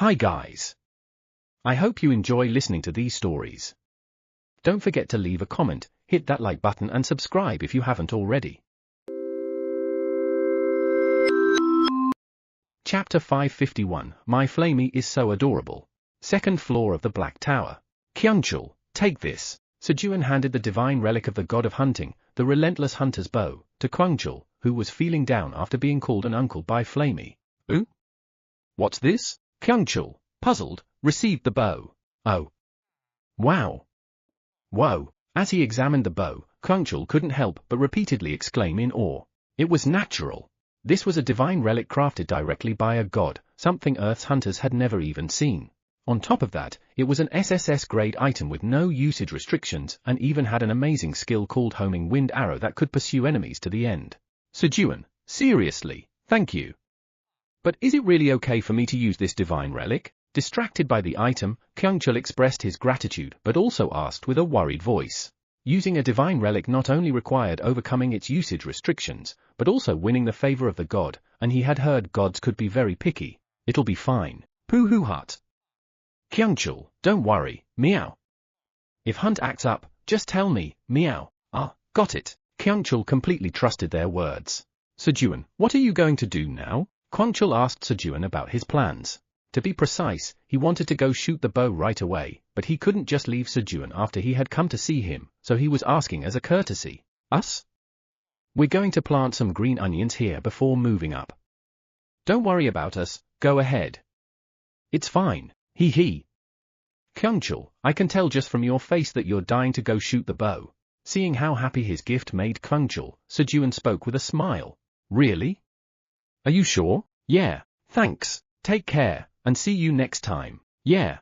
Hi guys. I hope you enjoy listening to these stories. Don't forget to leave a comment, hit that like button and subscribe if you haven't already. Chapter 551, My Flamey is so adorable. Second floor of the Black Tower. Kyungchul, take this. Sejun handed the divine relic of the god of hunting, the relentless hunter's bow, to Kyungchul, who was feeling down after being called an uncle by Flamey. Ooh? What's this? Kyungchul, puzzled, received the bow. Oh. Wow. Whoa. As he examined the bow, Kyungchul couldn't help but repeatedly exclaim in awe. It was natural. This was a divine relic crafted directly by a god, something Earth's hunters had never even seen. On top of that, it was an SSS-grade item with no usage restrictions and even had an amazing skill called homing wind arrow that could pursue enemies to the end. Sejun, seriously, thank you. But is it really okay for me to use this divine relic? Distracted by the item, Kyungchul expressed his gratitude but also asked with a worried voice. Using a divine relic not only required overcoming its usage restrictions, but also winning the favor of the god, and he had heard gods could be very picky. It'll be fine. Pooh hut. Kyungchul, don't worry, meow. If Hunt acts up, just tell me, meow. Ah, got it. Kyungchul completely trusted their words. Sejun, what are you going to do now? Kyungchul asked Sejun about his plans. To be precise, he wanted to go shoot the bow right away, but he couldn't just leave Sejun after he had come to see him, so he was asking as a courtesy. Us? We're going to plant some green onions here before moving up. Don't worry about us, go ahead. It's fine, hee. Kyungchul, I can tell just from your face that you're dying to go shoot the bow. Seeing how happy his gift made Kyungchul, Sejun spoke with a smile. Really? Are you sure? Yeah, thanks, take care, and see you next time. Yeah.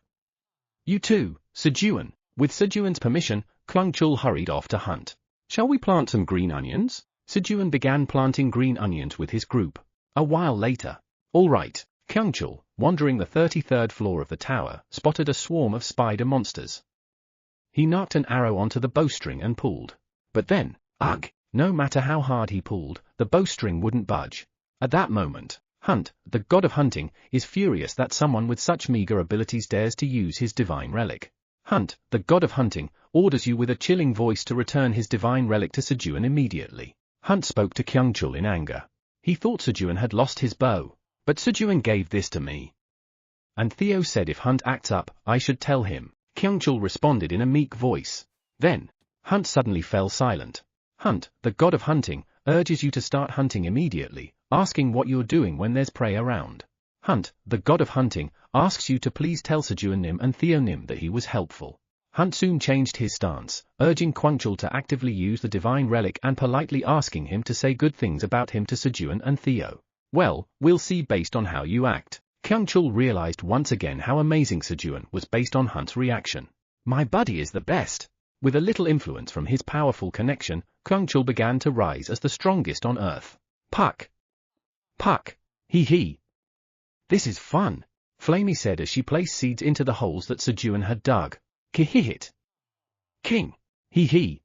You too, Sejun. With Sejun's permission, Kyungchul hurried off to hunt. Shall we plant some green onions? Sejun began planting green onions with his group. A while later. All right, Kyungchul, wandering the 33rd floor of the tower, spotted a swarm of spider monsters. He knocked an arrow onto the bowstring and pulled. But then, ugh, no matter how hard he pulled, the bowstring wouldn't budge. At that moment, Hunt, the god of hunting, is furious that someone with such meager abilities dares to use his divine relic. Hunt, the god of hunting, orders you with a chilling voice to return his divine relic to Sejun immediately. Hunt spoke to Kyungchul in anger. He thought Sejun had lost his bow. But Sejun gave this to me. And Theo said if Hunt acts up, I should tell him. Kyungchul responded in a meek voice. Then, Hunt suddenly fell silent. Hunt, the god of hunting, urges you to start hunting immediately, asking what you're doing when there's prey around. Hunt, the god of hunting, asks you to please tell Sejun and Theo that he was helpful. Hunt soon changed his stance, urging Kyungchul to actively use the divine relic and politely asking him to say good things about him to Sejun and Theo. Well, we'll see based on how you act. Kyungchul realized once again how amazing Sejun was based on Hunt's reaction. My buddy is the best. With a little influence from his powerful connection, Kyungchul began to rise as the strongest on Earth. Puck. Hee. This is fun, Flamey said as she placed seeds into the holes that Sejun had dug. Kihihit. King. Hee.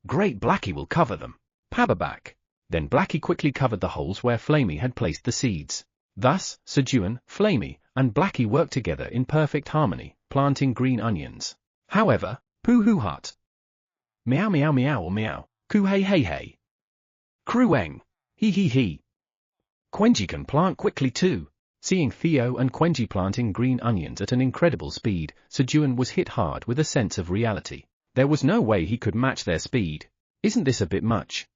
Great, Blackie will cover them. Pababack. Then Blackie quickly covered the holes where Flamey had placed the seeds. Thus, Sejun, Flamey, and Blackie worked together in perfect harmony, planting green onions. However, Pooh hut. Meow meow. Coo hey. Krueng. Hee. Quenji can plant quickly too. Seeing Theo and Quenji planting green onions at an incredible speed, Sejun was hit hard with a sense of reality. There was no way he could match their speed. Isn't this a bit much?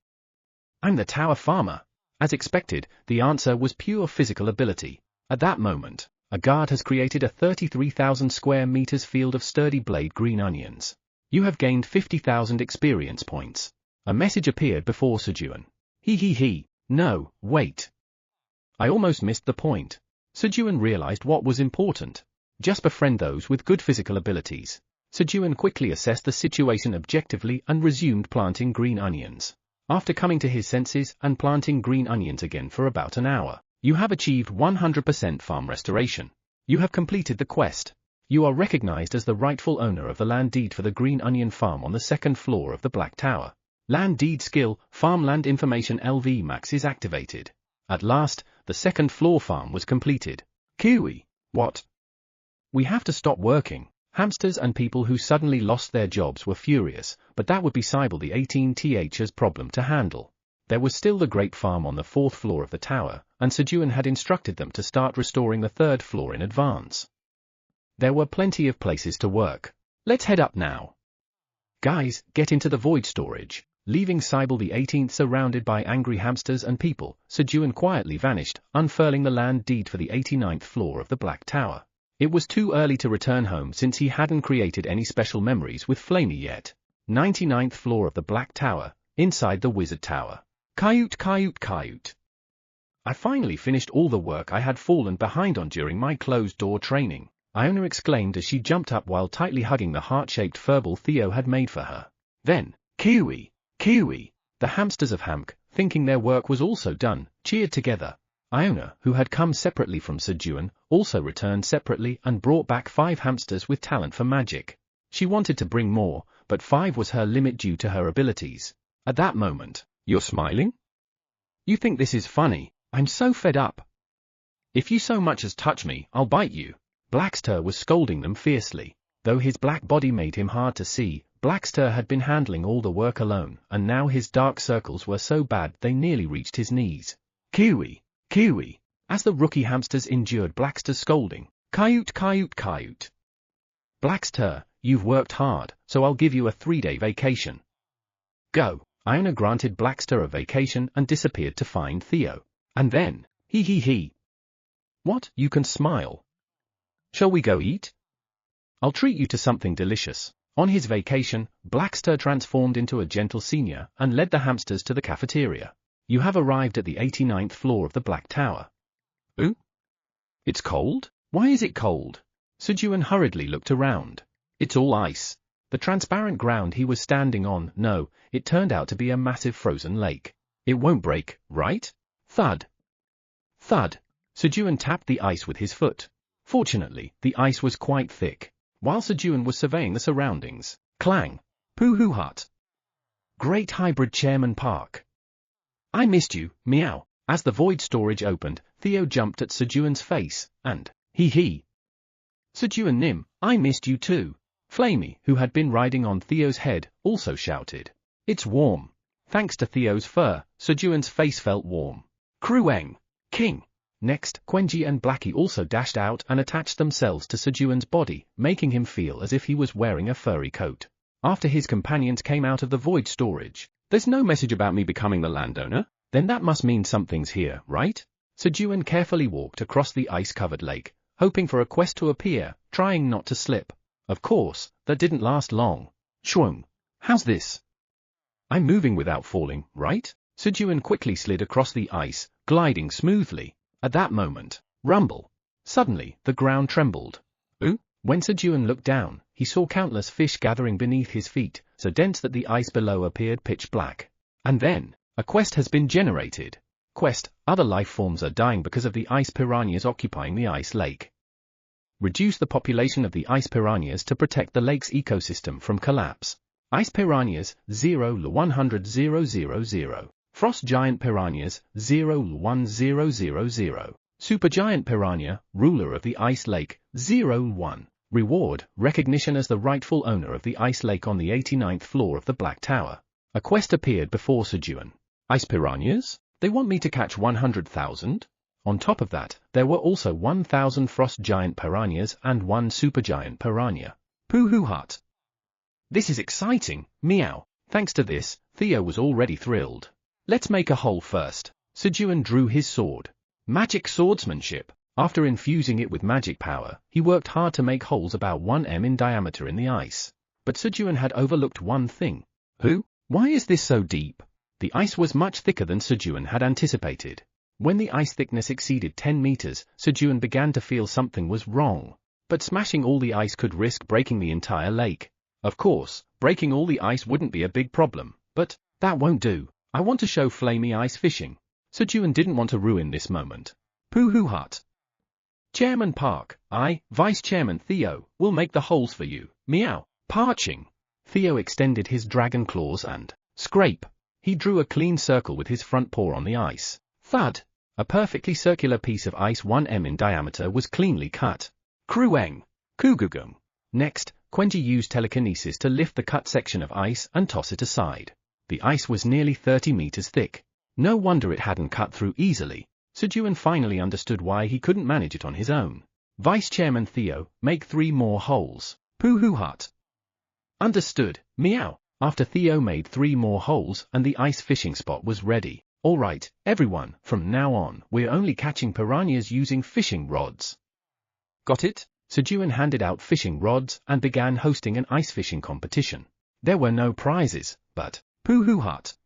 I'm the tower farmer. As expected, the answer was pure physical ability. At that moment, a guard has created a 33,000 square meters field of sturdy blade green onions. You have gained 50,000 experience points. A message appeared before Sejun. Hee. No, wait. I almost missed the point. Sejun realized what was important. Just befriend those with good physical abilities. Sejun quickly assessed the situation objectively and resumed planting green onions. After coming to his senses and planting green onions again for about an hour, you have achieved 100% farm restoration. You have completed the quest. You are recognized as the rightful owner of the land deed for the green onion farm on the second floor of the Black Tower. Land deed skill, farmland information LV max is activated. At last, the second floor farm was completed. Kiwi. What? We have to stop working. Hamsters and people who suddenly lost their jobs were furious, but that would be Cybele the 18th's problem to handle. There was still the great farm on the 4th floor of the tower, and Sejun had instructed them to start restoring the 3rd floor in advance. There were plenty of places to work. Let's head up now. Guys, get into the void storage. Leaving Cybele the 18th surrounded by angry hamsters and people, Sejun quietly vanished, unfurling the land deed for the 89th floor of the Black Tower. It was too early to return home since he hadn't created any special memories with Flamey yet. 99th floor of the Black Tower, inside the Wizard Tower. Kayut. I finally finished all the work I had fallen behind on during my closed-door training, Iona exclaimed as she jumped up while tightly hugging the heart-shaped furball Theo had made for her. Then, Kiwi! The hamsters of Hamk, thinking their work was also done, cheered together. Iona, who had come separately from Sejun, also returned separately and brought back 5 hamsters with talent for magic. She wanted to bring more, but 5 was her limit due to her abilities. At that moment, you're smiling? You think this is funny? I'm so fed up. If you so much as touch me, I'll bite you. Blackstar was scolding them fiercely. Though his black body made him hard to see, Blackstar had been handling all the work alone, and now his dark circles were so bad they nearly reached his knees. Kiwi! As the rookie hamsters endured Blackstar's scolding. Kayut. Blackstar, you've worked hard, so I'll give you a 3-day vacation. Go. Iona granted Blackstar a vacation and disappeared to find Theo. And then, he. What? You can smile. Shall we go eat? I'll treat you to something delicious. On his vacation, Blackstar transformed into a gentle senior and led the hamsters to the cafeteria. You have arrived at the 89th floor of the Black Tower. Ooh? It's cold? Why is it cold? Sejun hurriedly looked around. It's all ice. The transparent ground he was standing on, no, it turned out to be a massive frozen lake. It won't break, right? Thud. Sejun tapped the ice with his foot. Fortunately, the ice was quite thick. While Sejun was surveying the surroundings, clang. Pooh hut. Great hybrid Chairman Park. I missed you, meow. As the void storage opened, Theo jumped at Sejun's face, and, he. Sejun Nim, I missed you too. Flamey, who had been riding on Theo's head, also shouted. It's warm. Thanks to Theo's fur, Sejun's face felt warm. Krueng. King. Next, Quenji and Blackie also dashed out and attached themselves to Sejun's body, making him feel as if he was wearing a furry coat. After his companions came out of the void storage, there's no message about me becoming the landowner? Then that must mean something's here, right? Sejun carefully walked across the ice-covered lake, hoping for a quest to appear, trying not to slip. Of course, that didn't last long. Shwung. How's this? I'm moving without falling, right? Sejun quickly slid across the ice, gliding smoothly. At that moment, rumble. Suddenly, the ground trembled. Ooh? When Sejun looked down, he saw countless fish gathering beneath his feet, so dense that the ice below appeared pitch black. And then, a quest has been generated. Quest, other life forms are dying because of the ice piranhas occupying the ice lake. Reduce the population of the ice piranhas to protect the lake's ecosystem from collapse. Ice piranhas, 0-100,000. Frost giant piranhas, 0-1000. Supergiant piranha, ruler of the ice lake, 0-1. Reward, recognition as the rightful owner of the ice lake on the 89th floor of the Black Tower. A quest appeared before Sejun. Ice piranhas? They want me to catch 100,000? On top of that, there were also 1,000 frost giant piranhas and 1 supergiant piranha. Pooh hut. This is exciting, meow. Thanks to this, Theo was already thrilled. Let's make a hole first. Sejun drew his sword. Magic swordsmanship. After infusing it with magic power, he worked hard to make holes about 1 m in diameter in the ice. But Sejun had overlooked one thing. Why is this so deep? The ice was much thicker than Sejun had anticipated. When the ice thickness exceeded 10 meters, Sejun began to feel something was wrong. But smashing all the ice could risk breaking the entire lake. Of course, breaking all the ice wouldn't be a big problem, but that won't do. I want to show Flamey ice fishing. Sejun didn't want to ruin this moment. Pooh hut. Chairman Park, Vice Chairman Theo, will make the holes for you. Meow. Parching. Theo extended his dragon claws and scrape. He drew a clean circle with his front paw on the ice. Thud. A perfectly circular piece of ice 1 m in diameter was cleanly cut. Krueng. Kugugum. Next, Quenji used telekinesis to lift the cut section of ice and toss it aside. The ice was nearly 30 meters thick. No wonder it hadn't cut through easily. Sejun finally understood why he couldn't manage it on his own. Vice Chairman Theo, make 3 more holes. Pooh hut. Understood, meow. After Theo made 3 more holes and the ice fishing spot was ready. All right, everyone, from now on, we're only catching piranhas using fishing rods. Got it? Sejun handed out fishing rods and began hosting an ice fishing competition. There were no prizes, but, Pooh hut.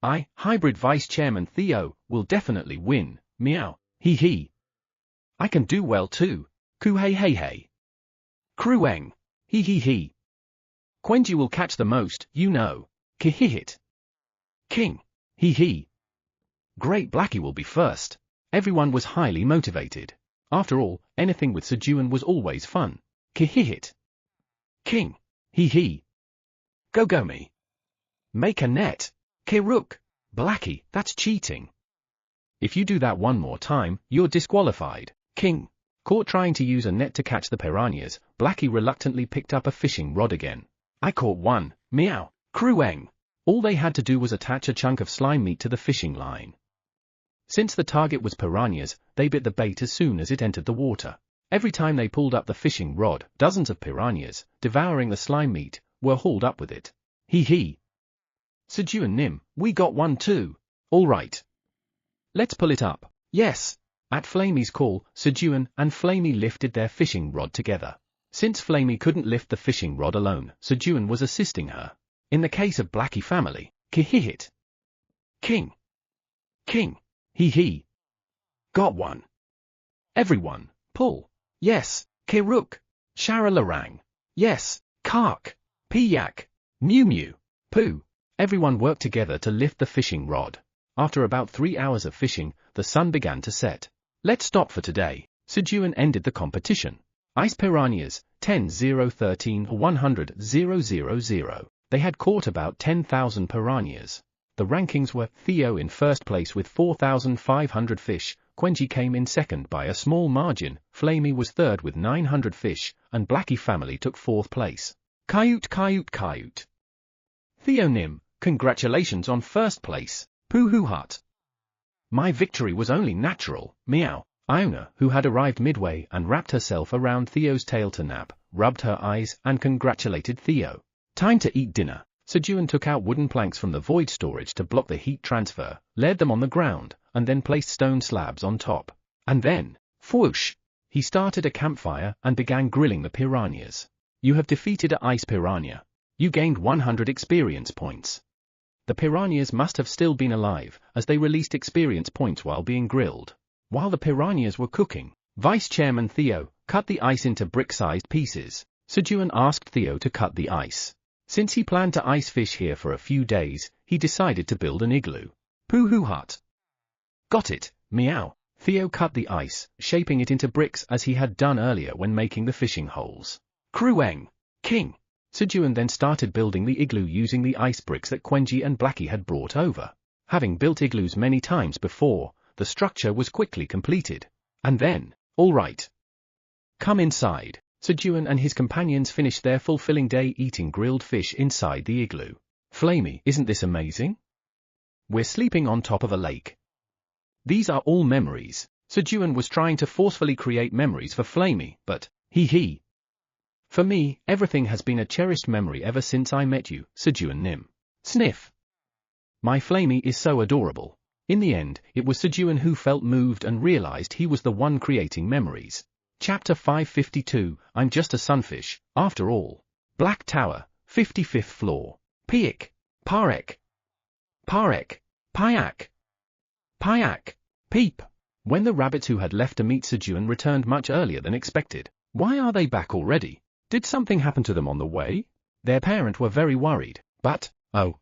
Hybrid Vice Chairman Theo, will definitely win, meow, hee. I can do well too, coo hey. Krueng, hee. Quenji will catch the most, you know, kihihit. King, hee. Great, Blackie will be first. Everyone was highly motivated. After all, anything with Sejun was always fun. Kihihit. King, hee. Go me. Make a net. Kiruk. Blackie, that's cheating. If you do that one more time, you're disqualified. King. Caught trying to use a net to catch the piranhas, Blackie reluctantly picked up a fishing rod again. I caught one, meow, Krueng. All they had to do was attach a chunk of slime meat to the fishing line. Since the target was piranhas, they bit the bait as soon as it entered the water. Every time they pulled up the fishing rod, dozens of piranhas, devouring the slime meat, were hauled up with it. Hee. Sejun Nim, we got one too. All right. Let's pull it up. Yes. At Flamey's call, Sejun and Flamey lifted their fishing rod together. Since Flamey couldn't lift the fishing rod alone, Sejun was assisting her. In the case of Blackie family, kihihit. King. Hee. Got one. Everyone, pull. Yes, Kiruk. Sharalarang. Yes, Kark. Piyak. Mew. Pooh. Everyone worked together to lift the fishing rod. After about 3 hours of fishing, the sun began to set. Let's stop for today. Sejun ended the competition. Ice piranhas, 10-0-13-100-000. They had caught about 10,000 piranhas. The rankings were Theo in first place with 4,500 fish, Quenji came in second by a small margin, Flamey was third with 900 fish, and Blackie family took fourth place. Kayut. Theo Nim, congratulations on first place. Pooh hut. My victory was only natural, meow. Iona, who had arrived midway and wrapped herself around Theo's tail to nap, rubbed her eyes and congratulated Theo. Time to eat dinner. Sejun took out wooden planks from the void storage to block the heat transfer, laid them on the ground, and then placed stone slabs on top. And then, whoosh! He started a campfire and began grilling the piranhas. You have defeated a ice piranha. You gained 100 experience points. The piranhas must have still been alive, as they released experience points while being grilled. While the piranhas were cooking, Vice Chairman Theo cut the ice into brick-sized pieces. Sejun asked Theo to cut the ice. Since he planned to ice fish here for a few days, he decided to build an igloo. Pooh hut. Got it, meow. Theo cut the ice, shaping it into bricks as he had done earlier when making the fishing holes. Krueng. King. Sejun then started building the igloo using the ice bricks that Quenji and Blackie had brought over. Having built igloos many times before, the structure was quickly completed. And then, all right. Come inside. Sejun and his companions finished their fulfilling day eating grilled fish inside the igloo. Flamey, isn't this amazing? We're sleeping on top of a lake. These are all memories. Sejun was trying to forcefully create memories for Flamey, but, hee. For me, everything has been a cherished memory ever since I met you, Sejun Nim. Sniff. My Flamey is so adorable. In the end, it was Sejun who felt moved and realized he was the one creating memories. Chapter 552, I'm just a sunfish, after all. Black Tower, 55th floor. Piak. Parek. Payak. Peep. When the rabbits who had left to meet Sejun returned much earlier than expected. Why are they back already? Did something happen to them on the way? Their parents were very worried, but, oh.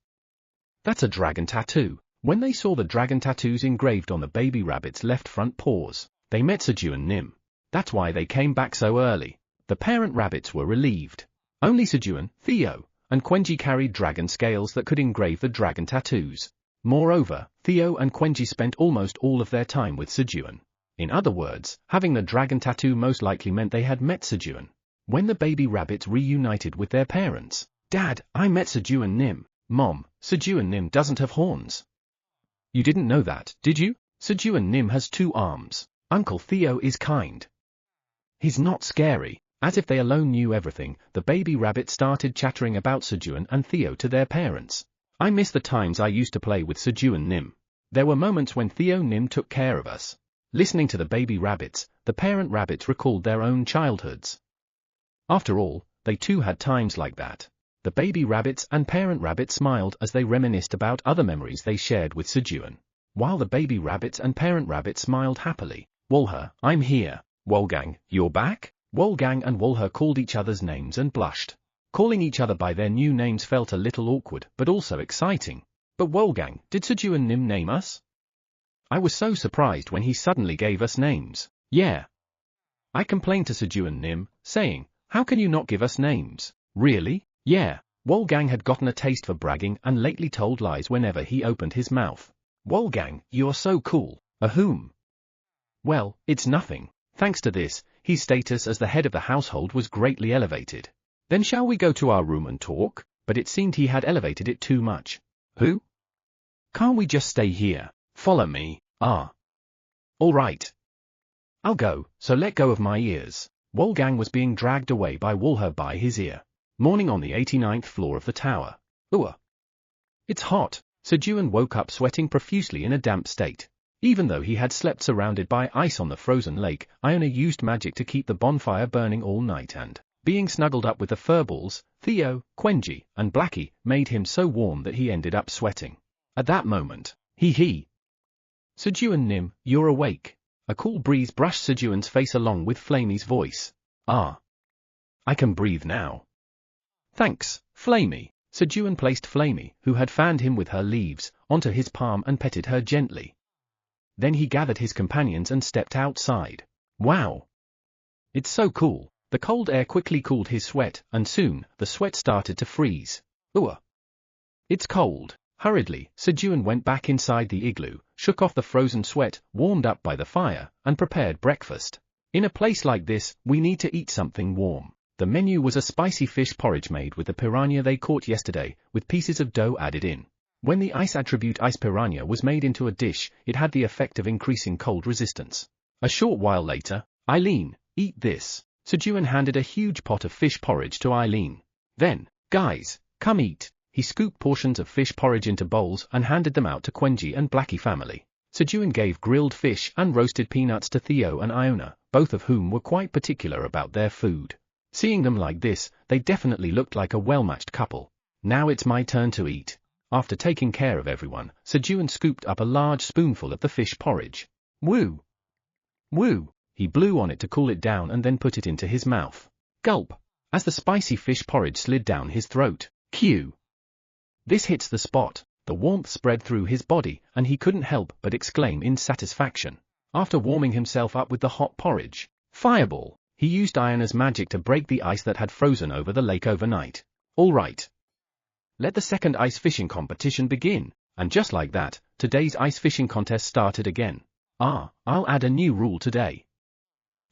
That's a dragon tattoo. When they saw the dragon tattoos engraved on the baby rabbit's left front paws, they met Sejun Nim. That's why they came back so early. The parent rabbits were relieved. Only Sejun, Theo, and Quenji carried dragon scales that could engrave the dragon tattoos. Moreover, Theo and Quenji spent almost all of their time with Sejun. In other words, having the dragon tattoo most likely meant they had met Sejun. When the baby rabbits reunited with their parents, "Dad, I met Sejun Nim." "Mom, Sejun Nim doesn't have horns." "You didn't know that, did you? Sejun Nim has 2 arms. Uncle Theo is kind. He's not scary." As if they alone knew everything, the baby rabbits started chattering about Sejun and Theo to their parents. "I miss the times I used to play with Sejun Nim. There were moments when Theo Nim took care of us." Listening to the baby rabbits, the parent rabbits recalled their own childhoods. After all, they too had times like that. The baby rabbits and parent rabbits smiled as they reminisced about other memories they shared with Sejun. While the baby rabbits and parent rabbits smiled happily. "Wolher, I'm here." "Wolfgang, you're back?" Wolfgang and Wolher called each other's names and blushed. Calling each other by their new names felt a little awkward but also exciting. "But Wolfgang, did Sejun Nim name us?" "I was so surprised when he suddenly gave us names." "Yeah. I complained to Sejun Nim, saying, 'How can you not give us names?'" "Really?" "Yeah." Wolfgang had gotten a taste for bragging and lately told lies whenever he opened his mouth. "Wolfgang, you're so cool." "Whom?" "Well, it's nothing. Thanks to this, his status as the head of the household was greatly elevated." "Then shall we go to our room and talk?" But it seemed he had elevated it too much. "Who? Can't we just stay here?" "Follow me." "Ah. All right. I'll go, so let go of my ears." Wolfgang was being dragged away by Wolher by his ear. Morning on the 89th floor of the tower. "Ooh. It's hot." Sejun woke up sweating profusely in a damp state. Even though he had slept surrounded by ice on the frozen lake, Iona used magic to keep the bonfire burning all night and, being snuggled up with the furballs, Theo, Quenji, and Blackie, made him so warm that he ended up sweating. At that moment, he. "Sejun Nim, you're awake." A cool breeze brushed Sejun's face along with Flamey's voice. "Ah. I can breathe now." "Thanks, Flamey." Sejun placed Flamey, who had fanned him with her leaves, onto his palm and petted her gently. Then he gathered his companions and stepped outside. "Wow. It's so cool." The cold air quickly cooled his sweat, and soon, the sweat started to freeze. "Ooh. It's cold." Hurriedly, Sejun went back inside the igloo, shook off the frozen sweat, warmed up by the fire, and prepared breakfast. "In a place like this, we need to eat something warm." The menu was a spicy fish porridge made with the piranha they caught yesterday, with pieces of dough added in. When the ice attribute ice piranha was made into a dish, it had the effect of increasing cold resistance. A short while later, "Eileen, eat this." Sejun handed a huge pot of fish porridge to Eileen. Then, "Guys, come eat." He scooped portions of fish porridge into bowls and handed them out to Quenji and Blackie family. Sejun gave grilled fish and roasted peanuts to Theo and Iona, both of whom were quite particular about their food. Seeing them like this, they definitely looked like a well-matched couple. "Now it's my turn to eat." After taking care of everyone, Sejun scooped up a large spoonful of the fish porridge. "Woo! Woo!" He blew on it to cool it down and then put it into his mouth. Gulp! As the spicy fish porridge slid down his throat. Cue! This hits the spot. The warmth spread through his body, and he couldn't help but exclaim in satisfaction. After warming himself up with the hot porridge, "Fireball!" He used Iona's magic to break the ice that had frozen over the lake overnight. "All right. Let the second ice fishing competition begin." And just like that, today's ice fishing contest started again. I'll add a new rule today.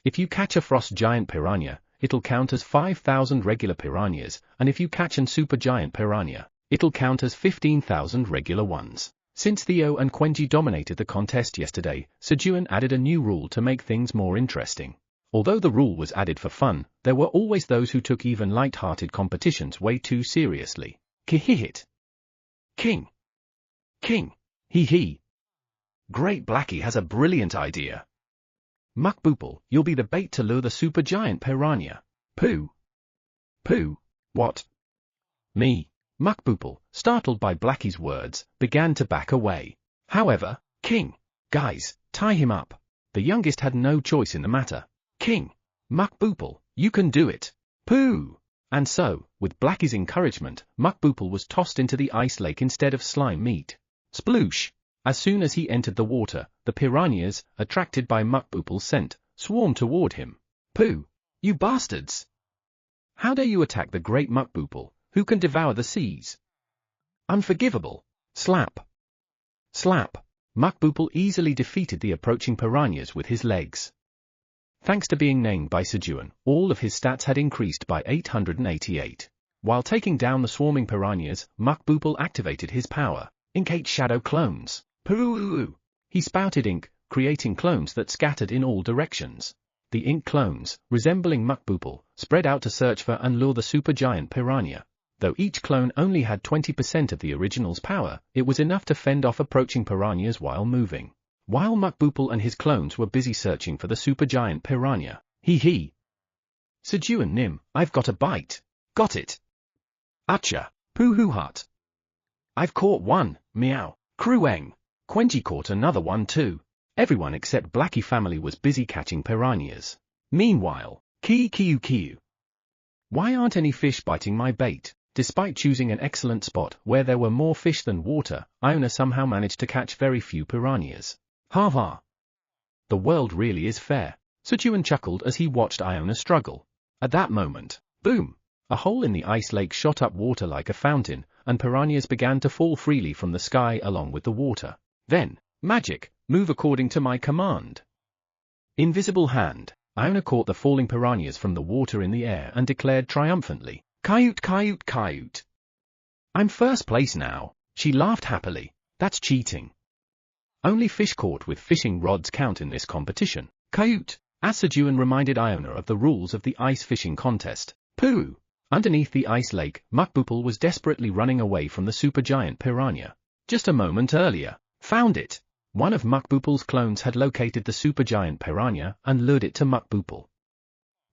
If you catch a frost giant piranha, it'll count as 5,000 regular piranhas, and if you catch an super giant piranha, it'll count as 15,000 regular ones. Since Theo and Quenji dominated the contest yesterday, Sejun added a new rule to make things more interesting. Although the rule was added for fun, there were always those who took even light-hearted competitions way too seriously. Kihihit. King. He. Great, Blackie has a brilliant idea. Muckboople, you'll be the bait to lure the supergiant piranha. Pooh. What? Me? Muckboople, startled by Blackie's words, began to back away. However, King. Guys, tie him up. The youngest had no choice in the matter. King. Muckboople, you can do it. Pooh. And so, with Blackie's encouragement, Muckboople was tossed into the ice lake instead of slime meat. Sploosh! As soon as he entered the water, the piranhas, attracted by Muckboople's scent, swarmed toward him. Pooh! You bastards! How dare you attack the great Muckboople, who can devour the seas? Unforgivable! Slap! Slap! Mukbupul easily defeated the approaching piranhas with his legs. Thanks to being named by Sejun, all of his stats had increased by 888. While taking down the swarming piranhas, Mukbupul activated his power, Inkate Shadow Clones. Poo! He spouted ink, creating clones that scattered in all directions. The ink clones, resembling Mukbupul, spread out to search for and lure the supergiant piranha. Though each clone only had 20% of the original's power, it was enough to fend off approaching piranhas while moving. While Mukbupul and his clones were busy searching for the supergiant piranha, he. Sejun Nim, I've got a bite. Got it. Acha, Poo Hut. I've caught one, meow. Krueng. Quenji caught another one too. Everyone except Blackie family was busy catching piranhas. Meanwhile, Kiu. Why aren't any fish biting my bait? Despite choosing an excellent spot where there were more fish than water, Iona somehow managed to catch very few piranhas. Ha. The world really is fair. Sejun chuckled as he watched Iona struggle. At that moment, boom! A hole in the ice lake shot up water like a fountain, and piranhas began to fall freely from the sky along with the water. Then, magic, move according to my command. Invisible hand. Iona caught the falling piranhas from the water in the air and declared triumphantly, Kayut. I'm first place now. She laughed happily. That's cheating. Only fish caught with fishing rods count in this competition. Kayut. As Sejun reminded Iona of the rules of the ice fishing contest. Pooh! Underneath the ice lake, Mukbupul was desperately running away from the supergiant piranha. Just a moment earlier. Found it. One of Mukbupul's clones had located the supergiant piranha and lured it to Mukbupul.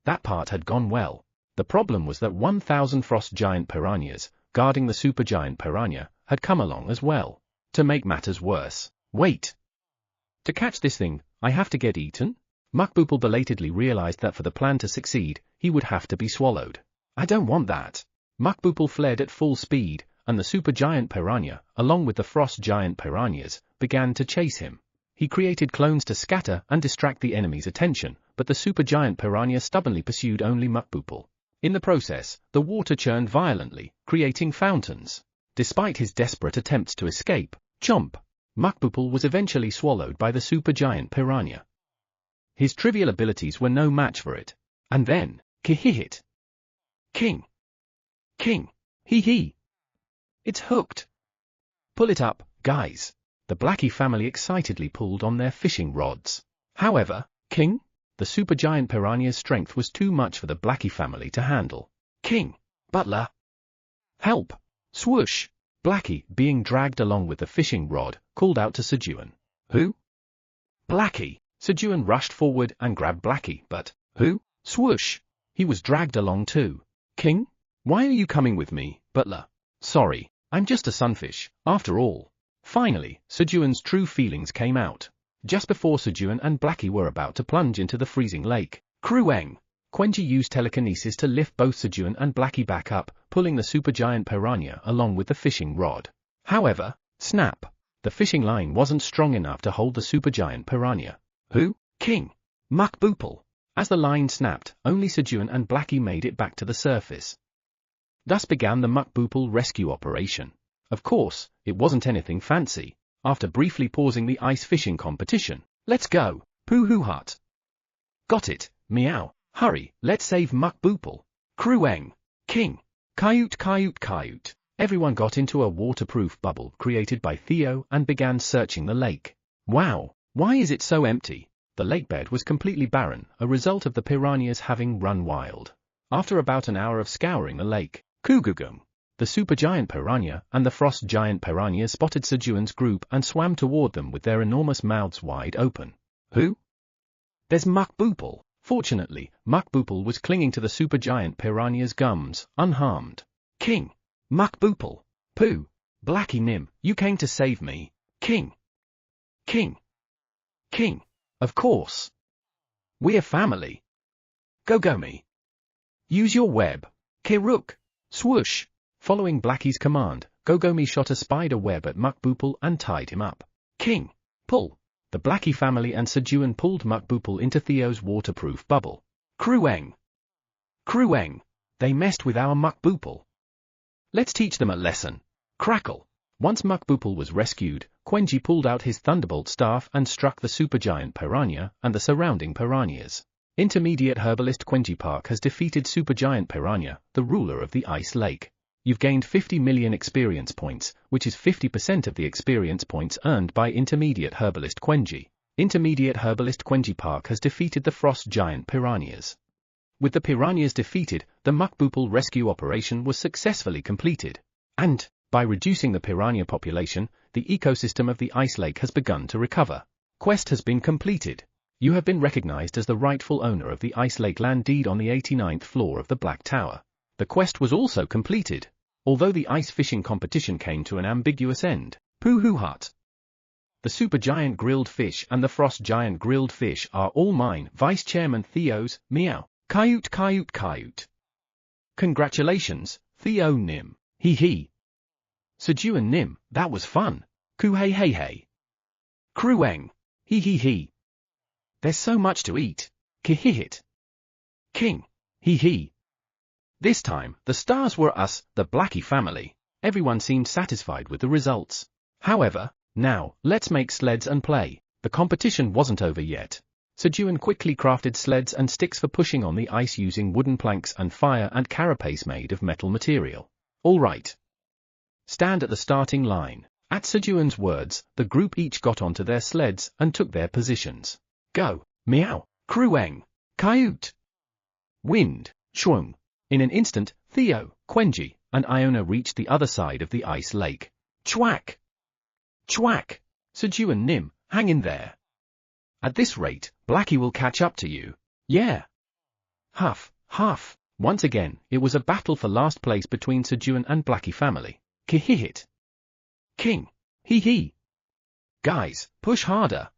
That part had gone well. The problem was that 1,000 frost giant piranhas, guarding the supergiant piranha, had come along as well. To make matters worse. Wait. To catch this thing, I have to get eaten? Mukbupul belatedly realized that for the plan to succeed, he would have to be swallowed. I don't want that. Mukbupul fled at full speed, and the supergiant piranha, along with the frost giant piranhas, began to chase him. He created clones to scatter and distract the enemy's attention, but the supergiant piranha stubbornly pursued only Mukbupul. In the process, the water churned violently, creating fountains. Despite his desperate attempts to escape, chomp! Mukbupul was eventually swallowed by the supergiant piranha. His trivial abilities were no match for it. And then, kihihit. King. Hee. It's hooked. Pull it up, guys. The Blackie family excitedly pulled on their fishing rods. However, King? The supergiant piranha's strength was too much for the Blackie family to handle. King. Butler. Help. Swoosh. Blackie, being dragged along with the fishing rod, called out to Sejun. Who? Blackie. Sejun rushed forward and grabbed Blackie, but, who? Swoosh. He was dragged along too. King? Why are you coming with me, Butler? Sorry, I'm just a sunfish, after all. Finally, Sejun's true feelings came out. Just before Sejun and Blackie were about to plunge into the freezing lake, Krueng. Quenji used telekinesis to lift both Sejun and Blackie back up, pulling the supergiant piranha along with the fishing rod. However, snap! The fishing line wasn't strong enough to hold the supergiant piranha. Who? King. Mukbupul. As the line snapped, only Sejun and Blackie made it back to the surface. Thus began the Mukbupul rescue operation. Of course, it wasn't anything fancy. After briefly pausing the ice fishing competition, let's go, Poo Hut. Got it, meow. Hurry, let's save Mukbupul. Krueng. King. Kayut. Everyone got into a waterproof bubble created by Theo and began searching the lake. Wow, why is it so empty? The lake bed was completely barren, a result of the piranhas having run wild. After about an hour of scouring the lake, Kugugum, the supergiant piranha and the frost giant piranha spotted Sejun's group and swam toward them with their enormous mouths wide open. Who? There's Mukbupul. Fortunately, Mukbupul was clinging to the supergiant piranha's gums, unharmed. King. Mukbupul. Pooh. Blackie Nim, you came to save me. King. Of course. We're family. Go me. Use your web. Kiruk. Swoosh. Following Blackie's command, Gogomi shot a spider web at Mukbupul and tied him up. King. Pull. The Blackie family and Sejun pulled Mukbupul into Theo's waterproof bubble. Krueng. They messed with our Mukbupul. Let's teach them a lesson. Crackle. Once Mukbupul was rescued, Quenji pulled out his thunderbolt staff and struck the supergiant piranha and the surrounding piranhas. Intermediate herbalist Quenji Park has defeated supergiant piranha, the ruler of the Ice Lake. You've gained 50 million experience points, which is 50% of the experience points earned by intermediate herbalist Quenji. Intermediate herbalist Quenji Park has defeated the frost giant piranhas. With the piranhas defeated, the Mukbupal rescue operation was successfully completed. And, by reducing the piranha population, the ecosystem of the Ice Lake has begun to recover. Quest has been completed. You have been recognized as the rightful owner of the Ice Lake land deed on the 89th floor of the Black Tower. The quest was also completed. Although the ice fishing competition came to an ambiguous end. Pooh hut. The supergiant grilled fish and the frost giant grilled fish are all mine. Vice Chairman Theo's, meow. Kayut. Congratulations, Theo Nim. Hee. Sejun Nim, that was fun. Ku hey. Krueng. Hee. There's so much to eat. Kihihit. King. Hee. This time, the stars were us, the Blackie family. Everyone seemed satisfied with the results. However, now, let's make sleds and play. The competition wasn't over yet. Sejun quickly crafted sleds and sticks for pushing on the ice using wooden planks and fire and carapace made of metal material. All right. Stand at the starting line. At Sejun's words, the group each got onto their sleds and took their positions. Go, meow, Krueng, Kayut. Wind, Shuang. In an instant, Theo, Quenji, and Iona reached the other side of the Ice Lake. Chwack! Sejun Nim, hang in there. At this rate, Blackie will catch up to you. Yeah. Huff. Once again, it was a battle for last place between Sejun and Blackie family. Kihihit. King. Hee. Guys, push harder.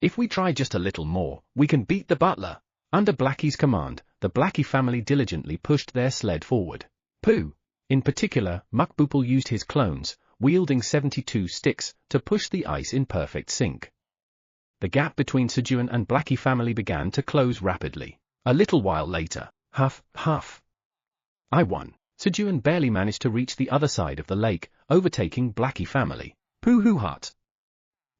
If we try just a little more, we can beat the butler. Under Blackie's command, the Blackie family diligently pushed their sled forward. Pooh. In particular, Mukbupal used his clones, wielding 72 sticks, to push the ice in perfect sync. The gap between Sejun and Blackie family began to close rapidly. A little while later, huff. I won. Sejun barely managed to reach the other side of the lake, overtaking Blackie family. Pooh hut.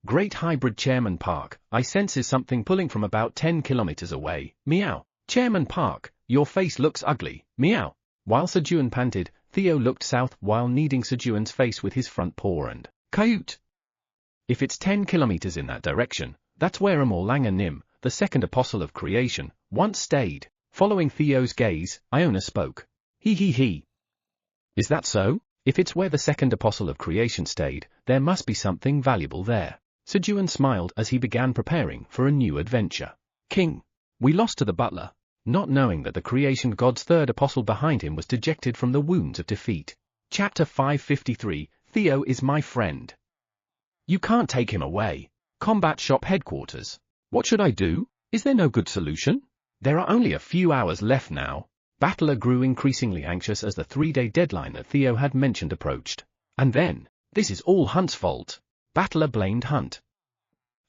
Great hybrid Chairman Park, I senses something pulling from about 10 kilometers away. Meow. Chairman Park, your face looks ugly. Meow. While Sejun panted, Theo looked south while kneading Sejun's face with his front paw and Kayut. If it's 10 kilometers in that direction, that's where Amorlanga Nim, the second apostle of creation, once stayed. Following Theo's gaze, Iona spoke. Hee. Is that so? If it's where the second apostle of creation stayed, there must be something valuable there. Sejun smiled as he began preparing for a new adventure. King. We lost to the butler, not knowing that the creation god's third apostle behind him was dejected from the wounds of defeat. Chapter 553, Theo is my friend. You can't take him away. Combat shop headquarters. What should I do? Is there no good solution? There are only a few hours left now. Battler grew increasingly anxious as the 3-day deadline that Theo had mentioned approached. And then, this is all Hunt's fault. Battler blamed Hunt.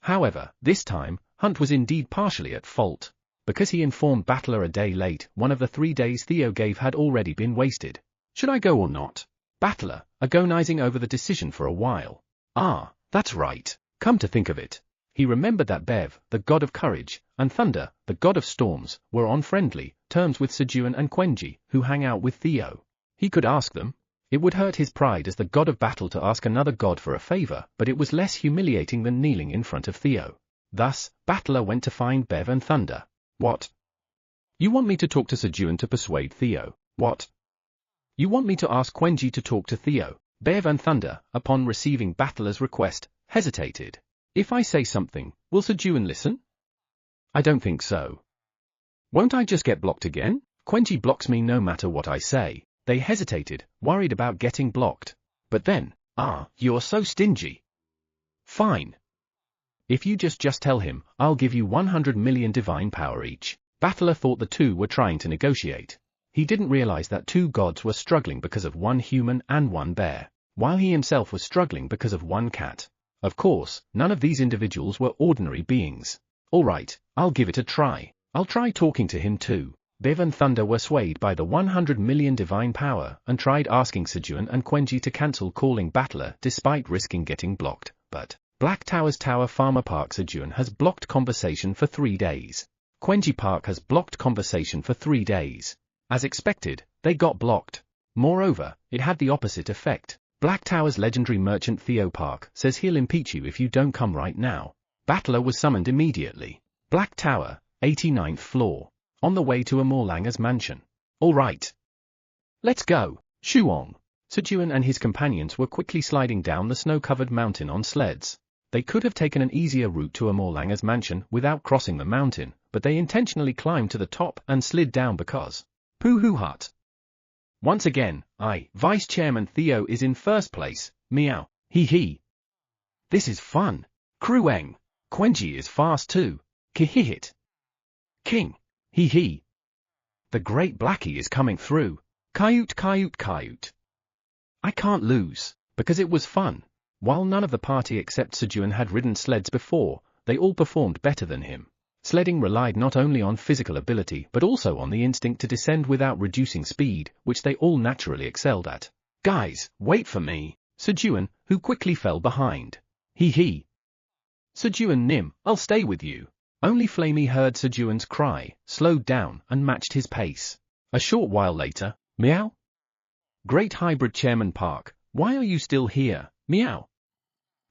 However, this time, Hunt was indeed partially at fault. Because he informed Battler a day late, one of the 3 days Theo gave had already been wasted. Should I go or not? Battler, agonizing over the decision for a while. Ah, that's right. Come to think of it. He remembered that Bev, the god of courage, and Thunder, the god of storms, were on friendly terms with Sejun and Quenji, who hang out with Theo. He could ask them. It would hurt his pride as the god of battle to ask another god for a favor, but it was less humiliating than kneeling in front of Theo. Thus, Battler went to find Bev and Thunder. What? You want me to talk to Sejun to persuade Theo? What? You want me to ask Quenji to talk to Theo? Bev and Thunder, upon receiving Battler's request, hesitated. If I say something, will Sejun listen? I don't think so. Won't I just get blocked again? Quenji blocks me no matter what I say. They hesitated, worried about getting blocked. But then, you're so stingy. Fine. If you just tell him, I'll give you 100 million divine power each. Battler thought the two were trying to negotiate. He didn't realize that 2 gods were struggling because of 1 human and 1 bear, while he himself was struggling because of 1 cat. Of course, none of these individuals were ordinary beings. All right, I'll give it a try. I'll try talking to him too. Bev and Thunder were swayed by the 100 million divine power and tried asking Sejun and Quenji to cancel calling Battler despite risking getting blocked. but Black Tower's Tower Farmer Park Sejun has blocked conversation for 3 days. Quenji Park has blocked conversation for 3 days. As expected, they got blocked. Moreover, it had the opposite effect. Black Tower's legendary merchant Theo Park says he'll impeach you if you don't come right now. Battler was summoned immediately. Black Tower, 89th floor. On the way to Amorlanga's mansion. All right. Let's go, Shuong. Sejun and his companions were quickly sliding down the snow-covered mountain on sleds. They could have taken an easier route to Amorlanga's mansion without crossing the mountain, but they intentionally climbed to the top and slid down because Pooh Hut. Once again, Vice Chairman Theo is in first place, meow, hee. This is fun. Krueng. Quenji is fast too. Kihihit. King. Hee. The great Blackie is coming through. Kayut. I can't lose, because it was fun. While none of the party except Sejun had ridden sleds before, they all performed better than him. Sledding relied not only on physical ability but also on the instinct to descend without reducing speed, which they all naturally excelled at. Guys, wait for me, Sejun, who quickly fell behind. Hee. Sejun Nim, I'll stay with you. Only Flamey heard Sejun's cry, slowed down, and matched his pace. A short while later, meow? Great Hybrid Chairman Park, why are you still here, meow?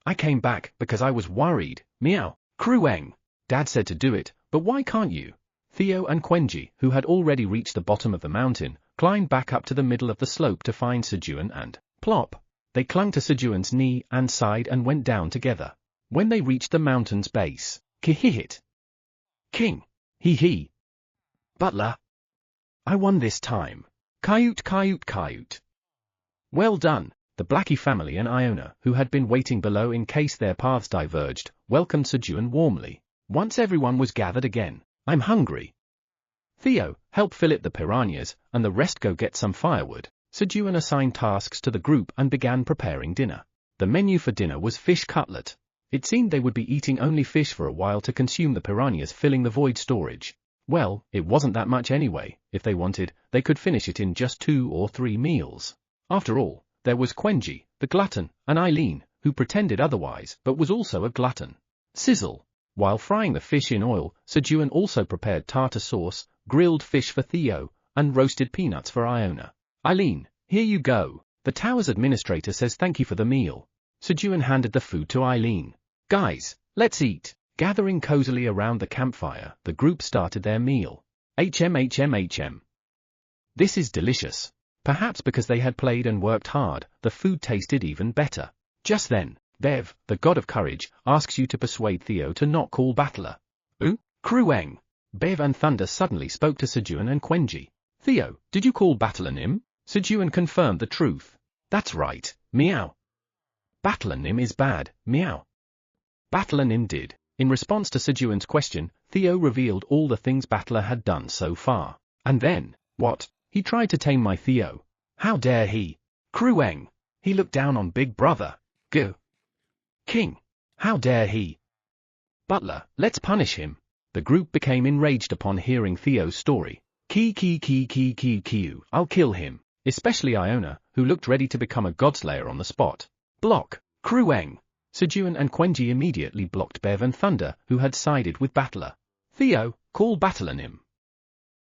I came back because I was worried, meow. Krueng. Dad said to do it, but why can't you? Theo and Quenji, who had already reached the bottom of the mountain, climbed back up to the middle of the slope to find Sejun and plop. They clung to Sejun's knee and side and went down together. When they reached the mountain's base, Kihihit. King. Hee. Butler. I won this time. Kayut. Well done. The Blackie family and Iona, who had been waiting below in case their paths diverged, welcomed Sejun warmly. Once everyone was gathered again, I'm hungry. Theo, help Philip the piranhas, and the rest go get some firewood. Sejun assigned tasks to the group and began preparing dinner. The menu for dinner was fish cutlet. It seemed they would be eating only fish for a while to consume the piranhas filling the void storage. Well, it wasn't that much anyway. If they wanted, they could finish it in just 2 or 3 meals. After all, there was Quenji, the glutton, and Eileen, who pretended otherwise but was also a glutton. Sizzle. While frying the fish in oil, Sejun also prepared tartar sauce, grilled fish for Theo, and roasted peanuts for Iona. Eileen, here you go. The tower's administrator says thank you for the meal. Sejun handed the food to Eileen. Guys, let's eat. Gathering cozily around the campfire, the group started their meal. HM. This is delicious. Perhaps because they had played and worked hard, the food tasted even better. Just then, Bev, the god of courage, asks you to persuade Theo to not call Battler. Krueng. Bev and Thunder suddenly spoke to Sejun and Quenji. Theo, did you call Battler Nim? Sejun confirmed the truth. That's right, meow. Battler Nim is bad, meow. Battler Nim did. In response to Sejun's question, Theo revealed all the things Battler had done so far. And then, what? He tried to tame my Theo. How dare he? Krueng. He looked down on Big Brother. Go. King. How dare he? Butler, let's punish him. The group became enraged upon hearing Theo's story. I'll kill him. Especially Iona, who looked ready to become a godslayer on the spot. Block. Krueng. Sejun and Quenji immediately blocked Bev and Thunder, who had sided with Battler. Theo, call Battler Nim.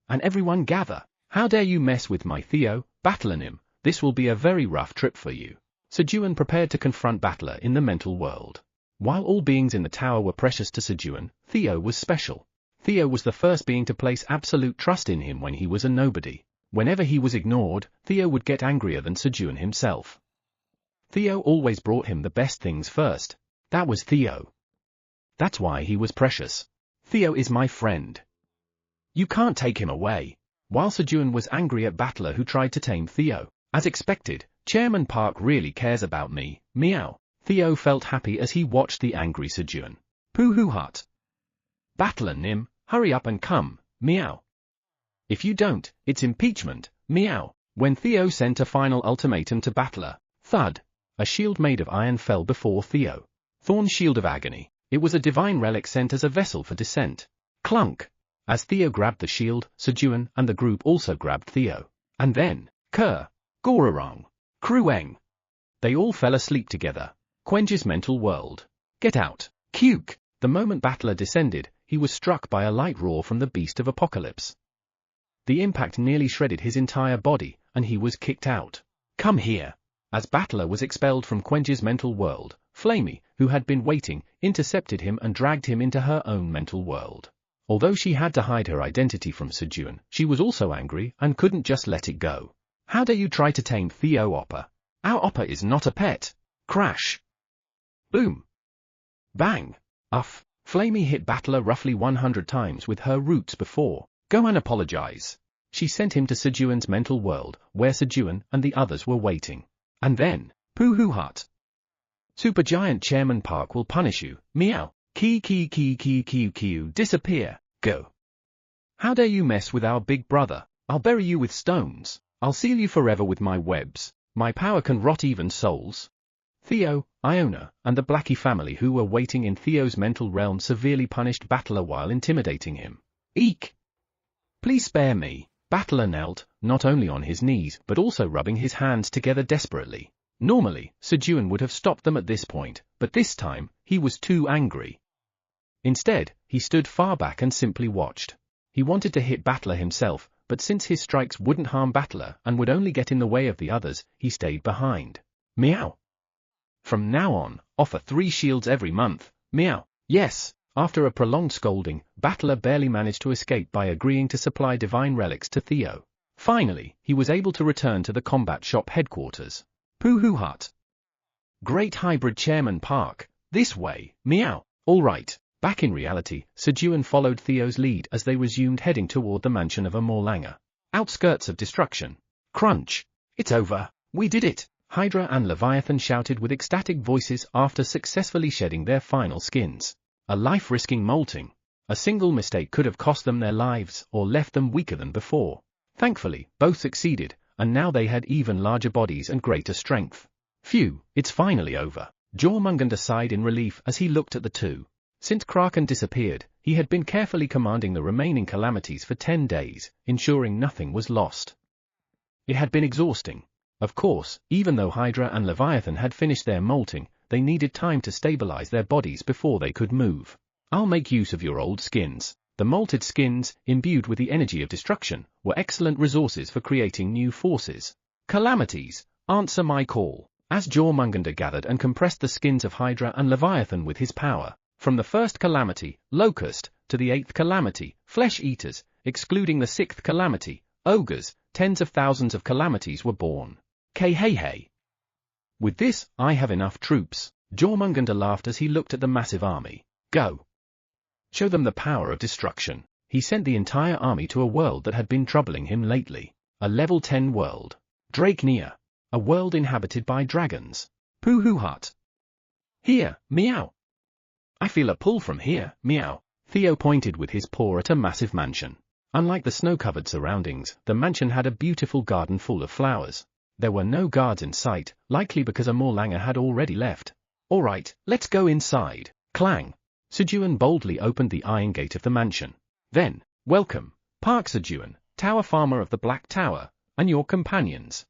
And everyone gather. How dare you mess with my Theo, Battler Nim? This will be a very rough trip for you. Sejun prepared to confront Battler in the mental world. While all beings in the tower were precious to Sejun, Theo was special. Theo was the first being to place absolute trust in him when he was a nobody. Whenever he was ignored, Theo would get angrier than Sejun himself. Theo always brought him the best things first. That was Theo. That's why he was precious. Theo is my friend. You can't take him away. While Sejun was angry at Battler who tried to tame Theo. As expected, Chairman Park really cares about me, meow. Theo felt happy as he watched the angry Sejun. Pooh Hut. Battler Nim, hurry up and come, meow. If you don't, it's impeachment, meow. When Theo sent a final ultimatum to Battler, thud. A shield made of iron fell before Theo. Thorn's Shield of Agony. It was a divine relic sent as a vessel for descent. Clunk. As Theo grabbed the shield, Sejun and the group also grabbed Theo. And then, Gorarong. Krueng. They all fell asleep together. Quench's mental world. Get out. Cuke. The moment Battler descended, he was struck by a light roar from the beast of apocalypse. The impact nearly shredded his entire body, and he was kicked out. Come here. As Battler was expelled from Quench's mental world, Flamey, who had been waiting, intercepted him and dragged him into her own mental world. Although she had to hide her identity from Sejun, she was also angry and couldn't just let it go. How dare you try to tame Theo Oppa? Our Oppa is not a pet. Crash. Boom. Bang. Uff. Flamey hit Battler roughly 100 times with her roots before. Go and apologize. She sent him to Sejun's mental world, where Sejun and the others were waiting. And then, Pooh Hut. Supergiant Chairman Park will punish you. Meow. Key, disappear. Go. How dare you mess with our big brother? I'll bury you with stones. I'll seal you forever with my webs. My power can rot even souls. Theo, Iona, and the Blackie family who were waiting in Theo's mental realm severely punished Battler while intimidating him. Eek! Please spare me. Battler knelt, not only on his knees but also rubbing his hands together desperately. Normally, Sejun would have stopped them at this point, but this time, he was too angry. Instead, he stood far back and simply watched. He wanted to hit Battler himself, but since his strikes wouldn't harm Battler and would only get in the way of the others, he stayed behind. Meow. From now on, offer 3 shields every month. Meow. Yes. After a prolonged scolding, Battler barely managed to escape by agreeing to supply divine relics to Theo. Finally, he was able to return to the combat shop headquarters. Pooh Hut. Great Hybrid Chairman Park. This way. Meow. All right. Back in reality, Sejun followed Theo's lead as they resumed heading toward the mansion of a Morlanger. Outskirts of destruction. Crunch. It's over. We did it. Hydra and Leviathan shouted with ecstatic voices after successfully shedding their final skins. A life-risking molting. A single mistake could have cost them their lives or left them weaker than before. Thankfully, both succeeded, and now they had even larger bodies and greater strength. Phew, it's finally over. Jormungandr sighed in relief as he looked at the two. Since Kraken disappeared, he had been carefully commanding the remaining calamities for 10 days, ensuring nothing was lost. It had been exhausting. Of course, even though Hydra and Leviathan had finished their molting, they needed time to stabilize their bodies before they could move. I'll make use of your old skins. The molted skins, imbued with the energy of destruction, were excellent resources for creating new forces. Calamities, answer my call. As Jormungandr gathered and compressed the skins of Hydra and Leviathan with his power, from the first calamity, Locust, to the 8th calamity, Flesh-Eaters, excluding the 6th calamity, Ogres, tens of thousands of calamities were born. Hey. With this, I have enough troops. Jormungandr laughed as he looked at the massive army. Go. Show them the power of destruction. He sent the entire army to a world that had been troubling him lately. A level 10 world. Drakenia. A world inhabited by dragons. Pooh Hut. Here, meow. I feel a pull from here, meow. Theo pointed with his paw at a massive mansion. Unlike the snow-covered surroundings, the mansion had a beautiful garden full of flowers. There were no guards in sight, likely because a Morlanger had already left. All right, let's go inside. Clang. Sejun boldly opened the iron gate of the mansion. Then, welcome, Park Sejun, Tower Farmer of the Black Tower, and your companions.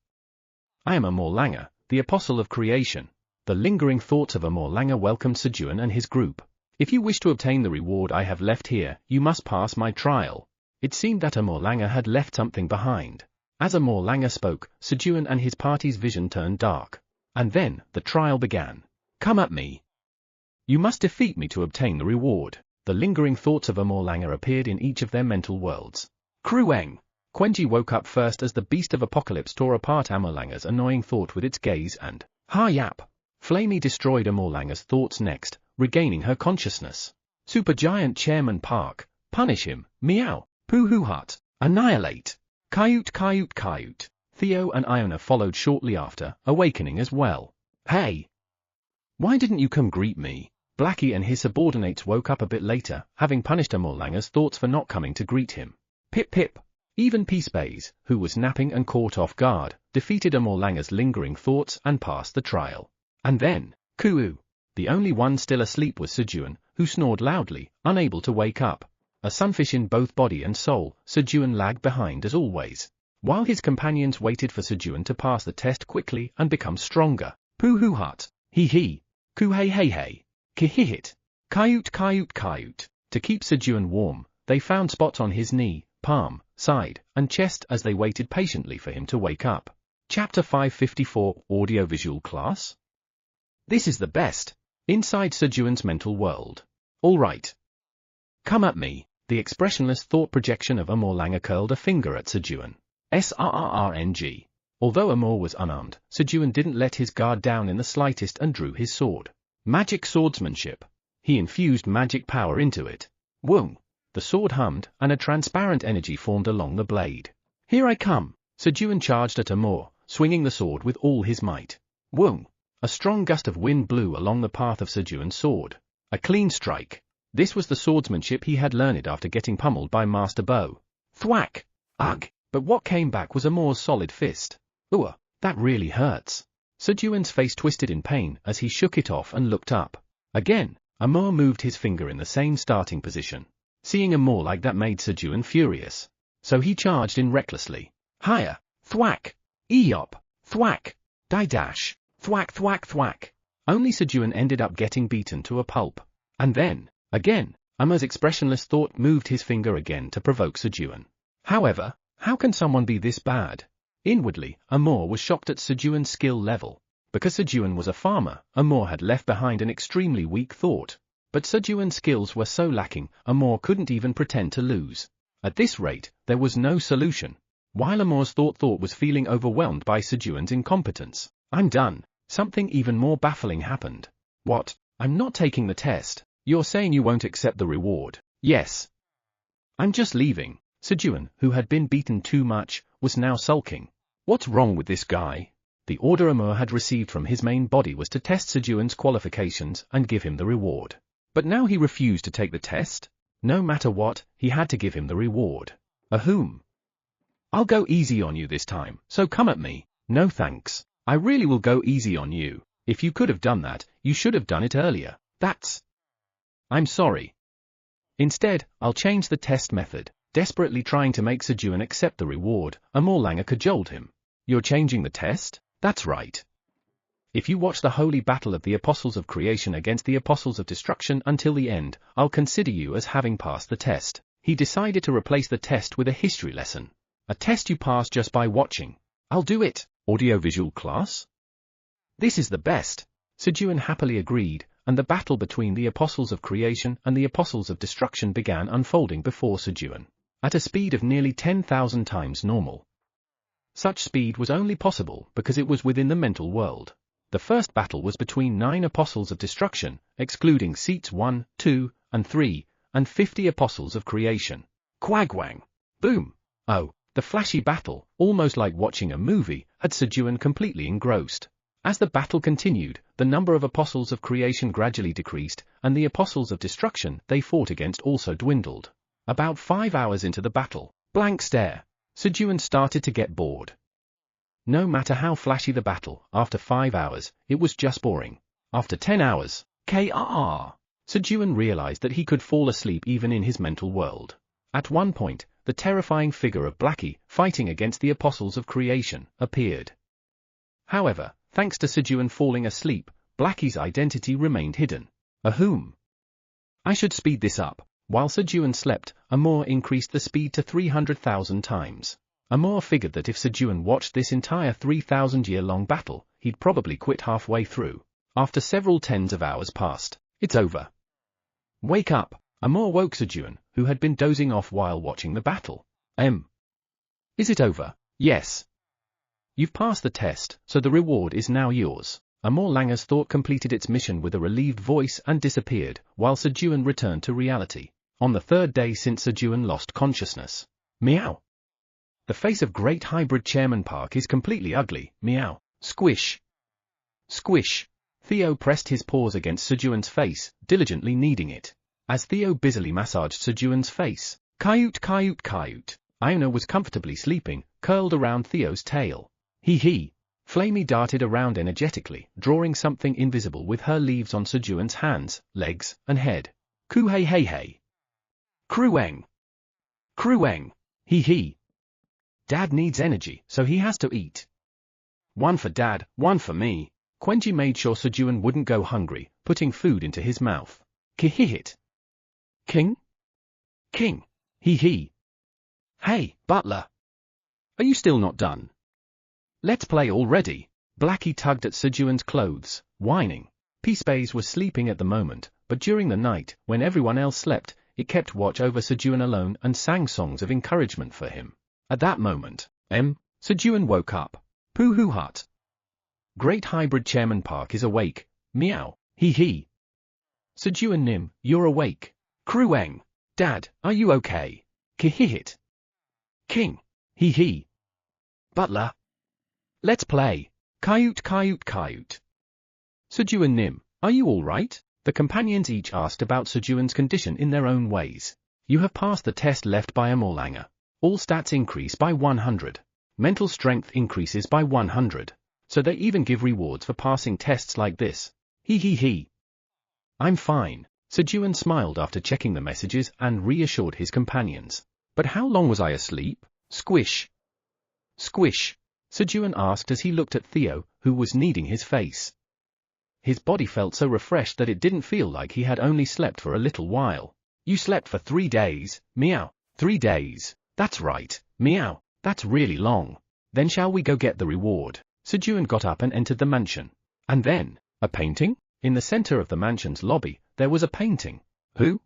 I am a Morlanger, the apostle of creation. The lingering thoughts of a Morlanger welcomed Sejun and his group. If you wish to obtain the reward I have left here, you must pass my trial. It seemed that a Morlanger had left something behind. As a Morlanger spoke, Sejun and his party's vision turned dark. And then, the trial began. Come at me. You must defeat me to obtain the reward. The lingering thoughts of a Morlanger appeared in each of their mental worlds. Krueng. Quenji woke up first as the beast of apocalypse tore apart Amorlanger's annoying thought with its gaze and, ha-yap. Flamey destroyed Amorlanger's thoughts next, regaining her consciousness. Supergiant Chairman Park. Punish him, meow. Pooh Hut. Annihilate. Kayut. Theo and Iona followed shortly after, awakening as well. Hey! Why didn't you come greet me? Blackie and his subordinates woke up a bit later, having punished Amorlanger's thoughts for not coming to greet him. Pip. Even Peacebays, who was napping and caught off guard, defeated Amorlanger's lingering thoughts and passed the trial. And then, Kuu. The only one still asleep was Sejun, who snored loudly, unable to wake up. A sunfish in both body and soul, Sejun lagged behind as always. While his companions waited for Sejun to pass the test quickly and become stronger. Pooh Hut. Hee. Ku hey hey hey. Kihihit. Kayut kayut kayut. To keep Sejun warm, they found spots on his knee, palm, side, and chest as they waited patiently for him to wake up. Chapter 554 Audiovisual Class? This is the best. Inside Sejun's mental world. All right. Come at me. The expressionless thought projection of Amor Langer curled a finger at Sejun. Srrrng. Although Amor was unarmed, Sejun didn't let his guard down in the slightest and drew his sword. Magic swordsmanship. He infused magic power into it. Whoom! The sword hummed, and a transparent energy formed along the blade. Here I come! Sejun charged at Amor, swinging the sword with all his might. Whoom! A strong gust of wind blew along the path of Sejun's sword. A clean strike. This was the swordsmanship he had learned after getting pummeled by Master Bo. Thwack! Ugh! But what came back was Amor's solid fist. Ooh, that really hurts. Sejun's face twisted in pain as he shook it off and looked up. Again, Amor moved his finger in the same starting position. Seeing Amor like that made Sejun furious. So he charged in recklessly. Higher! Thwack! Eeyop! Thwack! Die dash! Thwack thwack thwack! Only Sejun ended up getting beaten to a pulp. And then, again, Amor's expressionless thought moved his finger again to provoke Sejun. However, how can someone be this bad? Inwardly, Amor was shocked at Sejun's skill level. Because Sejun was a farmer, Amor had left behind an extremely weak thought. But Sejun's skills were so lacking, Amor couldn't even pretend to lose. At this rate, there was no solution. While Amor's thought was feeling overwhelmed by Sejun's incompetence. I'm done. Something even more baffling happened. What? I'm not taking the test. You're saying you won't accept the reward? Yes. I'm just leaving. Sejun, who had been beaten too much, was now sulking. What's wrong with this guy? The order Amor had received from his main body was to test Sejun's qualifications and give him the reward. But now he refused to take the test? No matter what, he had to give him the reward. Whom? I'll go easy on you this time, so come at me. No thanks. I really will go easy on you. If you could have done that, you should have done it earlier. That's... I'm sorry. Instead, I'll change the test method. Desperately trying to make Sejun accept the reward, Amor Langer cajoled him. You're changing the test? That's right. If you watch the holy battle of the Apostles of Creation against the Apostles of Destruction until the end, I'll consider you as having passed the test. He decided to replace the test with a history lesson. A test you pass just by watching. I'll do it. Audiovisual class? This is the best. Sejun happily agreed, and the battle between the Apostles of Creation and the Apostles of Destruction began unfolding before Sejun. At a speed of nearly 10,000 times normal. Such speed was only possible because it was within the mental world. The first battle was between 9 Apostles of Destruction, excluding seats 1, 2, and 3, and 50 Apostles of Creation. Quagwang! Boom! Oh, the flashy battle, almost like watching a movie, had Sejun completely engrossed. As the battle continued, the number of Apostles of Creation gradually decreased, and the Apostles of Destruction they fought against also dwindled. About 5 hours into the battle, blank stare. Sejun started to get bored. No matter how flashy the battle, after 5 hours, it was just boring. After 10 hours, Sejun realized that he could fall asleep even in his mental world. At one point, the terrifying figure of Blackie, fighting against the Apostles of Creation, appeared. However, thanks to Sejun falling asleep, Blackie's identity remained hidden. Whom? I should speed this up. While Sejun slept, Amor increased the speed to 300,000 times. Amor figured that if Sejun watched this entire 3,000-year-long battle, he'd probably quit halfway through. After several tens of hours passed, it's over. Wake up! Amor woke Sejun, who had been dozing off while watching the battle. Is it over? Yes. You've passed the test, so the reward is now yours. Amor Langer's thought completed its mission with a relieved voice and disappeared, while Sejun returned to reality. On the 3rd day since Sejun lost consciousness. Meow. The face of Great Hybrid Chairman Park is completely ugly. Meow. Squish. Squish. Theo pressed his paws against Sejun's face, diligently kneading it. As Theo busily massaged Sejun's face, Kayut Kayut Kayut, Iona was comfortably sleeping, curled around Theo's tail. Hee. Flamey darted around energetically, drawing something invisible with her leaves on Sejun's hands, legs, and head. Ku hey hey hey. Krueng. Krueng. Hee. Dad needs energy, so he has to eat. One for Dad, one for me. Quenji made sure Sejun wouldn't go hungry, putting food into his mouth. Kihihit. King? King. Hee. Hey, butler. Are you still not done? Let's play already. Blackie tugged at Sejun's clothes, whining. Peacebays was sleeping at the moment, but during the night, when everyone else slept, it kept watch over Sejun alone and sang songs of encouragement for him. At that moment, Sejun woke up. Pooh hut. Great Hybrid Chairman Park is awake. Meow. Hee. Sejun Nim, you're awake. Krueng. Dad, are you okay? Kihihit. King. Hee. Butler. Let's play. Kayut. Sejun Nim, are you all right? The companions each asked about Sejun's condition in their own ways. You have passed the test left by Amorlanger. All stats increase by 100. Mental strength increases by 100. So they even give rewards for passing tests like this. Hee. I'm fine. Sejun smiled after checking the messages and reassured his companions. But how long was I asleep? Squish. Squish. Sejun asked as he looked at Theo, who was kneading his face. His body felt so refreshed that it didn't feel like he had only slept for a little while. You slept for 3 days, meow. 3 days. That's right, meow. That's really long. Then shall we go get the reward? Sejun got up and entered the mansion. And then, a painting? In the center of the mansion's lobby, there was a painting. Who?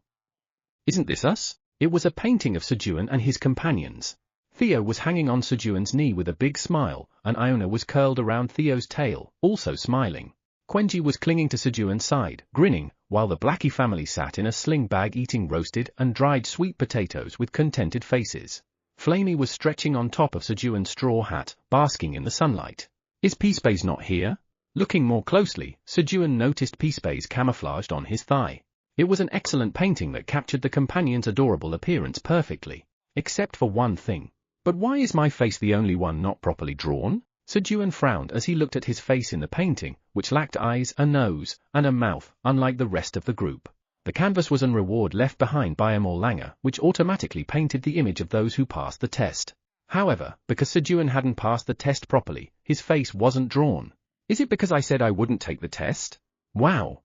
Isn't this us? It was a painting of Sejun and his companions. Theo was hanging on Sejun's knee with a big smile, and Iona was curled around Theo's tail, also smiling. Quenji was clinging to Sejun's side, grinning, while the Blackie family sat in a sling bag eating roasted and dried sweet potatoes with contented faces. Flamey was stretching on top of Sejun's straw hat, basking in the sunlight. Is Peacebays not here? Looking more closely, Sejun noticed Peacebays camouflaged on his thigh. It was an excellent painting that captured the companion's adorable appearance perfectly. Except for one thing. But why is my face the only one not properly drawn? Sejun frowned as he looked at his face in the painting, which lacked eyes, a nose, and a mouth, unlike the rest of the group. The canvas was an reward left behind by Amorlanger, which automatically painted the image of those who passed the test. However, because Sejun hadn't passed the test properly, his face wasn't drawn. Is it because I said I wouldn't take the test? Wow.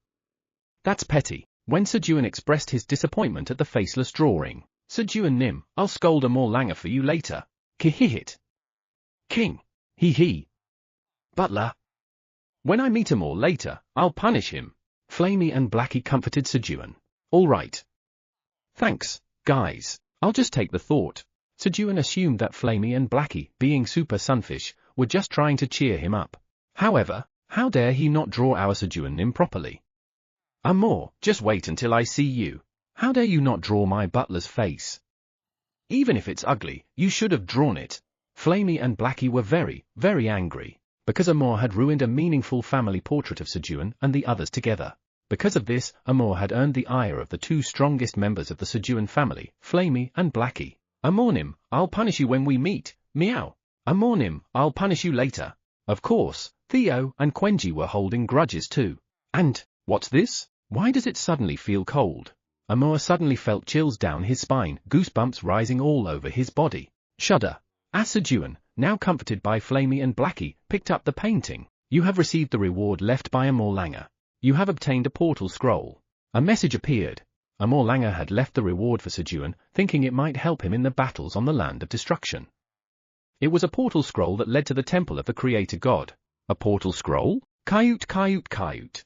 That's petty. When Sejun expressed his disappointment at the faceless drawing. Sejun Nim, I'll scold Amorlanger for you later. Kihihit. King. Hee. Butler. When I meet Amor later, I'll punish him. Flamey and Blackie comforted Sejun. All right. Thanks, guys. I'll just take the thought. Sejun assumed that Flamey and Blackie, being super sunfish, were just trying to cheer him up. However, how dare he not draw our Sejun Nim properly? Amor, just wait until I see you. How dare you not draw my butler's face? Even if it's ugly, you should have drawn it. Flamey and Blackie were very, very angry, because Amor had ruined a meaningful family portrait of Sejun and the others together. Because of this, Amor had earned the ire of the two strongest members of the Sejun family, Flamey and Blackie. Amornim, I'll punish you when we meet, meow. Amornim, I'll punish you later. Of course, Theo and Quenji were holding grudges too. And, what's this? Why does it suddenly feel cold? Amor suddenly felt chills down his spine, goosebumps rising all over his body. Shudder. As Sejun, now comforted by Flamey and Blackie, picked up the painting. You have received the reward left by Amorlanger. You have obtained a portal scroll. A message appeared. Amorlanger had left the reward for Sejun, thinking it might help him in the battles on the land of destruction. It was a portal scroll that led to the temple of the creator god. A portal scroll? Kayut.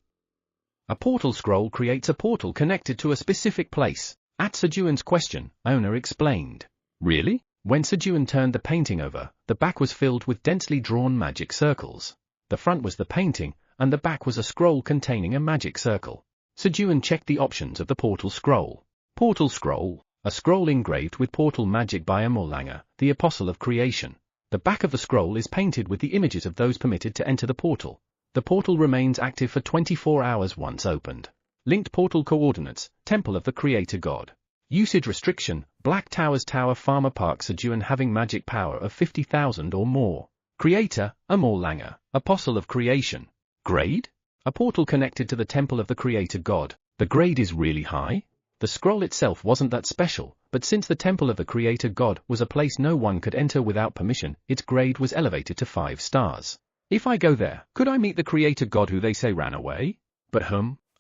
A portal scroll creates a portal connected to a specific place. At Sejun's question, Iona explained. Really? When Sejun turned the painting over, the back was filled with densely drawn magic circles. The front was the painting, and the back was a scroll containing a magic circle. Sejun checked the options of the portal scroll. Portal scroll, a scroll engraved with portal magic by Amorlanger, the apostle of creation. The back of the scroll is painted with the images of those permitted to enter the portal. The portal remains active for 24 hours once opened. Linked portal coordinates, Temple of the Creator God. Usage restriction, Black Towers Tower Farmer Park Sejun having magic power of 50,000 or more. Creator, Amorlanger, Apostle of Creation. Grade? A portal connected to the Temple of the Creator God. The grade is really high? The scroll itself wasn't that special, but since the Temple of the Creator God was a place no one could enter without permission, its grade was elevated to 5 stars. If I go there, could I meet the creator god who they say ran away? But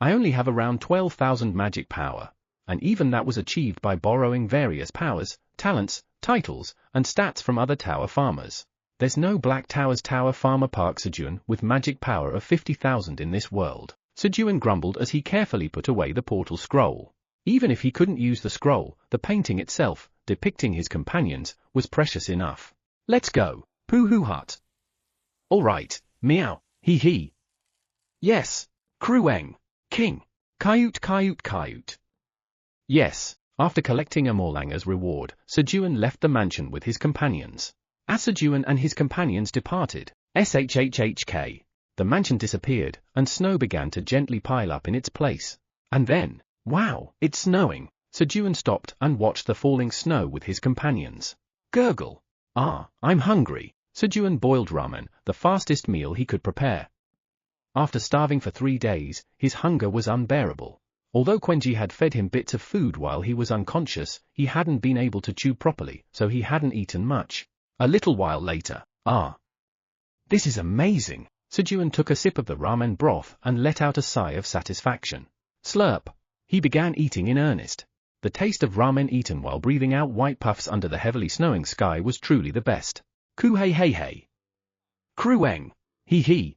I only have around 12,000 magic power. And even that was achieved by borrowing various powers, talents, titles, and stats from other tower farmers. There's no Black Tower's Tower Farmer Park Sejun with magic power of 50,000 in this world. Sejun grumbled as he carefully put away the portal scroll. Even if he couldn't use the scroll, the painting itself, depicting his companions, was precious enough. Let's go, Pooh Hut. All right, meow, hee hee. Yes, Krueng, king, Kayut. Yes, after collecting a Morlanger's reward, Sejun left the mansion with his companions. As Sejun and his companions departed, shhhk, the mansion disappeared, and snow began to gently pile up in its place. And then, wow, it's snowing! Sejun stopped and watched the falling snow with his companions. Gurgle. I'm hungry. Sejun boiled ramen, the fastest meal he could prepare. After starving for 3 days, his hunger was unbearable. Although Quenji had fed him bits of food while he was unconscious, he hadn't been able to chew properly, so he hadn't eaten much. A little while later, this is amazing! Sejun took a sip of the ramen broth and let out a sigh of satisfaction. Slurp. He began eating in earnest. The taste of ramen eaten while breathing out white puffs under the heavily snowing sky was truly the best. Hey. Krueng. Hee hee.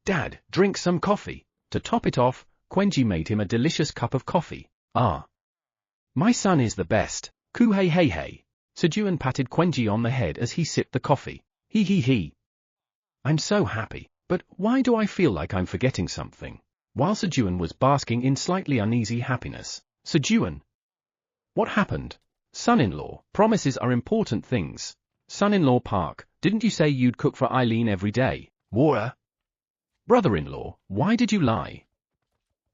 Dad, drink some coffee. To top it off, Quenji made him a delicious cup of coffee. My son is the best. Hey. Sejun patted Quenji on the head as he sipped the coffee. Hee. I'm so happy, but why do I feel like I'm forgetting something? While Sejun was basking in slightly uneasy happiness. Sejun. What happened? Son-in-law, promises are important things. Son-in-law Park, didn't you say you'd cook for Eileen every day? Water. Brother-in-law, why did you lie?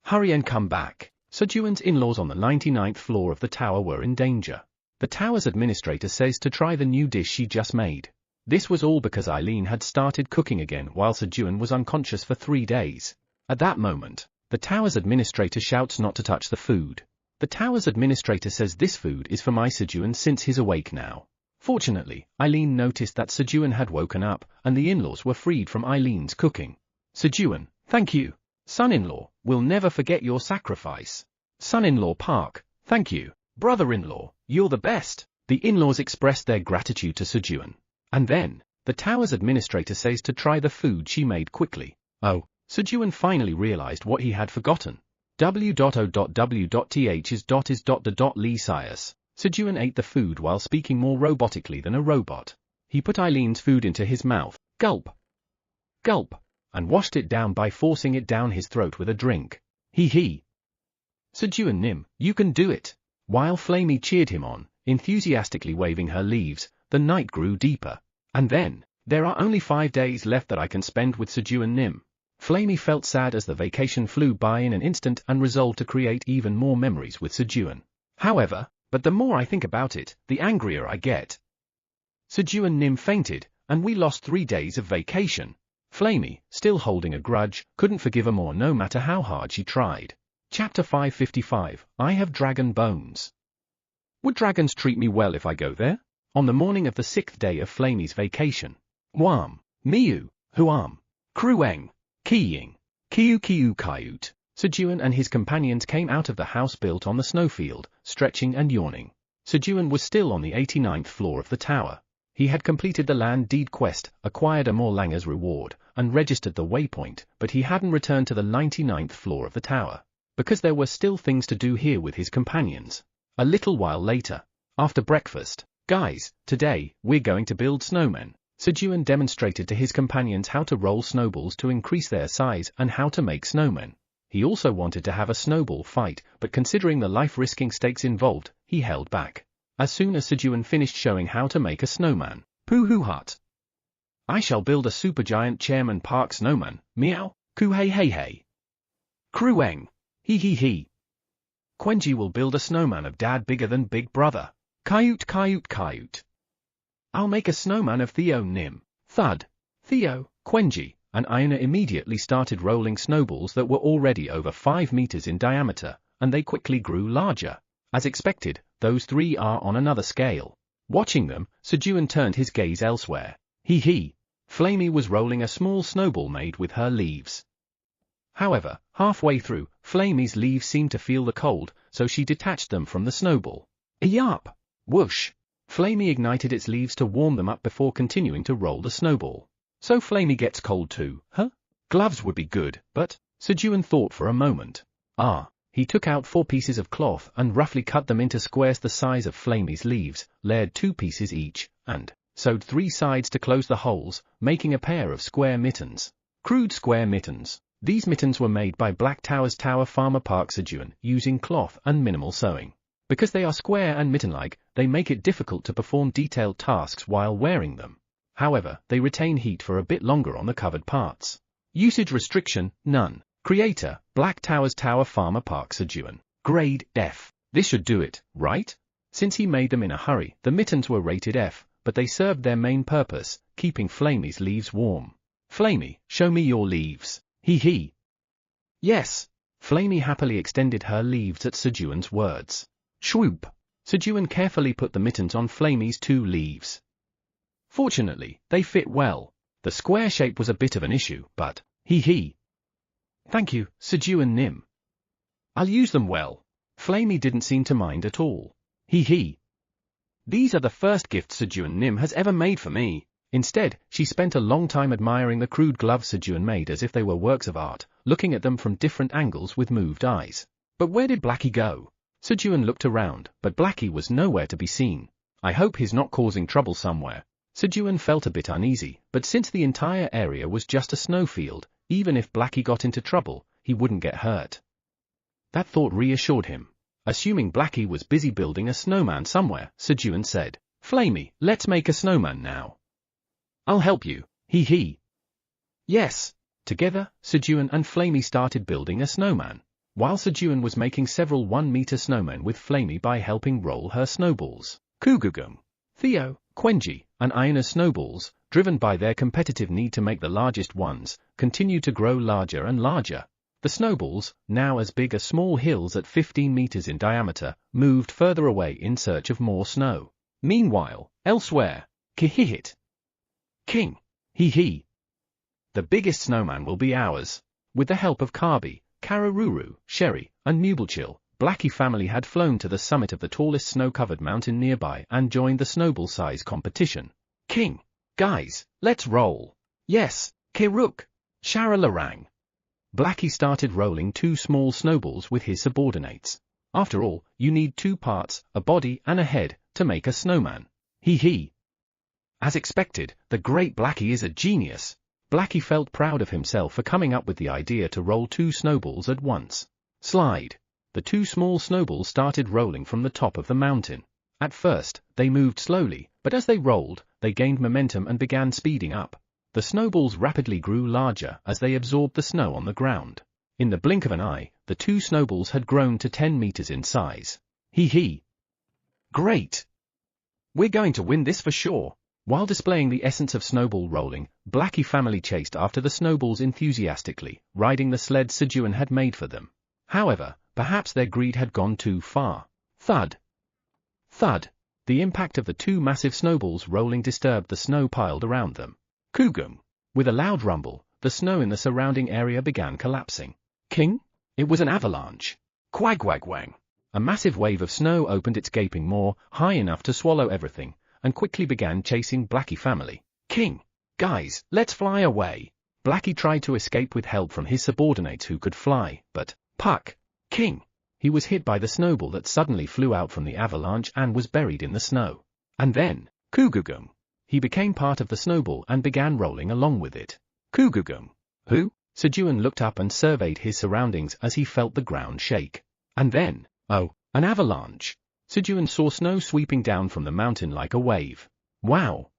Hurry and come back. Sejun's in-laws on the 99th floor of the tower were in danger. The tower's administrator says to try the new dish she just made. This was all because Eileen had started cooking again while Sejun was unconscious for 3 days. At that moment, the tower's administrator shouts not to touch the food. The tower's administrator says this food is for my Sejun since he's awake now. Fortunately, Eileen noticed that Sejun had woken up, and the in-laws were freed from Eileen's cooking. Sejun, thank you. Son-in-law, we'll never forget your sacrifice. Son-in-law Park, thank you. Brother-in-law, you're the best. The in-laws expressed their gratitude to Sejun. And then, the tower's administrator says to try the food she made quickly. Sejun finally realized what he had forgotten. Lee Sias. Sejun ate the food while speaking more robotically than a robot. He put Eileen's food into his mouth, gulp, and washed it down by forcing it down his throat with a drink. Hee hee. Sejun Nim, you can do it. While Flamey cheered him on, enthusiastically waving her leaves, the night grew deeper. And then, there are only 5 days left that I can spend with Sejun Nim. Flamey felt sad as the vacation flew by in an instant and resolved to create even more memories with Sejun. However, but the more I think about it, the angrier I get. Sejun Nim fainted, and we lost 3 days of vacation. Flamey, still holding a grudge, couldn't forgive Amor no matter how hard she tried. Chapter 555, I have dragon bones. Would dragons treat me well if I go there? On the morning of the 6th day of Flamey's vacation. Wam, Miu, Huam, Krueng, Kiying, Kiu Kayut. Sejun and his companions came out of the house built on the snowfield, stretching and yawning. Sejun was still on the 89th floor of the tower. He had completed the land deed quest, acquired a Morlanger's reward, and registered the waypoint, but he hadn't returned to the 99th floor of the tower, because there were still things to do here with his companions. A little while later, after breakfast, guys, today, we're going to build snowmen. Sejun demonstrated to his companions how to roll snowballs to increase their size and how to make snowmen. He also wanted to have a snowball fight, but considering the life-risking stakes involved, he held back. As soon as Sejun finished showing how to make a snowman, Pooh Hut. I shall build a supergiant Chairman Park snowman, meow, hey. Krueng, hee. Quenji will build a snowman of Dad bigger than Big Brother. Kayut. I'll make a snowman of Theo Nim. Thud. Theo, Quenji, and Iona immediately started rolling snowballs that were already over 5 meters in diameter, and they quickly grew larger. As expected, those 3 are on another scale. Watching them, Sejun turned his gaze elsewhere. Hee. Flamey was rolling a small snowball made with her leaves. However, halfway through, Flamey's leaves seemed to feel the cold, so she detached them from the snowball. Yup! Whoosh! Flamey ignited its leaves to warm them up before continuing to roll the snowball. So Flamey gets cold too, huh? Gloves would be good, but Sejun thought for a moment. He took out 4 pieces of cloth and roughly cut them into squares the size of Flamey's leaves, layered 2 pieces each, and sewed 3 sides to close the holes, making a pair of square mittens. Crude square mittens. These mittens were made by Black Tower's Tower Farmer Park Sejun using cloth and minimal sewing. Because they are square and mitten-like, they make it difficult to perform detailed tasks while wearing them. However, they retain heat for a bit longer on the covered parts. Usage restriction, none. Creator, Black Tower's Tower Farmer Park Sejun. Grade, F. This should do it, right? Since he made them in a hurry, the mittens were rated F, but they served their main purpose, keeping Flamey's leaves warm. Flamey, show me your leaves. Hee. Yes. Flamey happily extended her leaves at Sejun's words. Swoop. Sejun carefully put the mittens on Flamey's 2 leaves. Fortunately, they fit well. The square shape was a bit of an issue, but, hee. Thank you, Sejun Nim. I'll use them well. Flamey didn't seem to mind at all. Hee. These are the first gifts Sejun Nim has ever made for me. Instead, she spent a long time admiring the crude gloves Sejun made as if they were works of art, looking at them from different angles with moved eyes. But where did Blackie go? Sejun looked around, but Blackie was nowhere to be seen. I hope he's not causing trouble somewhere. Sejun felt a bit uneasy, but since the entire area was just a snowfield, even if Blackie got into trouble, he wouldn't get hurt. That thought reassured him. Assuming Blackie was busy building a snowman somewhere, Sejun said, Flamey, let's make a snowman now. I'll help you, hee. Yes. Together, Sejun and Flamey started building a snowman. While Sejun was making several 1-meter snowmen with Flamey by helping roll her snowballs. Kugugum, Theo, Quenji, and Iona's snowballs, driven by their competitive need to make the largest ones, continued to grow larger and larger. The snowballs, now as big as small hills at 15 meters in diameter, moved further away in search of more snow. Meanwhile, elsewhere, Kihihit. King, hee. The biggest snowman will be ours. With the help of Kabi, Kararuru, Sherry, and Mubelchill, Blackie family had flown to the summit of the tallest snow-covered mountain nearby and joined the snowball size competition. King, guys, let's roll. Yes, Kiruk, Sharalarang. Blackie started rolling 2 small snowballs with his subordinates. After all, you need 2 parts, a body and a head, to make a snowman. Hee. As expected, the great Blackie is a genius. Blackie felt proud of himself for coming up with the idea to roll 2 snowballs at once. Slide. The 2 small snowballs started rolling from the top of the mountain. At first, they moved slowly, but as they rolled, they gained momentum and began speeding up. The snowballs rapidly grew larger as they absorbed the snow on the ground. In the blink of an eye, the 2 snowballs had grown to 10 meters in size. Hee. Great! We're going to win this for sure. While displaying the essence of snowball rolling, Blackie family chased after the snowballs enthusiastically, riding the sled Sejun had made for them. However, perhaps their greed had gone too far. Thud. Thud. The impact of the 2 massive snowballs rolling disturbed the snow piled around them. Kugum. With a loud rumble, the snow in the surrounding area began collapsing. King? It was an avalanche. Quagwagwang. A massive wave of snow opened its gaping maw, high enough to swallow everything, and quickly began chasing Blackie family. King, guys, let's fly away. Blackie tried to escape with help from his subordinates who could fly, but, Puck, King. He was hit by the snowball that suddenly flew out from the avalanche and was buried in the snow. And then, Kugugum. He became part of the snowball and began rolling along with it. Kugugum. Who? Sejun looked up and surveyed his surroundings as he felt the ground shake. And then, oh, an avalanche. Sejun saw snow sweeping down from the mountain like a wave. Wow!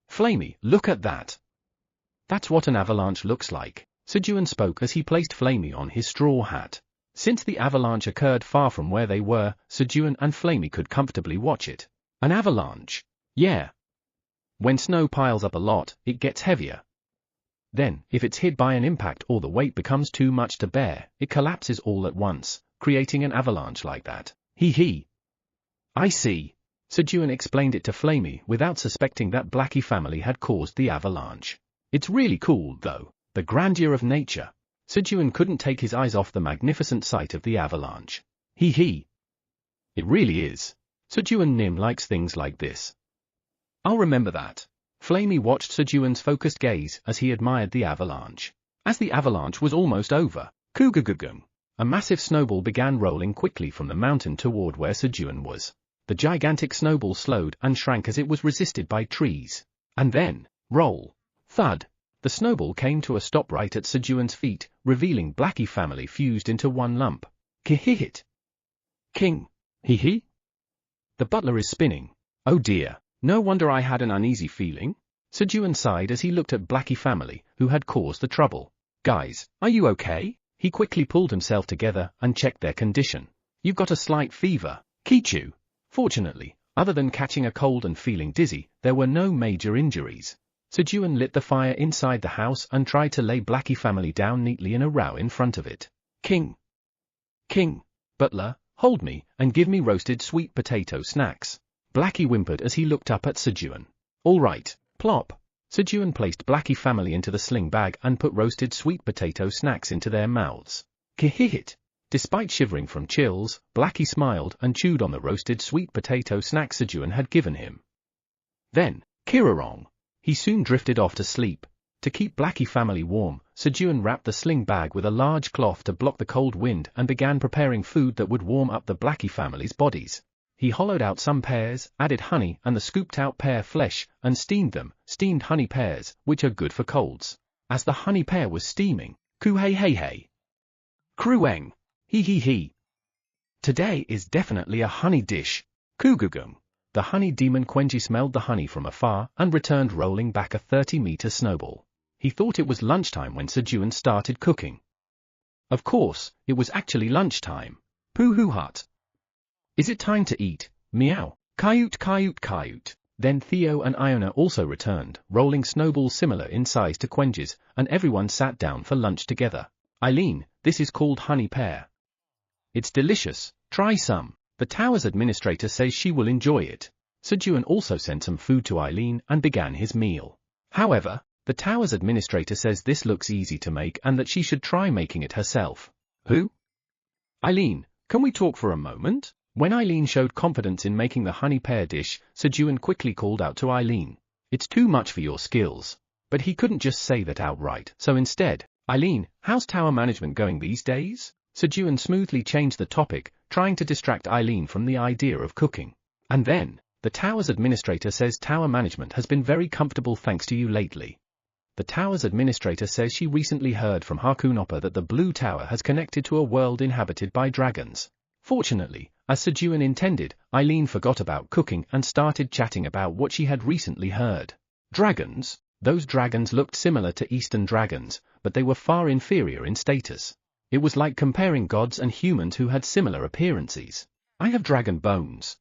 Flamey, look at that! That's what an avalanche looks like. Sejun spoke as he placed Flamey on his straw hat. Since the avalanche occurred far from where they were, Sejun and Flamey could comfortably watch it. An avalanche? Yeah. When snow piles up a lot, it gets heavier. Then, if it's hit by an impact or the weight becomes too much to bear, it collapses all at once, creating an avalanche like that. Hee. I see. Sejun explained it to Flamey without suspecting that Blackie family had caused the avalanche. It's really cool, though, the grandeur of nature. Sejun couldn't take his eyes off the magnificent sight of the avalanche. Hee. It really is. Sejun Nim likes things like this. I'll remember that. Flamey watched Sejun's focused gaze as he admired the avalanche. As the avalanche was almost over, Koogagugum, a massive snowball began rolling quickly from the mountain toward where Sejun was. The gigantic snowball slowed and shrank as it was resisted by trees. And then, roll, thud, the snowball came to a stop right at Sejun's feet, revealing Blackie family fused into one lump. Kihihit. King. Hee. The butler is spinning. Oh dear, no wonder I had an uneasy feeling. Sejun sighed as he looked at Blackie family, who had caused the trouble. Guys, are you okay? He quickly pulled himself together and checked their condition. You've got a slight fever, Kichu. Fortunately, other than catching a cold and feeling dizzy, there were no major injuries. Sejun lit the fire inside the house and tried to lay Blackie family down neatly in a row in front of it. King. Butler, hold me and give me roasted sweet potato snacks. Blackie whimpered as he looked up at Sejun. All right, plop. Sejun placed Blackie family into the sling bag and put roasted sweet potato snacks into their mouths. Kihihit. Despite shivering from chills, Blackie smiled and chewed on the roasted sweet potato snack Sejun had given him. Then, Kirarong. He soon drifted off to sleep. To keep Blackie family warm, Sejun wrapped the sling bag with a large cloth to block the cold wind and began preparing food that would warm up the Blackie family's bodies. He hollowed out some pears, added honey and the scooped-out pear flesh, and steamed them, steamed honey pears, which are good for colds. As the honey pear was steaming, Ku-hey-hey-hey. Krueng. Hee. Today is definitely a honey dish. Koogagum. The honey demon Quenji smelled the honey from afar and returned rolling back a 30-meter snowball. He thought it was lunchtime when Sejun started cooking. Of course, it was actually lunchtime. Pooh-hoo-hut. Is it time to eat? Meow. Kayut. Then Theo and Iona also returned, rolling snowballs similar in size to Quenji's, and everyone sat down for lunch together. Eileen, this is called honey pear. It's delicious, try some. The tower's administrator says she will enjoy it. Sejun also sent some food to Eileen and began his meal. However, the tower's administrator says this looks easy to make and that she should try making it herself. Who? Eileen, can we talk for a moment? When Eileen showed confidence in making the honey pear dish, Sejun quickly called out to Eileen. It's too much for your skills. But he couldn't just say that outright, so instead, Eileen, how's tower management going these days? Sejun smoothly changed the topic, trying to distract Eileen from the idea of cooking. And then, the tower's administrator says tower management has been very comfortable thanks to you lately. The tower's administrator says she recently heard from Hakunoppa that the Blue Tower has connected to a world inhabited by dragons. Fortunately, as Sejun intended, Eileen forgot about cooking and started chatting about what she had recently heard. Dragons? Those dragons looked similar to Eastern dragons, but they were far inferior in status. It was like comparing gods and humans who had similar appearances. I have dragon bones.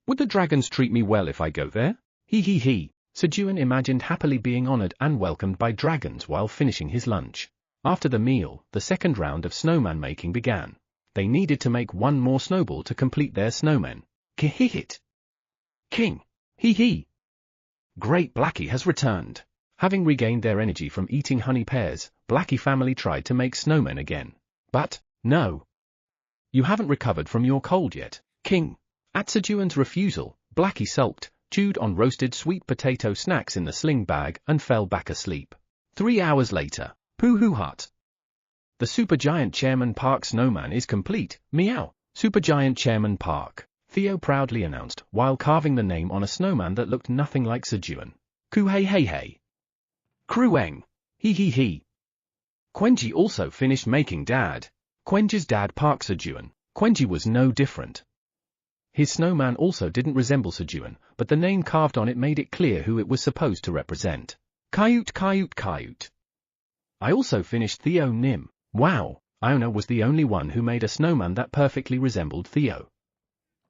Would the dragons treat me well if I go there? Hee. Sejun imagined happily being honored and welcomed by dragons while finishing his lunch. After the meal, the second round of snowman making began. They needed to make one more snowball to complete their snowmen. Kihihit. King. Hee. Great Blackie has returned. Having regained their energy from eating honey pears, Blackie family tried to make snowmen again. But, no. You haven't recovered from your cold yet, King. At Sejun's refusal, Blackie sulked, chewed on roasted sweet potato snacks in the sling bag and fell back asleep. 3 hours later, Pooh-hoo-hut. The Supergiant Chairman Park snowman is complete, meow. Supergiant Chairman Park, Theo proudly announced, while carving the name on a snowman that looked nothing like Sejun. Ku-hey-hey-hey. Krueng. Hee. Quenji also finished making Dad. Quenji's dad Park Sejun. Quenji was no different. His snowman also didn't resemble Sejun, but the name carved on it made it clear who it was supposed to represent. Kayut. I also finished Theo Nim. Wow, Iona was the only one who made a snowman that perfectly resembled Theo.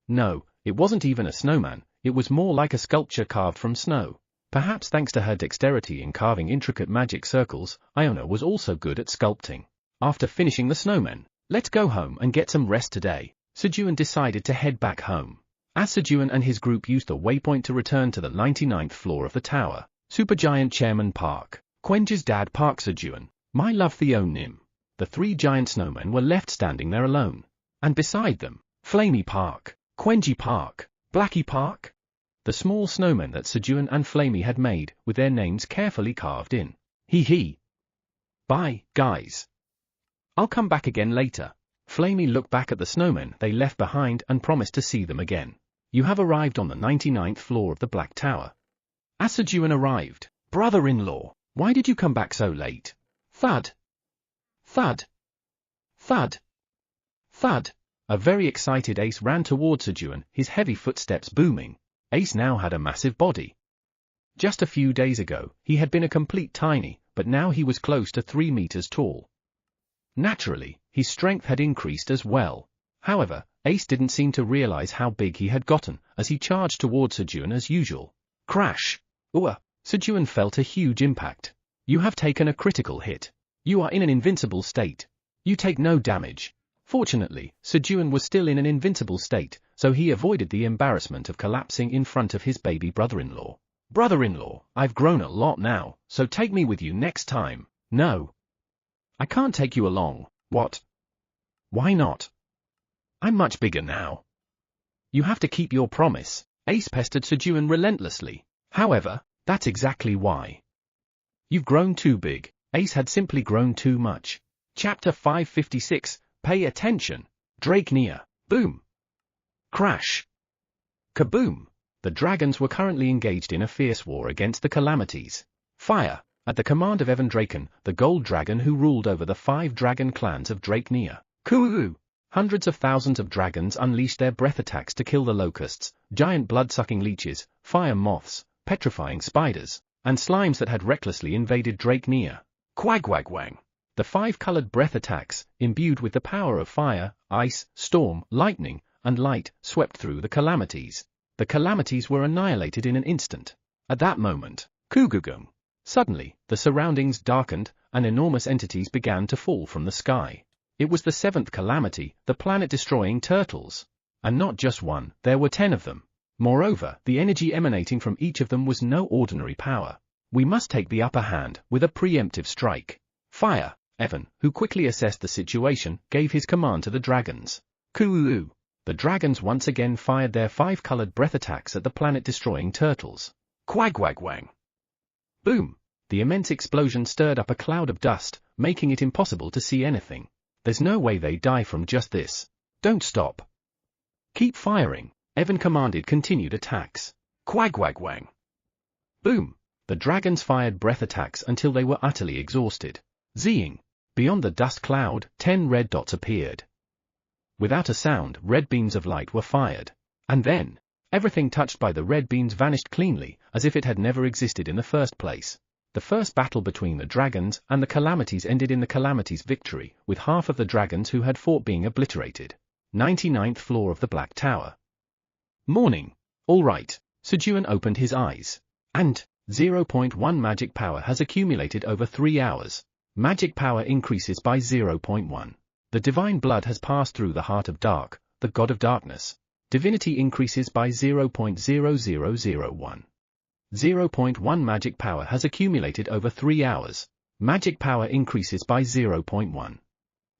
No, it wasn't even a snowman, it was more like a sculpture carved from snow. Perhaps thanks to her dexterity in carving intricate magic circles, Iona was also good at sculpting. After finishing the snowman, let's go home and get some rest today. Sejun decided to head back home. As Sejun and his group used the waypoint to return to the 99th floor of the tower, Supergiant Chairman Park, Quench's dad Park Sejun, my love Theo Nim. The three giant snowmen were left standing there alone. And beside them, Flamey Park, Quenji Park, Blackie Park. The small snowmen that Sejun and Flamey had made, with their names carefully carved in. Hee. Bye, guys. I'll come back again later. Flamey looked back at the snowmen they left behind and promised to see them again. You have arrived on the 99th floor of the Black Tower. As Sejun arrived, brother-in-law, why did you come back so late? Thud. Thud. Thud. Thud. A very excited Ace ran towards Sejun, his heavy footsteps booming. Ace now had a massive body. Just a few days ago, he had been a complete tiny, but now he was close to 3 meters tall. Naturally, his strength had increased as well. However, Ace didn't seem to realize how big he had gotten, as he charged towards Sejun as usual. Crash! Ooh! Sejun felt a huge impact. You have taken a critical hit. You are in an invincible state. You take no damage. Fortunately, Sejun was still in an invincible state, so he avoided the embarrassment of collapsing in front of his baby brother-in-law. Brother-in-law, I've grown a lot now, so take me with you next time. No. I can't take you along. What? Why not? I'm much bigger now. You have to keep your promise. Ace pestered Sejun relentlessly. However, that's exactly why. You've grown too big. Ace had simply grown too much. Chapter 556, Pay Attention. Drake near. Boom. Crash. Kaboom. The dragons were currently engaged in a fierce war against the calamities. Fire. At the command of Evan Draken, the gold dragon who ruled over the 5 dragon clans of Drakenia. Kuu! Hundreds of thousands of dragons unleashed their breath attacks to kill the locusts, giant blood-sucking leeches, fire moths, petrifying spiders, and slimes that had recklessly invaded Drakenia. Quagwagwang! The 5-colored breath attacks, imbued with the power of fire, ice, storm, lightning, and light, swept through the calamities. The calamities were annihilated in an instant. At that moment, Kugugum! Suddenly, the surroundings darkened, and enormous entities began to fall from the sky. It was the 7th calamity, the planet-destroying turtles. And not just one, there were 10 of them. Moreover, the energy emanating from each of them was no ordinary power. We must take the upper hand, with a preemptive strike. Fire! Evan, who quickly assessed the situation, gave his command to the dragons. Kuu! The dragons once again fired their 5-colored breath attacks at the planet-destroying turtles. Quagwagwang! Boom! The immense explosion stirred up a cloud of dust, making it impossible to see anything. There's no way they die from just this. Don't stop. Keep firing, Evan commanded continued attacks. Quagwagwang! Boom! The dragons fired breath attacks until they were utterly exhausted. Zing! Beyond the dust cloud, 10 red dots appeared. Without a sound, red beams of light were fired. And then, everything touched by the red beams vanished cleanly, as if it had never existed in the first place. The first battle between the dragons and the calamities ended in the calamities' victory, with half of the dragons who had fought being obliterated. 99th floor of the Black Tower. Morning. All right. Sejun opened his eyes. And 0.1 magic power has accumulated over 3 hours. Magic power increases by 0.1. The divine blood has passed through the heart of dark, the god of darkness. Divinity increases by 0.0001. 0.1 magic power has accumulated over 3 hours. Magic power increases by 0.1.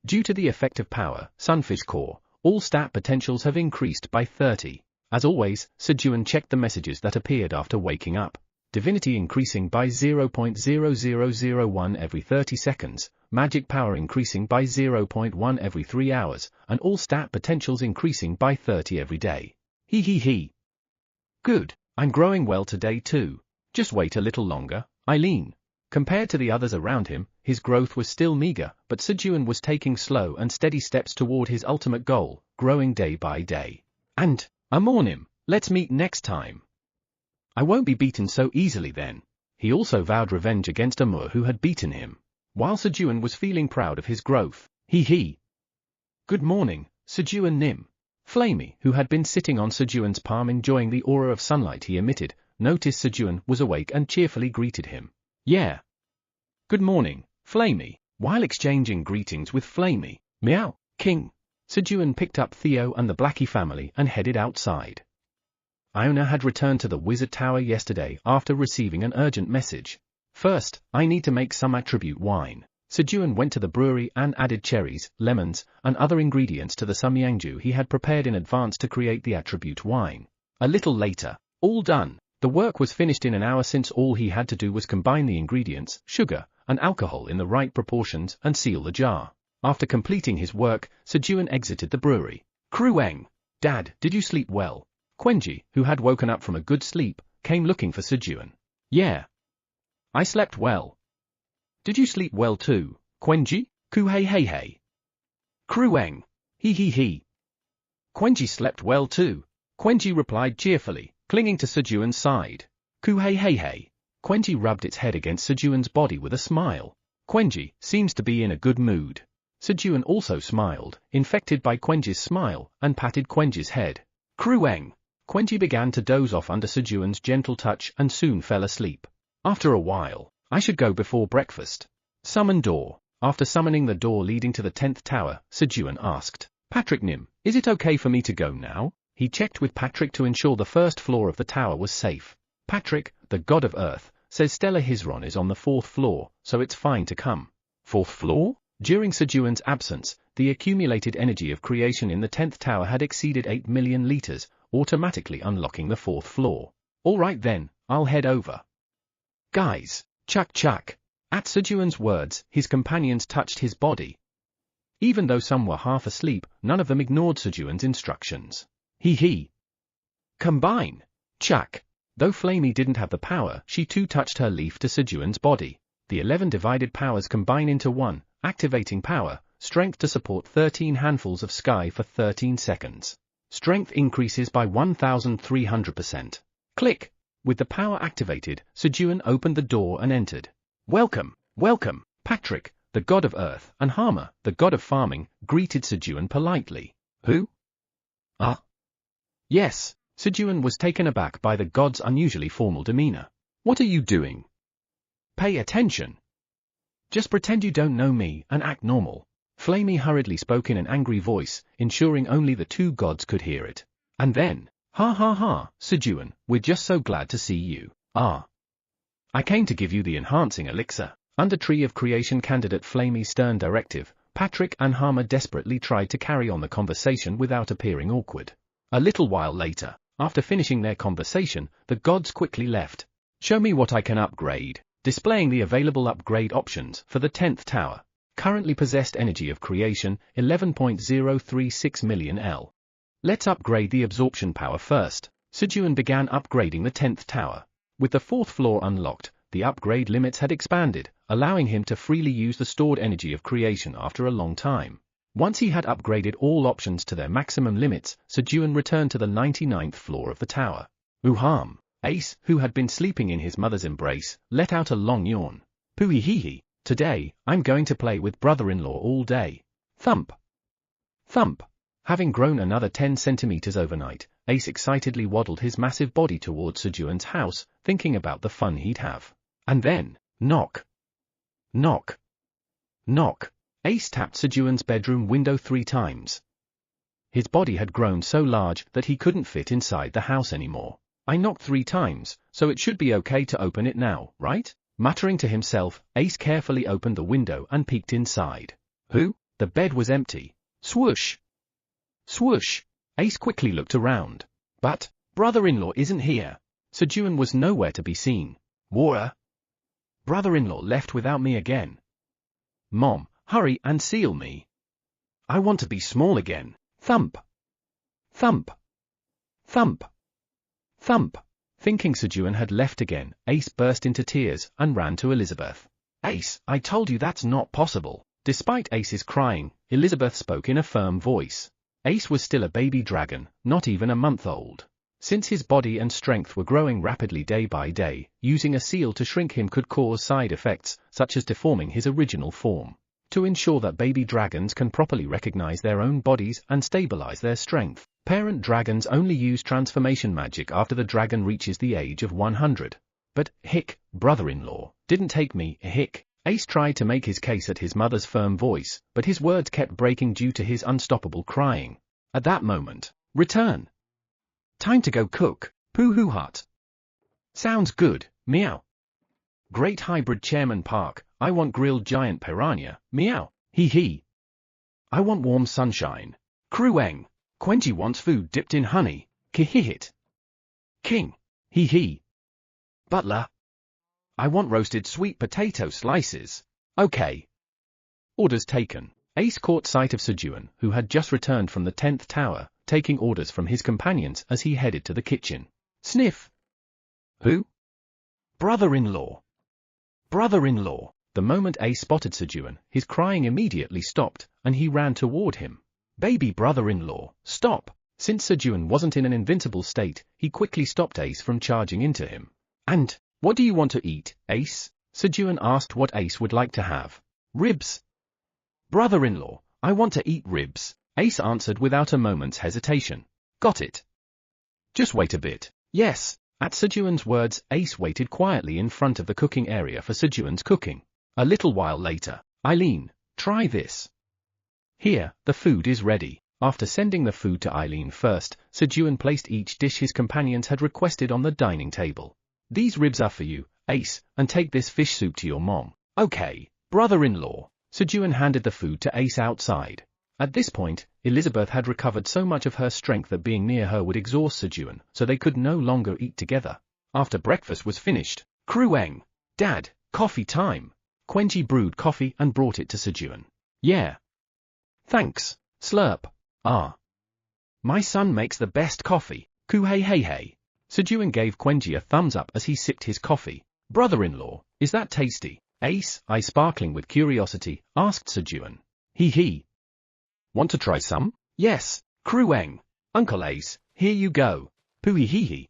Due to the effect of power, Sunfish Core, all stat potentials have increased by 30. As always, Sejun checked the messages that appeared after waking up. Divinity increasing by 0.0001 every 30 seconds, magic power increasing by 0.1 every 3 hours, and all stat potentials increasing by 30 every day. He. Good, I'm growing well today too. Just wait a little longer, Eileen. Compared to the others around him, his growth was still meager, but Sejun was taking slow and steady steps toward his ultimate goal, growing day by day. And, I'm on him, let's meet next time. I won't be beaten so easily then. He also vowed revenge against Amur who had beaten him. While Sejun was feeling proud of his growth, he. Good morning, Sejun Nim. Flamey, who had been sitting on Sejun's palm enjoying the aura of sunlight he emitted, noticed Sejun was awake and cheerfully greeted him. Yeah. Good morning, Flamey. While exchanging greetings with Flamey, Meow, King, Sejun picked up Theo and the Blackie family and headed outside. Iona had returned to the wizard tower yesterday after receiving an urgent message. First, I need to make some attribute wine. Sejun went to the brewery and added cherries, lemons, and other ingredients to the samyangju he had prepared in advance to create the attribute wine. A little later, all done. The work was finished in an hour since all he had to do was combine the ingredients, sugar, and alcohol in the right proportions and seal the jar. After completing his work, Sejun exited the brewery. Krueng! Dad, did you sleep well? Quenji, who had woken up from a good sleep, came looking for Sejun. Yeah. I slept well. Did you sleep well too, Quenji? Ku hey hey hey. Krueng. He he he. Quenji slept well too. Quenji replied cheerfully, clinging to Sejun's side. Ku hey hey hey. Quenji rubbed its head against Sejun's body with a smile. Quenji seems to be in a good mood. Sejun also smiled, infected by Quenji's smile, and patted Quenji's head. Krueng. Quenji began to doze off under Sejun's gentle touch and soon fell asleep. After a while, I should go before breakfast. Summon door. After summoning the door leading to the 10th tower, Sejun asked, Patrick Nim, is it okay for me to go now? He checked with Patrick to ensure the first floor of the tower was safe. Patrick, the god of earth, says Stella Hizron is on the 4th floor, so it's fine to come. 4th floor? During Sejun's absence, the accumulated energy of creation in the 10th tower had exceeded 8 million liters, automatically unlocking the 4th floor. All right then, I'll head over. Guys, chuck chuck. At Sejun's words, his companions touched his body. Even though some were half asleep, none of them ignored Sejun's instructions. He. Combine. Chuck. Though Flamey didn't have the power, she too touched her leaf to Sejun's body. The 11 divided powers combine into one, activating power, strength to support 13 handfuls of sky for 13 seconds. Strength increases by 1,300%. Click. With the power activated, Sejun opened the door and entered. Welcome, welcome, Patrick, the god of earth, and Hama, the god of farming, greeted Sejun politely. Who? Ah? Yes, Sejun was taken aback by the god's unusually formal demeanor. What are you doing? Pay attention. Just pretend you don't know me and act normal. Flamey hurriedly spoke in an angry voice, ensuring only the two gods could hear it. And then, ha ha ha, Sejun, we're just so glad to see you. Ah. I came to give you the enhancing elixir. Under Tree of Creation candidate Flamey's stern directive, Patrick and Hama desperately tried to carry on the conversation without appearing awkward. A little while later, after finishing their conversation, the gods quickly left. Show me what I can upgrade, displaying the available upgrade options for the 10th tower. Currently possessed energy of creation, 11.036 million L. Let's upgrade the absorption power first. Sejun began upgrading the 10th tower. With the 4th floor unlocked, the upgrade limits had expanded, allowing him to freely use the stored energy of creation after a long time. Once he had upgraded all options to their maximum limits, Sejun returned to the 99th floor of the tower. Uham. Ace, who had been sleeping in his mother's embrace, let out a long yawn. Poohee-hee-hee. Today, I'm going to play with brother-in-law all day. Thump. Thump. Having grown another 10 centimeters overnight, Ace excitedly waddled his massive body towards Sejun's house, thinking about the fun he'd have. And then, knock. Knock. Knock. Ace tapped Sejun's bedroom window 3 times. His body had grown so large that he couldn't fit inside the house anymore. I knocked 3 times, so it should be okay to open it now, right? Muttering to himself, Ace carefully opened the window and peeked inside. Who? The bed was empty. Swoosh! Swoosh! Ace quickly looked around. But, brother-in-law isn't here. Sejun was nowhere to be seen. War? Brother-in-law left without me again. Mom, hurry and seal me. I want to be small again. Thump! Thump! Thump! Thump! Thinking Sejun had left again, Ace burst into tears and ran to Elizabeth. Ace, I told you that's not possible. Despite Ace's crying, Elizabeth spoke in a firm voice. Ace was still a baby dragon, not even a month old. Since his body and strength were growing rapidly day by day, using a seal to shrink him could cause side effects, such as deforming his original form. To ensure that baby dragons can properly recognize their own bodies and stabilize their strength, parent dragons only use transformation magic after the dragon reaches the age of 100. But, hick, brother-in-law, didn't take me, hick. Ace tried to make his case at his mother's firm voice, but his words kept breaking due to his unstoppable crying. At that moment, return. Time to go cook. Pooh hut. Sounds good, meow. Great hybrid chairman park, I want grilled giant piranha, meow, hee hee. I want warm sunshine. Krueng. Quenji wants food dipped in honey, kihihit. King. Hee hee. Butler. I want roasted sweet potato slices. Okay. Orders taken. Ace caught sight of Sejun, who had just returned from the 10th tower, taking orders from his companions as he headed to the kitchen. Sniff. Who? Brother-in-law. Brother-in-law. The moment Ace spotted Sejun, his crying immediately stopped, and he ran toward him. Baby brother-in-law, stop! Since Sejun wasn't in an invincible state, he quickly stopped Ace from charging into him. And, what do you want to eat, Ace? Sejun asked what Ace would like to have. Ribs. Brother-in-law, I want to eat ribs, Ace answered without a moment's hesitation. Got it. Just wait a bit. Yes. At Sejun's words, Ace waited quietly in front of the cooking area for Sejun's cooking. A little while later, Eileen, try this. Here, the food is ready. After sending the food to Eileen first, Sejun placed each dish his companions had requested on the dining table. These ribs are for you, Ace, and take this fish soup to your mom. Okay, brother-in-law. Sejun handed the food to Ace outside. At this point, Elizabeth had recovered so much of her strength that being near her would exhaust Sejun, so they could no longer eat together. After breakfast was finished, Krueng. Dad, coffee time. Quenji brewed coffee and brought it to Sejun. Yeah. Thanks. Slurp. Ah. My son makes the best coffee. Ku hey hey hey. Sejun gave Quenji a thumbs up as he sipped his coffee. Brother-in-law, is that tasty? Ace, eye sparkling with curiosity, asked Sejun. Hee hee. Want to try some? Yes, Krueng. Uncle Ace, here you go. Pooey hee hee.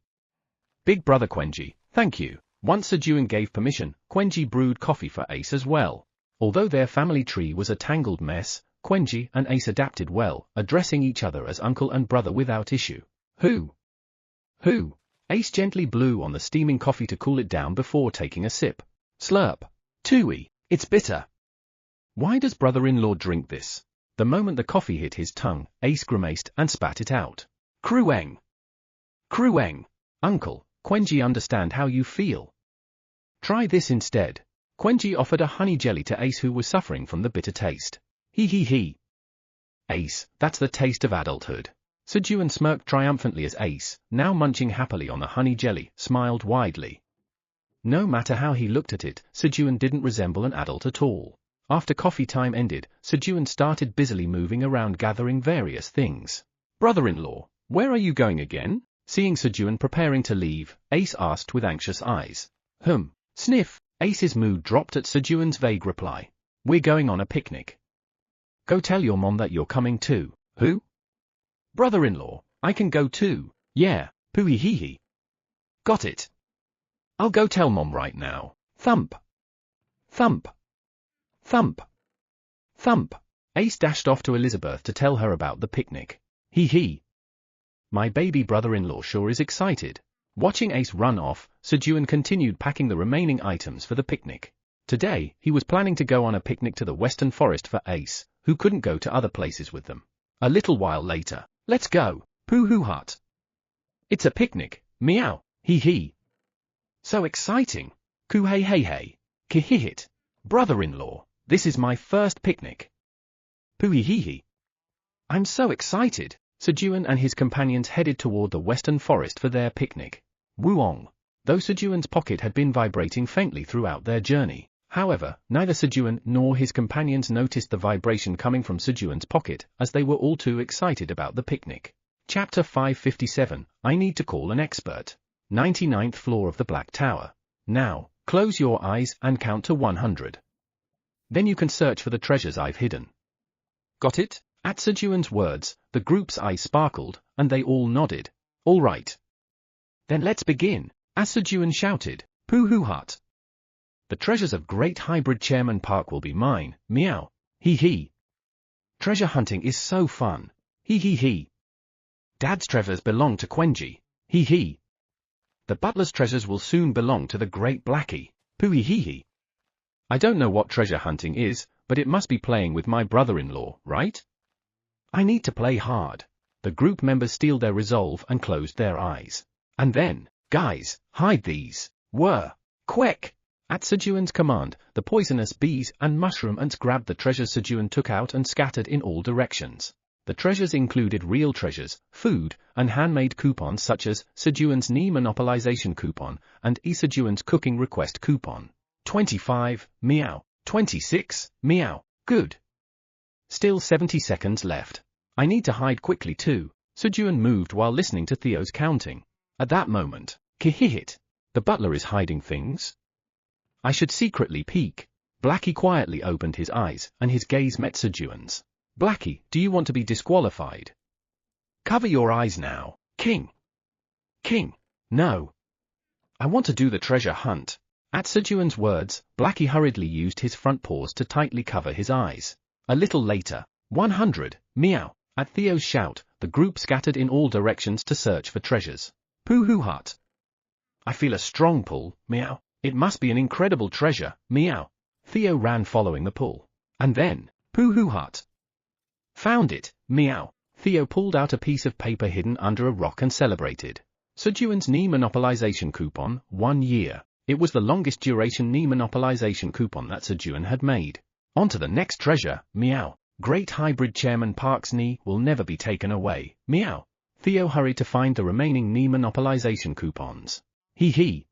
Big brother Quenji, thank you. Once Sejun gave permission, Quenji brewed coffee for Ace as well. Although their family tree was a tangled mess, Quenji and Ace adapted well, addressing each other as uncle and brother without issue. Who? Who? Ace gently blew on the steaming coffee to cool it down before taking a sip. Slurp. Tooey, it's bitter. Why does brother-in-law drink this? The moment the coffee hit his tongue, Ace grimaced and spat it out. Krueng. Krueng. Uncle, Quenji understand how you feel. Try this instead. Quenji offered a honey jelly to Ace who was suffering from the bitter taste. Hee hee hee. Ace, that's the taste of adulthood. Sejun smirked triumphantly as Ace, now munching happily on the honey jelly, smiled widely. No matter how he looked at it, Sejun didn't resemble an adult at all. After coffee time ended, Sejun started busily moving around gathering various things. Brother-in-law, where are you going again? Seeing Sejun preparing to leave, Ace asked with anxious eyes. Sniff. Ace's mood dropped at Sejun's vague reply. We're going on a picnic. Go tell your mom that you're coming too. Who? Brother-in-law, I can go too. Yeah, pooey hee hee. Got it. I'll go tell mom right now. Thump. Thump. Thump. Thump. Ace dashed off to Elizabeth to tell her about the picnic. Hee hee. My baby brother-in-law sure is excited. Watching Ace run off, Sejun continued packing the remaining items for the picnic. Today, he was planning to go on a picnic to the Western Forest for Ace, who couldn't go to other places with them. A little while later, let's go, Pooh hut. It's a picnic, meow, hee hee. So exciting. Ku hey hey hey. Kihihit. Brother-in-law, this is my first picnic. Pooey hee hee. I'm so excited. Sejun and his companions headed toward the Western Forest for their picnic. Wuong. Though Sejun's pocket had been vibrating faintly throughout their journey, however, neither Sejun nor his companions noticed the vibration coming from Sejun's pocket, as they were all too excited about the picnic. Chapter 557, I need to call an expert. 99th floor of the Black Tower. Now, close your eyes and count to 100. Then you can search for the treasures I've hidden. Got it? At Sejun's words, the group's eyes sparkled, and they all nodded. All right. Then let's begin, as Sejun shouted, Pooh hut. The treasures of Great Hybrid Chairman Park will be mine, meow, hee hee. Treasure hunting is so fun, hee hee hee. Dad's treasures belong to Quenji, hee hee. The butler's treasures will soon belong to the Great Blackie, pooey hee hee. I don't know what treasure hunting is, but it must be playing with my brother-in-law, right? I need to play hard. The group members steeled their resolve and closed their eyes. And then, guys, hide these. Quick! At Sejun's command, the poisonous bees and mushroom ants grabbed the treasures Sejun took out and scattered in all directions. The treasures included real treasures, food, and handmade coupons such as Sejun's knee monopolization coupon and Sejun's cooking request coupon. 25, meow. 26, meow. Good. Still 70 seconds left. I need to hide quickly too. Sejun moved while listening to Theo's counting. At that moment, Kihihit. The butler is hiding things. I should secretly peek. Blackie quietly opened his eyes, and his gaze met Sejun's. Blackie, do you want to be disqualified? Cover your eyes now. King. No. I want to do the treasure hunt. At Sejun's words, Blackie hurriedly used his front paws to tightly cover his eyes. A little later, 100, meow. At Theo's shout, the group scattered in all directions to search for treasures. Pooh hut. I feel a strong pull, meow. It must be an incredible treasure, meow. Theo ran following the pull. And then, Pooh hut. Found it, meow. Theo pulled out a piece of paper hidden under a rock and celebrated. Sejun's knee monopolization coupon, 1 year. It was the longest duration knee monopolization coupon that Sejun had made. On to the next treasure, meow. Great hybrid Chairman Park's knee will never be taken away, meow. Theo hurried to find the remaining knee monopolization coupons. Hee.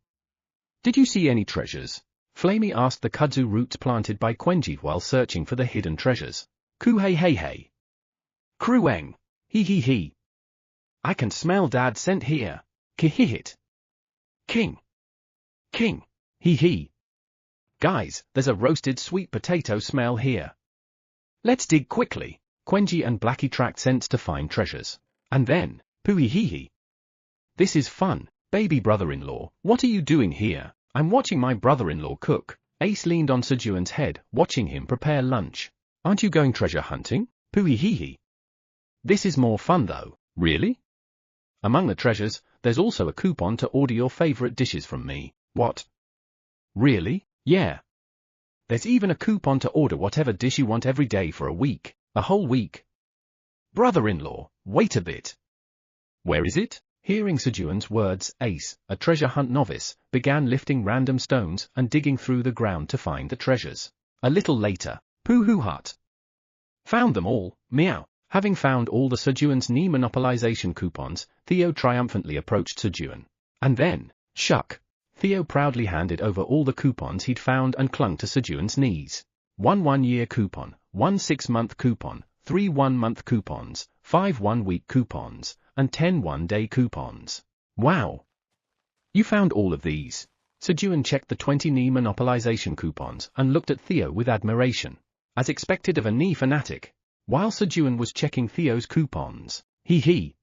Did you see any treasures? Flamey asked the kudzu roots planted by Quenji while searching for the hidden treasures. Hey. Krueng. Hee. I can smell Dad's scent here. Kihihit. King. Hee. Guys, there's a roasted sweet potato smell here. Let's dig quickly. Quenji and Blackie tracked scents to find treasures. And then, pooey. This is fun. Baby brother-in-law, what are you doing here? I'm watching my brother-in-law cook. Ace leaned on Sejun's head, watching him prepare lunch. Aren't you going treasure hunting? Pooey. This is more fun though. Really? Among the treasures, there's also a coupon to order your favorite dishes from me. What? Really? Yeah. There's even a coupon to order whatever dish you want every day for a week. A whole week. Brother-in-law, wait a bit. Where is it? Hearing Sejun's words, Ace, a treasure hunt novice, began lifting random stones and digging through the ground to find the treasures. A little later, Pooh hut. Found them all, meow. Having found all the Sejun's knee monopolization coupons, Theo triumphantly approached Sejun. And then, shuck. Theo proudly handed over all the coupons he'd found and clung to Sejun's knees. 1 1-year coupon, 1 6-month coupon, 3 1-month coupons, 5 1-week coupons, and 10 1-day coupons. Wow! You found all of these. Sejun checked the 20 knee monopolization coupons and looked at Theo with admiration. As expected of a knee fanatic. While Sejun was checking Theo's coupons. Hee.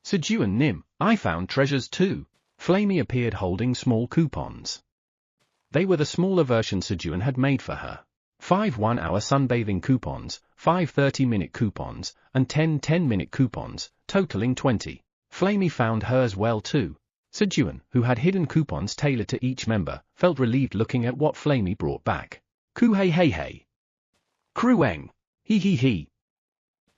Sejun Nim, I found treasures too. Flamey appeared holding small coupons. They were the smaller version Sejun had made for her. 5 1-hour sunbathing coupons, 5 30-minute coupons, and 10 10-minute coupons, totaling 20. Flamey found hers well too. Sejun, who had hidden coupons tailored to each member, felt relieved looking at what Flamey brought back. Hey. Krueng. Hee.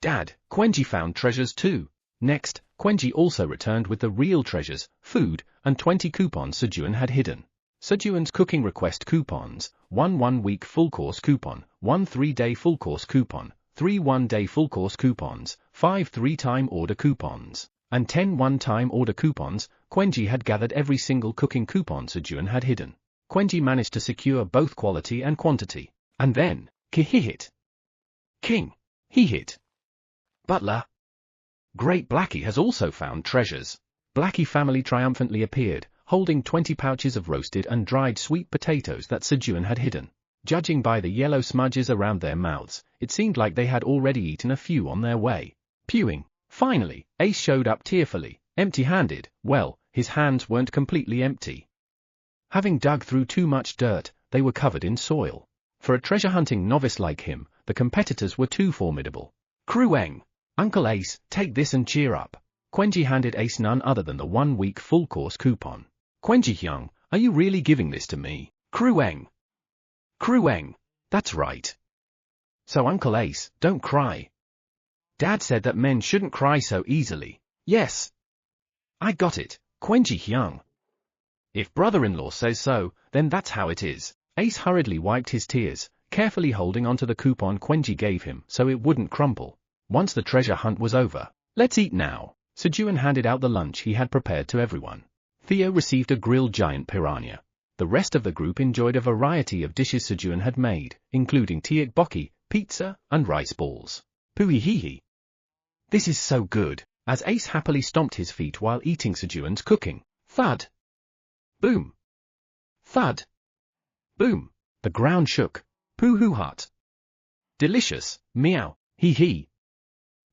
Dad, Quenji found treasures too. Next, Quenji also returned with the real treasures, food, and 20 coupons Sejun had hidden. Sejun's cooking request coupons, 1 1-week full-course coupon, 1 3-day full-course coupon, 3 1-day full-course coupons, 5 3-time order coupons, and 10 1-time order coupons. Quenji had gathered every single cooking coupon Sejun had hidden. Quenji managed to secure both quality and quantity. And then, Kihihit. King. Hee-hit. Butler. Great Blackie has also found treasures. Blackie family triumphantly appeared, holding 20 pouches of roasted and dried sweet potatoes that Sejun had hidden. Judging by the yellow smudges around their mouths, it seemed like they had already eaten a few on their way. Pewing. Finally, Ace showed up tearfully, empty-handed. Well, his hands weren't completely empty. Having dug through too much dirt, they were covered in soil. For a treasure-hunting novice like him, the competitors were too formidable. Krueng. Uncle Ace, take this and cheer up. Quenji handed Ace none other than the 1-week full-course coupon. Quenji Hyung, are you really giving this to me? Krueng. That's right. So Uncle Ace, don't cry. Dad said that men shouldn't cry so easily. Yes. I got it. Quenji Hyung. If brother-in-law says so, then that's how it is. Ace hurriedly wiped his tears, carefully holding onto the coupon Quenji gave him so it wouldn't crumple. Once the treasure hunt was over, let's eat now. Sejun handed out the lunch he had prepared to everyone. Theo received a grilled giant piranha. The rest of the group enjoyed a variety of dishes Sejun had made, including tteokbokki, pizza, and rice balls. Poohihihi. This is so good, as Ace happily stomped his feet while eating Sejun's cooking. Thud. Boom. Thud. Boom. The ground shook. Poo-hoo-hut. Delicious, meow, hee-hee.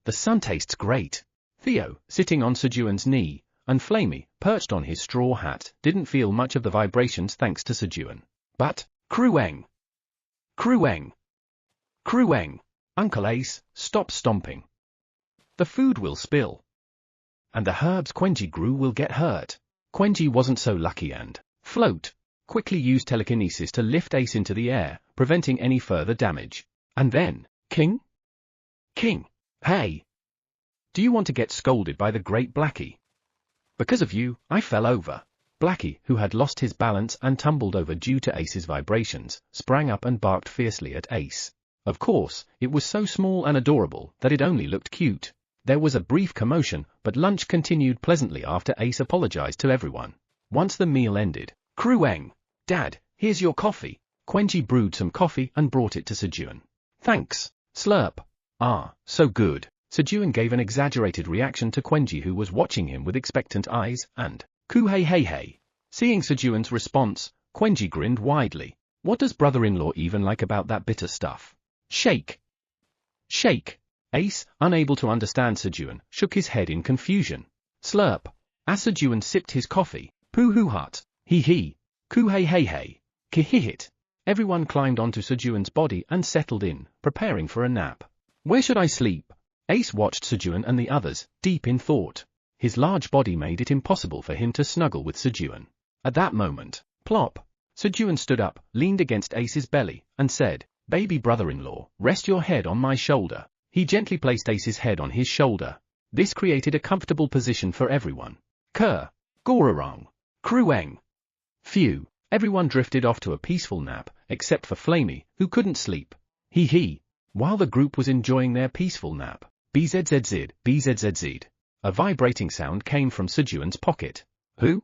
The sun tastes great. Theo, sitting on Sejun's knee, and Flamey, perched on his straw hat, didn't feel much of the vibrations thanks to Sejun. But, Krueng! Krueng! Krueng! Uncle Ace, stop stomping. The food will spill. And the herbs Quenji grew will get hurt. Quenji wasn't so lucky and, Float, quickly used telekinesis to lift Ace into the air, preventing any further damage. And then, King? King, hey! Do you want to get scolded by the great Blackie? Because of you, I fell over. Blackie, who had lost his balance and tumbled over due to Ace's vibrations, sprang up and barked fiercely at Ace. Of course, it was so small and adorable that it only looked cute. There was a brief commotion, but lunch continued pleasantly after Ace apologized to everyone. Once the meal ended, Krueng, Dad, here's your coffee. Quenji brewed some coffee and brought it to Sejun. Thanks, Slurp. Ah, so good. Sejun gave an exaggerated reaction to Quenji, who was watching him with expectant eyes, and, Ku hey hey hey. Seeing Sejun's response, Quenji grinned widely. What does brother-in-law even like about that bitter stuff? Shake. Shake. Ace, unable to understand Sejun, shook his head in confusion. Slurp. As Sejun sipped his coffee, Poo-hoo-hut, hee-hee, Ku-hey-hey-hey, ki-hee-hit. Everyone climbed onto Sejun's body and settled in, preparing for a nap. Where should I sleep? Ace watched Sejun and the others, deep in thought. His large body made it impossible for him to snuggle with Sejun. At that moment, plop, Sejun stood up, leaned against Ace's belly, and said, Baby brother-in-law, rest your head on my shoulder. He gently placed Ace's head on his shoulder. This created a comfortable position for everyone. Kerr, Gorarong, Krueng. Phew, everyone drifted off to a peaceful nap, except for Flamey, who couldn't sleep. Hee-hee. While the group was enjoying their peaceful nap, bzzz, bzzz. A vibrating sound came from Sejun's pocket. Who?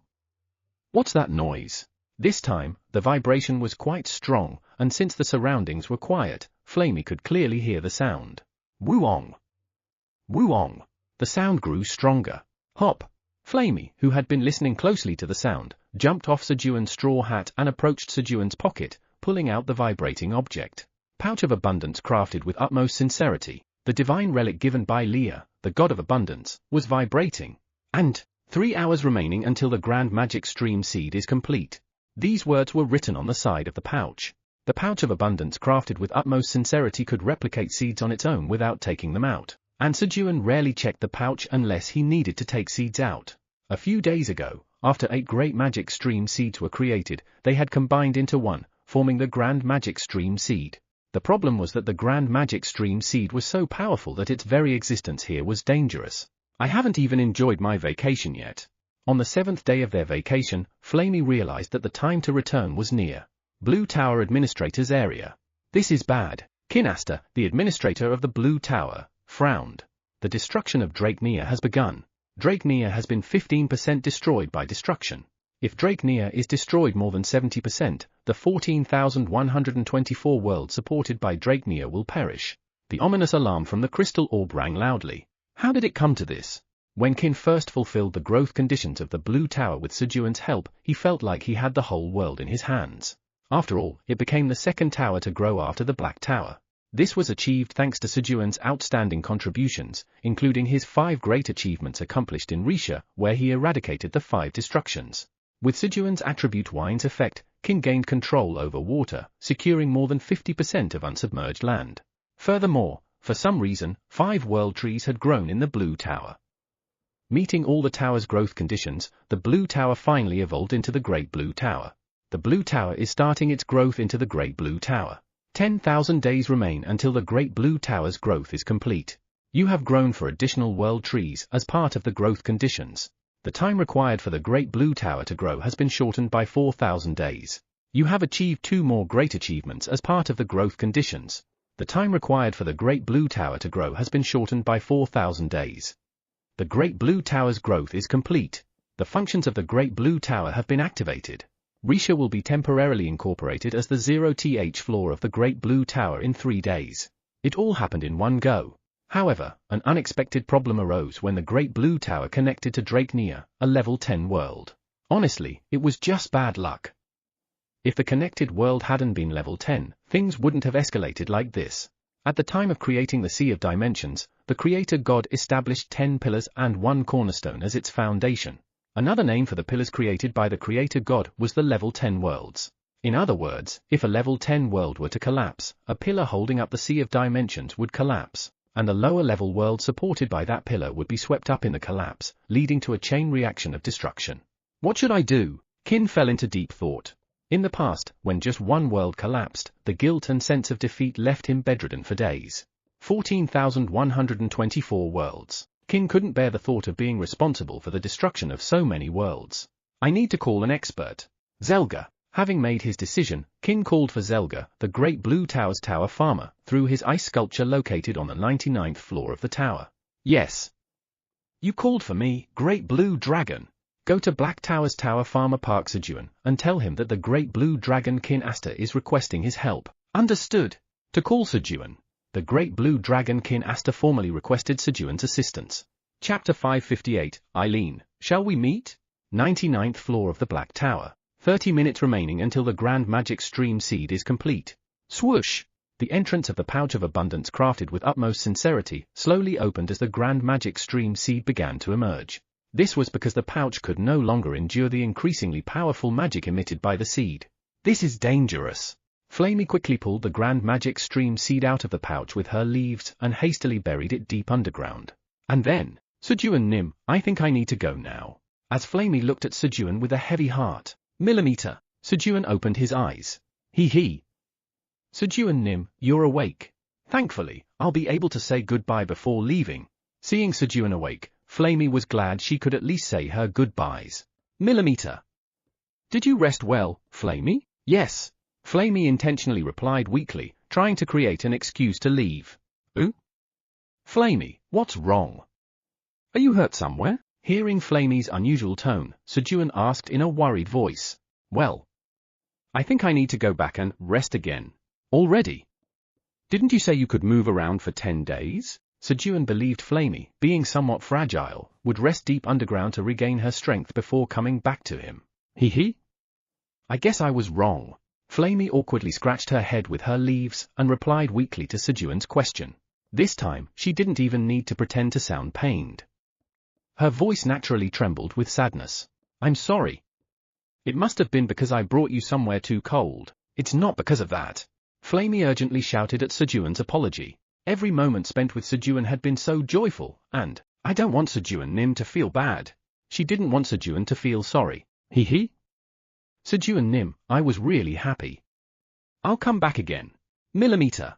What's that noise? This time, the vibration was quite strong, and since the surroundings were quiet, Flamey could clearly hear the sound. Woo-ong. Woo-ong. The sound grew stronger. Hop. Flamey, who had been listening closely to the sound, jumped off Sejun's straw hat and approached Sejun's pocket, pulling out the vibrating object. Pouch of abundance crafted with utmost sincerity, the divine relic given by Leah, the god of abundance, was vibrating. And, 3 hours remaining until the grand magic stream seed is complete. These words were written on the side of the pouch. The pouch of abundance crafted with utmost sincerity could replicate seeds on its own without taking them out, and Sejun rarely checked the pouch unless he needed to take seeds out. A few days ago, after 8 great magic stream seeds were created, they had combined into one, forming the grand magic stream seed. The problem was that the grand magic stream seed was so powerful that its very existence here was dangerous. I haven't even enjoyed my vacation yet. On the 7th day of their vacation, Flamey realized that the time to return was near. Blue Tower Administrator's area. This is bad. Kinasta, the administrator of the Blue Tower, frowned. The destruction of Drakenia has begun. Drakenia has been 15% destroyed by destruction. If Drakenia is destroyed more than 70%, the 14,124 worlds supported by Drakenia will perish. The ominous alarm from the crystal orb rang loudly. How did it come to this? When Kin first fulfilled the growth conditions of the Blue Tower with Sejun's help, he felt like he had the whole world in his hands. After all, it became the second tower to grow after the Black Tower. This was achieved thanks to Sejun's outstanding contributions, including his 5 great achievements accomplished in Risha, where he eradicated the 5 destructions. With Sejun's attribute Wine's effect, Kin gained control over water, securing more than 50% of unsubmerged land. Furthermore, for some reason, 5 world trees had grown in the Blue Tower. Meeting all the tower's growth conditions, the Blue Tower finally evolved into the Great Blue Tower. The Blue Tower is starting its growth into the Great Blue Tower. 10,000 days remain until the Great Blue Tower's growth is complete. You have grown for additional world trees as part of the growth conditions. The time required for the Great Blue Tower to grow has been shortened by 4,000 days. You have achieved 2 more great achievements as part of the growth conditions. The time required for the Great Blue Tower to grow has been shortened by 4,000 days. The Great Blue Tower's growth is complete. The functions of the Great Blue Tower have been activated. Risha will be temporarily incorporated as the 0th floor of the Great Blue Tower in 3 days. It all happened in one go. However, an unexpected problem arose when the Great Blue Tower connected to Drakenia, a level 10 world. Honestly, it was just bad luck. If the connected world hadn't been level 10, things wouldn't have escalated like this. At the time of creating the Sea of Dimensions, the Creator God established 10 pillars and 1 cornerstone as its foundation. Another name for the pillars created by the Creator God was the level 10 worlds. In other words, if a level 10 world were to collapse, a pillar holding up the Sea of Dimensions would collapse, and the lower level world supported by that pillar would be swept up in the collapse, leading to a chain reaction of destruction. What should I do? Kin fell into deep thought. In the past, when just one world collapsed, the guilt and sense of defeat left him bedridden for days. 14,124 worlds. Kin couldn't bear the thought of being responsible for the destruction of so many worlds. I need to call an expert. Zelga. Having made his decision, Kin called for Zelga, the Great Blue Tower's tower farmer, through his ice sculpture located on the 99th floor of the tower. Yes. You called for me, Great Blue Dragon. Go to Black Tower's Tower Farmer Park Sejun, and tell him that the Great Blue Dragon Kin Asta is requesting his help. Understood. To call Sejun. The Great Blue Dragon Kin Asta formally requested Sejun's assistance. Chapter 558, Eileen, shall we meet? 99th floor of the Black Tower. 30 minutes remaining until the Grand Magic Stream Seed is complete. Swoosh! The entrance of the Pouch of Abundance crafted with utmost sincerity slowly opened as the Grand Magic Stream Seed began to emerge. This was because the pouch could no longer endure the increasingly powerful magic emitted by the seed. This is dangerous. Flamey quickly pulled the Grand Magic Stream Seed out of the pouch with her leaves and hastily buried it deep underground. And then, Sejun Nim, I think I need to go now. As Flamey looked at Sejun with a heavy heart. Millimeter. Sejun opened his eyes. He. Sejun Nim, you're awake. Thankfully, I'll be able to say goodbye before leaving. Seeing Sejun awake, Flamey was glad she could at least say her goodbyes. Millimeter. Did you rest well, Flamey? Yes. Flamey intentionally replied weakly, trying to create an excuse to leave. Ooh? Flamey, what's wrong? Are you hurt somewhere? Hearing Flamey's unusual tone, Sejun asked in a worried voice. Well, I think I need to go back and rest again. Already? Didn't you say you could move around for 10 days? Sejun believed Flamey, being somewhat fragile, would rest deep underground to regain her strength before coming back to him. He? I guess I was wrong. Flamey awkwardly scratched her head with her leaves and replied weakly to Sejun's question. This time, she didn't even need to pretend to sound pained. Her voice naturally trembled with sadness. I'm sorry. It must have been because I brought you somewhere too cold. It's not because of that. Flamey urgently shouted at Sejun's apology. Every moment spent with Sejun had been so joyful, and I don't want Sejun Nim to feel bad. She didn't want Sejun to feel sorry. He? Sejun Nim, I was really happy. I'll come back again. Millimeter.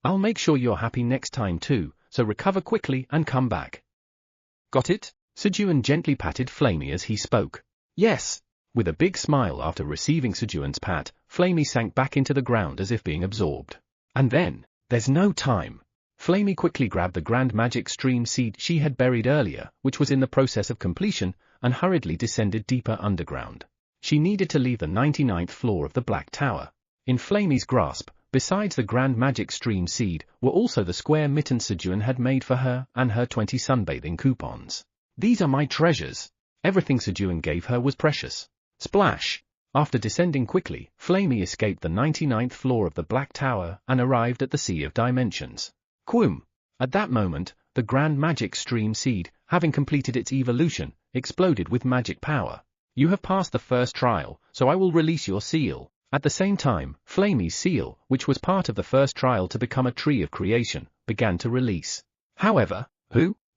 I'll make sure you're happy next time too, so recover quickly and come back. Got it? Sejun gently patted Flamey as he spoke. Yes. With a big smile after receiving Sejun's pat, Flamey sank back into the ground as if being absorbed. And then, there's no time. Flamey quickly grabbed the Grand Magic Stream Seed she had buried earlier, which was in the process of completion, and hurriedly descended deeper underground. She needed to leave the 99th floor of the Black Tower. In Flamey's grasp, besides the Grand Magic Stream Seed, were also the square mittens Sejun had made for her and her 20 sunbathing coupons. These are my treasures. Everything Sejun gave her was precious. Splash! After descending quickly, Flamey escaped the 99th floor of the Black Tower and arrived at the Sea of Dimensions. Quoom! At that moment, the Grand Magic Stream Seed, having completed its evolution, exploded with magic power. You have passed the first trial, so I will release your seal. At the same time, Flamey's seal, which was part of the first trial to become a tree of creation, began to release. However,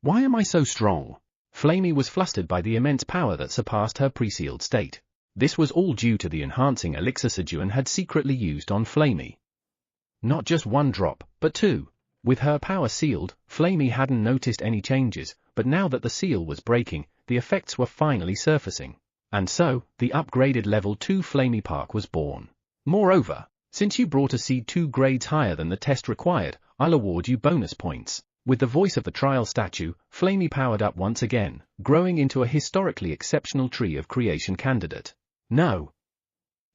why am I so strong? Flamey was flustered by the immense power that surpassed her pre-sealed state. This was all due to the enhancing elixir Sejun had secretly used on Flamey. Not just 1 drop, but 2. With her power sealed, Flamey hadn't noticed any changes, but now that the seal was breaking, the effects were finally surfacing. And so, the upgraded Level 2 Flamey Park was born. Moreover, since you brought a seed 2 grades higher than the test required, I'll award you bonus points. With the voice of the trial statue, Flamey powered up once again, growing into a historically exceptional tree of creation candidate. No.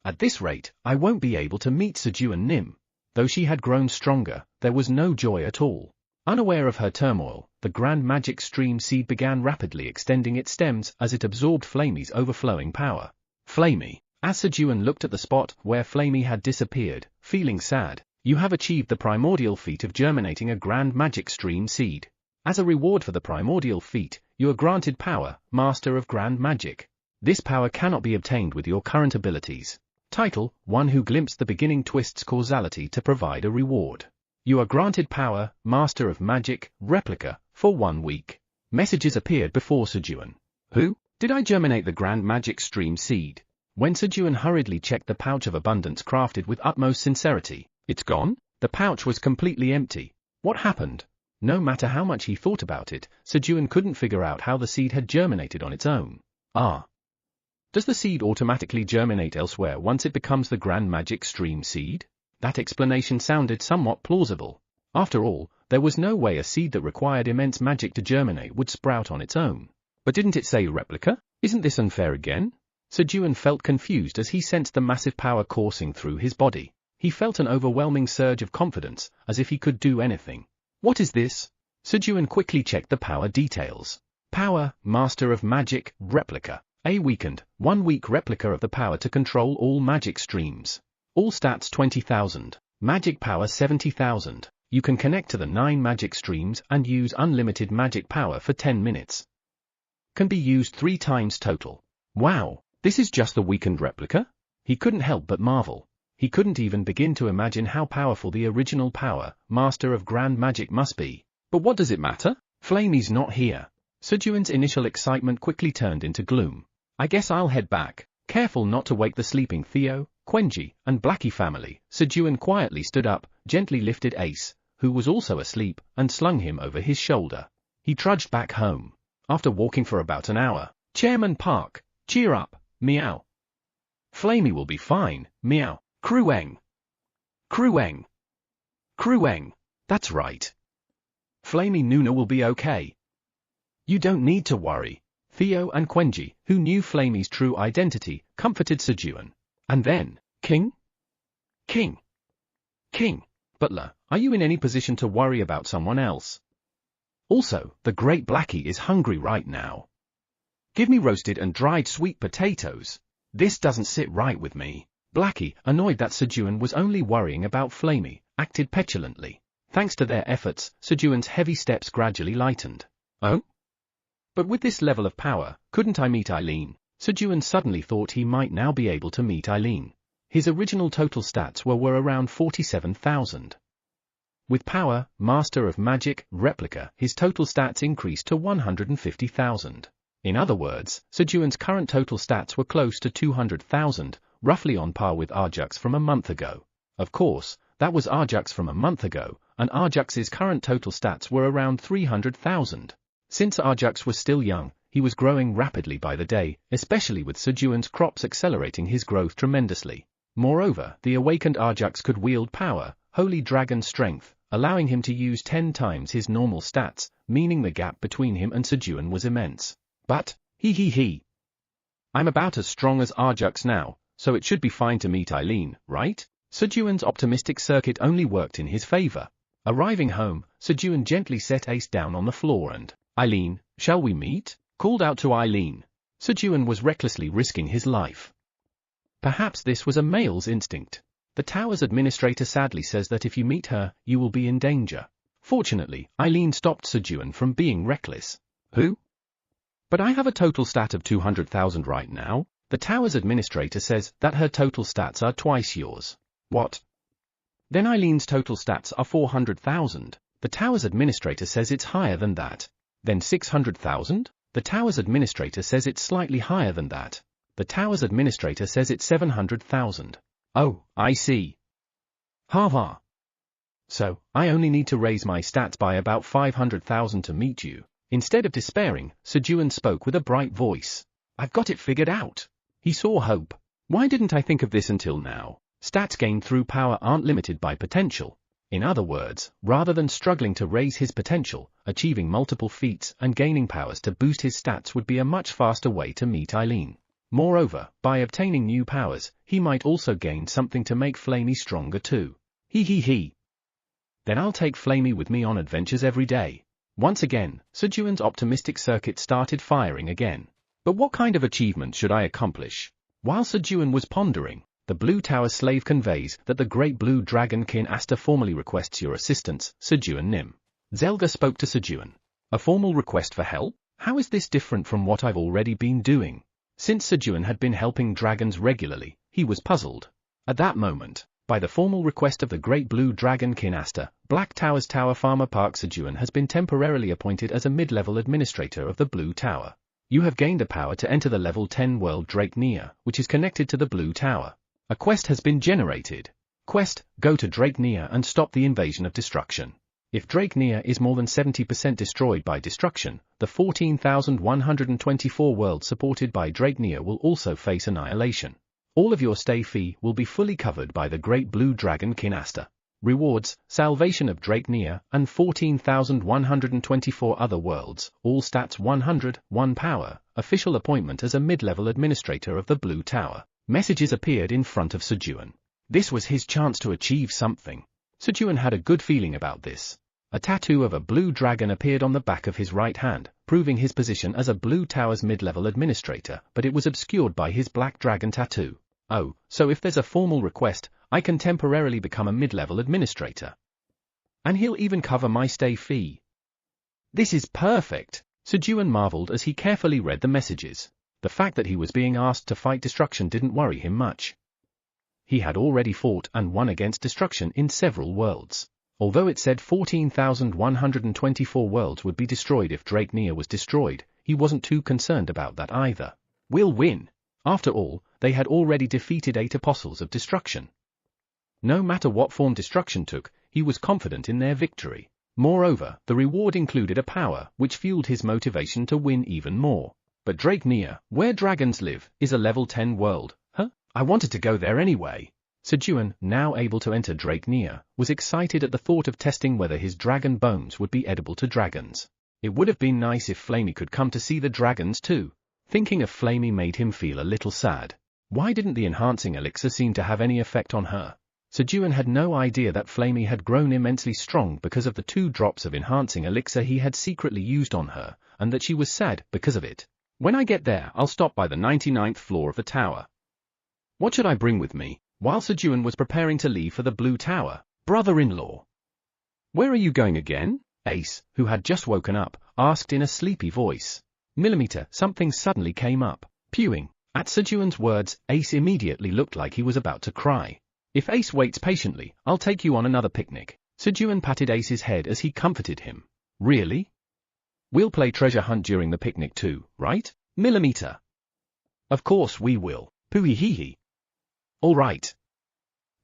At this rate, I won't be able to meet Sejun Nim. Though she had grown stronger, there was no joy at all. Unaware of her turmoil, the grand magic stream seed began rapidly extending its stems as it absorbed Flamey's overflowing power. Flamey, as Sejun looked at the spot where Flamey had disappeared, feeling sad, you have achieved the primordial feat of germinating a grand magic stream seed. As a reward for the primordial feat, you are granted power, Master of Grand Magic. This power cannot be obtained with your current abilities. Title, One who glimpsed the beginning twists causality to provide a reward. You are granted power, Master of Magic, Replica, for 1 week. Messages appeared before Sejun. Who? Did I germinate the Grand Magic Stream Seed? When Sejun hurriedly checked the pouch of abundance crafted with utmost sincerity, it's gone? The pouch was completely empty. What happened? No matter how much he thought about it, Sejun couldn't figure out how the seed had germinated on its own. Does the seed automatically germinate elsewhere once it becomes the Grand Magic Stream Seed? That explanation sounded somewhat plausible. After all, there was no way a seed that required immense magic to germinate would sprout on its own. But didn't it say replica? Isn't this unfair again? Sejun felt confused as he sensed the massive power coursing through his body. He felt an overwhelming surge of confidence, as if he could do anything. What is this? Sejun quickly checked the power details. Power, Master of Magic, Replica. A weakened, 1 week replica of the power to control all magic streams. All stats 20,000. Magic power 70,000. You can connect to the 9 magic streams and use unlimited magic power for 10 minutes. Can be used 3 times total. Wow, this is just the weakened replica? He couldn't help but marvel. He couldn't even begin to imagine how powerful the original power, Master of Grand Magic must be. But what does it matter? Flamey's not here. Sejun's initial excitement quickly turned into gloom. I guess I'll head back. Careful not to wake the sleeping Theo, Quenji, and Blackie family, Sejun quietly stood up, gently lifted Ace, who was also asleep, and slung him over his shoulder. He trudged back home. After walking for about an hour, Chairman Park, cheer up, meow. Flamey will be fine, meow. Krueng. Krueng. Krueng. That's right. Flamey Nuna will be okay. You don't need to worry. Theo and Quenji, who knew Flamey's true identity, comforted Sejun. And then, King? King. Butler, are you in any position to worry about someone else? Also, the great Blackie is hungry right now. Give me roasted and dried sweet potatoes. This doesn't sit right with me. Blackie, annoyed that Sejun was only worrying about Flamey, acted petulantly. Thanks to their efforts, Sejun's heavy steps gradually lightened. Oh? But with this level of power, couldn't I meet Eileen? Sejun suddenly thought he might now be able to meet Eileen. His original total stats were around 47,000. With power, Master of Magic, Replica, his total stats increased to 150,000. In other words, Sejun's current total stats were close to 200,000, roughly on par with Arjux from a month ago. Of course, that was Arjux from a month ago, and Arjux's current total stats were around 300,000. Since Arjux was still young, he was growing rapidly by the day, especially with Sejun's crops accelerating his growth tremendously. Moreover, the awakened Arjux could wield power, Holy Dragon Strength, allowing him to use 10 times his normal stats, meaning the gap between him and Sejun was immense. But, I'm about as strong as Arjux now, so it should be fine to meet Eileen, right? Sejun's optimistic circuit only worked in his favor. Arriving home, Sejun gently set Ace down on the floor and, Eileen, shall we meet? Called out to Eileen. Sejun was recklessly risking his life. Perhaps this was a male's instinct. The tower's administrator sadly says that if you meet her, you will be in danger. Fortunately, Eileen stopped Sejun from being reckless. Who? But I have a total stat of 200,000 right now. The tower's administrator says that her total stats are twice yours. What? Then Eileen's total stats are 400,000. The tower's administrator says it's higher than that. Then 600,000? The tower's administrator says it's slightly higher than that. The tower's administrator says it's 700,000. Oh, I see. Ha ha. So, I only need to raise my stats by about 500,000 to meet you. Instead of despairing, Sejun spoke with a bright voice. I've got it figured out. He saw hope. Why didn't I think of this until now? Stats gained through power aren't limited by potential. In other words, rather than struggling to raise his potential, achieving multiple feats and gaining powers to boost his stats would be a much faster way to meet Eileen. Moreover, by obtaining new powers, he might also gain something to make Flamey stronger too. He. Then I'll take Flamey with me on adventures every day. Once again, Sejun's optimistic circuit started firing again. But what kind of achievement should I accomplish? While Sejun was pondering, the Blue Tower slave conveys that the great blue dragon Kin Asta formally requests your assistance, Sejun Nim. Zelga spoke to Sejun. A formal request for help? How is this different from what I've already been doing? Since Sejun had been helping dragons regularly, he was puzzled. At that moment, by the formal request of the great blue dragon Kin Asta, Black Tower's Tower Farmer Park, Sejun has been temporarily appointed as a mid-level administrator of the Blue Tower. You have gained a power to enter the level 10 world Drake Nia, which is connected to the Blue Tower. A quest has been generated. Quest, go to Drake Nia and stop the invasion of destruction. If Drake Nia is more than 70% destroyed by destruction, the 14,124 worlds supported by Drake Nia will also face annihilation. All of your stay fee will be fully covered by the Great Blue Dragon Kin Asta. Rewards, salvation of Drake Nia, and 14,124 other worlds, all stats 100, 1 power, official appointment as a mid-level administrator of the Blue Tower. Messages appeared in front of Sejun. This was his chance to achieve something. Sejun had a good feeling about this. A tattoo of a blue dragon appeared on the back of his right hand, proving his position as a Blue Tower's mid-level administrator, but it was obscured by his black dragon tattoo. Oh, so if there's a formal request, I can temporarily become a mid-level administrator. And he'll even cover my stay fee. This is perfect, Sejun marveled as he carefully read the messages. The fact that he was being asked to fight destruction didn't worry him much. He had already fought and won against destruction in several worlds. Although it said 14,124 worlds would be destroyed if Drake Nia was destroyed, he wasn't too concerned about that either. We'll win. After all, they had already defeated 8 apostles of destruction. No matter what form destruction took, he was confident in their victory. Moreover, the reward included a power, which fueled his motivation to win even more. But Drake Nia, where dragons live, is a level 10 world. Huh? I wanted to go there anyway. Sejun, now able to enter Drake Nia, was excited at the thought of testing whether his dragon bones would be edible to dragons. It would have been nice if Flamey could come to see the dragons too. Thinking of Flamey made him feel a little sad. Why didn't the enhancing elixir seem to have any effect on her? Sejun had no idea that Flamey had grown immensely strong because of the 2 drops of enhancing elixir he had secretly used on her, and that she was sad because of it. When I get there, I'll stop by the 99th floor of the tower. What should I bring with me? While Sejun was preparing to leave for the Blue Tower, brother-in-law. Where are you going again? Ace, who had just woken up, asked in a sleepy voice. Millimeter, something suddenly came up, pewing. At Sejun's words, Ace immediately looked like he was about to cry. If Ace waits patiently, I'll take you on another picnic. Sejun patted Ace's head as he comforted him. Really? We'll play treasure hunt during the picnic too, right? Millimeter. Of course we will. Poohee. All right.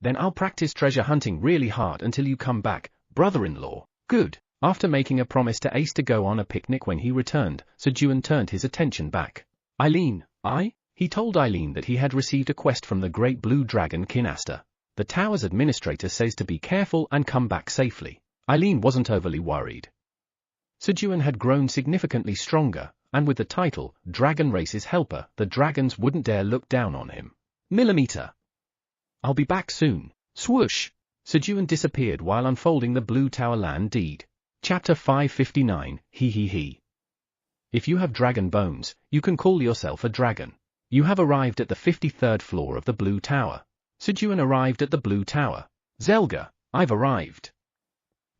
Then I'll practice treasure hunting really hard until you come back, brother-in-law. Good. After making a promise to Ace to go on a picnic when he returned, Sejun turned his attention back. Eileen, He told Eileen that he had received a quest from the great blue dragon Kin Asta. The tower's administrator says to be careful and come back safely. Eileen wasn't overly worried. Sejun had grown significantly stronger, and with the title, Dragon Race's Helper, the dragons wouldn't dare look down on him. Millimeter. I'll be back soon. Swoosh! Sejun disappeared while unfolding the Blue Tower land deed. Chapter 559, He. If you have dragon bones, you can call yourself a dragon. You have arrived at the 53rd floor of the Blue Tower. Sejun arrived at the Blue Tower. Zelga, I've arrived.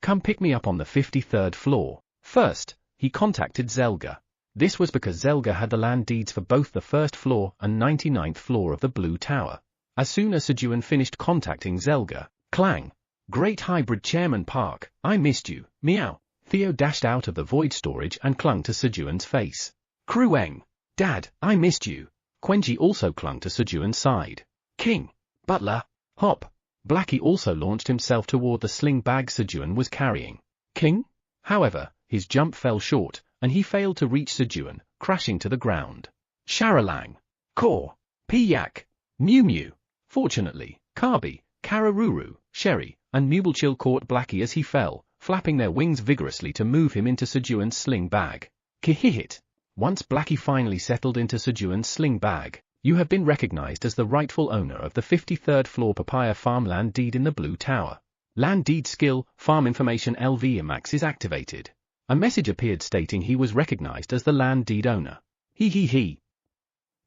Come pick me up on the 53rd floor. First, he contacted Zelga. This was because Zelga had the land deeds for both the 1st floor and 99th floor of the Blue Tower. As soon as Sejun finished contacting Zelga, clang! Great Hybrid Chairman Park, I missed you, meow. Theo dashed out of the void storage and clung to Sejun's face. Krueng! Dad, I missed you. Quenji also clung to Sejun's side. King! Butler! Hop! Blackie also launched himself toward the sling bag Sejun was carrying. King? However, his jump fell short, and he failed to reach Sejun, crashing to the ground. Sharalang! Kaw! Piyak! Mew Mew! Fortunately, Kabi, Kararuru, Sherry, and Mubelchill caught Blackie as he fell, flapping their wings vigorously to move him into Sejun's sling bag. Kihihit! Once Blackie finally settled into Sejun's sling bag, you have been recognized as the rightful owner of the 53rd floor papaya farm land deed in the Blue Tower. Land deed skill, farm information LV Max is activated. A message appeared stating he was recognized as the land deed owner. He.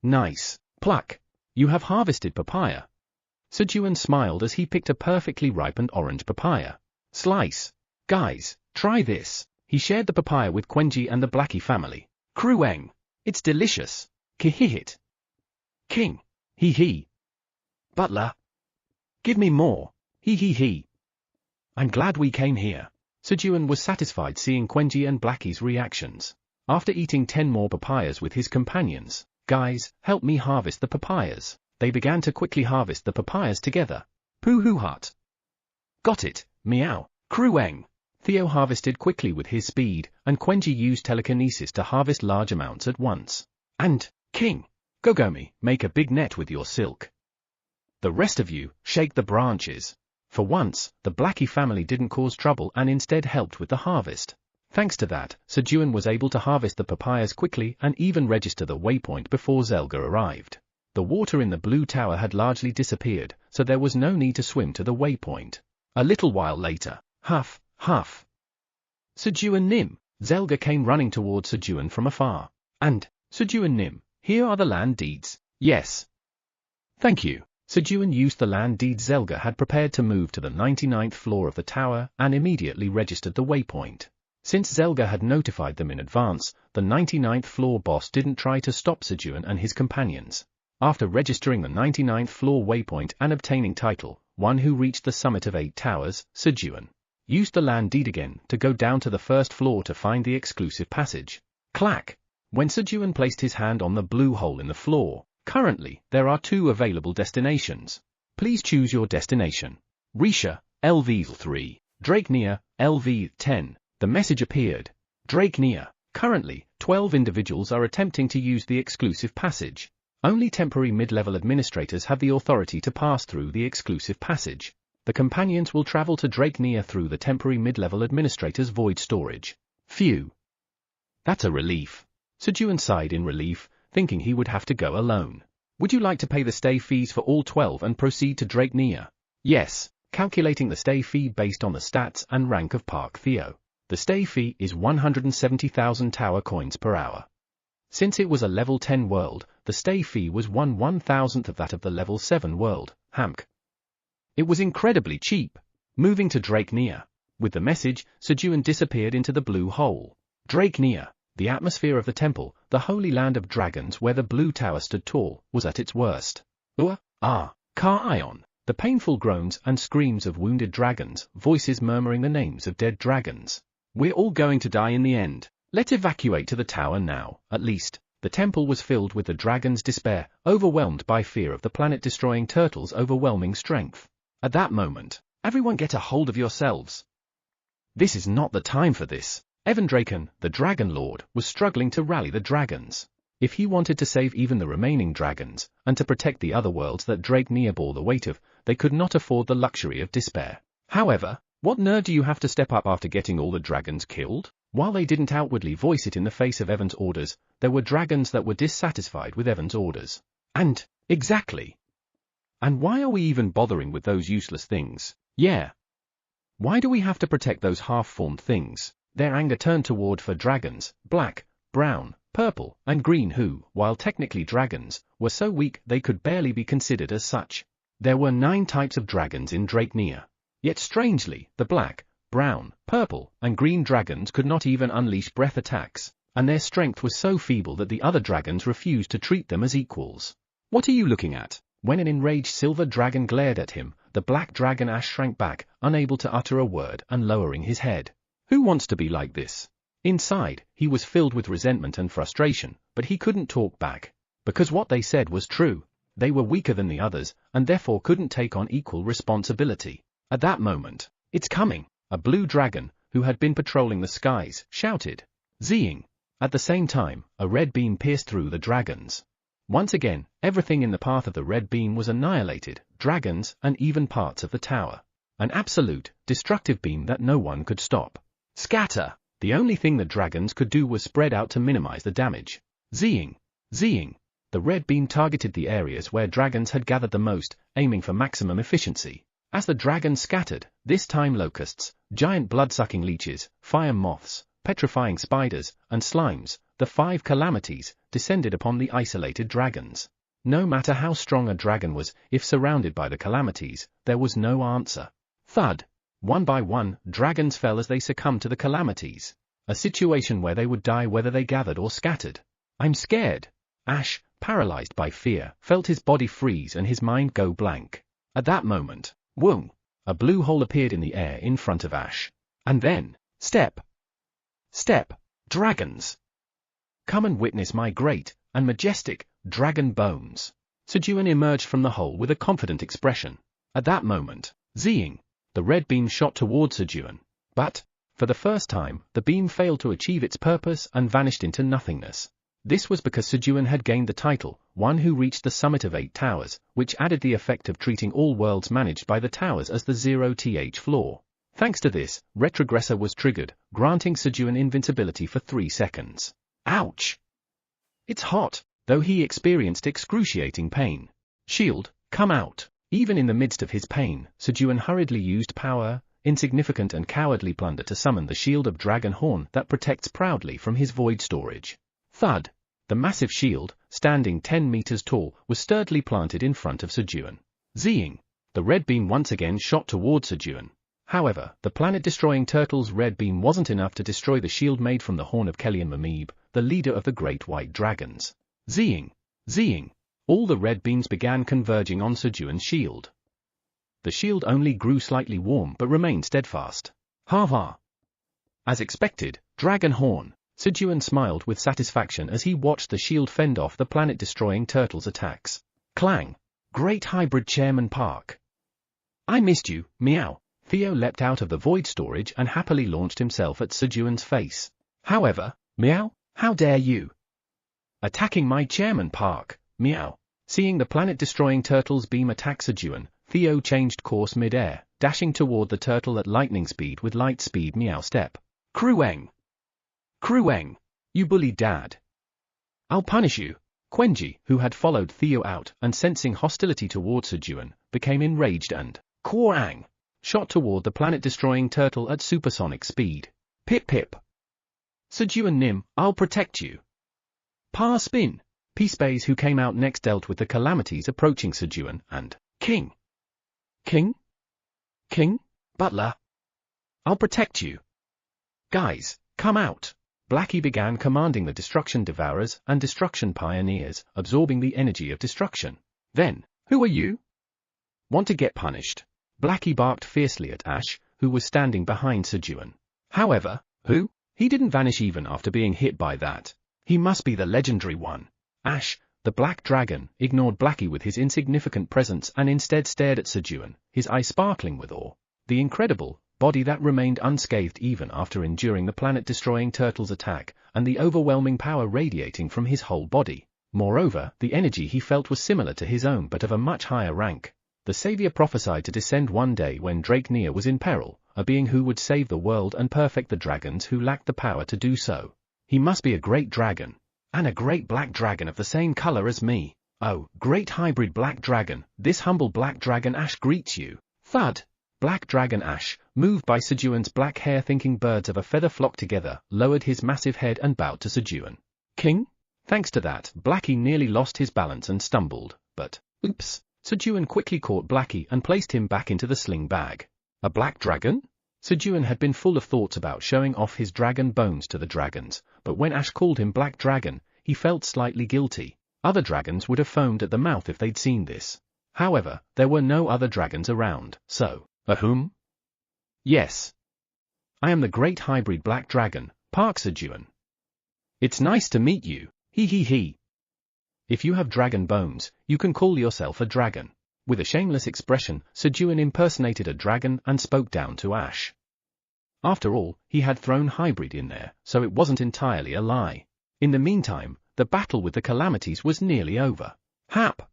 Nice. Pluck. You have harvested papaya. Sejun smiled as he picked a perfectly ripened orange papaya. Slice. Guys, try this. He shared the papaya with Quenji and the Blackie family. Krueng. It's delicious. Kihihit. King. He. Butler. Give me more. He. I'm glad we came here. Sejun was satisfied seeing Quenji and Blackie's reactions. After eating 10 more papayas with his companions, guys, help me harvest the papayas. They began to quickly harvest the papayas together. Pooh hut. Got it, meow, Krueng. Theo harvested quickly with his speed, and Quenji used telekinesis to harvest large amounts at once. And, King, Gogomi, make a big net with your silk. The rest of you, shake the branches. For once, the Blackie family didn't cause trouble and instead helped with the harvest. Thanks to that, Sejun was able to harvest the papayas quickly and even register the waypoint before Zelga arrived. The water in the Blue Tower had largely disappeared, so there was no need to swim to the waypoint. A little while later, huff. Sejun Nim, Zelga came running towards Sejun from afar. And, Sejun Nim, here are the land deeds. Yes. Thank you. Sejun used the land deeds Zelga had prepared to move to the 99th floor of the tower and immediately registered the waypoint. Since Zelga had notified them in advance, the 99th floor boss didn't try to stop Sejun and his companions. After registering the 99th floor waypoint and obtaining title, one who reached the summit of 8 towers, Sejun used the land deed again to go down to the first floor to find the exclusive passage. Clack! When Sejun placed his hand on the blue hole in the floor, currently, there are 2 available destinations. Please choose your destination. Risha, LV3, Drakenia, LV10. The message appeared. Drakenia. Currently, 12 individuals are attempting to use the exclusive passage. Only temporary mid-level administrators have the authority to pass through the exclusive passage. The companions will travel to Drakenia through the temporary mid-level administrator's void storage. Phew. That's a relief. Sejun sighed in relief, thinking he would have to go alone. Would you like to pay the stay fees for all 12 and proceed to Drakenia? Yes, calculating the stay fee based on the stats and rank of Park Theo. The stay fee is 170,000 tower coins per hour. Since it was a level 10 world, the stay fee was 1/1000th of that of the level 7 world, Hamk. It was incredibly cheap. Moving to Drakenia. With the message, Sejun disappeared into the blue hole. Drakenia, the atmosphere of the temple, the holy land of dragons where the Blue Tower stood tall, was at its worst. Ka-Ion, the painful groans and screams of wounded dragons, voices murmuring the names of dead dragons. We're all going to die in the end. Let's evacuate to the tower now, at least. The temple was filled with the dragon's despair, overwhelmed by fear of the planet-destroying turtle's overwhelming strength. At that moment, everyone get a hold of yourselves. This is not the time for this. Evan Draken, the Dragon Lord, was struggling to rally the dragons. If he wanted to save even the remaining dragons, and to protect the other worlds that Drakenia bore the weight of, they could not afford the luxury of despair. However, what nerve do you have to step up after getting all the dragons killed? While they didn't outwardly voice it in the face of Evan's orders, there were dragons that were dissatisfied with Evan's orders. And, exactly. And why are we even bothering with those useless things? Yeah. Why do we have to protect those half-formed things? Their anger turned toward for dragons, black, brown, purple, and green who, while technically dragons, were so weak they could barely be considered as such. There were 9 types of dragons in Drakenia. Yet strangely, the black, brown, purple, and green dragons could not even unleash breath attacks, and their strength was so feeble that the other dragons refused to treat them as equals. What are you looking at? When an enraged silver dragon glared at him, the black dragon Ash shrank back, unable to utter a word and lowering his head. Who wants to be like this? Inside, he was filled with resentment and frustration, but he couldn't talk back. Because what they said was true. They were weaker than the others, and therefore couldn't take on equal responsibility. At that moment, it's coming! A blue dragon, who had been patrolling the skies, shouted. Zing! At the same time, a red beam pierced through the dragons. Once again, everything in the path of the red beam was annihilated, dragons, and even parts of the tower. An absolute, destructive beam that no one could stop. Scatter! The only thing the dragons could do was spread out to minimize the damage. Zing! Zing! The red beam targeted the areas where dragons had gathered the most, aiming for maximum efficiency. As the dragons scattered, this time locusts, giant blood-sucking leeches, fire moths, petrifying spiders, and slimes, the 5 calamities, descended upon the isolated dragons. No matter how strong a dragon was, if surrounded by the calamities, there was no answer. Thud! One by one, dragons fell as they succumbed to the calamities. A situation where they would die whether they gathered or scattered. I'm scared. Ash, paralyzed by fear, felt his body freeze and his mind go blank. At that moment, whoom! A blue hole appeared in the air in front of Ash. And then, step! Step! Dragons! Come and witness my great and majestic dragon bones. Sejun emerged from the hole with a confident expression. At that moment, zing! The red beam shot towards Sejun. But, for the first time, the beam failed to achieve its purpose and vanished into nothingness. This was because Sejun had gained the title, one who reached the summit of 8 towers, which added the effect of treating all worlds managed by the towers as the 0th floor. Thanks to this, retrogressor was triggered, granting Sejun invincibility for 3 seconds. Ouch! It's hot, though he experienced excruciating pain. Shield, come out! Even in the midst of his pain, Sejun hurriedly used power, insignificant and cowardly plunder to summon the shield of dragon horn that protects proudly from his void storage. Thud! The massive shield, standing 10 meters tall, was sturdily planted in front of Sejun. Zing! The red beam once again shot towards Sejun. However, the planet-destroying turtle's red beam wasn't enough to destroy the shield made from the horn of Kellyan Mamib, the leader of the great white dragons. Zing! Zing! All the red beams began converging on Sejun's shield. The shield only grew slightly warm but remained steadfast. Ha ha! As expected, dragon horn! Sejun smiled with satisfaction as he watched the shield fend off the planet-destroying turtle's attacks. Clang! Great hybrid Chairman Park! I missed you, meow! Theo leapt out of the void storage and happily launched himself at Sejun's face. However, meow, how dare you? Attacking my Chairman Park, meow. Seeing the planet-destroying turtle's beam attack Sejun, Theo changed course mid-air, dashing toward the turtle at lightning speed with light speed meow step. Krueng! Krueng! You bullied Dad! I'll punish you! Quenji, who had followed Theo out and sensing hostility towards Sejun, became enraged and, Kwarang! Shot toward the planet-destroying turtle at supersonic speed. Pip pip! Sejun Nim, I'll protect you! Pa spin! Peacebays who came out next dealt with the calamities approaching Sejun and, King! King? King? Butler! I'll protect you! Guys, come out! Blackie began commanding the destruction devourers and destruction pioneers, absorbing the energy of destruction. Then, who are you? Want to get punished? Blackie barked fiercely at Ash, who was standing behind Sejun. However, who? He didn't vanish even after being hit by that. He must be the legendary one. Ash, the black dragon, ignored Blackie with his insignificant presence and instead stared at Sejun, his eyes sparkling with awe. The incredible body that remained unscathed even after enduring the planet-destroying turtle's attack, and the overwhelming power radiating from his whole body. Moreover, the energy he felt was similar to his own but of a much higher rank. The Savior prophesied to descend one day when Draknir was in peril, a being who would save the world and perfect the dragons who lacked the power to do so. He must be a great dragon. And a great black dragon of the same color as me. Oh, great hybrid black dragon, this humble black dragon Ash greets you. Thud! Black dragon Ash, moved by Sejun's black hair thinking birds of a feather flocked together, lowered his massive head and bowed to Sejun. King? Thanks to that, Blackie nearly lost his balance and stumbled, but, oops, Sejun quickly caught Blackie and placed him back into the sling bag. A black dragon? Sejun had been full of thoughts about showing off his dragon bones to the dragons, but when Ash called him Black Dragon, he felt slightly guilty. Other dragons would have foamed at the mouth if they'd seen this. However, there were no other dragons around, so, whom? Yes. I am the great hybrid black dragon, Park Sejun. It's nice to meet you, hee hee hee. If you have dragon bones, you can call yourself a dragon. With a shameless expression, Sejun impersonated a dragon and spoke down to Ash. After all, he had thrown hybrid in there, so it wasn't entirely a lie. In the meantime, the battle with the calamities was nearly over. Hap!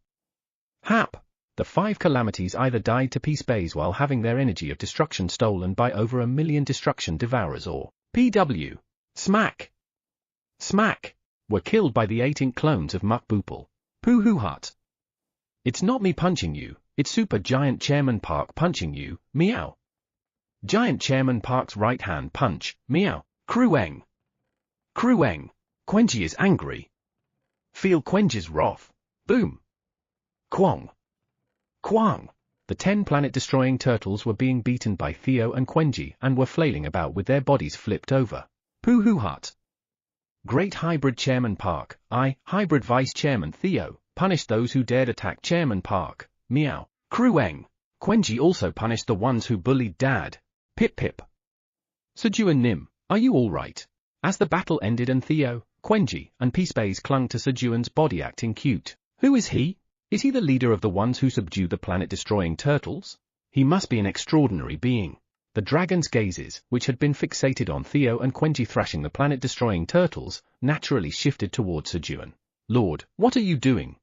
Hap! The 5 calamities either died to peace while having their energy of destruction stolen by over 1 million destruction devourers or PW. Smack! Smack! Were killed by the 8 ink clones of Mukboople. Pooh hut. It's not me punching you, it's Super Giant Chairman Park punching you, meow. Giant Chairman Park's right hand punch, meow. Krueng. Krueng. Quenji is angry. Feel Quenji's wrath. Boom. Quong. Quang. The 10 planet-destroying turtles were being beaten by Theo and Quenji and were flailing about with their bodies flipped over. Pooh hut. Great Hybrid Chairman Park, Hybrid Vice Chairman Theo, punished those who dared attack Chairman Park, meow. Krueng. Quenji also punished the ones who bullied Dad. Pip pip. Sejun Nim, are you alright? As the battle ended and Theo, Quenji, and Peacebays clung to Sejun's body acting cute. Who is he? Is he the leader of the ones who subdued the planet-destroying turtles? He must be an extraordinary being. The dragon's gazes, which had been fixated on Theo and Quenji thrashing the planet-destroying turtles, naturally shifted towards Sejun. Lord, what are you doing?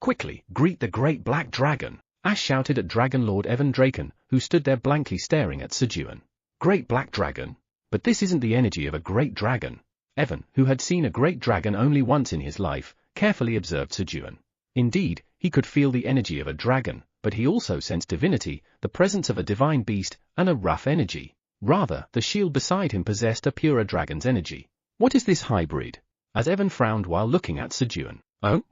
Quickly, greet the great black dragon, Ash shouted at Dragon Lord Evan Draken, who stood there blankly staring at Sejun. Great black dragon? But this isn't the energy of a great dragon. Evan, who had seen a great dragon only once in his life, carefully observed Sejun. Indeed, he could feel the energy of a dragon, but he also sensed divinity, the presence of a divine beast, and a rough energy. Rather, the shield beside him possessed a purer dragon's energy. What is this hybrid? As Evan frowned while looking at Sejun. Oh?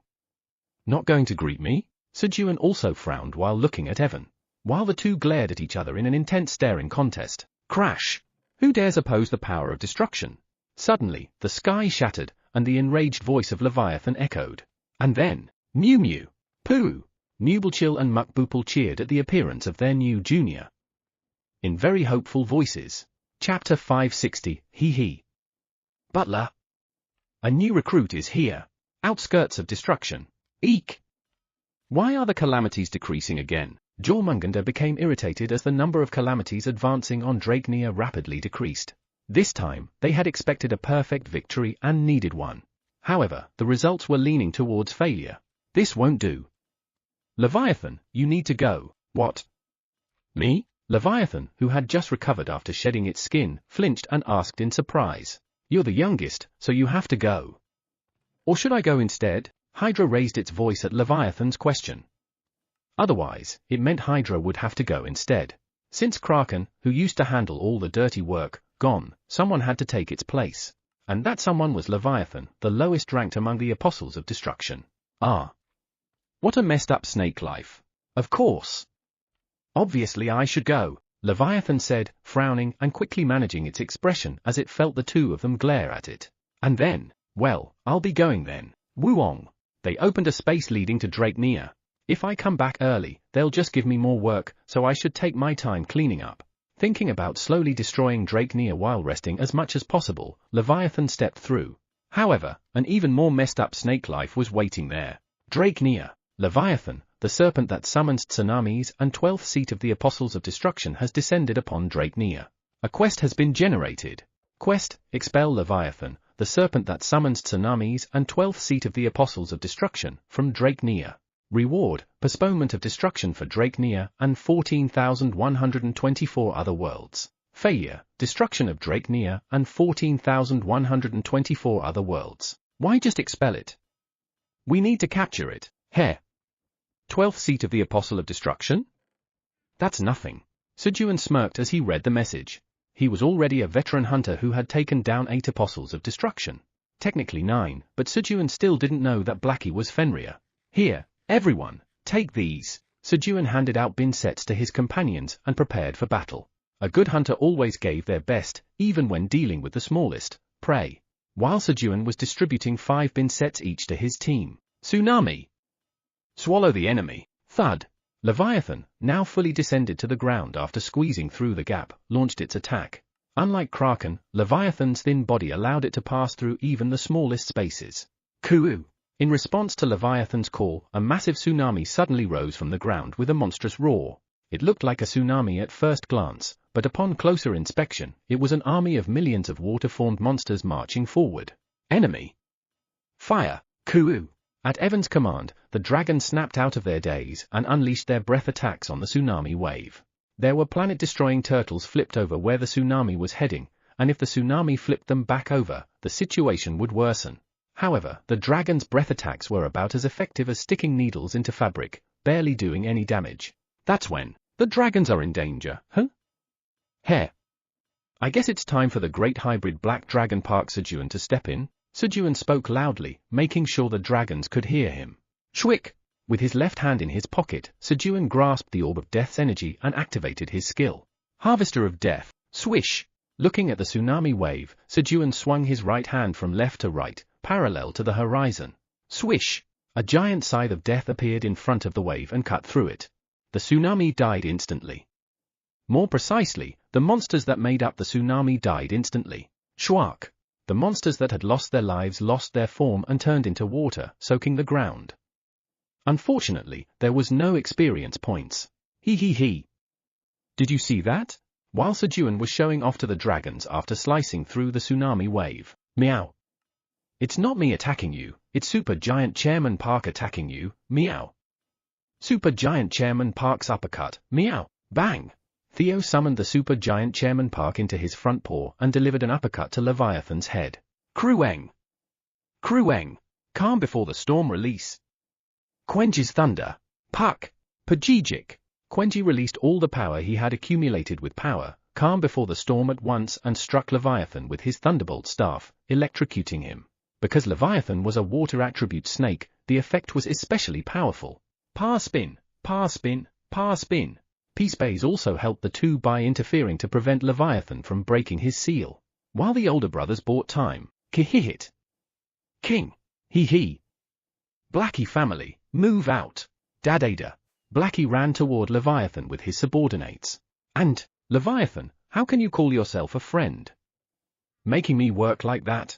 Not going to greet me? Sejun also frowned while looking at Evan. While the two glared at each other in an intense staring contest. Crash! Who dares oppose the power of destruction? Suddenly, the sky shattered, and the enraged voice of Leviathan echoed. And then, Mew Mew! Pooh! Nublechill and Mukboople cheered at the appearance of their new junior. In very hopeful voices. Chapter 560, Hee Hee. Butler! A new recruit is here. Outskirts of destruction. Eek! Why are the calamities decreasing again? Jormungandr became irritated as the number of calamities advancing on Draknir rapidly decreased. This time, they had expected a perfect victory and needed one. However, the results were leaning towards failure. This won't do. Leviathan, you need to go. What? Me? Leviathan, who had just recovered after shedding its skin, flinched and asked in surprise. You're the youngest, so you have to go. Or should I go instead? Hydra raised its voice at Leviathan's question. Otherwise, it meant Hydra would have to go instead. Since Kraken, who used to handle all the dirty work, gone, someone had to take its place. And that someone was Leviathan, the lowest ranked among the apostles of destruction. Ah. What a messed up snake life. Of course. Obviously I should go, Leviathan said, frowning and quickly managing its expression as it felt the two of them glare at it. And then, well, I'll be going then. Wuong. They opened a space leading to Draknir. If I come back early, they'll just give me more work, so I should take my time cleaning up. Thinking about slowly destroying Draknir while resting as much as possible, Leviathan stepped through. However, an even more messed up snake life was waiting there. Draknir. Leviathan, the serpent that summons tsunamis and 12th seat of the Apostles of Destruction has descended upon Draknir. A quest has been generated. Quest, expel Leviathan, the serpent that summons tsunamis and 12th seat of the Apostles of Destruction, from Draknir. Reward, postponement of destruction for Draknir and 14,124 other worlds. Failure, destruction of Draknir and 14,124 other worlds. Why just expel it? We need to capture it. Heh. 12th seat of the Apostle of Destruction? That's nothing. Sejun smirked as he read the message. He was already a veteran hunter who had taken down 8 Apostles of Destruction. Technically 9, but Sejun still didn't know that Blackie was Fenrir. Here, everyone, take these. Sejun handed out bin sets to his companions and prepared for battle. A good hunter always gave their best, even when dealing with the smallest prey. While Sejun was distributing 5 bin sets each to his team. Tsunami. Swallow the enemy. Thud. Leviathan, now fully descended to the ground after squeezing through the gap, launched its attack. Unlike Kraken, Leviathan's thin body allowed it to pass through even the smallest spaces. Coo! In response to Leviathan's call, a massive tsunami suddenly rose from the ground with a monstrous roar. It looked like a tsunami at first glance, but upon closer inspection, it was an army of millions of water-formed monsters marching forward. Enemy. Fire! Kuu! At Evan's command, the dragons snapped out of their daze and unleashed their breath attacks on the tsunami wave. There were planet-destroying turtles flipped over where the tsunami was heading, and if the tsunami flipped them back over, the situation would worsen. However, the dragons' breath attacks were about as effective as sticking needles into fabric, barely doing any damage. That's when the dragons are in danger, huh? Heh. I guess it's time for the great hybrid black dragon Park Sejun to step in. Sejun spoke loudly, making sure the dragons could hear him. Shwick! With his left hand in his pocket, Sejun grasped the orb of death's energy and activated his skill. Harvester of Death. Swish! Looking at the tsunami wave, Sejun swung his right hand from left to right, parallel to the horizon. Swish! A giant scythe of death appeared in front of the wave and cut through it. The tsunami died instantly. More precisely, the monsters that made up the tsunami died instantly. Shwak! The monsters that had lost their lives lost their form and turned into water, soaking the ground. Unfortunately, there was no experience points. He. Did you see that? While Sejun was showing off to the dragons after slicing through the tsunami wave. Meow. It's not me attacking you, it's Super Giant Chairman Park attacking you, meow. Super Giant Chairman Park's uppercut, meow, bang. Theo summoned the Super Giant Chairman Park into his front paw and delivered an uppercut to Leviathan's head. Krueng! Calm before the storm release. Quenji's thunder. Puck! Pajijic! Quenji released all the power he had accumulated with power, calm before the storm at once and struck Leviathan with his thunderbolt staff, electrocuting him. Because Leviathan was a water attribute snake, the effect was especially powerful. Power spin! Peace also helped the two by interfering to prevent Leviathan from breaking his seal. While the older brothers bought time. Kihihit. King. He. Blackie family, move out. Dadada. Blackie ran toward Leviathan with his subordinates. And, Leviathan, how can you call yourself a friend? Making me work like that?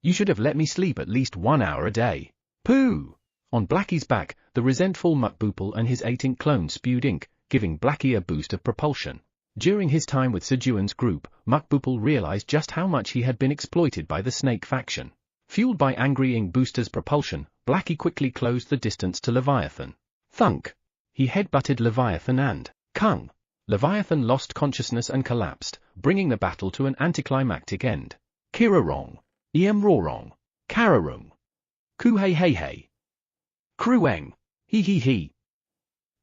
You should have let me sleep at least 1 hour a day. Pooh! On Blackie's back, the resentful Mukboople and his 8-ink clone spewed ink, giving Blackie a boost of propulsion. During his time with Sejun's group, Mukboople realized just how much he had been exploited by the snake faction. Fueled by angry ink booster's propulsion, Blackie quickly closed the distance to Leviathan. Thunk! He headbutted Leviathan and, Kung! Leviathan lost consciousness and collapsed, bringing the battle to an anticlimactic end. Kirarong! Iamrorong! Kararung! Kuhei! Krueng! He!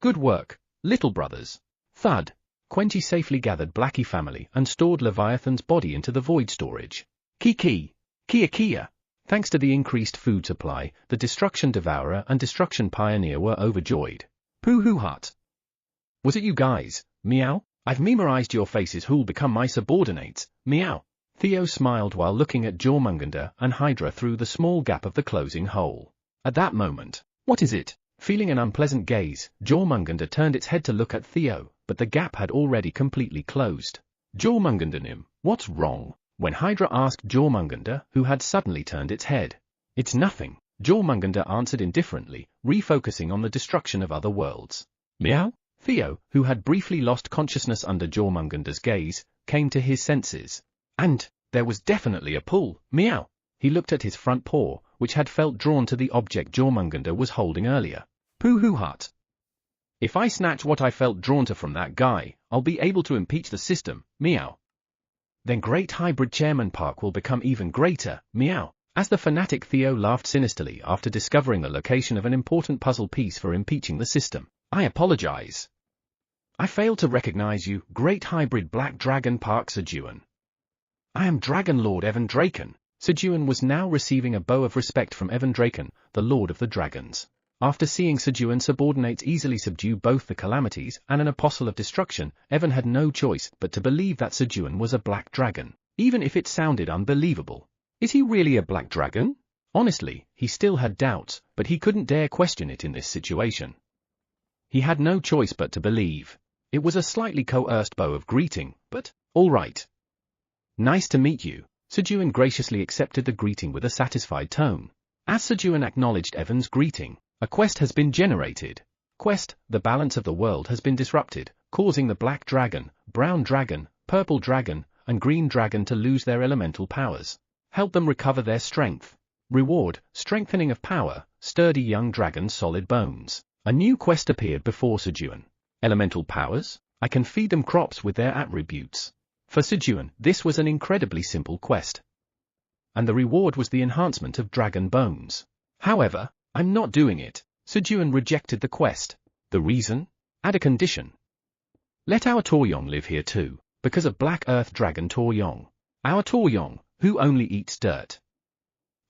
Good work, little brothers. Thud! Quenji safely gathered Blackie family and stored Leviathan's body into the void storage. Kia! Thanks to the increased food supply, the Destruction Devourer and Destruction Pioneer were overjoyed. Pooh-hoo-hut! Was it you guys? Meow? I've memorized your faces who'll become my subordinates, meow. Theo smiled while looking at Jormungandr and Hydra through the small gap of the closing hole. At that moment, what is it? Feeling an unpleasant gaze, Jormungandr turned its head to look at Theo, but the gap had already completely closed. Jormungandr, what's wrong? When Hydra asked Jormungandr, who had suddenly turned its head. It's nothing, Jormungandr answered indifferently, refocusing on the destruction of other worlds. Meow? Theo, who had briefly lost consciousness under Jormungandr's gaze, came to his senses. And there was definitely a pull, meow. He looked at his front paw, which had felt drawn to the object Jormungandr was holding earlier. Pooh-hoo-hut. If I snatch what I felt drawn to from that guy, I'll be able to impeach the system, meow. Then Great Hybrid Chairman Park will become even greater, meow. As the fanatic Theo laughed sinisterly after discovering the location of an important puzzle piece for impeaching the system. I apologize. I failed to recognize you, Great Hybrid Black Dragon Park Sejun. I am Dragon Lord Evan Draken. Sejun was now receiving a bow of respect from Evan Draken, the Lord of the Dragons. After seeing Sejun's subordinates easily subdue both the Calamities and an Apostle of Destruction, Evan had no choice but to believe that Sejun was a black dragon, even if it sounded unbelievable. Is he really a black dragon? Honestly, he still had doubts, but he couldn't dare question it in this situation. He had no choice but to believe. It was a slightly coerced bow of greeting, but, all right. Nice to meet you. Sejun graciously accepted the greeting with a satisfied tone. As Sejun acknowledged Evan's greeting, a quest has been generated. Quest, the balance of the world has been disrupted, causing the black dragon, brown dragon, purple dragon, and green dragon to lose their elemental powers. Help them recover their strength. Reward, strengthening of power, sturdy young dragon solid bones. A new quest appeared before Sejun. Elemental powers? I can feed them crops with their attributes. For Sejun, this was an incredibly simple quest. And the reward was the enhancement of dragon bones. However, I'm not doing it. Sejun rejected the quest. The reason? Add a condition. Let our Toryong live here too, because of Black Earth Dragon Toryong. Our Toryong, who only eats dirt.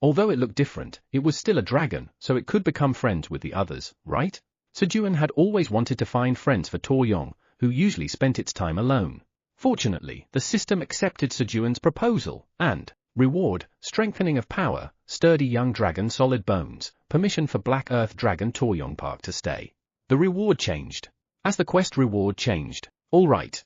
Although it looked different, it was still a dragon, so it could become friends with the others, right? Sejun had always wanted to find friends for Toryong, who usually spent its time alone. Fortunately, the system accepted Sejun's proposal, and reward, strengthening of power, sturdy young dragon solid bones, permission for Black Earth Dragon Toryong Park to stay. The reward changed. As the quest reward changed, alright.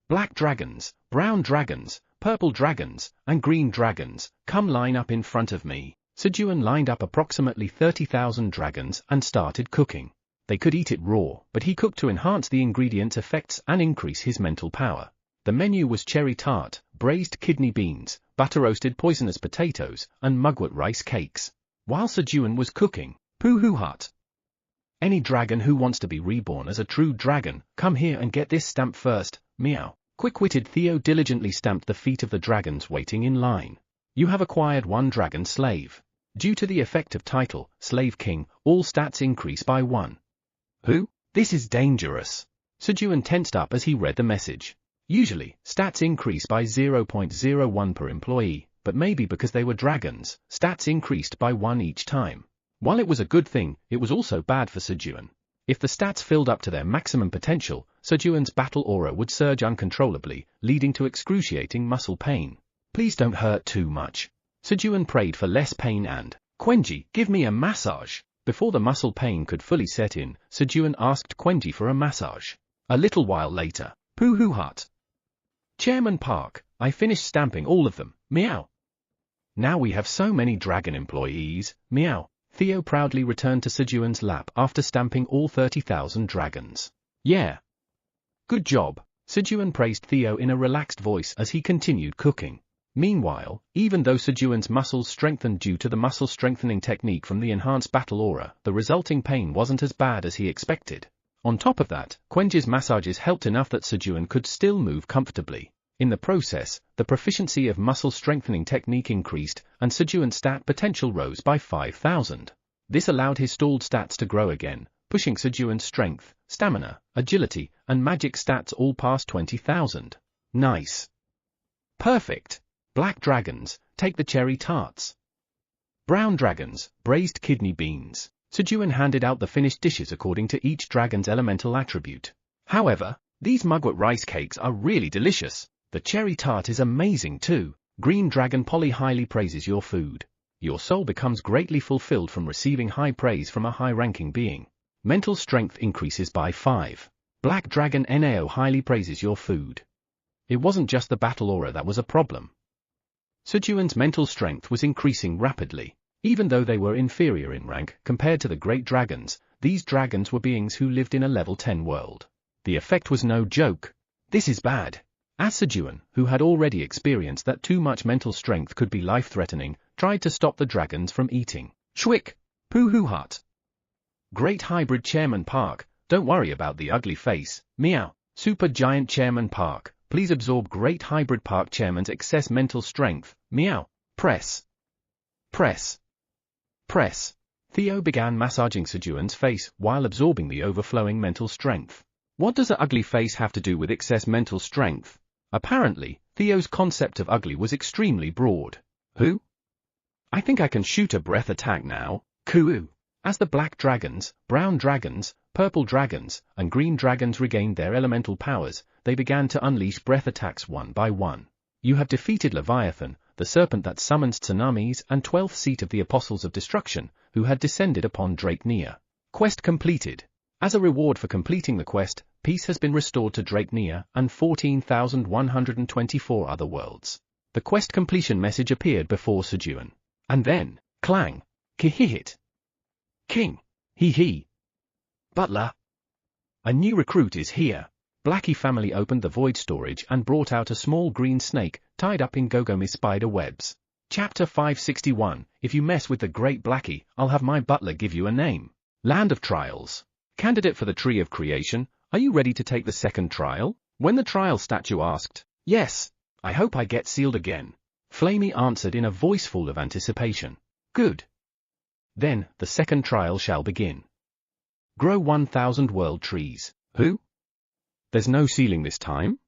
Black dragons, brown dragons, purple dragons, and green dragons, come line up in front of me. Sejun lined up approximately 30,000 dragons and started cooking. They could eat it raw, but he cooked to enhance the ingredients' effects and increase his mental power. The menu was cherry tart, braised kidney beans, butter-roasted poisonous potatoes, and mugwort rice cakes. While Sejun was cooking, Poohoo Hut. Any dragon who wants to be reborn as a true dragon, come here and get this stamp first, meow. Quick-witted Theo diligently stamped the feet of the dragons waiting in line. You have acquired one dragon slave. Due to the effect of title, Slave King, all stats increase by 1. Who? This is dangerous. Sejun tensed up as he read the message. Usually, stats increase by 0.01 per employee, but maybe because they were dragons, stats increased by 1 each time. While it was a good thing, it was also bad for Sejun. If the stats filled up to their maximum potential, Sejun's battle aura would surge uncontrollably, leading to excruciating muscle pain. Please don't hurt too much. Sejun prayed for less pain and, Quenji, give me a massage. Before the muscle pain could fully set in, Sejun asked Quenji for a massage. A little while later, Poohoo Hut. Chairman Park, I finished stamping all of them, meow. Now we have so many dragon employees, meow. Theo proudly returned to Sejun's lap after stamping all 30,000 dragons. Yeah. Good job. Sejun praised Theo in a relaxed voice as he continued cooking. Meanwhile, even though Sejun's muscles strengthened due to the muscle strengthening technique from the enhanced battle aura, the resulting pain wasn't as bad as he expected. On top of that, Quenji's massages helped enough that Sejun could still move comfortably. In the process, the proficiency of muscle strengthening technique increased, and Sejun's stat potential rose by 5,000. This allowed his stalled stats to grow again, pushing Sejun's strength, stamina, agility, and magic stats all past 20,000. Nice. Perfect. Black dragons, take the cherry tarts. Brown dragons, braised kidney beans. Sejun handed out the finished dishes according to each dragon's elemental attribute. However, these mugwort rice cakes are really delicious. The cherry tart is amazing too. Green Dragon Polly highly praises your food. Your soul becomes greatly fulfilled from receiving high praise from a high-ranking being. Mental strength increases by 5. Black Dragon Nao highly praises your food. It wasn't just the battle aura that was a problem. Sejun's mental strength was increasing rapidly. Even though they were inferior in rank compared to the great dragons, these dragons were beings who lived in a level 10 world. The effect was no joke. This is bad. As Sejun, who had already experienced that too much mental strength could be life-threatening, tried to stop the dragons from eating. Shwick! Poohoo Hut! Great Hybrid Chairman Park, don't worry about the ugly face, meow. Super Giant Chairman Park, please absorb Great Hybrid Park Chairman's excess mental strength, meow. Press. Press. Press. Theo began massaging Sejun's face while absorbing the overflowing mental strength. What does an ugly face have to do with excess mental strength? Apparently, Theo's concept of ugly was extremely broad. Who? I think I can shoot a breath attack now. Coo. As the black dragons, brown dragons, purple dragons, and green dragons regained their elemental powers, they began to unleash breath attacks one by one. You have defeated Leviathan, the serpent that summons tsunamis, and 12th seat of the Apostles of Destruction, who had descended upon Drake Nia. Quest completed. As a reward for completing the quest, peace has been restored to Drake Nia and 14,124 other worlds. The quest completion message appeared before Sejun. And then, clang, kihihit. King, hee. Butler. A new recruit is here. Blackie family opened the void storage and brought out a small green snake, tied up in Gogami spider webs. Chapter 561, If you mess with the Great Blackie, I'll have my butler give you a name. Land of Trials. Candidate for the Tree of Creation, are you ready to take the second trial? When the trial statue asked, Yes, I hope I get sealed again. Flamey answered in a voice full of anticipation. Good. Then, the second trial shall begin. Grow 1,000 world trees. Who? There's no sealing this time?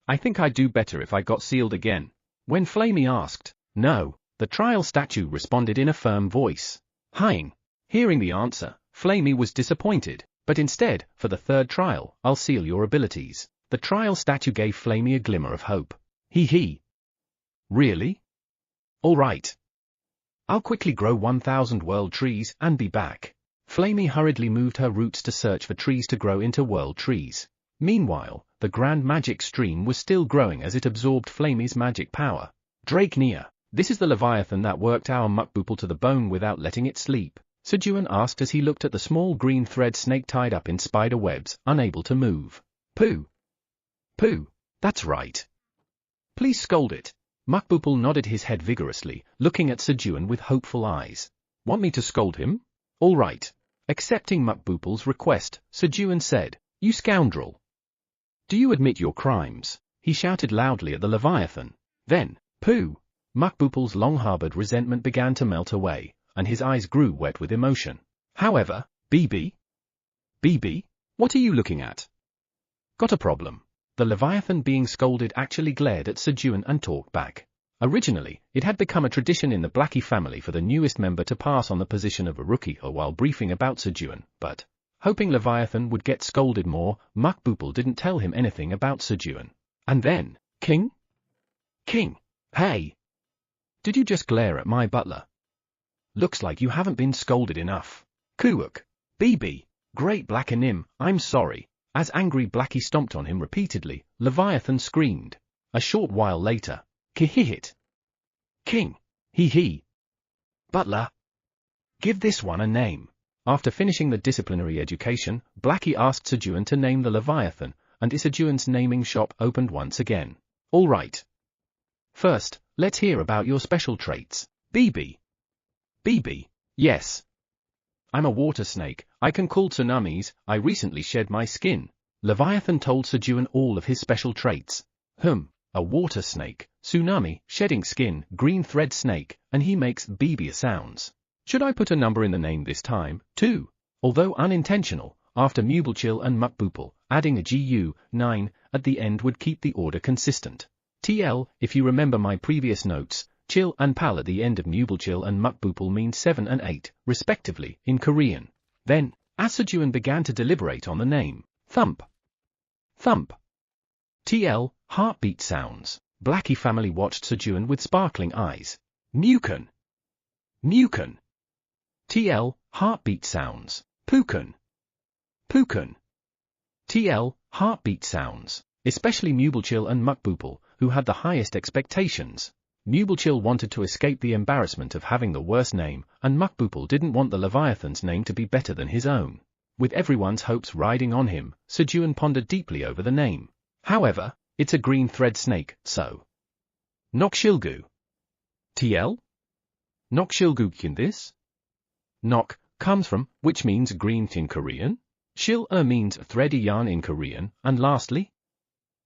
I think I'd do better if I got sealed again. When Flamey asked, No, the trial statue responded in a firm voice. Hying. Hearing the answer, Flamey was disappointed, but instead, for the third trial, I'll seal your abilities. The trial statue gave Flamey a glimmer of hope. He. Really? All right. I'll quickly grow 1,000 world trees and be back. Flamey hurriedly moved her roots to search for trees to grow into world trees. Meanwhile, the grand magic stream was still growing as it absorbed Flamey's magic power. Drake Nia, this is the Leviathan that worked our muckboople to the bone without letting it sleep, Sejun asked as he looked at the small green thread snake tied up in spider webs, unable to move. Pooh, that's right. Please scold it. Muckboople nodded his head vigorously, looking at Sejun with hopeful eyes. Want me to scold him? All right. Accepting Muckboople's request, Sejun said, You scoundrel. Do you admit your crimes? He shouted loudly at the Leviathan. Then, pooh! Muckboople's long-harbored resentment began to melt away, and his eyes grew wet with emotion. However, BB, what are you looking at? Got a problem? The Leviathan being scolded actually glared at Sejun and talked back. Originally, it had become a tradition in the Blackie family for the newest member to pass on the position of a rookie while briefing about Sejun, but, hoping Leviathan would get scolded more, Muckboople didn't tell him anything about Sejun. And then, King? Hey! Did you just glare at my butler? Looks like you haven't been scolded enough. Kuwuk. BB. Great Blackanim, I'm sorry. As angry Blackie stomped on him repeatedly, Leviathan screamed. A short while later, Kihihit. King. He. Butler. Give this one a name. After finishing the disciplinary education, Blackie asked Sejun to name the Leviathan, and Sejun's naming shop opened once again. All right. First, let's hear about your special traits. BB. Yes. I'm a water snake, I can call tsunamis, I recently shed my skin. Leviathan told Sejun all of his special traits. A water snake, tsunami, shedding skin, green thread snake, and he makes BB sounds. Should I put a number in the name this time, too? Although unintentional, after Mueblechill and Muckboople, adding a GU, 9, at the end would keep the order consistent. TL, if you remember my previous notes, Chill and Pal at the end of Mueblechill and Muckboople mean 7 and 8, respectively, in Korean. Then, as Sejun began to deliberate on the name, Thump. TL, heartbeat sounds. Blackie family watched Sejun with sparkling eyes. Muken. TL, heartbeat sounds. Puken. TL, heartbeat sounds. Especially Mueblechill and Muckboople, who had the highest expectations. Mueblechill wanted to escape the embarrassment of having the worst name, and Muckboople didn't want the Leviathan's name to be better than his own. With everyone's hopes riding on him, Sejun pondered deeply over the name. However, it's a green thread snake, so. Nokshilgu. TL? Nokshilgu in this? Nok comes from, which means green in Korean. Shil means thready yarn in Korean, and lastly,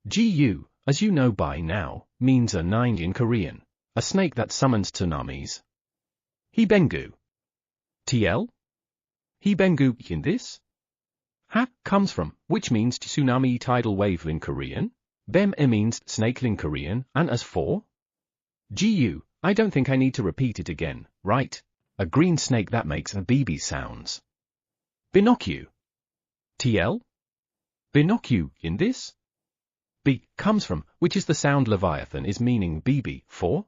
Gu, as you know by now, means a 9 in Korean, a snake that summons tsunamis. Hibengu. TL? Hibengu in this? Ha comes from, which means tsunami tidal wave in Korean. Bem means snake in Korean, and as for Gu, I don't think I need to repeat it again, right? A green snake that makes a BB sounds. Binocu. TL? Binocu in this? B comes from, which is the sound Leviathan is meaning BB, for?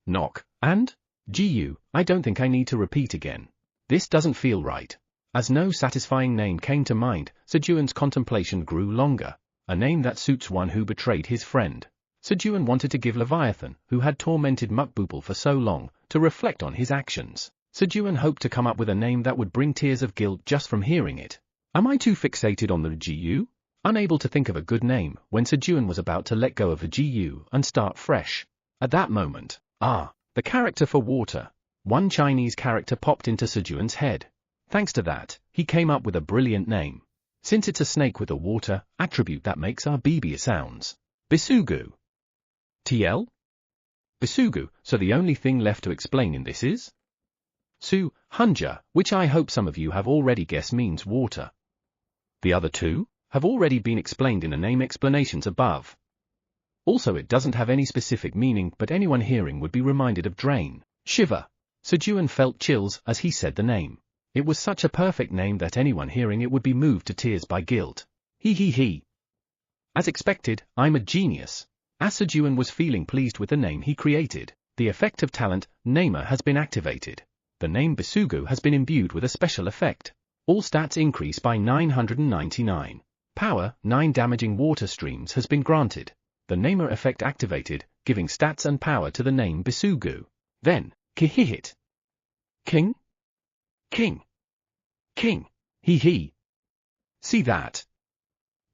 Knock, and? Gu, I don't think I need to repeat again. This doesn't feel right. As no satisfying name came to mind, Sejun's contemplation grew longer. A name that suits one who betrayed his friend. Sejun wanted to give Leviathan, who had tormented Muckboople for so long, to reflect on his actions. Sejun hoped to come up with a name that would bring tears of guilt just from hearing it. Am I too fixated on the GU? Unable to think of a good name, when Sejun was about to let go of the GU and start fresh. At that moment, The character for water. One Chinese character popped into Sejun's head. Thanks to that, he came up with a brilliant name. Since it's a snake with a water attribute that makes our BB sounds. Bisugu. TL? Bisugu, so the only thing left to explain in this is? Su, Hunja, which I hope some of you have already guessed means water. The other two have already been explained in the name explanations above. Also it doesn't have any specific meaning, but anyone hearing would be reminded of drain, shiver. Sejun felt chills as he said the name. It was such a perfect name that anyone hearing it would be moved to tears by guilt. He. As expected, I'm a genius. As Sejun was feeling pleased with the name he created, the effect of talent, Namer, has been activated. The name Bisugu has been imbued with a special effect. All stats increase by 999. Power, 9 damaging water streams has been granted. The Namer effect activated, giving stats and power to the name Bisugu. Then, Kihihit. King? He. See that?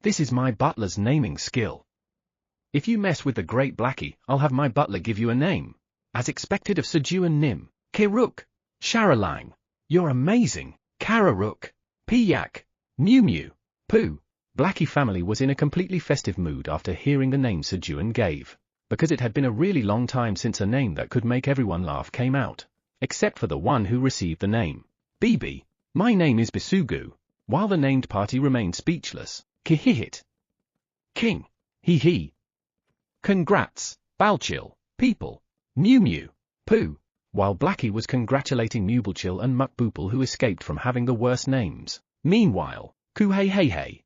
This is my butler's naming skill. If you mess with the great Blackie, I'll have my butler give you a name. As expected of Sejun Nim, Kiruk, Sharalang. You're amazing, Kararuk, Piyak, Mew, Pooh. Blackie family was in a completely festive mood after hearing the name Sejun gave, because it had been a really long time since a name that could make everyone laugh came out, except for the one who received the name. BB, my name is Bisugu. While the named party remained speechless, Kihihit. King, he. Congrats, Balchil, people, Mew, Pooh. While Blackie was congratulating Mubelchil and Mukboopel who escaped from having the worst names. Meanwhile, Kuhei,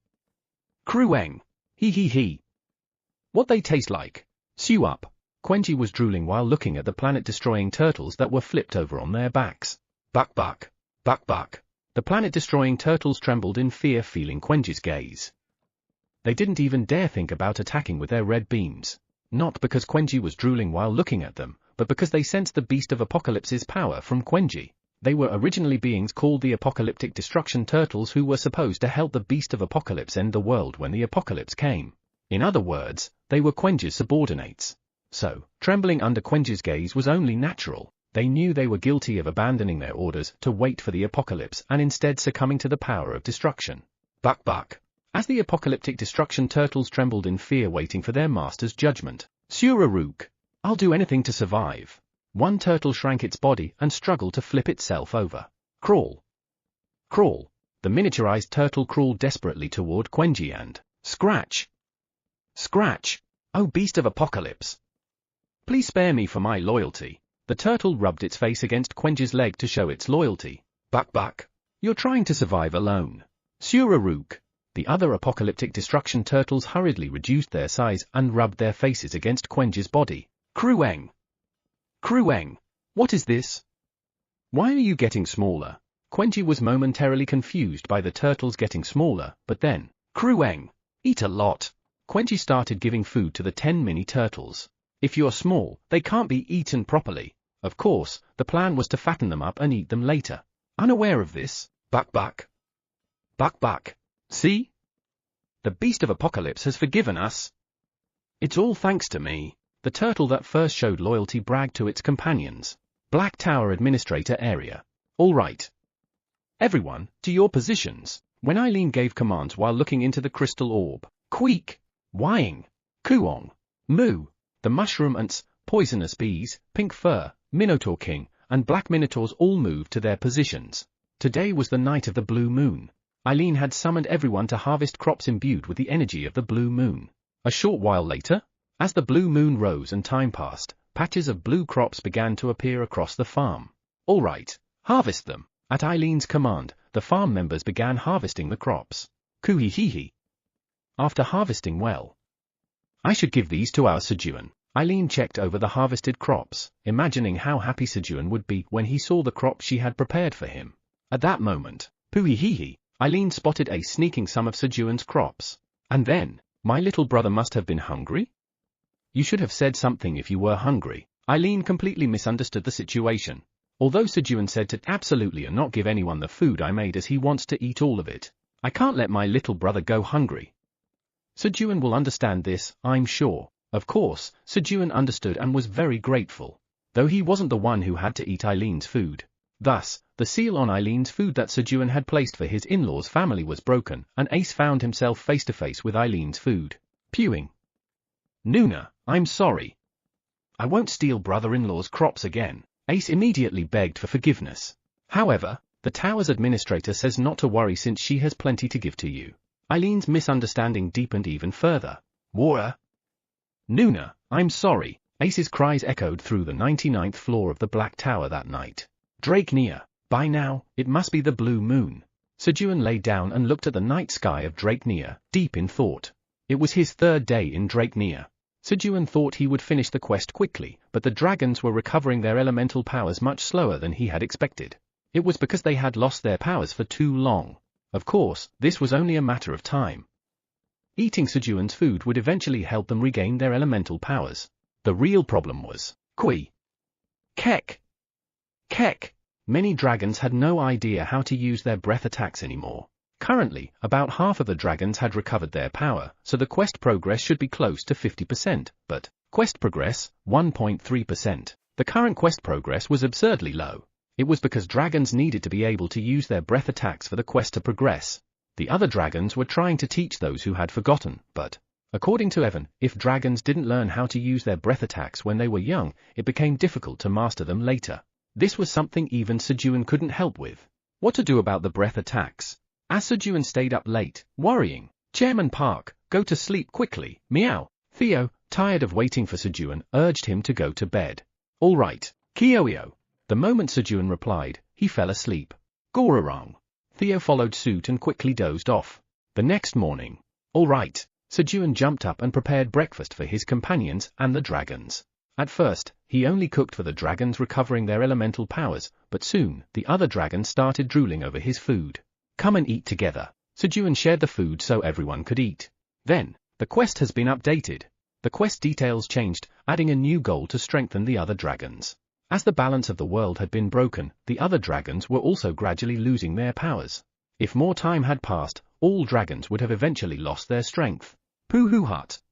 Krueng, he. What they taste like? Sew up. Quenji was drooling while looking at the planet-destroying turtles that were flipped over on their backs. Buck. The planet-destroying turtles trembled in fear, feeling Quenji's gaze. They didn't even dare think about attacking with their red beams. Not because Quenji was drooling while looking at them, but because they sensed the Beast of Apocalypse's power from Quenji. They were originally beings called the Apocalyptic Destruction Turtles who were supposed to help the Beast of Apocalypse end the world when the apocalypse came. In other words, they were Quenji's subordinates. So, trembling under Quenji's gaze was only natural. They knew they were guilty of abandoning their orders to wait for the apocalypse and instead succumbing to the power of destruction. Buck. As the Apocalyptic Destruction Turtles trembled in fear waiting for their master's judgment. Suraruk. I'll do anything to survive. One turtle shrank its body and struggled to flip itself over. Crawl. The miniaturized turtle crawled desperately toward Quenji and scratch. Oh, Beast of Apocalypse. Please spare me for my loyalty. The turtle rubbed its face against Quenji's leg to show its loyalty. Buck. You're trying to survive alone. Suraruk. The other Apocalyptic Destruction Turtles hurriedly reduced their size and rubbed their faces against Quenji's body. Krueng. What is this? Why are you getting smaller? Quenji was momentarily confused by the turtles getting smaller, but then, Krueng, eat a lot. Quenji started giving food to the 10 mini turtles. If you're small, they can't be eaten properly. Of course, the plan was to fatten them up and eat them later. Unaware of this, Buck. See? The Beast of Apocalypse has forgiven us. It's all thanks to me. The turtle that first showed loyalty bragged to its companions. Black Tower Administrator Area. All right. Everyone, to your positions. When Eileen gave commands while looking into the crystal orb. Queek, Wying, Kuong, Moo, the mushroom ants, poisonous bees, pink fur, Minotaur King, and black minotaurs all moved to their positions. Today was the night of the blue moon. Eileen had summoned everyone to harvest crops imbued with the energy of the blue moon. A short while later, as the blue moon rose and time passed, patches of blue crops began to appear across the farm. All right, harvest them. At Eileen's command, the farm members began harvesting the crops. Kuhihihi. After harvesting well. I should give these to our Sejun. Eileen checked over the harvested crops, imagining how happy Sejun would be when he saw the crops she had prepared for him. At that moment, Puhihihi, Eileen spotted a sneaking some of Sejun's crops. And then, my little brother must have been hungry? You should have said something if you were hungry. Eileen completely misunderstood the situation. Although Sejun said to absolutely not give anyone the food I made as he wants to eat all of it, I can't let my little brother go hungry. Sejun will understand this, I'm sure. Of course, Sejun understood and was very grateful. though he wasn't the one who had to eat Eileen's food. Thus, the seal on Eileen's food that Sejun had placed for his in-laws' family was broken, and Ace found himself face to face with Eileen's food. Pewing. Nuna, I'm sorry. I won't steal brother-in-law's crops again. Ace immediately begged for forgiveness. However, the tower's administrator says not to worry since she has plenty to give to you. Eileen's misunderstanding deepened even further. Water. Nuna, I'm sorry. Ace's cries echoed through the 99th floor of the Black Tower that night. Drake near. By now, it must be the blue moon. Sejun lay down and looked at the night sky of Drake near, deep in thought. It was his third day in Drake near. Sejun thought he would finish the quest quickly, but the dragons were recovering their elemental powers much slower than he had expected. It was because they had lost their powers for too long. Of course, this was only a matter of time. Eating Sejun's food would eventually help them regain their elemental powers. The real problem was, Kui. Kek. Kek. Many dragons had no idea how to use their breath attacks anymore. Currently, about half of the dragons had recovered their power, so the quest progress should be close to 50%, but quest progress, 1.3%. The current quest progress was absurdly low. It was because dragons needed to be able to use their breath attacks for the quest to progress. The other dragons were trying to teach those who had forgotten, but, according to Evan, if dragons didn't learn how to use their breath attacks when they were young, it became difficult to master them later. This was something even Sejun couldn't help with. What to do about the breath attacks? As Sejun stayed up late, worrying, Chairman Park, go to sleep quickly, meow. Theo, tired of waiting for Sejun, urged him to go to bed. All right, Kyoyo. The moment Sejun replied, he fell asleep. Gororong. Theo followed suit and quickly dozed off. The next morning. All right. Sejun jumped up and prepared breakfast for his companions and the dragons. At first, he only cooked for the dragons recovering their elemental powers, but soon, the other dragons started drooling over his food. Come and eat together. Sejun shared the food so everyone could eat. Then, the quest has been updated. The quest details changed, adding a new goal to strengthen the other dragons. As the balance of the world had been broken, the other dragons were also gradually losing their powers. If more time had passed, all dragons would have eventually lost their strength. Pooh hut.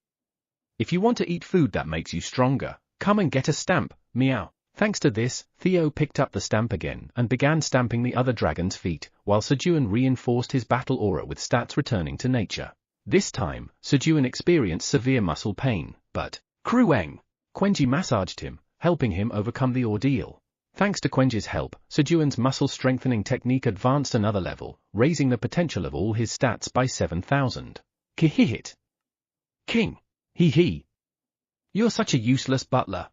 If you want to eat food that makes you stronger, come and get a stamp, meow. Thanks to this, Theo picked up the stamp again and began stamping the other dragon's feet, while Sejun reinforced his battle aura with stats returning to nature. This time, Sejun experienced severe muscle pain, but Krueng. Quenji massaged him, helping him overcome the ordeal. Thanks to Quenji's help, Sejun's muscle strengthening technique advanced another level, raising the potential of all his stats by 7,000. Kihihit. King. Hee. You're such a useless butler.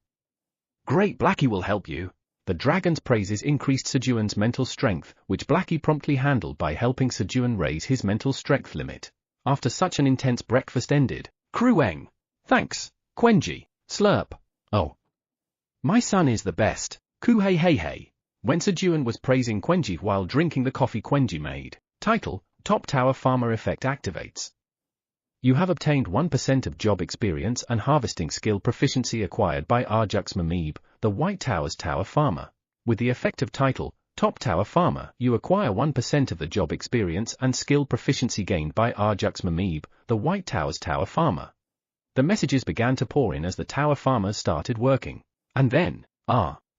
Great, Blackie will help you. The dragon's praises increased Sejun's mental strength, which Blackie promptly handled by helping Sejun raise his mental strength limit. After such an intense breakfast ended, Krueng. Thanks, Quenji. Slurp. Oh. My son is the best. Ku hey. When Sejun was praising Quenji while drinking the coffee Quenji made. Title, Top Tower Farmer Effect activates. You have obtained 1% of job experience and harvesting skill proficiency acquired by Arjux Mamib, the White Tower's Tower Farmer. With the effect of title, Top Tower Farmer, you acquire 1% of the job experience and skill proficiency gained by Arjux Mamib, the White Tower's Tower Farmer. The messages began to pour in as the Tower Farmers started working. And then,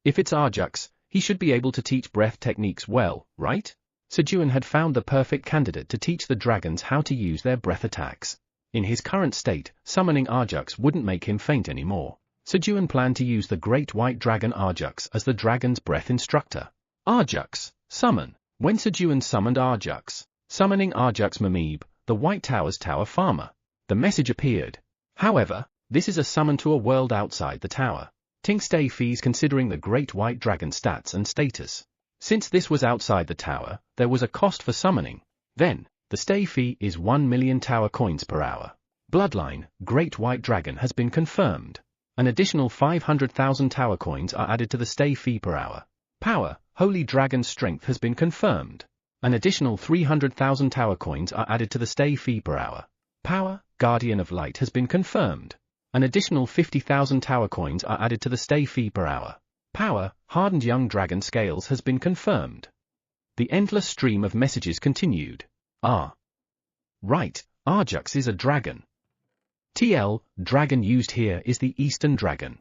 if it's Arjux, he should be able to teach breath techniques well, right? Sejun had found the perfect candidate to teach the dragons how to use their breath attacks. In his current state, summoning Arjux wouldn't make him faint anymore. Sejun planned to use the Great White Dragon Arjux as the dragon's breath instructor. Arjux, summon. When Sejun summoned Arjux, summoning Arjux Mamib, the White Tower's Tower Farmer, the message appeared. However, this is a summon to a world outside the tower. Ting stay fees considering the Great White Dragon stats and status. Since this was outside the tower, there was a cost for summoning. Then, the stay fee is 1 million tower coins per hour. Bloodline, Great White Dragon has been confirmed. An additional 500,000 tower coins are added to the stay fee per hour. Power, Holy Dragon Strength has been confirmed. An additional 300,000 tower coins are added to the stay fee per hour. Power, Guardian of Light has been confirmed. An additional 50,000 tower coins are added to the stay fee per hour. Power, Hardened Young Dragon Scales has been confirmed. The endless stream of messages continued. Right, Arjux is a dragon. TL, dragon used here is the Eastern Dragon.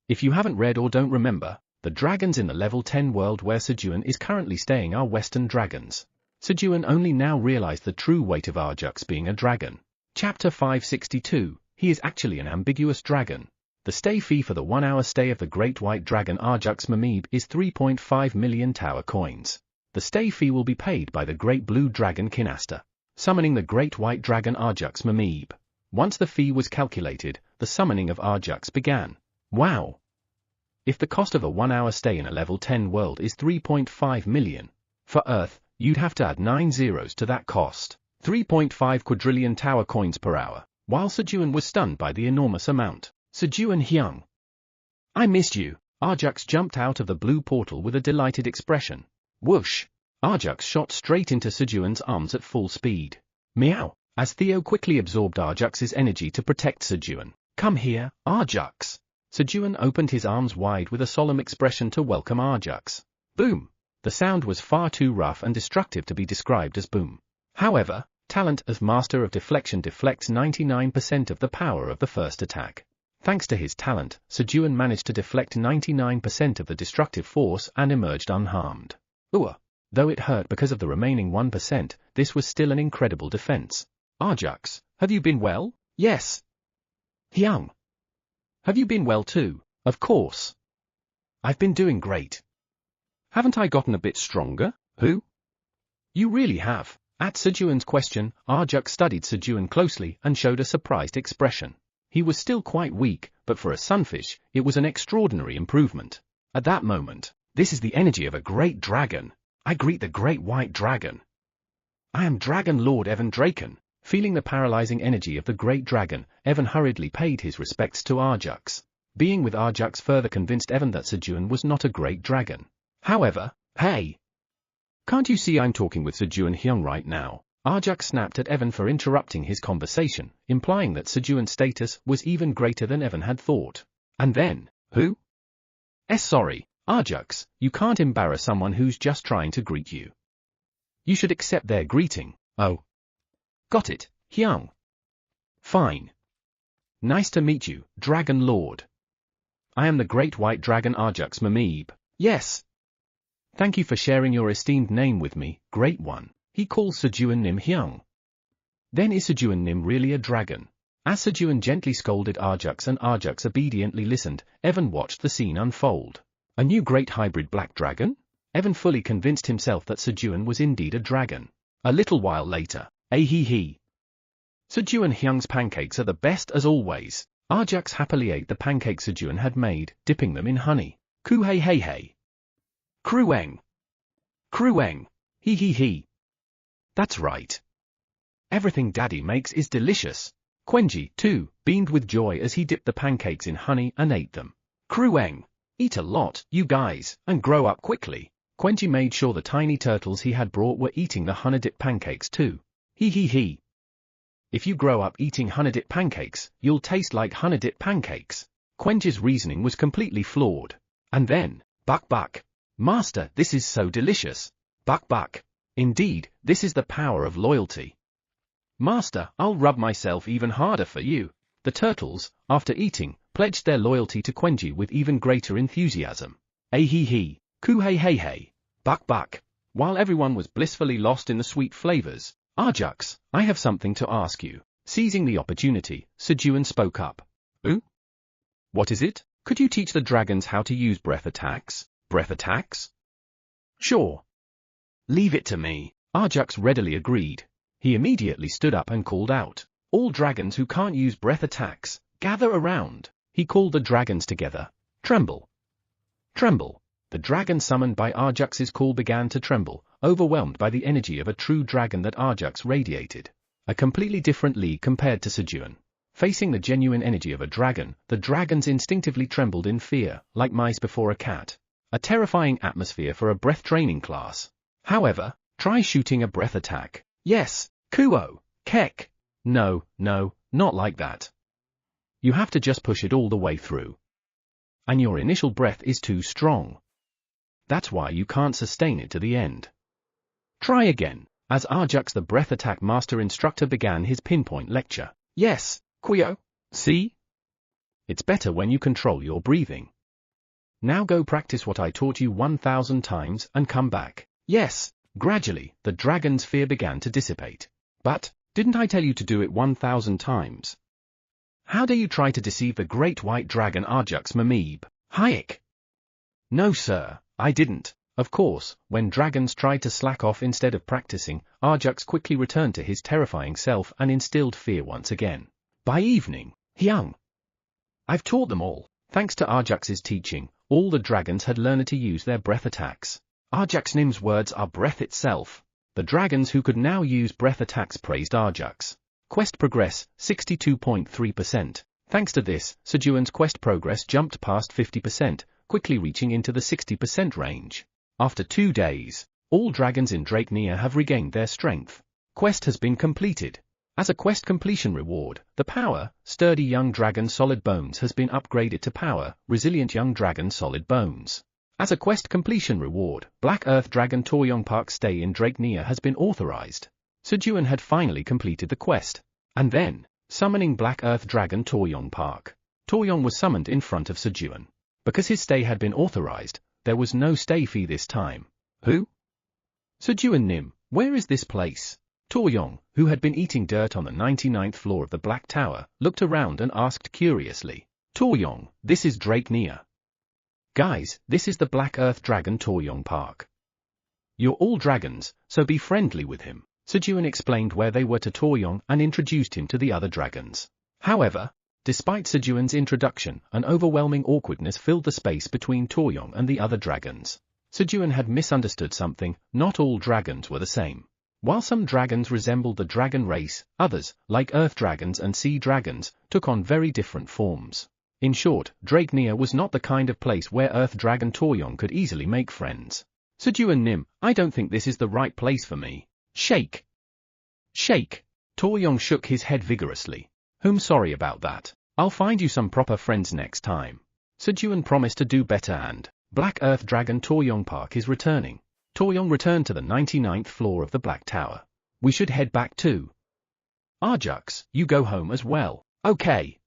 If you haven't read or don't remember, the dragons in the level 10 world where Sejun is currently staying are Western dragons. Sejun only now realized the true weight of Arjux being a dragon. Chapter 562, he is actually an ambiguous dragon. The stay fee for the 1 hour stay of the Great White Dragon Arjux Mamib is 3.5 million tower coins. The stay fee will be paid by the Great Blue Dragon Kinasta, summoning the Great White Dragon Arjux Mamib. Once the fee was calculated, the summoning of Arjux began. Wow! If the cost of a 1 hour stay in a level 10 world is 3.5 million, for Earth, you'd have to add 9 zeros to that cost. 3.5 quadrillion tower coins per hour. While Sejun was stunned by the enormous amount. Sejun Hyung. I missed you. Arjux jumped out of the blue portal with a delighted expression. Whoosh! Arjux shot straight into Sejun's arms at full speed. Meow! As Theo quickly absorbed Arjux's energy to protect Sejun. Come here, Arjux! Sejun opened his arms wide with a solemn expression to welcome Arjux. Boom! The sound was far too rough and destructive to be described as boom. However, talent as Master of Deflection deflects 99% of the power of the first attack. Thanks to his talent, Sejun managed to deflect 99% of the destructive force and emerged unharmed. Though it hurt because of the remaining 1%, this was still an incredible defense. Arjux, have you been well? Yes. Hyung. Have you been well too? Of course. I've been doing great. Haven't I gotten a bit stronger? Who? You really have. At Sejun's question, Arjux studied Sejun closely and showed a surprised expression. He was still quite weak, but for a sunfish, it was an extraordinary improvement. At that moment, this is the energy of a great dragon. I greet the Great White Dragon. I am Dragon Lord Evan Draken. Feeling the paralyzing energy of the Great Dragon, Evan hurriedly paid his respects to Arjux. Being with Arjux further convinced Evan that Sejun was not a great dragon. However, hey! Can't you see I'm talking with Sejun Hyung right now? Arjux snapped at Evan for interrupting his conversation, implying that Sejun's status was even greater than Evan had thought. And then, who? Sorry, Arjux, you can't embarrass someone who's just trying to greet you. You should accept their greeting. Oh. Got it, Hyung. Fine. Nice to meet you, Dragon Lord. I am the Great White Dragon Arjux Mamib. Yes. Thank you for sharing your esteemed name with me, Great One. He calls Sejun Nim Hyung. Then is Sejun Nim really a dragon? As Sejun gently scolded Arjux and Arjux obediently listened, Evan watched the scene unfold. A new great hybrid black dragon? Evan fully convinced himself that Sejun was indeed a dragon. A little while later, Sejun Hyung's pancakes are the best as always. Arjux happily ate the pancakes Sejun had made, dipping them in honey. Ku hey hey hey. Krueng. Krueng. He. That's right. Everything Daddy makes is delicious. Quenji, too, beamed with joy as he dipped the pancakes in honey and ate them. Krueng. Eat a lot, you guys, and grow up quickly. Quenji made sure the tiny turtles he had brought were eating the honey-dipped pancakes too. He. If you grow up eating honey-dipped pancakes, you'll taste like honey-dipped pancakes. Quenji's reasoning was completely flawed. And then, buck. Master, this is so delicious. Buck. Indeed, this is the power of loyalty. Master, I'll rub myself even harder for you. The turtles, after eating, pledged their loyalty to Quenji with even greater enthusiasm. He. Ku hey. Buck. While everyone was blissfully lost in the sweet flavors, Arjux, I have something to ask you. Seizing the opportunity, Sejun spoke up. What is it? Could you teach the dragons how to use breath attacks? Breath attacks? Sure. Leave it to me. Arjux readily agreed. He immediately stood up and called out. All dragons who can't use breath attacks, gather around. He called the dragons together. Tremble. Tremble. The dragon summoned by Arjux's call began to tremble, overwhelmed by the energy of a true dragon that Arjux radiated. A completely different league compared to Sejun. Facing the genuine energy of a dragon, the dragons instinctively trembled in fear, like mice before a cat. A terrifying atmosphere for a breath training class. However, try shooting a breath attack. Yes, Kuo, Kek. No, not like that. You have to just push it all the way through. And your initial breath is too strong. That's why you can't sustain it to the end. Try again. As Arjux the breath attack master instructor began his pinpoint lecture. Yes, Kuo. See? It's better when you control your breathing. Now go practice what I taught you 1,000 times and come back. Yes. Gradually, the dragon's fear began to dissipate. But, didn't I tell you to do it 1,000 times? How dare you try to deceive the great white dragon Arjux Mamib? Hayek! No sir, I didn't. Of course, when dragons tried to slack off instead of practicing, Arjux quickly returned to his terrifying self and instilled fear once again. By evening, Hyung! I've taught them all. Thanks to Arjux's teaching, all the dragons had learned to use their breath attacks. Arjux Nim's words are breath itself. The dragons who could now use breath attacks praised Arjux. Quest progress, 62.3%. Thanks to this, Sejun's quest progress jumped past 50%, quickly reaching into the 60% range. After 2 days, all dragons in Drakenia have regained their strength. Quest has been completed. As a quest completion reward, the power, sturdy young dragon solid bones has been upgraded to power, resilient young dragon solid bones. As a quest completion reward, Black Earth Dragon Toryong Park's stay in Drakenia has been authorized. Sejun had finally completed the quest. And then, summoning Black Earth Dragon Toryong Park. Toryong was summoned in front of Sejun. Because his stay had been authorized, there was no stay fee this time. Who? Sejun Nim, where is this place? Toryong, who had been eating dirt on the 99th floor of the Black Tower, looked around and asked curiously. Toryong, this is Drakenia. Guys, this is the Black Earth Dragon Toryong Park. You're all dragons, so be friendly with him. Sejun explained where they were to Toryong and introduced him to the other dragons. However, despite Sejun's introduction, an overwhelming awkwardness filled the space between Toryong and the other dragons. Sejun had misunderstood something. Not all dragons were the same. While some dragons resembled the dragon race, others, like earth dragons and sea dragons, took on very different forms. In short, Drakenia was not the kind of place where Earth Dragon Toryong could easily make friends. Sejun Nim, I don't think this is the right place for me. Shake! Shake! Toryong shook his head vigorously. Sorry about that. I'll find you some proper friends next time. Sejun promised to do better and Black Earth Dragon Toryong Park is returning. Toryong returned to the 99th floor of the Black Tower. We should head back too. Arjux, you go home as well. Okay.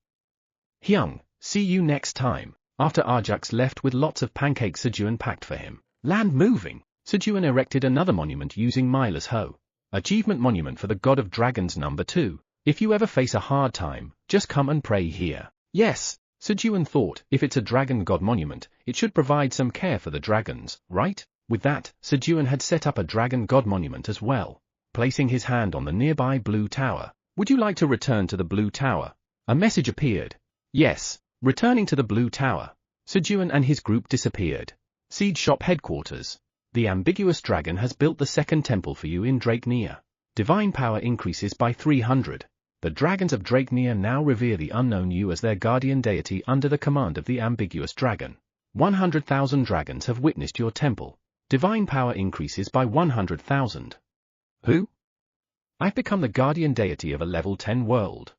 Hyung, see you next time. After Arjux left with lots of pancakes Sejun packed for him. Land moving. Sejun erected another monument using Mila's hoe. Achievement monument for the God of Dragons number 2. If you ever face a hard time, just come and pray here. Yes, Sejun thought, if it's a dragon god monument, it should provide some care for the dragons, right? With that, Sejun had set up a dragon god monument as well. Placing his hand on the nearby blue tower. Would you like to return to the blue tower? A message appeared. Yes. Returning to the blue tower. Sejun and his group disappeared. Seed Shop Headquarters. The ambiguous dragon has built the second temple for you in Drakenia. Divine power increases by 300. The dragons of Drakenia now revere the unknown you as their guardian deity under the command of the ambiguous dragon. 100,000 dragons have witnessed your temple. Divine power increases by 100,000. Who? I've become the guardian deity of a level 10 world.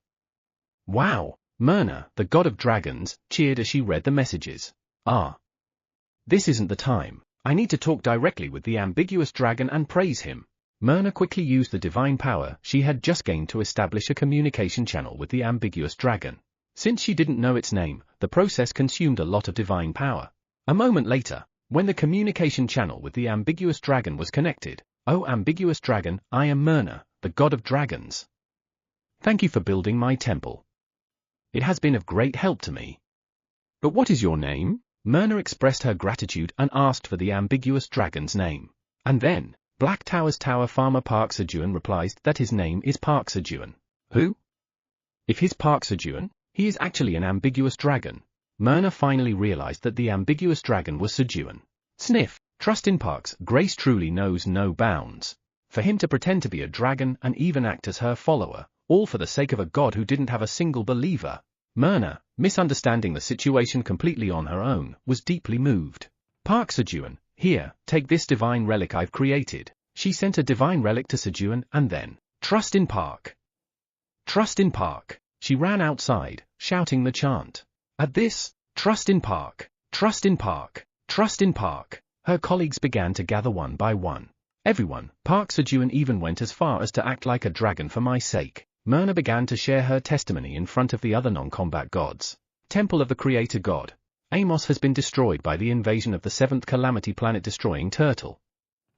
Wow! Myrna, the god of dragons, cheered as she read the messages. Ah. This isn't the time. I need to talk directly with the ambiguous dragon and praise him. Myrna quickly used the divine power she had just gained to establish a communication channel with the ambiguous dragon. Since she didn't know its name, the process consumed a lot of divine power. A moment later, when the communication channel with the ambiguous dragon was connected, "Oh ambiguous dragon, I am Myrna, the god of dragons. Thank you for building my temple. It has been of great help to me." But what is your name? Myrna expressed her gratitude and asked for the ambiguous dragon's name. And then, Black Tower's Tower Farmer Park Sejun replies that his name is Park Sejun. Who? If he's Park Sejun, he is actually an ambiguous dragon. Myrna finally realized that the ambiguous dragon was Sejun. Sniff, trust in Park's grace truly knows no bounds. For him to pretend to be a dragon and even act as her follower, all for the sake of a god who didn't have a single believer. Myrna, misunderstanding the situation completely on her own, was deeply moved. Park Sejun, here, take this divine relic I've created. She sent a divine relic to Sejun and then, trust in Park. Trust in Park. She ran outside, shouting the chant. At this, trust in Park, trust in Park, trust in Park, her colleagues began to gather one by one. Everyone, Park Sejun even went as far as to act like a dragon for my sake. Myrna began to share her testimony in front of the other non-combat gods. Temple of the Creator God. Amos has been destroyed by the invasion of the 7th Calamity planet-destroying turtle.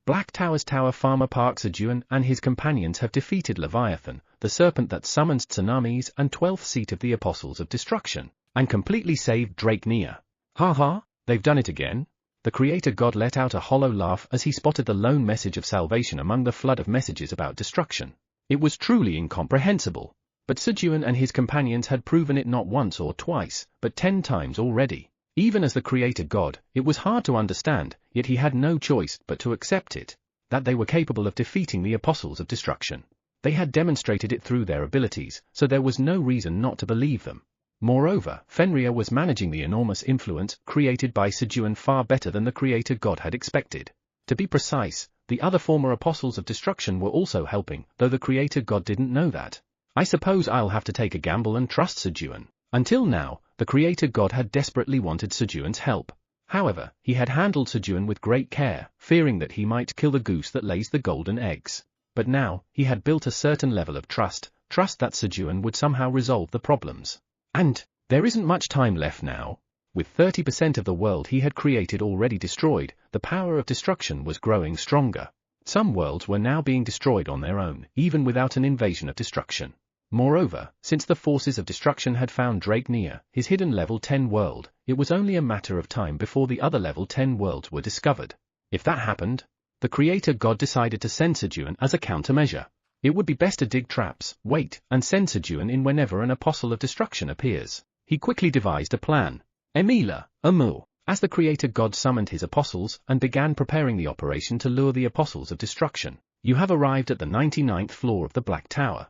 Black Tower's Tower Farmer Park Sejun and his companions have defeated Leviathan, the serpent that summons tsunamis and 12th seat of the Apostles of Destruction, and completely saved Drake Nia. Ha ha, they've done it again? The Creator God let out a hollow laugh as he spotted the lone message of salvation among the flood of messages about destruction. It was truly incomprehensible. But Sejun and his companions had proven it not once or twice, but 10 times already. Even as the Creator God, it was hard to understand, yet he had no choice but to accept it, that they were capable of defeating the Apostles of Destruction. They had demonstrated it through their abilities, so there was no reason not to believe them. Moreover, Fenrir was managing the enormous influence created by Sejun far better than the Creator God had expected. To be precise, the other former Apostles of Destruction were also helping, though the Creator God didn't know that. I suppose I'll have to take a gamble and trust Sejun. Until now, the Creator God had desperately wanted Sejun's help. However, he had handled Sejun with great care, fearing that he might kill the goose that lays the golden eggs. But now, he had built a certain level of trust that Sejun would somehow resolve the problems. And there isn't much time left now. With 30% of the world he had created already destroyed, the power of destruction was growing stronger. Some worlds were now being destroyed on their own, even without an invasion of destruction. Moreover, since the forces of destruction had found Drake Nia, his hidden level 10 world, it was only a matter of time before the other level 10 worlds were discovered. If that happened, the Creator God decided to send Sejun as a countermeasure. It would be best to dig traps, wait, and send Sejun in whenever an Apostle of Destruction appears. He quickly devised a plan. Emila, Amul. As the Creator God summoned his apostles and began preparing the operation to lure the Apostles of Destruction, you have arrived at the 99th floor of the Black Tower.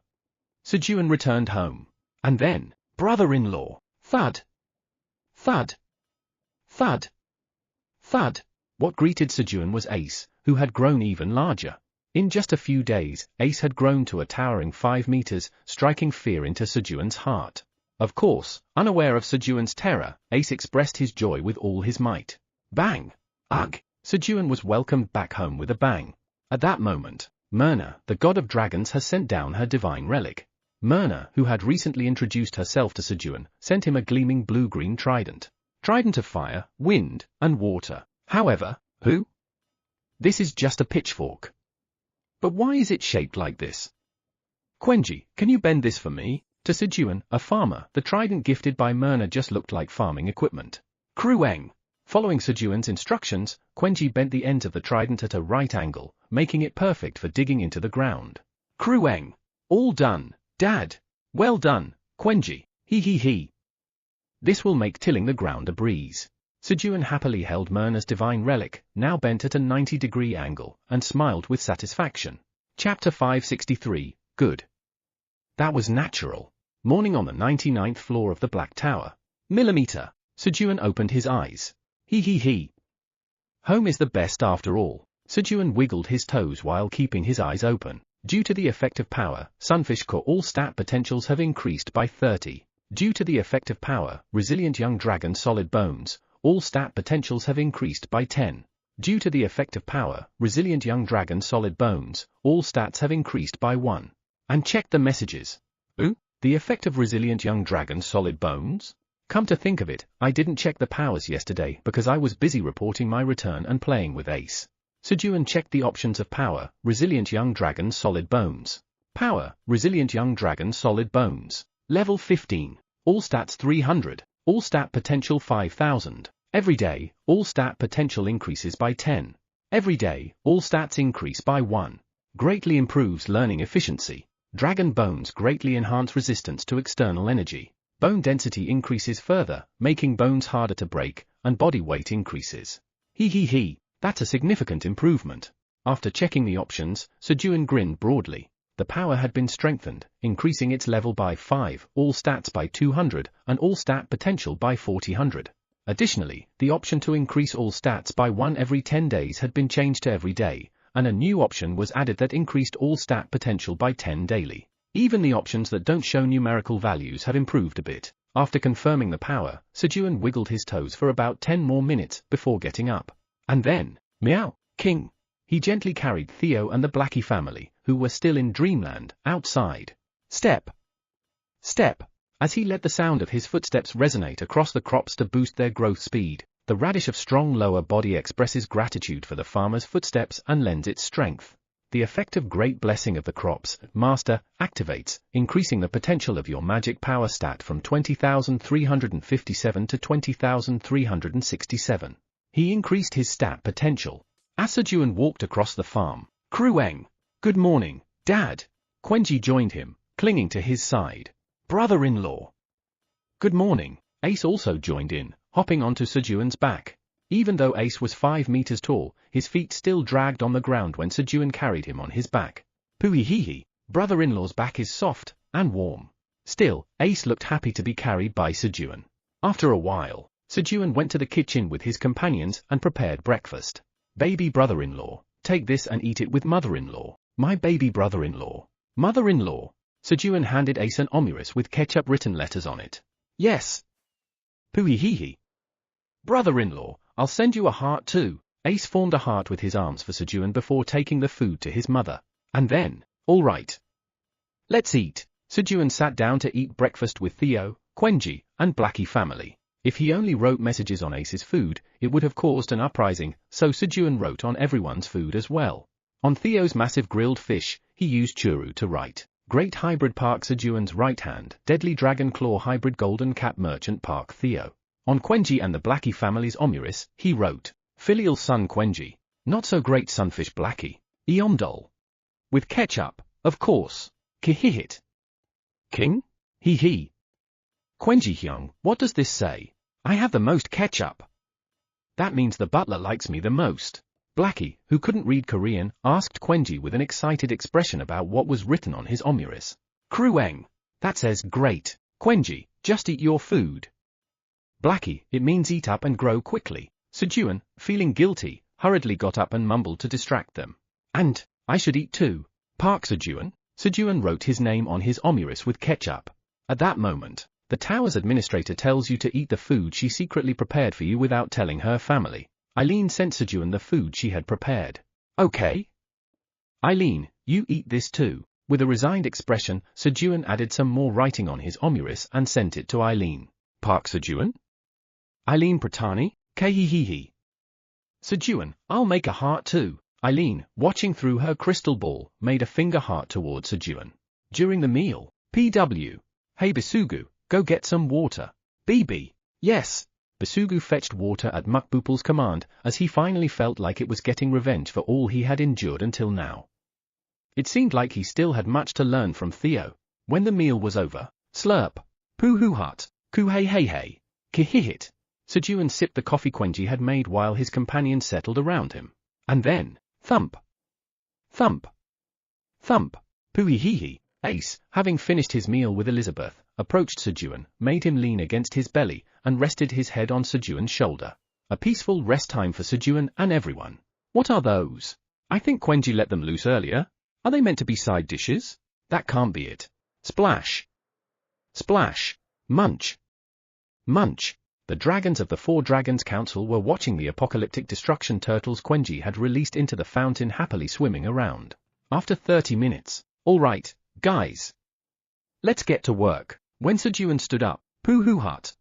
Sejun returned home. And then, brother-in-law, thud, thud, thud, thud. What greeted Sejun was Ace, who had grown even larger. In just a few days, Ace had grown to a towering 5 meters, striking fear into Sejun's heart. Of course, unaware of Sejun's terror, Ace expressed his joy with all his might. Bang! Ugh! Sejun was welcomed back home with a bang. At that moment, Myrna, the god of dragons, has sent down her divine relic. Myrna, who had recently introduced herself to Sejun, sent him a gleaming blue-green trident. Trident of fire, wind, and water. However, who? This is just a pitchfork. But why is it shaped like this? Quenji, can you bend this for me? To Sejun, a farmer, the trident gifted by Myrna just looked like farming equipment. Krueng. Following Sejun's instructions, Quenji bent the ends of the trident at a right angle, making it perfect for digging into the ground. Krueng. All done, Dad. Well done, Quenji. He. This will make tilling the ground a breeze. Sejun happily held Myrna's divine relic, now bent at a 90-degree angle, and smiled with satisfaction. Chapter 563, Good. That was natural. Morning on the 99th floor of the Black Tower. Millimeter. Sejun opened his eyes. He. Home is the best after all. Sejun wiggled his toes while keeping his eyes open. Due to the effect of power, Sunfish Core all stat potentials have increased by 30. Due to the effect of power, Resilient Young Dragon Solid Bones, all stat potentials have increased by 10. Due to the effect of power, Resilient Young Dragon Solid Bones, all stats have increased by 1. And check the messages. Ooh, the effect of Resilient Young Dragon Solid Bones? Come to think of it, I didn't check the powers yesterday because I was busy reporting my return and playing with Ace. Sejun checked the options of power, Resilient Young Dragon Solid Bones. Power, Resilient Young Dragon Solid Bones. Level 15. All stats 300. All stat potential 5000. Every day, all stat potential increases by 10. Every day, all stats increase by 1. Greatly improves learning efficiency. Dragon bones greatly enhance resistance to external energy. Bone density increases further, making bones harder to break, and body weight increases. He. That's a significant improvement. After checking the options, Sejun grinned broadly. The power had been strengthened, increasing its level by 5, all stats by 200, and all stat potential by 400. Additionally, the option to increase all stats by 1 every 10 days had been changed to every day, and a new option was added that increased all stat potential by 10 daily. Even the options that don't show numerical values have improved a bit. After confirming the power, Sejun wiggled his toes for about 10 more minutes before getting up. And then, meow, king. He gently carried Theo and the Blackie family, who were still in dreamland, outside. Step. As he let the sound of his footsteps resonate across the crops to boost their growth speed, the radish of strong lower body expresses gratitude for the farmer's footsteps and lends its strength. The effect of great blessing of the crops, master, activates, increasing the potential of your magic power stat from 20,357 to 20,367. He increased his stat potential. As Sejun walked across the farm, Krueng, good morning, Dad. Quenji joined him, clinging to his side. Brother-in-law. Good morning. Ace also joined in, hopping onto Sejun's back. Even though Ace was 5 meters tall, his feet still dragged on the ground when Sejun carried him on his back. Poohee-hee-hee, brother-in-law's back is soft and warm. Still, Ace looked happy to be carried by Sejun. After a while, Sejun went to the kitchen with his companions and prepared breakfast. Baby brother-in-law, take this and eat it with mother-in-law. My baby brother-in-law. Mother-in-law. Sejun handed Ace an omuris with ketchup written letters on it. Yes. Poohee-hee-hee. Brother-in-law, I'll send you a heart too. Ace formed a heart with his arms for Sejun before taking the food to his mother. And then, all right. Let's eat. Sejun sat down to eat breakfast with Theo, Quenji, and Blackie family. If he only wrote messages on Ace's food, it would have caused an uprising, so Sejun wrote on everyone's food as well. On Theo's massive grilled fish, he used churu to write. Great Hybrid Park Sejun's right hand, Deadly Dragon Claw Hybrid Golden Cat Merchant Park Theo. On Quenji and the Blackie family's omuris, he wrote, Filial Son Quenji, Not So Great Sunfish Blackie, Eomdol. With ketchup, of course. Kihihit. King? Hee. Quenji Hyung, what does this say? I have the most ketchup. That means the butler likes me the most. Blackie, who couldn't read Korean, asked Quenji with an excited expression about what was written on his omuris. Krueng. That says great. Quenji, just eat your food. Blackie, it means eat up and grow quickly. Sejun, feeling guilty, hurriedly got up and mumbled to distract them. And, I should eat too. Park Sejun. Sejun wrote his name on his omuris with ketchup. At that moment, the tower's administrator tells you to eat the food she secretly prepared for you without telling her family. Eileen sent Sejun the food she had prepared. Okay. Eileen, you eat this too. With a resigned expression, Sejun added some more writing on his omuris and sent it to Eileen. Park Sejun? Eileen Pratani, Khehehe. Sejun, I'll make a heart too. Eileen, watching through her crystal ball, made a finger heart towards Sejun. During the meal, PW. Hey Bisugu, go get some water. BB. Yes. Bisugu fetched water at Mukbupal's command, as he finally felt like it was getting revenge for all he had endured until now. It seemed like he still had much to learn from Theo. When the meal was over, slurp, poo-hoo-hut, ku-hey-hey-hey, kihihit. Sejun sipped the coffee Quenji had made while his companions settled around him. And then, thump, thump, thump, poohee-hee-hee. Ace, having finished his meal with Elizabeth, approached Sejun, made him lean against his belly, and rested his head on Sejun's shoulder. A peaceful rest time for Sejun and everyone. What are those? I think Quenji let them loose earlier. Are they meant to be side dishes? That can't be it. Splash. Splash. Munch. Munch. The dragons of the Four Dragons Council were watching the apocalyptic destruction turtles Quenji had released into the fountain happily swimming around. After 30 minutes. All right, guys. Let's get to work. When Sejun stood up, poo-hoo-hut.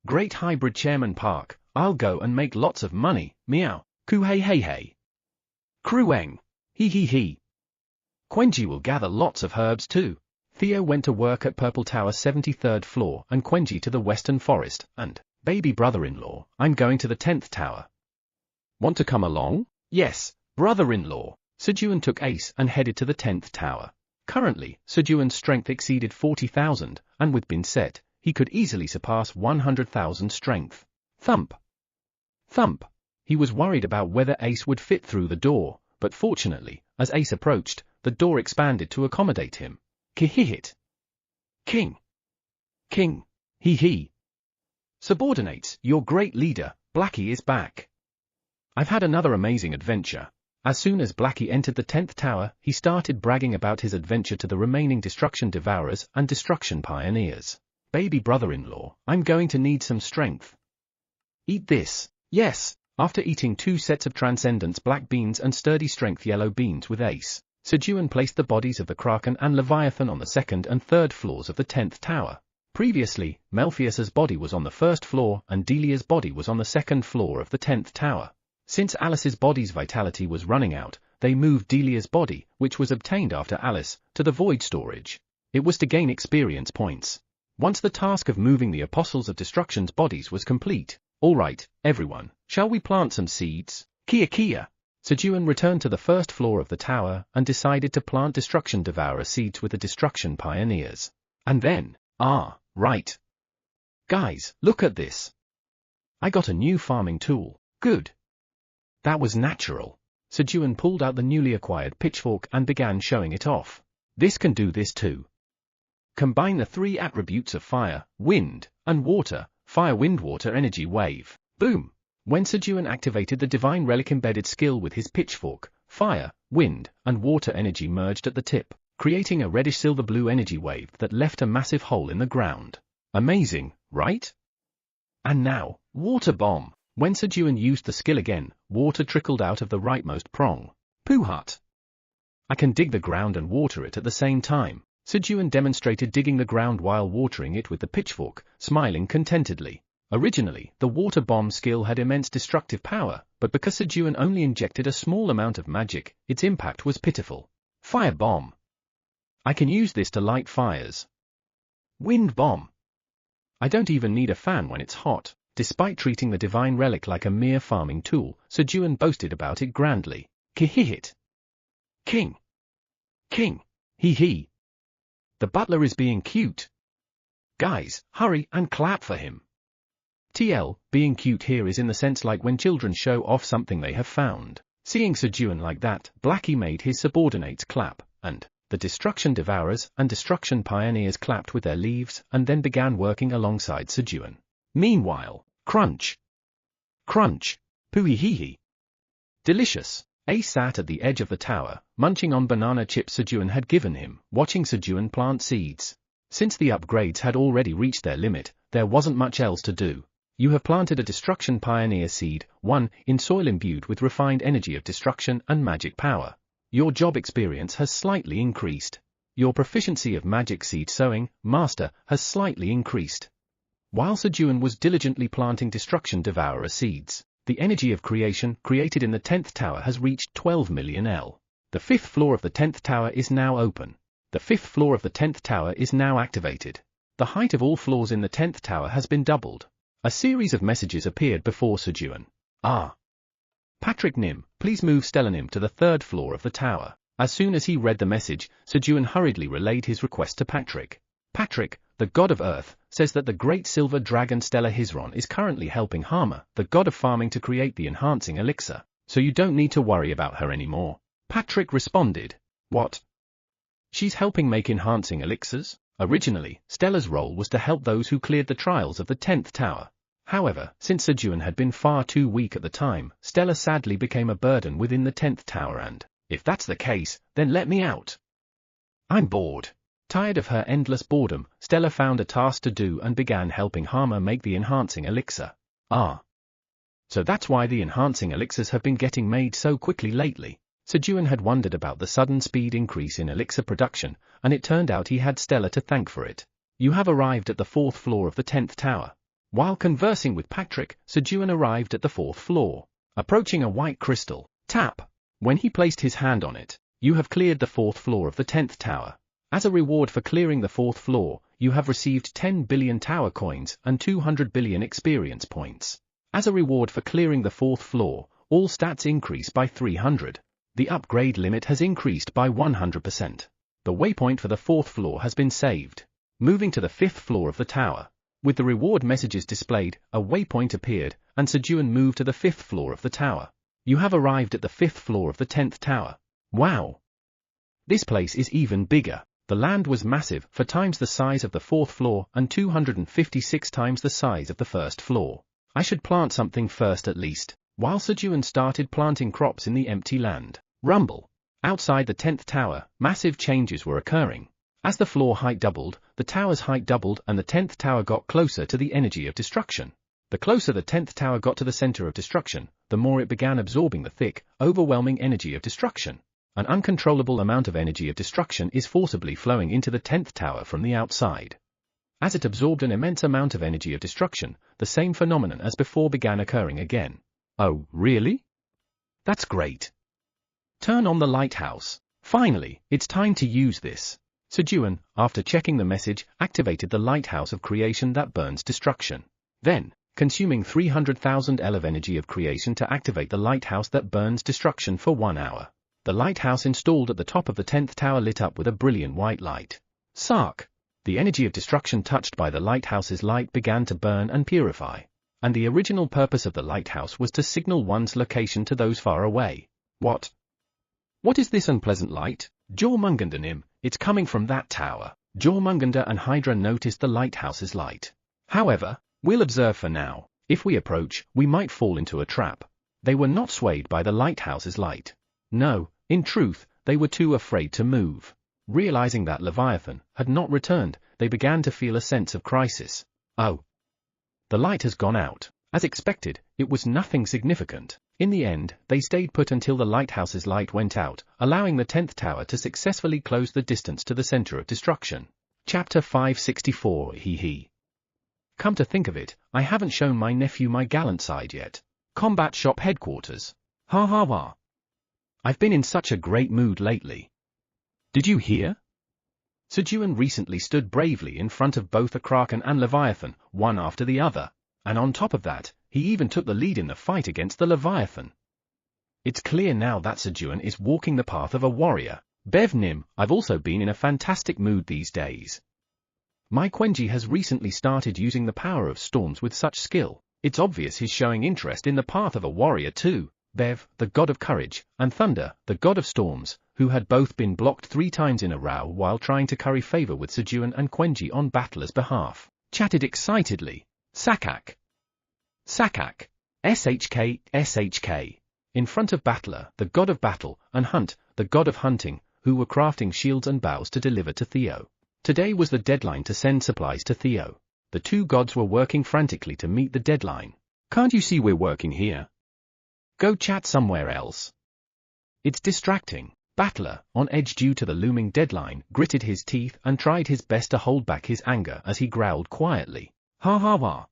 Great Hybrid Chairman Park, I'll go and make lots of money, meow, ku-hey-hey-hey. Krueng. Hee-hee-hee. Quenji will gather lots of herbs too. Theo went to work at Purple Tower 73rd floor and Quenji to the Western Forest, and, baby brother-in-law, I'm going to the 10th tower. Want to come along? Yes, brother-in-law. Sejun took Ace and headed to the 10th tower. Currently, Sejun's strength exceeded 40,000, and with Bin set, he could easily surpass 100,000 strength. Thump. Thump. He was worried about whether Ace would fit through the door, but fortunately, as Ace approached, the door expanded to accommodate him. Kihihit. King. King. Hee. Subordinates, your great leader, Blackie is back. I've had another amazing adventure. As soon as Blackie entered the 10th tower, he started bragging about his adventure to the remaining Destruction Devourers and Destruction Pioneers. Baby brother-in-law, I'm going to need some strength. Eat this. Yes. After eating 2 sets of Transcendence black beans and sturdy strength yellow beans with Ace, Sejun placed the bodies of the Kraken and Leviathan on the 2nd and 3rd floors of the 10th tower. Previously, Melpheus's body was on the first floor and Delia's body was on the second floor of the 10th tower. Since Alice's body's vitality was running out, they moved Delia's body, which was obtained after Alice, to the void storage. It was to gain experience points. Once the task of moving the Apostles of Destruction's bodies was complete, all right, everyone, shall we plant some seeds? Kia. Sejun returned to the first floor of the tower and decided to plant Destruction Devourer seeds with the Destruction Pioneers. And then, right. Guys, look at this. I got a new farming tool. Good. That was natural. Sejun pulled out the newly acquired pitchfork and began showing it off. This can do this too. Combine the 3 attributes of fire, wind, and water, fire wind water energy wave. Boom! When Sejun activated the divine relic embedded skill with his pitchfork, fire, wind, and water energy merged at the tip, creating a reddish silver blue energy wave that left a massive hole in the ground. Amazing, right? And now, water bomb. When Sejun used the skill again, water trickled out of the rightmost prong. Pooh hut! I can dig the ground and water it at the same time. Sejun demonstrated digging the ground while watering it with the pitchfork, smiling contentedly. Originally, the water bomb skill had immense destructive power, but because Sejun only injected a small amount of magic, its impact was pitiful. Fire bomb. I can use this to light fires. Wind bomb. I don't even need a fan when it's hot. Despite treating the divine relic like a mere farming tool, Sejun boasted about it grandly. Kihihit. King. Hee. The butler is being cute. Guys, hurry and clap for him. TL, being cute here is in the sense like when children show off something they have found. Seeing Sejun like that, Blackie made his subordinates clap, and the Destruction Devourers and Destruction Pioneers clapped with their leaves and then began working alongside Sejun. Meanwhile, crunch. Pooey. Delicious. Ace sat at the edge of the tower, munching on banana chips Sejun had given him, watching Sejun plant seeds. Since the upgrades had already reached their limit, there wasn't much else to do. You have planted a Destruction Pioneer seed, 1, in soil imbued with refined energy of destruction and magic power. Your job experience has slightly increased. Your proficiency of magic seed sowing, master, has slightly increased. While Sejun was diligently planting Destruction Devourer seeds, the energy of creation created in the 10th tower has reached 12 million L. The 5th floor of the 10th tower is now open. The 5th floor of the 10th tower is now activated. The height of all floors in the 10th tower has been doubled. A series of messages appeared before Sejun. Patrick Nim, please move Stellanim to the 3rd floor of the tower. As soon as he read the message, Sejun hurriedly relayed his request to Patrick. Patrick, the god of earth, says that the great silver dragon Stella Hizron is currently helping Hama, the god of farming, to create the enhancing elixir, so you don't need to worry about her anymore. Patrick responded. What? She's helping make enhancing elixirs? Originally, Stella's role was to help those who cleared the trials of the 10th tower. However, since Sejun had been far too weak at the time, Stella sadly became a burden within the 10th tower and, if that's the case, then let me out. I'm bored. Tired of her endless boredom, Stella found a task to do and began helping Hama make the enhancing elixir. So that's why the enhancing elixirs have been getting made so quickly lately. Sejun had wondered about the sudden speed increase in elixir production, and it turned out he had Stella to thank for it. You have arrived at the 4th floor of the 10th tower. While conversing with Patrick, Sejun arrived at the 4th floor. Approaching a white crystal, tap. When he placed his hand on it, you have cleared the 4th floor of the 10th tower. As a reward for clearing the 4th floor, you have received 10 billion tower coins and 200 billion experience points. As a reward for clearing the 4th floor, all stats increase by 300. The upgrade limit has increased by 100%. The waypoint for the 4th floor has been saved. Moving to the 5th floor of the tower. With the reward messages displayed, a waypoint appeared, and Sejun moved to the 5th floor of the tower. You have arrived at the 5th floor of the 10th tower. Wow! This place is even bigger. The land was massive, 4 times the size of the 4th floor and 256 times the size of the 1st floor. I should plant something first at least. While Sejun started planting crops in the empty land. Rumble. Outside the 10th tower, massive changes were occurring. As the floor height doubled, the tower's height doubled and the 10th tower got closer to the energy of destruction. The closer the 10th tower got to the center of destruction, the more it began absorbing the thick, overwhelming energy of destruction. An uncontrollable amount of energy of destruction is forcibly flowing into the 10th tower from the outside. as it absorbed an immense amount of energy of destruction. The same phenomenon as before began occurring again. Oh, really? That's great. Turn on the lighthouse. Finally, it's time to use this. Sejun, after checking the message, activated the lighthouse of creation that burns destruction. Then, consuming 300,000 L of energy of creation to activate the lighthouse that burns destruction for 1 hour. The lighthouse installed at the top of the 10th tower lit up with a brilliant white light. Sark! The energy of destruction touched by the lighthouse's light began to burn and purify. And the original purpose of the lighthouse was to signal one's location to those far away. What? What is this unpleasant light? Jormungandanim, it's coming from that tower. Jormungandr and Hydra noticed the lighthouse's light. However, we'll observe for now. If we approach, we might fall into a trap. They were not swayed by the lighthouse's light. No, in truth, they were too afraid to move. Realizing that Leviathan had not returned, they began to feel a sense of crisis. Oh! The light has gone out. As expected, it was nothing significant. In the end, they stayed put until the lighthouse's light went out, allowing the 10th tower to successfully close the distance to the center of destruction. Chapter 564. Hee. Come to think of it, I haven't shown my nephew my gallant side yet. Combat shop headquarters. Ha ha ha. I've been in such a great mood lately. Did you hear? Sejun recently stood bravely in front of both a Kraken and Leviathan, one after the other. And on top of that, he even took the lead in the fight against the Leviathan. It's clear now that Sejun is walking the path of a warrior. Bev Nim, I've also been in a fantastic mood these days. My Quenji has recently started using the power of storms with such skill. It's obvious he's showing interest in the path of a warrior too. Bev, the god of courage, and Thunder, the god of storms, who had both been blocked 3 times in a row while trying to curry favor with Sejun and Quenji on Battler's behalf, chatted excitedly. Sakak. Sakak. SHK. In front of Battler, the god of battle, and Hunt, the god of hunting, who were crafting shields and bows to deliver to Theo. Today was the deadline to send supplies to Theo. The 2 gods were working frantically to meet the deadline. Can't you see we're working here? Go chat somewhere else. It's distracting. Battler, on edge due to the looming deadline, gritted his teeth and tried his best to hold back his anger as he growled quietly. Ha ha ha.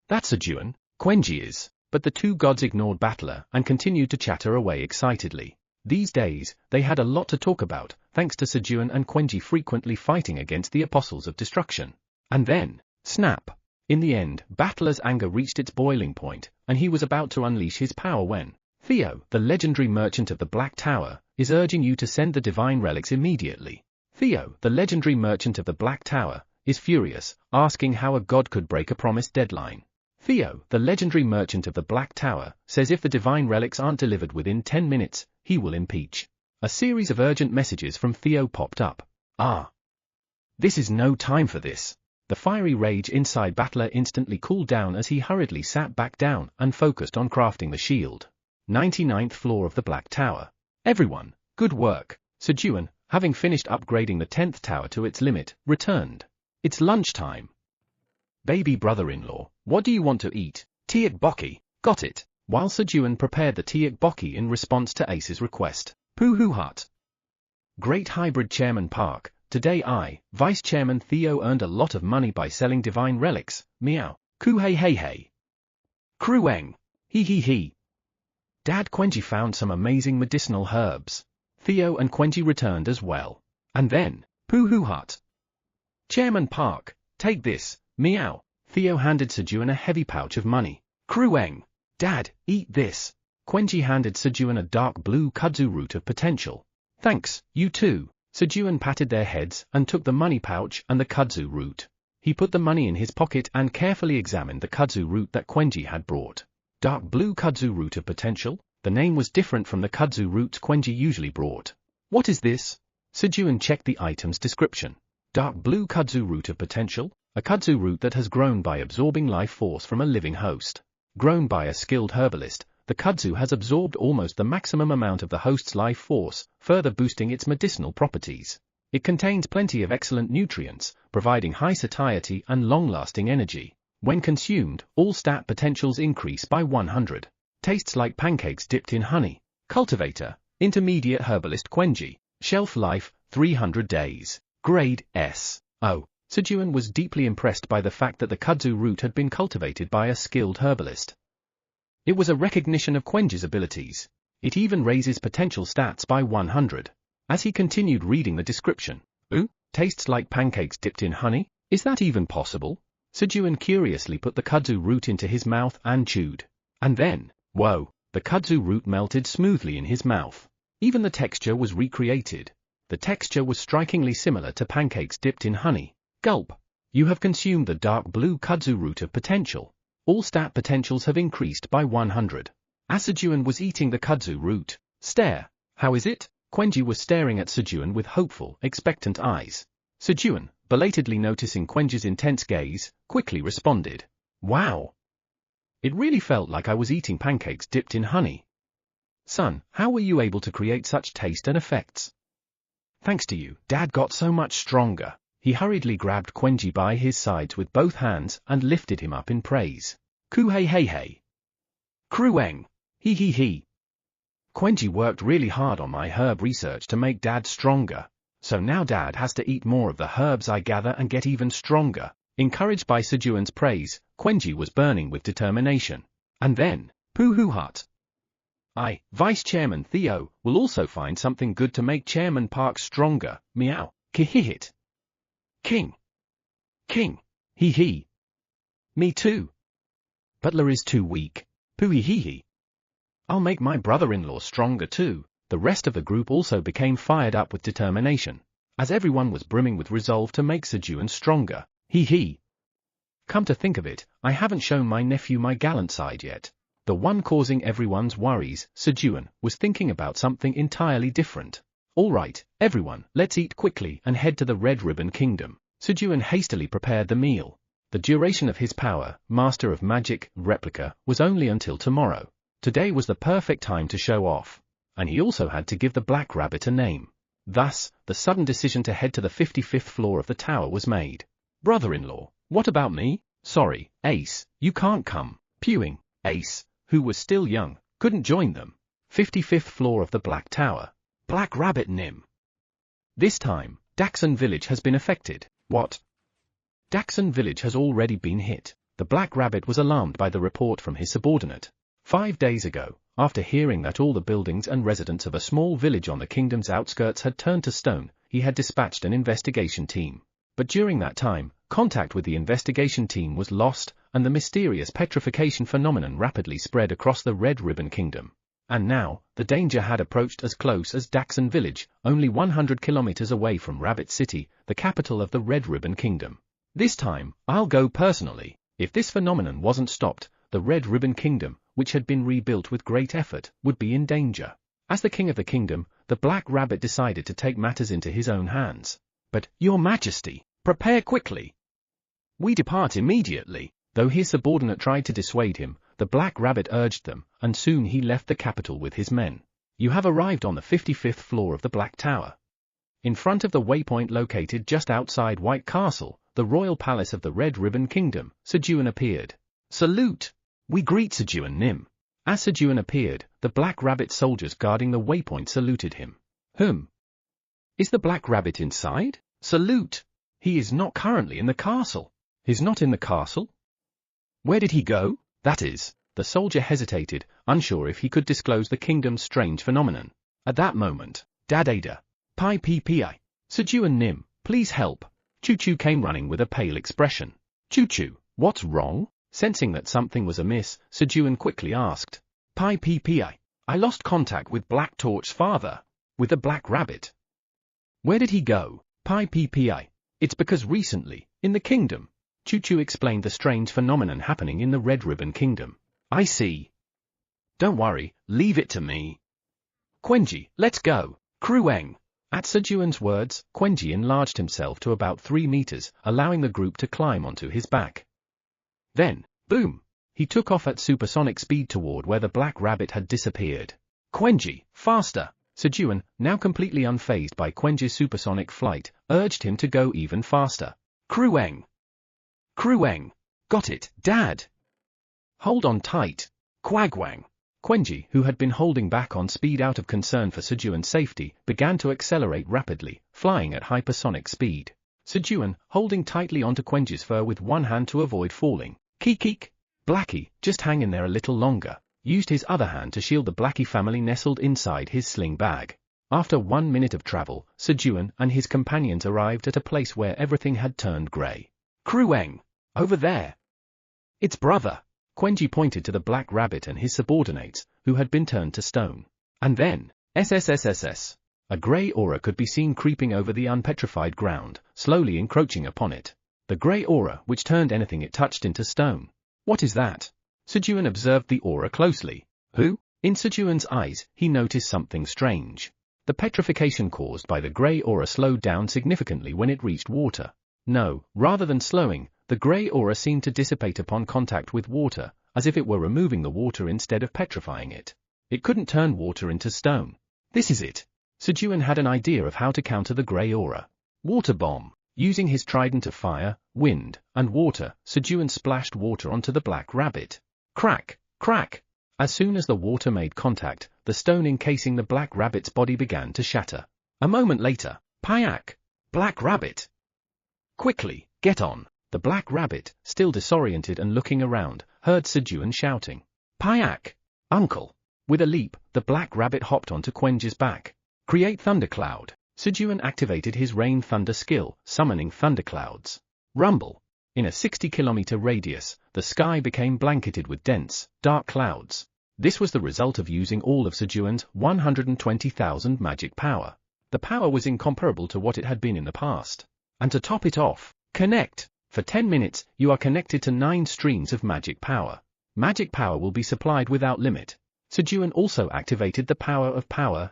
That's Sejun, Quenji is. But the 2 gods ignored Battler and continued to chatter away excitedly. These days, they had a lot to talk about, thanks to Sejun and Quenji frequently fighting against the apostles of destruction. And then, snap! In the end, Battler's anger reached its boiling point, and he was about to unleash his power when Theo, the legendary merchant of the Black Tower, is urging you to send the divine relics immediately. Theo, the legendary merchant of the Black Tower, is furious, asking how a god could break a promised deadline. Theo, the legendary merchant of the Black Tower, says if the divine relics aren't delivered within 10 minutes, he will impeach. A series of urgent messages from Theo popped up. This is no time for this. The fiery rage inside Battler instantly cooled down as he hurriedly sat back down and focused on crafting the shield. 99th floor of the Black Tower. Everyone, good work. Sejun, having finished upgrading the 10th tower to its limit, returned. It's lunchtime. Baby brother-in-law, what do you want to eat? Tteokbokki, got it. While Sejun prepared the tteokbokki in response to Ace's request. Poohoo hut. Great hybrid Chairman Park. Today I, Vice Chairman Theo, earned a lot of money by selling divine relics. Meow. Coo hey. Krueng. He. Dad, Quenji found some amazing medicinal herbs. Theo and Quenji returned as well. And then, Poohoo hut. Chairman Park, take this. Meow. Theo handed Sejun a heavy pouch of money. Krueng. Dad, eat this. Quenji handed Sejun a dark blue kudzu root of potential. Thanks, you too. Sejun patted their heads and took the money pouch and the kudzu root. He put the money in his pocket and carefully examined the kudzu root that Quenji had brought. Dark blue kudzu root of potential? The name was different from the kudzu roots Quenji usually brought. What is this? Sejun checked the item's description. Dark blue kudzu root of potential? A kudzu root that has grown by absorbing life force from a living host. Grown by a skilled herbalist, the kudzu has absorbed almost the maximum amount of the host's life force, further boosting its medicinal properties. It contains plenty of excellent nutrients, providing high satiety and long-lasting energy. When consumed, all stat potentials increase by 100. Tastes like pancakes dipped in honey. Cultivator, intermediate herbalist Quenji. Shelf life, 300 days. Grade S. Oh, Sejun was deeply impressed by the fact that the kudzu root had been cultivated by a skilled herbalist. It was a recognition of Quenji's abilities. It even raises potential stats by 100. As he continued reading the description, "Ooh, tastes like pancakes dipped in honey? Is that even possible?" Sejun curiously put the kudzu root into his mouth and chewed. And then, whoa, the kudzu root melted smoothly in his mouth. Even the texture was recreated. The texture was strikingly similar to pancakes dipped in honey. Gulp. You have consumed the dark blue kudzu root of potential. All stat potentials have increased by 100. As Sejun was eating the kudzu root, stare. How is it? Quenji was staring at Sejun with hopeful, expectant eyes. Sejun, belatedly noticing Quenji's intense gaze, quickly responded. Wow! It really felt like I was eating pancakes dipped in honey. Son, how were you able to create such taste and effects? Thanks to you, Dad got so much stronger. He hurriedly grabbed Quenji by his sides with both hands and lifted him up in praise. Ku hey hey hey. Krueng. He he he. Quenji worked really hard on my herb research to make Dad stronger. So now Dad has to eat more of the herbs I gather and get even stronger. Encouraged by Sejun's praise, Quenji was burning with determination. And then, Pooh Hut. Vice Chairman Theo, will also find something good to make Chairman Park stronger. Meow. Kihihit. King. Hee hee. Me too. Butler is too weak. Poohee hee hee. I'll make my brother-in-law stronger too. The rest of the group also became fired up with determination, as everyone was brimming with resolve to make Sejun stronger. Hee hee. Come to think of it, I haven't shown my nephew my gallant side yet. The one causing everyone's worries, Sejun, was thinking about something entirely different. All right, everyone, let's eat quickly and head to the Red Ribbon Kingdom. Sejun hastily prepared the meal. The duration of his power, Master of Magic, replica, was only until tomorrow. Today was the perfect time to show off. And he also had to give the Black Rabbit a name. Thus, the sudden decision to head to the 55th floor of the tower was made. Brother-in-law, what about me? Sorry, Ace, you can't come. Pewing. Ace, who was still young, couldn't join them. 55th floor of the Black Tower. Black Rabbit Nim. This time, Daxon Village has been affected. What? Daxon Village has already been hit. The Black Rabbit was alarmed by the report from his subordinate. 5 days ago, after hearing that all the buildings and residents of a small village on the kingdom's outskirts had turned to stone, he had dispatched an investigation team. But during that time, contact with the investigation team was lost, and the mysterious petrification phenomenon rapidly spread across the Red Ribbon Kingdom. And now, the danger had approached as close as Daxon Village, only 100 kilometers away from Rabbit City, the capital of the Red Ribbon Kingdom. This time, I'll go personally. If this phenomenon wasn't stopped, the Red Ribbon Kingdom, which had been rebuilt with great effort, would be in danger. As the king of the kingdom, the Black Rabbit decided to take matters into his own hands. But, Your Majesty, prepare quickly. We depart immediately. Though his subordinate tried to dissuade him, the Black Rabbit urged them, and soon he left the capital with his men. You have arrived on the 55th floor of the Black Tower. In front of the waypoint located just outside White Castle, the royal palace of the Red Ribbon Kingdom, Sejun appeared. Salute! We greet Sejun Nim. As Sejun appeared, the Black Rabbit soldiers guarding the waypoint saluted him. Is the Black Rabbit inside? Salute! He is not currently in the castle. He's not in the castle? Where did he go? That is, the soldier hesitated, unsure if he could disclose the kingdom's strange phenomenon. At that moment, Dad Ada. Pi Ppi. Sejun Nim, please help. Choo Choo came running with a pale expression. Choo Choo, what's wrong? Sensing that something was amiss, Sejun quickly asked. Pi Ppi. I lost contact with Black Torch's father. With the Black Rabbit. Where did he go? Pi Ppi. It's because recently, in the kingdom, Choo Choo explained the strange phenomenon happening in the Red Ribbon Kingdom. I see. Don't worry, leave it to me. Quenji, let's go. Krueng. At Sejun's words, Quenji enlarged himself to about 3 meters, allowing the group to climb onto his back. Then, boom! He took off at supersonic speed toward where the Black Rabbit had disappeared. Quenji, faster! Sejun, now completely unfazed by Quenji's supersonic flight, urged him to go even faster. Krueng! Krueng! Got it, Dad! Hold on tight. Quagwang! Quenji, who had been holding back on speed out of concern for Sejun's safety, began to accelerate rapidly, flying at hypersonic speed. Sejun, holding tightly onto Quench's fur with one hand to avoid falling. Keek eek. Blackie, just hang in there a little longer, used his other hand to shield the Blackie family nestled inside his sling bag. After 1 minute of travel, Sejun and his companions arrived at a place where everything had turned grey. Krueng! Over there! It's brother! Quenji pointed to the black rabbit and his subordinates, who had been turned to stone. And then, SSSSS! A grey aura could be seen creeping over the unpetrified ground, slowly encroaching upon it. The grey aura which turned anything it touched into stone. What is that? Sejun observed the aura closely. Who? In Sejun's eyes, he noticed something strange. The petrification caused by the grey aura slowed down significantly when it reached water. No, rather than slowing, the grey aura seemed to dissipate upon contact with water, as if it were removing the water instead of petrifying it. It couldn't turn water into stone. This is it. Sejun had an idea of how to counter the grey aura. Water bomb. Using his trident of fire, wind, and water, Sejun splashed water onto the black rabbit. Crack! Crack! As soon as the water made contact, the stone encasing the black rabbit's body began to shatter. A moment later, Payak! Black rabbit! Quickly, get on! The black rabbit, still disoriented and looking around, heard Sejun shouting. Payak! Uncle! With a leap, the black rabbit hopped onto Quench's back. Create thundercloud. Sejun activated his rain thunder skill, summoning thunderclouds. Rumble. In a 60-kilometer radius, the sky became blanketed with dense, dark clouds. This was the result of using all of Sejun's 120,000 magic power. The power was incomparable to what it had been in the past. And to top it off, connect. For 10 minutes, you are connected to 9 streams of magic power. Magic power will be supplied without limit. Sejun also activated the power of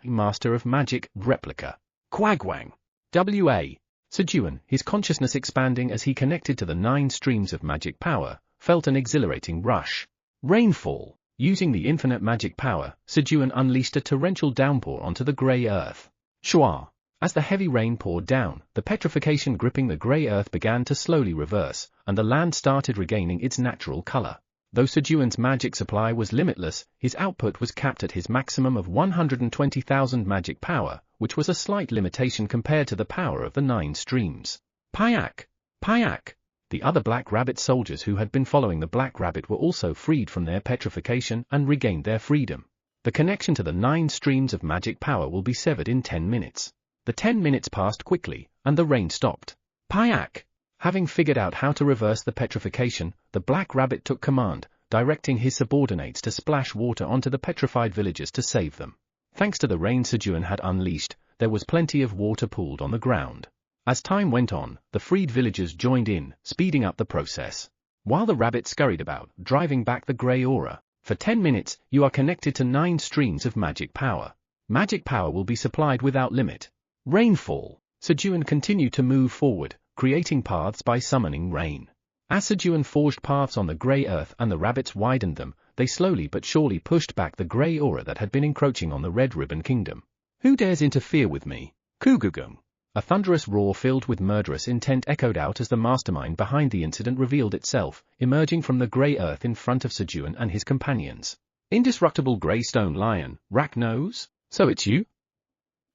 Master of Magic, replica. Quagwang. W.A. Sejun, his consciousness expanding as he connected to the 9 streams of magic power, felt an exhilarating rush. Rainfall. Using the infinite magic power, Sejun unleashed a torrential downpour onto the grey earth. Shua. As the heavy rain poured down, the petrification gripping the grey earth began to slowly reverse, and the land started regaining its natural color. Though Sejun's magic supply was limitless, his output was capped at his maximum of 120,000 magic power, which was a slight limitation compared to the power of the 9 streams. Payak! Payak! The other black rabbit soldiers who had been following the black rabbit were also freed from their petrification and regained their freedom. The connection to the 9 streams of magic power will be severed in 10 minutes. The 10 minutes passed quickly, and the rain stopped. Payak! Having figured out how to reverse the petrification, the black rabbit took command, directing his subordinates to splash water onto the petrified villagers to save them. Thanks to the rain Sejun had unleashed, there was plenty of water pooled on the ground. As time went on, the freed villagers joined in, speeding up the process. While the rabbit scurried about, driving back the grey aura, for 10 minutes, you are connected to 9 streams of magic power. Magic power will be supplied without limit. Rainfall. Sejun continued to move forward, creating paths by summoning rain. As Sejun forged paths on the grey earth and the rabbits widened them, they slowly but surely pushed back the grey aura that had been encroaching on the Red Ribbon Kingdom. Who dares interfere with me? Kugugum. A thunderous roar filled with murderous intent echoed out as the mastermind behind the incident revealed itself, emerging from the grey earth in front of Sejun and his companions. Indestructible grey stone lion, Racknose? So it's you?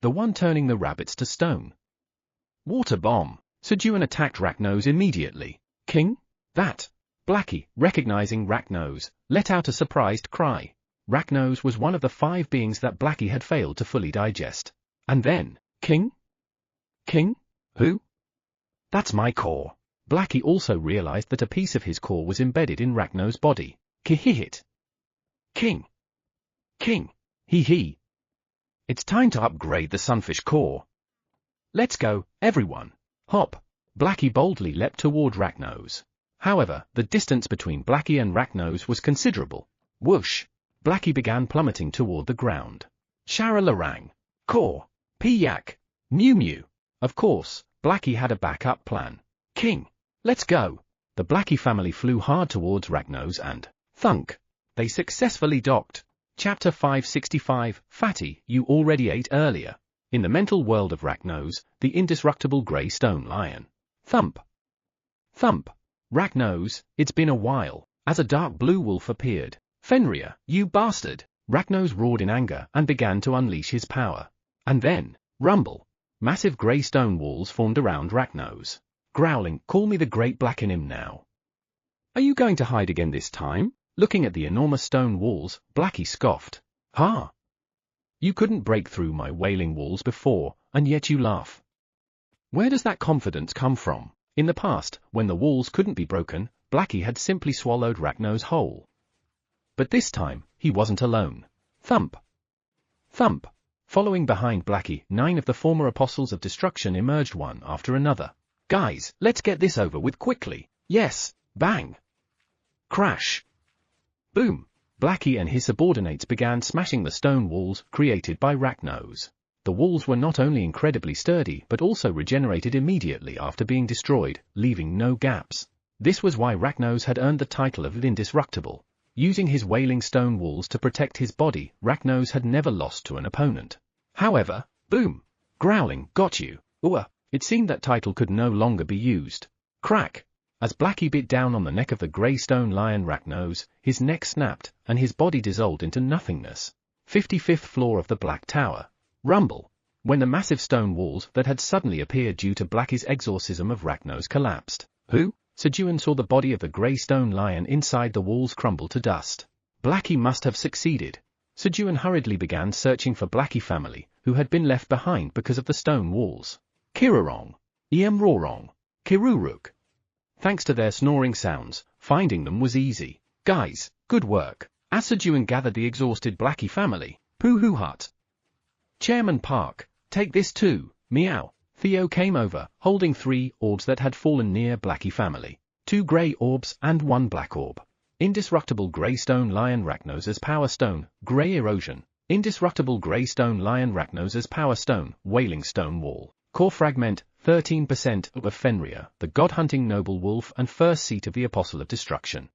The one turning the rabbits to stone. Water bomb. Sejun attacked Racknose immediately. King? That. Blackie, recognizing Racknose, let out a surprised cry. Racknose was one of the 5 beings that Blackie had failed to fully digest. And then, King? King? Who? That's my core. Blackie also realized that a piece of his core was embedded in Racknose's body. Kihihit. King. King. Hee. It's time to upgrade the sunfish core. Let's go, everyone. Hop. Blackie boldly leapt toward Racknose. However, the distance between Blackie and Racknose was considerable. Whoosh! Blackie began plummeting toward the ground. Shara-larang. Core. Piyak. Mew. Of course, Blackie had a backup plan. King. Let's go. The Blackie family flew hard towards Racknose and, thunk, they successfully docked. Chapter 565, Fatty, you already ate earlier. In the mental world of Racknose, the indestructible grey stone lion. Thump. Thump. Racknose, it's been a while. As a dark blue wolf appeared. Fenrir, you bastard. Racknose roared in anger and began to unleash his power. And then, rumble. Massive grey stone walls formed around Racknose. growling, "Call me the great Blackenim now." "Are you going to hide again this time?" Looking at the enormous stone walls, Blackie scoffed. "Ha! You couldn't break through my wailing walls before, and yet you laugh. Where does that confidence come from?" In the past, when the walls couldn't be broken, Blackie had simply swallowed Ragno's whole. But this time, he wasn't alone. Thump! Thump! Following behind Blackie, 9 of the former apostles of destruction emerged one after another. "Guys, let's get this over with quickly." "Yes!" Bang! Crash! Boom! Blackie and his subordinates began smashing the stone walls created by Ragnos. The walls were not only incredibly sturdy but also regenerated immediately after being destroyed, leaving no gaps. This was why Ragnos had earned the title of indestructible. Using his wailing stone walls to protect his body, Ragnos had never lost to an opponent. However, boom! Growling, "Got you!" It seemed that title could no longer be used. Crack! As Blackie bit down on the neck of the grey stone lion Ragnos, his neck snapped, and his body dissolved into nothingness. 55th floor of the Black Tower. Rumble! When the massive stone walls that had suddenly appeared due to Blackie's exorcism of Ragnos collapsed. Who? Sejun saw the body of the grey stone lion inside the walls crumble to dust. Blackie must have succeeded. Sejun hurriedly began searching for Blackie family, who had been left behind because of the stone walls. Kirarong, Rorong, Kiruruk. Thanks to their snoring sounds, finding them was easy. "Guys, good work." As Sejun gathered the exhausted Blackie family. "Pooh hut. Chairman Park, take this too." Meow. Theo came over, holding 3 orbs that had fallen near Blackie family. 2 grey orbs and 1 black orb. Indestructible grey stone lion Ragnos as power stone, grey erosion. Indestructible grey stone lion Ragnos as power stone, wailing stone wall. Core fragment, 13% of Fenrir, the god-hunting noble wolf and first seat of the apostle of destruction.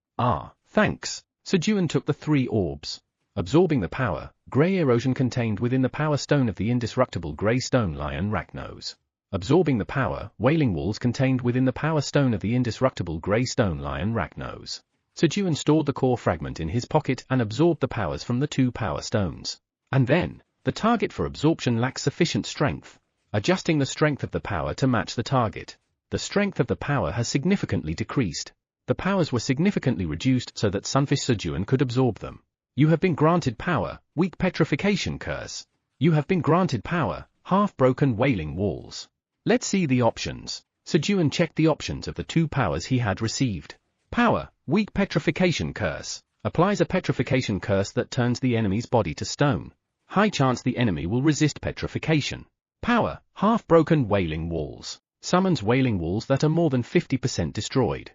Thanks. Sejun took the 3 orbs. Absorbing the power, grey erosion contained within the power stone of the indestructible grey stone lion Ragnos. Absorbing the power, wailing walls contained within the power stone of the indestructible grey stone lion Ragnos. Sejun stored the core fragment in his pocket and absorbed the powers from the 2 power stones. And then, the target for absorption lacks sufficient strength. Adjusting the strength of the power to match the target. The strength of the power has significantly decreased. The powers were significantly reduced so that Sunfish Sejun could absorb them. You have been granted power, weak petrification curse. You have been granted power, half-broken wailing walls. Let's see the options. Sejun checked the options of the 2 powers he had received. Power, weak petrification curse. Applies a petrification curse that turns the enemy's body to stone. High chance the enemy will resist petrification. Power, half-broken wailing walls. Summons wailing walls that are more than 50% destroyed.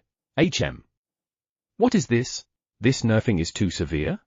What is this? This nerfing is too severe?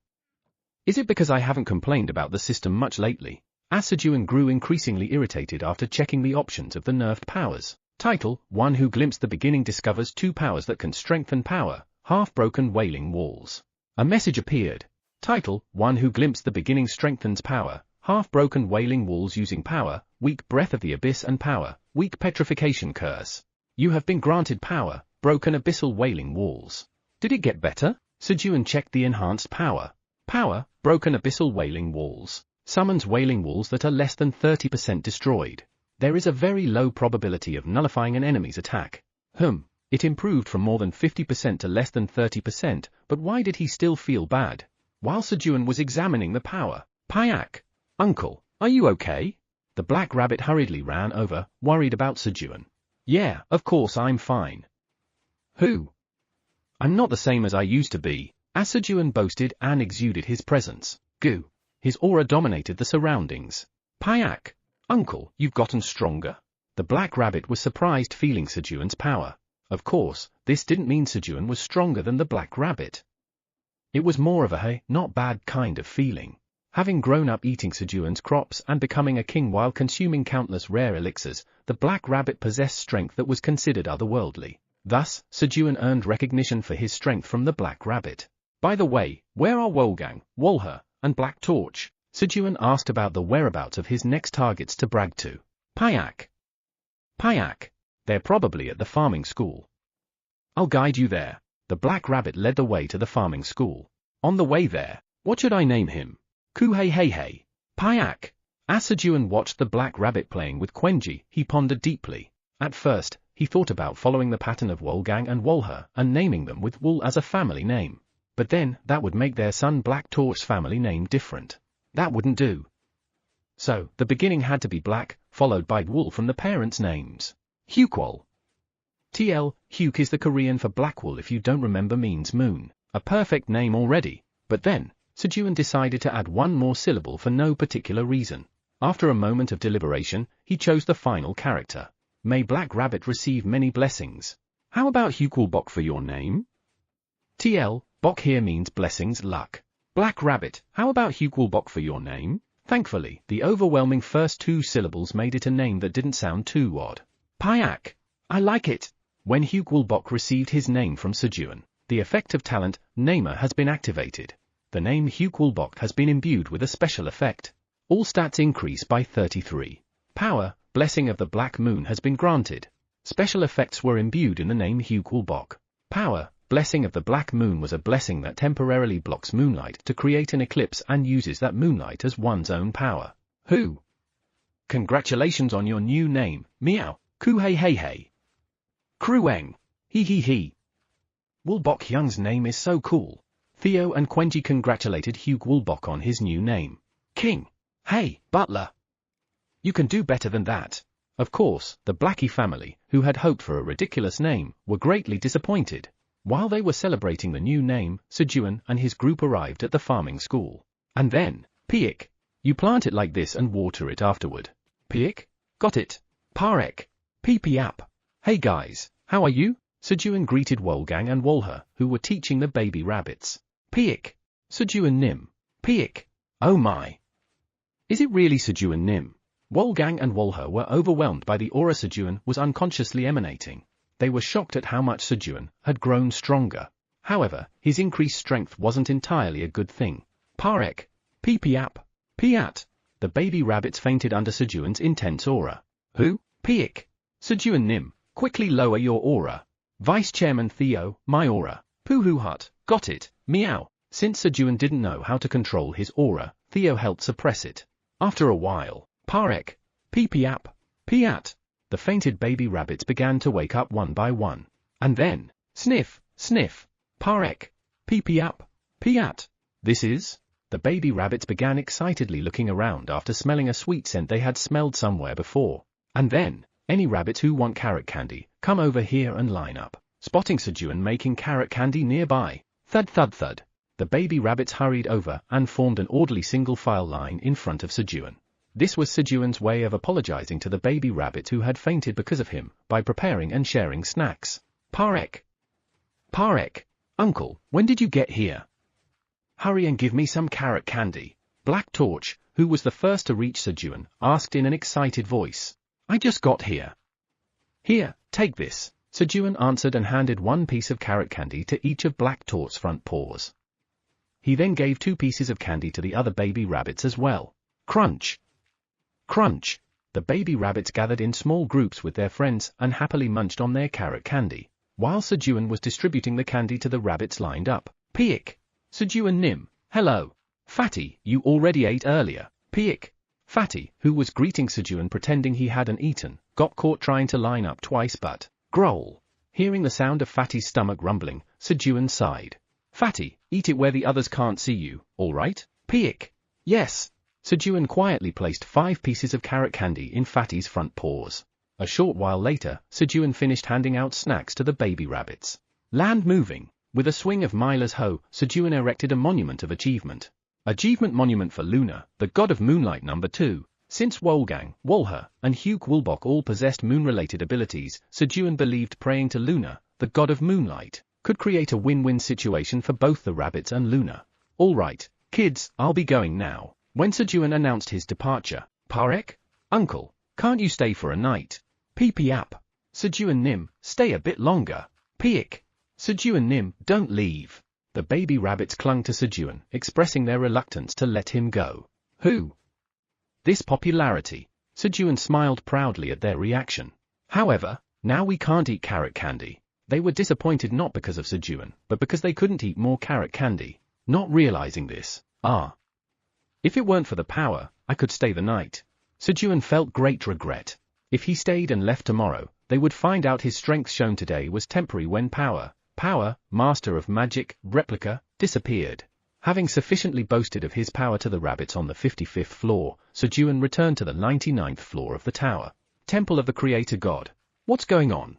Is it because I haven't complained about the system much lately? As Sejun grew increasingly irritated after checking the options of the nerfed powers. Title, One who glimpsed the beginning discovers 2 powers that can strengthen power, half-broken wailing walls. A message appeared. Title, One who glimpsed the beginning strengthens power, half-broken wailing walls using power, weak breath of the abyss and power, weak petrification curse. You have been granted power, broken abyssal wailing walls. Did it get better? Sejun checked the enhanced power. Power, broken abyssal wailing walls. Summons wailing walls that are less than 30% destroyed. There is a very low probability of nullifying an enemy's attack. It improved from more than 50% to less than 30%, but why did he still feel bad? While Sejun was examining the power. Payak! Uncle, are you okay? The black rabbit hurriedly ran over, worried about Sejun. Yeah, of course I'm fine. Who? I'm not the same as I used to be. As Sejun boasted and exuded his presence. Goo. His aura dominated the surroundings. Payak! Uncle, you've gotten stronger? The black rabbit was surprised feeling Sejun's power. Of course, this didn't mean Sejun was stronger than the black rabbit. It was more of a hey, not bad kind of feeling. Having grown up eating Sejun's crops and becoming a king while consuming countless rare elixirs, the black rabbit possessed strength that was considered otherworldly. Thus, Sejun earned recognition for his strength from the black rabbit. By the way, where are Wolgang, Wolher, and Black Torch? Sejun asked about the whereabouts of his next targets to brag to. Payak! Payak! They're probably at the farming school. I'll guide you there. The black rabbit led the way to the farming school. On the way there, what should I name him? Kuhei. Payak! As Sejun watched the black rabbit playing with Quenji, he pondered deeply. At first, he thought about following the pattern of Wolfgang and Wolher and naming them with Wool as a family name. But then, that would make their son Black Torch's family name different. That wouldn't do. So, the beginning had to be Black, followed by Wool from the parents' names. Hyukwol. Hyuk is the Korean for Blackwool, if you don't remember, means moon. A perfect name already. But then, Sejun decided to add one more syllable for no particular reason. After a moment of deliberation, he chose the final character. May Black Rabbit receive many blessings. How about Hyukwol for your name? Bok here means blessings, luck. Black Rabbit, how about Hyukwol for your name? Thankfully, the overwhelming first two syllables made it a name that didn't sound too odd. Pyak. I like it. When Hyukwol received his name from Sejun, the effect of talent, Namer, has been activated. The name Hyukwol has been imbued with a special effect. All stats increase by 33. Power, Blessing of the Black Moon, has been granted. Special effects were imbued in the name Hyukwol. Power, Blessing of the Black Moon was a blessing that temporarily blocks moonlight to create an eclipse and uses that moonlight as one's own power. Who? Congratulations on your new name, Meow, Ku Hey Hey Hey. Krueng. Hee Hee Hee. Wool Hyung's name is so cool. Theo and Quenji congratulated Hyukwol on his new name. King. Hey, butler. You can do better than that. Of course, the Blackie family, who had hoped for a ridiculous name, were greatly disappointed. While they were celebrating the new name, Sejun and his group arrived at the farming school. And then, Piik. You plant it like this and water it afterward. Piik? Got it. Parek. Peepiap. Hey guys, how are you? Sejun greeted Wolfgang and Wolher, who were teaching the baby rabbits. Piik. Sejun Nim. Piik. Oh my. Is it really Sejun Nim? Wolfgang and Wolher were overwhelmed by the aura Sejun was unconsciously emanating. They were shocked at how much Sejun had grown stronger. However, his increased strength wasn't entirely a good thing. Parek. Peepiap. Piat. The baby rabbits fainted under Sejun's intense aura. Who? Piik. Sejun Nim, quickly lower your aura. Vice Chairman Theo, my aura. Poohoo Hut, got it, meow. Since Sejun didn't know how to control his aura, Theo helped suppress it. After a while, Parek. Peepiap. Piat. The fainted baby rabbits began to wake up one by one. And then, sniff, sniff. Parek. Peepiap. Piat. This is? The baby rabbits began excitedly looking around after smelling a sweet scent they had smelled somewhere before. And then, any rabbits who want carrot candy, come over here and line up. Spotting Sejun making carrot candy nearby. Thud thud thud. The baby rabbits hurried over and formed an orderly single file line in front of Sejun. This was Sejun's way of apologizing to the baby rabbits who had fainted because of him, by preparing and sharing snacks. Parek. Parek. Uncle, when did you get here? Hurry and give me some carrot candy. Black Torch, who was the first to reach Sejun, asked in an excited voice. I just got here. Here, take this. Sejun answered and handed one piece of carrot candy to each of Black Torch's front paws. He then gave 2 pieces of candy to the other baby rabbits as well. Crunch. Crunch. The baby rabbits gathered in small groups with their friends and happily munched on their carrot candy, while Sejun was distributing the candy to the rabbits lined up. Piik. Sejun Nim, hello. Fatty, you already ate earlier. Piik. Fatty, who was greeting Sejun pretending he hadn't eaten, got caught trying to line up twice but, growl. Hearing the sound of Fatty's stomach rumbling, Sejun sighed. Fatty, eat it where the others can't see you, alright? Piik. Yes. Sejun quietly placed 5 pieces of carrot candy in Fatty's front paws. A short while later, Sejun finished handing out snacks to the baby rabbits. Land moving. With a swing of Myla's hoe, Sejun erected a monument of achievement. Achievement monument for Luna, the god of moonlight number 2. Since Wolfgang, Wolher, and Hyukwol all possessed moon-related abilities, Sejun believed praying to Luna, the god of moonlight, could create a win-win situation for both the rabbits and Luna. Alright, kids, I'll be going now. When Sejun announced his departure, Parek? Uncle, can't you stay for a night? Peepiap. Sejun Nim, stay a bit longer. Piik. Sejun Nim, don't leave. The baby rabbits clung to Sejun, expressing their reluctance to let him go. Who? This popularity. Sejun smiled proudly at their reaction. However, now we can't eat carrot candy. They were disappointed not because of Sejun, but because they couldn't eat more carrot candy. Not realizing this, if it weren't for the power, I could stay the night. Sejun felt great regret. If he stayed and left tomorrow, they would find out his strength shown today was temporary when power, master of magic, replica, disappeared. Having sufficiently boasted of his power to the rabbits on the 55th floor, Sejun returned to the 99th floor of the tower. Temple of the Creator God. What's going on?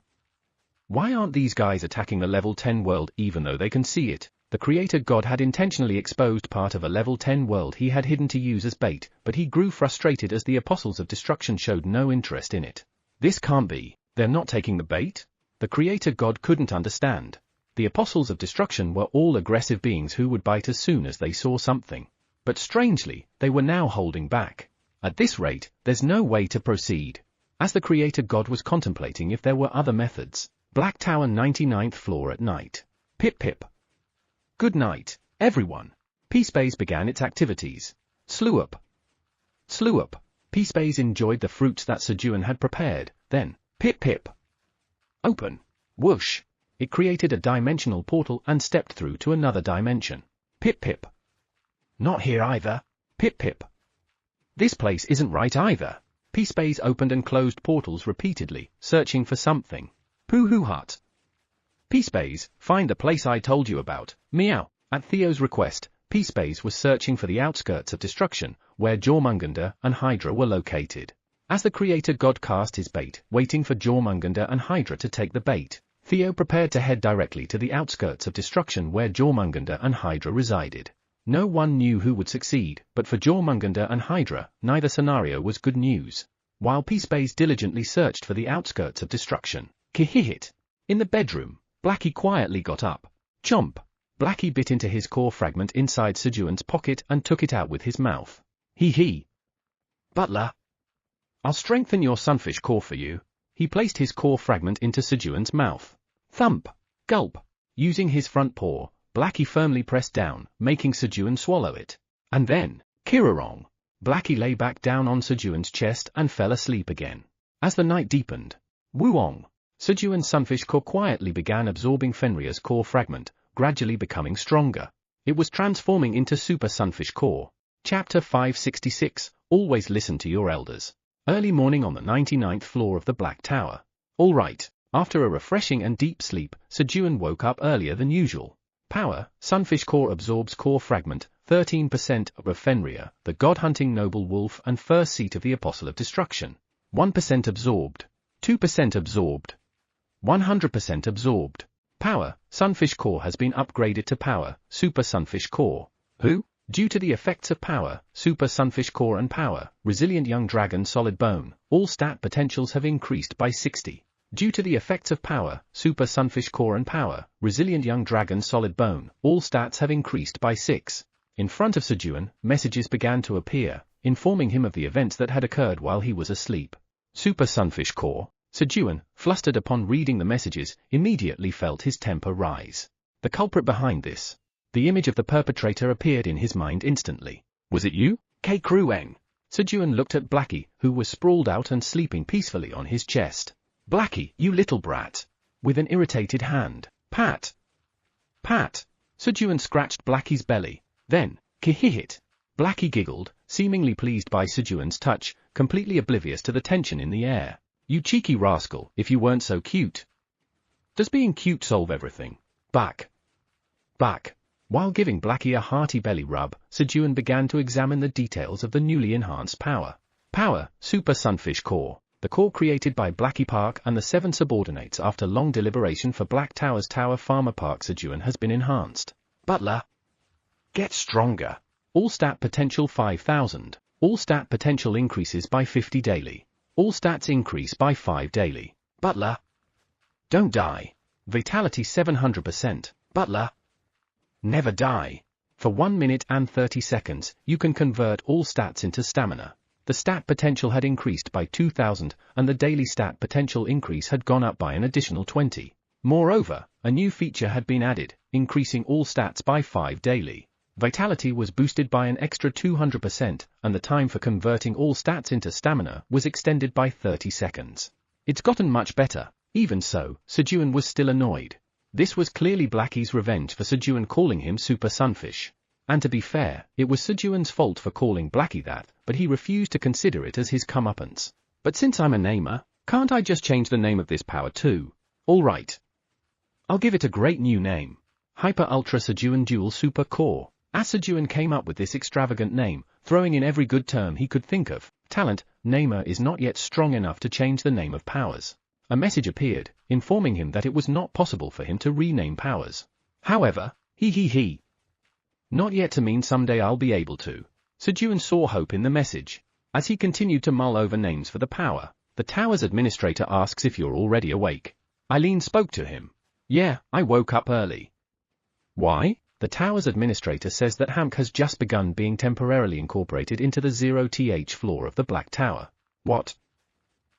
Why aren't these guys attacking the level 10 world even though they can see it? The Creator God had intentionally exposed part of a level 10 world he had hidden to use as bait, but he grew frustrated as the Apostles of Destruction showed no interest in it. This can't be. They're not taking the bait? The Creator God couldn't understand. The Apostles of Destruction were all aggressive beings who would bite as soon as they saw something. But strangely, they were now holding back. At this rate, there's no way to proceed. As the Creator God was contemplating if there were other methods. Black Tower 99th floor at night. Pip pip. Good night, everyone. Peacebase began its activities. Slew up. Peacebase enjoyed the fruits that Sejun had prepared, then, pip pip. Open. Whoosh. It created a dimensional portal and stepped through to another dimension. Pip pip. Not here either. Pip pip. This place isn't right either. Peacebase opened and closed portals repeatedly, searching for something. Pooh-hoo hut. Peacebase, find the place I told you about. Meow. At Theo's request, Peacebase was searching for the outskirts of destruction, where Jormungandr and Hydra were located. As the Creator God cast his bait, waiting for Jormungandr and Hydra to take the bait, Theo prepared to head directly to the outskirts of destruction where Jormungandr and Hydra resided. No one knew who would succeed, but for Jormungandr and Hydra, neither scenario was good news. While Peacebase diligently searched for the outskirts of destruction, Kihihit. In the bedroom, Blackie quietly got up. Chomp. Blackie bit into his core fragment inside Sejun's pocket and took it out with his mouth. Hee. Butler. I'll strengthen your sunfish core for you. He placed his core fragment into Sejun's mouth. Thump. Gulp. Using his front paw, Blackie firmly pressed down, making Sejun swallow it. And then, Kirarong. Blackie lay back down on Sejun's chest and fell asleep again. As the night deepened, Wuong. Sejun's sunfish core quietly began absorbing Fenrir's core fragment, gradually becoming stronger. It was transforming into Super Sunfish Core. Chapter 566, Always Listen to Your Elders. Early morning on the 99th floor of the Black Tower. All right. After a refreshing and deep sleep, Sejun woke up earlier than usual. Power, Sunfish Core absorbs core fragment, 13% of Fenrir, the god-hunting noble wolf and first seat of the Apostle of Destruction. 1% absorbed. 2% absorbed. 100% absorbed. Power, Sunfish Core has been upgraded to Power, Super Sunfish Core. Who? Due to the effects of Power, Super Sunfish Core and Power, Resilient Young Dragon Solid Bone, all stat potentials have increased by 60. Due to the effects of Power, Super Sunfish Core and Power, Resilient Young Dragon Solid Bone, all stats have increased by 6. In front of Sejun, messages began to appear, informing him of the events that had occurred while he was asleep. Super Sunfish Core. Sejun, flustered upon reading the messages, immediately felt his temper rise. The culprit behind this. The image of the perpetrator appeared in his mind instantly. Was it you? K. Krueng. Sejun looked at Blackie, who was sprawled out and sleeping peacefully on his chest. Blackie, you little brat. With an irritated hand. Pat. Sejun scratched Blackie's belly. Then, Kihihit. Blackie giggled, seemingly pleased by Sejun's touch, completely oblivious to the tension in the air. You cheeky rascal, if you weren't so cute. Does being cute solve everything? Back. While giving Blackie a hearty belly rub, Sejun began to examine the details of the newly enhanced Power, Super Sunfish Core, the core created by Blackie Park and the 7 subordinates after long deliberation for Black Tower's Tower Farmer Park. Sejun has been enhanced. Butler. Get stronger. All stat potential 5000. All stat potential increases by 50 daily. All stats increase by 5 daily. Butler. Don't die. Vitality 700%. Butler. Never die. For 1 minute and 30 seconds, you can convert all stats into stamina. The stat potential had increased by 2000, and the daily stat potential increase had gone up by an additional 20. Moreover, a new feature had been added, increasing all stats by 5 daily. Vitality was boosted by an extra 200%, and the time for converting all stats into stamina was extended by 30 seconds. It's gotten much better. Even so, Sejun was still annoyed. This was clearly Blackie's revenge for Sejun calling him Super Sunfish. And to be fair, it was Sejun's fault for calling Blackie that, but he refused to consider it as his comeuppance. But since I'm a namer, Can't I just change the name of this power too? All right. I'll give it a great new name. Hyper Ultra Sejun Dual Super Core. As Sejun came up with this extravagant name, throwing in every good term he could think of, talent, Namer is not yet strong enough to change the name of powers. A message appeared, informing him that it was not possible for him to rename powers. However, he. Not yet to mean someday I'll be able to. Sejun saw hope in the message. As he continued to mull over names for the power, the tower's administrator asks if you're already awake. Eileen spoke to him. Yeah, I woke up early. Why? The tower's administrator says that Hamk has just begun being temporarily incorporated into the 0th floor of the Black Tower. What?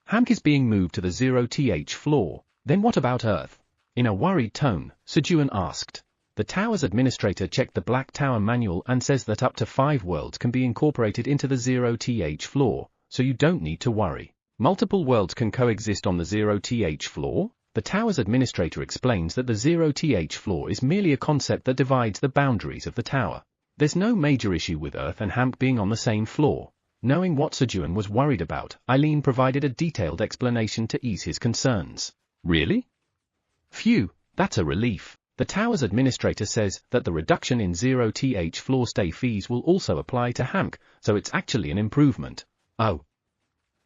Hamk is being moved to the 0th floor, then what about Earth? In a worried tone, Sejun asked. The tower's administrator checked the Black Tower manual and says that up to 5 worlds can be incorporated into the 0th floor, so you don't need to worry. Multiple worlds can coexist on the 0th floor? The tower's administrator explains that the 0th floor is merely a concept that divides the boundaries of the tower. There's no major issue with Earth and Hamk being on the same floor. Knowing what Sejun was worried about, Eileen provided a detailed explanation to ease his concerns. Really? Phew, that's a relief. The tower's administrator says that the reduction in 0th floor stay fees will also apply to Hamk, so it's actually an improvement. Oh.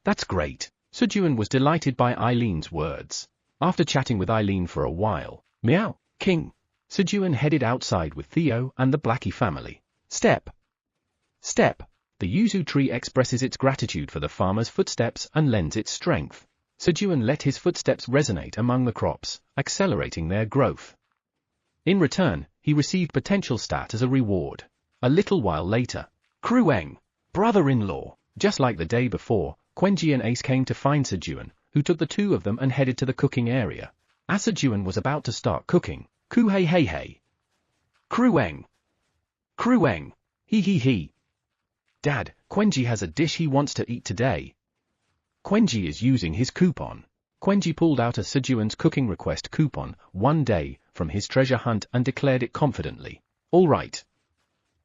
That's great. Sejun was delighted by Eileen's words. After chatting with Eileen for a while, meow, King, Sejun headed outside with Theo and the Blackie family. Step. The yuzu tree expresses its gratitude for the farmer's footsteps and lends its strength. Sejun let his footsteps resonate among the crops, accelerating their growth. In return, he received potential stat as a reward. A little while later, Krueng, brother-in-law, just like the day before, Quenji and Ace came to find Sejun, who took the two of them and headed to the cooking area. As Sejun was about to start cooking, hey. Krueng, he. Dad, Quenji has a dish he wants to eat today. Quenji is using his coupon. Quenji pulled out a Sejun's cooking request coupon, one day, from his treasure hunt and declared it confidently. All right.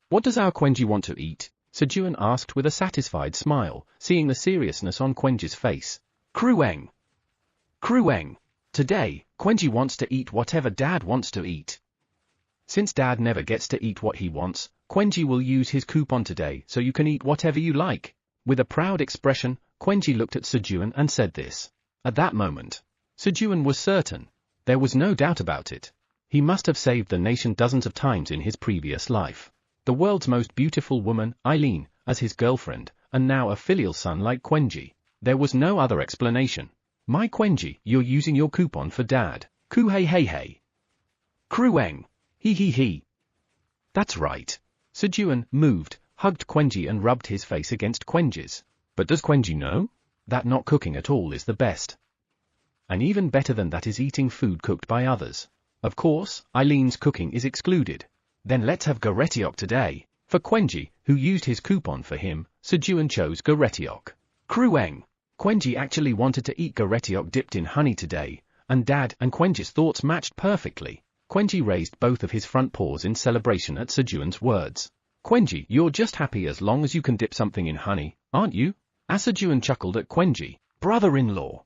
What does our Quenji want to eat? Sejun asked with a satisfied smile, seeing the seriousness on Quenji's face. Krueng. Today, Quenji wants to eat whatever Dad wants to eat. Since Dad never gets to eat what he wants, Quenji will use his coupon today so you can eat whatever you like. With a proud expression, Quenji looked at Sejun and said this. At that moment, Sejun was certain. There was no doubt about it. He must have saved the nation dozens of times in his previous life. The world's most beautiful woman, Eileen, as his girlfriend, and now a filial son like Quenji. There was no other explanation. My Quenji, you're using your coupon for Dad. Hey. Krueng. He. That's right. Sejun moved, hugged Quenji and rubbed his face against Quenji's. But does Quenji know that not cooking at all is the best? And even better than that is eating food cooked by others. Of course, Eileen's cooking is excluded. Then let's have Goretiok today. For Quenji, who used his coupon for him, Sejun chose Goretiok. Krueng. Quenji actually wanted to eat Goretiok dipped in honey today, and Dad and Quenji's thoughts matched perfectly. Quenji raised both of his front paws in celebration at Sejun's words. Quenji, you're just happy as long as you can dip something in honey, aren't you? As Sejun chuckled at Quenji, brother-in-law.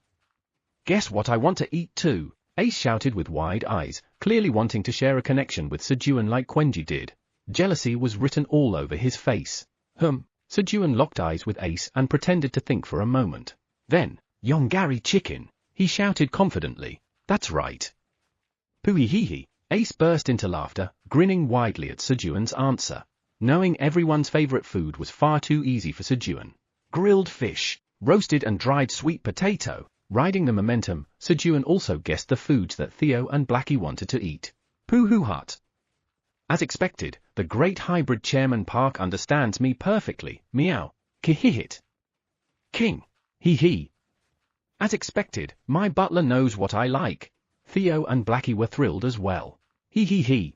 Guess what I want to eat too? Ace shouted with wide eyes, clearly wanting to share a connection with Sejun like Quenji did. Jealousy was written all over his face. Sejun locked eyes with Ace and pretended to think for a moment. Then, Yongari chicken, he shouted confidently. That's right. Pooey. Ace burst into laughter, grinning widely at Sejun's answer. Knowing everyone's favorite food was far too easy for Sejun. Grilled fish, roasted and dried sweet potato. Riding the momentum, Sejun also guessed the foods that Theo and Blackie wanted to eat. Pooh hut. As expected, the great hybrid Chairman Park understands me perfectly. Meow. Kihihit. King. He. As expected, my butler knows what I like. Theo and Blackie were thrilled as well. He.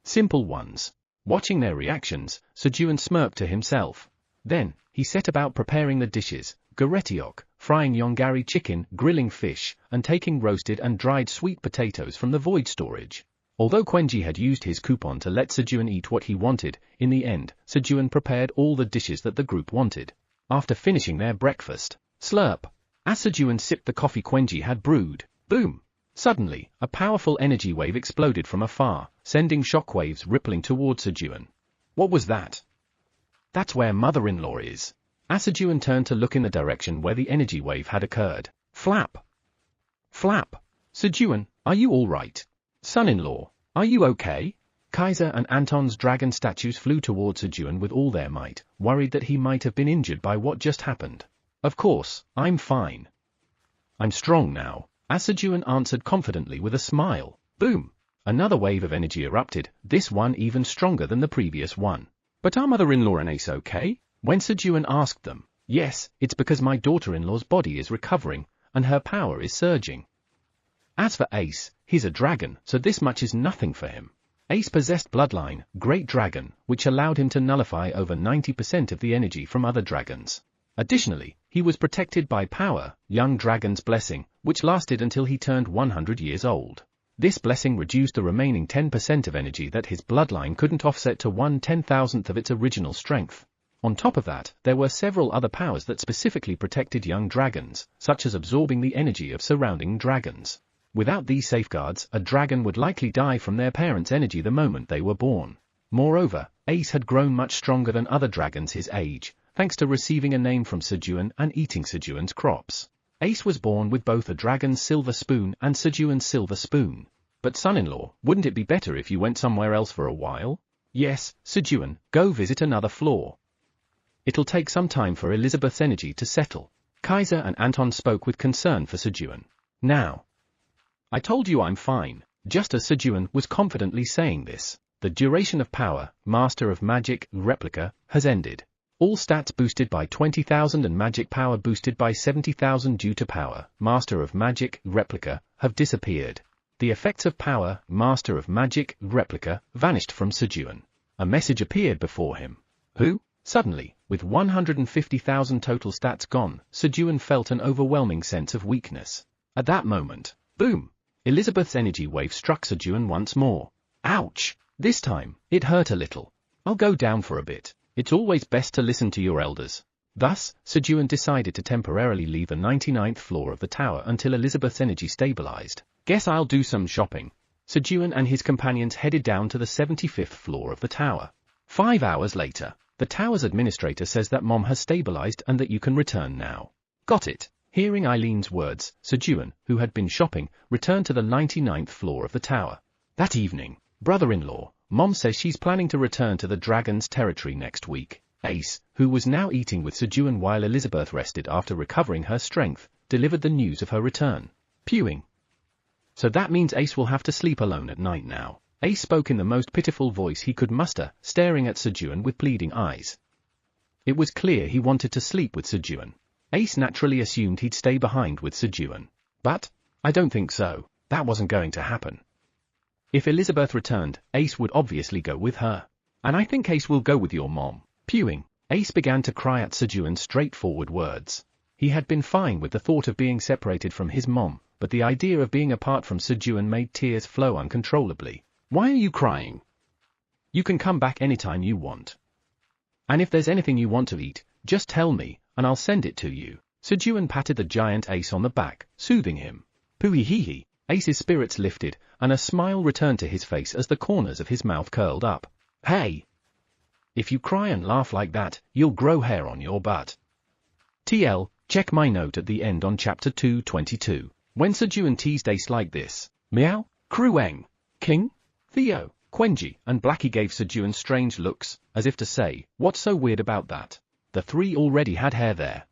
Simple ones. Watching their reactions, Sejun smirked to himself. Then, he set about preparing the dishes, Goretiok, frying Yongari chicken, grilling fish, and taking roasted and dried sweet potatoes from the void storage. Although Quenji had used his coupon to let Sejun eat what he wanted, in the end, Sejun prepared all the dishes that the group wanted. After finishing their breakfast, slurp. As Sejun sipped the coffee Quenji had brewed, boom! Suddenly, a powerful energy wave exploded from afar, sending shockwaves rippling towards Sejun. What was that? That's where mother-in-law is. As Sejun turned to look in the direction where the energy wave had occurred. Flap! Flap! Sejun, are you all right? Son-in-law, are you okay? Kaiser and Anton's dragon statues flew towards Sejun with all their might, worried that he might have been injured by what just happened. Of course, I'm fine. I'm strong now, as Sejun answered confidently with a smile. Boom! Another wave of energy erupted, this one even stronger than the previous one. But are mother-in-law and Ace okay? When Sejun asked them, yes, it's because my daughter-in-law's body is recovering, and her power is surging. As for Ace, he's a dragon, so this much is nothing for him. Ace possessed bloodline, Great Dragon, which allowed him to nullify over 90% of the energy from other dragons. Additionally, he was protected by power, Young Dragon's Blessing, which lasted until he turned 100 years old. This blessing reduced the remaining 10% of energy that his bloodline couldn't offset to 1/10,000th of its original strength. On top of that, there were several other powers that specifically protected young dragons, such as absorbing the energy of surrounding dragons. Without these safeguards, a dragon would likely die from their parents' energy the moment they were born. Moreover, Ace had grown much stronger than other dragons his age, thanks to receiving a name from Sejun and eating Sejun's crops. Ace was born with both a dragon's silver spoon and Sejun's silver spoon. But son-in-law, wouldn't it be better if you went somewhere else for a while? Yes, Sejun, go visit another floor. It'll take some time for Elizabeth's energy to settle. Kaiser and Anton spoke with concern for Sejun. Now, I told you I'm fine. Just as Sejun was confidently saying this, the duration of power, Master of Magic, Replica, has ended. All stats boosted by 20,000 and magic power boosted by 70,000 due to power, Master of Magic, Replica, have disappeared. The effects of power, Master of Magic, Replica, vanished from Sejun. A message appeared before him. Who? Suddenly, with 150,000 total stats gone, Sejun felt an overwhelming sense of weakness. At that moment, boom! Elizabeth's energy wave struck Sejun once more. Ouch! This time, it hurt a little. I'll go down for a bit. It's always best to listen to your elders. Thus, Sejun decided to temporarily leave the 99th floor of the tower until Elizabeth's energy stabilized. Guess I'll do some shopping. Sejun and his companions headed down to the 75th floor of the tower. 5 hours later, the tower's administrator says that Mom has stabilized and that you can return now. Got it. Hearing Eileen's words, Sejun, who had been shopping, returned to the 99th floor of the tower. That evening, brother-in-law, Mom says she's planning to return to the dragon's territory next week. Ace, who was now eating with Sejun while Elizabeth rested after recovering her strength, delivered the news of her return. Pewing. So that means Ace will have to sleep alone at night now. Ace spoke in the most pitiful voice he could muster, staring at Sejun with pleading eyes. It was clear he wanted to sleep with Sejun. Ace naturally assumed he'd stay behind with Sejun. But, I don't think so. That wasn't going to happen. If Elizabeth returned, Ace would obviously go with her. And I think Ace will go with your mom. Pewing. Ace began to cry at Sejun's straightforward words. He had been fine with the thought of being separated from his mom, but the idea of being apart from Sejun made tears flow uncontrollably. Why are you crying? You can come back anytime you want. And if there's anything you want to eat, just tell me, and I'll send it to you. Sejun patted the giant Ace on the back, soothing him. Poohee-hee-hee. Ace's spirits lifted, and a smile returned to his face as the corners of his mouth curled up. Hey! If you cry and laugh like that, you'll grow hair on your butt. TL, check my note at the end on chapter 222. When Sejun teased Ace like this, Meow, Krueng, King, Theo, Quenji, and Blackie gave Sejun strange looks, as if to say, what's so weird about that? The three already had hair there.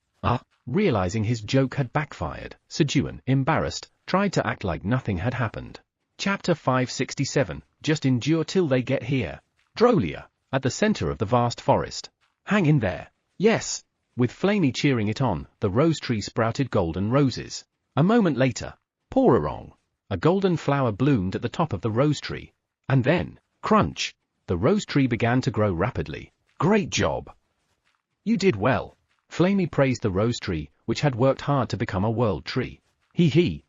Realizing his joke had backfired, Sejun, embarrassed, tried to act like nothing had happened. Chapter 567, just endure till they get here. Drolia, at the center of the vast forest. Hang in there. Yes. With Flamey cheering it on, the rose tree sprouted golden roses. A moment later, Pororong, a golden flower bloomed at the top of the rose tree. And then, crunch, the rose tree began to grow rapidly. Great job. You did well. Flamey praised the rose tree, which had worked hard to become a world tree. Hee.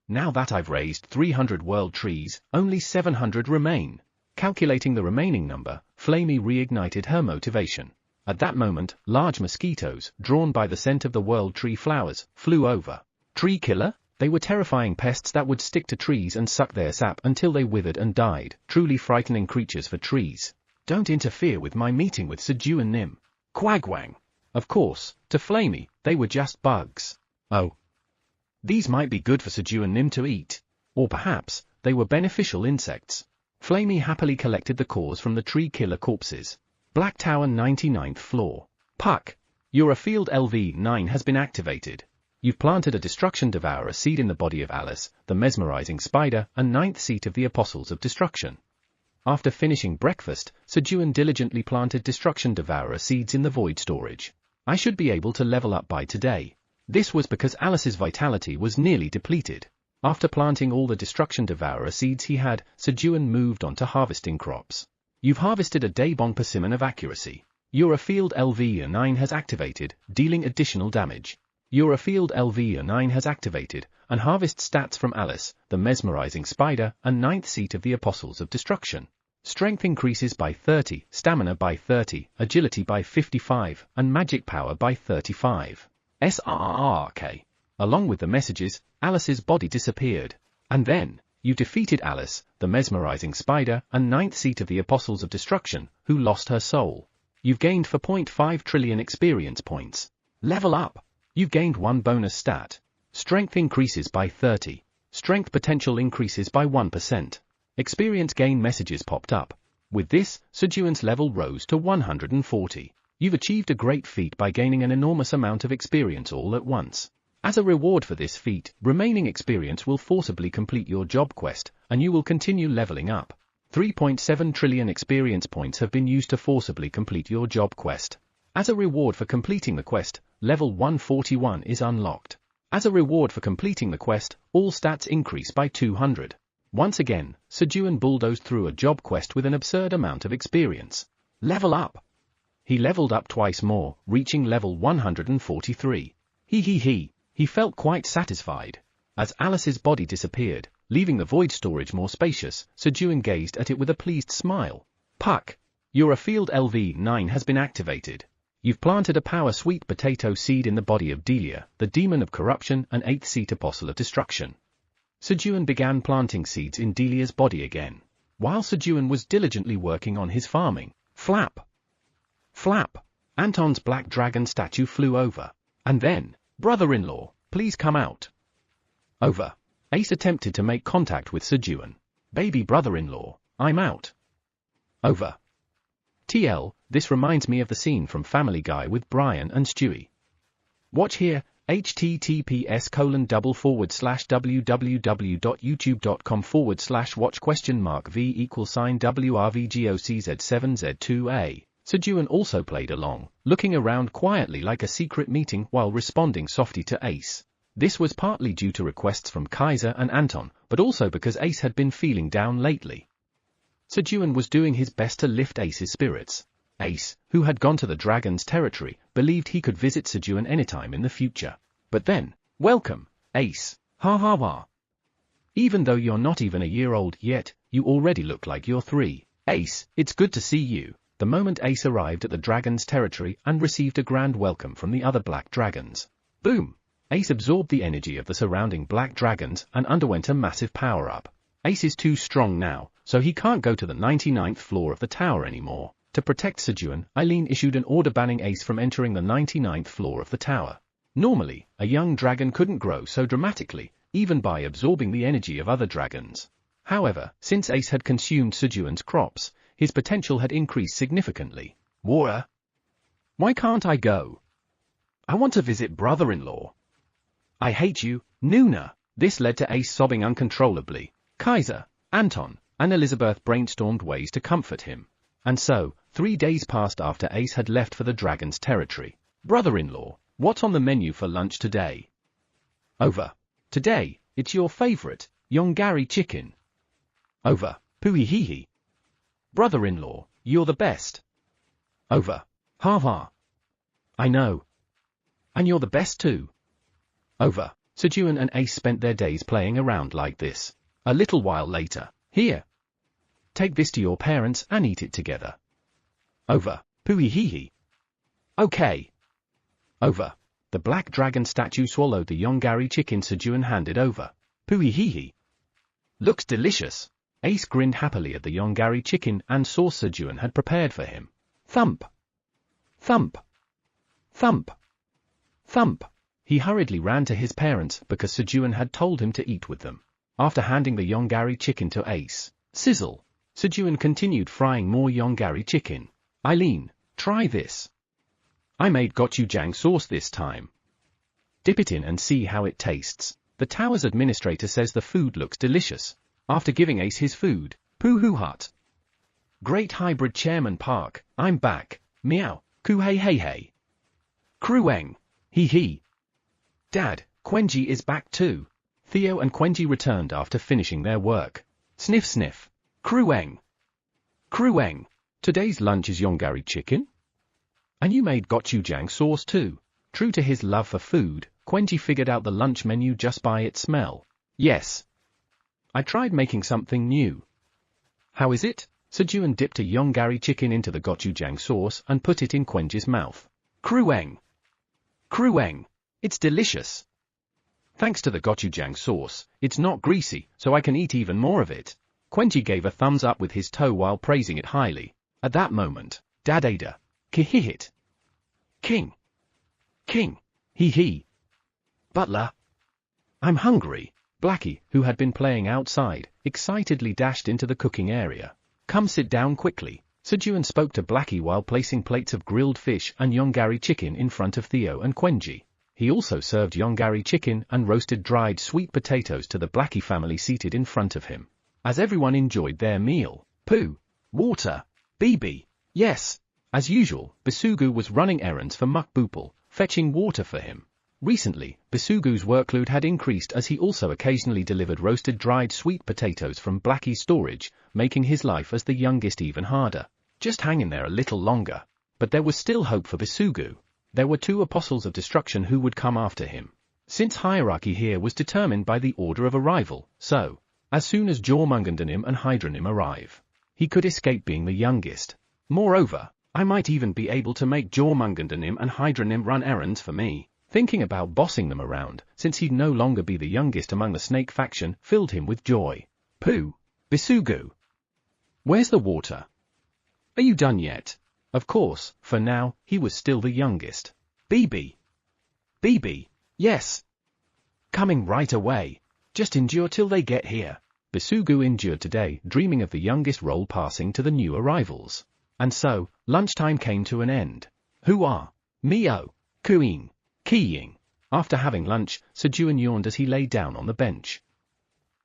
Now that I've raised 300 world trees, only 700 remain. Calculating the remaining number, Flamey reignited her motivation. At that moment, large mosquitoes, drawn by the scent of the world tree flowers, flew over. Tree killer? They were terrifying pests that would stick to trees and suck their sap until they withered and died, truly frightening creatures for trees. Don't interfere with my meeting with Sejun Nim. Quagwang. Of course, to Flamey, they were just bugs. Oh. These might be good for Sejun Nim to eat. Or perhaps, they were beneficial insects. Flamey happily collected the cores from the tree killer corpses. Black Tower 99th floor. Puck. Your field LV9 has been activated. You've planted a Destruction Devourer seed in the body of Alice, the mesmerizing spider, and 9th seat of the Apostles of Destruction. After finishing breakfast, Sejun diligently planted Destruction Devourer seeds in the void storage. I should be able to level up by today. This was because Alice's vitality was nearly depleted. After planting all the Destruction Devourer seeds he had, Sejun moved on to harvesting crops. You've harvested a Daybong Persimmon of accuracy. Your field LV9 has activated, dealing additional damage. Your field LV9 has activated, and harvest stats from Alice, the mesmerizing spider, and 9th seat of the Apostles of Destruction. Strength increases by 30, stamina by 30, agility by 55, and magic power by 35. SRRK. Along with the messages, Alice's body disappeared. And then, you defeated Alice, the mesmerizing spider, and 9th seat of the Apostles of Destruction, who lost her soul. You've gained 4.5 trillion experience points. Level up. You've gained 1 bonus stat. Strength increases by 30. Strength potential increases by 1%. Experience gain messages popped up. With this, Sejun's level rose to 140. You've achieved a great feat by gaining an enormous amount of experience all at once. As a reward for this feat, remaining experience will forcibly complete your job quest, and you will continue leveling up. 3.7 trillion experience points have been used to forcibly complete your job quest. As a reward for completing the quest, level 141 is unlocked. As a reward for completing the quest, all stats increase by 200. Once again, Sejun bulldozed through a job quest with an absurd amount of experience. Level up! He leveled up twice more, reaching level 143. He felt quite satisfied. As Alice's body disappeared, leaving the void storage more spacious, Sejun gazed at it with a pleased smile. Puck! Your field LV9 has been activated. You've planted a power sweet potato seed in the body of Delia, the demon of corruption and 8th seat apostle of destruction. Sejun began planting seeds in Delia's body again. While Sejun was diligently working on his farming, flap! Flap! Anton's black dragon statue flew over. And then, brother-in-law, please come out. Over. Ace attempted to make contact with Sejun. Baby brother-in-law, I'm out. Over. TL, this reminds me of the scene from Family Guy with Brian and Stewie. Watch here, https://www.youtube.com/watch?v=WRVGOCZ7Z2A. Sejun also played along, looking around quietly like a secret meeting while responding softly to Ace. This was partly due to requests from Kaiser and Anton, but also because Ace had been feeling down lately. Sejun was doing his best to lift Ace's spirits. Ace, who had gone to the dragon's territory, believed he could visit Sejun anytime in the future. But then, welcome, Ace. Ha ha ha. Even though you're not even a year old yet, you already look like you're 3. Ace, it's good to see you. The moment Ace arrived at the dragon's territory and received a grand welcome from the other black dragons. Boom! Ace absorbed the energy of the surrounding black dragons and underwent a massive power-up. Ace is too strong now, so he can't go to the 99th floor of the tower anymore. To protect Sejun, Eileen issued an order banning Ace from entering the 99th floor of the tower. Normally, a young dragon couldn't grow so dramatically, even by absorbing the energy of other dragons. However, since Ace had consumed Sejun's crops, his potential had increased significantly. Wara? Why can't I go? I want to visit brother-in-law. I hate you, Nuna. This led to Ace sobbing uncontrollably. Kaiser, Anton, and Elizabeth brainstormed ways to comfort him. And so, 3 days passed after Ace had left for the dragon's territory. Brother-in-law, what's on the menu for lunch today? Over. Today, it's your favorite, Yongari chicken. Over. Poohee. Brother-in-law, you're the best. Over. Ha ha. I know. And you're the best too. Over. Sejun and Ace spent their days playing around like this. A little while later, here. Take this to your parents and eat it together. Over. Poohee. Okay. Over. The black dragon statue swallowed the yongari chicken Sejun handed over. Pooey hee hee. Looks delicious. Ace grinned happily at the yongari chicken and sauce Sejun had prepared for him. Thump. Thump. Thump. Thump. He hurriedly ran to his parents because Sejun had told him to eat with them. After handing the yongari chicken to Ace, sizzle, Sejun continued frying more yongari chicken. Eileen, try this. I made gochujang sauce this time. Dip it in and see how it tastes. The tower's administrator says the food looks delicious. After giving Ace his food, Pooh hut. Great hybrid Chairman Park, I'm back. Meow, coo hey hey hey. Krueng. Hee hee. Dad, Quenji is back too. Theo and Quenji returned after finishing their work. Sniff sniff. Krueng. Krueng. Today's lunch is yongari chicken? And you made gochujang sauce too. True to his love for food, Quenji figured out the lunch menu just by its smell. Yes. I tried making something new. How is it? Sejun dipped a yongari chicken into the gochujang sauce and put it in Quenji's mouth. Krueng. Krueng. It's delicious. Thanks to the gochujang sauce, it's not greasy, so I can eat even more of it. Quenji gave a thumbs up with his toe while praising it highly. At that moment, Dad Ada. Kihihit. King. King. Hee hee. Butler. I'm hungry. Blackie, who had been playing outside, excitedly dashed into the cooking area. Come sit down quickly. Sejun spoke to Blackie while placing plates of grilled fish and yongari chicken in front of Theo and Quenji. He also served yongari chicken and roasted dried sweet potatoes to the Blackie family seated in front of him. As everyone enjoyed their meal, Pooh, water, BB, yes. As usual, Bisugu was running errands for Mukboopal, fetching water for him. Recently, Bisugu's workload had increased as he also occasionally delivered roasted dried sweet potatoes from Blackie's storage, making his life as the youngest even harder. Just hang in there a little longer. But there was still hope for Bisugu. There were two apostles of destruction who would come after him. Since hierarchy here was determined by the order of arrival, so, as soon as Jormungandanim and Hydranim arrive, he could escape being the youngest. Moreover, I might even be able to make Jormungandanim and Hydranim run errands for me. Thinking about bossing them around, since he'd no longer be the youngest among the snake faction, filled him with joy. Pooh, Bisugu. Where's the water? Are you done yet? Of course, for now, he was still the youngest. BB. BB, yes. Coming right away. Just endure till they get here. Bisugu endured today, dreaming of the youngest role passing to the new arrivals. And so, lunchtime came to an end. Hoo-ah, Mio, Cooing, Keying. After having lunch, Sejun yawned as he lay down on the bench.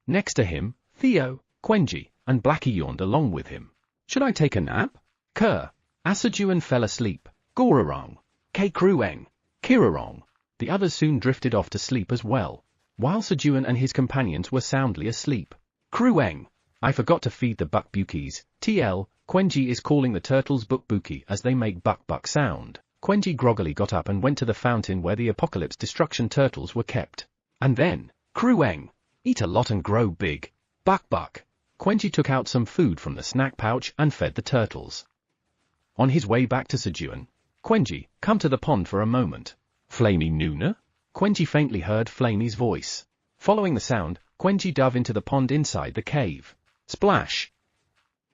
Next to him, Theo, Quenji, and Blackie yawned along with him. Should I take a nap? Kerr. As Sejun fell asleep, Gorarong, Krueng, Kirarong. The others soon drifted off to sleep as well, while Sejun and his companions were soundly asleep. Krueng. I forgot to feed the bukbukis. TL, Quenji is calling the turtles bukbuki as they make buck-buck sound. Quenji groggily got up and went to the fountain where the apocalypse destruction turtles were kept. And then, Krueng. Eat a lot and grow big. Buck-buck. Quenji took out some food from the snack pouch and fed the turtles. On his way back to Sejun, Quenji, come to the pond for a moment. Flamey Nuna? Quenji faintly heard Flamey's voice. Following the sound, Quenji dove into the pond inside the cave. Splash!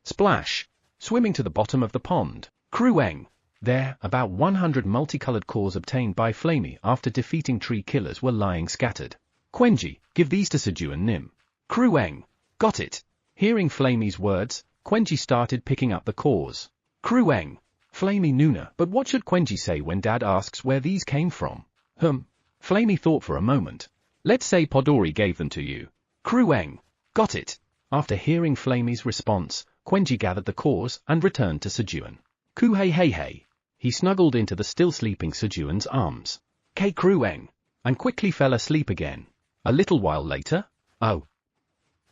Splash! Swimming to the bottom of the pond. Krueng! There, about 100 multicolored cores obtained by Flamey after defeating tree killers were lying scattered. Quenji, give these to Sejun Nim. Krueng! Got it! Hearing Flamey's words, Quenji started picking up the cores. Krueng! Flamey Nuna, but what should Quenji say when Dad asks where these came from? Flamey thought for a moment. Let's say Podori gave them to you. Krueng! Got it! After hearing Flamey's response, Quenji gathered the cores and returned to Sejun. Koo hey hey hey! He snuggled into the still sleeping Sejun's arms. Krueng! And quickly fell asleep again. A little while later, oh.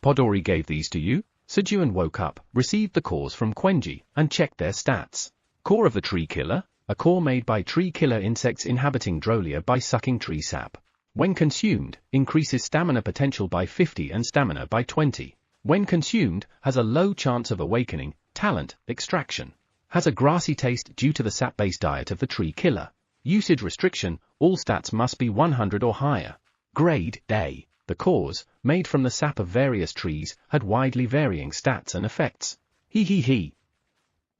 Podori gave these to you? Sejun woke up, received the cores from Quenji, and checked their stats. Core of the tree killer, a core made by tree killer insects inhabiting Drolia by sucking tree sap. When consumed, increases stamina potential by 50 and stamina by 20. When consumed, has a low chance of awakening, talent, extraction. Has a grassy taste due to the sap-based diet of the tree killer. Usage restriction, all stats must be 100 or higher. Grade A. The cores, made from the sap of various trees, had widely varying stats and effects. He.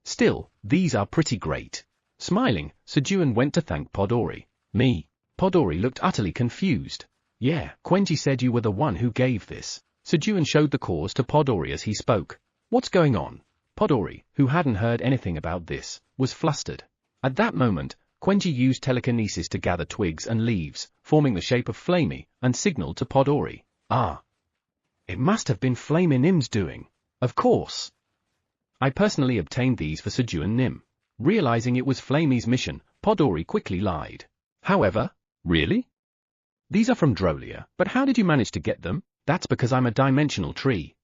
Still, these are pretty great. Smiling, Sejun went to thank Podori. Me. Podori looked utterly confused. Yeah, Quenji said you were the one who gave this. Sejun showed the cores to Podori as he spoke. What's going on? Podori, who hadn't heard anything about this, was flustered. At that moment, Quenji used telekinesis to gather twigs and leaves, forming the shape of Flamey, and signaled to Podori. Ah. It must have been Flamey Nim's doing. Of course. I personally obtained these for Sejun Nim. Realizing it was Flamey's mission, Podori quickly lied. However, really? These are from Drolia, but how did you manage to get them? That's because I'm a dimensional tree.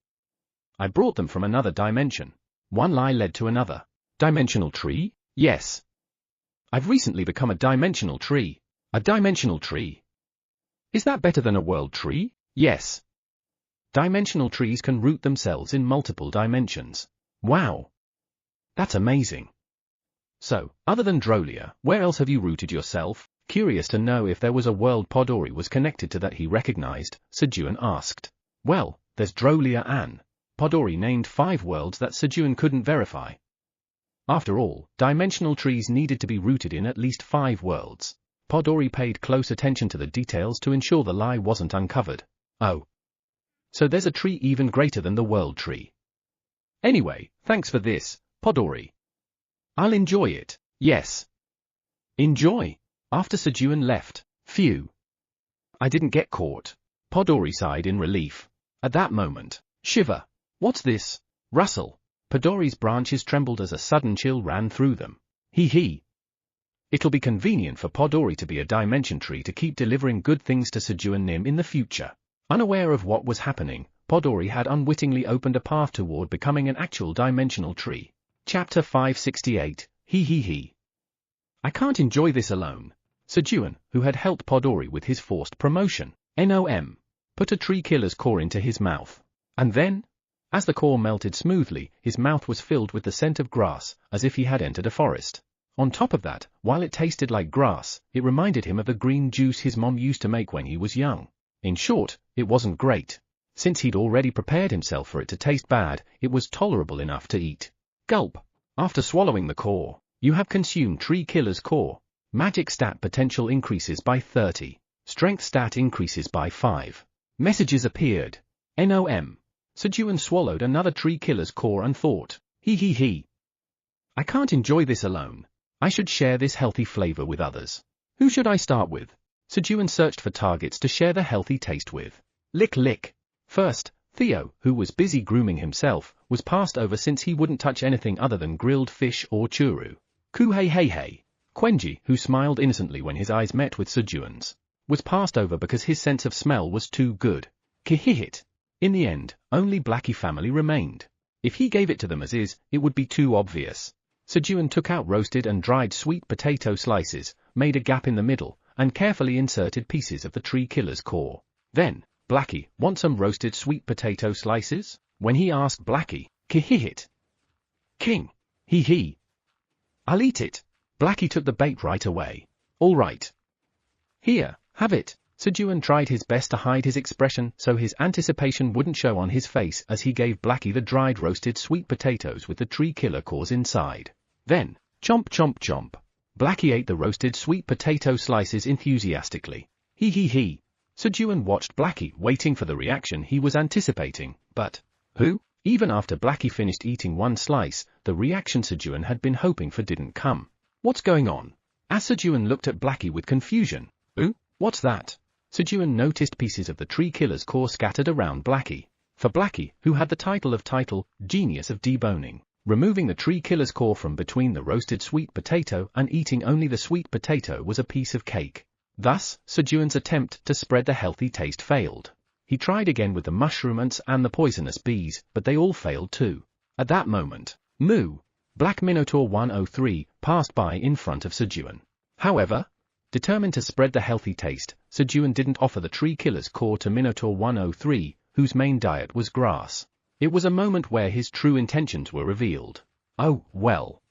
I brought them from another dimension. One lie led to another. Dimensional tree? Yes. I've recently become a dimensional tree. A dimensional tree? Is that better than a world tree? Yes. Dimensional trees can root themselves in multiple dimensions. Wow. That's amazing. So, other than Drolia, where else have you rooted yourself? Curious to know if there was a world Podori was connected to that he recognized, Sejun asked. Well, there's Drolia and Podori named 5 worlds that Sejun couldn't verify. After all, dimensional trees needed to be rooted in at least 5 worlds. Podori paid close attention to the details to ensure the lie wasn't uncovered. Oh. So there's a tree even greater than the world tree. Anyway, thanks for this, Podori. I'll enjoy it. Yes. Enjoy. After Sejun left. Phew. I didn't get caught. Podori sighed in relief. At that moment. Shiver. What's this? Rustle. Podori's branches trembled as a sudden chill ran through them. He. It'll be convenient for Podori to be a dimension tree to keep delivering good things to Sejun Nim in the future. Unaware of what was happening, Podori had unwittingly opened a path toward becoming an actual dimensional tree. Chapter 568. He. I can't enjoy this alone. Sejun, who had helped Podori with his forced promotion, NOM, put a tree killer's core into his mouth. And then, as the core melted smoothly, his mouth was filled with the scent of grass, as if he had entered a forest. On top of that, while it tasted like grass, it reminded him of the green juice his mom used to make when he was young. In short, it wasn't great. Since he'd already prepared himself for it to taste bad, it was tolerable enough to eat. Gulp. After swallowing the core, you have consumed Tree Killer's core. Magic stat potential increases by 30. Strength stat increases by 5. Messages appeared. NOM. Sejun swallowed another Tree Killer's core and thought, he. I can't enjoy this alone. I should share this healthy flavor with others. Who should I start with? Sejun searched for targets to share the healthy taste with. Lick. First, Theo, who was busy grooming himself, was passed over since he wouldn't touch anything other than grilled fish or churu. Hey. Quenji, who smiled innocently when his eyes met with Sejun's, was passed over because his sense of smell was too good. Kihihit. In the end, only Blackie family remained. If he gave it to them as is, it would be too obvious. Sejun took out roasted and dried sweet potato slices, made a gap in the middle, and carefully inserted pieces of the Tree Killer's core. Then, Blackie, want some roasted sweet potato slices? When he asked Blackie, Kihihit. King. He. I'll eat it. Blackie took the bait right away. All right. Here, have it. Sejun tried his best to hide his expression so his anticipation wouldn't show on his face as he gave Blackie the dried roasted sweet potatoes with the Tree Killer cores inside. Then, chomp. Blackie ate the roasted sweet potato slices enthusiastically. He. Sejun watched Blackie waiting for the reaction he was anticipating, but, who? Even after Blackie finished eating one slice, the reaction Sejun had been hoping for didn't come. What's going on? As Sejun looked at Blackie with confusion. What's that? Sejun noticed pieces of the Tree Killer's core scattered around Blackie. For Blackie, who had the title Genius of Deboning, removing the Tree Killer's core from between the roasted sweet potato and eating only the sweet potato was a piece of cake. Thus, Sejun's attempt to spread the healthy taste failed. He tried again with the mushroom ants and the poisonous bees, but they all failed too. At that moment, Moo, Black Minotaur 103, passed by in front of Sejun. However, determined to spread the healthy taste, Sejun didn't offer the Tree Killer's core to Minotaur 103, whose main diet was grass. It was a moment where his true intentions were revealed. Oh, well.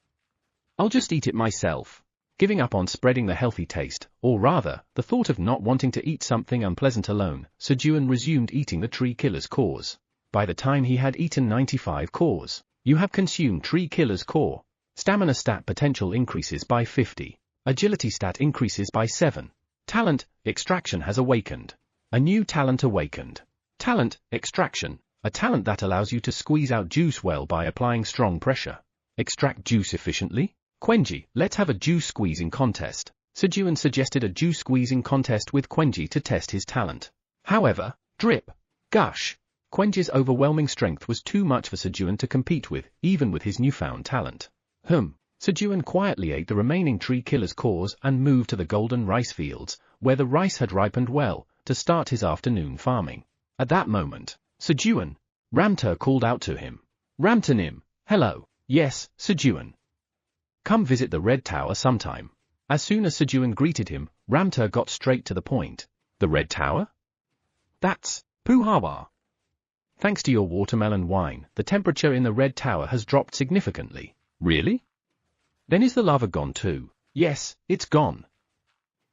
I'll just eat it myself. Giving up on spreading the healthy taste, or rather, the thought of not wanting to eat something unpleasant alone, Sejun resumed eating the tree killer's cores. By the time he had eaten 95 cores, you have consumed tree killer's core. Stamina stat potential increases by 50. Agility stat increases by 7. Talent, extraction has awakened. A new talent awakened. Talent, extraction, a talent that allows you to squeeze out juice well by applying strong pressure. Extract juice efficiently? Quenji, let's have a juice squeezing contest. Sejun suggested a juice squeezing contest with Quenji to test his talent. However, drip, gush. Quenji's overwhelming strength was too much for Sejun to compete with, even with his newfound talent. Sejun quietly ate the remaining tree killer's cores and moved to the golden rice fields, where the rice had ripened well, to start his afternoon farming. At that moment, Sejun, Ramter called out to him. Ramtanim, hello. Yes, Sejun. Come visit the Red Tower sometime. As soon as Sejun greeted him, Ramter got straight to the point. The Red Tower? That's Puhawa. Thanks to your watermelon wine, the temperature in the Red Tower has dropped significantly. Really? Then is the lava gone too? Yes, it's gone.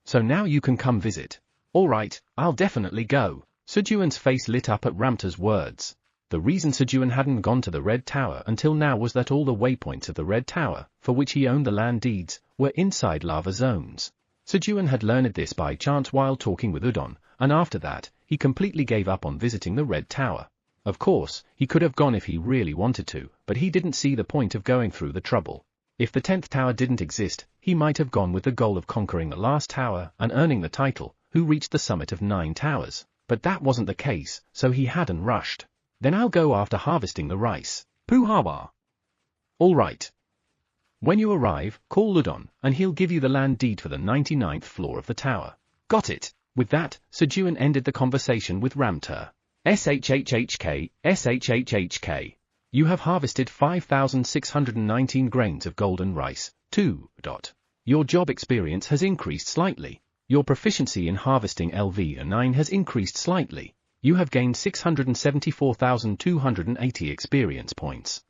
So now you can come visit. All right, I'll definitely go. Sejun's face lit up at Ramter's words. The reason Sejun hadn't gone to the Red Tower until now was that all the waypoints of the Red Tower, for which he owned the land deeds, were inside lava zones. Sejun had learned this by chance while talking with Udon, and after that, he completely gave up on visiting the Red Tower. Of course, he could have gone if he really wanted to, but he didn't see the point of going through the trouble. If the 10th tower didn't exist, he might have gone with the goal of conquering the last tower and earning the title, who reached the summit of 9 towers. But that wasn't the case, so he hadn't rushed. Then I'll go after harvesting the rice. Puhawa. All right. When you arrive, call Udon, and he'll give you the land deed for the 99th floor of the tower. Got it. With that, Sejun ended the conversation with Ramter. SHHHK. You have harvested 5,619 grains of golden rice. 2. Your job experience has increased slightly. Your proficiency in harvesting LV9 has increased slightly. You have gained 674,280 experience points.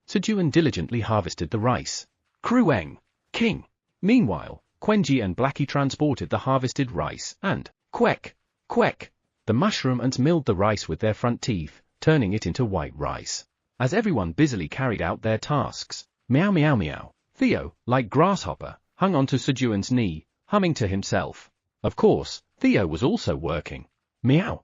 Sejun diligently harvested the rice. Krueng, king. Meanwhile, Quenji and Blackie transported the harvested rice and, quek, the mushroom ants milled the rice with their front teeth, turning it into white rice. As everyone busily carried out their tasks, meow meow meow, Theo, like grasshopper, hung onto Sejun's knee, humming to himself. Of course, Theo was also working. Meow.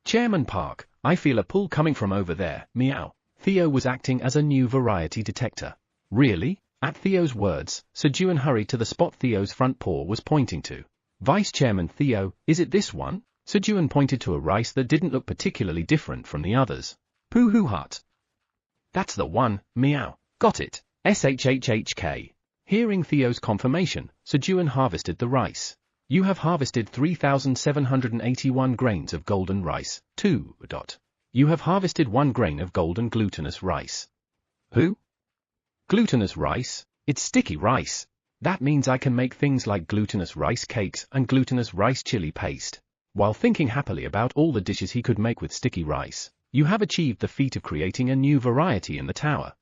Chairman Park, I feel a pull coming from over there, meow. Theo was acting as a new variety detector. Really? At Theo's words, Sejun hurried to the spot Theo's front paw was pointing to. Vice Chairman Theo, is it this one? Sejun pointed to a rice that didn't look particularly different from the others. Poohoo hut. That's the one, meow. Got it. SHHHK. Hearing Theo's confirmation, Sejun harvested the rice. You have harvested 3,781 grains of golden rice. 2. You have harvested 1 grain of golden glutinous rice. Who? Glutinous rice? It's sticky rice. That means I can make things like glutinous rice cakes and glutinous rice chili paste. While thinking happily about all the dishes he could make with sticky rice, you have achieved the feat of creating a new variety in the tower.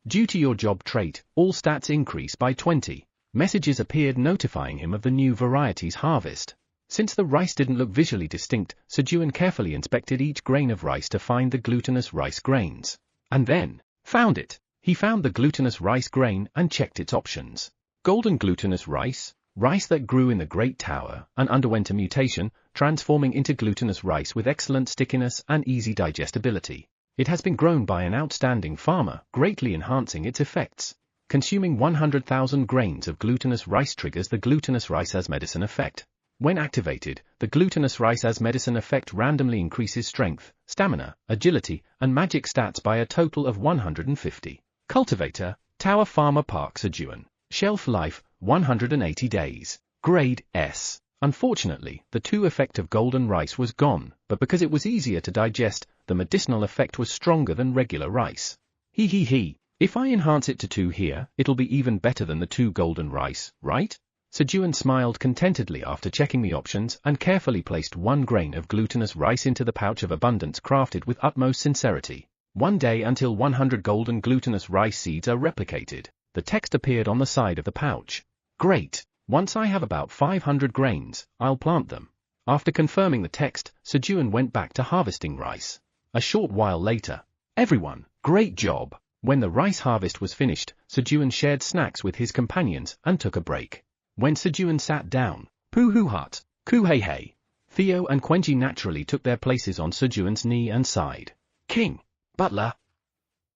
Due to your job trait, all stats increase by 20. Messages appeared notifying him of the new variety's harvest. Since the rice didn't look visually distinct, Sejun carefully inspected each grain of rice to find the glutinous rice grains. And then, found it. He found the glutinous rice grain and checked its options. Golden glutinous rice, rice that grew in the Great Tower and underwent a mutation, transforming into glutinous rice with excellent stickiness and easy digestibility. It has been grown by an outstanding farmer, greatly enhancing its effects. Consuming 100,000 grains of glutinous rice triggers the glutinous rice as medicine effect. When activated, the glutinous rice as medicine effect randomly increases strength, stamina, agility, and magic stats by a total of 150. Cultivator, Tower Farmer Park Sejun. Shelf life, 180 days. Grade S. Unfortunately, the 2 effect of golden rice was gone, but because it was easier to digest, the medicinal effect was stronger than regular rice. If I enhance it to 2 here, it'll be even better than the 2 golden rice, right? Sejun smiled contentedly after checking the options and carefully placed 1 grain of glutinous rice into the pouch of abundance crafted with utmost sincerity. 1 day until 100 golden glutinous rice seeds are replicated. The text appeared on the side of the pouch. Great. Once I have about 500 grains, I'll plant them. After confirming the text, Sejun went back to harvesting rice. A short while later. Everyone, great job. When the rice harvest was finished, Sejun shared snacks with his companions and took a break. When Sejun sat down, Poo-hoo-hut, Ku-hey-hey. Theo and Quenji naturally took their places on Sejun's knee and sighed. King, butler,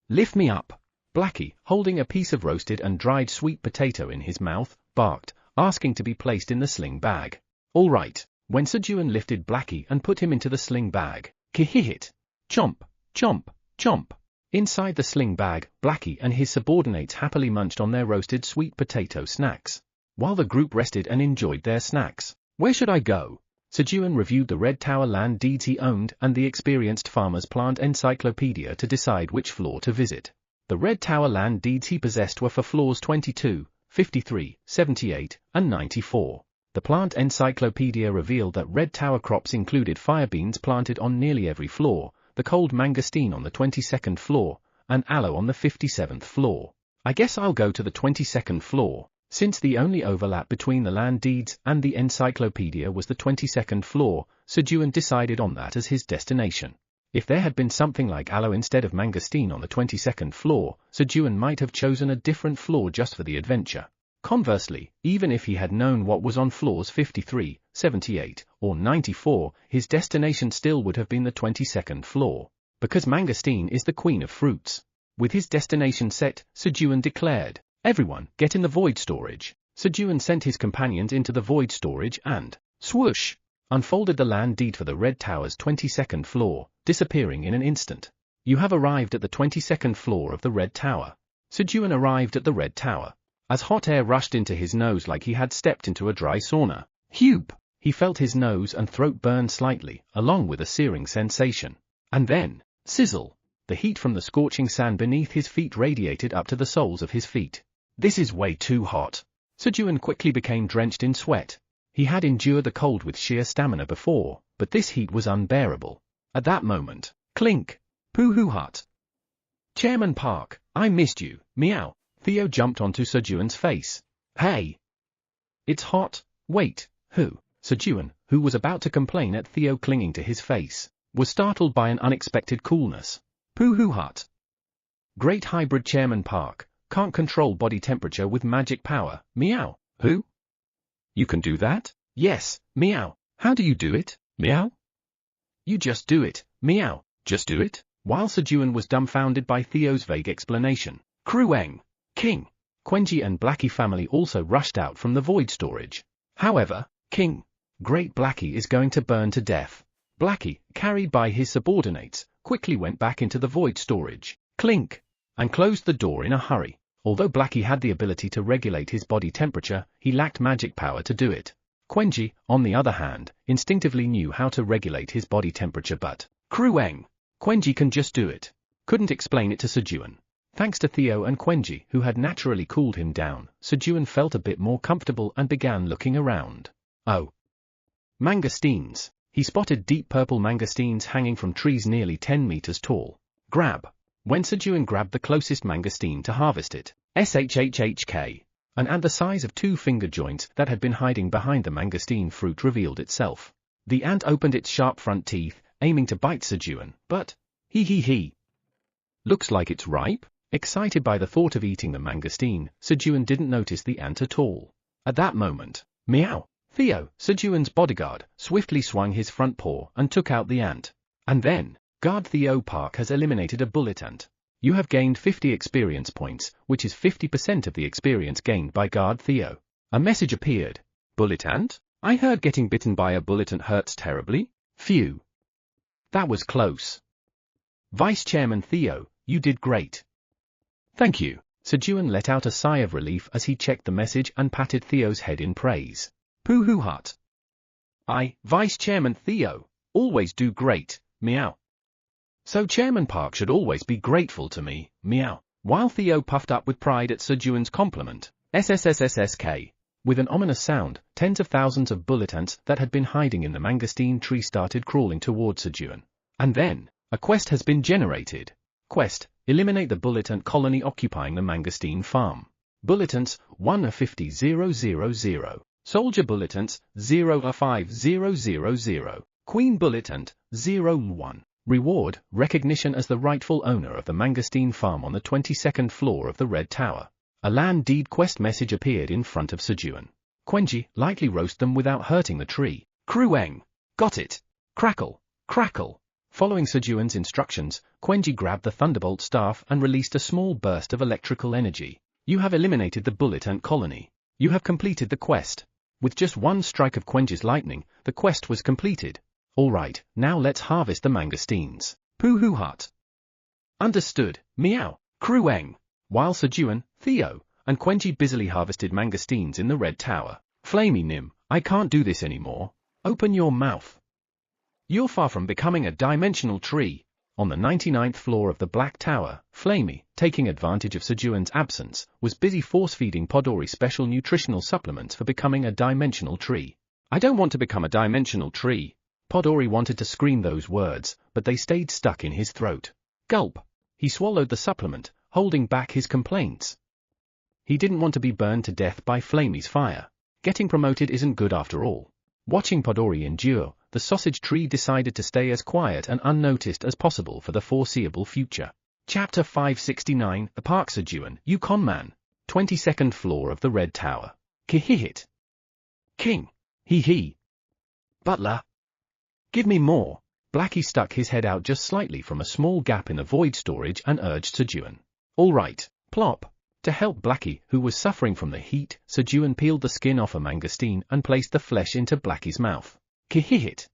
lift me up. Blackie, holding a piece of roasted and dried sweet potato in his mouth, barked, asking to be placed in the sling bag. All right. When Sejun lifted Blackie and put him into the sling bag, ki-hit, chomp, chomp, chomp. Inside the sling bag, Blackie and his subordinates happily munched on their roasted sweet potato snacks. While the group rested and enjoyed their snacks. Where should I go? Sejun reviewed the Red Tower land deeds he owned and the experienced farmer's plant encyclopedia to decide which floor to visit. The Red Tower land deeds he possessed were for floors 22, 53, 78, and 94. The plant encyclopedia revealed that Red Tower crops included fire beans planted on nearly every floor, the cold mangosteen on the 22nd floor, and aloe on the 57th floor. I guess I'll go to the 22nd floor, since the only overlap between the land deeds and the encyclopedia was the 22nd floor. Sejun decided on that as his destination. If there had been something like aloe instead of mangosteen on the 22nd floor, Sejun might have chosen a different floor just for the adventure. Conversely, even if he had known what was on floors 53, 78, or 94, his destination still would have been the 22nd floor. Because mangosteen is the queen of fruits. With his destination set, Sejun declared, everyone, get in the void storage. Sejun sent his companions into the void storage and, swoosh, unfolded the land deed for the Red Tower's 22nd floor, disappearing in an instant. You have arrived at the 22nd floor of the Red Tower. Sejun arrived at the Red Tower. As hot air rushed into his nose like he had stepped into a dry sauna. Whoop! He felt his nose and throat burn slightly, along with a searing sensation. And then, sizzle! The heat from the scorching sand beneath his feet radiated up to the soles of his feet. This is way too hot. Sejun quickly became drenched in sweat. He had endured the cold with sheer stamina before, but this heat was unbearable. At that moment, clink! Poo-hoo-hut! Chairman Park, I missed you, meow! Theo jumped onto Sejun's face. Hey! It's hot, wait, who? Sejun, who was about to complain at Theo clinging to his face, was startled by an unexpected coolness. Poo-hoo-hut! Great hybrid Chairman Park, can't control body temperature with magic power, meow. Who? You can do that? Yes, meow. How do you do it, meow? You just do it, meow. Just do it? While Sejun was dumbfounded by Theo's vague explanation, Krueng, King, Quenji and Blackie family also rushed out from the void storage. However, King, Great Blackie is going to burn to death. Blackie, carried by his subordinates, quickly went back into the void storage, clink, and closed the door in a hurry. Although Blackie had the ability to regulate his body temperature, he lacked magic power to do it. Quenji, on the other hand, instinctively knew how to regulate his body temperature but, Krueng, Quenji can just do it. Couldn't explain it to Sejun. Thanks to Theo and Quenji, who had naturally cooled him down, Sejun felt a bit more comfortable and began looking around. Oh! Mangosteens. He spotted deep purple mangosteens hanging from trees nearly 10 meters tall. Grab. When Sejun grabbed the closest mangosteen to harvest it, shhhk, an ant the size of 2 finger joints that had been hiding behind the mangosteen fruit revealed itself. The ant opened its sharp front teeth, aiming to bite Sejun, but, he. Looks like it's ripe? Excited by the thought of eating the mangosteen, Sejun didn't notice the ant at all. At that moment, meow! Theo, Sejun's bodyguard, swiftly swung his front paw and took out the ant. And then, Guard Theo Park has eliminated a bullet ant. You have gained 50 experience points, which is 50% of the experience gained by Guard Theo. A message appeared. Bullet ant? I heard getting bitten by a bullet ant hurts terribly. Phew. That was close. Vice Chairman Theo, you did great. Thank you. Sejun let out a sigh of relief as he checked the message and patted Theo's head in praise. Poo-hoo-hut. I, Vice Chairman Theo, always do great, meow. So Chairman Park should always be grateful to me, meow. While Theo puffed up with pride at Sejun's compliment, SSSSSK. With an ominous sound, tens of thousands of bullet ants that had been hiding in the mangosteen tree started crawling towards Sejun. And then, a quest has been generated. Quest, eliminate the bullet ant colony occupying the mangosteen farm. Bulletins, 1 of 50,000. Soldier bulletins, 0 of 5,000. Queen bulletin, 0-1. Reward, recognition as the rightful owner of the mangosteen farm on the 22nd floor of the Red Tower. A land deed quest message appeared in front of Sejun. Quenji, lightly roast them without hurting the tree. Krueng. Got it. Crackle. Crackle. Following Sejun's instructions, Quenji grabbed the thunderbolt staff and released a small burst of electrical energy. You have eliminated the bullet ant colony. You have completed the quest. With just one strike of Quenji's lightning, the quest was completed. Alright, now let's harvest the mangosteens. Pooh hut. Understood, meow, Krueng. While Sejun, Theo, and Quenji busily harvested mangosteens in the Red Tower. Flamey Nim, I can't do this anymore. Open your mouth. You're far from becoming a dimensional tree. On the 99th floor of the Black Tower, Flamey, taking advantage of Sejun's absence, was busy force-feeding Podori special nutritional supplements for becoming a dimensional tree. I don't want to become a dimensional tree. Podori wanted to scream those words, but they stayed stuck in his throat. Gulp. He swallowed the supplement, holding back his complaints. He didn't want to be burned to death by Flamey's fire. Getting promoted isn't good after all. Watching Podori endure, the sausage tree decided to stay as quiet and unnoticed as possible for the foreseeable future. Chapter 569, The Park Sejun, Yukon Man. 22nd floor of the Red Tower. Kihihit. King. Hee. Butler. Give me more. Blackie stuck his head out just slightly from a small gap in the void storage and urged Sejun. All right, plop. To help Blackie, who was suffering from the heat, Sejun peeled the skin off a mangosteen and placed the flesh into Blackie's mouth. Kihihit.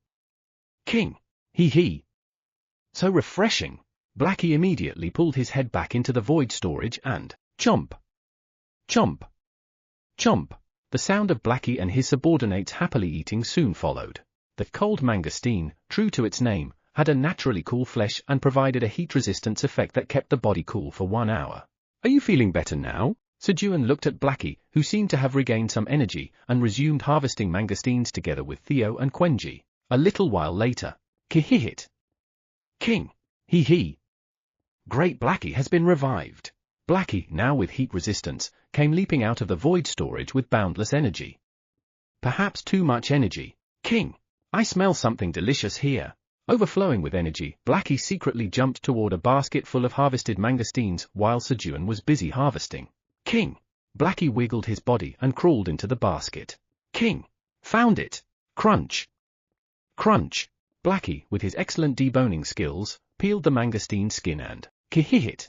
King. Hee. So refreshing. Blackie immediately pulled his head back into the void storage and chomp. Chomp. Chomp. The sound of Blackie and his subordinates happily eating soon followed. The cold mangosteen, true to its name, had a naturally cool flesh and provided a heat resistance effect that kept the body cool for 1 hour. Are you feeling better now? Sejun looked at Blackie, who seemed to have regained some energy, and resumed harvesting mangosteens together with Theo and Quenji. A little while later. Kihihit. King. Hee. Great, Blackie has been revived. Blackie, now with heat resistance, came leaping out of the void storage with boundless energy. Perhaps too much energy. King. I smell something delicious here. Overflowing with energy, Blackie secretly jumped toward a basket full of harvested mangosteens while Sejun was busy harvesting. King. Blackie wiggled his body and crawled into the basket. King. Found it. Crunch. Crunch. Blackie, with his excellent deboning skills, peeled the mangosteen skin and kihihit.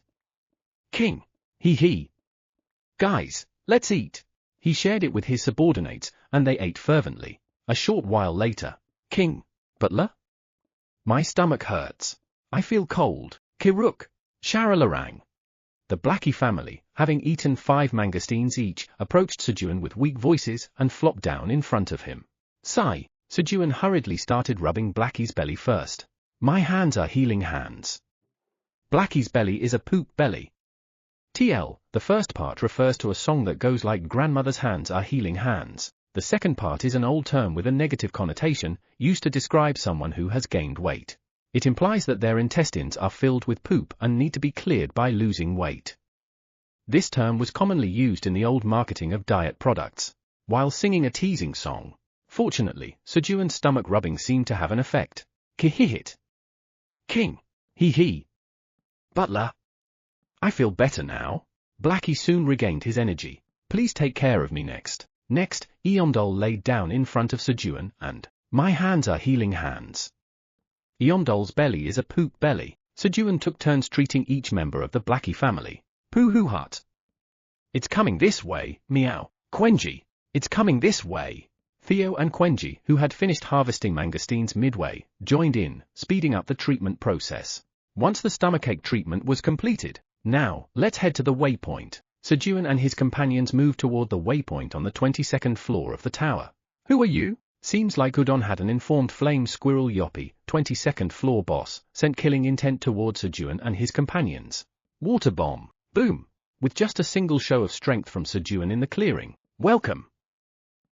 King. Hee. Guys, let's eat. He shared it with his subordinates, and they ate fervently. A short while later. King. Butler? My stomach hurts. I feel cold. Kiruk. Sharalarang. The Blackie family, having eaten 5 mangosteens each, approached Sejun with weak voices and flopped down in front of him. Sigh. Sejun hurriedly started rubbing Blackie's belly first. My hands are healing hands. Blackie's belly is a poop belly. TL, the first part refers to a song that goes like grandmother's hands are healing hands. The second part is an old term with a negative connotation, used to describe someone who has gained weight. It implies that their intestines are filled with poop and need to be cleared by losing weight. This term was commonly used in the old marketing of diet products. While singing a teasing song. Fortunately, Sejun's stomach rubbing seemed to have an effect. Kihihit. King. Hee. Butler. I feel better now. Blackie soon regained his energy. Please take care of me next. Next, Eomdol laid down in front of Sejun and, my hands are healing hands. Eomdol's belly is a poop belly. Sejun took turns treating each member of the Blackie family. Pooh hut. It's coming this way, meow. Quenji. It's coming this way. Theo and Quenji, who had finished harvesting mangosteens midway, joined in, speeding up the treatment process. Once the stomachache treatment was completed, now, let's head to the waypoint. Sejun and his companions moved toward the waypoint on the 22nd floor of the tower. Who are you? Seems like Udon had an informed flame squirrel Yoppie, 22nd floor boss, sent killing intent toward Sejun and his companions. Water bomb. Boom. With just a single show of strength from Sejun in the clearing. Welcome.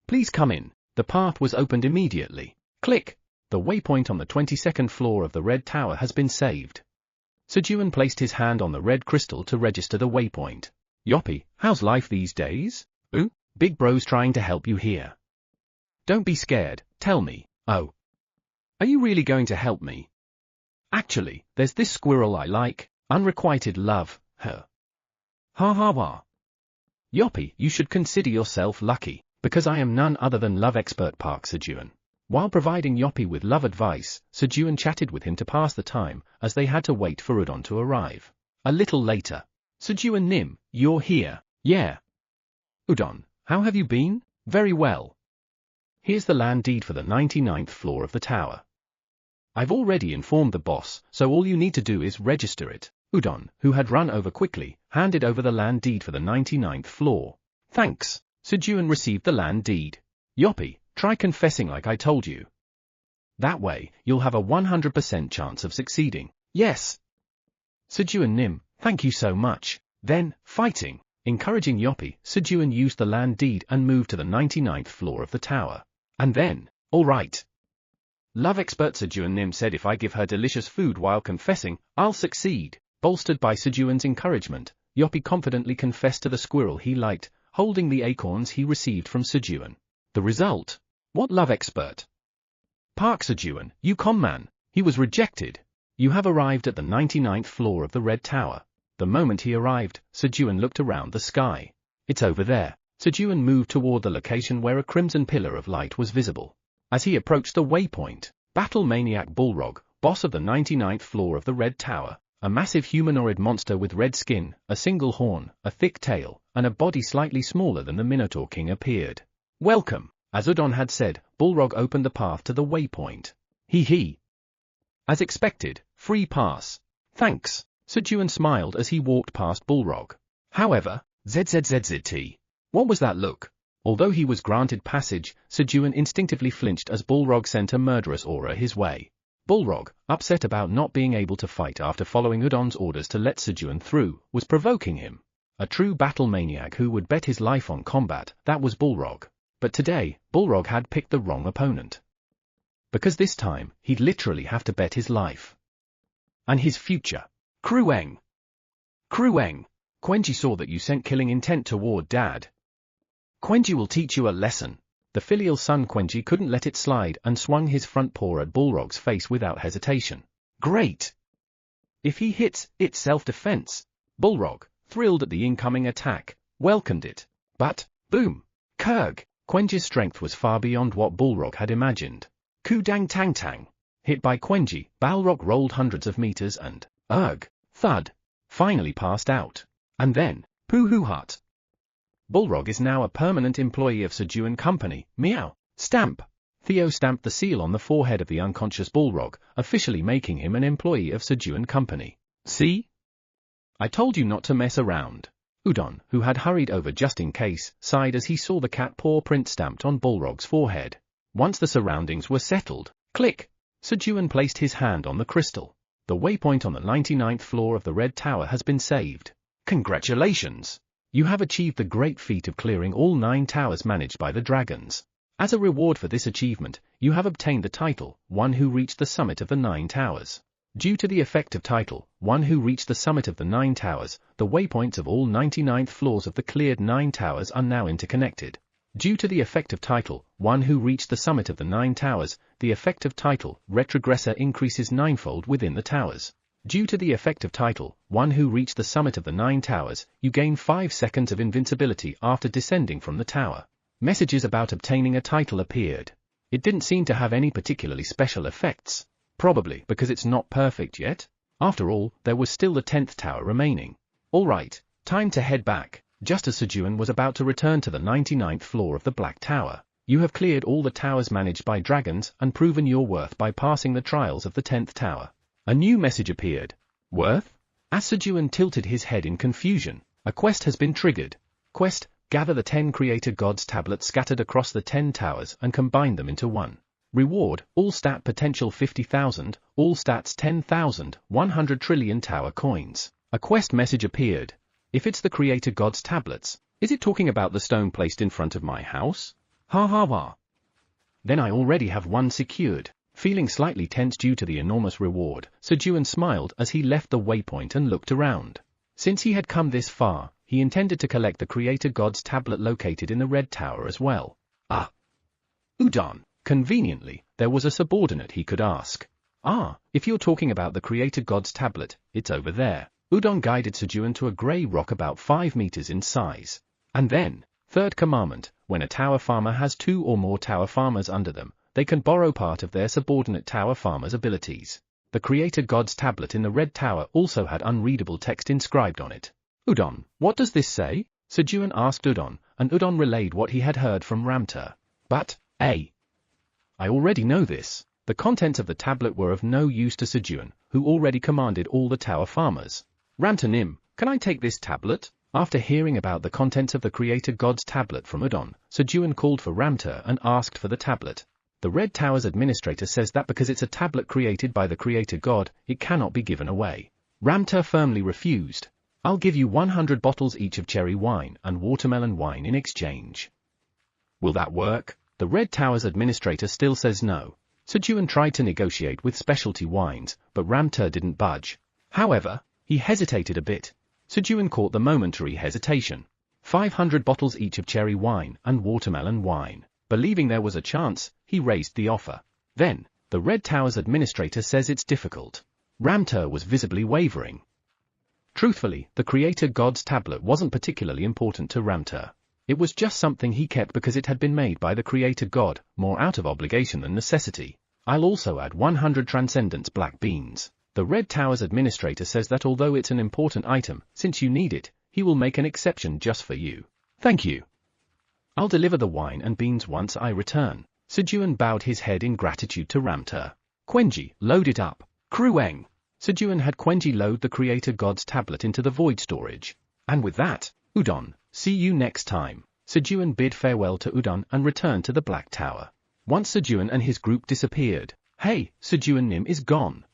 Please come in. The path was opened immediately. Click. The waypoint on the 22nd floor of the Red Tower has been saved. Sejun placed his hand on the red crystal to register the waypoint. Yoppie, how's life these days? Ooh, big bro's trying to help you here. Don't be scared, tell me. Oh. Are you really going to help me? Actually, there's this squirrel I like, unrequited love, her. Ha ha ha. Yoppie, you should consider yourself lucky, because I am none other than love expert Park Sejun. While providing Yoppie with love advice, Sejun chatted with him to pass the time, as they had to wait for Udon to arrive. A little later. Sejun Nim, you're here. Yeah. Udon, how have you been? Very well. Here's the land deed for the 99th floor of the tower. I've already informed the boss, so all you need to do is register it. Udon, who had run over quickly, handed over the land deed for the 99th floor. Thanks. Sejun received the land deed. Yoppie, try confessing like I told you. That way, you'll have a 100% chance of succeeding. Yes. Sejun Nim, thank you so much. Then, fighting. Encouraging Yoppie, Sejun used the land deed and moved to the 99th floor of the tower. And then, all right. Love expert Sejun Nim said if I give her delicious food while confessing, I'll succeed. Bolstered by Sejun's encouragement, Yoppie confidently confessed to the squirrel he liked, holding the acorns he received from Sejun. The result? What love expert? Park Sejun, you con man. He was rejected. You have arrived at the 99th floor of the Red Tower. The moment he arrived, Sejun looked around the sky. It's over there. Sejun moved toward the location where a crimson pillar of light was visible. As he approached the waypoint, Battle Maniac Bullrog, boss of the 99th floor of the Red Tower, a massive humanoid monster with red skin, a single horn, a thick tail, and a body slightly smaller than the Minotaur King appeared. Welcome. As Udon had said, Bullrog opened the path to the waypoint. Hee. As expected, free pass. Thanks. Sejun smiled as he walked past Bullrog. However, ZZZZT. What was that look? Although he was granted passage, Sejun instinctively flinched as Bullrog sent a murderous aura his way. Bullrog, upset about not being able to fight after following Udon's orders to let Sejun through, was provoking him. A true battle maniac who would bet his life on combat, that was Bullrog. But today, Bullrog had picked the wrong opponent. Because this time, he'd literally have to bet his life. And his future. Krueng. Quenji saw that you sent killing intent toward Dad. Quenji will teach you a lesson. The filial son Quenji couldn't let it slide and swung his front paw at Bullrog's face without hesitation. Great! If he hits, it's self-defense. Bullrog, thrilled at the incoming attack, welcomed it. But, boom! Kurg! Quenji's strength was far beyond what Bullrog had imagined. Kudang Tang Tang. Hit by Quenji, Balrog rolled hundreds of meters and, thud, finally passed out. And then, Poo-hoo-hut. Bullrog is now a permanent employee of Sejun Company, meow, stamp. Theo stamped the seal on the forehead of the unconscious Bullrog, officially making him an employee of Sejun Company. See? I told you not to mess around. Udon, who had hurried over just in case, sighed as he saw the cat paw print stamped on Bullrog's forehead. Once the surroundings were settled, click! Sejun placed his hand on the crystal. The waypoint on the 99th floor of the Red Tower has been saved. Congratulations! You have achieved the great feat of clearing all 9 towers managed by the dragons. As a reward for this achievement, you have obtained the title, One Who Reached the Summit of the 9 Towers. Due to the effective title, One Who Reached the Summit of the 9 Towers, the waypoints of all 99th floors of the cleared 9 towers are now interconnected. Due to the effective title, One Who Reached the Summit of the 9 Towers, the effective title, Retrogressor increases 9-fold within the towers. Due to the effective title, One Who Reached the Summit of the 9 Towers, you gain 5 seconds of invincibility after descending from the tower. Messages about obtaining a title appeared. It didn't seem to have any particularly special effects. Probably because it's not perfect yet. After all, there was still the 10th tower remaining. Alright, time to head back. Just as Sejun was about to return to the 99th floor of the Black Tower, you have cleared all the towers managed by dragons and proven your worth by passing the trials of the 10th tower. A new message appeared. Worth? As Sejun tilted his head in confusion, a quest has been triggered. Quest, gather the 10 Creator Gods tablets scattered across the 10 towers and combine them into one. Reward, all stat potential 50,000, all stats 10,000, 100 trillion tower coins. A quest message appeared. If it's the Creator Gods tablets, is it talking about the stone placed in front of my house? Ha ha ha. Then I already have one secured. Feeling slightly tense due to the enormous reward, Sejun smiled as he left the waypoint and looked around. Since he had come this far, he intended to collect the Creator God's tablet located in the Red Tower as well. Ah. Udon. Conveniently, there was a subordinate he could ask. Ah, if you're talking about the Creator God's tablet, it's over there. Udon guided Sejun to a grey rock about 5 meters in size. And then, third commandment, when a tower farmer has 2 or more tower farmers under them, they can borrow part of their subordinate tower farmer's abilities. The Creator God's tablet in the Red Tower also had unreadable text inscribed on it. Udon, what does this say? Sejun asked Udon, and Udon relayed what he had heard from Ramter. But, I already know this. The contents of the tablet were of no use to Sejun, who already commanded all the tower farmers. Ramter, can I take this tablet? After hearing about the contents of the Creator God's tablet from Udon, Sejun called for Ramter and asked for the tablet. The Red Tower's administrator says that because it's a tablet created by the Creator God, it cannot be given away. Ramter firmly refused. I'll give you 100 bottles each of cherry wine and watermelon wine in exchange. Will that work? The Red Tower's administrator still says no. Sejun tried to negotiate with specialty wines, but Ramter didn't budge. However, he hesitated a bit. Sejun caught the momentary hesitation. 500 bottles each of cherry wine and watermelon wine. Believing there was a chance, he raised the offer. Then, the Red Tower's administrator says it's difficult. Ramter was visibly wavering. Truthfully, the Creator God's tablet wasn't particularly important to Ramter. It was just something he kept because it had been made by the Creator God, more out of obligation than necessity. I'll also add 100 Transcendence black beans. The Red Tower's administrator says that although it's an important item, since you need it, he will make an exception just for you. Thank you. I'll deliver the wine and beans once I return. Sejun bowed his head in gratitude to Ramter. Quenji, load it up. Krueng. Sejun had Quenji load the Creator God's tablet into the void storage. And with that, Udon, see you next time. Sejun bid farewell to Udon and returned to the Black Tower. Once Sejun and his group disappeared, hey, Sejun is gone.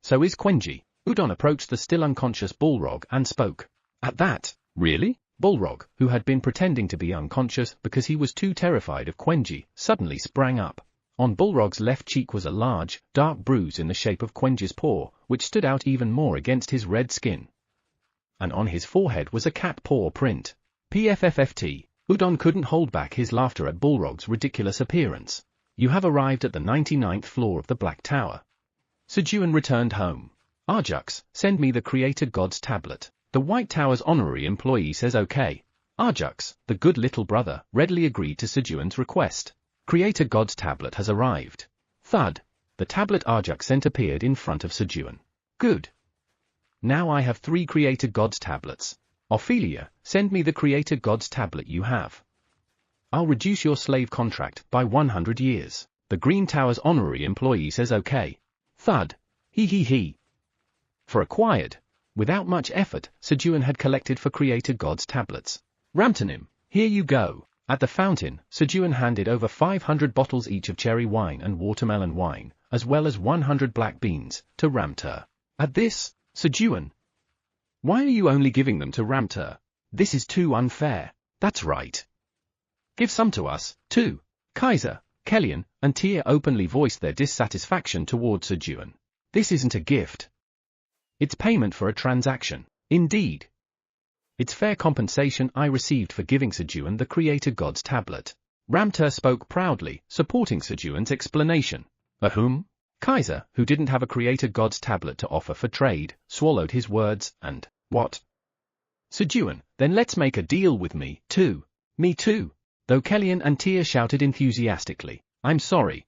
So is Quenji. Udon approached the still unconscious Balrog and spoke. At that, really? Balrog, who had been pretending to be unconscious because he was too terrified of Quenji, suddenly sprang up. On Balrog's left cheek was a large, dark bruise in the shape of Quenji's paw, which stood out even more against his red skin. And on his forehead was a cat paw print. PFFFT. Udon couldn't hold back his laughter at Balrog's ridiculous appearance. You have arrived at the 99th floor of the Black Tower. Sejun returned home. Arjux, send me the Creator God's tablet. The White Tower's honorary employee says okay. Arjux, the good little brother, readily agreed to Sejun's request. Creator God's tablet has arrived. Thud. The tablet Arjux sent appeared in front of Sejun. Good. Now I have 3 Creator God's tablets. Ophelia, send me the Creator God's tablet you have. I'll reduce your slave contract by 100 years. The Green Tower's honorary employee says okay. Thud. He. For acquired. Without much effort, Sejun had collected for Creator God's tablets. Ramtanim, here you go. At the fountain, Sejun handed over 500 bottles each of cherry wine and watermelon wine, as well as 100 black beans, to Ramter. At this, Sejun. Why are you only giving them to Ramter? This is too unfair. That's right. Give some to us, too. Kaiser, Kellyan, and Tyr openly voiced their dissatisfaction towards Sejun. This isn't a gift. It's payment for a transaction. Indeed. It's fair compensation I received for giving Sejun the Creator God's tablet. Ramter spoke proudly, supporting Sejun's explanation. Whom? Kaiser, who didn't have a Creator God's tablet to offer for trade, swallowed his words, and, what? Sejun, then let's make a deal with me, too. Me too. Though Kellyan and Tyr shouted enthusiastically, I'm sorry.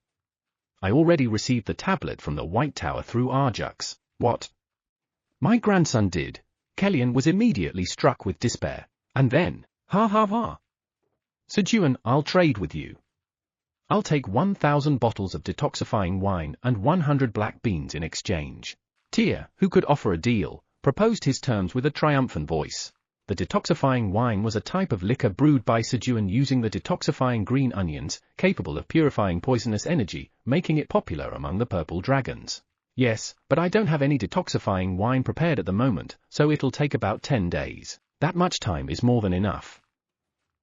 I already received the tablet from the White Tower through Arjux. What? My grandson did. Kellyan was immediately struck with despair. And then, ha. Sejun, I'll trade with you. I'll take 1,000 bottles of detoxifying wine and 100 black beans in exchange. Tyr, who could offer a deal, proposed his terms with a triumphant voice. The detoxifying wine was a type of liquor brewed by Sejun using the detoxifying green onions, capable of purifying poisonous energy, making it popular among the purple dragons. Yes, but I don't have any detoxifying wine prepared at the moment, so it'll take about 10 days. That much time is more than enough.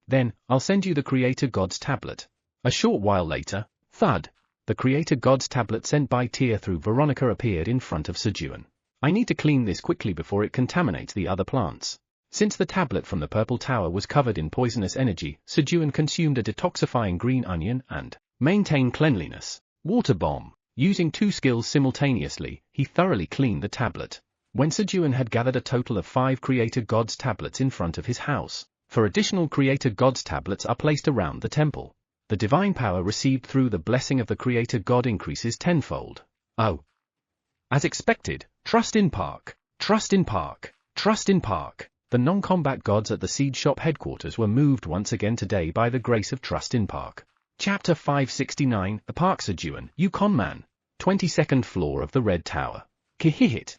Then, I'll send you the Creator God's tablet. A short while later, thud, the Creator God's tablet sent by Tyr through Veronica appeared in front of Sejun. I need to clean this quickly before it contaminates the other plants. Since the tablet from the purple tower was covered in poisonous energy, Sejun consumed a detoxifying green onion and maintain cleanliness. Water bomb. Using 2 skills simultaneously, he thoroughly cleaned the tablet. When Sejun had gathered a total of 5 Creator God's tablets in front of his house, 4 additional Creator God's tablets are placed around the temple. The divine power received through the blessing of the Creator God increases tenfold. Oh. As expected, trust in park, trust in park, trust in park. The non-combat gods at the seed shop headquarters were moved once again today by the grace of trust in park. Chapter 569, The Park. Sejun, Yukon Man. 22nd floor of the Red Tower. Kihihit.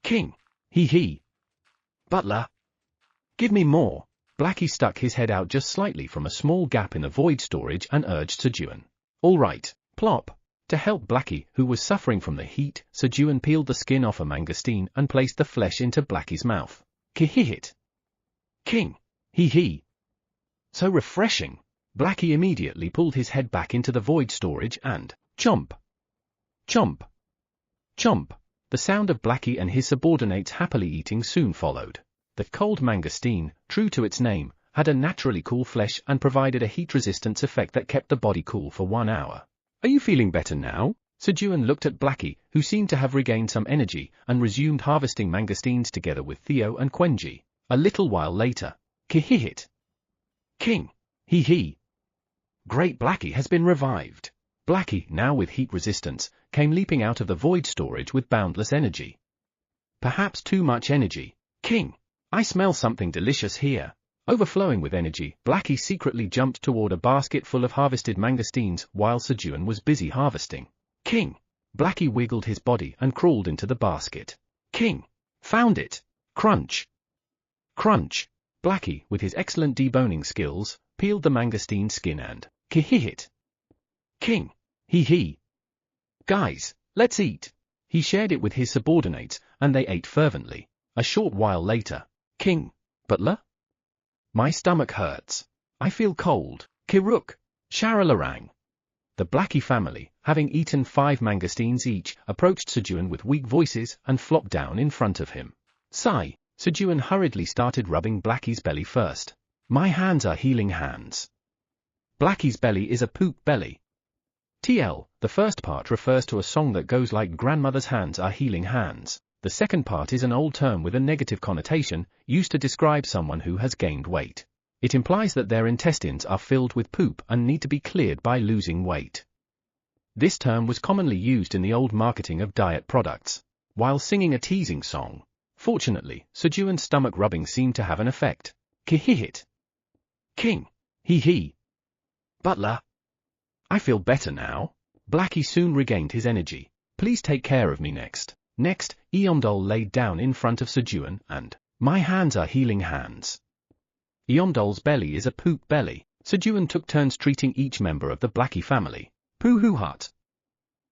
King. He. Butler. Give me more. Blackie stuck his head out just slightly from a small gap in the void storage and urged Sejun. All right, plop. To help Blackie, who was suffering from the heat, Sejun peeled the skin off a mangosteen and placed the flesh into Blackie's mouth. Kihihit. King. He. So refreshing. Blackie immediately pulled his head back into the void storage and chomp. Chomp. Chomp. The sound of Blackie and his subordinates happily eating soon followed. The cold mangosteen, true to its name, had a naturally cool flesh and provided a heat resistance effect that kept the body cool for 1 hour. Are you feeling better now? Sejun looked at Blackie, who seemed to have regained some energy, and resumed harvesting mangosteens together with Theo and Quenji. A little while later. Kihihit. King. He. Great, Blackie has been revived. Blackie, now with heat resistance, came leaping out of the void storage with boundless energy. Perhaps too much energy. King. I smell something delicious here. Overflowing with energy, Blackie secretly jumped toward a basket full of harvested mangosteens while Sejun was busy harvesting. King. Blackie wiggled his body and crawled into the basket. King. Found it. Crunch. Crunch. Blackie, with his excellent deboning skills, peeled the mangosteen skin and kihihit. King. He. Guys, let's eat. He shared it with his subordinates, and they ate fervently. A short while later. King. Butler? My stomach hurts. I feel cold. Kiruk. Sharalarang. The Blackie family, having eaten 5 mangosteens each, approached Sejun with weak voices and flopped down in front of him. Sigh. Sejun hurriedly started rubbing Blackie's belly first. My hands are healing hands. Blackie's belly is a poop belly. TL, the first part refers to a song that goes like grandmother's hands are healing hands. The second part is an old term with a negative connotation, used to describe someone who has gained weight. It implies that their intestines are filled with poop and need to be cleared by losing weight. This term was commonly used in the old marketing of diet products, while singing a teasing song. Fortunately, Sejun's stomach rubbing seemed to have an effect. Kihihit. King. He. Butler. I feel better now. Blackie soon regained his energy. Please take care of me next. Next, Eomdol laid down in front of Sejun and, my hands are healing hands. Eomdol's belly is a poop belly. Sejun took turns treating each member of the Blackie family. Poohoo hut.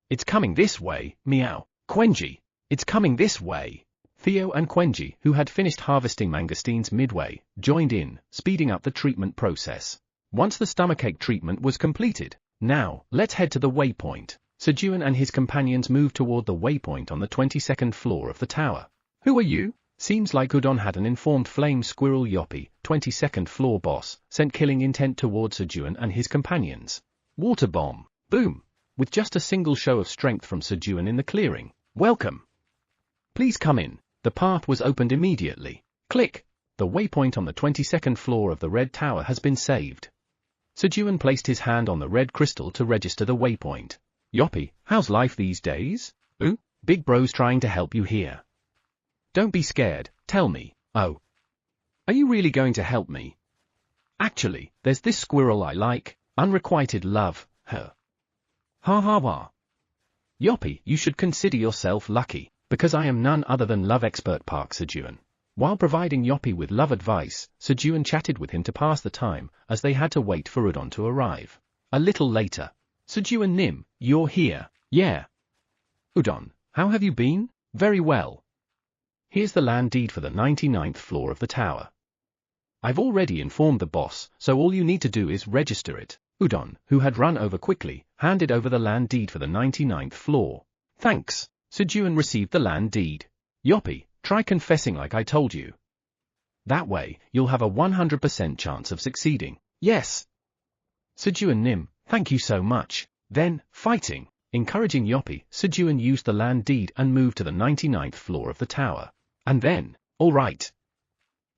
It's coming this way, meow. Quenji. It's coming this way. Theo and Quenji, who had finished harvesting mangosteens midway, joined in, speeding up the treatment process. Once the stomachache treatment was completed, now, let's head to the waypoint. Sejun and his companions moved toward the waypoint on the 22nd floor of the tower. Who are you? Seems like Udon had an informed flame squirrel Yoppie, 22nd floor boss, sent killing intent toward Sejun and his companions. Water bomb. Boom. With just a single show of strength from Sejun in the clearing. Welcome. Please come in. The path was opened immediately. Click. The waypoint on the 22nd floor of the Red Tower has been saved. Sejun placed his hand on the red crystal to register the waypoint. Yoppie, how's life these days? Ooh, big bro's trying to help you here. Don't be scared, tell me. Oh. Are you really going to help me? Actually, there's this squirrel I like, unrequited love, her. Ha ha ha. Yoppie, you should consider yourself lucky, because I am none other than love expert Park Sejun. While providing Yoppie with love advice, Sejun chatted with him to pass the time, as they had to wait for Udon to arrive. A little later. Sejun Nim, you're here. Yeah. Udon, how have you been? Very well. Here's the land deed for the 99th floor of the tower. I've already informed the boss, so all you need to do is register it. Udon, who had run over quickly, handed over the land deed for the 99th floor. Thanks. Sejun received the land deed. Yoppie, try confessing like I told you. That way, you'll have a 100% chance of succeeding. Yes. Sejun Nim, thank you so much. Then, fighting. Encouraging Yoppie, Sejun used the land deed and moved to the 99th floor of the tower. And then, all right.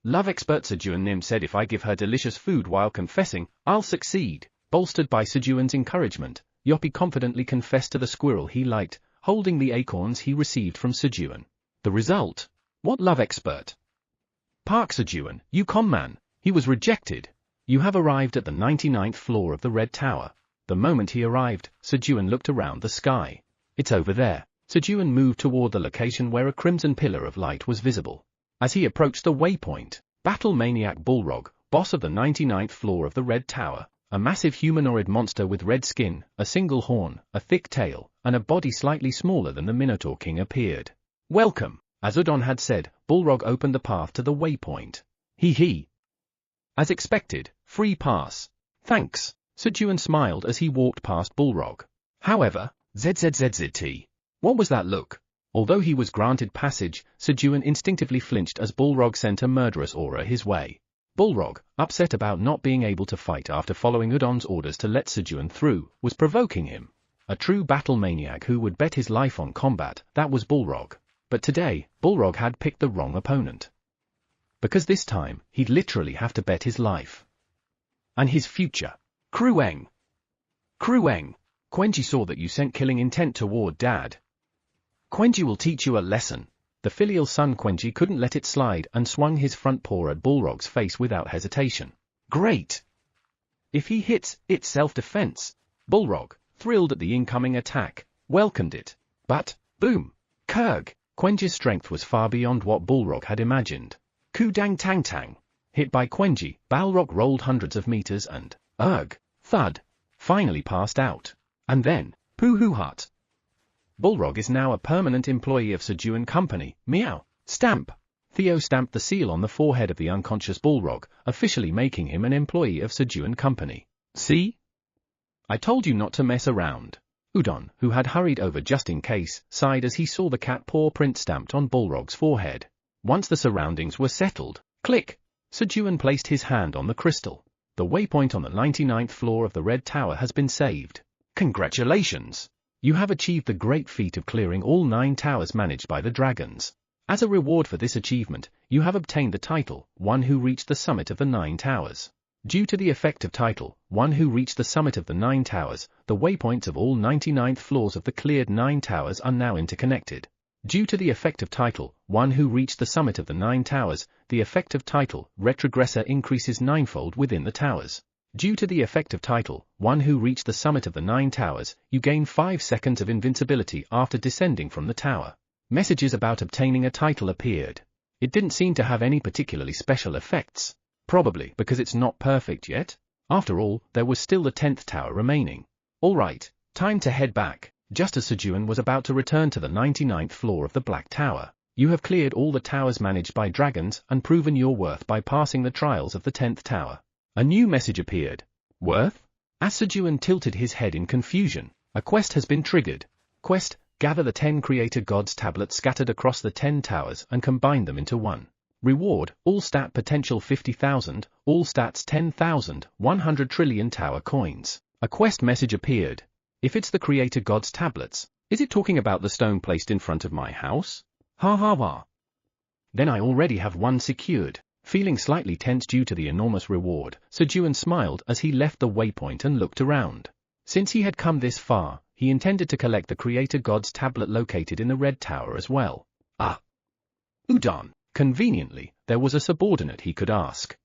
Love expert Sejun Nim said if I give her delicious food while confessing, I'll succeed. Bolstered by Sejun's encouragement, Yoppie confidently confessed to the squirrel he liked, holding the acorns he received from Sejun. The result? What love expert? Park Sejun, you con man. He was rejected. You have arrived at the 99th floor of the Red Tower. The moment he arrived, Sejun looked around the sky. It's over there. Sejun moved toward the location where a crimson pillar of light was visible. As he approached the waypoint, Battle Maniac Bullrog, boss of the 99th floor of the Red Tower, a massive humanoid monster with red skin, a single horn, a thick tail, and a body slightly smaller than the Minotaur King appeared. Welcome. As Udon had said, Bullrog opened the path to the waypoint. Hee. As expected, free pass. Thanks. Sejun smiled as he walked past Bullrog. However, ZZZZT. What was that look? Although he was granted passage, Sejun instinctively flinched as Bullrog sent a murderous aura his way. Bullrog, upset about not being able to fight after following Udon's orders to let Sejun through, was provoking him. A true battle maniac who would bet his life on combat, that was Bullrog. But today, Bullrog had picked the wrong opponent. Because this time, he'd literally have to bet his life. And his future. Krueng. Quenji saw that you sent killing intent toward Dad. Quenji will teach you a lesson. The filial son Quenji couldn't let it slide and swung his front paw at Bullrog's face without hesitation. Great! If he hits, it's self-defense. Bullrog, thrilled at the incoming attack, welcomed it. But, boom! Kurg! Quenji's strength was far beyond what Bullrog had imagined. Kudang Tang Tang. Hit by Quenji, Balrog rolled hundreds of meters and, thud, finally passed out. And then, Poo-hoo-hut. Bullrog is now a permanent employee of Sejun Company, meow, stamp. Theo stamped the seal on the forehead of the unconscious Bullrog, officially making him an employee of Sejun Company. See? I told you not to mess around. Udon, who had hurried over just in case, sighed as he saw the cat paw print stamped on Bullrog's forehead. Once the surroundings were settled, click! Sejun placed his hand on the crystal. The waypoint on the 99th floor of the Red Tower has been saved. Congratulations! You have achieved the great feat of clearing all 9 towers managed by the dragons. As a reward for this achievement, you have obtained the title, One Who Reached the Summit of the 9 Towers. Due to the effective title, One Who Reached the Summit of the 9 Towers, the waypoints of all 99th floors of the cleared 9 towers are now interconnected. Due to the effective title, One Who Reached the Summit of the 9 Towers, the effective title, Retrogressor increases 9-fold within the towers. Due to the effective title, One Who Reached the Summit of the 9 Towers, you gain 5 seconds of invincibility after descending from the tower. Messages about obtaining a title appeared. It didn't seem to have any particularly special effects. Probably because it's not perfect yet. After all, there was still the 10th tower remaining. Alright, time to head back. Just as Sejun was about to return to the 99th floor of the Black Tower, you have cleared all the towers managed by dragons and proven your worth by passing the trials of the 10th tower. A new message appeared. Worth? As Sejun tilted his head in confusion, a quest has been triggered. Quest, gather the 10 Creator Gods tablets scattered across the 10 towers and combine them into one. Reward, all stat potential 50,000, all stats 10,000, 100 trillion tower coins. A quest message appeared. If it's the Creator Gods tablets, is it talking about the stone placed in front of my house? Ha ha ha. Then I already have one secured. Feeling slightly tense due to the enormous reward, Sejun smiled as he left the waypoint and looked around. Since he had come this far, he intended to collect the Creator Gods tablet located in the Red Tower as well. Udon. Conveniently, there was a subordinate he could ask.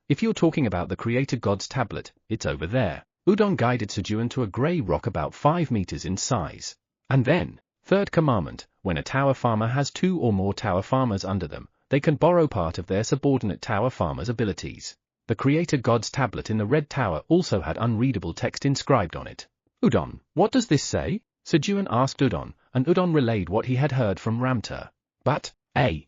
If you're talking about the Creator Gods tablet, it's over there. Udon guided Sejun to a grey rock about 5 meters in size. And then, third commandment, when a tower farmer has 2 or more tower farmers under them, they can borrow part of their subordinate tower farmer's abilities. The Creator Gods tablet in the Red Tower also had unreadable text inscribed on it. Udon, what does this say? Sejun asked Udon, and Udon relayed what he had heard from Ramter. But, I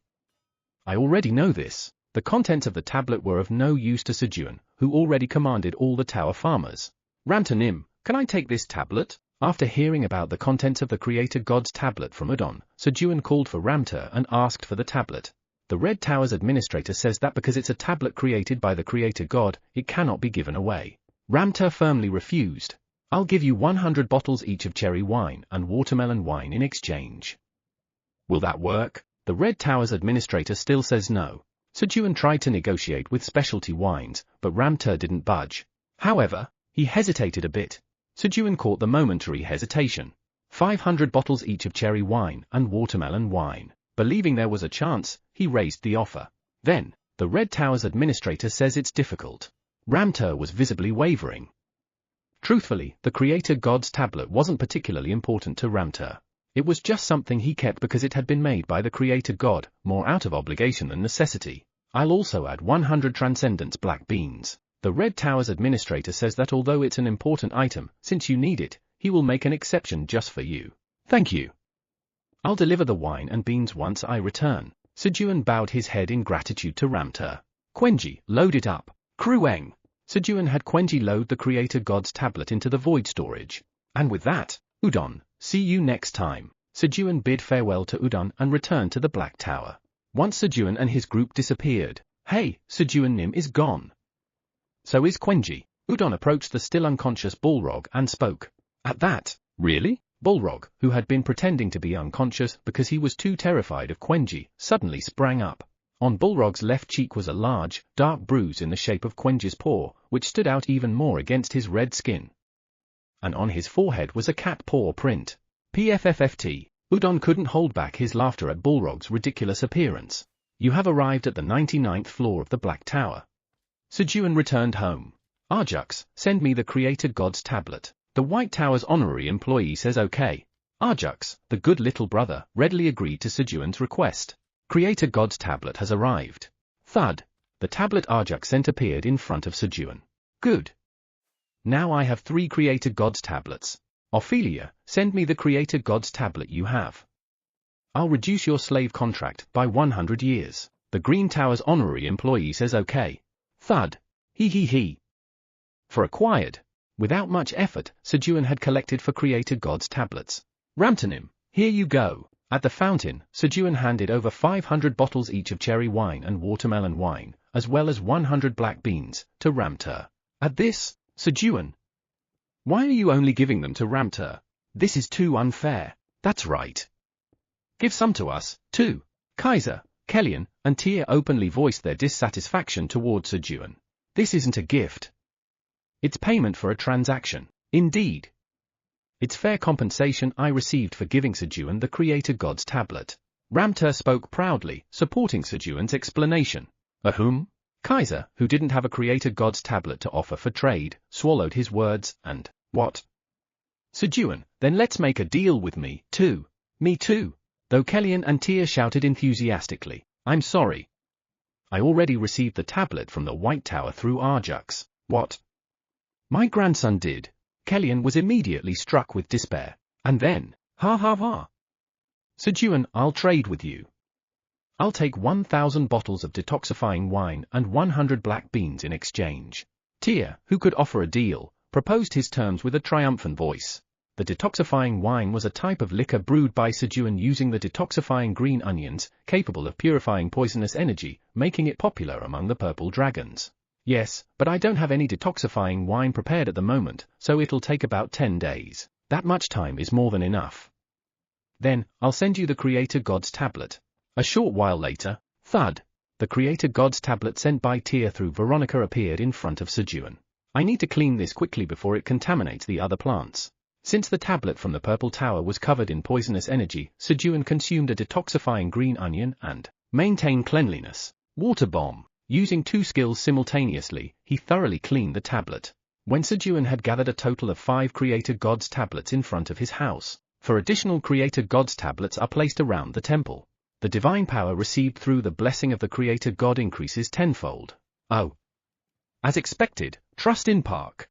already know this. The contents of the tablet were of no use to Sejun, who already commanded all the tower farmers. Ramter Nim, can I take this tablet? After hearing about the contents of the Creator Gods tablet from Udon, Sejun called for Ramter and asked for the tablet. The Red Tower's administrator says that because it's a tablet created by the creator god, it cannot be given away. Ramter firmly refused. I'll give you 100 bottles each of cherry wine and watermelon wine in exchange. Will that work? The Red Tower's administrator still says no. Sejun tried to negotiate with specialty wines, but Ramter didn't budge. However, he hesitated a bit. Sejun caught the momentary hesitation. 500 bottles each of cherry wine and watermelon wine. Believing there was a chance, he raised the offer. Then, the Red Tower's administrator says it's difficult. Ramter was visibly wavering. Truthfully, the creator god's tablet wasn't particularly important to Ramter. It was just something he kept because it had been made by the creator god, more out of obligation than necessity. I'll also add 100 transcendence black beans. The Red Tower's administrator says that although it's an important item, since you need it, he will make an exception just for you. Thank you. I'll deliver the wine and beans once I return. Sejun bowed his head in gratitude to Ramter. Quenji, load it up. Krueng. Sejun had Quenji load the creator god's tablet into the void storage. And with that, Udon, see you next time. Sejun bid farewell to Udon and returned to the Black Tower. Once Sejun and his group disappeared, hey, Sejun Nim is gone. So is Quenji. Udon approached the still unconscious Balrog and spoke. At that, really? Balrog, who had been pretending to be unconscious because he was too terrified of Quenji, suddenly sprang up. On Balrog's left cheek was a large, dark bruise in the shape of Quenji's paw, which stood out even more against his red skin. And on his forehead was a cat paw print. PFFFT. Udon couldn't hold back his laughter at Balrog's ridiculous appearance. You have arrived at the 99th floor of the Black Tower. Sejun returned home. Arjux, send me the creator god's tablet. The White Tower's honorary employee says okay. Arjux, the good little brother, readily agreed to Sejun's request. Creator god's tablet has arrived. Thud. The tablet Arjux sent appeared in front of Sejun. Good. Now I have 3 creator god's tablets. Ophelia, send me the creator god's tablet you have. I'll reduce your slave contract by 100 years. The Green Tower's honorary employee says okay. Thud. He. For acquired. Without much effort, Sejun had collected for creator god's tablets. Ramtanim, here you go. At the fountain, Sejun handed over 500 bottles each of cherry wine and watermelon wine, as well as 100 black beans, to Ramter. At this, Sejun. Why are you only giving them to Ramter? This is too unfair. That's right. Give some to us, too. Kaiser, Kellyan, and Tia openly voiced their dissatisfaction towards Sejun. This isn't a gift. It's payment for a transaction. Indeed. It's fair compensation I received for giving Sejun the creator god's tablet. Ramter spoke proudly, supporting Sejun's explanation. Ahum? Kaiser, who didn't have a creator god's tablet to offer for trade, swallowed his words, and, what? Sejun, then let's make a deal with me, too. Me too. Though Kellyan and Tia shouted enthusiastically, I'm sorry. I already received the tablet from the White Tower through Arjux. What? My grandson did. Kellyan was immediately struck with despair. And then, ha. Sejun, I'll trade with you. I'll take 1,000 bottles of detoxifying wine and 100 black beans in exchange. Tia, who could offer a deal, proposed his terms with a triumphant voice. The detoxifying wine was a type of liquor brewed by Sejun using the detoxifying green onions, capable of purifying poisonous energy, making it popular among the purple dragons. Yes, but I don't have any detoxifying wine prepared at the moment, so it'll take about 10 days. That much time is more than enough. Then, I'll send you the creator god's tablet. A short while later, thud. The creator god's tablet sent by Tia through Veronica appeared in front of Sejun. I need to clean this quickly before it contaminates the other plants. Since the tablet from the Purple Tower was covered in poisonous energy, Sejun consumed a detoxifying green onion and maintain cleanliness. Water bomb. Using 2 skills simultaneously, he thoroughly cleaned the tablet. When Sejun had gathered a total of 5 creator god's tablets in front of his house, 4 additional creator god's tablets are placed around the temple. The divine power received through the blessing of the creator god increases tenfold. Oh. As expected, Trust in Park.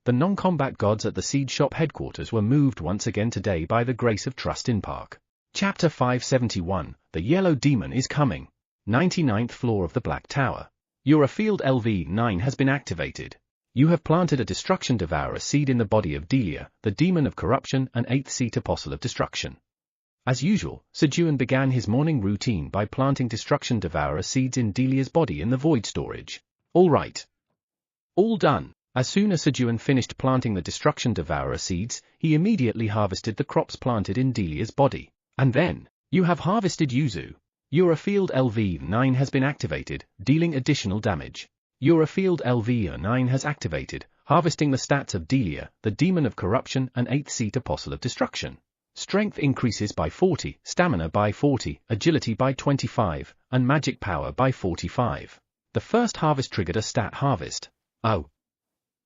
The non-combat gods at the seed shop headquarters were moved once again today by the grace of Trust in Park. Chapter 571, The Yellow Demon is Coming. 99th floor of the Black Tower. Your field LV9 has been activated. You have planted a destruction devourer seed in the body of Delia, the demon of corruption and 8th seat apostle of destruction. As usual, Sejun began his morning routine by planting destruction devourer seeds in Delia's body in the void storage. All right. All done. As soon as Sejun finished planting the destruction devourer seeds, he immediately harvested the crops planted in Delia's body. And then, you have harvested Yuzu. Your field LV9 has been activated, dealing additional damage. Your field LV9 has activated, harvesting the stats of Delia, the demon of corruption and 8th seat apostle of destruction. Strength increases by 40, stamina by 40, agility by 25, and magic power by 45. The first harvest triggered a stat harvest. Oh.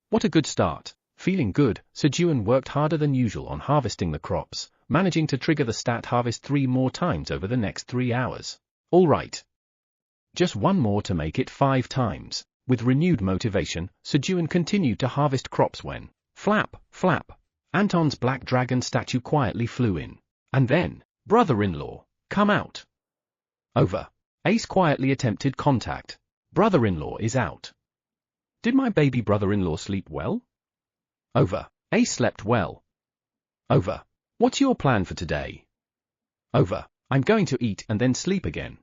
What a good start. Feeling good, Sejun worked harder than usual on harvesting the crops, managing to trigger the stat harvest 3 more times over the next 3 hours. All right. Just one more to make it 5 times. With renewed motivation, Sejun continued to harvest crops when, flap, flap, Anton's black dragon statue quietly flew in. And then, brother-in-law, come out. Over. Ace quietly attempted contact. Brother-in-law is out. Did my baby brother-in-law sleep well? Over. Ace slept well. Over. What's your plan for today? Over. I'm going to eat and then sleep again.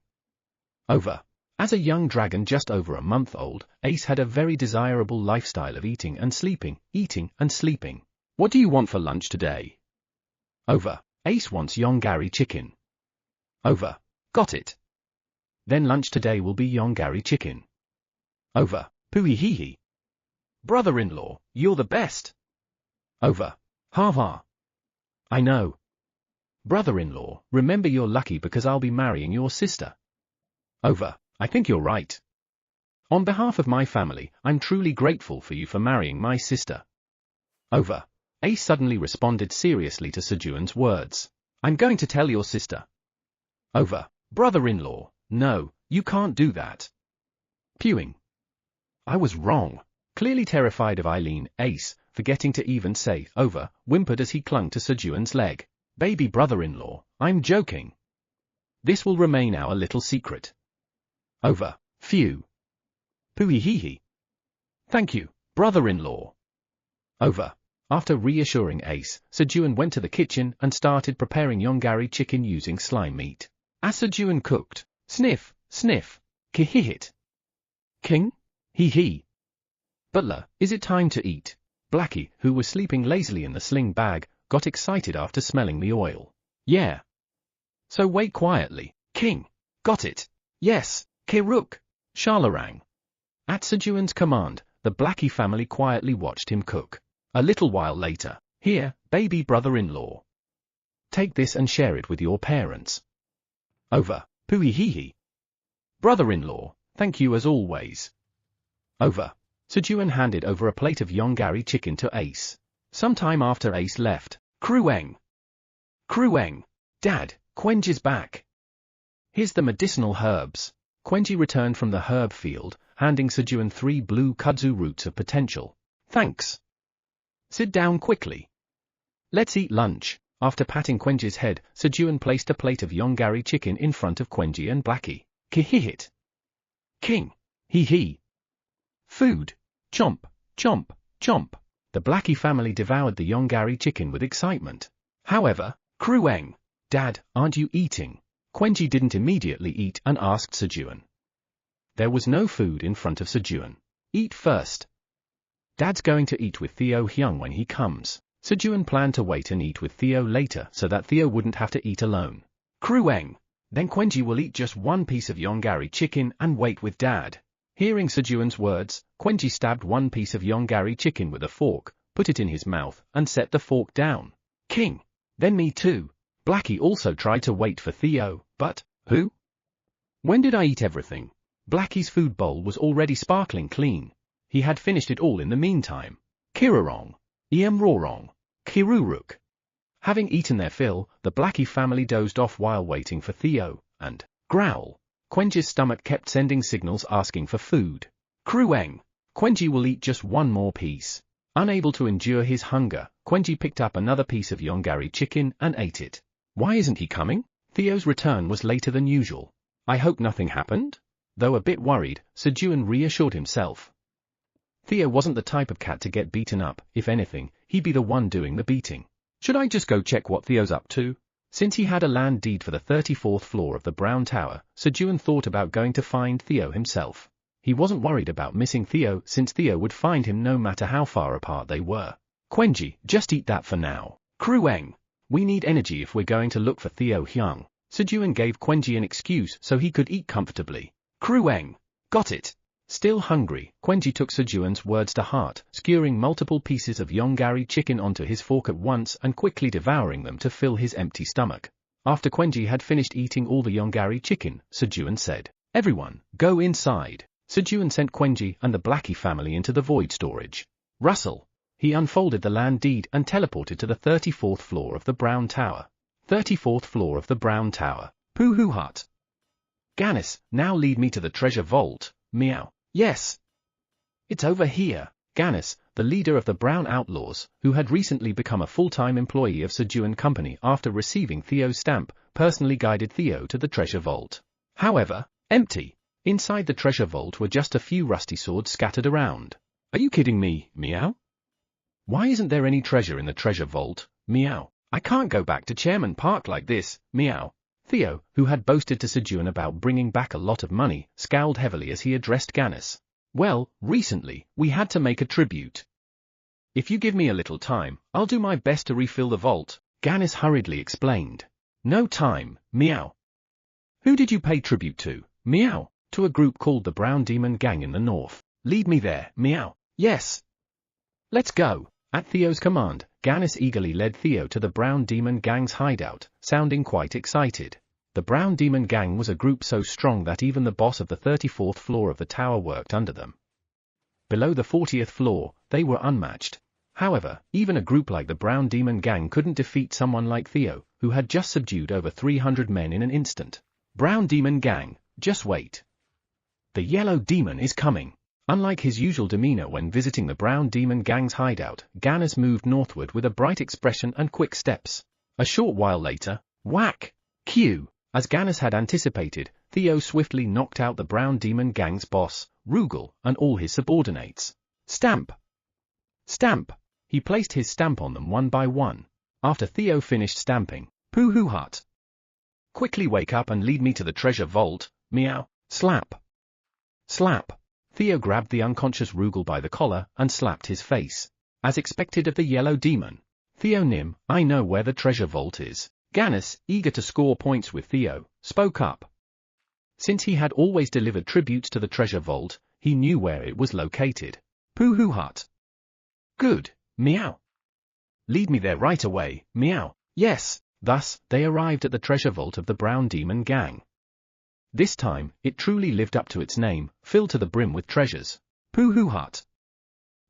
Over. As a young dragon just over a month old, Ace had a very desirable lifestyle of eating and sleeping, eating and sleeping. What do you want for lunch today? Over. Ace wants yongari chicken. Over. Got it. Then lunch today will be yongari chicken. Over. Pooey hee hee. Brother-in-law, you're the best. Over. Ha ha. I know. Brother-in-law, remember you're lucky because I'll be marrying your sister. Over. I think you're right. On behalf of my family, I'm truly grateful for you for marrying my sister. Over. Ace suddenly responded seriously to Sejun's words. I'm going to tell your sister. Over. Brother-in-law, no, you can't do that. Pewing. I was wrong. Clearly terrified of Eileen, Ace, forgetting to even say over, whimpered as he clung to Sejun's leg. Baby brother-in-law, I'm joking. This will remain our little secret. Over. Phew. Pooey hee hee. Thank you, brother-in-law. Over. After reassuring Ace, Sejun went to the kitchen and started preparing yongari chicken using slime meat. As Sejun cooked, sniff, sniff, kihihit. King? Hee hee. Butler, is it time to eat? Blackie, who was sleeping lazily in the sling bag, got excited after smelling the oil. Yeah. So wait quietly. King. Got it. Yes. Kiruk. Shalarang. At Sejun's command, the Blackie family quietly watched him cook. A little while later, here, baby brother-in-law. Take this and share it with your parents. Over. Pooey hee hee. Brother-in-law, thank you as always. Over. Sejun handed over a plate of yongari chicken to Ace. Sometime after Ace left, Krueng. Krueng. Dad, Quenj is back. Here's the medicinal herbs. Quenji returned from the herb field, handing Sejun 3 blue kudzu roots of potential. Thanks. Sit down quickly. Let's eat lunch. After patting Quenji's head, Sejun placed a plate of yongari chicken in front of Quenji and Blackie. Kihihit. King. Hee hee. Food. Chomp, chomp, chomp. The Blackie family devoured the yongari chicken with excitement. However, Krueng. Dad, aren't you eating? Quenji didn't immediately eat and asked Sejun. There was no food in front of Sejun. Eat first. Dad's going to eat with Theo Hyung when he comes. Sejun planned to wait and eat with Theo later so that Theo wouldn't have to eat alone. Krueng. Then Quenji will eat just 1 piece of yongari chicken and wait with Dad. Hearing Sejun's words, Quenji stabbed 1 piece of yongari chicken with a fork, put it in his mouth, and set the fork down. King. Then me too. Blackie also tried to wait for Theo, but, who? When did I eat everything? Blackie's food bowl was already sparkling clean. He had finished it all in the meantime. Kirarong. Iamrorong. Kiruruk. Having eaten their fill, the Blackie family dozed off while waiting for Theo, and, growl. Quenji's stomach kept sending signals asking for food. Krueng. Quenji will eat just 1 more piece. Unable to endure his hunger, Quenji picked up another piece of yongari chicken and ate it. Why isn't he coming? Theo's return was later than usual. I hope nothing happened? Though a bit worried, Sejun reassured himself. Theo wasn't the type of cat to get beaten up. If anything, he'd be the one doing the beating. Should I just go check what Theo's up to? Since he had a land deed for the 34th floor of the Brown Tower, Sejun thought about going to find Theo himself. He wasn't worried about missing Theo since Theo would find him no matter how far apart they were. Quenji, just eat that for now. Krueng. We need energy if we're going to look for Theo Hyung. Sejun gave Quenji an excuse so he could eat comfortably. Krueng. Got it. Still hungry, Quenji took Sejun's words to heart, skewering multiple pieces of Yongari chicken onto his fork at once and quickly devouring them to fill his empty stomach. After Quenji had finished eating all the Yongari chicken, Sejun said, "Everyone, go inside." Sejun sent Quenji and the Blackie family into the void storage. Russell. He unfolded the land deed and teleported to the 34th floor of the Brown Tower. 34th floor of the Brown Tower. Pooh hut. Gannis, now lead me to the treasure vault. Meow. Yes. It's over here. Gannis, the leader of the Brown Outlaws, who had recently become a full-time employee of Sejun Company after receiving Theo's stamp, personally guided Theo to the treasure vault. However, empty. Inside the treasure vault were just a few rusty swords scattered around. Are you kidding me, Meow? Why isn't there any treasure in the treasure vault, Meow? I can't go back to Chairman Park like this, Meow. Theo, who had boasted to Sejun about bringing back a lot of money, scowled heavily as he addressed Gannis. Well, recently, we had to make a tribute. If you give me a little time, I'll do my best to refill the vault, Gannis hurriedly explained. No time, Meow. Who did you pay tribute to, Meow? To a group called the Brown Demon Gang in the north. Lead me there, Meow. Yes. Let's go. At Theo's command, Gannis eagerly led Theo to the Brown Demon Gang's hideout, sounding quite excited. The Brown Demon Gang was a group so strong that even the boss of the 34th floor of the tower worked under them. Below the 40th floor, they were unmatched. However, even a group like the Brown Demon Gang couldn't defeat someone like Theo, who had just subdued over 300 men in an instant. Brown Demon Gang, just wait. The Yellow Demon is coming. Unlike his usual demeanor when visiting the Brown Demon Gang's hideout, Gannis moved northward with a bright expression and quick steps. A short while later, whack! Cue! As Gannis had anticipated, Theo swiftly knocked out the Brown Demon Gang's boss, Rugal, and all his subordinates. Stamp! Stamp! He placed his stamp on them one by one. After Theo finished stamping, Pooh hut. Quickly wake up and lead me to the treasure vault, Meow. Slap! Slap! Theo grabbed the unconscious Rugal by the collar and slapped his face. As expected of the Yellow Demon. Theo Nim, I know where the treasure vault is. Gannis, eager to score points with Theo, spoke up. Since he had always delivered tributes to the treasure vault, he knew where it was located. Pooh hut. Good, Meow. Lead me there right away, Meow. Yes. Thus, they arrived at the treasure vault of the Brown Demon Gang. This time, it truly lived up to its name, filled to the brim with treasures. Pooh hut.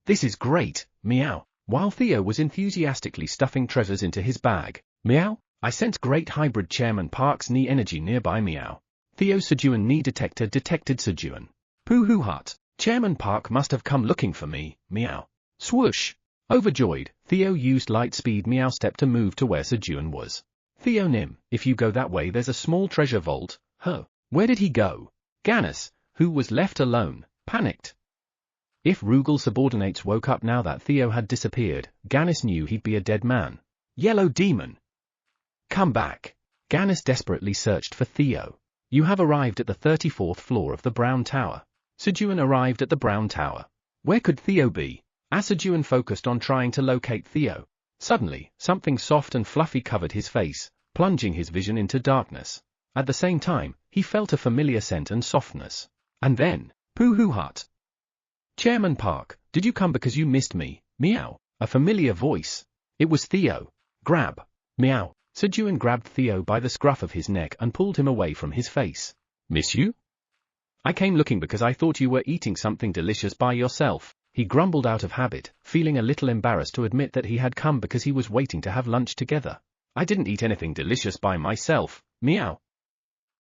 This is great, Meow. While Theo was enthusiastically stuffing treasures into his bag, Meow, I sense great hybrid Chairman Park's knee energy nearby, Meow. Theo's Sejun knee detector detected Sejun. Pooh hut. Chairman Park must have come looking for me, Meow. Swoosh. Overjoyed, Theo used light speed Meow step to move to where Sejun was. Theo Nim, if you go that way there's a small treasure vault. Huh. Where did he go? Gannis, who was left alone, panicked. If Rugal's subordinates woke up now that Theo had disappeared, Gannis knew he'd be a dead man. Yellow Demon! Come back! Gannis desperately searched for Theo. You have arrived at the 34th floor of the Brown Tower. Sejun arrived at the Brown Tower. Where could Theo be? As Sejun focused on trying to locate Theo, suddenly, something soft and fluffy covered his face, plunging his vision into darkness. At the same time, he felt a familiar scent and softness. And then, Pooh hut. Chairman Park, did you come because you missed me, Meow? A familiar voice. It was Theo. Grab. Meow. Sejun grabbed Theo by the scruff of his neck and pulled him away from his face. Miss you? I came looking because I thought you were eating something delicious by yourself. He grumbled out of habit, feeling a little embarrassed to admit that he had come because he was waiting to have lunch together. I didn't eat anything delicious by myself, Meow.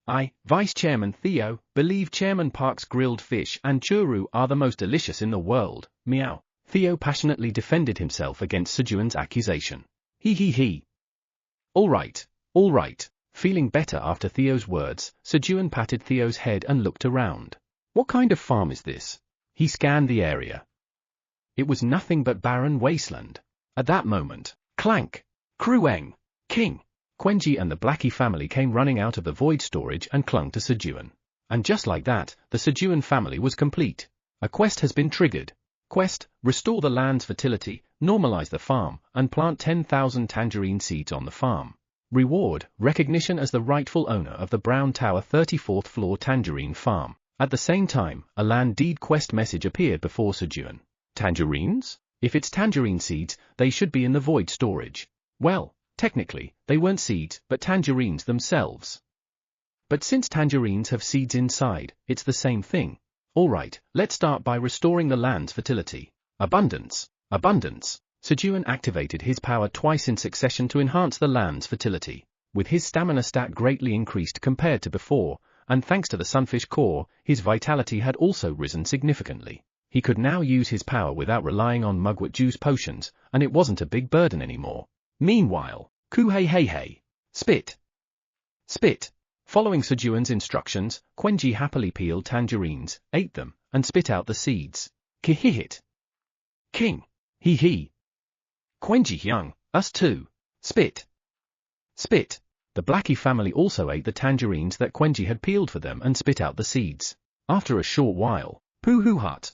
I, Vice Chairman Theo, believe Chairman Park's grilled fish and churro are the most delicious in the world, Meow. Theo passionately defended himself against Sejun's accusation. He. All right. Feeling better after Theo's words, Sejun patted Theo's head and looked around. What kind of farm is this? He scanned the area. It was nothing but barren wasteland. At that moment, clank, Krueng, King, Quenji and the Blackie family came running out of the void storage and clung to Sejun. And just like that, the Sejun family was complete. A quest has been triggered. Quest: restore the land's fertility, normalize the farm, and plant 10,000 tangerine seeds on the farm. Reward: recognition as the rightful owner of the Brown Tower 34th floor tangerine farm. At the same time, a land deed quest message appeared before Sejun. Tangerines? If it's tangerine seeds, they should be in the void storage. Well, technically, they weren't seeds, but tangerines themselves. But since tangerines have seeds inside, it's the same thing. Alright, let's start by restoring the land's fertility. Abundance. Abundance. Sejun activated his power twice in succession to enhance the land's fertility. With his stamina stat greatly increased compared to before, and thanks to the sunfish core, his vitality had also risen significantly. He could now use his power without relying on mugwort juice potions, and it wasn't a big burden anymore. Meanwhile, Kuhei. Spit. Spit. Following Sejun's instructions, Quenji happily peeled tangerines, ate them, and spit out the seeds. Kihihit. King. Hee. Quenji young, us too. Spit. Spit. The Blackie family also ate the tangerines that Quenji had peeled for them and spit out the seeds. After a short while, poo-hoo-hut.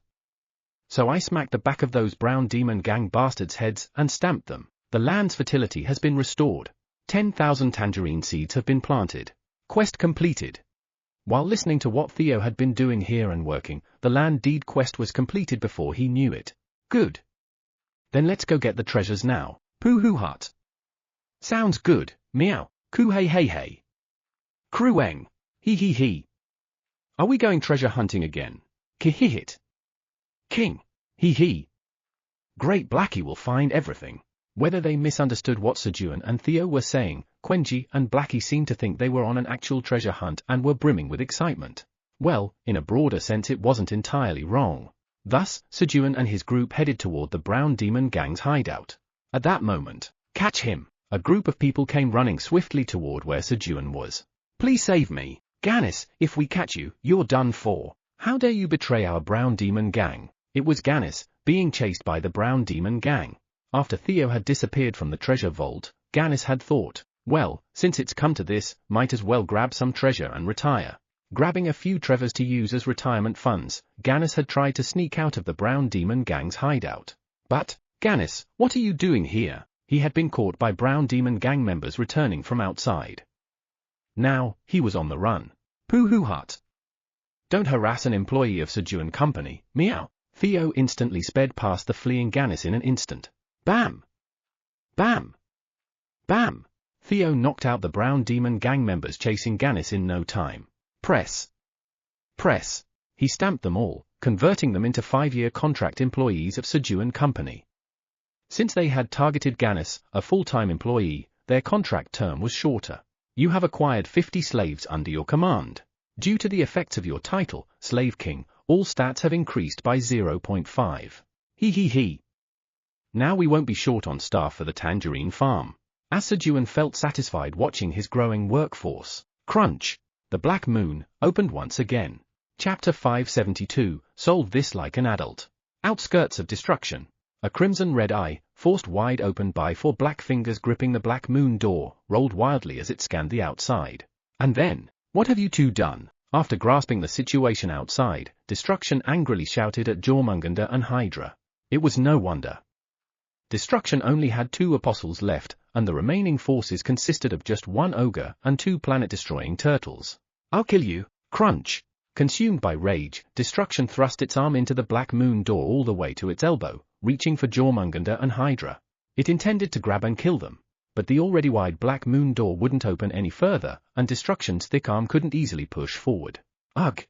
So I smacked the back of those brown demon gang bastards' heads and stamped them. The land's fertility has been restored. 10,000 tangerine seeds have been planted. Quest completed. While listening to what Theo had been doing here and working, the land deed quest was completed before he knew it. Good. Then let's go get the treasures now. Poo-hoo-hut. Sounds good, meow. Kuhei. Krueng. Hee. Are we going treasure hunting again? Kihihit. King. Hee. Great Blackie will find everything. Whether they misunderstood what Sejun and Theo were saying, Quenji and Blackie seemed to think they were on an actual treasure hunt and were brimming with excitement. Well, in a broader sense it wasn't entirely wrong. Thus, Sejun and his group headed toward the Brown Demon Gang's hideout. At that moment, catch him! A group of people came running swiftly toward where Sejun was. Please save me, Gannis, if we catch you, you're done for. How dare you betray our Brown Demon Gang? It was Gannis, being chased by the Brown Demon Gang. After Theo had disappeared from the treasure vault, Gannis had thought, well, since it's come to this, might as well grab some treasure and retire. Grabbing a few treasures to use as retirement funds, Gannis had tried to sneak out of the Brown Demon Gang's hideout. But, Gannis, what are you doing here? He had been caught by Brown Demon Gang members returning from outside. Now, he was on the run. Poo-hoo-hut. Don't harass an employee of Sejun Company, meow. Theo instantly sped past the fleeing Gannis in an instant. Bam! Bam! Bam! Theo knocked out the Brown Demon Gang members chasing Gannis in no time. Press. Press. He stamped them all, converting them into 5-year contract employees of Sejun Company. Since they had targeted Gannis, a full-time employee, their contract term was shorter. You have acquired 50 slaves under your command. Due to the effects of your title, Slave King, all stats have increased by 0.5. Hee. Now we won't be short on staff for the Tangerine Farm. As Sejun felt satisfied watching his growing workforce. Crunch. The Black Moon opened once again. Chapter 572, solve this like an adult. Outskirts of destruction. A crimson red eye, forced wide open by 4 black fingers gripping the Black Moon door, rolled wildly as it scanned the outside. And then, what have you two done? After grasping the situation outside, Destruction angrily shouted at Jormungandr and Hydra. It was no wonder. Destruction only had 2 apostles left, and the remaining forces consisted of just 1 ogre and 2 planet-destroying turtles. I'll kill you, crunch. Consumed by rage, Destruction thrust its arm into the Black Moon door all the way to its elbow, reaching for Jormungandr and Hydra. It intended to grab and kill them, but the already wide Black Moon door wouldn't open any further, and Destruction's thick arm couldn't easily push forward. Ugh!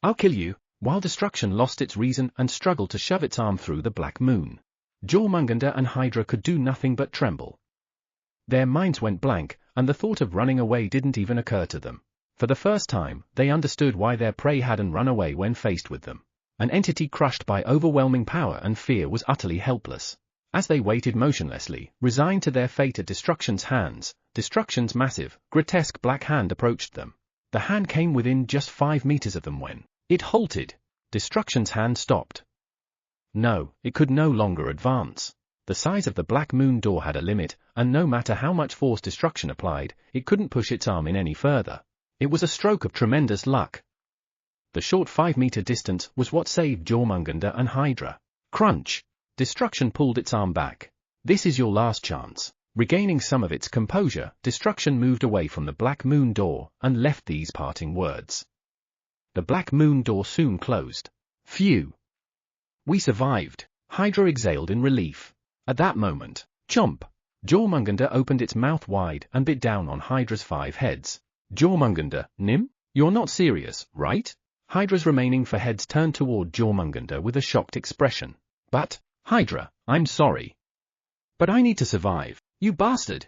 I'll kill you, while Destruction lost its reason and struggled to shove its arm through the Black Moon. Jormungandr and Hydra could do nothing but tremble. Their minds went blank, and the thought of running away didn't even occur to them. For the first time, they understood why their prey hadn't run away when faced with them. An entity crushed by overwhelming power and fear was utterly helpless. As they waited motionlessly, resigned to their fate at Destruction's hands, Destruction's massive, grotesque black hand approached them. The hand came within just 5 meters of them when it halted. Destruction's hand stopped. No, it could no longer advance. The size of the Black Moon door had a limit, and no matter how much force destruction applied, it couldn't push its arm in any further. It was a stroke of tremendous luck. The short 5-meter distance was what saved Jormungandr and Hydra. Crunch! Destruction pulled its arm back. This is your last chance. Regaining some of its composure, Destruction moved away from the Black Moon door and left these parting words. The Black Moon door soon closed. Phew! We survived. Hydra exhaled in relief. At that moment, chomp! Jormungandr opened its mouth wide and bit down on Hydra's 5 heads. Jormungandr, Nim? You're not serious, right? Hydra's remaining 4 heads turned toward Jormungandr with a shocked expression. But, Hydra, I'm sorry. But I need to survive, you bastard!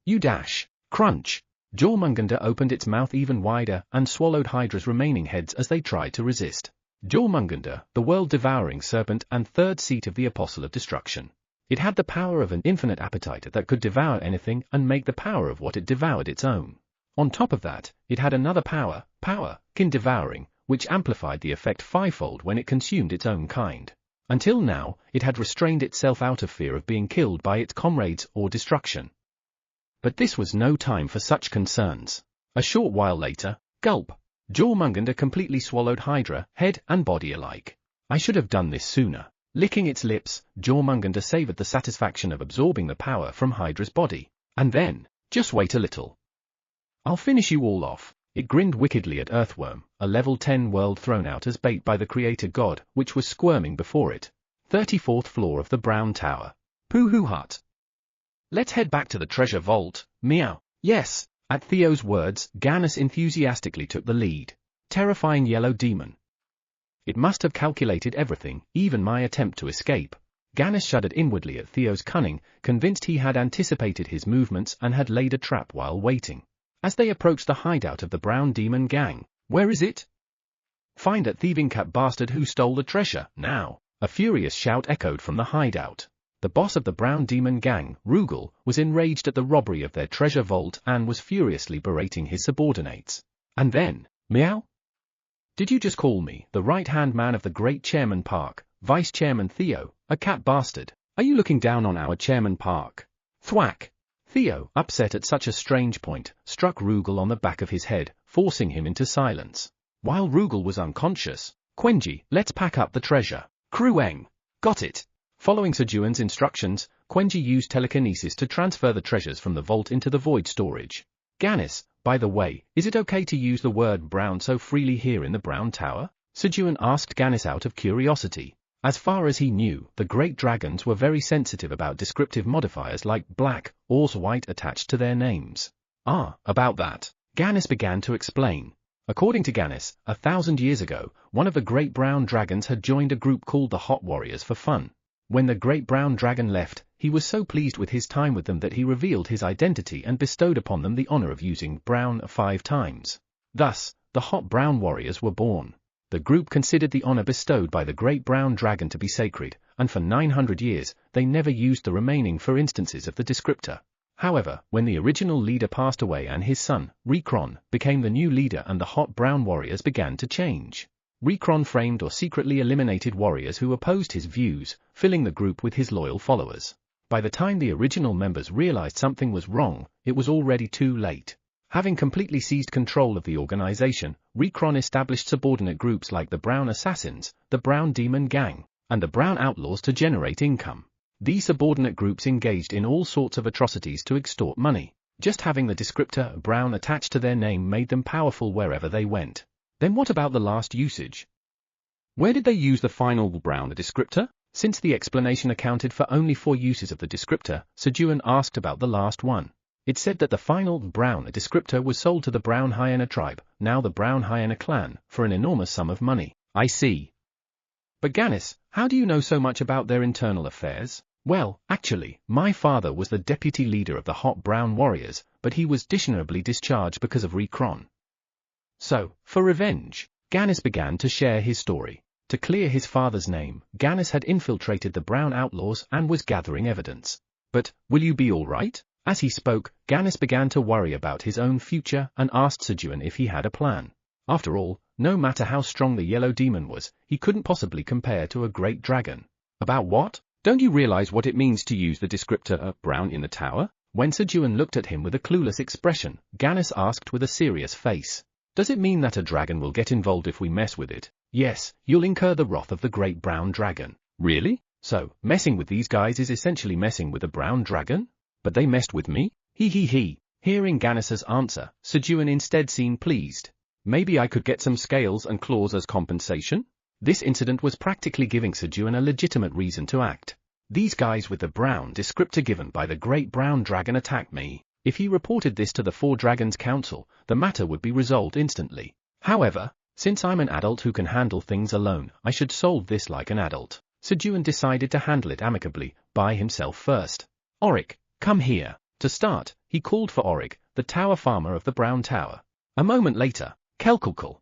You dash! Crunch! Jormungandr opened its mouth even wider and swallowed Hydra's remaining heads as they tried to resist. Jormungandr, the world-devouring serpent and 3rd seat of the Apostle of Destruction. It had the power of an infinite appetite that could devour anything and make the power of what it devoured its own. On top of that, it had another power, kin devouring, which amplified the effect 5-fold when it consumed its own kind. Until now, it had restrained itself out of fear of being killed by its comrades or destruction. But this was no time for such concerns. A short while later, gulp! Jormungandr completely swallowed Hydra, head and body alike. I should have done this sooner. Licking its lips, Jormungandr savored the satisfaction of absorbing the power from Hydra's body. And then, just wait a little. I'll finish you all off. It grinned wickedly at Earthworm, a level 10 world thrown out as bait by the creator god, which was squirming before it. 34th floor of the Brown Tower. Pooh-hoo hut. Let's head back to the treasure vault, meow. Yes. At Theo's words, Gannis enthusiastically took the lead. Terrifying yellow demon. It must have calculated everything, even my attempt to escape. Gannis shuddered inwardly at Theo's cunning, convinced he had anticipated his movements and had laid a trap while waiting. As they approached the hideout of the Brown Demon Gang, where is it? Find that thieving cat bastard who stole the treasure, now! A furious shout echoed from the hideout. The boss of the Brown Demon Gang, Rugal, was enraged at the robbery of their treasure vault and was furiously berating his subordinates. And then, meow? Did you just call me the right-hand man of the great Chairman Park, Vice Chairman Theo, a cat bastard? Are you looking down on our Chairman Park? Thwack! Theo, upset at such a strange point, struck Rugal on the back of his head, forcing him into silence. While Rugal was unconscious, Quenji, let's pack up the treasure. Krueng! Got it! Following Sejun's instructions, Quenji used telekinesis to transfer the treasures from the vault into the void storage. Gannis, by the way, is it okay to use the word brown so freely here in the Brown Tower? Sejun asked Gannis out of curiosity. As far as he knew, the great dragons were very sensitive about descriptive modifiers like black or white attached to their names. Ah, about that. Gannis began to explain. According to Gannis, 1,000 years ago, one of the great brown dragons had joined a group called the Hot Warriors for fun. When the great brown dragon left, he was so pleased with his time with them that he revealed his identity and bestowed upon them the honor of using brown 5 times. Thus, the Hot Brown Warriors were born. The group considered the honor bestowed by the great brown dragon to be sacred, and for 900 years, they never used the remaining 4 instances of the descriptor. However, when the original leader passed away and his son, Recron, became the new leader and the Hot Brown Warriors began to change. Recron framed or secretly eliminated warriors who opposed his views, filling the group with his loyal followers. By the time the original members realized something was wrong, it was already too late. Having completely seized control of the organization, Recron established subordinate groups like the Brown Assassins, the Brown Demon Gang, and the Brown Outlaws to generate income. These subordinate groups engaged in all sorts of atrocities to extort money. Just having the descriptor Brown attached to their name made them powerful wherever they went. Then what about the last usage? Where did they use the final Brown descriptor? Since the explanation accounted for only 4 uses of the descriptor, Sejun asked about the last one. It said that the final Brown descriptor was sold to the Brown Hyena tribe, now the Brown Hyena clan, for an enormous sum of money. I see. But Gannis, how do you know so much about their internal affairs? Well, actually, my father was the deputy leader of the Hot Brown Warriors, but he was dishonorably discharged because of Recron. So, for revenge, Gannis began to share his story. To clear his father's name, Gannis had infiltrated the Brown Outlaws and was gathering evidence. But, will you be all right? As he spoke, Gannis began to worry about his own future and asked Sejun if he had a plan. After all, no matter how strong the yellow demon was, he couldn't possibly compare to a great dragon. About what? Don't you realize what it means to use the descriptor brown in the tower? When Sejun looked at him with a clueless expression, Gannis asked with a serious face. Does it mean that a dragon will get involved if we mess with it? Yes, you'll incur the wrath of the great brown dragon. Really? So, messing with these guys is essentially messing with a brown dragon? But they messed with me? He. Hearing Gannis's answer, Sejun instead seemed pleased. Maybe I could get some scales and claws as compensation? This incident was practically giving Sejun a legitimate reason to act. These guys with the brown descriptor given by the great brown dragon attacked me. If he reported this to the Four Dragons Council, the matter would be resolved instantly. However, since I'm an adult who can handle things alone, I should solve this like an adult. Sejun decided to handle it amicably, by himself first. Auric, come here. To start, he called for Auric, the tower farmer of the Brown Tower. A moment later, Kelkulkul.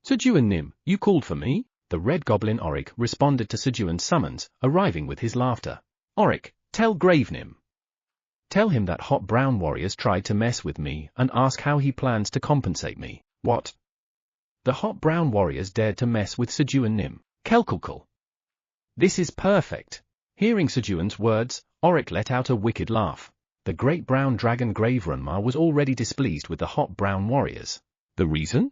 Sejun Nim, you called for me? The red goblin Auric responded to Sejun's summons, arriving with his laughter. Auric, tell Gravenim. Tell him that hot brown warriors tried to mess with me and ask how he plans to compensate me. What? The hot brown warriors dared to mess with Sejun Nim. Kelkulkul. This is perfect. Hearing Sejun's words, Auric let out a wicked laugh. The great brown dragon Graveranma was already displeased with the hot brown warriors. The reason?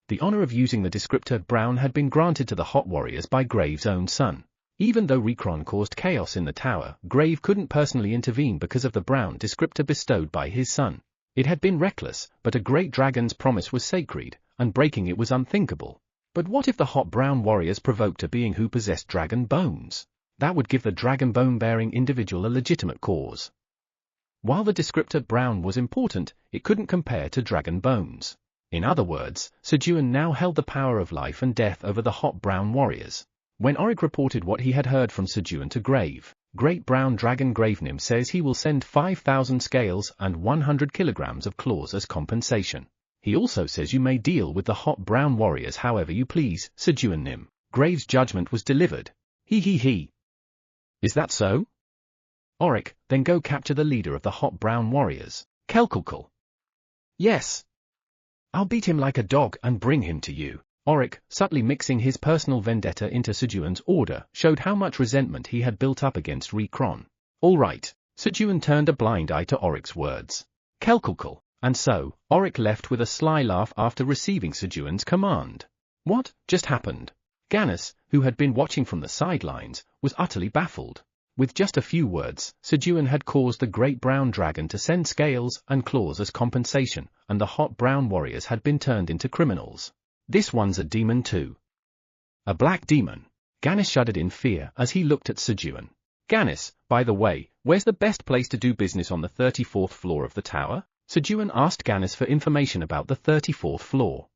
The honor of using the descriptor brown had been granted to the hot warriors by Grave's own son. Even though Recron caused chaos in the tower, Grave couldn't personally intervene because of the brown descriptor bestowed by his son. It had been reckless, but a great dragon's promise was sacred, and breaking it was unthinkable. But what if the hot brown warriors provoked a being who possessed dragon bones? That would give the dragon bone-bearing individual a legitimate cause. While the descriptor brown was important, it couldn't compare to dragon bones. In other words, Sejun now held the power of life and death over the hot brown warriors. When Auric reported what he had heard from Sejun to Grave, Great Brown Dragon Gravenim says he will send 5,000 scales and 100 kilograms of claws as compensation. He also says you may deal with the hot brown warriors however you please, Sejun Nim. Grave's judgment was delivered. He. Is that so? Auric, then go capture the leader of the hot brown warriors, Kelkulkul. Yes. I'll beat him like a dog and bring him to you. Auric, subtly mixing his personal vendetta into Sejun's order, showed how much resentment he had built up against Recron. All right. Sejun turned a blind eye to Auric's words. Kelkulkul. And so, Auric left with a sly laugh after receiving Sejun's command. What just happened? Gannis, who had been watching from the sidelines, was utterly baffled. With just a few words, Sejun had caused the great brown dragon to send scales and claws as compensation, and the hot brown warriors had been turned into criminals. This one's a demon too. A black demon. Gannis shuddered in fear as he looked at Sejun. Gannis, by the way, where's the best place to do business on the 34th floor of the tower? Sejun asked Gannis for information about the 34th floor.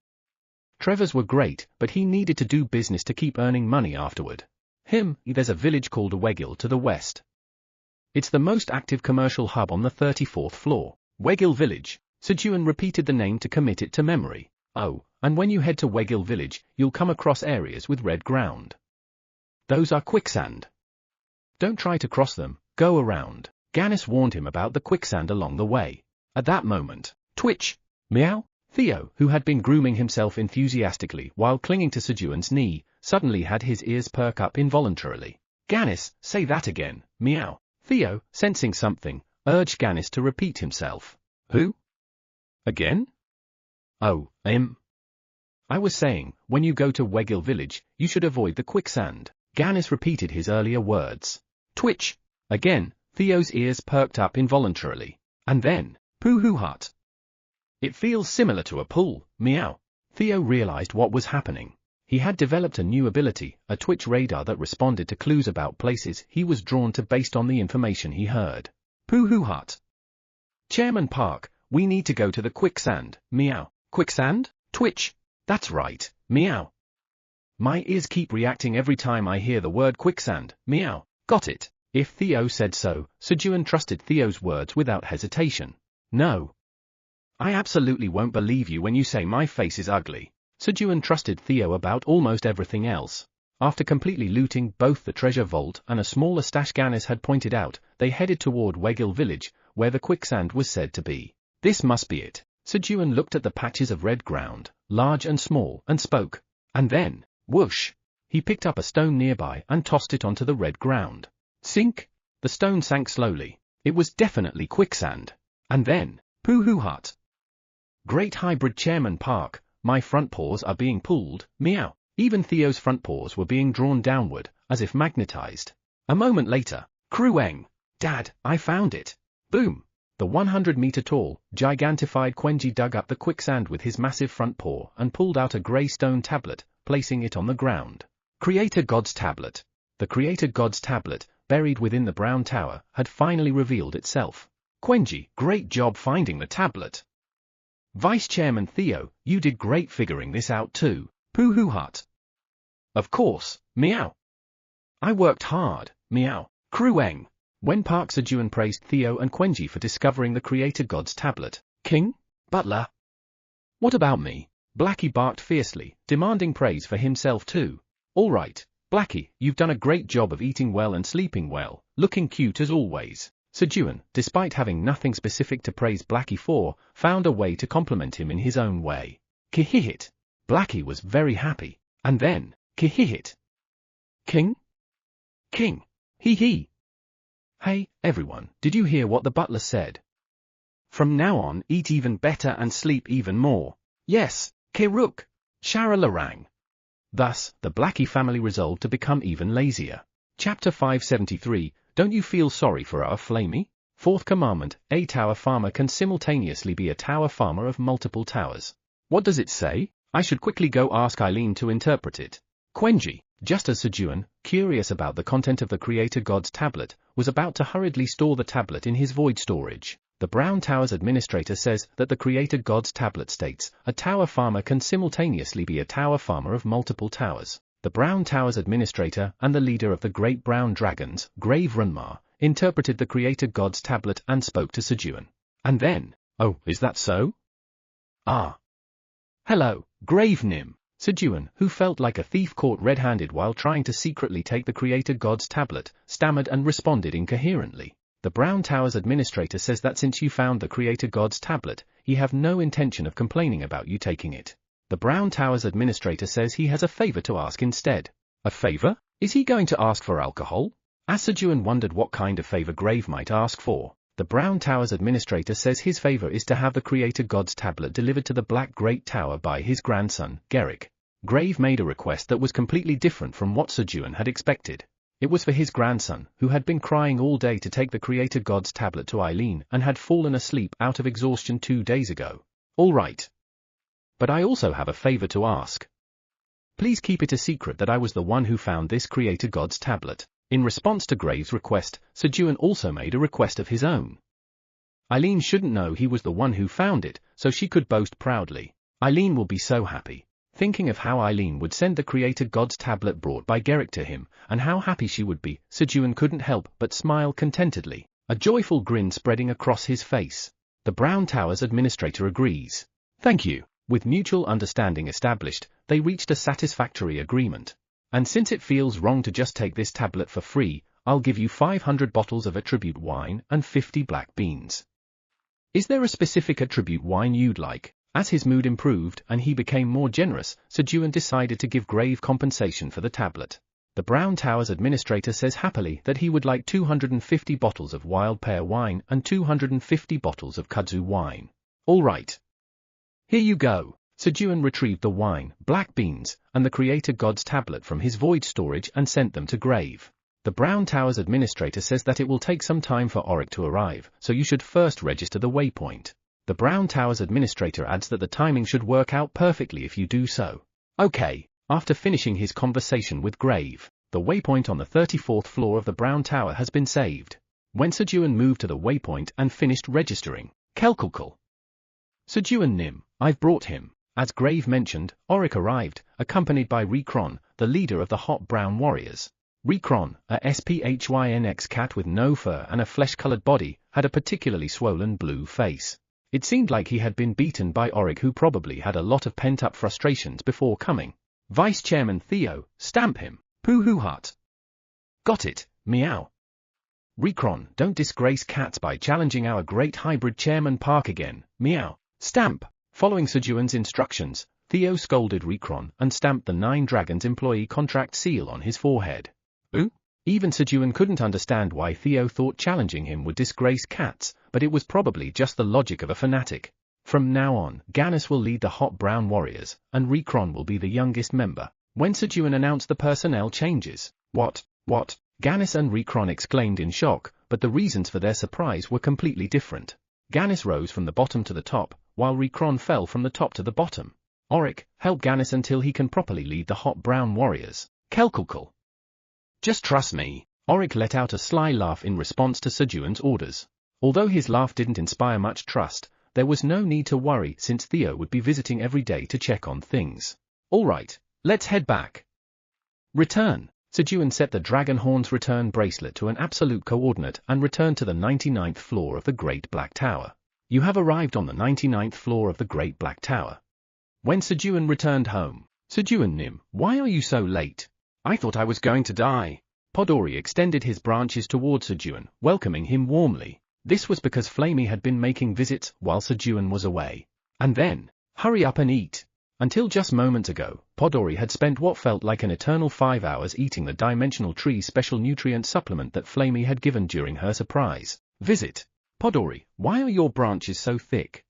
Trevor's were great, but he needed to do business to keep earning money afterward. There's a village called Wegil to the west. It's the most active commercial hub on the 34th floor. Wegil Village. Sejun repeated the name to commit it to memory. Oh, and when you head to Wegil Village, you'll come across areas with red ground. Those are quicksand. Don't try to cross them, go around. Gannis warned him about the quicksand along the way. At that moment, twitch, meow, Theo, who had been grooming himself enthusiastically while clinging to Sejun's knee, suddenly had his ears perk up involuntarily. Gannis, say that again, meow. Theo, sensing something, urged Gannis to repeat himself. Who? Again? Oh, I was saying, when you go to Wegil Village, you should avoid the quicksand. Gannis repeated his earlier words. Twitch. Again, Theo's ears perked up involuntarily. And then, poo-hoo-hut. It feels similar to a pull, meow. Theo realized what was happening. He had developed a new ability, a twitch radar that responded to clues about places he was drawn to based on the information he heard. Poo-hoo-hut. Chairman Park, we need to go to the quicksand, meow. Quicksand? Twitch. That's right, meow. My ears keep reacting every time I hear the word quicksand, meow. Got it. If Theo said so, Sejun trusted Theo's words without hesitation. No. I absolutely won't believe you when you say my face is ugly. Sejun trusted Theo about almost everything else. After completely looting both the treasure vault and a smaller stash Gannis had pointed out, they headed toward Wegil Village, where the quicksand was said to be. This must be it. Sejun looked at the patches of red ground, large and small, and spoke. And then, whoosh! He picked up a stone nearby and tossed it onto the red ground. Sink! The stone sank slowly. It was definitely quicksand. And then, pooh-hoo hut. Great hybrid Chairman Park, my front paws are being pulled, meow. Even Theo's front paws were being drawn downward, as if magnetized. A moment later, Krueng. Dad, I found it. Boom! The 100-meter-tall, gigantified Quenji dug up the quicksand with his massive front paw and pulled out a grey stone tablet, placing it on the ground. Creator God's tablet. The Creator God's tablet, buried within the brown tower, had finally revealed itself. Quenji, great job finding the tablet. Vice Chairman Theo, you did great figuring this out too. Pooh-hoo hut. Of course, meow. I worked hard, meow. Krueng. When Park Sejun praised Theo and Quenji for discovering the Creator God's tablet. King? Butler? What about me? Blackie barked fiercely, demanding praise for himself too. All right, Blackie, you've done a great job of eating well and sleeping well, looking cute as always. Sejun, despite having nothing specific to praise Blackie for, found a way to compliment him in his own way. Kihihit. Blackie was very happy. And then, kihihit. King? King. Hee. Hey, everyone, did you hear what the butler said? From now on, eat even better and sleep even more. Yes, Kiruk. Sharalarang. Thus, the Blackie family resolved to become even lazier. Chapter 573, Don't you feel sorry for our Flamey? Fourth commandment, a tower farmer can simultaneously be a tower farmer of multiple towers. What does it say? I should quickly go ask Eileen to interpret it. Quenji, just as Sejun, curious about the content of the Creator God's tablet, was about to hurriedly store the tablet in his void storage. The Brown Tower's administrator says that the Creator God's tablet states, a tower farmer can simultaneously be a tower farmer of multiple towers. The Brown Tower's administrator and the leader of the Great Brown Dragons, Grave Runma, interpreted the Creator God's tablet and spoke to Sejun. And then, oh, is that so? Ah. Hello, Grave Nim. Sejun, who felt like a thief caught red-handed while trying to secretly take the Creator God's tablet, stammered and responded incoherently. The Brown Tower's administrator says that since you found the Creator God's tablet, he have no intention of complaining about you taking it. The Brown Tower's administrator says he has a favor to ask instead. A favor? Is he going to ask for alcohol? As Sejun wondered what kind of favor Grave might ask for, the Brown Tower's administrator says his favor is to have the Creator God's tablet delivered to the Black Great Tower by his grandson, Gerrick. Grave made a request that was completely different from what Sejun had expected. It was for his grandson, who had been crying all day to take the Creator God's tablet to Eileen and had fallen asleep out of exhaustion 2 days ago. All right. But I also have a favor to ask. Please keep it a secret that I was the one who found this Creator God's tablet. In response to Grave's request, Sejun also made a request of his own. Eileen shouldn't know he was the one who found it, so she could boast proudly. Eileen will be so happy. Thinking of how Eileen would send the Creator God's tablet brought by Gerrick to him, and how happy she would be, Sejun couldn't help but smile contentedly, a joyful grin spreading across his face. The Brown Tower's administrator agrees. Thank you. With mutual understanding established, they reached a satisfactory agreement. And since it feels wrong to just take this tablet for free, I'll give you 500 bottles of attribute wine and 50 black beans. Is there a specific attribute wine you'd like? As his mood improved and he became more generous, Sejun decided to give Grave compensation for the tablet. The Brown Tower's administrator says happily that he would like 250 bottles of wild pear wine and 250 bottles of kudzu wine. All right. Here you go. Sejun retrieved the wine, black beans, and the Creator God's tablet from his void storage and sent them to Grave. The Brown Tower's administrator says that it will take some time for Auric to arrive, so you should first register the waypoint. The Brown Tower's administrator adds that the timing should work out perfectly if you do so. Okay. After finishing his conversation with Grave, the waypoint on the 34th floor of the Brown Tower has been saved. When Sejun moved to the waypoint and finished registering, Kelkulkul. Sejun Nim, I've brought him. As Grave mentioned, Auric arrived, accompanied by Rekron, the leader of the Hot Brown Warriors. Rekron, a SPHYNX cat with no fur and a flesh-colored body, had a particularly swollen blue face. It seemed like he had been beaten by Auric, who probably had a lot of pent-up frustrations before coming. Vice Chairman Theo, stamp him. Pooh-hoo hut. Got it, meow. Rekron, don't disgrace cats by challenging our great hybrid Chairman Park again, meow. Stamp. Following Sejun's instructions, Theo scolded Recron and stamped the 9 Dragons employee contract seal on his forehead. Ooh? Even Sejun couldn't understand why Theo thought challenging him would disgrace cats, but it was probably just the logic of a fanatic. From now on, Gannis will lead the Hot Brown Warriors, and Recron will be the youngest member. When Sejun announced the personnel changes, What? Gannis and Recron exclaimed in shock, but the reasons for their surprise were completely different. Gannis rose from the bottom to the top, while Recron fell from the top to the bottom. Auric, help Gannis until he can properly lead the Hot Brown Warriors. Kelkulkul. Just trust me. Auric let out a sly laugh in response to Sejun's orders. Although his laugh didn't inspire much trust, there was no need to worry since Theo would be visiting every day to check on things. All right, let's head back. Return. Sejun set the Dragon Horn's return bracelet to an absolute coordinate and returned to the 99th floor of the Great Black Tower. You have arrived on the 99th floor of the Great Black Tower. When Sejun returned home, Sejun Nim, why are you so late? I thought I was going to die. Podori extended his branches toward Sejun, welcoming him warmly. This was because Flamey had been making visits while Sejun was away. And then, hurry up and eat. Until just moments ago, Podori had spent what felt like an eternal 5 hours eating the Dimensional Tree special nutrient supplement that Flamey had given during her surprise visit. Podori, why are your branches so thick?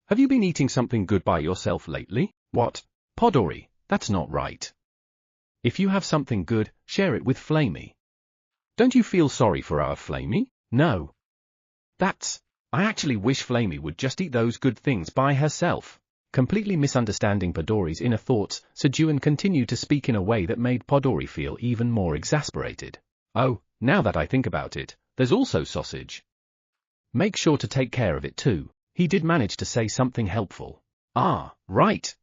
Have you been eating something good by yourself lately? What? Podori, that's not right. If you have something good, share it with Flamey. Don't you feel sorry for our Flamey? No. I actually wish Flamey would just eat those good things by herself. Completely misunderstanding Podori's inner thoughts, Sejun continued to speak in a way that made Podori feel even more exasperated. Oh, now that I think about it, there's also sausage. Make sure to take care of it too. He did manage to say something helpful. Ah, right.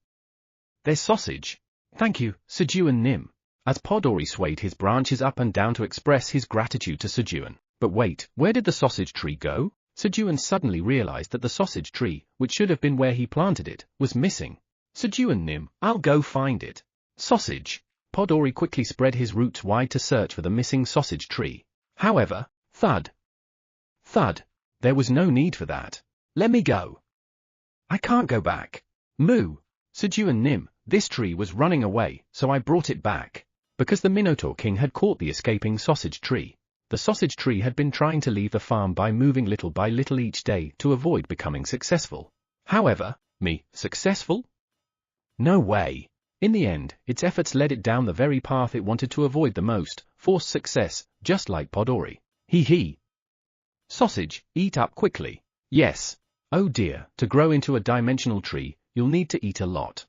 There's sausage. Thank you, Sejun Nim. As Podori swayed his branches up and down to express his gratitude to Sejun. But wait, where did the sausage tree go? Sejun suddenly realized that the sausage tree, which should have been where he planted it, was missing. Sejun Nim, I'll go find it. Sausage. Podori quickly spread his roots wide to search for the missing sausage tree. However, thud. There was no need for that. Let me go. I can't go back. Moo. Sejun Nim, this tree was running away, so I brought it back. Because the Minotaur King had caught the escaping sausage tree. The sausage tree had been trying to leave the farm by moving little by little each day to avoid becoming successful. However, successful? No way. In the end, its efforts led it down the very path it wanted to avoid the most, forced success, just like Podori. Hee. Sausage, eat up quickly. Yes. Oh dear, to grow into a dimensional tree, you'll need to eat a lot.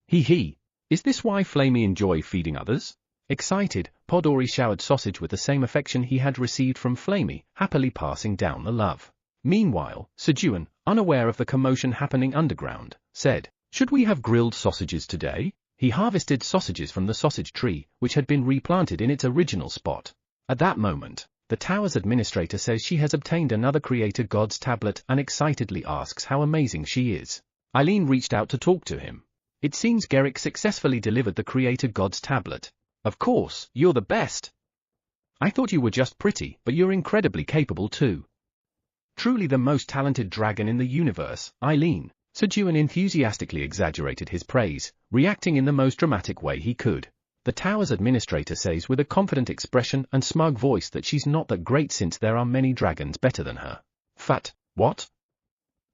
Hee. Is this why Flamey enjoy feeding others? Excited, Podori showered sausage with the same affection he had received from Flamey, happily passing down the love. Meanwhile, Sejun, unaware of the commotion happening underground, said, should we have grilled sausages today? He harvested sausages from the sausage tree, which had been replanted in its original spot. At that moment, the tower's administrator says she has obtained another Creator God's tablet and excitedly asks how amazing she is. Eileen reached out to talk to him. It seems Garrick successfully delivered the Creator God's tablet. Of course, you're the best. I thought you were just pretty, but you're incredibly capable too. Truly the most talented dragon in the universe, Eileen. Sejun enthusiastically exaggerated his praise, reacting in the most dramatic way he could. The tower's administrator says with a confident expression and smug voice that she's not that great since there are many dragons better than her. What?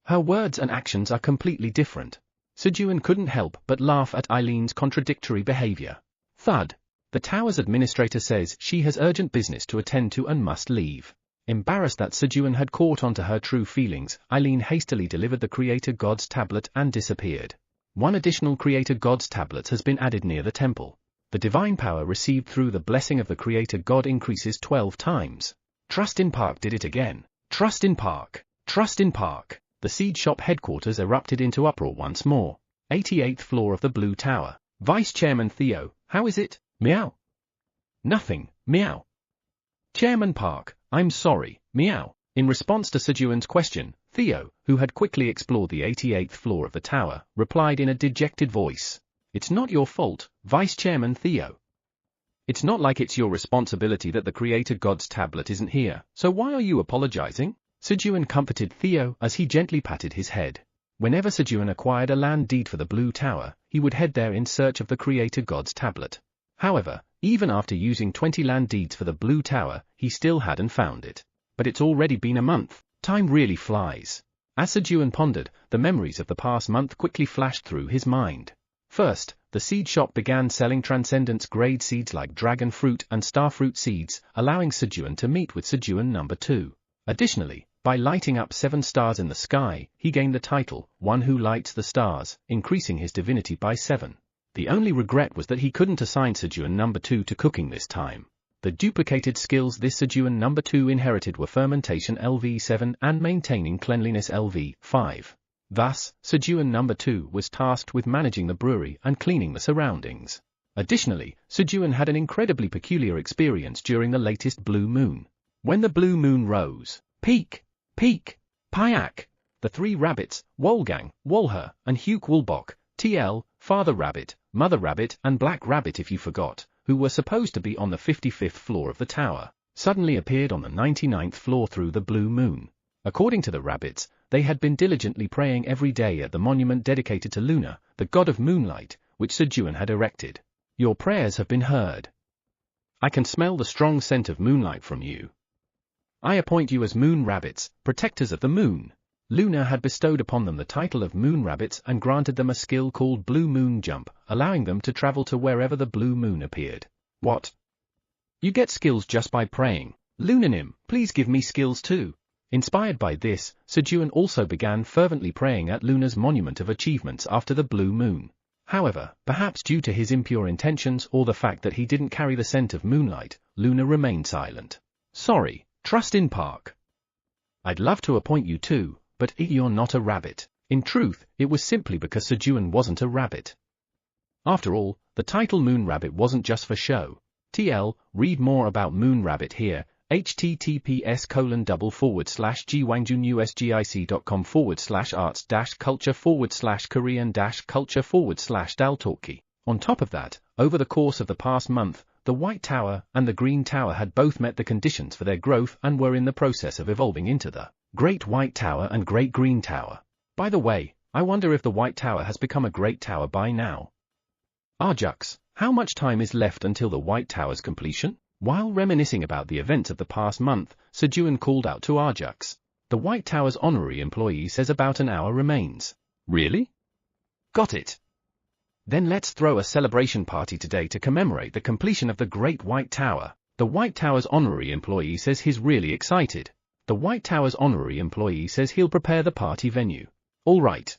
Her words and actions are completely different. Sejun couldn't help but laugh at Eileen's contradictory behavior. Thud. The tower's administrator says she has urgent business to attend to and must leave. Embarrassed that Sejun had caught on to her true feelings, Eileen hastily delivered the Creator God's tablet and disappeared. One additional Creator God's tablet has been added near the temple. The divine power received through the blessing of the Creator God increases 12 times. Trust in Park did it again. Trust in Park. The seed shop headquarters erupted into uproar once more. 88th floor of the Blue Tower. Vice Chairman Theo, how is it? Meow. Nothing, meow. Chairman Park, I'm sorry, meow. In response to Sejun's question, Theo, who had quickly explored the 88th floor of the tower, replied in a dejected voice. It's not your fault, Vice Chairman Theo. It's not like it's your responsibility that the Creator God's tablet isn't here, so why are you apologizing? Sejun comforted Theo as he gently patted his head. Whenever Sejun acquired a land deed for the Blue Tower, he would head there in search of the Creator God's tablet. However, even after using 20 land deeds for the Blue Tower, he still hadn't found it. But it's already been a month. Time really flies. As Sejun pondered, the memories of the past month quickly flashed through his mind. First, the seed shop began selling Transcendence grade seeds like dragon fruit and starfruit seeds, allowing Sejun to meet with Sejun number 2. Additionally, by lighting up 7 stars in the sky, he gained the title, One Who Lights the Stars, increasing his divinity by 7. The only regret was that he couldn't assign Sejun number 2 to cooking this time. The duplicated skills this Sejun number 2 inherited were fermentation LV7 and maintaining cleanliness LV5. Thus, Sejun number 2 was tasked with managing the brewery and cleaning the surroundings. Additionally, Sejun had an incredibly peculiar experience during the latest blue moon. When the blue moon rose, peak, Payak, the 3 rabbits, Wolgang, Wolher, and Hugh Woolbok, TL, Father Rabbit, Mother Rabbit, and Black Rabbit if you forgot, who were supposed to be on the 55th floor of the tower, suddenly appeared on the 99th floor through the blue moon. According to the rabbits, they had been diligently praying every day at the monument dedicated to Luna, the god of moonlight, which Sejun had erected. Your prayers have been heard. I can smell the strong scent of moonlight from you. I appoint you as moon rabbits, protectors of the moon. Luna had bestowed upon them the title of moon rabbits and granted them a skill called Blue Moon Jump, allowing them to travel to wherever the blue moon appeared. What? You get skills just by praying. Lunanim, please give me skills too. Inspired by this, Sejun also began fervently praying at Luna's monument of achievements after the blue moon. However, perhaps due to his impure intentions or the fact that he didn't carry the scent of moonlight, Luna remained silent. Sorry, Trust in Park. I'd love to appoint you too, but you're not a rabbit. In truth, it was simply because Sejun wasn't a rabbit. After all, the title Moon Rabbit wasn't just for show. TL, read more about Moon Rabbit here, https://gwangju.us.gic.com/arts-culture/korean-culture/daltalki. On top of that, over the course of the past month, the White Tower and the Green Tower had both met the conditions for their growth and were in the process of evolving into the Great White Tower and Great Green Tower. By the way, I wonder if the White Tower has become a Great Tower by now. Arjux, how much time is left until the White Tower's completion? While reminiscing about the events of the past month, Sejun called out to Arjux. The White Tower's honorary employee says about an hour remains. Really? Got it. Then let's throw a celebration party today to commemorate the completion of the Great White Tower. The White Tower's honorary employee says he's really excited. The White Tower's honorary employee says he'll prepare the party venue. All right.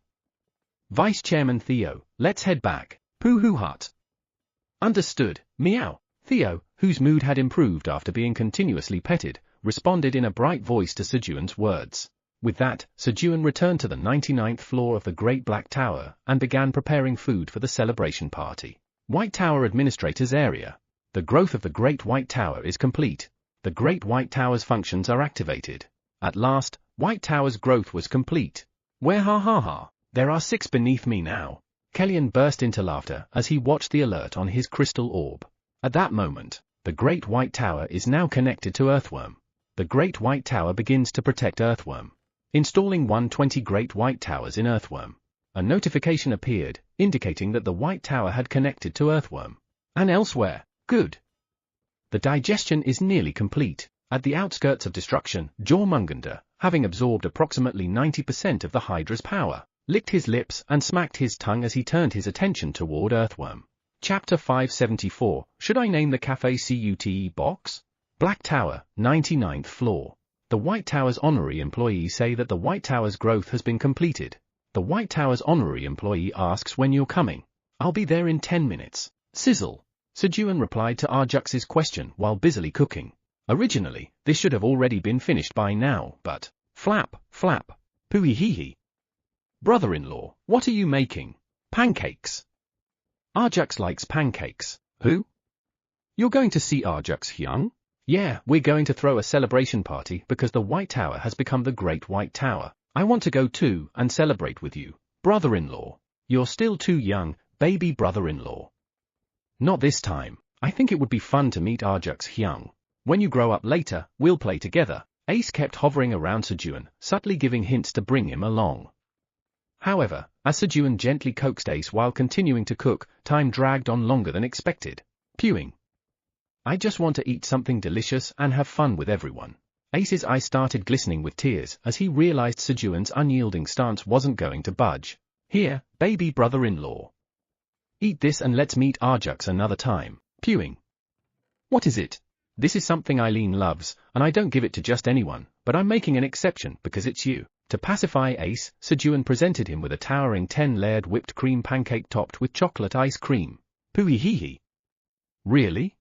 Vice Chairman Theo, let's head back. Pooh Hut. Understood, meow. Theo, whose mood had improved after being continuously petted, responded in a bright voice to Sejun's words. With that, Sejun returned to the 99th floor of the Great Black Tower and began preparing food for the celebration party. White Tower Administrator's Area. The growth of the Great White Tower is complete. The Great White Tower's functions are activated. At last, White Tower's growth was complete. Where ha, there are 6 beneath me now. Kellyan burst into laughter as he watched the alert on his crystal orb. At that moment, the Great White Tower is now connected to Earthworm. The Great White Tower begins to protect Earthworm. Installing 120 Great White Towers in Earthworm. A notification appeared, indicating that the White Tower had connected to Earthworm. And elsewhere, good. The digestion is nearly complete. At the outskirts of destruction, Jormungandr, having absorbed approximately 90% of the Hydra's power, licked his lips and smacked his tongue as he turned his attention toward Earthworm. Chapter 574, Should I name the cafe CUTE box? Black Tower, 99th floor. The White Tower's honorary employees say that the White Tower's growth has been completed. The White Tower's honorary employee asks when you're coming. I'll be there in 10 minutes. Sizzle. Sejun replied to Arjux's question while busily cooking. Originally, this should have already been finished by now, but... Flap. Poohee. Brother-in-law, what are you making? Pancakes. Arjux likes pancakes. Who? You're going to see Arjux Hyung? Yeah, we're going to throw a celebration party because the White Tower has become the Great White Tower. I want to go too and celebrate with you. Brother-in-law. You're still too young, baby brother-in-law. Not this time. I think it would be fun to meet Arjux Hyung. When you grow up later, we'll play together. Ace kept hovering around Sejun, subtly giving hints to bring him along. However, as Sejun gently coaxed Ace while continuing to cook, time dragged on longer than expected. Pewing. I just want to eat something delicious and have fun with everyone. Ace's eyes started glistening with tears as he realized Sejun's unyielding stance wasn't going to budge. Here, baby brother-in-law. Eat this and let's meet Arjux another time. Pewing. What is it? This is something Eileen loves, and I don't give it to just anyone, but I'm making an exception because it's you. To pacify Ace, Sejun presented him with a towering 10-layered whipped cream pancake topped with chocolate ice cream. Pooey-hee-hee. Really?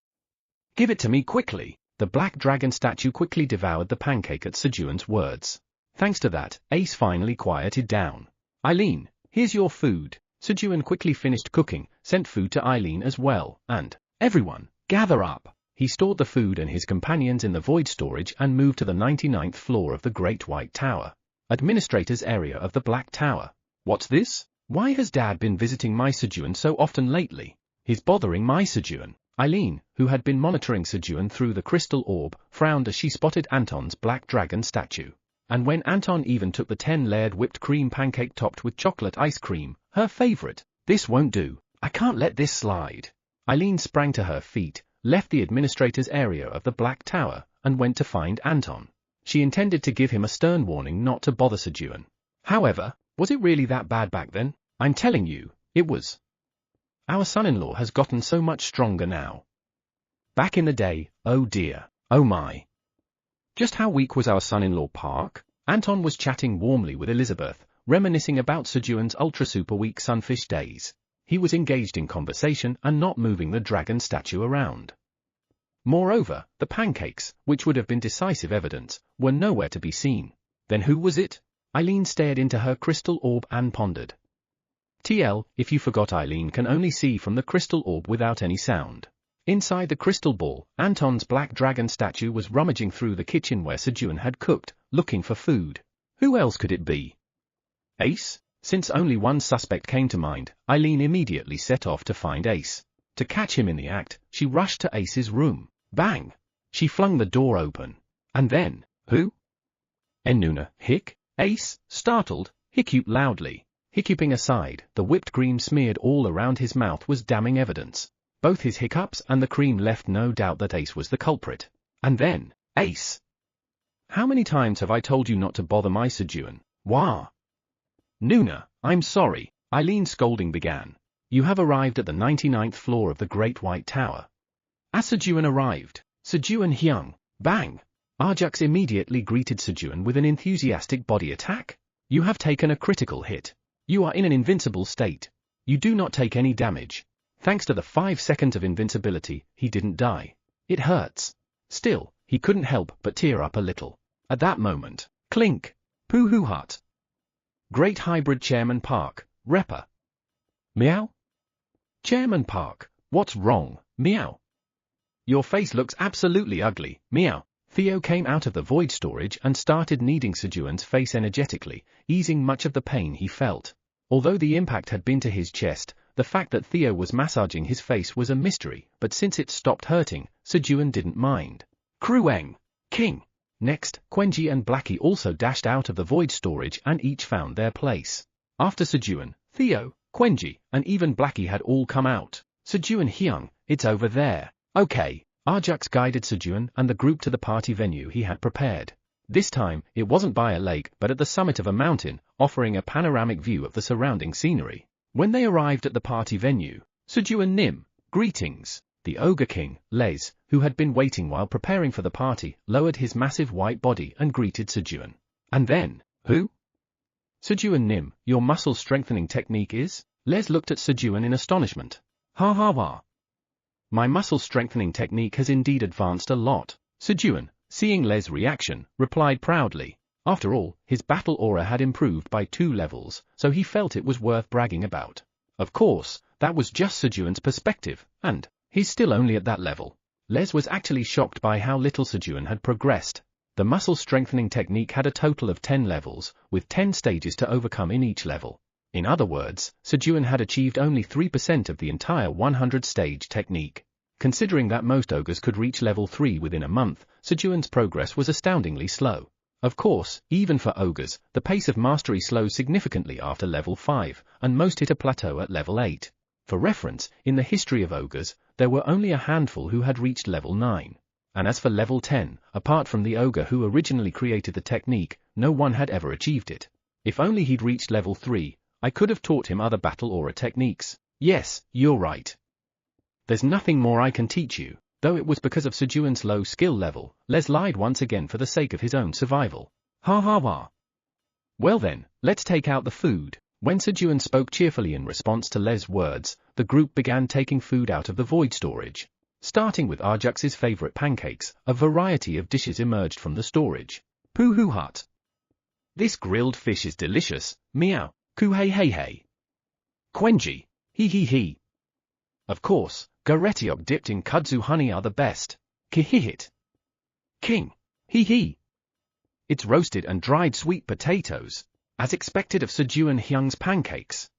Give it to me quickly. The black dragon statue quickly devoured the pancake at Sejun's words. Thanks to that, Ace finally quieted down. Eileen, here's your food. Sejun quickly finished cooking, sent food to Eileen as well, and, everyone, gather up. He stored the food and his companions in the void storage and moved to the 99th floor of the Great White Tower. Administrator's area of the Black Tower. What's this? Why has Dad been visiting my Sejun so often lately? He's bothering my Sejun. Eileen, who had been monitoring Sejun through the crystal orb, frowned as she spotted Anton's black dragon statue. And when Anton even took the 10-layered whipped cream pancake topped with chocolate ice cream, her favorite, this won't do. I can't let this slide. Eileen sprang to her feet, left the administrator's area of the Black Tower, and went to find Anton. She intended to give him a stern warning not to bother Sejun. However, was it really that bad back then? I'm telling you, it was. Our son-in-law has gotten so much stronger now. Back in the day, oh dear, oh my. Just how weak was our son-in-law Park? Anton was chatting warmly with Elizabeth, reminiscing about Sejun's ultra-super-weak sunfish days. He was engaged in conversation and not moving the dragon statue around. Moreover, the pancakes, which would have been decisive evidence, were nowhere to be seen. Then who was it? Eileen stared into her crystal orb and pondered. TL, if you forgot, Eileen can only see from the crystal orb without any sound. Inside the crystal ball, Anton's black dragon statue was rummaging through the kitchen where Sejun had cooked, looking for food. Who else could it be? Ace? Since only one suspect came to mind, Eileen immediately set off to find Ace. To catch him in the act, she rushed to Ace's room. Bang! She flung the door open. And then, who? Enuna, hic? Ace, startled, hiccuped loudly. Hiccuping aside, the whipped cream smeared all around his mouth was damning evidence. Both his hiccups and the cream left no doubt that Ace was the culprit. And then, Ace! How many times have I told you not to bother my Sejun? Wah! Nuna, I'm sorry, Eileen's scolding began. You have arrived at the 99th floor of the Great White Tower. As Sejun arrived, Sejun Hyung, bang! Arjux immediately greeted Sejun with an enthusiastic body attack. You have taken a critical hit. You are in an invincible state. You do not take any damage. Thanks to the 5 seconds of invincibility, he didn't die. It hurts. Still, he couldn't help but tear up a little. At that moment, clink, poo-hoo hut. Great Hybrid Chairman Park, Repper. Meow? Chairman Park, what's wrong, meow? Your face looks absolutely ugly, meow. Theo came out of the void storage and started kneading Sejun's face energetically, easing much of the pain he felt. Although the impact had been to his chest, the fact that Theo was massaging his face was a mystery, but since it stopped hurting, Sejun didn't mind. Krueng, King. Next, Quenji and Blackie also dashed out of the void storage and each found their place. After Sejun, Theo, Quenji, and even Blackie had all come out. Sejun Hyung, it's over there. Okay. Arjux guided Sejun and the group to the party venue he had prepared. This time, it wasn't by a lake but at the summit of a mountain, offering a panoramic view of the surrounding scenery. When they arrived at the party venue, Sejun Nim, greetings. The Ogre King, Les, who had been waiting while preparing for the party, lowered his massive white body and greeted Sejun. And then, who? Sejun Nim, your muscle strengthening technique is? Les looked at Sejun in astonishment. Ha ha ha. My muscle strengthening technique has indeed advanced a lot. Sejun, seeing Les' reaction, replied proudly. After all, his battle aura had improved by 2 levels, so he felt it was worth bragging about. Of course, that was just Sejun's perspective, and he's still only at that level. Les was actually shocked by how little Sejun had progressed. The muscle strengthening technique had a total of 10 levels, with 10 stages to overcome in each level. In other words, Sejun had achieved only 3% of the entire 100-stage technique. Considering that most ogres could reach level 3 within a month, Sejun's progress was astoundingly slow. Of course, even for ogres, the pace of mastery slows significantly after level 5, and most hit a plateau at level 8. For reference, in the history of ogres, there were only a handful who had reached level 9. And as for level 10, apart from the ogre who originally created the technique, no one had ever achieved it. If only he'd reached level 3, I could have taught him other battle aura techniques. Yes, you're right. There's nothing more I can teach you. Though it was because of Sejun's low skill level, Les lied once again for the sake of his own survival. Ha ha ha. Well then, let's take out the food. When Sejun spoke cheerfully in response to Les' words, the group began taking food out of the void storage. Starting with Arjux's favorite pancakes, a variety of dishes emerged from the storage. Pooh hut. This grilled fish is delicious, meow, coo hey hey hey. Quenji, hee hee hee. Of course, Garetiok dipped in kudzu honey are the best. Kihihit. King. Hee hee. It's roasted and dried sweet potatoes, as expected of Sejun Hyung's pancakes.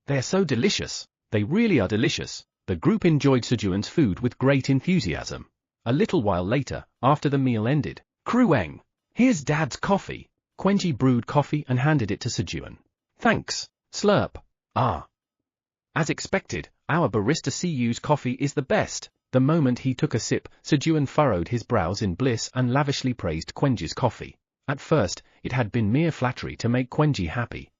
They're so delicious, they really are delicious. The group enjoyed Sejun's food with great enthusiasm. A little while later, after the meal ended, Krueng, here's Dad's coffee. Quenji brewed coffee and handed it to Sejun. Thanks, slurp. Ah. As expected, our barista CU's coffee is the best. The moment he took a sip, Sejun furrowed his brows in bliss and lavishly praised Quenji's coffee. At first, it had been mere flattery to make Quenji happy.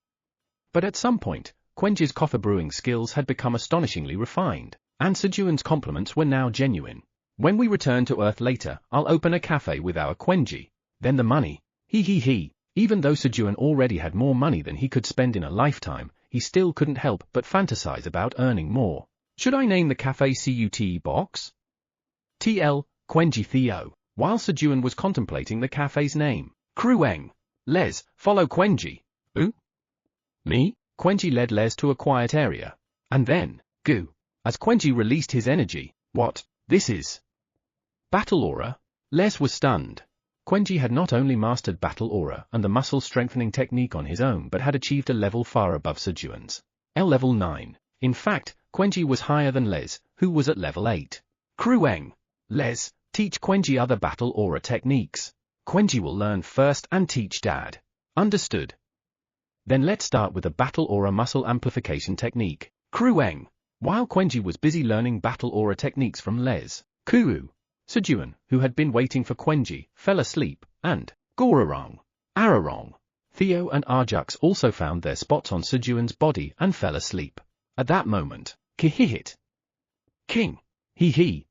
But at some point, Quenji's coffee brewing skills had become astonishingly refined, and Sejun's compliments were now genuine. When we return to Earth later, I'll open a cafe with our Quenji. Then the money. Hee hee hee. Even though Sejun already had more money than he could spend in a lifetime, he still couldn't help but fantasize about earning more. Should I name the cafe CUT box? TL, Quenji Theo. While Sejun was contemplating the cafe's name, Krueng. Les, follow Quenji. Who? Me? Quenji led Les to a quiet area. And then, goo. As Quenji released his energy, what? This is battle aura? Les was stunned. Quenji had not only mastered battle aura and the muscle strengthening technique on his own but had achieved a level far above Sejun's. Level 9. In fact, Quenji was higher than Les, who was at level 8. Krueng. Les, teach Quenji other battle aura techniques. Quenji will learn first and teach Dad. Understood. Then let's start with the battle aura muscle amplification technique. Krueng. While Quenji was busy learning battle aura techniques from Les, Kuru, Sejun, who had been waiting for Quenji, fell asleep, and Gorarong, Ararong, Theo and Arjux also found their spots on Sejun's body and fell asleep. At that moment, Kihihit. King. Hee hee.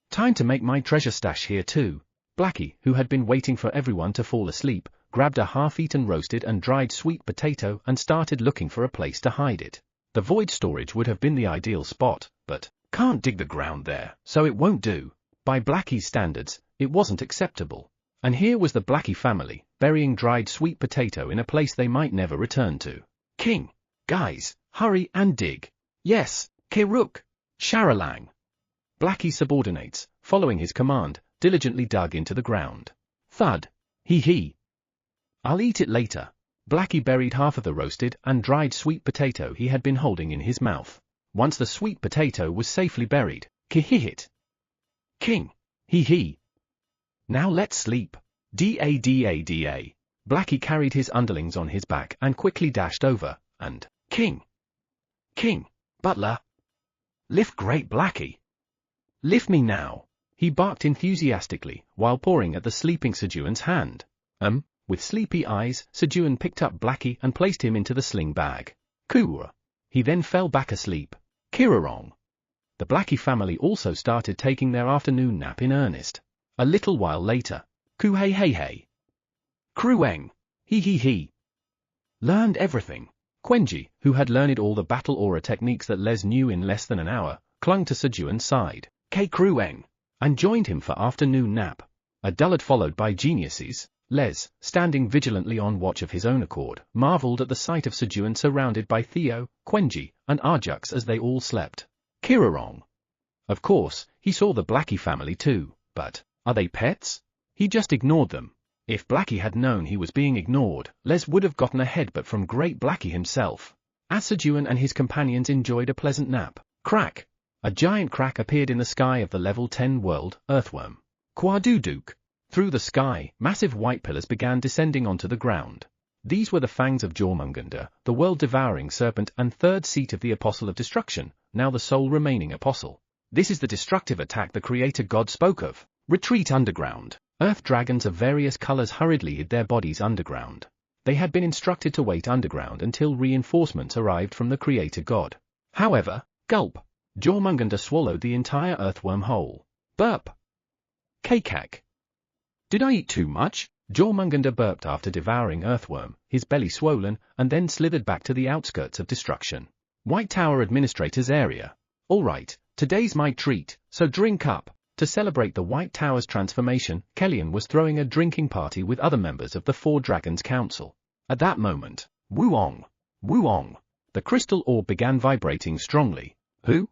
Time to make my treasure stash here too. Blackie, who had been waiting for everyone to fall asleep, grabbed a half-eaten roasted and dried sweet potato and started looking for a place to hide it. The void storage would have been the ideal spot, but can't dig the ground there, so it won't do. By Blackie's standards, it wasn't acceptable. And here was the Blackie family, burying dried sweet potato in a place they might never return to. King. Guys, hurry and dig. Yes, Kiruk. Sharalang. Blackie subordinates, following his command, diligently dug into the ground. Thud. Hee hee. I'll eat it later. Blackie buried half of the roasted and dried sweet potato he had been holding in his mouth. Once the sweet potato was safely buried, Kihihit. King. Hee hee. Now let's sleep. Da. Blackie carried his underlings on his back and quickly dashed over, and King. King. Butler. Lift great Blackie. Lift me now. He barked enthusiastically, while pawing at the sleeping Sejun's hand. With sleepy eyes, Sejun picked up Blackie and placed him into the sling bag. Kura. He then fell back asleep. Kirarong. The Blackie family also started taking their afternoon nap in earnest. A little while later, Ku hey hey hey. Krueng. Hee hee hee. Learned everything. Quenji, who had learned all the battle aura techniques that Les knew in less than an hour, clung to Sejun's side. K Krueng. And joined him for afternoon nap. A dullard followed by geniuses. Les, standing vigilantly on watch of his own accord, marveled at the sight of Sejun surrounded by Theo, Quenji, and Arjux as they all slept. Kirarong. Of course, he saw the Blackie family too, but, are they pets? He just ignored them. If Blackie had known he was being ignored, Les would have gotten a headbutt from Great Blackie himself. As Sejun and his companions enjoyed a pleasant nap, crack! A giant crack appeared in the sky of the level 10 world, Earthworm. Quaduduk. Through the sky, massive white pillars began descending onto the ground. These were the fangs of Jormungandr, the world-devouring serpent and third seat of the Apostle of Destruction, now the sole remaining apostle. This is the destructive attack the Creator God spoke of. Retreat underground. Earth dragons of various colors hurriedly hid their bodies underground. They had been instructed to wait underground until reinforcements arrived from the Creator God. However, gulp, Jormungandr swallowed the entire earthworm whole. Burp. Kekak. Did I eat too much? Jormungandr burped after devouring earthworm, his belly swollen, and then slithered back to the outskirts of destruction. White Tower Administrator's area. All right, today's my treat, so drink up. To celebrate the White Tower's transformation, Kellyan was throwing a drinking party with other members of the Four Dragons Council. At that moment, woo-ong, woo-ong, the crystal orb began vibrating strongly. Who?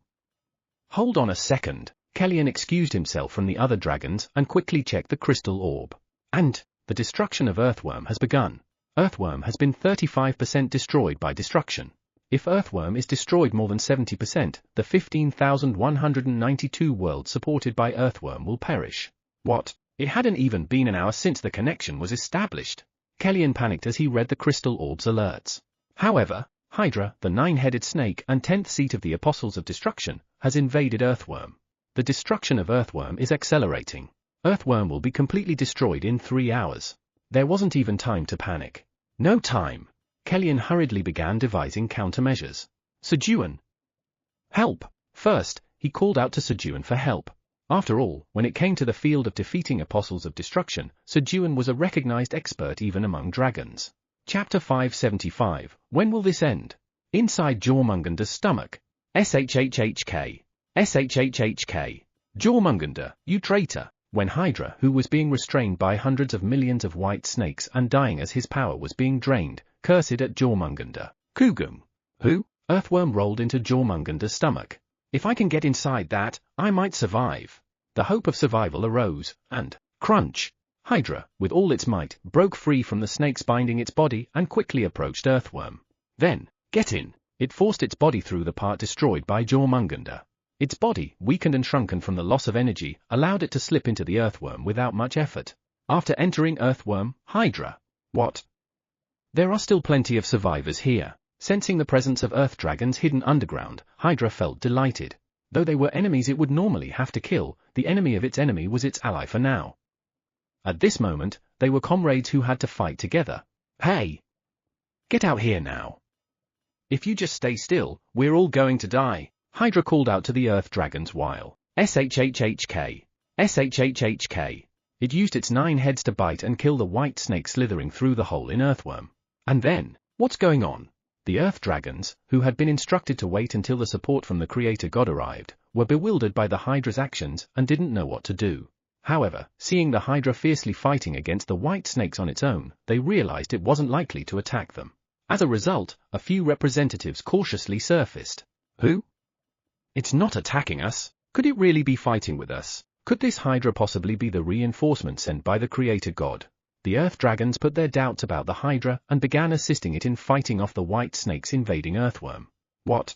Hold on a second. Kellyan excused himself from the other dragons and quickly checked the crystal orb. And the destruction of Earthworm has begun. Earthworm has been 35% destroyed by destruction. If Earthworm is destroyed more than 70%, the 15,192 worlds supported by Earthworm will perish. What? It hadn't even been an hour since the connection was established. Kellyan panicked as he read the crystal orb's alerts. However, Hydra, the nine-headed snake and 10th seat of the Apostles of Destruction, has invaded Earthworm. The destruction of Earthworm is accelerating. Earthworm will be completely destroyed in 3 hours. There wasn't even time to panic. No time. Kellyan hurriedly began devising countermeasures. Sejun. Help! First, he called out to Sejun for help. After all, when it came to the field of defeating Apostles of Destruction, Sejun was a recognized expert even among dragons. Chapter 575, when will this end? Inside Jormungandr's stomach. SHHHK. SHHHK. Jormungandr, you traitor. When Hydra, who was being restrained by hundreds of millions of white snakes and dying as his power was being drained, cursed at Jormungandr. Kugum. Who? Earthworm rolled into Jormungandr's stomach. If I can get inside that, I might survive. The hope of survival arose, and, crunch! Hydra, with all its might, broke free from the snakes binding its body and quickly approached Earthworm. Then, get in! It forced its body through the part destroyed by Jormungandr. Its body, weakened and shrunken from the loss of energy, allowed it to slip into the Earthworm without much effort. After entering Earthworm, Hydra. What? There are still plenty of survivors here. Sensing the presence of Earth dragons hidden underground, Hydra felt delighted. Though they were enemies it would normally have to kill, the enemy of its enemy was its ally for now. At this moment, they were comrades who had to fight together. Hey! Get out here now. If you just stay still, we're all going to die. Hydra called out to the Earth dragons while SHHHK. SHHHK. It used its 9 heads to bite and kill the white snake slithering through the hole in Earthworm. And then, what's going on? The Earth dragons, who had been instructed to wait until the support from the Creator God arrived, were bewildered by the Hydra's actions and didn't know what to do. However, seeing the Hydra fiercely fighting against the white snakes on its own, they realized it wasn't likely to attack them. As a result, a few representatives cautiously surfaced. Who? It's not attacking us. Could it really be fighting with us? Could this Hydra possibly be the reinforcement sent by the Creator God? The Earth dragons put their doubts about the Hydra and began assisting it in fighting off the white snakes invading Earthworm. What?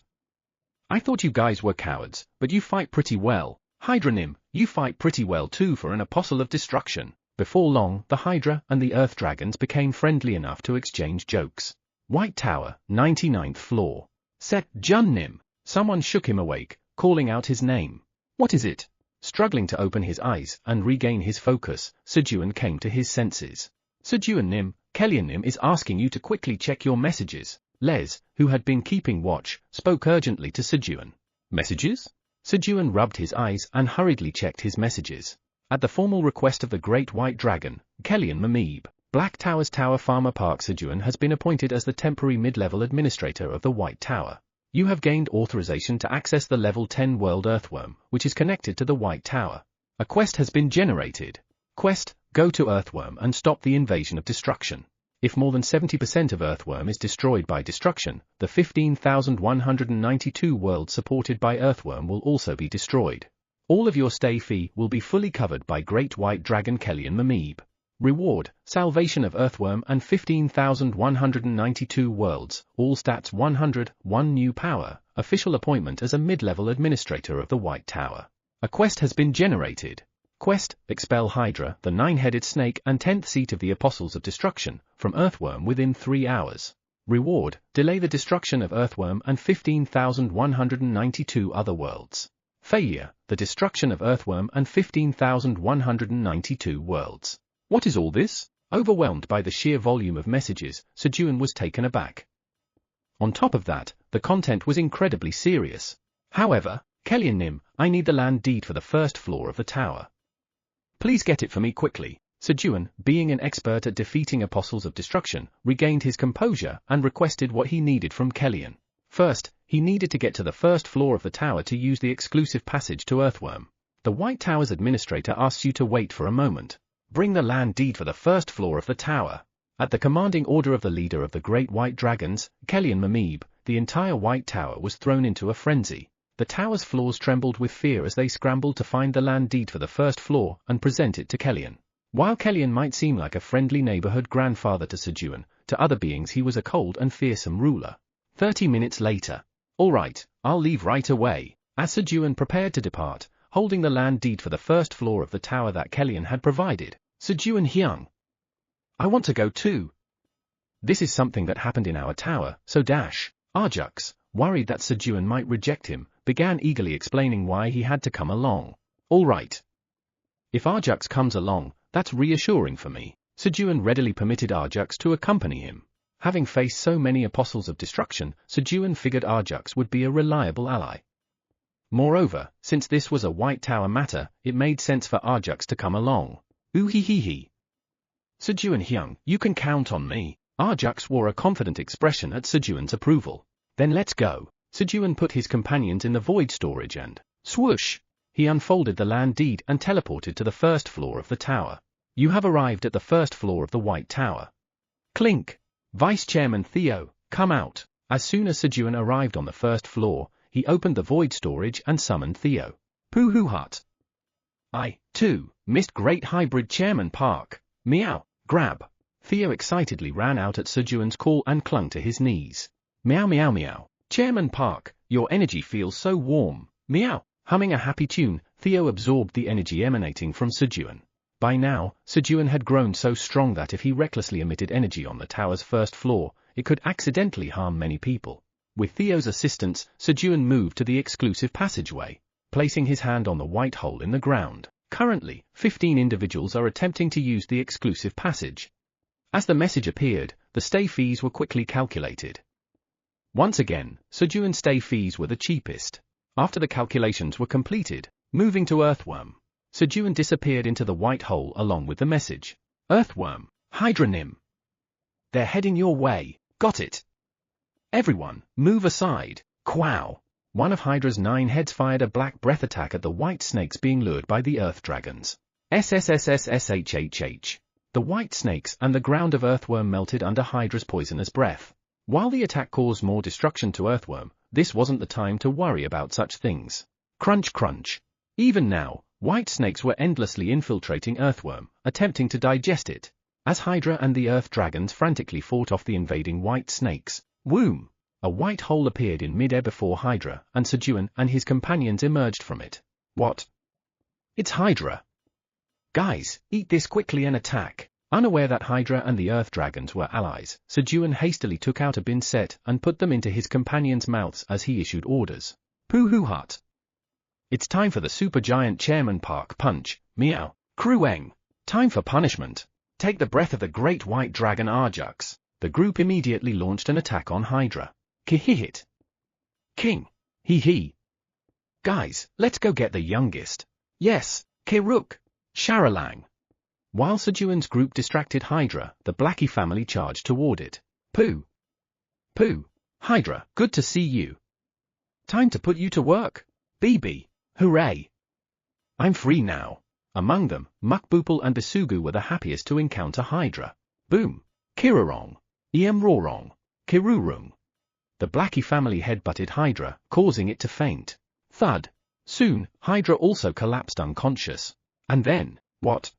I thought you guys were cowards, but you fight pretty well. Hydranim, you fight pretty well too for an Apostle of Destruction. Before long, the Hydra and the Earth dragons became friendly enough to exchange jokes. White Tower, 99th floor. Sejun. Someone shook him awake, calling out his name. What is it? Struggling to open his eyes and regain his focus, Sejun came to his senses. Sejun, Kellyan is asking you to quickly check your messages. Les, who had been keeping watch, spoke urgently to Sejun. Messages? Sejun rubbed his eyes and hurriedly checked his messages. At the formal request of the Great White Dragon, Kellyan Mamib, Black Tower's Tower Farmer Park, Sejun has been appointed as the temporary mid-level administrator of the White Tower. You have gained authorization to access the level 10 World Earthworm, which is connected to the White Tower. A quest has been generated. Quest, go to Earthworm and stop the invasion of destruction. If more than 70% of Earthworm is destroyed by destruction, the 15,192 worlds supported by Earthworm will also be destroyed. All of your stay fee will be fully covered by Great White Dragon Kellyan Mamib. Reward, salvation of Earthworm and 15,192 worlds, all stats 100, 1 new power, official appointment as a mid-level administrator of the White Tower. A quest has been generated. Quest, expel Hydra, the 9-headed snake and 10th seat of the Apostles of Destruction, from Earthworm within 3 hours. Reward, delay the destruction of Earthworm and 15,192 other worlds. Failure, the destruction of Earthworm and 15,192 worlds. What is all this? Overwhelmed by the sheer volume of messages, Sejun was taken aback. On top of that, the content was incredibly serious. However, Kellyan Nim, I need the land deed for the first floor of the tower. Please get it for me quickly. Sejun, being an expert at defeating Apostles of Destruction, regained his composure and requested what he needed from Kellyan. First, he needed to get to the first floor of the tower to use the exclusive passage to Earthworm. The White Tower's administrator asks you to wait for a moment. Bring the land deed for the first floor of the tower. At the commanding order of the leader of the Great White Dragons, Kellyan Mamib, the entire White Tower was thrown into a frenzy. The tower's floors trembled with fear as they scrambled to find the land deed for the first floor and present it to Kellyan. While Kellyan might seem like a friendly neighborhood grandfather to Sejun, to other beings he was a cold and fearsome ruler. 30 minutes later. All right, I'll leave right away. As Sejun prepared to depart, holding the land deed for the first floor of the tower that Kellyan had provided, Sejun Hyung. I want to go too. This is something that happened in our tower, so Arjux, worried that Sejun might reject him, began eagerly explaining why he had to come along. All right. If Arjux comes along, that's reassuring for me. Sejun readily permitted Arjux to accompany him. Having faced so many Apostles of Destruction, Sejun figured Arjux would be a reliable ally. Moreover, since this was a White Tower matter, it made sense for Arjux to come along. Ooh-hee-hee-hee. Sejun Hyung, you can count on me. Arjux wore a confident expression at Sejun's approval. Then let's go. Sejun put his companions in the void storage and, swoosh, he unfolded the land deed and teleported to the first floor of the tower. You have arrived at the first floor of the White Tower. Clink. Vice Chairman Theo, come out. As soon as Sejun arrived on the first floor, he opened the void storage and summoned Theo. Pooh hut. I, too, missed Great Hybrid Chairman Park. Meow, grab. Theo excitedly ran out at Sejun's call and clung to his knees. Meow meow meow. Chairman Park, your energy feels so warm. Meow. Humming a happy tune, Theo absorbed the energy emanating from Sejun. By now, Sejun had grown so strong that if he recklessly emitted energy on the tower's first floor, it could accidentally harm many people. With Theo's assistance, Sejun moved to the exclusive passageway, placing his hand on the white hole in the ground. Currently, 15 individuals are attempting to use the exclusive passage. As the message appeared, the stay fees were quickly calculated. Once again, Sejun's stay fees were the cheapest. After the calculations were completed, moving to Earthworm, Sejun disappeared into the white hole along with the message. Earthworm, Hydra Nim. They're heading your way, got it? Everyone, move aside, quow. One of Hydra's 9 heads fired a black breath attack at the white snakes being lured by the Earth Dragons. SSSSSHHH. The white snakes and the ground of Earthworm melted under Hydra's poisonous breath. While the attack caused more destruction to Earthworm, this wasn't the time to worry about such things. Crunch crunch. Even now, white snakes were endlessly infiltrating Earthworm, attempting to digest it. As Hydra and the Earth Dragons frantically fought off the invading white snakes, whoom! A white hole appeared in mid-air before Hydra, and Sejun and his companions emerged from it. What? It's Hydra. Guys, eat this quickly and attack. Unaware that Hydra and the Earth Dragons were allies, Sejun hastily took out a bin set and put them into his companions' mouths as he issued orders. Pooh hut. It's time for the supergiant Chairman Park punch. Meow. Krueng. Time for punishment. Take the breath of the great white dragon Arjux. The group immediately launched an attack on Hydra. Kihihit. King. Hee. Guys, let's go get the youngest. Yes, Kiruk. Sharalang. While Sejun's group distracted Hydra, the Blackie family charged toward it. Pooh. Hydra, good to see you. Time to put you to work. BB. Hooray. I'm free now. Among them, Mukbupal and Bisugu were the happiest to encounter Hydra. Boom. Kirarong. Iemrorong. Kirurung. The Blackie family headbutted Hydra, causing it to faint. Thud. Soon, Hydra also collapsed unconscious. And then, what?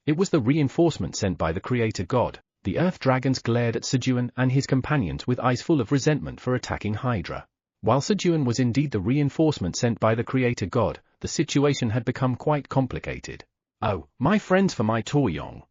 It was the reinforcement sent by the Creator God. The Earth Dragons glared at Sejun and his companions with eyes full of resentment for attacking Hydra. While Sejun was indeed the reinforcement sent by the Creator God, the situation had become quite complicated. "Oh, my friends for my Toyong.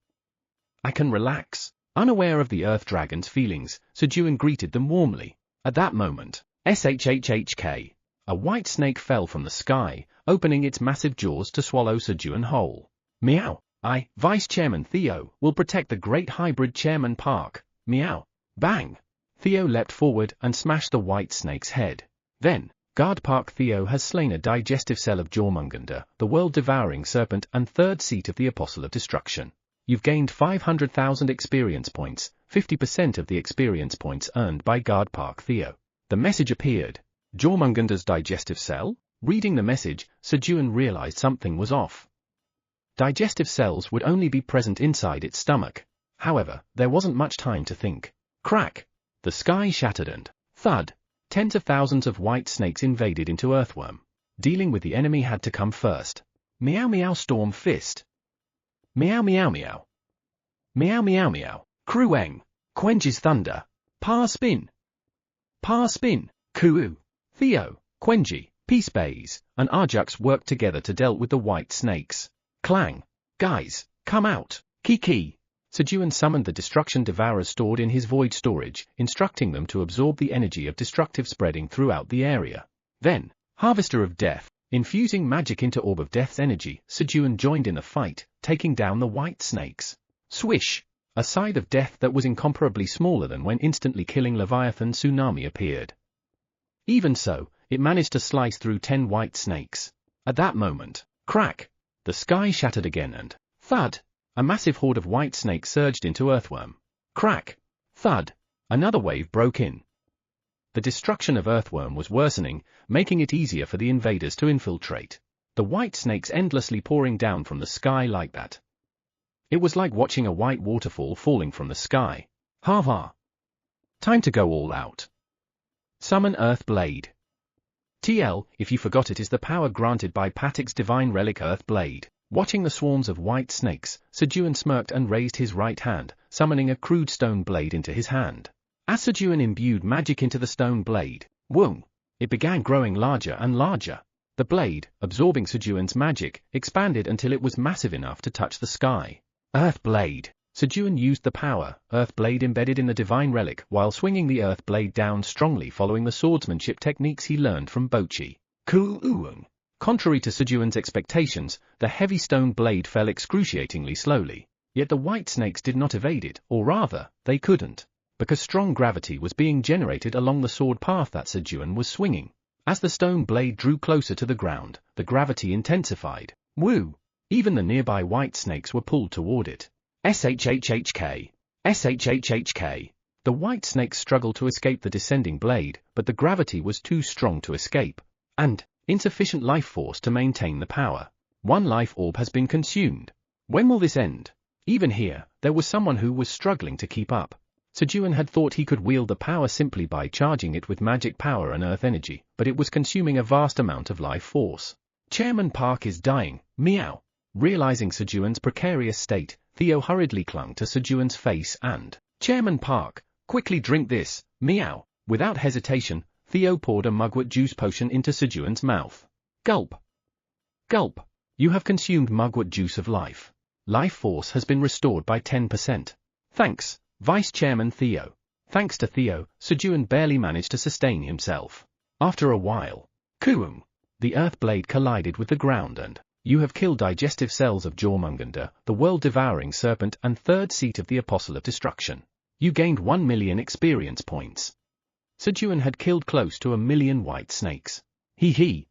I can relax." Unaware of the Earth Dragon's feelings, Sejun greeted them warmly. At that moment, shhhk, a white snake fell from the sky, opening its massive jaws to swallow Sejun whole. "Meow. I, Vice Chairman Theo, will protect the great hybrid Chairman Park." Meow. Bang! Theo leapt forward and smashed the white snake's head. Then, Guard Park Theo has slain a digestive cell of Jormungandr, the world-devouring serpent and third seat of the Apostle of Destruction. You've gained 500,000 experience points, 50% of the experience points earned by Guard Park Theo. The message appeared. Jormungandr's digestive cell? Reading the message, Sejun realized something was off. Digestive cells would only be present inside its stomach. However, there wasn't much time to think. Crack! The sky shattered and, thud! Tens of thousands of white snakes invaded into Earthworm. Dealing with the enemy had to come first. Meow meow storm fist. Meow meow meow. Meow meow meow. Krueng. Quench's thunder. Pa spin. Pa spin. Kuu. Theo, Quenji, Peace Bays, and Arjux worked together to deal with the white snakes. Clang. Guys, come out. Kiki. Sejun summoned the destruction devourers stored in his void storage, instructing them to absorb the energy of destructive spreading throughout the area. Then, Harvester of Death, infusing magic into Orb of Death's energy, Sejun joined in the fight, taking down the white snakes. Swish! A scythe of death that was incomparably smaller than when instantly killing Leviathan Tsunami appeared. Even so, it managed to slice through 10 white snakes. At that moment, crack! The sky shattered again and, thud! A massive horde of white snakes surged into Earthworm. Crack! Thud! Another wave broke in. The destruction of Earthworm was worsening, making it easier for the invaders to infiltrate. The white snakes endlessly pouring down from the sky like that. It was like watching a white waterfall falling from the sky. Ha ha! Time to go all out. Summon Earth Blade. TL, if you forgot, it is the power granted by Patek's divine relic Earth Blade. Watching the swarms of white snakes, Sejun smirked and raised his right hand, summoning a crude stone blade into his hand. As Sejun imbued magic into the stone blade, whoom! It began growing larger and larger. The blade, absorbing Sejun's magic, expanded until it was massive enough to touch the sky. Earth Blade. Sejun used the power, Earth Blade embedded in the divine relic, while swinging the Earth Blade down strongly following the swordsmanship techniques he learned from Bochi. Kuung. Contrary to Sejun's expectations, the heavy stone blade fell excruciatingly slowly. Yet the white snakes did not evade it, or rather, they couldn't, because strong gravity was being generated along the sword path that Sejun was swinging. As the stone blade drew closer to the ground, the gravity intensified. Woo! Even the nearby white snakes were pulled toward it. Shhhk. Shhhk. The white snakes struggled to escape the descending blade, but the gravity was too strong to escape. And insufficient life force to maintain the power. One life orb has been consumed. When will this end? Even here, there was someone who was struggling to keep up. Sejun had thought he could wield the power simply by charging it with magic power and earth energy, but it was consuming a vast amount of life force. Chairman Park is dying, meow. Realizing Sejun's precarious state, Theo hurriedly clung to Sejun's face and, Chairman Park, quickly drink this, meow. Without hesitation, Theo poured a mugwort juice potion into Sejun's mouth. Gulp. Gulp. You have consumed mugwort juice of life. Life force has been restored by 10%. Thanks, Vice Chairman Theo. Thanks to Theo, Sejun barely managed to sustain himself. After a while, Kuung. The earth blade collided with the ground and, you have killed digestive cells of Jormungandr, the world-devouring serpent and third seat of the Apostle of Destruction. You gained 1 million experience points. Sejun had killed close to 1 million white snakes. Hee.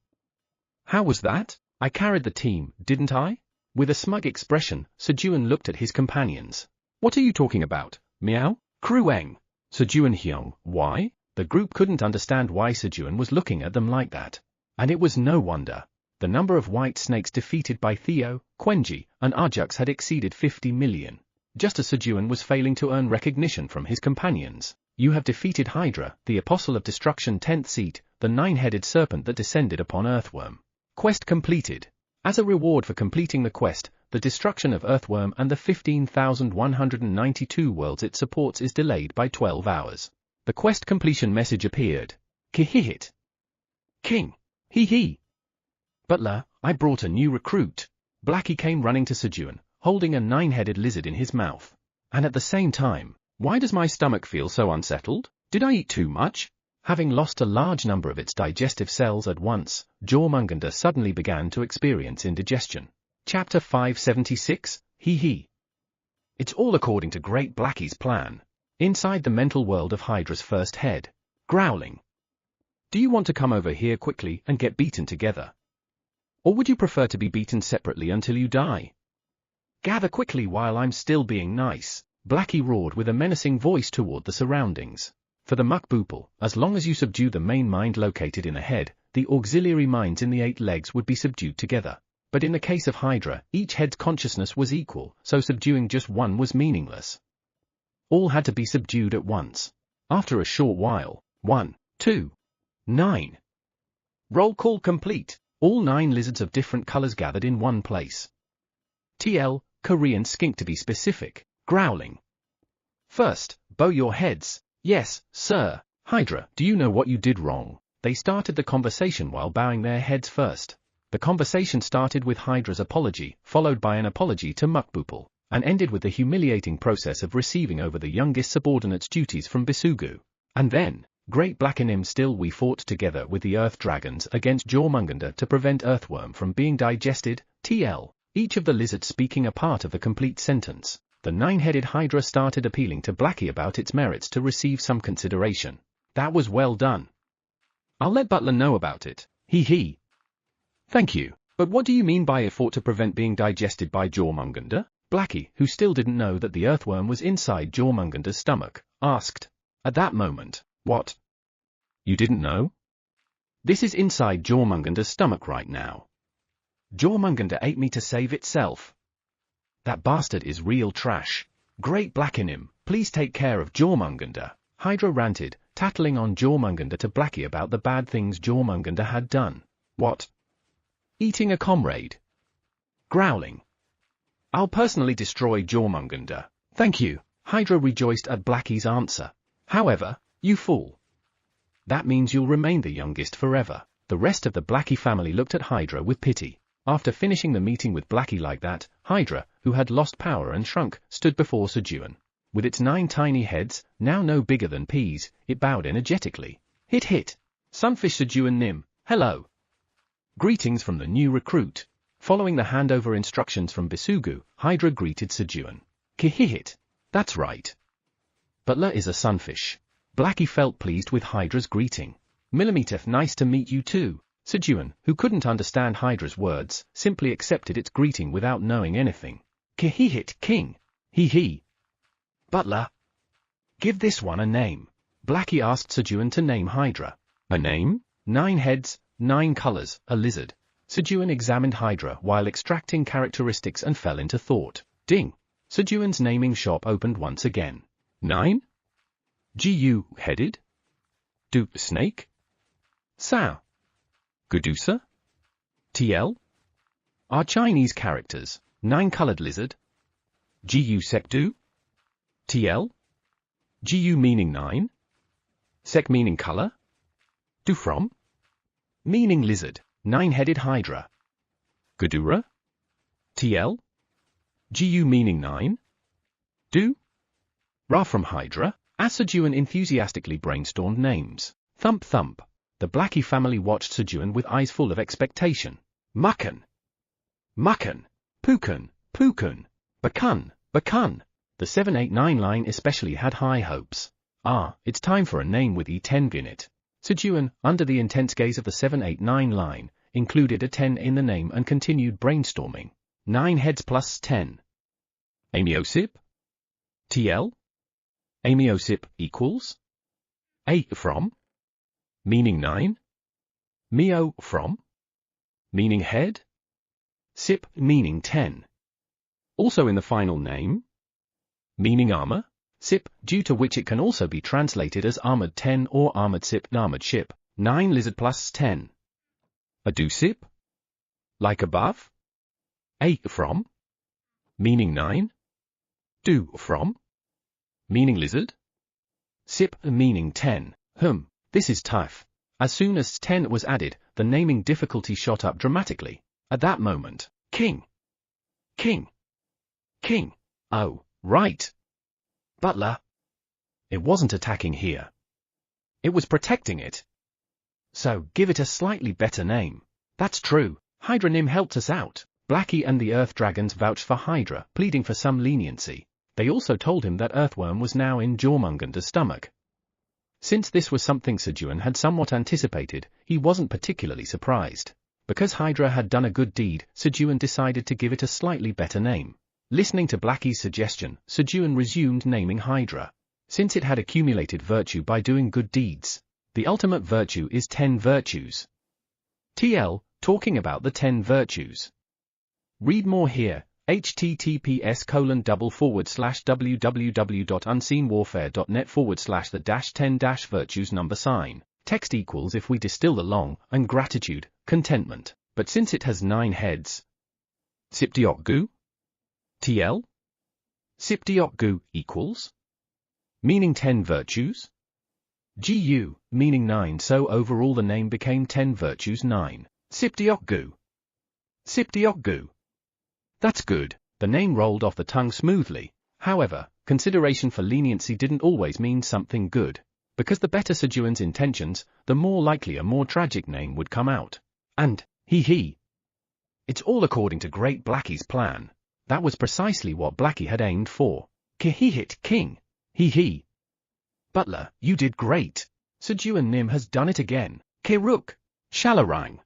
How was that? I carried the team, didn't I? With a smug expression, Sejun looked at his companions. What are you talking about, meow? Krueng. Sejun Hyung, why? The group couldn't understand why Sejun was looking at them like that. And it was no wonder. The number of white snakes defeated by Theo, Quenji, and Arjux had exceeded 50 million. Just as Sejun was failing to earn recognition from his companions. You have defeated Hydra, the Apostle of Destruction 10th seat, the 9-headed serpent that descended upon Earthworm. Quest completed. As a reward for completing the quest, the destruction of Earthworm and the 15,192 worlds it supports is delayed by 12 hours. The quest completion message appeared. Kihihit. King. Hee. Butler, I brought a new recruit. Blackie came running to Sejun, holding a 9-headed lizard in his mouth. And at the same time, why does my stomach feel so unsettled? Did I eat too much? Having lost a large number of its digestive cells at once, Jormungandr suddenly began to experience indigestion. Chapter 576, He. It's all according to Great Blackie's plan. Inside the mental world of Hydra's first head. Growling. Do you want to come over here quickly and get beaten together? Or would you prefer to be beaten separately until you die? Gather quickly while I'm still being nice, Blackie roared with a menacing voice toward the surroundings. For the Mukboople, as long as you subdue the main mind located in the head, the auxiliary minds in the 8 legs would be subdued together. But in the case of Hydra, each head's consciousness was equal, so subduing just one was meaningless. All had to be subdued at once. After a short while, 1, 2, 9. Roll call complete. All 9 lizards of different colors gathered in one place. TL, Korean skink to be specific, growling. First, bow your heads. Yes, sir. Hydra, do you know what you did wrong? They started the conversation while bowing their heads first. The conversation started with Hydra's apology, followed by an apology to Mukboople, and ended with the humiliating process of receiving over the youngest subordinate's duties from Bisugu. And then, Great Blackenim still we fought together with the Earth Dragons against Jormungandr to prevent Earthworm from being digested, TL. Each of the lizards speaking a part of the complete sentence. The 9-headed Hydra started appealing to Blackie about its merits to receive some consideration. That was well done. I'll let Butler know about it. He. Thank you. But what do you mean by it fought to prevent being digested by Jormungandr? Blackie, who still didn't know that the earthworm was inside Jormungandr's stomach, asked. At that moment, what? You didn't know? This is inside Jormungandr's stomach right now. Jormungandr ate me to save itself. That bastard is real trash. Great Blackenim, please take care of Jormungandr. Hydra ranted, tattling on Jormungandr to Blackie about the bad things Jormungandr had done. What? Eating a comrade. Growling. I'll personally destroy Jormungandr. Thank you. Hydra rejoiced at Blackie's answer. However, you fool. That means you'll remain the youngest forever. The rest of the Blackie family looked at Hydra with pity. After finishing the meeting with Blackie like that, Hydra, who had lost power and shrunk, stood before Sejun. With its 9 tiny heads, now no bigger than peas, it bowed energetically. Hit. Sunfish Sejun Nim, hello. Greetings from the new recruit. Following the handover instructions from Bisugu, Hydra greeted Sejun. Kihihit. That's right. Butler is a sunfish. Blackie felt pleased with Hydra's greeting. Millimeter, nice to meet you too. Sejun, who couldn't understand Hydra's words, simply accepted its greeting without knowing anything. Kihihit king. He. Butler. Give this one a name. Blackie asked Sejun to name Hydra. A name? 9 heads, 9 colors, a lizard. Sejun examined Hydra while extracting characteristics and fell into thought. Ding. Sejun's naming shop opened once again. 9? Gu headed? Du snake? Sao? Gudusa? TL? Are Chinese characters. 9 colored lizard? Gu sek du? TL? Gu meaning 9? Sek meaning color? Du from? Meaning lizard, 9-headed Hydra. Gudura? TL? Gu meaning 9? Du? Ra from Hydra? Sejun enthusiastically brainstormed names. Thump thump. The Blackie family watched Sejun with eyes full of expectation. Mucken. Pukun. Bakun. The 789 line especially had high hopes. It's time for a name with E10 in it. Sejun, under the intense gaze of the 789 line, included a 10 in the name and continued brainstorming. 9 heads plus 10. Amiosip? TL? Amiosip equals? A from? Meaning 9? Mio from? Meaning head? Sip meaning 10. Also in the final name? Meaning armor? Sip, due to which it can also be translated as armored 10 or armored sip, armored ship. 9 lizard plus 10. Adu sip? Like above? A from? Meaning 9? Do from? Meaning lizard? Sip meaning 10. This is tough. As soon as 10 was added, the naming difficulty shot up dramatically. At that moment, King! King! King! Oh, right! Butler! It wasn't attacking here. It was protecting it. So, give it a slightly better name. That's true. Hydra Nim helped us out. Blackie and the Earth Dragons vouched for Hydra, pleading for some leniency. They also told him that Earthworm was now in Jormungander's stomach. Since this was something Sejun had somewhat anticipated, he wasn't particularly surprised. Because Hydra had done a good deed, Sejun decided to give it a slightly better name. Listening to Blackie's suggestion, Sejun resumed naming Hydra. Since it had accumulated virtue by doing good deeds. The ultimate virtue is 10 virtues. TL, talking about the 10 virtues. Read more here, https://www.unseenwarfare.net/the-10-virtues $. Text equals if we distill the long, and gratitude, contentment, but since it has 9 heads. Siptiokgu? TL? Siptiokgu equals? Meaning 10 virtues? GU, meaning 9, so overall the name became 10 virtues 9. Siptiokgu. Siptiokgu. That's good. The name rolled off the tongue smoothly. However, consideration for leniency didn't always mean something good. Because the better Sejun's intentions, the more likely a more tragic name would come out. And, he. It's all according to Great Blackie's plan. That was precisely what Blackie had aimed for. Hit King. He. Butler, you did great. Sejun Nim has done it again. Kiruk. Shalarang.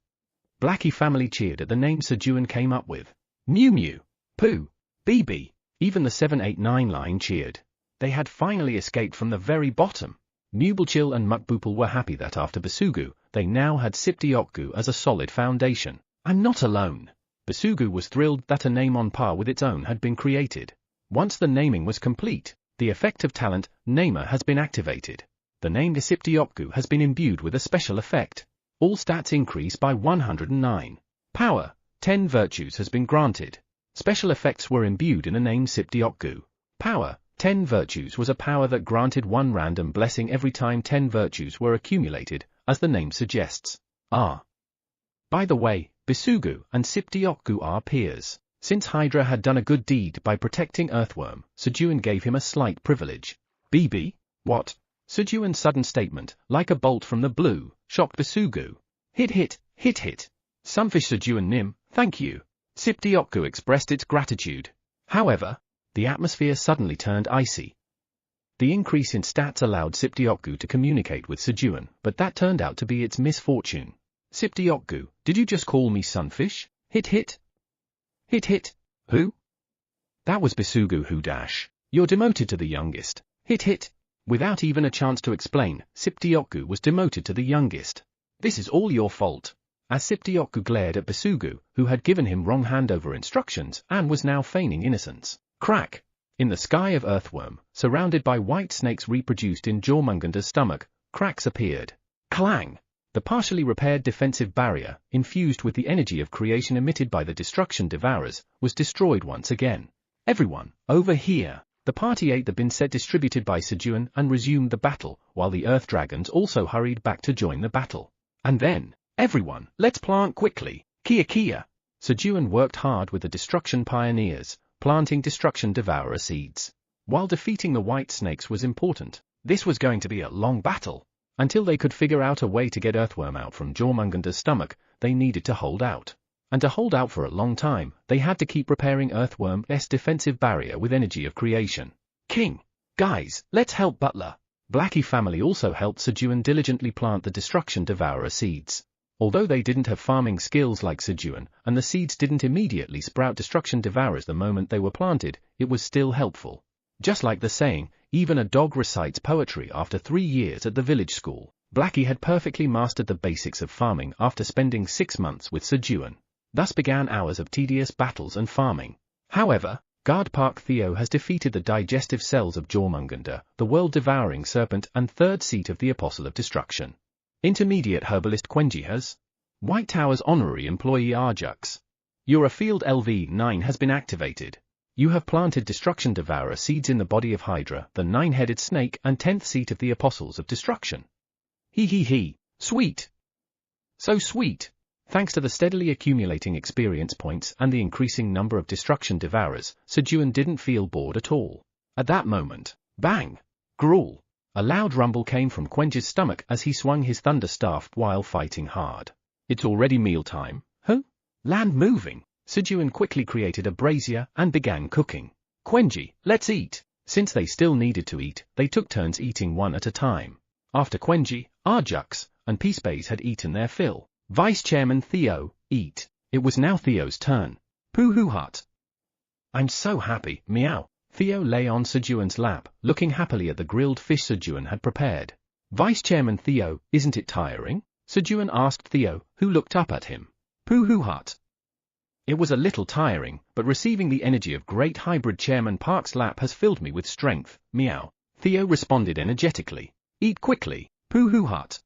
Blackie family cheered at the name Sejun came up with. Mew Mew. Pooh. BB. Even the 789 line cheered. They had finally escaped from the very bottom. Mubelchill and Mukbupal were happy that after Basugu, they now had Siptiokgu as a solid foundation. I'm not alone. Basugu was thrilled that a name on par with its own had been created. Once the naming was complete, the effect of talent, Namer, has been activated. The name Siptiokgu has been imbued with a special effect. All stats increase by 109. Power, 10 virtues has been granted. Special effects were imbued in the name Siptiokgu. Power, 10 virtues was a power that granted one random blessing every time 10 virtues were accumulated, as the name suggests. By the way, Basugu and Siptiokgu are peers. Since Hydra had done a good deed by protecting Earthworm, Sejun gave him a slight privilege. BB? What? Sejun's sudden statement, like a bolt from the blue, shocked Basugu. Hit. Sunfish Sejun Nim, thank you. Siptiokgu expressed its gratitude. However, the atmosphere suddenly turned icy. The increase in stats allowed Siptiokgu to communicate with Sejun, but that turned out to be its misfortune. Siptiokgu, did you just call me Sunfish? Hit. Who? That was Basugu who dash. You're demoted to the youngest. Hit. Without even a chance to explain, Siptiokgu was demoted to the youngest. This is all your fault. As Siptiokgu glared at Basugu, who had given him wrong handover instructions and was now feigning innocence. Crack! In the sky of Earthworm, surrounded by white snakes reproduced in Jormungander's stomach, cracks appeared. Clang! The partially repaired defensive barrier, infused with the energy of creation emitted by the destruction devourers, was destroyed once again. Everyone, over here! The party ate the binset distributed by Sejun and resumed the battle, while the Earth Dragons also hurried back to join the battle. And then, everyone, let's plant quickly! Kia! Sejun worked hard with the destruction pioneers, planting destruction devourer seeds. While defeating the white snakes was important, this was going to be a long battle. Until they could figure out a way to get Earthworm out from Jormungander's stomach, they needed to hold out. And to hold out for a long time, they had to keep repairing Earthworm's defensive barrier with energy of creation. King! Guys, let's help Butler! Blackie family also helped Sejun diligently plant the destruction devourer seeds. Although they didn't have farming skills like Sejun, and the seeds didn't immediately sprout destruction devourers the moment they were planted, it was still helpful. Just like the saying, even a dog recites poetry after 3 years at the village school, Blackie had perfectly mastered the basics of farming after spending 6 months with Sejun. Thus began hours of tedious battles and farming. However, Guard Park Theo has defeated the digestive cells of Jormungander, the world-devouring serpent and third seat of the Apostle of Destruction. Intermediate herbalist Quenji has. White Tower's honorary employee Arjux. Your field LV9 has been activated. You have planted destruction devourer seeds in the body of Hydra, the 9-headed snake and 10th seat of the Apostles of Destruction. He. Sweet. So sweet. Thanks to the steadily accumulating experience points and the increasing number of destruction devourers, Sejun didn't feel bored at all. At that moment, bang! Gruel! A loud rumble came from Quench's stomach as he swung his thunder staff while fighting hard. It's already mealtime, huh? Land moving! Sejun quickly created a brazier and began cooking. Quenji, let's eat! Since they still needed to eat, they took turns eating one at a time. After Quenji, Arjux, and Peacebase had eaten their fill, Vice Chairman Theo, eat. It was now Theo's turn. Pooh-hoo hut. I'm so happy, meow. Theo lay on Sejun's lap, looking happily at the grilled fish Sejun had prepared. Vice Chairman Theo, isn't it tiring? Sejun asked Theo, who looked up at him. Pooh-hoo hut. It was a little tiring, but receiving the energy of great hybrid Chairman Park's lap has filled me with strength, meow. Theo responded energetically. Eat quickly, Pooh-hoo hut.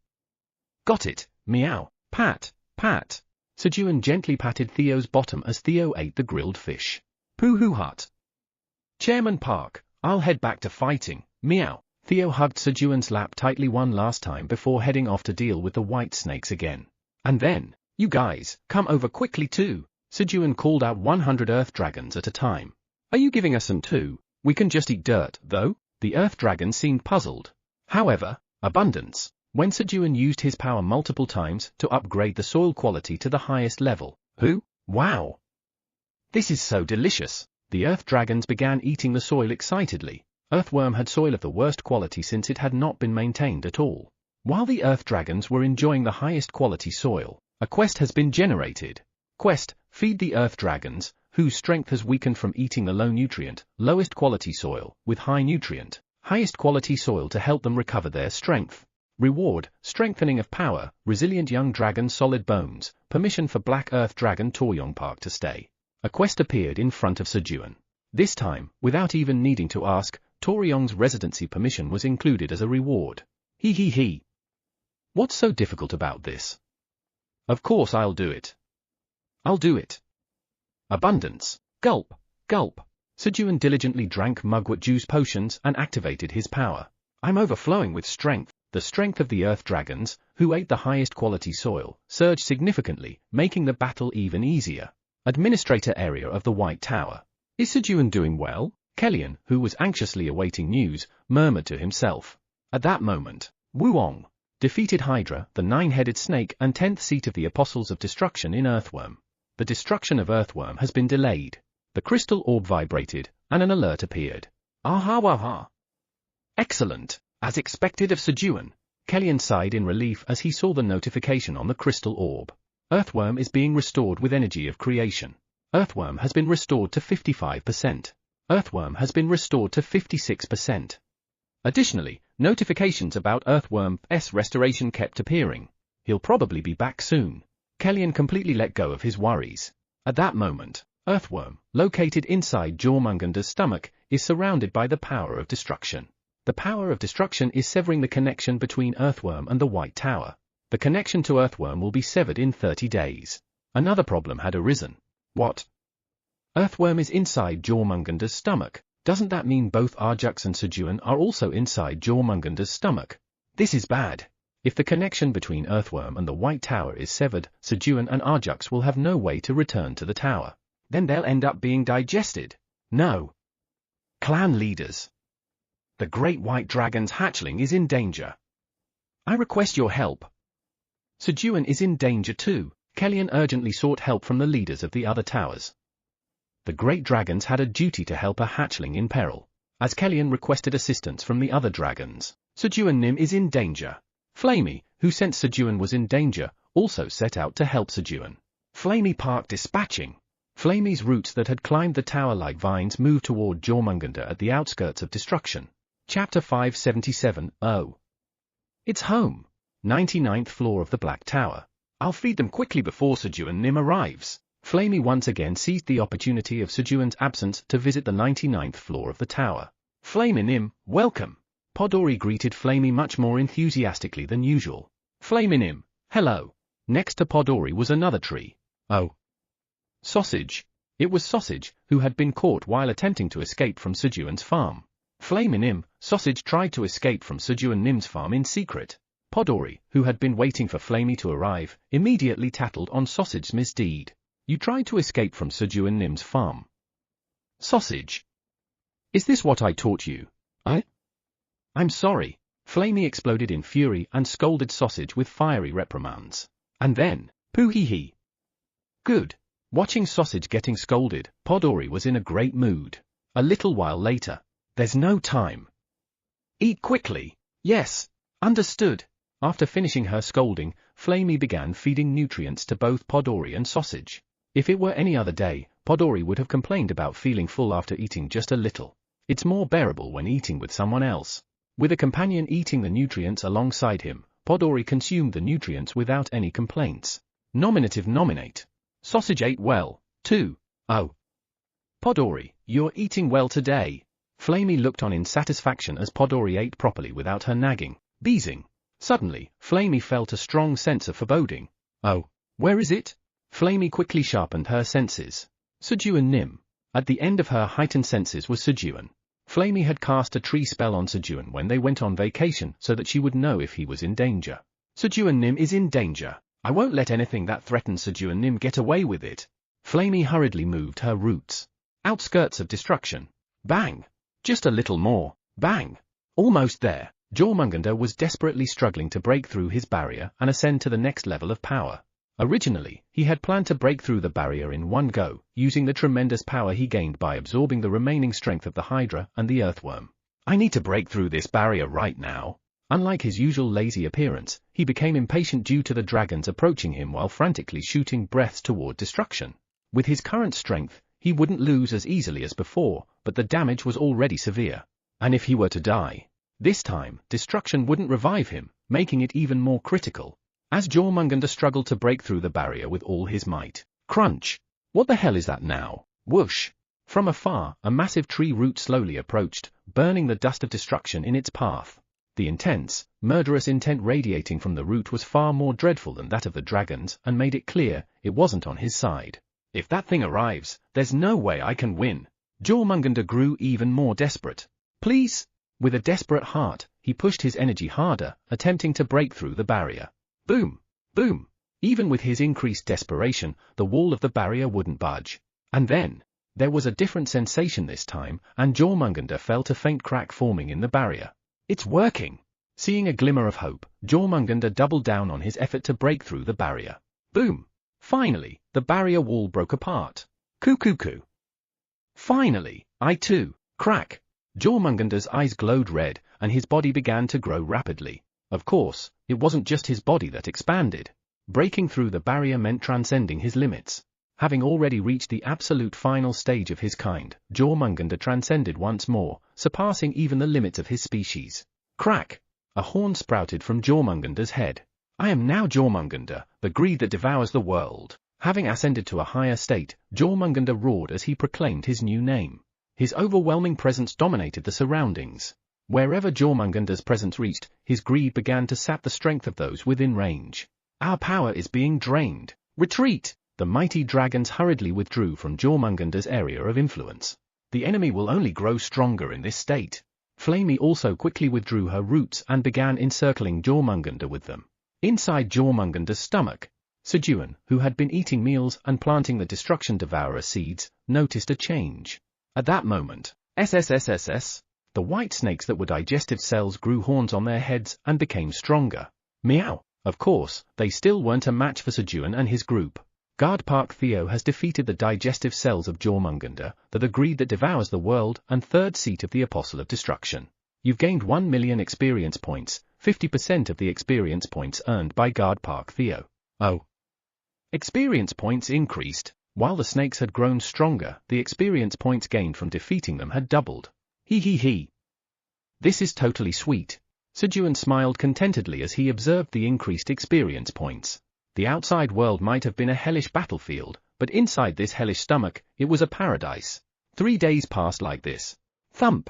Got it, meow. Pat, pat. Sejun gently patted Theo's bottom as Theo ate the grilled fish. Pooh-hoo hut. Chairman Park, I'll head back to fighting, meow. Theo hugged Sejun's lap tightly one last time before heading off to deal with the white snakes again. And then, you guys, come over quickly too. Sejun called out 100 earth dragons at a time. Are you giving us some too? We can just eat dirt, though? The earth dragon seemed puzzled. However, abundance. When Sejun used his power multiple times to upgrade the soil quality to the highest level. Who? Wow! This is so delicious. The earth dragons began eating the soil excitedly. Earthworm had soil of the worst quality since it had not been maintained at all. While the earth dragons were enjoying the highest quality soil, a quest has been generated. Quest, feed the earth dragons, whose strength has weakened from eating the low nutrient, lowest quality soil, with high nutrient, highest quality soil to help them recover their strength. Reward, strengthening of power, resilient young dragon solid bones, permission for black earth dragon Toryong Park to stay. A quest appeared in front of Sejun. This time, without even needing to ask, Toryong's residency permission was included as a reward. He. What's so difficult about this? Of course I'll do it. I'll do it. Abundance. Gulp, gulp. Sejun diligently drank mugwort juice potions and activated his power. I'm overflowing with strength. The strength of the earth dragons, who ate the highest quality soil, surged significantly, making the battle even easier. Administrator area of the White Tower. Is Sejun doing well? Kellyan, who was anxiously awaiting news, murmured to himself. At that moment, Wuong defeated Hydra, the nine-headed snake and 10th seat of the Apostles of Destruction in Earthworm. The destruction of Earthworm has been delayed. The crystal orb vibrated, and an alert appeared. Aha. Excellent. As expected of Sejun, Kellyan sighed in relief as he saw the notification on the crystal orb. Earthworm is being restored with energy of creation. Earthworm has been restored to 55%. Earthworm has been restored to 56%. Additionally, notifications about Earthworm's restoration kept appearing. He'll probably be back soon. Kellyan completely let go of his worries. At that moment, Earthworm, located inside Jormungander's stomach, is surrounded by the power of destruction. The power of destruction is severing the connection between Earthworm and the White Tower. The connection to Earthworm will be severed in 30 days. Another problem had arisen. What? Earthworm is inside Jormungander's stomach. Doesn't that mean both Arjux and Sejun are also inside Jormungander's stomach? This is bad. If the connection between Earthworm and the White Tower is severed, Sejun and Arjux will have no way to return to the tower. Then they'll end up being digested. No. Clan leaders. The Great White Dragon's hatchling is in danger. I request your help. Sejun is in danger too. Kellyan urgently sought help from the leaders of the other towers. The Great Dragons had a duty to help a hatchling in peril. As Kellyan requested assistance from the other dragons, Sejun Nim is in danger. Flamey, who sensed Sejun was in danger, also set out to help Sejun. Flamey Park dispatching. Flamey's roots that had climbed the tower like vines moved toward Jormungander at the outskirts of destruction. Chapter 577, Oh. It's home. 99th floor of the Black Tower. I'll feed them quickly before Sejun Nim arrives. Flamey once again seized the opportunity of Sejun's absence to visit the 99th floor of the tower. Flamey Nim, welcome. Podori greeted Flamey much more enthusiastically than usual. Flamey Nim, hello. Next to Podori was another tree. Oh. Sausage. It was Sausage, who had been caught while attempting to escape from Sejun's farm. Flamey Nim, Sausage tried to escape from Sejun Nim's farm in secret. Podori, who had been waiting for Flamey to arrive, immediately tattled on Sausage's misdeed. You tried to escape from Sejun Nim's farm. Sausage. Is this what I taught you? I'm sorry. Flamey exploded in fury and scolded Sausage with fiery reprimands. And then, pooh hee hee. Good. Watching Sausage getting scolded, Podori was in a great mood. A little while later. There's no time. Eat quickly. Yes. Understood. After finishing her scolding, Flamey began feeding nutrients to both Podori and Sausage. If it were any other day, Podori would have complained about feeling full after eating just a little. It's more bearable when eating with someone else. With a companion eating the nutrients alongside him, Podori consumed the nutrients without any complaints. Nominative nominate. Sausage ate well, too. Oh. Podori, you're eating well today. Flamey looked on in satisfaction as Podori ate properly without her nagging, beezing. Suddenly, Flamey felt a strong sense of foreboding. Oh, where is it? Flamey quickly sharpened her senses. Sejun Nim. At the end of her heightened senses was Sejun. Flamey had cast a tree spell on Sejun when they went on vacation so that she would know if he was in danger. Sejun Nim is in danger. I won't let anything that threatens Sejun Nim get away with it. Flamey hurriedly moved her roots. Outskirts of destruction. Bang! Just a little more. Bang! Almost there. Jormungandr was desperately struggling to break through his barrier and ascend to the next level of power. Originally, he had planned to break through the barrier in one go, using the tremendous power he gained by absorbing the remaining strength of the Hydra and the Earthworm. I need to break through this barrier right now. Unlike his usual lazy appearance, he became impatient due to the dragons approaching him while frantically shooting breaths toward destruction. With his current strength, he wouldn't lose as easily as before, but the damage was already severe. And if he were to die, this time, destruction wouldn't revive him, making it even more critical. As Jormungandr struggled to break through the barrier with all his might. Crunch! What the hell is that now? Whoosh! From afar, a massive tree root slowly approached, burning the dust of destruction in its path. The intense, murderous intent radiating from the root was far more dreadful than that of the dragons and made it clear it wasn't on his side. If that thing arrives, there's no way I can win. Jormungandr grew even more desperate. Please? With a desperate heart, he pushed his energy harder, attempting to break through the barrier. Boom! Boom! Even with his increased desperation, the wall of the barrier wouldn't budge. And then, there was a different sensation this time, and Jormungandr felt a faint crack forming in the barrier. It's working! Seeing a glimmer of hope, Jormungandr doubled down on his effort to break through the barrier. Boom! Finally, the barrier wall broke apart. Coo. Finally, I too. Crack! Jormungandr's eyes glowed red, and his body began to grow rapidly. Of course, it wasn't just his body that expanded. Breaking through the barrier meant transcending his limits. Having already reached the absolute final stage of his kind, Jormungandr transcended once more, surpassing even the limits of his species. Crack! A horn sprouted from Jormungandr's head. I am now Jormungandr, the greed that devours the world. Having ascended to a higher state, Jormungandr roared as he proclaimed his new name. His overwhelming presence dominated the surroundings. Wherever Jormungandr's presence reached, his greed began to sap the strength of those within range. Our power is being drained. Retreat! The mighty dragons hurriedly withdrew from Jormungandr's area of influence. The enemy will only grow stronger in this state. Flamey also quickly withdrew her roots and began encircling Jormungandr with them. Inside Jormungandr's stomach, Sejun, who had been eating meals and planting the destruction devourer seeds, noticed a change. At that moment, the white snakes that were digestive cells grew horns on their heads and became stronger. Meow! Of course, they still weren't a match for Sejun and his group. Guard Park Theo has defeated the digestive cells of Jormungandr, the greed that devours the world and third seat of the Apostle of Destruction. You've gained 1 million experience points, 50% of the experience points earned by Guard Park Theo. Oh. Experience points increased. While the snakes had grown stronger, the experience points gained from defeating them had doubled. Hee. This is totally sweet. Sejun smiled contentedly as he observed the increased experience points. The outside world might have been a hellish battlefield, but inside this hellish stomach, it was a paradise. 3 days passed like this. Thump!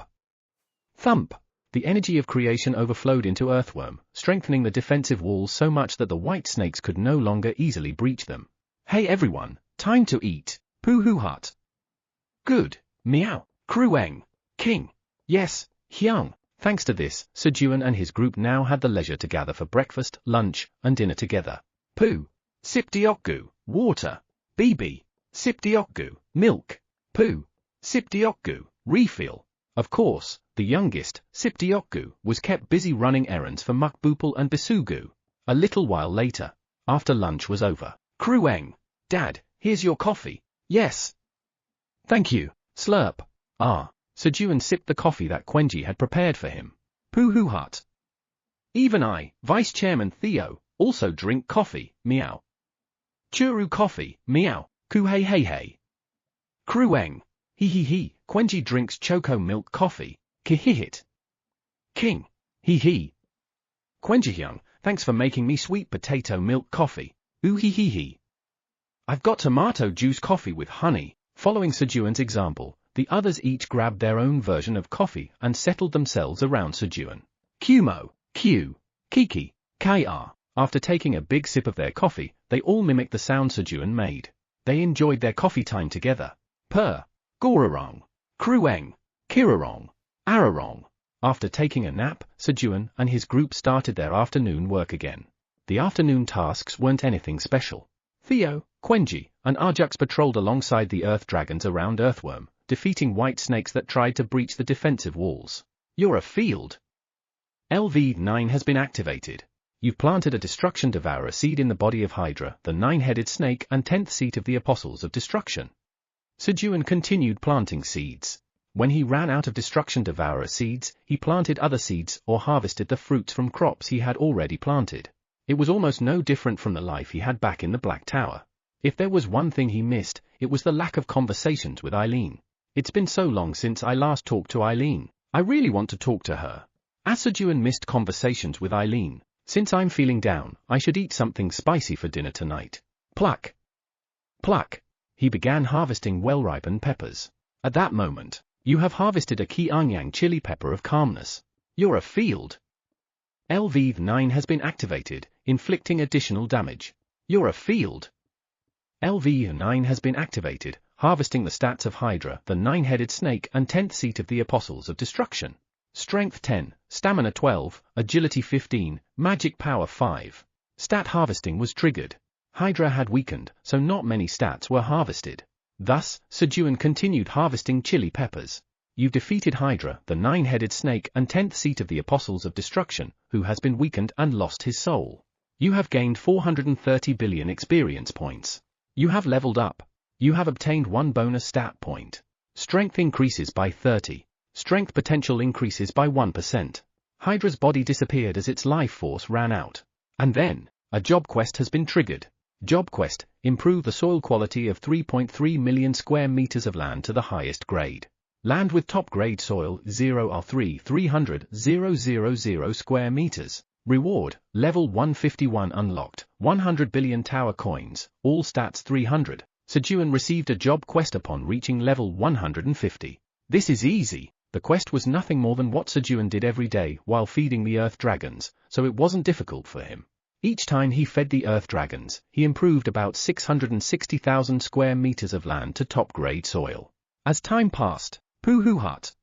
Thump! The energy of creation overflowed into Earthworm, strengthening the defensive walls so much that the white snakes could no longer easily breach them. Hey everyone, time to eat. Pooh hut. Good. Meow. Krueng. King. Yes, Hyung. Thanks to this, Sejun and his group now had the leisure to gather for breakfast, lunch, and dinner together. Poo. Sipdiokgu, water. BB. Sipdiokgu, milk. Poo. Sipdiokgu, refill. Of course, the youngest, Sipdiokgu, was kept busy running errands for Mukbupal and Bisugu. A little while later, after lunch was over, Krueng. Dad, here's your coffee. Yes. Thank you. Slurp. Ah. Sejun sipped the coffee that Quenji had prepared for him. Pooh hut. Even I, Vice Chairman Theo, also drink coffee, meow. Churu coffee, meow, ku hey hey hey. Krueng. He. Quenji drinks choco milk coffee, kihihit. King. He. Quenjihyung, thanks for making me sweet potato milk coffee, ooh he. I've got tomato juice coffee with honey. Following Sejun's example, the others each grabbed their own version of coffee and settled themselves around Sejun. Kumo, Q, Kiki, Kr. After taking a big sip of their coffee, they all mimicked the sound Sejun made. They enjoyed their coffee time together. Purr, Gorarong, Krueng, Kirarong, Ararong. After taking a nap, Sejun and his group started their afternoon work again. The afternoon tasks weren't anything special. Theo, Quenji, and Arjux patrolled alongside the earth dragons around Earthworm, defeating white snakes that tried to breach the defensive walls. You're a field. LV9 has been activated. You've planted a Destruction Devourer seed in the body of Hydra, the nine-headed snake and 10th seat of the Apostles of Destruction. Sejun continued planting seeds. When he ran out of Destruction Devourer seeds, he planted other seeds or harvested the fruits from crops he had already planted. It was almost no different from the life he had back in the Black Tower. If there was one thing he missed, it was the lack of conversations with Eileen. It's been so long since I last talked to Eileen. I really want to talk to her. As Sejun missed conversations with Eileen, since I'm feeling down, I should eat something spicy for dinner tonight. Pluck. Pluck. He began harvesting well-ripened peppers. At that moment, you have harvested a Kianyang chili pepper of calmness. You're a field. LV9 has been activated, inflicting additional damage. You're a field. LV9 has been activated, harvesting the stats of Hydra, the nine-headed snake and 10th seat of the Apostles of Destruction. Strength 10, Stamina 12, Agility 15, Magic Power 5. Stat harvesting was triggered. Hydra had weakened, so not many stats were harvested. Thus, Sejun continued harvesting chili peppers. You've defeated Hydra, the nine-headed snake and 10th seat of the Apostles of Destruction, who has been weakened and lost his soul. You have gained 430 billion experience points. You have leveled up. You have obtained one bonus stat point. Strength increases by 30. Strength potential increases by 1%. Hydra's body disappeared as its life force ran out. And then, a job quest has been triggered. Job quest, improve the soil quality of 3.3 million square meters of land to the highest grade. Land with top grade soil 0R3 300,000 square meters. Reward, level 151 unlocked, 100 billion tower coins, all stats 300. Sejun received a job quest upon reaching level 150. This is easy. The quest was nothing more than what Sejun did every day while feeding the earth dragons, so it wasn't difficult for him. Each time he fed the earth dragons, he improved about 660,000 square meters of land to top grade soil. As time passed, Pooh hut.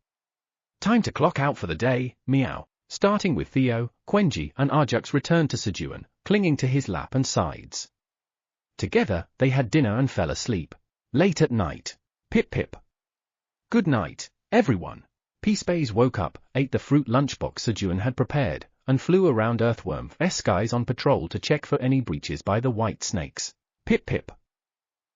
Time to clock out for the day, meow. Starting with Theo, Quenji and Arjux returned to Sejun, clinging to his lap and sides. Together, they had dinner and fell asleep. Late at night. Pip. Good night, everyone. Peacebays woke up, ate the fruit lunchbox Sejun had prepared, and flew around Earthworm's skies on patrol to check for any breaches by the white snakes. Pip.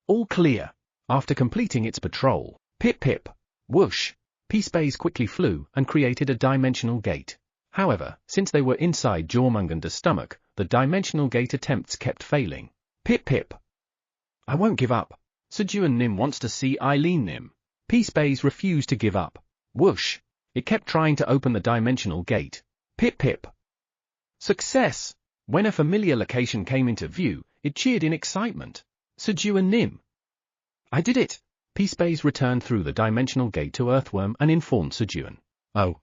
All clear. After completing its patrol, Pip. Whoosh. Peacebays quickly flew and created a dimensional gate. However, since they were inside Jormungander's stomach, the dimensional gate attempts kept failing. Pip. I won't give up. Sejun Nim wants to see Eileen Nim. Peacebays refused to give up. Whoosh. It kept trying to open the dimensional gate. Pip. Success. When a familiar location came into view, it cheered in excitement. Sejun Nim. I did it. Peacebays returned through the dimensional gate to Earthworm and informed Sejun. Oh.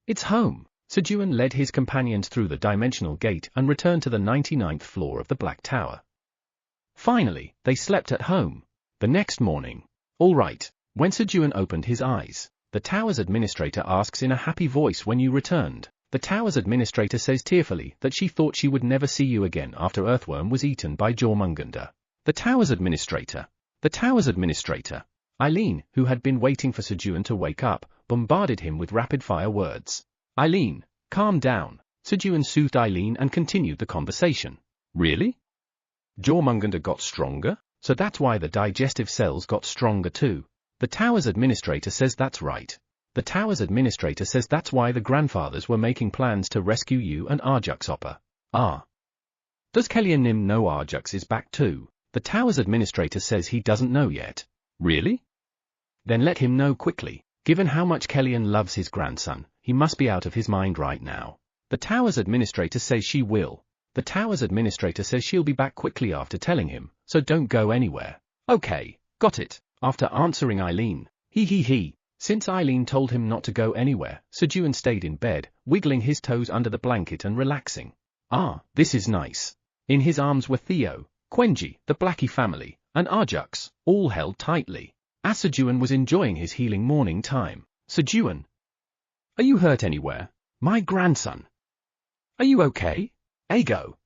It's home. Sejun led his companions through the dimensional gate and returned to the 99th floor of the Black Tower. Finally, they slept at home. The next morning. All right. When Sejun opened his eyes, the tower's administrator asks in a happy voice when you returned. The tower's administrator says tearfully that she thought she would never see you again after Earthworm was eaten by Jormungandr. The tower's administrator. The tower's administrator. Eileen, who had been waiting for Sejun to wake up, bombarded him with rapid-fire words. Eileen, calm down. Sejun soothed Eileen and continued the conversation. Really? Jormungandr got stronger? So that's why the digestive cells got stronger too. The tower's administrator says that's right. The tower's administrator says that's why the grandfathers were making plans to rescue you and Arjuxhopper. Ah. Does Kellyannim know Arjux is back too? The tower's administrator says he doesn't know yet. Really? Then let him know quickly. Given how much Kellyan loves his grandson, he must be out of his mind right now. The tower's administrator says she will. The tower's administrator says she'll be back quickly after telling him, so don't go anywhere. Okay, got it. After answering Eileen. He. Since Eileen told him not to go anywhere, Sejun stayed in bed, wiggling his toes under the blanket and relaxing. Ah, this is nice. In his arms were Theo, Quenji, the Blackie family, and Arjux, all held tightly. As Sejun was enjoying his healing morning time. Sejun. Are you hurt anywhere? My grandson. Are you okay? Ago.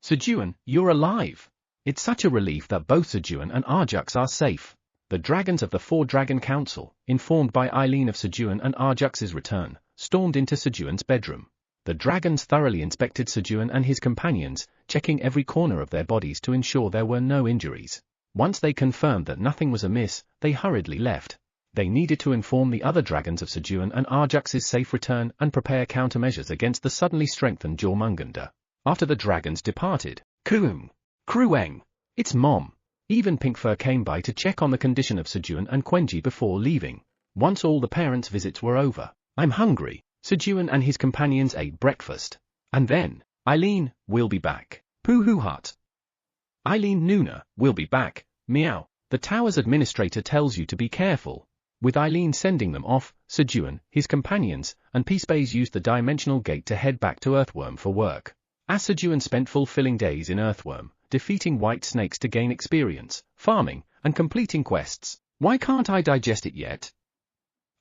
Sejun, you're alive. It's such a relief that both Sejun and Arjux are safe. The dragons of the Four-Dragon Council, informed by Eileen of Sejun and Arjux's return, stormed into Sejun's bedroom. The dragons thoroughly inspected Sejun and his companions, checking every corner of their bodies to ensure there were no injuries. Once they confirmed that nothing was amiss, they hurriedly left. They needed to inform the other dragons of Sejun and Arjux's safe return and prepare countermeasures against the suddenly strengthened Jormungandr. After the dragons departed, Krueng, it's Mom. Even Pinkfur came by to check on the condition of Sejun and Quenji before leaving. Once all the parents' visits were over, I'm hungry. Sejun and his companions ate breakfast. And then, Eileen, we'll be back. Pooh-hoo-hut. Eileen Nuna, we'll be back. Meow. The tower's administrator tells you to be careful. With Eileen sending them off, Sejun, his companions, and Peacebays used the dimensional gate to head back to Earthworm for work. As Sejun spent fulfilling days in Earthworm, defeating white snakes to gain experience, farming, and completing quests. Why can't I digest it yet?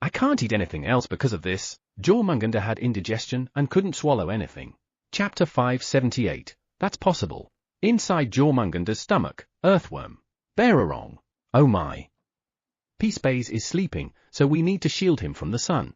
I can't eat anything else because of this. Jormungandr had indigestion and couldn't swallow anything. Chapter 578. That's possible. Inside Jormungandr's stomach, Earthworm. Bererong. Oh my. Peacebays is sleeping, so we need to shield him from the sun.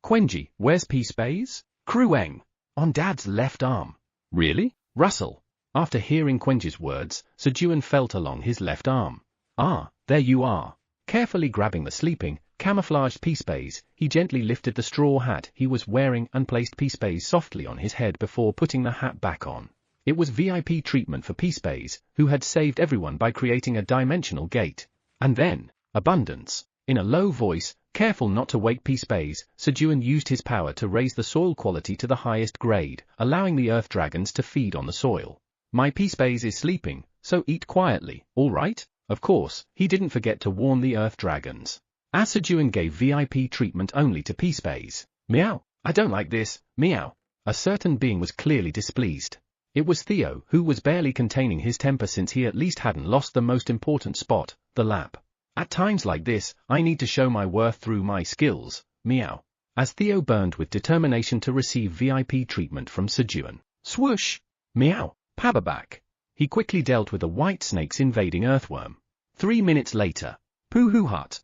Quenji, where's Peacebays? Krueng. On Dad's left arm. Really? Russell. After hearing Quenji's words, Sejun felt along his left arm. Ah, there you are. Carefully grabbing the sleeping, camouflaged Peacebays, he gently lifted the straw hat he was wearing and placed Peacebays softly on his head before putting the hat back on. It was VIP treatment for Peacebays, who had saved everyone by creating a dimensional gate. And then, abundance. In a low voice, careful not to wake Peacebays, Sejun used his power to raise the soil quality to the highest grade, allowing the earth dragons to feed on the soil. My Peacebays is sleeping, so eat quietly, all right? Of course, he didn't forget to warn the earth dragons. As Sejun gave VIP treatment only to Peacebays. Meow, I don't like this, meow. A certain being was clearly displeased. It was Theo, who was barely containing his temper since he at least hadn't lost the most important spot, the lap. At times like this, I need to show my worth through my skills, meow. As Theo burned with determination to receive VIP treatment from Sejun. Swoosh! Meow, paperback. He quickly dealt with the white snakes invading Earthworm. 3 minutes later. Pooh-hoo-hut.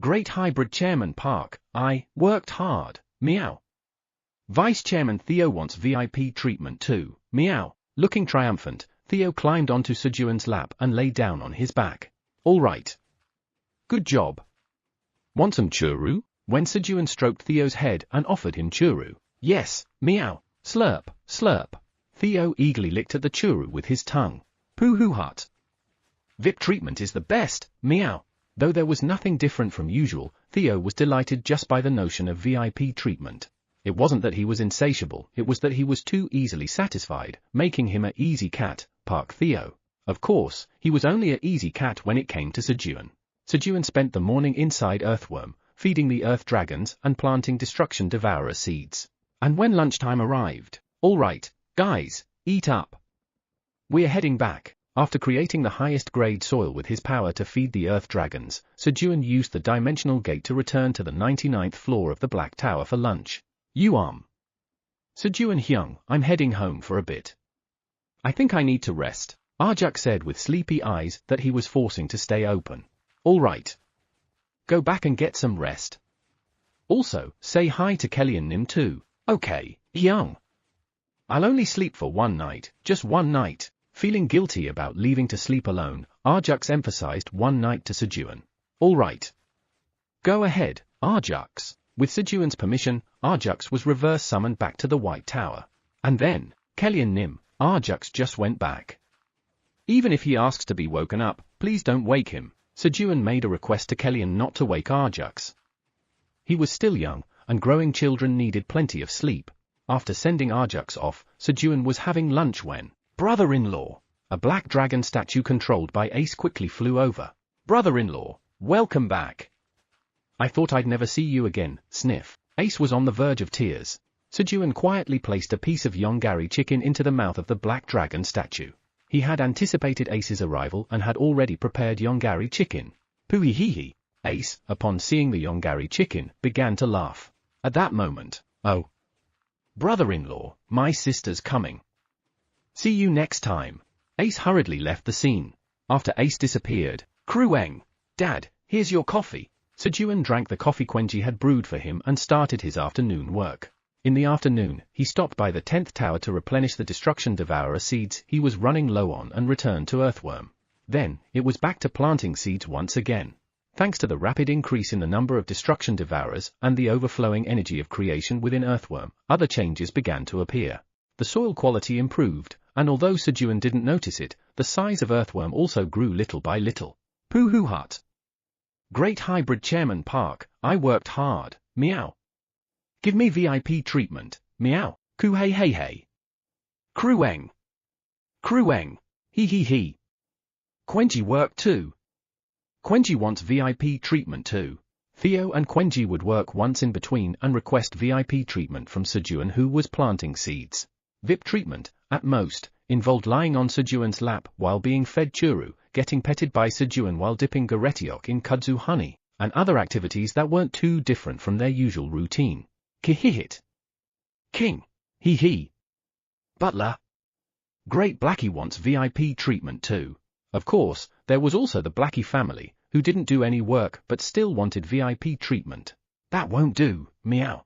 Great Hybrid Chairman Park, I worked hard, meow. Vice Chairman Theo wants VIP treatment too, meow. Looking triumphant, Theo climbed onto Sejun's lap and lay down on his back. All right. Good job. Want some churu? When Sejun stroked Theo's head and offered him churu. Yes, meow. Slurp, slurp. Theo eagerly licked at the churu with his tongue. Pooh-hoo-hut. VIP treatment is the best, meow. Though there was nothing different from usual, Theo was delighted just by the notion of VIP treatment. It wasn't that he was insatiable, it was that he was too easily satisfied, making him a easy cat, Park Theo. Of course, he was only a easy cat when it came to Sejun. Sejun spent the morning inside Earthworm, feeding the earth dragons and planting destruction devourer seeds. And when lunchtime arrived, all right, guys, eat up. We're heading back. After creating the highest grade soil with his power to feed the earth dragons, Sejun used the dimensional gate to return to the 99th floor of the Black Tower for lunch. Sejun Hyung, I'm heading home for a bit. I think I need to rest, Arjuk said with sleepy eyes that he was forcing to stay open. All right. Go back and get some rest. Also, say hi to Kelly and Nim too. Okay, Hyung. I'll only sleep for one night, just one night. Feeling guilty about leaving to sleep alone, Arjux emphasized one night to Sejun. All right. Go ahead, Arjux. With Sejun's permission, Arjux was reverse summoned back to the White Tower. And then, Kelly and Nim, Arjux just went back. Even if he asks to be woken up, please don't wake him. Sejun made a request to Kellyan not to wake Arjux. He was still young, and growing children needed plenty of sleep. After sending Arjux off, Sejun was having lunch when brother-in-law, a black dragon statue controlled by Ace, quickly flew over. Brother-in-law, welcome back. I thought I'd never see you again, sniff. Ace was on the verge of tears. Sejun quietly placed a piece of Yongari chicken into the mouth of the black dragon statue. He had anticipated Ace's arrival and had already prepared Yongari chicken. Poohee. Ace, upon seeing the Yongari chicken, began to laugh. At that moment, oh. Brother-in-law, my sister's coming. See you next time. Ace hurriedly left the scene. After Ace disappeared, Krueng, Dad, here's your coffee. Sejun drank the coffee Quenji had brewed for him and started his afternoon work. In the afternoon, he stopped by the 10th tower to replenish the Destruction Devourer seeds he was running low on and returned to Earthworm. Then, it was back to planting seeds once again. Thanks to the rapid increase in the number of Destruction Devourers and the overflowing energy of creation within Earthworm, other changes began to appear. The soil quality improved, and although Sejun didn't notice it, the size of Earthworm also grew little by little. Poohoo hut. Great Hybrid Chairman Park, I worked hard, meow. Give me VIP treatment, meow, coo hey hey hey. Krueng. He. Quenji worked too. Quenji wants VIP treatment too. Theo and Quenji would work once in between and request VIP treatment from Sejun, who was planting seeds. VIP treatment, at most, involved lying on Sejun's lap while being fed churu, getting petted by Sejun while dipping Garetiok in kudzu honey, and other activities that weren't too different from their usual routine. Kihihit. King. He. Butler. Great Blackie wants VIP treatment too. Of course, there was also the Blackie family, who didn't do any work but still wanted VIP treatment. That won't do, meow.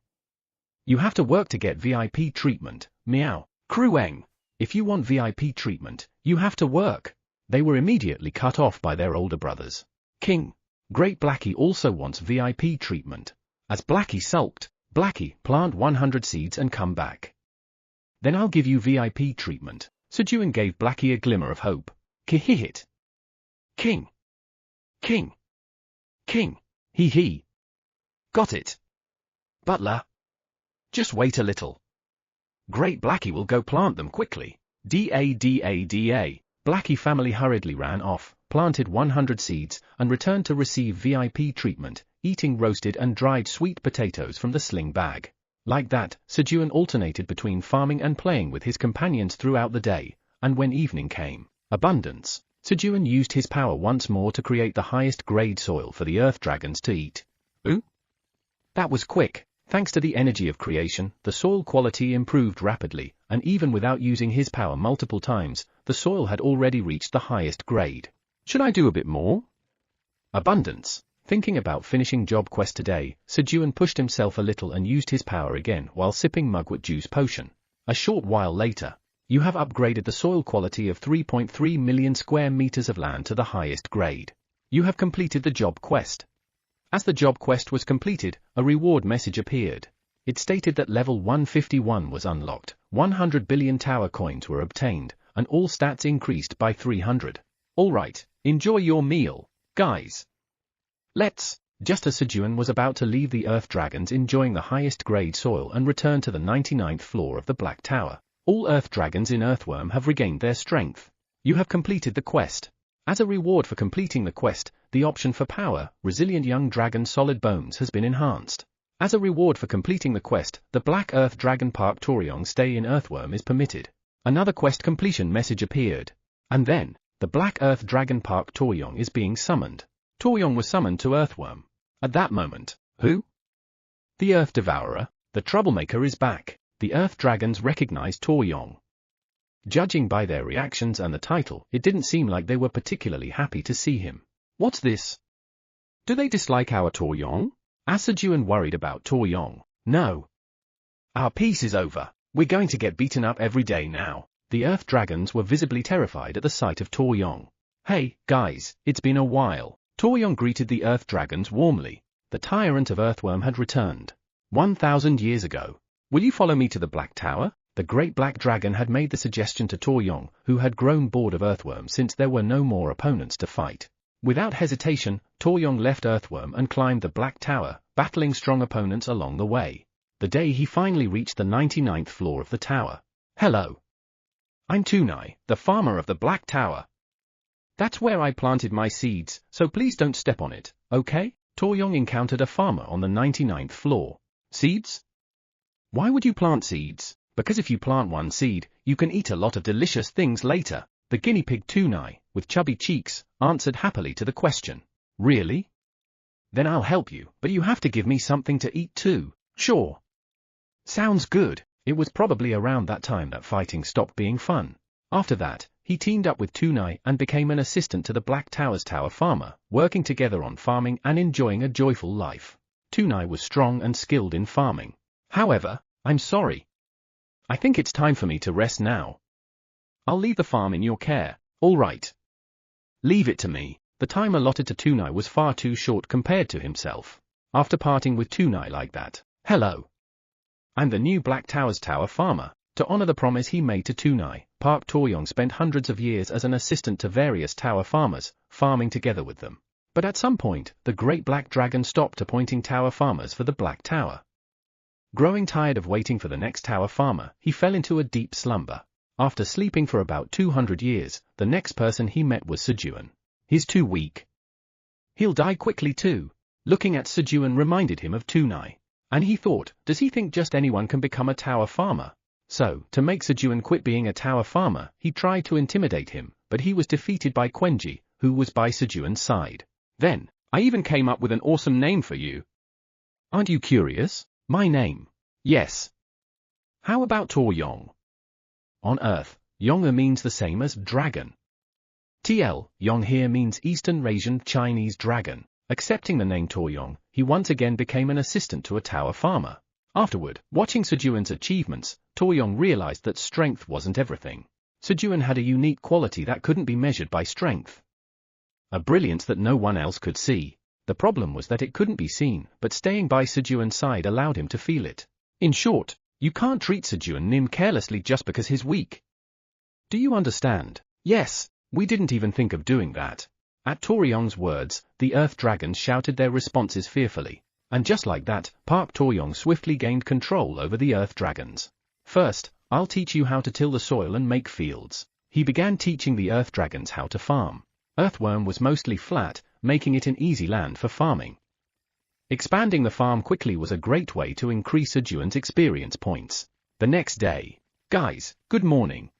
You have to work to get VIP treatment, meow. Krueng. If you want VIP treatment, you have to work. They were immediately cut off by their older brothers. King. Great Blackie also wants VIP treatment. As Blackie sulked, Blackie, plant 100 seeds and come back. Then I'll give you VIP treatment. Sejun gave Blackie a glimmer of hope. Kihihit. King. He. Got it. Butler. Just wait a little. Great Blackie will go plant them quickly. Da. Blackie family hurriedly ran off, planted 100 seeds, and returned to receive VIP treatment, eating roasted and dried sweet potatoes from the sling bag. Like that, Sejun alternated between farming and playing with his companions throughout the day, and when evening came, abundance. Sejun used his power once more to create the highest grade soil for the earth dragons to eat. Ooh? That was quick. Thanks to the energy of creation, the soil quality improved rapidly, and even without using his power multiple times, the soil had already reached the highest grade. Should I do a bit more? Abundance. Thinking about finishing job quest today, Sejun pushed himself a little and used his power again while sipping mugwort juice potion. A short while later, you have upgraded the soil quality of 3.3 million square meters of land to the highest grade. You have completed the job quest. As the job quest was completed, a reward message appeared. It stated that level 151 was unlocked, 100 billion tower coins were obtained, and all stats increased by 300. Alright, enjoy your meal, guys. Let's. Just as Sejun was about to leave the Earth Dragons enjoying the highest grade soil and return to the 99th floor of the Black Tower, all Earth Dragons in Earthworm have regained their strength. You have completed the quest. As a reward for completing the quest, the option for power, Resilient Young Dragon Solid Bones has been enhanced. As a reward for completing the quest, the Black Earth Dragon Park Toriong stay in Earthworm is permitted. Another quest completion message appeared. And then, The Black Earth Dragon Park Toryong is being summoned. Toryong was summoned to Earthworm. At that moment, who? The Earth Devourer, the troublemaker, is back. The Earth Dragons recognized Toryong. Judging by their reactions and the title, it didn't seem like they were particularly happy to see him. What's this? Do they dislike our Toryong? Asked Sejun, worried about Toryong. No. Our peace is over. We're going to get beaten up every day now. The Earth Dragons were visibly terrified at the sight of Toryong. Hey, guys, it's been a while. Toryong greeted the Earth Dragons warmly. The tyrant of Earthworm had returned. 1,000 years ago. Will you follow me to the Black Tower? The great black dragon had made the suggestion to Toryong, who had grown bored of Earthworm since there were no more opponents to fight. Without hesitation, Toryong left Earthworm and climbed the Black Tower, battling strong opponents along the way. The day he finally reached the 99th floor of the tower. Hello. I'm Tunai, the farmer of the Black Tower. That's where I planted my seeds, so please don't step on it, okay? Toryong encountered a farmer on the 99th floor. Seeds? Why would you plant seeds? Because if you plant one seed, you can eat a lot of delicious things later. The guinea pig Tunai, with chubby cheeks, answered happily to the question. Really? Then I'll help you, but you have to give me something to eat too. Sure. Sounds good. It was probably around that time that fighting stopped being fun. After that, he teamed up with Tunai and became an assistant to the Black Tower's tower farmer, working together on farming and enjoying a joyful life. Tunai was strong and skilled in farming. However, I'm sorry. I think it's time for me to rest now. I'll leave the farm in your care. All right. Leave it to me. The time allotted to Tunai was far too short compared to himself. After parting with Tunai like that, hello. I'm the new Black Tower's tower farmer. To honor the promise he made to Tunai, Park Toryong spent hundreds of years as an assistant to various tower farmers, farming together with them. But at some point, the great black dragon stopped appointing tower farmers for the Black Tower. Growing tired of waiting for the next tower farmer, he fell into a deep slumber. After sleeping for about 200 years, the next person he met was Sejun. He's too weak. He'll die quickly too. Looking at Sejun reminded him of Tunai. And he thought, does he think just anyone can become a tower farmer? So, to make Sejun quit being a tower farmer, he tried to intimidate him, but he was defeated by Quenji, who was by Sejun's side. Then, I even came up with an awesome name for you. Aren't you curious? My name. Yes. How about Toryong? On Earth, Yong means the same as dragon. Yong here means Eastern Asian Chinese dragon. Accepting the name Toryong, he once again became an assistant to a tower farmer. Afterward, watching Sejun's achievements, Toryong realized that strength wasn't everything. Sejun had a unique quality that couldn't be measured by strength. A brilliance that no one else could see. The problem was that it couldn't be seen, but staying by Sejun's side allowed him to feel it. In short, you can't treat Sejun carelessly just because he's weak. Do you understand? Yes, we didn't even think of doing that. At Toryong's words, the Earth Dragons shouted their responses fearfully. And just like that, Park Toryong swiftly gained control over the Earth Dragons. First, I'll teach you how to till the soil and make fields. He began teaching the Earth Dragons how to farm. Earthworm was mostly flat, making it an easy land for farming. Expanding the farm quickly was a great way to increase Sejun's experience points. The next day. Guys, good morning.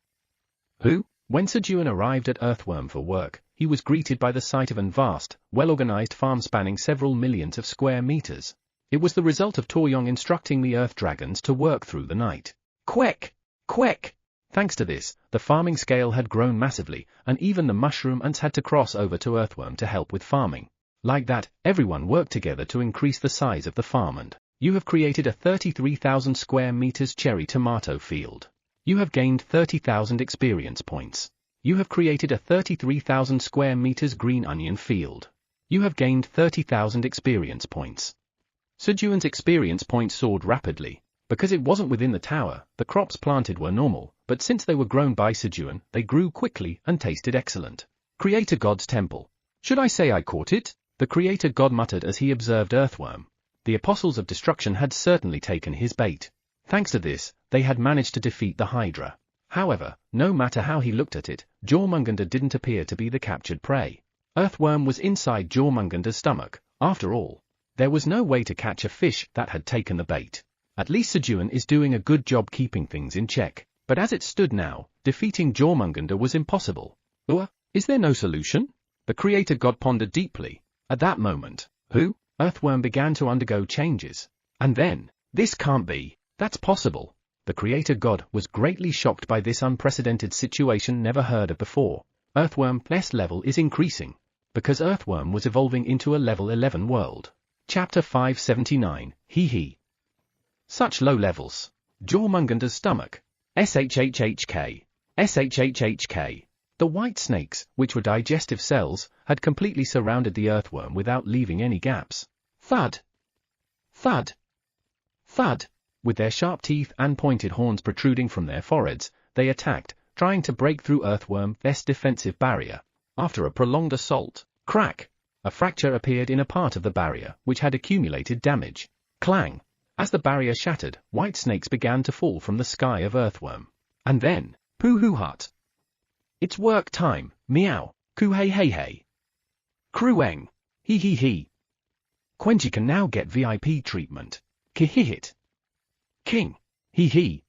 Who? When Sejun arrived at Earthworm for work, he was greeted by the sight of a vast, well-organized farm spanning several millions of square meters. It was the result of Toryong instructing the Earth Dragons to work through the night. Quack! Quack! Thanks to this, the farming scale had grown massively, and even the mushroom ants had to cross over to Earthworm to help with farming. Like that, everyone worked together to increase the size of the farm, and you have created a 33,000 square meters cherry tomato field. You have gained 30,000 experience points. You have created a 33,000 square meters green onion field. You have gained 30,000 experience points. Sejun's experience points soared rapidly. Because it wasn't within the tower, the crops planted were normal, but since they were grown by Sejun, they grew quickly and tasted excellent. Creator God's Temple. Should I say I caught it? The Creator God muttered as he observed Earthworm. The Apostles of Destruction had certainly taken his bait. Thanks to this, they had managed to defeat the Hydra. However, no matter how he looked at it, Jormungandr didn't appear to be the captured prey. Earthworm was inside Jormungandr's stomach. After all, there was no way to catch a fish that had taken the bait. At least Sejun is doing a good job keeping things in check. But as it stood now, defeating Jormungandr was impossible. Is there no solution? The creator god pondered deeply. At that moment, Earthworm began to undergo changes. And then, this can't be. That's possible. The creator god was greatly shocked by this unprecedented situation never heard of before. Earthworm's level is increasing. Because Earthworm was evolving into a level 11 world. Chapter 579, Hee. Such low levels. Jormungander's stomach. SHHHK. SHHHK. The white snakes, which were digestive cells, had completely surrounded the earthworm without leaving any gaps. Thud. Thud. Thud. With their sharp teeth and pointed horns protruding from their foreheads, they attacked, trying to break through Earthworm's defensive barrier. After a prolonged assault, crack! A fracture appeared in a part of the barrier which had accumulated damage. Clang! As the barrier shattered, white snakes began to fall from the sky of Earthworm. And then, poo-hoo-hut! It's work time, meow, coo-hey-hey-hey. Crueng, hee-hee-hee. Quenji can now get VIP treatment. Ki-hee-hit. King, hee-hee.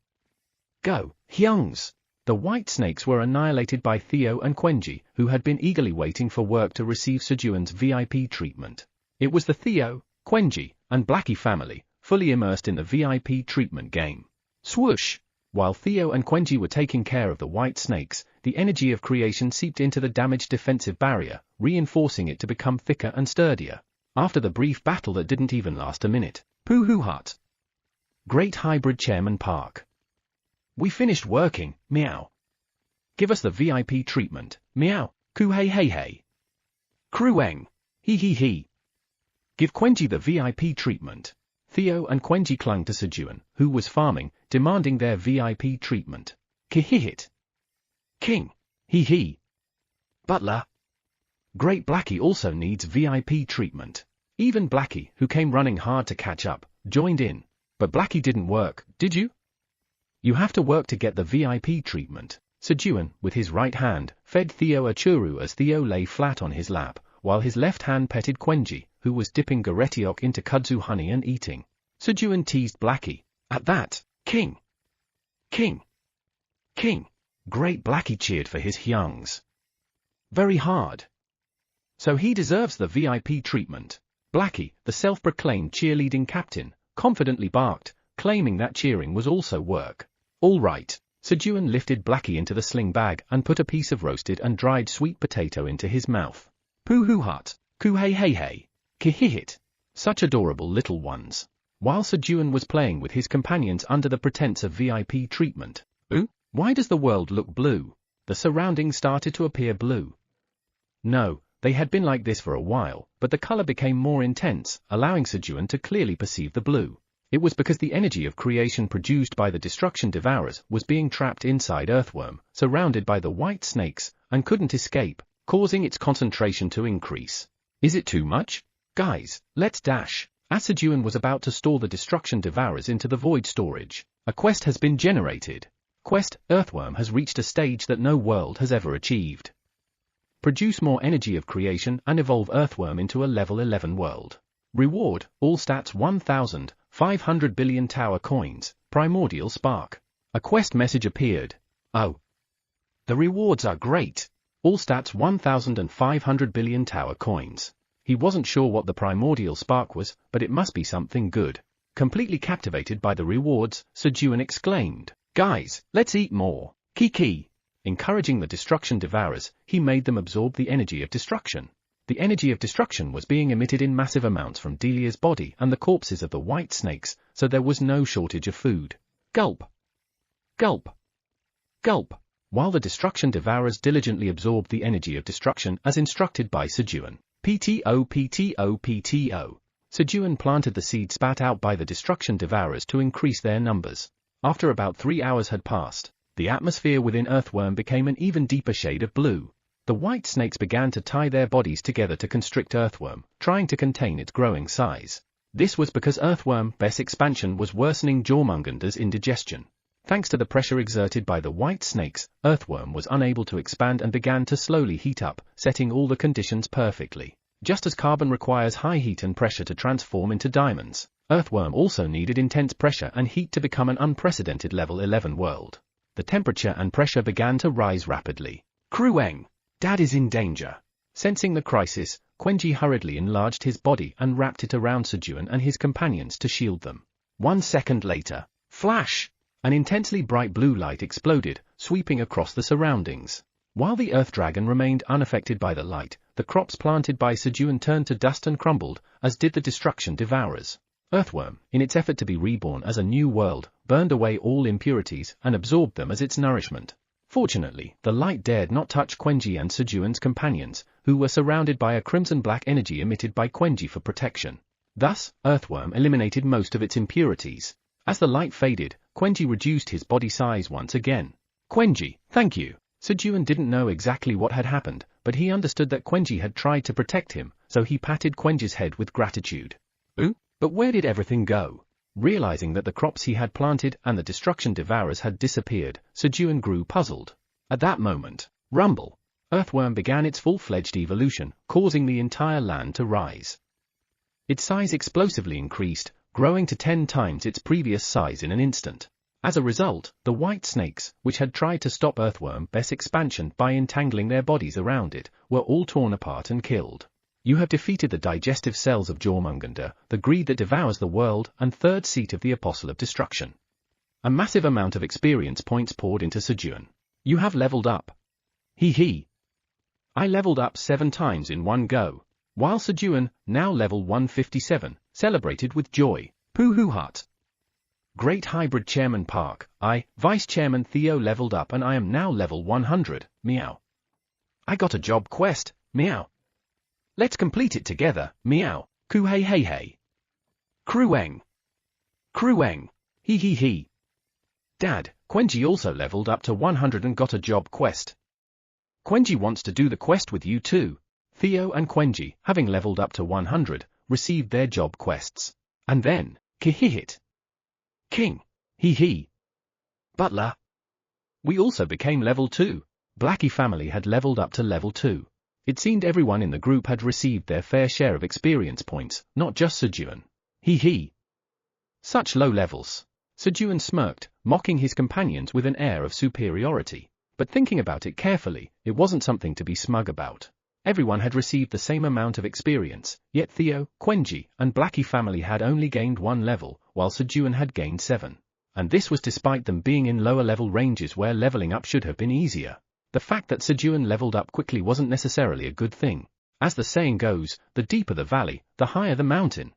Go, hyungs. The white snakes were annihilated by Theo and Quenji, who had been eagerly waiting for work to receive Sejun's VIP treatment. It was the Theo, Quenji, and Blackie family, fully immersed in the VIP treatment game. Swoosh! While Theo and Quenji were taking care of the white snakes, the energy of creation seeped into the damaged defensive barrier, reinforcing it to become thicker and sturdier. After the brief battle that didn't even last a minute, poo-hoo-hut. Great Hybrid Chairman Park. We finished working, meow. Give us the VIP treatment, meow, coo-hey-hey-hey. Crueng, hee-hee-hee. Give Quenji the VIP treatment. Theo and Quenji clung to Sejun, who was farming, demanding their VIP treatment. Ki-hee-hit. King, hee-hee. Butler. Great Blackie also needs VIP treatment. Even Blackie, who came running hard to catch up, joined in. But Blackie didn't work, did you? You have to work to get the VIP treatment. Sejun, with his right hand, fed Theo a churu as Theo lay flat on his lap, while his left hand petted Quenji, who was dipping Garetiok into kudzu honey and eating. Sejun teased Blackie. At that, King! King! King! Great Blackie cheered for his hyungs. Very hard. So he deserves the VIP treatment. Blackie, the self-proclaimed cheerleading captain, confidently barked, claiming that cheering was also work. All right. Sejun lifted Blackie into the sling bag and put a piece of roasted and dried sweet potato into his mouth. Poo-hoo-hut, coo-hey-hey-hey, ki-hee-hit. Such adorable little ones. While Sejun was playing with his companions under the pretense of VIP treatment. Why does the world look blue? The surroundings started to appear blue. No, they had been like this for a while, but the color became more intense, allowing Sejun to clearly perceive the blue. It was because the energy of creation produced by the destruction devourers was being trapped inside Earthworm, surrounded by the white snakes, and couldn't escape, causing its concentration to increase. Is it too much? Guys, let's dash. As Sejun was about to store the destruction devourers into the void storage, a quest has been generated. Quest, Earthworm has reached a stage that no world has ever achieved. Produce more energy of creation and evolve Earthworm into a level 11 world. Reward, all stats 1,500 billion tower coins, primordial spark. A quest message appeared. Oh. The rewards are great. All stats 1,500 billion tower coins. He wasn't sure what the primordial spark was, but it must be something good. Completely captivated by the rewards, Sejun exclaimed, Guys, let's eat more. Kiki. Encouraging the destruction devourers, he made them absorb the energy of destruction. The energy of destruction was being emitted in massive amounts from Delia's body and the corpses of the white snakes, so there was no shortage of food. Gulp. Gulp. Gulp. While the destruction devourers diligently absorbed the energy of destruction as instructed by Sejun. PTO. Sejun planted the seed spat out by the destruction devourers to increase their numbers. After about 3 hours had passed, the atmosphere within Earthworm became an even deeper shade of blue. The white snakes began to tie their bodies together to constrict Earthworm, trying to contain its growing size. This was because Earthworm's expansion was worsening Jormungander's indigestion. Thanks to the pressure exerted by the white snakes, Earthworm was unable to expand and began to slowly heat up, setting all the conditions perfectly. Just as carbon requires high heat and pressure to transform into diamonds, Earthworm also needed intense pressure and heat to become an unprecedented level 11 world. The temperature and pressure began to rise rapidly. Crueng. Dad is in danger. Sensing the crisis, Quenji hurriedly enlarged his body and wrapped it around Sejun and his companions to shield them. 1 second later, flash! An intensely bright blue light exploded, sweeping across the surroundings. While the Earth Dragon remained unaffected by the light, the crops planted by Sejun turned to dust and crumbled, as did the destruction devourers. Earthworm, in its effort to be reborn as a new world, burned away all impurities and absorbed them as its nourishment. Fortunately, the light dared not touch Quenji and Sejun's companions, who were surrounded by a crimson-black energy emitted by Quenji for protection. Thus, Earthworm eliminated most of its impurities. As the light faded, Quenji reduced his body size once again. Quenji, thank you. Sejun didn't know exactly what had happened, but he understood that Quenji had tried to protect him, so he patted Quenji's head with gratitude. Ooh, but where did everything go? Realizing that the crops he had planted and the destruction devourers had disappeared, Sejun grew puzzled. At that moment, rumble! Earthworm began its full-fledged evolution, causing the entire land to rise. Its size explosively increased, growing to 10 times its previous size in an instant. As a result, the white snakes, which had tried to stop Earthworm's expansion by entangling their bodies around it, were all torn apart and killed. You have defeated the digestive cells of Jormungandr, the greed that devours the world and third seat of the Apostle of Destruction. A massive amount of experience points poured into Sejun. You have leveled up. Hee. I leveled up 7 times in one go. While Sejun, now level 157, celebrated with joy. Pooh hut. Great Hybrid Chairman Park, Vice Chairman Theo leveled up and I am now level 100, meow. I got a job quest, meow. Let's complete it together, meow, coo hey. Krueng. Hee. Dad, Quenji also leveled up to 100 and got a job quest. Quenji wants to do the quest with you too. Theo and Quenji, having leveled up to 100, received their job quests. And then, Kihihit. King. Hee. Butler. We also became level 2. Blackie family had leveled up to level 2. It seemed everyone in the group had received their fair share of experience points, not just Sejun. Hee. Such low levels. Sejun smirked, mocking his companions with an air of superiority. But thinking about it carefully, it wasn't something to be smug about. Everyone had received the same amount of experience, yet Theo, Quenji, and Blackie family had only gained 1 level, while Sejun had gained 7. And this was despite them being in lower level ranges where leveling up should have been easier. The fact that Sejun leveled up quickly wasn't necessarily a good thing. As the saying goes, the deeper the valley, the higher the mountain.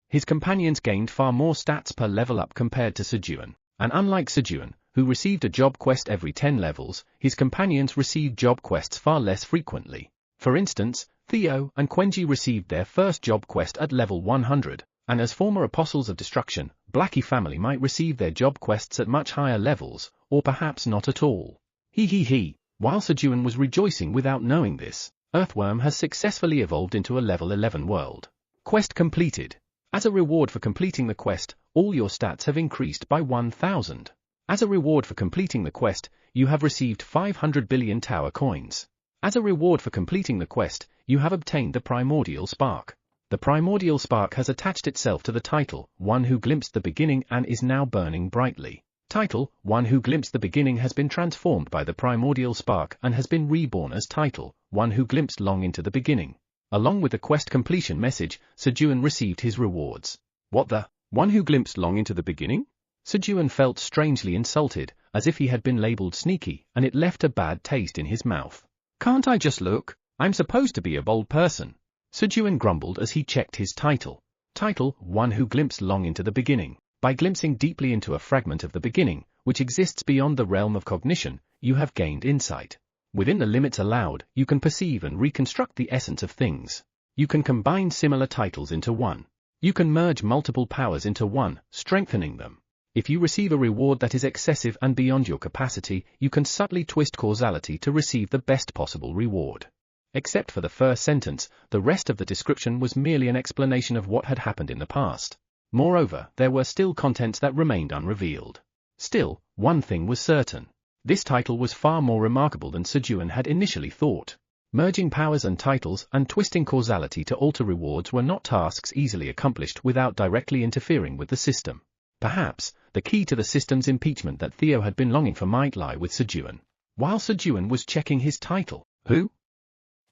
His companions gained far more stats per level up compared to Sejun, and unlike Sejun, who received a job quest every 10 levels, his companions received job quests far less frequently. For instance, Theo and Quenji received their first job quest at level 100, and as former Apostles of Destruction, Blackie family might receive their job quests at much higher levels, or perhaps not at all. Hee. While Sejun was rejoicing without knowing this, Earthworm has successfully evolved into a level 11 world. Quest completed. As a reward for completing the quest, all your stats have increased by 1,000. As a reward for completing the quest, you have received 500 billion tower coins. As a reward for completing the quest, you have obtained the Primordial Spark. The Primordial Spark has attached itself to the title, One Who Glimpsed the Beginning, and is now burning brightly. Title, One Who Glimpsed the Beginning has been transformed by the Primordial Spark and has been reborn as title, One Who Glimpsed Long into the Beginning. Along with the quest completion message, Sejun received his rewards. What the? One Who Glimpsed Long into the Beginning? Sejun felt strangely insulted, as if he had been labeled sneaky, and it left a bad taste in his mouth. Can't I just look? I'm supposed to be a bold person. Sejun grumbled as he checked his title. Title, One Who Glimpsed Long into the Beginning. By glimpsing deeply into a fragment of the beginning, which exists beyond the realm of cognition, you have gained insight. Within the limits allowed, you can perceive and reconstruct the essence of things. You can combine similar titles into one. You can merge multiple powers into one, strengthening them. If you receive a reward that is excessive and beyond your capacity, you can subtly twist causality to receive the best possible reward. Except for the first sentence, the rest of the description was merely an explanation of what had happened in the past. Moreover, there were still contents that remained unrevealed. Still, one thing was certain. This title was far more remarkable than Sejun had initially thought. Merging powers and titles and twisting causality to alter rewards were not tasks easily accomplished without directly interfering with the system. Perhaps, the key to the system's impeachment that Theo had been longing for might lie with Sejun. While Sejun was checking his title, Who?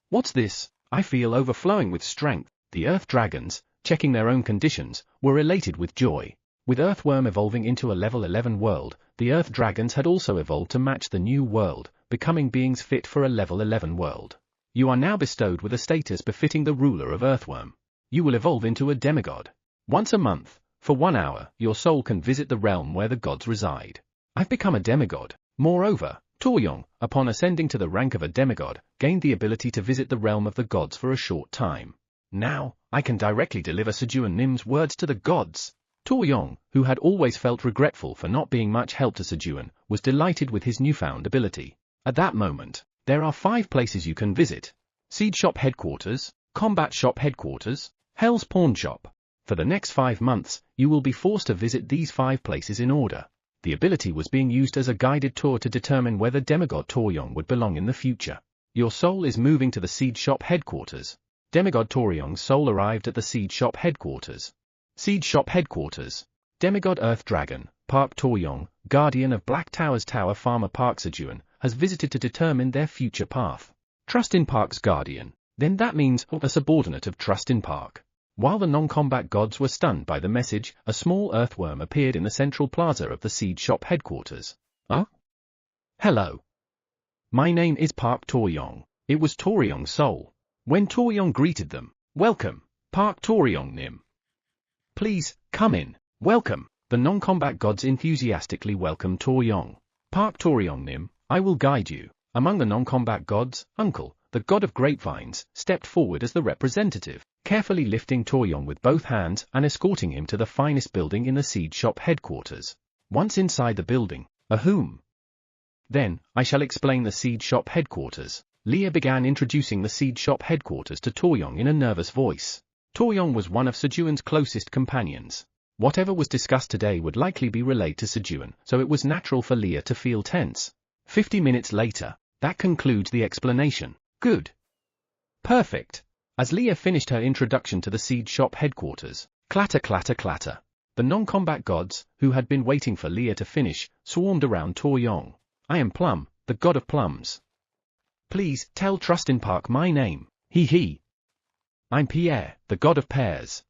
What's this? I feel overflowing with strength. The Earth Dragons, checking their own conditions, were elated with joy. With Earthworm evolving into a level 11 world, the Earth Dragons had also evolved to match the new world, becoming beings fit for a level 11 world. You are now bestowed with a status befitting the ruler of Earthworm. You will evolve into a demigod. Once a month, for 1 hour, your soul can visit the realm where the gods reside. I've become a demigod. Moreover, Taoyong, upon ascending to the rank of a demigod, gained the ability to visit the realm of the gods for a short time. Now, I can directly deliver Sejun Nim's words to the gods. Taoyong, who had always felt regretful for not being much help to Sejun, was delighted with his newfound ability. At that moment, there are 5 places you can visit. Seed Shop Headquarters, Combat Shop Headquarters, Hell's Pawn Shop. For the next 5 months, you will be forced to visit these 5 places in order. The ability was being used as a guided tour to determine whether demigod Taoyong would belong in the future. Your soul is moving to the Seed Shop Headquarters. Demigod Taoyong's soul arrived at the Seed Shop Headquarters. Seed Shop Headquarters. Demigod Earth Dragon, Park Taoyong, guardian of Black Tower's Tower Farmer Park Sejun, has visited to determine their future path. Trust in Park's guardian. Then that means a subordinate of Trust in Park. While the non-combat gods were stunned by the message, a small earthworm appeared in the central plaza of the Seed Shop Headquarters. Huh? Hello. My name is Park Taoyong. It was Taoyong's soul. When Taoyong greeted them, welcome, Park Taoyong Nim. Please, come in. Welcome. The non-combat gods enthusiastically welcomed Taoyong. Park Taoyong Nim, I will guide you. Among the non-combat gods, Uncle, the god of grapevines, stepped forward as the representative, carefully lifting Taoyong with both hands and escorting him to the finest building in the Seed Shop Headquarters. Once inside the building, Then, I shall explain the Seed Shop Headquarters. Leah began introducing the Seed Shop Headquarters to Taoyong in a nervous voice. Taoyong was one of Sejun's closest companions. Whatever was discussed today would likely be relayed to Sejun, so it was natural for Leah to feel tense. 50 minutes later, that concludes the explanation. Good. Perfect. As Leah finished her introduction to the Seed Shop Headquarters, clatter clatter clatter. The non-combat gods, who had been waiting for Leah to finish, swarmed around Taoyong. I am Plum, the god of plums. Please, tell Trust in Park my name. He. I'm Pierre, the god of pears.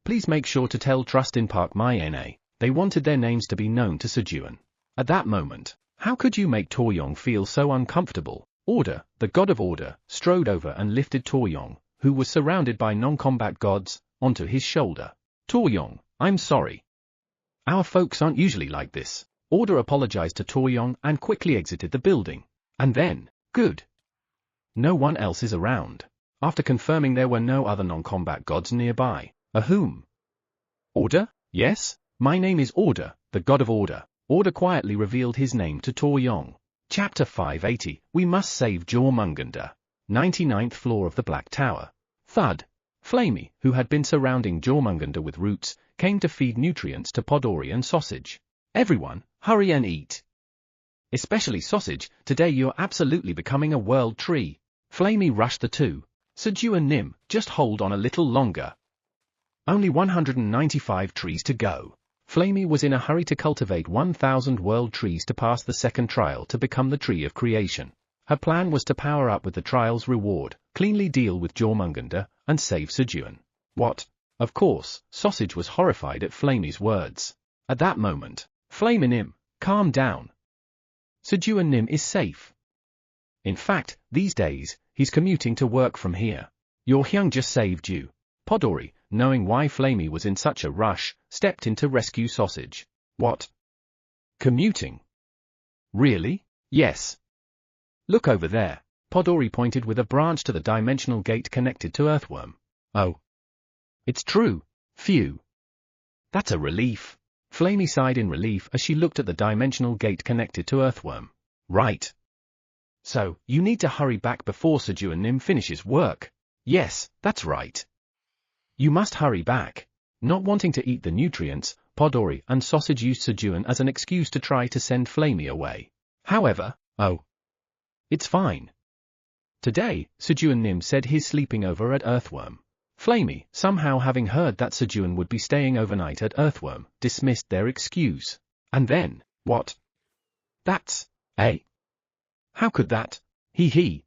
Please make sure to tell Trust in Park my NA. They wanted their names to be known to Sejun. At that moment, how could you make Taoyong feel so uncomfortable? Order, the god of order, strode over and lifted Taoyong, who was surrounded by non-combat gods, onto his shoulder. Taoyong, I'm sorry. Our folks aren't usually like this. Order apologized to Taoyong and quickly exited the building. And then, good. No one else is around. After confirming there were no other non-combat gods nearby. Order? Yes? My name is Order, the god of order. Order quietly revealed his name to Taoyong. Chapter 580, We Must Save Jormungandr. 99th floor of the Black Tower. Thud. Flamey, who had been surrounding Jormungandr with roots, came to feed nutrients to Podori and Sausage. Everyone, hurry and eat. Especially Sausage, today you're absolutely becoming a world tree. Flamey rushed the two. Sejun and Nim, just hold on a little longer. Only 195 trees to go. Flamey was in a hurry to cultivate 1,000 world trees to pass the second trial to become the Tree of Creation. Her plan was to power up with the trial's reward, cleanly deal with Jormungandr, and save Sejun. What? Of course, Sausage was horrified at Flamey's words. At that moment, Flamey Nim, calm down. Sejun Nim is safe. In fact, these days, he's commuting to work from here. Your Hyung just saved you. Podori, knowing why Flamey was in such a rush, stepped in to rescue Sausage. What? Commuting? Really? Yes. Look over there. Podori pointed with a branch to the dimensional gate connected to Earthworm. Oh. It's true. Phew. That's a relief. Flamey sighed in relief as she looked at the dimensional gate connected to Earthworm. Right. So, you need to hurry back before Sejun Nim finishes work. Yes, that's right. You must hurry back. Not wanting to eat the nutrients, Podori and Sausage used Sejun as an excuse to try to send Flamey away. However, it's fine. Today, Sejun Nim said he's sleeping over at Earthworm. Flamey, somehow having heard that Sejun would be staying overnight at Earthworm, dismissed their excuse. And then, what? That's, how could that? He.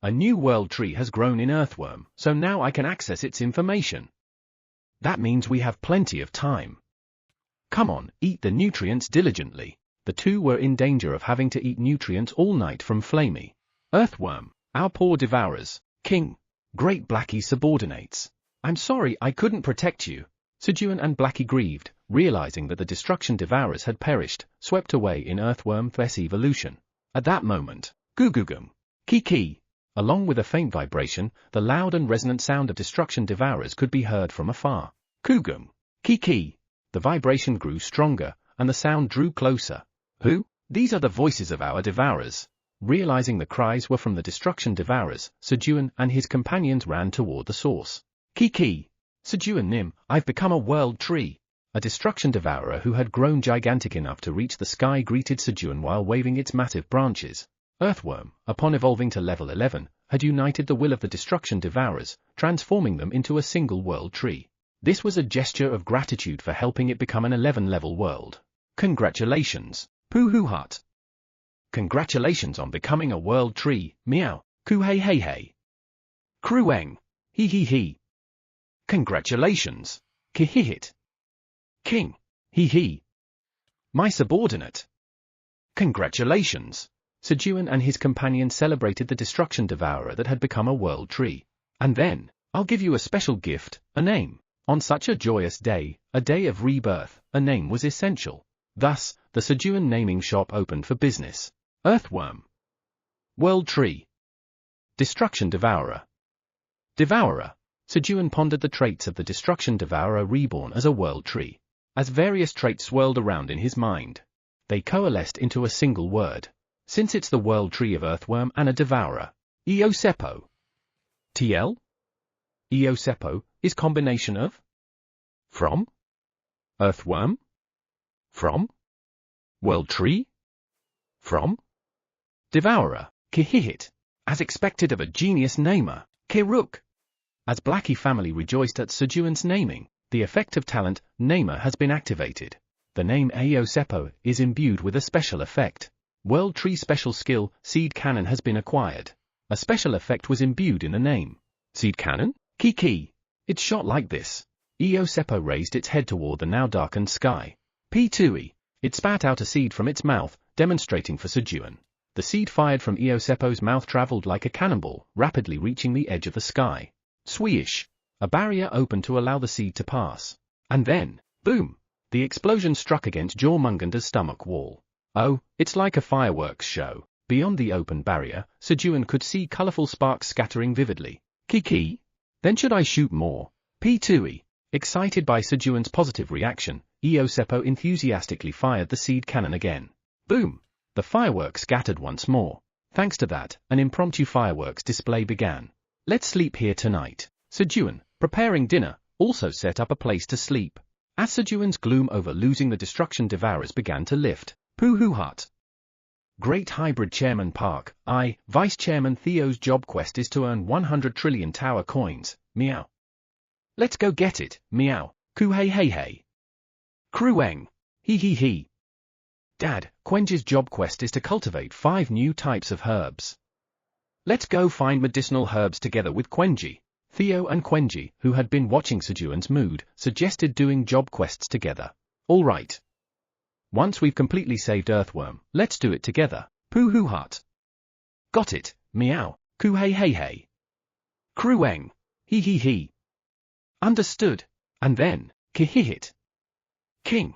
A new world tree has grown in Earthworm, so now I can access its information. That means we have plenty of time. Come on, eat the nutrients diligently. The two were in danger of having to eat nutrients all night from Flamey. Earthworm, our poor devourers. King. Great Blackie subordinates. I'm sorry I couldn't protect you. Sejun and Blackie grieved, realizing that the destruction devourers had perished, swept away in Earthworm's evolution. At that moment, Goo-goo-gum. Kiki. Along with a faint vibration, the loud and resonant sound of destruction devourers could be heard from afar. Koogum. Kiki. The vibration grew stronger, and the sound drew closer. Who? These are the voices of our devourers. Realizing the cries were from the destruction devourers, Sejun and his companions ran toward the source. Kiki. Sejun Nim, I've become a world tree. A destruction devourer who had grown gigantic enough to reach the sky greeted Sejun while waving its massive branches. Earthworm, upon evolving to level 11, had united the will of the destruction devourers, transforming them into a single world tree. This was a gesture of gratitude for helping it become an 11-level world. Congratulations, Poohoo Hut. Congratulations on becoming a world tree, meow, coo hey hey hey. Krueng, hee hee hee. Congratulations, kihihit. King, hee hee. My subordinate. Congratulations. Sejun and his companion celebrated the destruction devourer that had become a world tree. And then, I'll give you a special gift, a name. On such a joyous day, a day of rebirth, a name was essential. Thus, the Sejun naming shop opened for business. Earthworm. World tree. Destruction devourer. Devourer. Sejun pondered the traits of the destruction devourer reborn as a world tree. As various traits swirled around in his mind, they coalesced into a single word. Since it's the world tree of Earthworm and a devourer. Eosepo. TL? Eosepo is combination of? From? Earthworm? From? World tree? From? Devourer, Kihihit. As expected of a genius namer, Kiruk. As Blackie family rejoiced at Sejun's naming, the effect of talent, namer has been activated. The name Eosepo is imbued with a special effect. World Tree Special Skill, Seed Cannon has been acquired. A special effect was imbued in the name. Seed Cannon? Kiki. It shot like this. Eosepo raised its head toward the now darkened sky. P2E. It spat out a seed from its mouth, demonstrating for Sejun. The seed fired from Eosepo's mouth traveled like a cannonball, rapidly reaching the edge of the sky. Swish. A barrier opened to allow the seed to pass. And then, boom! The explosion struck against Jormungander's stomach wall. Oh, it's like a fireworks show. Beyond the open barrier, Sejun could see colorful sparks scattering vividly. Kiki? Then should I shoot more? P2E. Excited by Sejun's positive reaction, Eosepo enthusiastically fired the seed cannon again. Boom! The fireworks scattered once more. Thanks to that, an impromptu fireworks display began. Let's sleep here tonight. Sejun, preparing dinner, also set up a place to sleep. As Sejun's gloom over losing the destruction devourers began to lift, Poohoo Hut. Great Hybrid Chairman Park, Vice Chairman Theo's job quest is to earn 100 trillion tower coins, meow. Let's go get it, meow, coo hey hey hey. Krueng, hee hee hee. Dad, Quenji's job quest is to cultivate 5 new types of herbs. Let's go find medicinal herbs together with Quenji. Theo and Quenji, who had been watching Sejun's mood, suggested doing job quests together. All right. Once we've completely saved Earthworm, let's do it together. Poohoo Hut. Got it, meow, coo hey hey hey. Krueng, hee hee hee. Understood. And then, kihihit. King.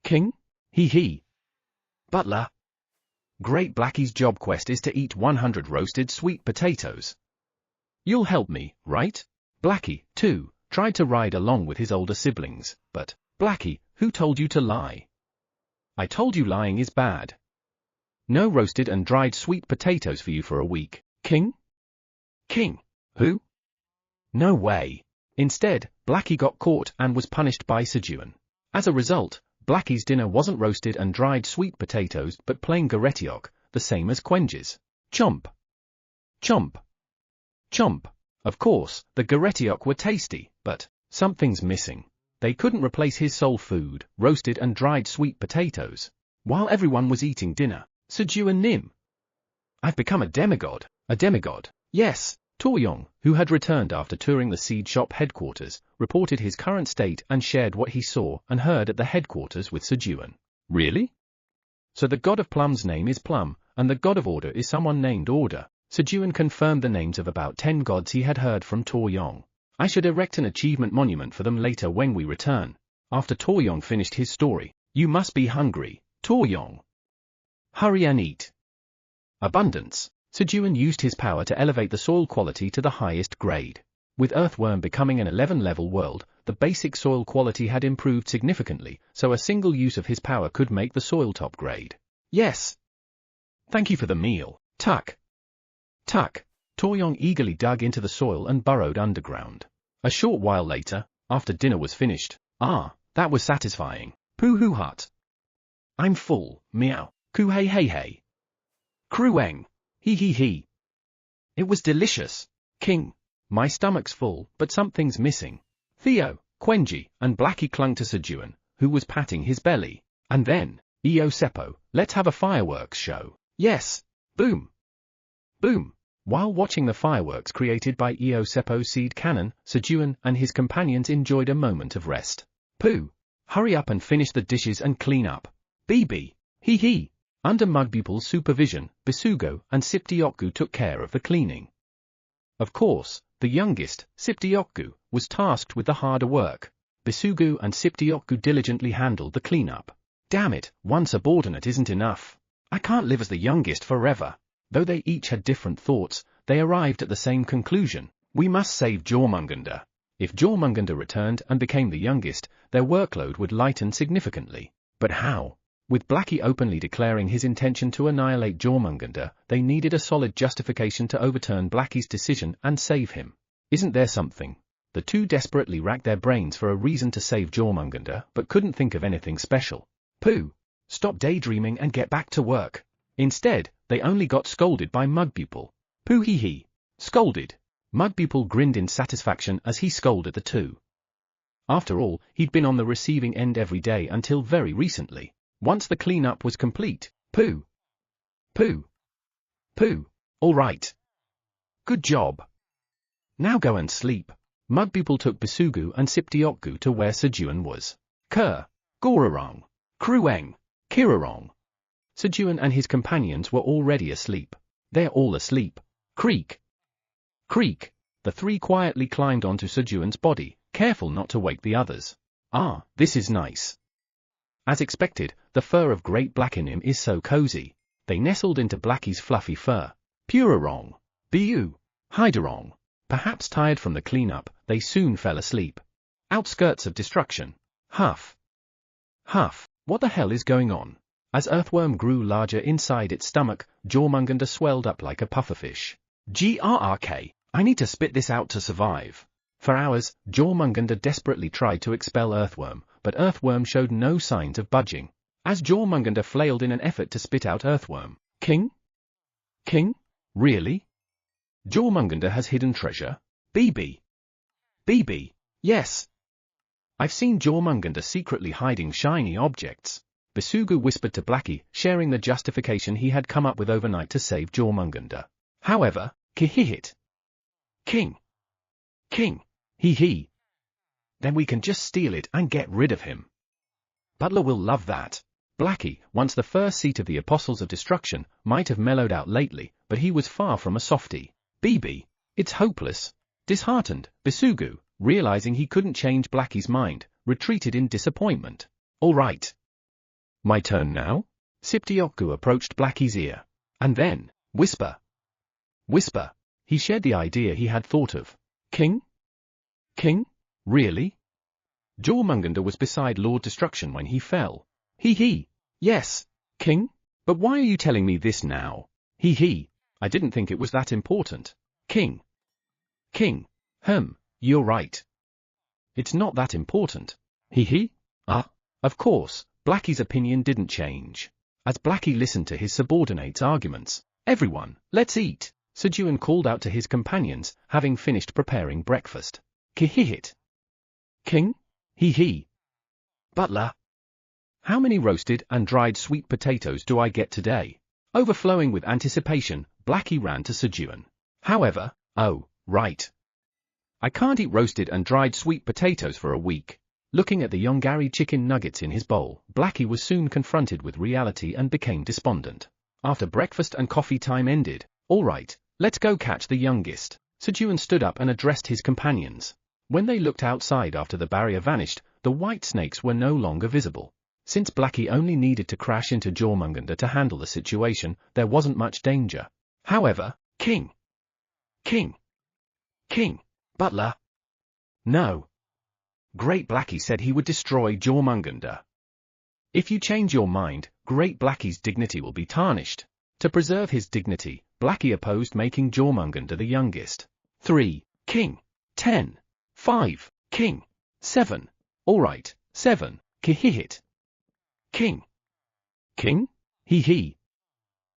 King? Hee hee. Butler. Great Blackie's job quest is to eat 100 roasted sweet potatoes. You'll help me, right? Blackie, too, tried to ride along with his older siblings, but, Blackie, who told you to lie? I told you lying is bad. No roasted and dried sweet potatoes for you for a week. King? King? Who? No way. Instead, Blackie got caught and was punished by Sejun. As a result, Blackie's dinner wasn't roasted and dried sweet potatoes but plain garetiok, the same as Quenji's. Chomp. Chomp. Chomp. Of course, the garetiok were tasty, but something's missing. They couldn't replace his soul food, roasted and dried sweet potatoes. While everyone was eating dinner, Sejun Nim. I've become a demigod. A demigod? Yes. Toryong, who had returned after touring the seed shop headquarters, reported his current state and shared what he saw and heard at the headquarters with Sejun. Really? So the god of plum's name is Plum, and the god of order is someone named Order. Sejun confirmed the names of about 10 gods he had heard from Toryong. I should erect an achievement monument for them later when we return. After Toryong finished his story, you must be hungry, Toryong. Hurry and eat. Abundance. Sejun used his power to elevate the soil quality to the highest grade. With Earthworm becoming an 11-level world, the basic soil quality had improved significantly, so a single use of his power could make the soil top grade. Yes. Thank you for the meal. Tuck. Tuck. Toryong eagerly dug into the soil and burrowed underground. A short while later, after dinner was finished, that was satisfying. Pooh-hoo hut. I'm full, meow. Coo hey hey hey. Krueng. Hee hee hee. It was delicious. King. My stomach's full, but something's missing. Theo, Quenji, and Blackie clung to Sejun, who was patting his belly. And then, Eo Seppo, let's have a fireworks show. Yes. Boom. Boom. While watching the fireworks created by Eo Seppo's seed cannon, Sejun and his companions enjoyed a moment of rest. Pooh. Hurry up and finish the dishes and clean up. BB. Hee hee. Under Mugbupal's supervision, Bisugo and Siptiokgu took care of the cleaning. Of course, the youngest, Siptiokgu, was tasked with the harder work. Bisugo and Siptiokgu diligently handled the cleanup. Damn it, one subordinate isn't enough. I can't live as the youngest forever. Though they each had different thoughts, they arrived at the same conclusion. We must save Jormungandr. If Jormungandr returned and became the youngest, their workload would lighten significantly. But how? With Blackie openly declaring his intention to annihilate Jormungandr, they needed a solid justification to overturn Blackie's decision and save him. Isn't there something? The two desperately racked their brains for a reason to save Jormungandr, but couldn't think of anything special. Pooh! Stop daydreaming and get back to work. Instead, they only got scolded by Mugbupal. Pooh hee hee. Scolded. Mugbupal grinned in satisfaction as he scolded the two. After all, he'd been on the receiving end every day until very recently. Once the cleanup was complete, Pooh. Pooh. Pooh. All right. Good job. Now go and sleep. Mugbupal took Bisugo and Siptiokgu to where Sejun was. Ker. Gorarong. Krueng. Kirarong. Sejun and his companions were already asleep. They're all asleep. Creak. Creak. The three quietly climbed onto Sejun's body, careful not to wake the others. This is nice. As expected, the fur of Great Blackenim is so cozy. They nestled into Blackie's fluffy fur. Purarong. Bu. Hyderong. Perhaps tired from the cleanup, they soon fell asleep. Outskirts of destruction. Huff. Huff. What the hell is going on? As Earthworm grew larger inside its stomach, Jormungandr swelled up like a pufferfish. Grrk. I need to spit this out to survive. For hours, Jormungandr desperately tried to expel Earthworm, but Earthworm showed no signs of budging. As Jormungandr flailed in an effort to spit out Earthworm. King? King? Really? Jormungandr has hidden treasure? BB. BB. Yes. I've seen Jormungandr secretly hiding shiny objects. Bisugo whispered to Blackie, sharing the justification he had come up with overnight to save Jormungandr. However, Kihihit. King. King. Hee hee. Then we can just steal it and get rid of him. Butler will love that. Blackie, once the first seat of the Apostles of Destruction, might have mellowed out lately, but he was far from a softie. BB. It's hopeless. Disheartened, Bisugo, realizing he couldn't change Blackie's mind, retreated in disappointment. All right. My turn now? Siptiokgu approached Blackie's ear. And then, whisper. Whisper. He shared the idea he had thought of. King? King? Really? Jormungandr was beside Lord Destruction when he fell. Hee hee. Yes. King? But why are you telling me this now? Hee hee. I didn't think it was that important. King. King. You're right. It's not that important. Hee hee. Of course, Blackie's opinion didn't change. As Blackie listened to his subordinates' arguments, everyone, let's eat, Sejun called out to his companions, having finished preparing breakfast. Kihihit. King? Hee hee. Butler. How many roasted and dried sweet potatoes do I get today? Overflowing with anticipation, Blackie ran to Sejun. However, oh, right. I can't eat roasted and dried sweet potatoes for a week. Looking at the Yongari chicken nuggets in his bowl, Blackie was soon confronted with reality and became despondent. After breakfast and coffee time ended, all right, let's go catch the youngest. Sejun stood up and addressed his companions. When they looked outside after the barrier vanished, the white snakes were no longer visible. Since Blackie only needed to crash into Jormungandr to handle the situation, there wasn't much danger. However, King, Butler. No. Great Blackie said he would destroy Jormungandr. If you change your mind, Great Blackie's dignity will be tarnished. To preserve his dignity, Blackie opposed making Jormungandr the youngest. 3. King. 10. 5. King. 7. Alright, 7. Kihihit. King. He.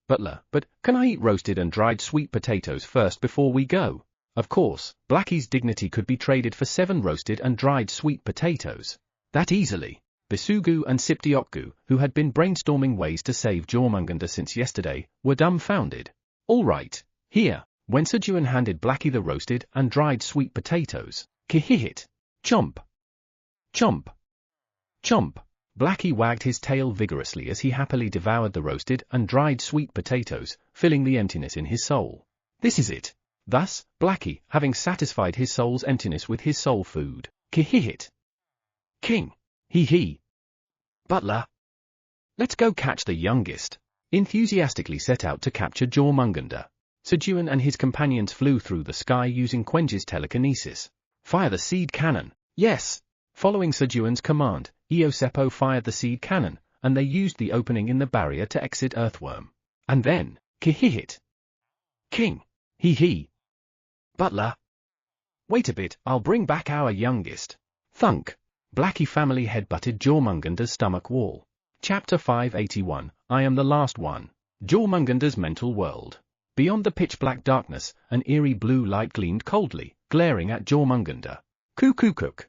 Butler, but can I eat roasted and dried sweet potatoes first before we go? Of course, Blackie's dignity could be traded for 7 roasted and dried sweet potatoes. That easily. Bisugu and Siptiokgu, who had been brainstorming ways to save Jormungandr since yesterday, were dumbfounded. All right, here. When Sejun handed Blackie the roasted and dried sweet potatoes, Kihihit. Chomp. Chomp. Chomp. Blackie wagged his tail vigorously as he happily devoured the roasted and dried sweet potatoes, filling the emptiness in his soul. This is it. Thus, Blackie, having satisfied his soul's emptiness with his soul food, Kihihit. King. He. Butler. Let's go catch the youngest. Enthusiastically set out to capture Jormungandr. Sejun and his companions flew through the sky using Quenge's telekinesis. Fire the seed cannon. Yes. Following Sejun's command, Eosepo fired the seed cannon, and they used the opening in the barrier to exit Earthworm. And then, Kihihit. King. He. Butler. Wait a bit, I'll bring back our youngest. Thunk. Blackie family headbutted Jormungandr's stomach wall. Chapter 581, I am the last one. Jormungandr's mental world. Beyond the pitch-black darkness, an eerie blue light gleamed coldly, glaring at Jormungandr. Cook.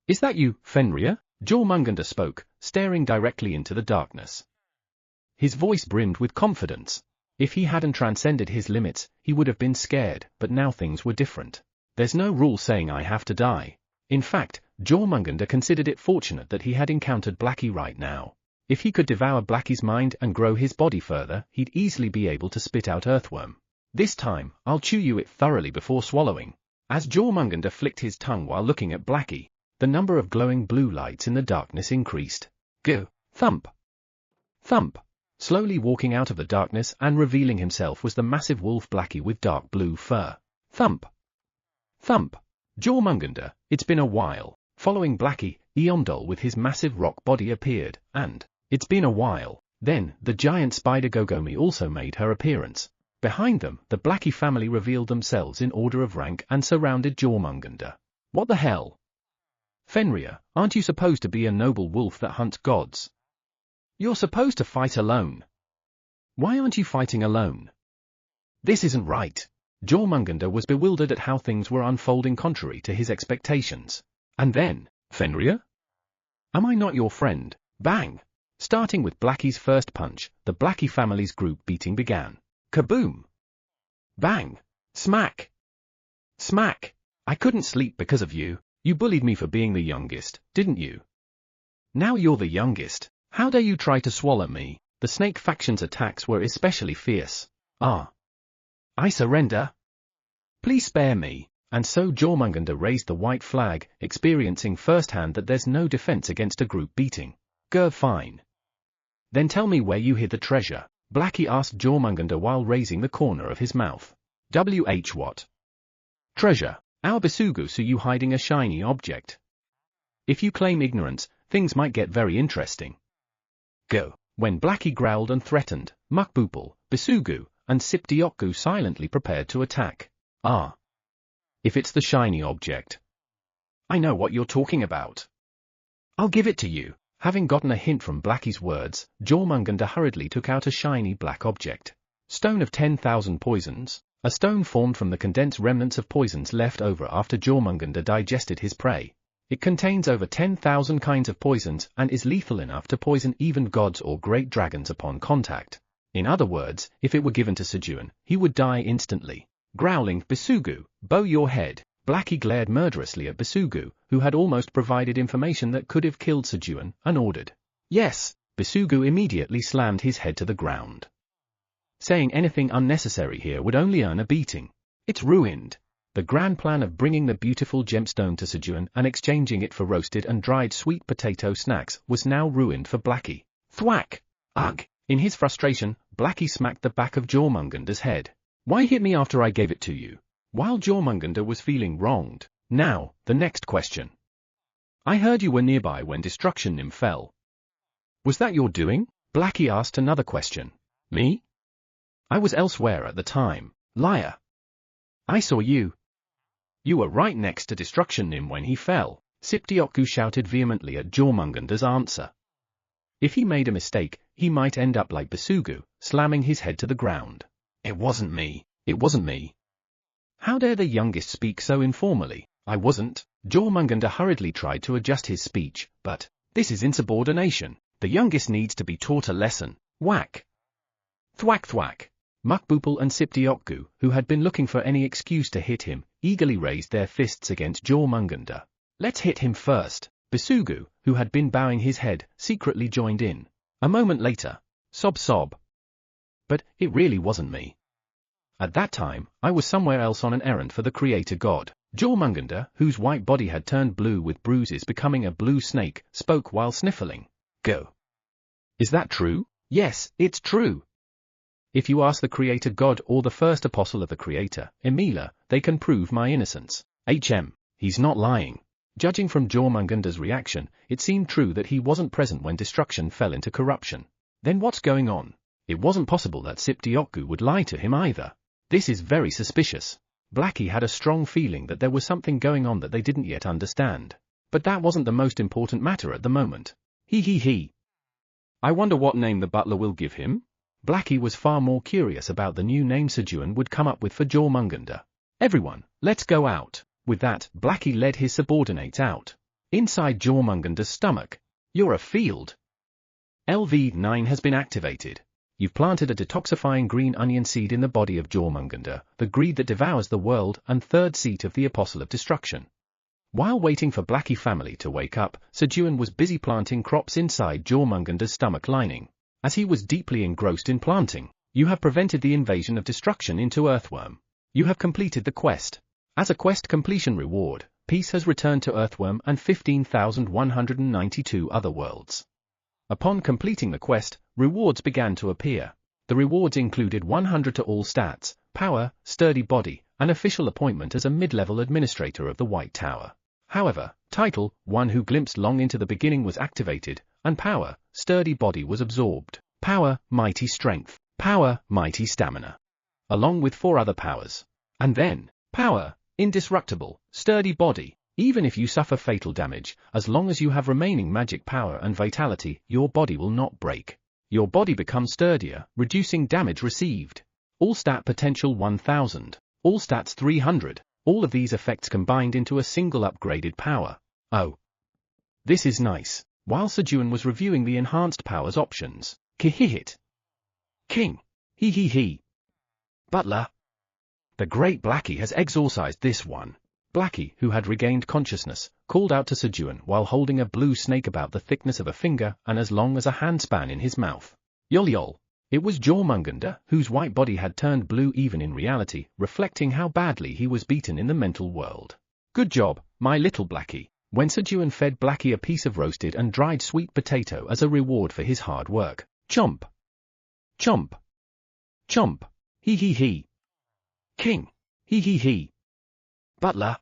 Is that you, Fenrir? Jormungandr spoke, staring directly into the darkness. His voice brimmed with confidence. If he hadn't transcended his limits, he would have been scared, but now things were different. There's no rule saying I have to die. In fact, Jormungandr considered it fortunate that he had encountered Blackie right now. If he could devour Blackie's mind and grow his body further, he'd easily be able to spit out Earthworm. This time, I'll chew you it thoroughly before swallowing. As Jormungandr flicked his tongue while looking at Blackie, the number of glowing blue lights in the darkness increased. Go, thump. Thump. Slowly walking out of the darkness and revealing himself was the massive wolf Blackie with dark blue fur. Thump. Thump. Jormungandr, it's been a while. Following Blackie, Eondol with his massive rock body appeared, and, it's been a while. Then, the giant spider Gogomi also made her appearance. Behind them, the Blackie family revealed themselves in order of rank and surrounded Jormungandr. What the hell? Fenrir, aren't you supposed to be a noble wolf that hunts gods? You're supposed to fight alone. Why aren't you fighting alone? This isn't right. Jormungandr was bewildered at how things were unfolding contrary to his expectations. And then, Fenrir? Am I not your friend? Bang! Starting with Blackie's first punch, the Blackie family's group beating began. Kaboom! Bang! Smack! Smack! I couldn't sleep because of you. You bullied me for being the youngest, didn't you? Now you're the youngest. How dare you try to swallow me? The snake faction's attacks were especially fierce. I surrender. Please spare me. And so Jormungandr raised the white flag, experiencing firsthand that there's no defense against a group beating. Fine. Then tell me where you hid the treasure. Blackie asked Jormungandr while raising the corner of his mouth. What? Treasure. Our Bisugu saw you hiding a shiny object. If you claim ignorance, things might get very interesting. Go. When Blackie growled and threatened, Mukbupal, Bisugu, and Siptiokgu silently prepared to attack. If it's the shiny object. I know what you're talking about. I'll give it to you. Having gotten a hint from Blackie's words, Jormungandr hurriedly took out a shiny black object. Stone of 10,000 poisons. A stone formed from the condensed remnants of poisons left over after Jormungandr digested his prey. It contains over 10,000 kinds of poisons and is lethal enough to poison even gods or great dragons upon contact. In other words, if it were given to Sejun, he would die instantly. Growling, "Bisugu, bow your head." Blackie glared murderously at Bisugu, who had almost provided information that could have killed Sejun, and ordered, "Yes." Bisugu immediately slammed his head to the ground. Saying anything unnecessary here would only earn a beating. It's ruined. The grand plan of bringing the beautiful gemstone to Sejun and exchanging it for roasted and dried sweet potato snacks was now ruined for Blackie. Thwack! Ugh! In his frustration, Blackie smacked the back of Jormungander's head. "Why hit me after I gave it to you?" While Jormungander was feeling wronged. Now, the next question. "I heard you were nearby when Destruction Nim fell. Was that your doing?" Blackie asked another question. "Me? I was elsewhere at the time." "Liar. I saw you. You were right next to Destruction Nim when he fell." Siptioku shouted vehemently at Jormungander's answer. If he made a mistake, he might end up like Bisugu, slamming his head to the ground. "It wasn't me. It wasn't me." How dare the youngest speak so informally? "I wasn't." Jormungander hurriedly tried to adjust his speech, but, "This is insubordination. The youngest needs to be taught a lesson." Whack! Thwack thwack! Mukbupal and Siptioku, who had been looking for any excuse to hit him, eagerly raised their fists against Jormungander. "Let's hit him first." Bisugu, who had been bowing his head, secretly joined in. A moment later, sob sob. "But it really wasn't me. At that time, I was somewhere else on an errand for the Creator God." Jormungander, whose white body had turned blue with bruises becoming a blue snake, spoke while sniffling. "Go. Is that true?" "Yes, it's true. If you ask the Creator God or the first apostle of the Creator, Emila, they can prove my innocence." He's not lying. Judging from Jormungander's reaction, it seemed true that he wasn't present when destruction fell into corruption. Then what's going on? It wasn't possible that Siptioku would lie to him either. This is very suspicious. Blackie had a strong feeling that there was something going on that they didn't yet understand. But that wasn't the most important matter at the moment. He. I wonder what name the butler will give him? Blackie was far more curious about the new name Sejun would come up with for Jormungander. "Everyone, let's go out." With that, Blackie led his subordinates out. Inside Jormungander's stomach. "You're a field. LV9 has been activated. You've planted a detoxifying green onion seed in the body of Jormungander, the greed that devours the world and third seat of the Apostle of Destruction." While waiting for Blackie family to wake up, Sejun was busy planting crops inside Jormungander's stomach lining. As he was deeply engrossed in planting, "You have prevented the invasion of destruction into Earthworm. You have completed the quest. As a quest completion reward, peace has returned to Earthworm and 15,192 other worlds." Upon completing the quest, rewards began to appear. The rewards included 100 to all stats, power, sturdy body, an official appointment as a mid-level administrator of the White Tower. However, title, one who glimpsed long into the beginning was activated, and power, sturdy body was absorbed. Power, mighty strength. Power, mighty stamina. Along with 4 other powers. And then, power, indestructible, sturdy body. Even if you suffer fatal damage, as long as you have remaining magic power and vitality, your body will not break. Your body becomes sturdier, reducing damage received. All stat potential 1000. All stats 300. All of these effects combined into a single upgraded power. Oh. This is nice. While Sejun was reviewing the enhanced powers options. Kihihit. King. He. Butler. The great Blackie has exorcised this one. Blackie, who had regained consciousness, called out to Sejun while holding a blue snake about the thickness of a finger and as long as a handspan in his mouth. Yol. It was Jormungander, whose white body had turned blue even in reality, reflecting how badly he was beaten in the mental world. "Good job, my little Blackie." When Sejun fed Blackie a piece of roasted and dried sweet potato as a reward for his hard work. Chomp. Chomp. Chomp. He. King. He. Butler.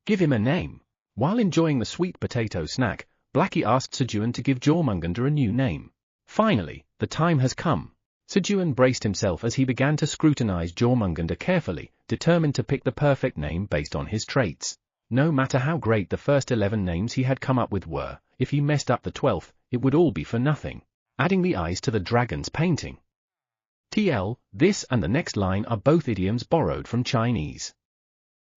Give him a name. While enjoying the sweet potato snack, Blackie asked Sejun to give Jormungander a new name. Finally, the time has come. Sejun braced himself as he began to scrutinize Jormungander carefully, determined to pick the perfect name based on his traits. No matter how great the first 11 names he had come up with were, if he messed up the 12th, it would all be for nothing. Adding the eyes to the dragon's painting. TL, this and the next line are both idioms borrowed from Chinese.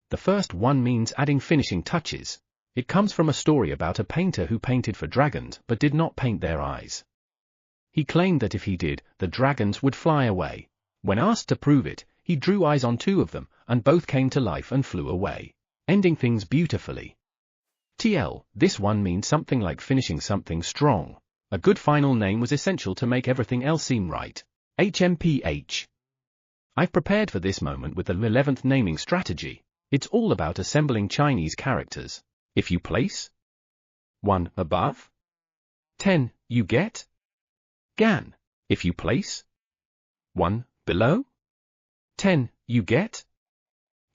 The first one means adding finishing touches. It comes from a story about a painter who painted for dragons but did not paint their eyes. He claimed that if he did, the dragons would fly away. When asked to prove it, he drew eyes on two of them, and both came to life and flew away, ending things beautifully. This one means something like finishing something strong. A good final name was essential to make everything else seem right. HMPH. I've prepared for this moment with the 11th naming strategy. It's all about assembling Chinese characters. If you place 1 above 10, you get gan. If you place 1 below 10, you get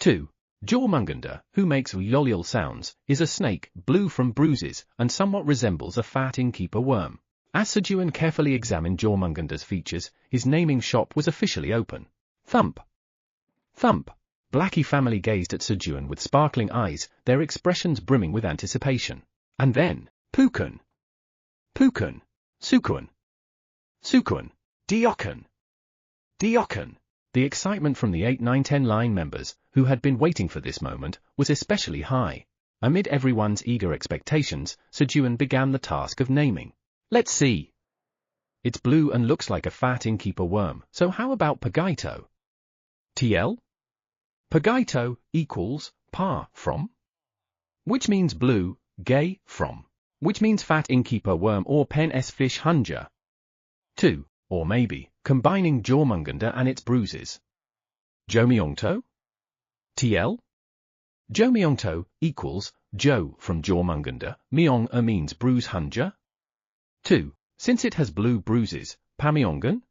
2. Jormungandr, who makes yolil sounds, is a snake, blue from bruises, and somewhat resembles a fat innkeeper worm. As Sejun carefully examined Jormungandr's features, his naming shop was officially open. Thump. Thump. Blackie family gazed at Sejun with sparkling eyes, their expressions brimming with anticipation. And then, Pukun. Pukun. Sukun. Sukun. Diokun. Diokun. The excitement from the 8, 9, 10 line members, who had been waiting for this moment, was especially high. Amid everyone's eager expectations, Sejun began the task of naming. Let's see. It's blue and looks like a fat innkeeper worm, so how about Pagaito? Pagaito equals pa from, which means blue, gay from, which means fat innkeeper worm or pen s fish hunja. 2. Or maybe, combining Jormungandr and its bruises. Jomyeongto? Jomyeongto equals Jo from Jormungandr, Myeong means bruise hunja. 2. Since it has blue bruises, Pamyeongan?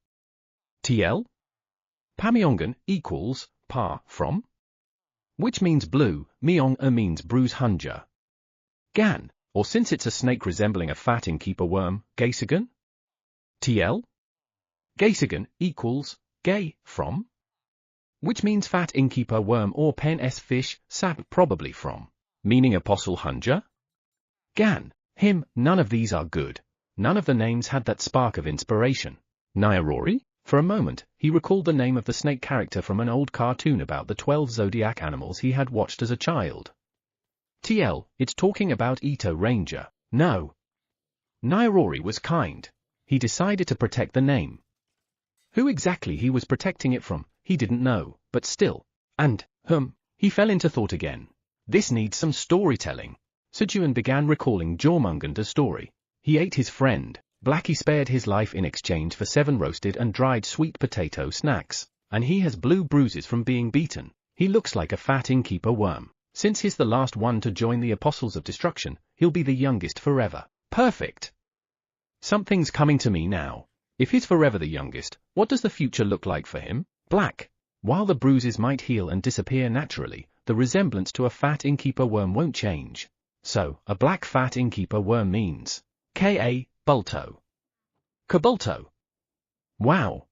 Pamyeongan equals pa from, which means blue, Myeong means bruise hunja. Gan, or since it's a snake resembling a fat innkeeper worm, Gaysagan? Gaysagan equals gay from, which means fat innkeeper worm or pen s fish, sap probably from, meaning apostle hunja? Gan, him, none of these are good. None of the names had that spark of inspiration. Nyarori? For a moment, he recalled the name of the snake character from an old cartoon about the 12 zodiac animals he had watched as a child. It's talking about Ito Ranger. No. Nyarori was kind. He decided to protect the name. Who exactly he was protecting it from, he didn't know, but still. And, he fell into thought again. This needs some storytelling. Sejun began recalling Jormungandr's story. He ate his friend. Blackie spared his life in exchange for 7 roasted and dried sweet potato snacks, and he has blue bruises from being beaten. He looks like a fat innkeeper worm. Since he's the last one to join the Apostles of Destruction, he'll be the youngest forever. Perfect. Something's coming to me now. If he's forever the youngest, what does the future look like for him? Black. While the bruises might heal and disappear naturally, the resemblance to a fat innkeeper worm won't change. So, a black fat innkeeper worm means Ka. Bulto. Kabulto. Wow.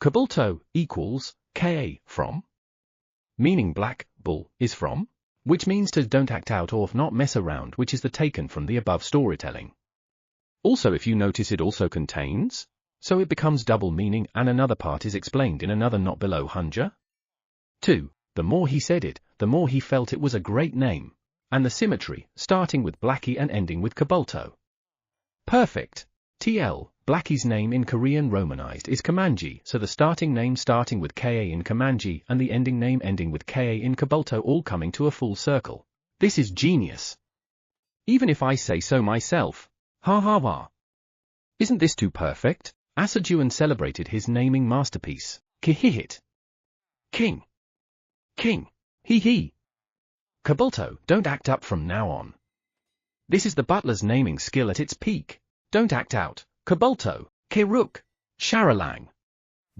Kabulto equals Ka from, meaning black, bull, is from, which means to don't act out or not mess around, which is the taken from the above storytelling. Also, if you notice, it also contains, so it becomes double meaning, and another part is explained in another not below hunja. 2. The more he said it, the more he felt it was a great name. And the symmetry, starting with Blackie and ending with Kabulto. Perfect. Blackie's name in Korean romanized is Kamanji, so the starting name starting with Ka in Kamanji and the ending name ending with Ka in Kabulto all coming to a full circle. This is genius. Even if I say so myself. Ha ha ha. Isn't this too perfect? Sejun celebrated his naming masterpiece. Kihihit. King. King. Hee hee. Kabulto, don't act up from now on. This is the butler's naming skill at its peak. Don't act out. Kabulto. Kiruk. Sharalang.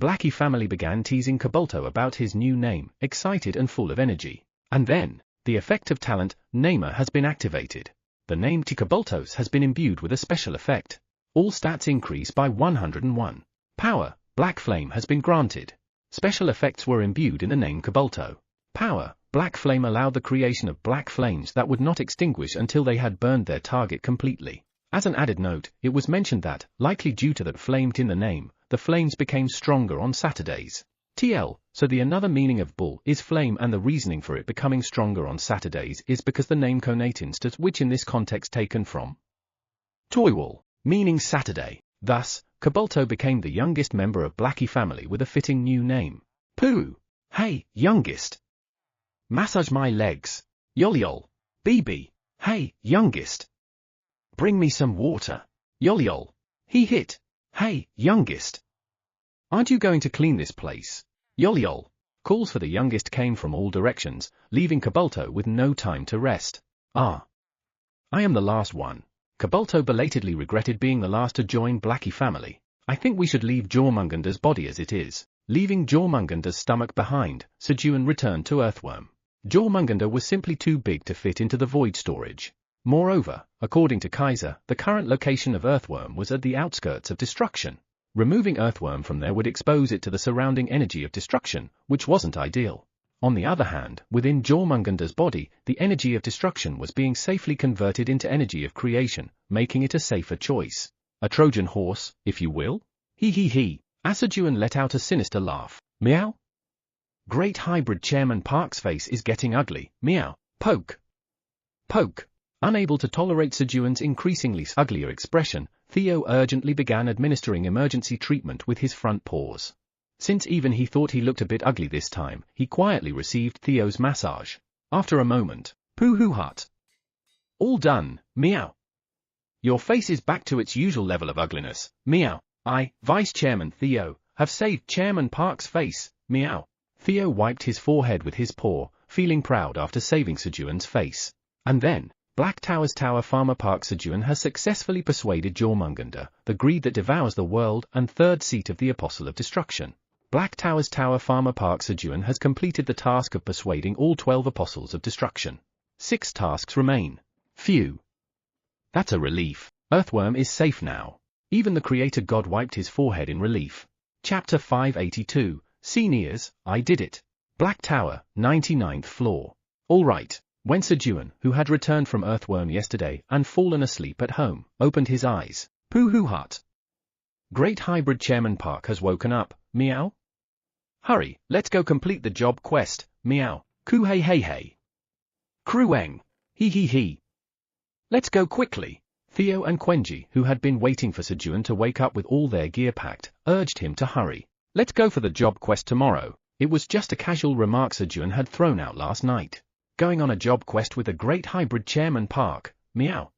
Blackie family began teasing Kabulto about his new name, excited and full of energy. And then, the effect of talent, Namer has been activated. The name Kabultos has been imbued with a special effect. All stats increase by 101. Power, Black Flame has been granted. Special effects were imbued in the name Kabulto. Power, Black Flame allowed the creation of black flames that would not extinguish until they had burned their target completely. As an added note, it was mentioned that, likely due to that flamed in the name, the flames became stronger on Saturdays. So the another meaning of bull is flame, and the reasoning for it becoming stronger on Saturdays is because the name connatins to which in this context taken from Toywall. meaning Saturday. Thus, Cobalto became the youngest member of Blackie family with a fitting new name. Pooh! Hey, youngest! Massage my legs. Yol yol. BB. Hey, youngest! Bring me some water. Yol yol. He hit. Hey, youngest! Aren't you going to clean this place? Yol yol. Calls for the youngest came from all directions, leaving Cobalto with no time to rest. Ah! I am the last one. Cobalto belatedly regretted being the last to join Blackie family. I think we should leave Jormungander's body as it is. Leaving Jormungander's stomach behind, Sejun returned to Earthworm. Jormungander was simply too big to fit into the void storage. Moreover, according to Kaiser, the current location of Earthworm was at the outskirts of destruction. Removing Earthworm from there would expose it to the surrounding energy of destruction, which wasn't ideal. On the other hand, within Jormungander's body, the energy of destruction was being safely converted into energy of creation, making it a safer choice. A Trojan horse, if you will? He. Sejun let out a sinister laugh. Meow? Great hybrid Chairman Park's face is getting ugly. Meow. Poke. Poke. Unable to tolerate Sejun's increasingly uglier expression, Theo urgently began administering emergency treatment with his front paws. Since even he thought he looked a bit ugly this time, he quietly received Theo's massage. After a moment, Pooh hut. All done, meow. Your face is back to its usual level of ugliness, meow. I, Vice Chairman Theo, have saved Chairman Park's face, meow. Theo wiped his forehead with his paw, feeling proud after saving Sejun's face. And then, Black Tower's Tower Farmer Park Sejun has successfully persuaded Jormungander, the greed that devours the world and third seat of the Apostle of Destruction. Black Tower's Tower Farmer Park Sejun has completed the task of persuading all 12 Apostles of Destruction. 6 tasks remain. Phew. That's a relief. Earthworm is safe now. Even the Creator God wiped his forehead in relief. Chapter 582, Seniors, I did it. Black Tower, 99th floor. All right. When Sejun, who had returned from Earthworm yesterday and fallen asleep at home, opened his eyes. Pooh hut. Great hybrid Chairman Park has woken up, meow. Hurry, let's go complete the job quest, meow. Coo hey. Krueng. He. Let's go quickly. Theo and Quenji, who had been waiting for Sejun to wake up with all their gear packed, urged him to hurry. Let's go for the job quest tomorrow. It was just a casual remark Sejun had thrown out last night. Going on a job quest with a great hybrid Chairman Park, meow.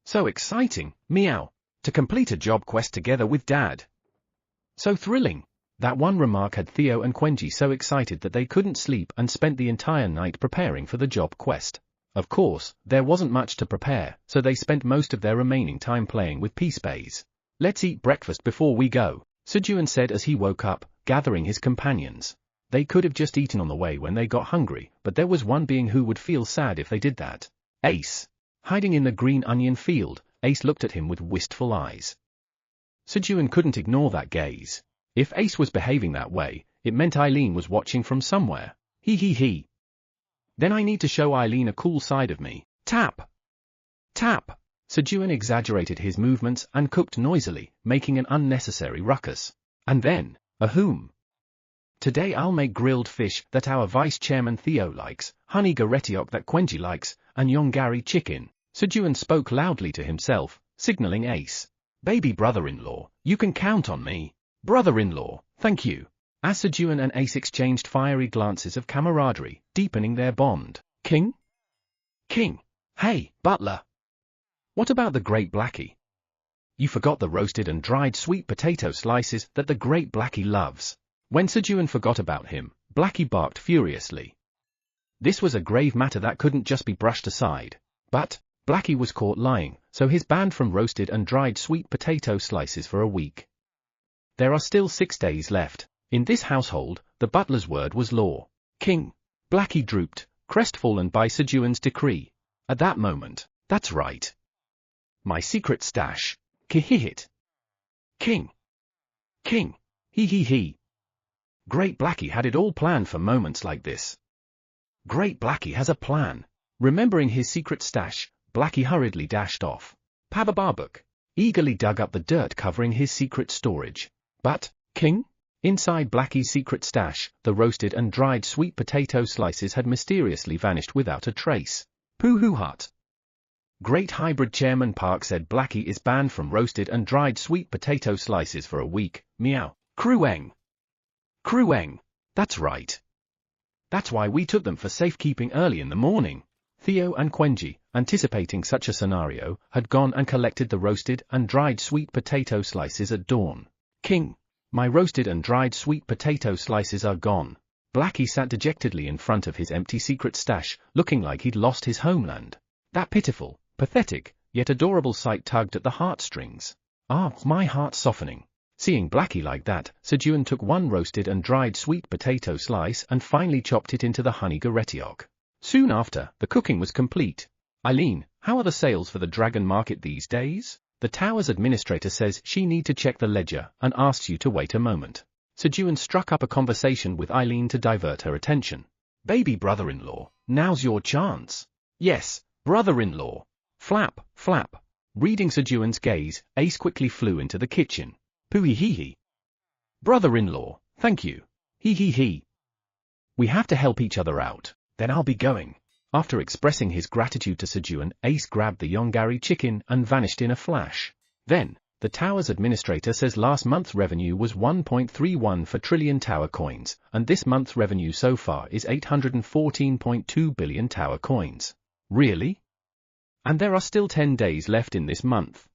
So exciting, meow. To complete a job quest together with Dad. So thrilling. That one remark had Theo and Quenji so excited that they couldn't sleep and spent the entire night preparing for the job quest. Of course, there wasn't much to prepare, so they spent most of their remaining time playing with Peace Bays. Let's eat breakfast before we go, Sejun said as he woke up, gathering his companions. They could have just eaten on the way when they got hungry, but there was one being who would feel sad if they did that. Ace. Hiding in the green onion field, Ace looked at him with wistful eyes. Sejun couldn't ignore that gaze. If Ace was behaving that way, it meant Eileen was watching from somewhere. He. Then I need to show Eileen a cool side of me. Tap. Tap. Sejun exaggerated his movements and cooked noisily, making an unnecessary ruckus. And then, ahoom. Today I'll make grilled fish that our Vice Chairman Theo likes, honey garetiok that Quenji likes, and yongari chicken. Sejun spoke loudly to himself, signaling Ace. Baby brother-in-law, you can count on me. Brother-in-law, thank you. As Sejun and Ace exchanged fiery glances of camaraderie, deepening their bond. King? Hey, butler. What about the Great Blackie? You forgot the roasted and dried sweet potato slices that the Great Blackie loves. When Sejun forgot about him, Blackie barked furiously. This was a grave matter that couldn't just be brushed aside. But Blackie was caught lying, so he's banned from roasted and dried sweet potato slices for a week. There are still 6 days left. In this household, the butler's word was law. King. Blackie drooped, crestfallen by Sejun's decree. At that moment, that's right. My secret stash. Kihihit. King. He. Great Blackie had it all planned for moments like this. Great Blackie has a plan. Remembering his secret stash, Blackie hurriedly dashed off. Pababarbuk eagerly dug up the dirt covering his secret storage. But, King? Inside Blackie's secret stash, the roasted and dried sweet potato slices had mysteriously vanished without a trace. Pooh hut. Great Hybrid Chairman Park said Blackie is banned from roasted and dried sweet potato slices for a week. Meow. Crueng. Crueng. That's right. That's why we took them for safekeeping early in the morning. Theo and Quenji, anticipating such a scenario, had gone and collected the roasted and dried sweet potato slices at dawn. King. My roasted and dried sweet potato slices are gone. Blackie sat dejectedly in front of his empty secret stash, looking like he'd lost his homeland. That pitiful, pathetic, yet adorable sight tugged at the heartstrings. Ah, my heart softening. Seeing Blackie like that, Sejun took one roasted and dried sweet potato slice and finally chopped it into the honey garetiok. Soon after, the cooking was complete. Eileen, how are the sales for the dragon market these days? The tower's administrator says she need to check the ledger and asks you to wait a moment. Sejun struck up a conversation with Eileen to divert her attention. Baby brother-in-law, now's your chance. Yes, brother-in-law. Flap, flap. Reading Sejun's gaze, Ace quickly flew into the kitchen. Pooh-hee-hee. Brother-in-law, thank you. Hee-hee-hee. We have to help each other out, then I'll be going. After expressing his gratitude to Sejun, Ace grabbed the Yongari chicken and vanished in a flash. Then, the tower's administrator says last month's revenue was 1.31 for trillion tower coins, and this month's revenue so far is 814.2 billion tower coins. Really? And there are still 10 days left in this month.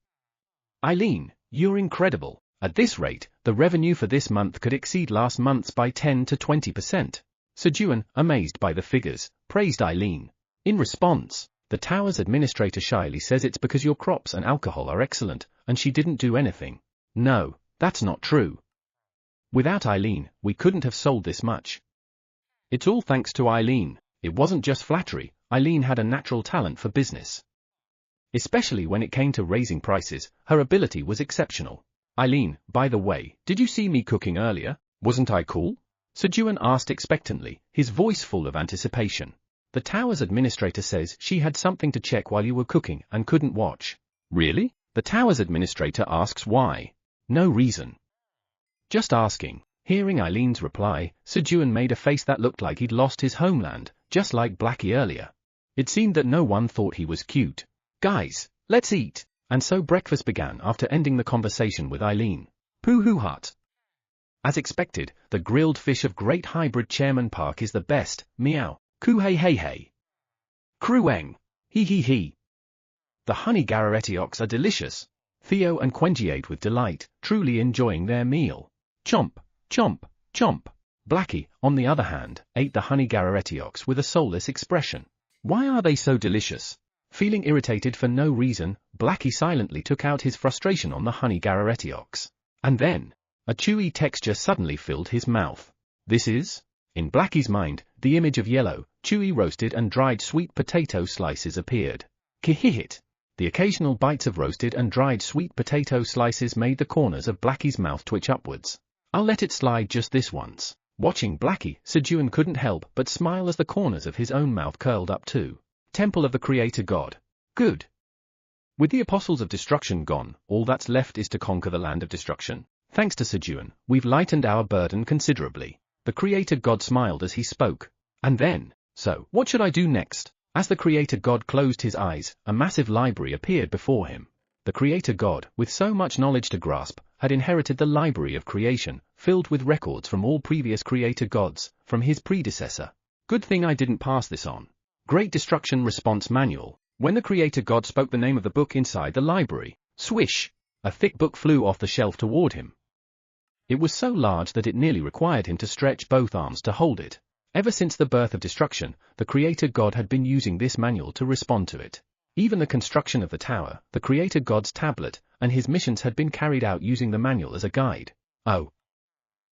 Eileen, you're incredible. At this rate, the revenue for this month could exceed last month's by 10 to 20%. Sejun, amazed by the figures, praised Eileen. In response, the tower's administrator shyly says it's because your crops and alcohol are excellent, and she didn't do anything. No, that's not true. Without Eileen, we couldn't have sold this much. It's all thanks to Eileen. It wasn't just flattery, Eileen had a natural talent for business. Especially when it came to raising prices, her ability was exceptional. Eileen, by the way, did you see me cooking earlier? Wasn't I cool? Sejun asked expectantly, his voice full of anticipation. The tower's administrator says she had something to check while you were cooking and couldn't watch. Really? The tower's administrator asks why. No reason. Just asking. Hearing Eileen's reply, Sejun made a face that looked like he'd lost his homeland, just like Blackie earlier. It seemed that no one thought he was cute. Guys, let's eat. And so breakfast began after ending the conversation with Eileen. Pooh-hoo-hut. As expected, the grilled fish of Great Hybrid Chairman Park is the best. Meow. Coo-hey-hey-hey. Crueng. Hee-hee-hee. The honey garetioks are delicious. Theo and Quenji ate with delight, truly enjoying their meal. Chomp, chomp, chomp. Blackie, on the other hand, ate the honey garetioks with a soulless expression. Why are they so delicious? Feeling irritated for no reason, Blackie silently took out his frustration on the honey garetioks. And then, a chewy texture suddenly filled his mouth. This is? In Blackie's mind, the image of yellow, chewy roasted and dried sweet potato slices appeared. Kihihit. The occasional bites of roasted and dried sweet potato slices made the corners of Blackie's mouth twitch upwards. I'll let it slide just this once. Watching Blackie, Sejun couldn't help but smile as the corners of his own mouth curled up too. Temple of the Creator God. Good. With the Apostles of Destruction gone, all that's left is to conquer the land of destruction. Thanks to Sejun, we've lightened our burden considerably. The Creator God smiled as he spoke. And then, so, what should I do next? As the Creator God closed his eyes, a massive library appeared before him. The Creator God, with so much knowledge to grasp, had inherited the library of creation, filled with records from all previous Creator Gods, from his predecessor. Good thing I didn't pass this on. Great Destruction Response Manual. When the Creator God spoke the name of the book inside the library, swish! A thick book flew off the shelf toward him. It was so large that it nearly required him to stretch both arms to hold it. Ever since the birth of destruction, the Creator God had been using this manual to respond to it. Even the construction of the tower, the Creator God's tablet, and his missions had been carried out using the manual as a guide. Oh.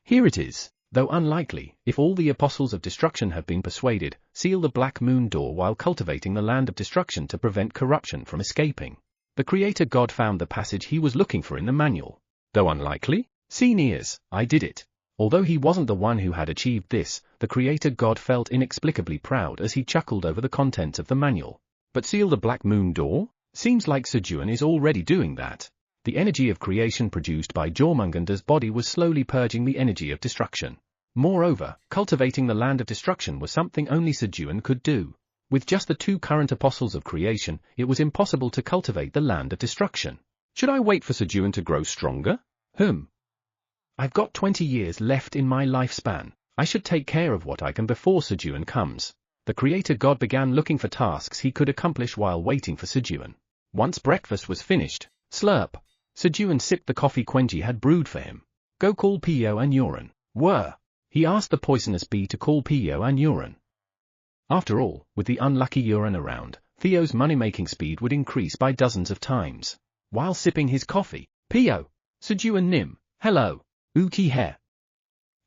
Here it is. Though unlikely, if all the apostles of destruction have been persuaded, seal the Black Moon door while cultivating the land of destruction to prevent corruption from escaping. The Creator God found the passage he was looking for in the manual. Though unlikely? Seniors, I did it. Although he wasn't the one who had achieved this, the Creator God felt inexplicably proud as he chuckled over the contents of the manual. But seal the Black Moon door? Seems like Sejun is already doing that. The energy of creation produced by Jormunganda's body was slowly purging the energy of destruction. Moreover, cultivating the land of destruction was something only Sejun could do. With just the two current apostles of creation, it was impossible to cultivate the land of destruction. Should I wait for Sejun to grow stronger? I've got 20 years left in my lifespan. I should take care of what I can before Sejun comes. The creator god began looking for tasks he could accomplish while waiting for Sejun. Once breakfast was finished, slurp, Sejun sipped the coffee Quenji had brewed for him. Go call Pio and Uran. He asked the poisonous bee to call Pio and Uran. After all, with the unlucky Uran around, Theo's money-making speed would increase by dozens of times. While sipping his coffee, Pio, Sejun Nim, hello, Uki He.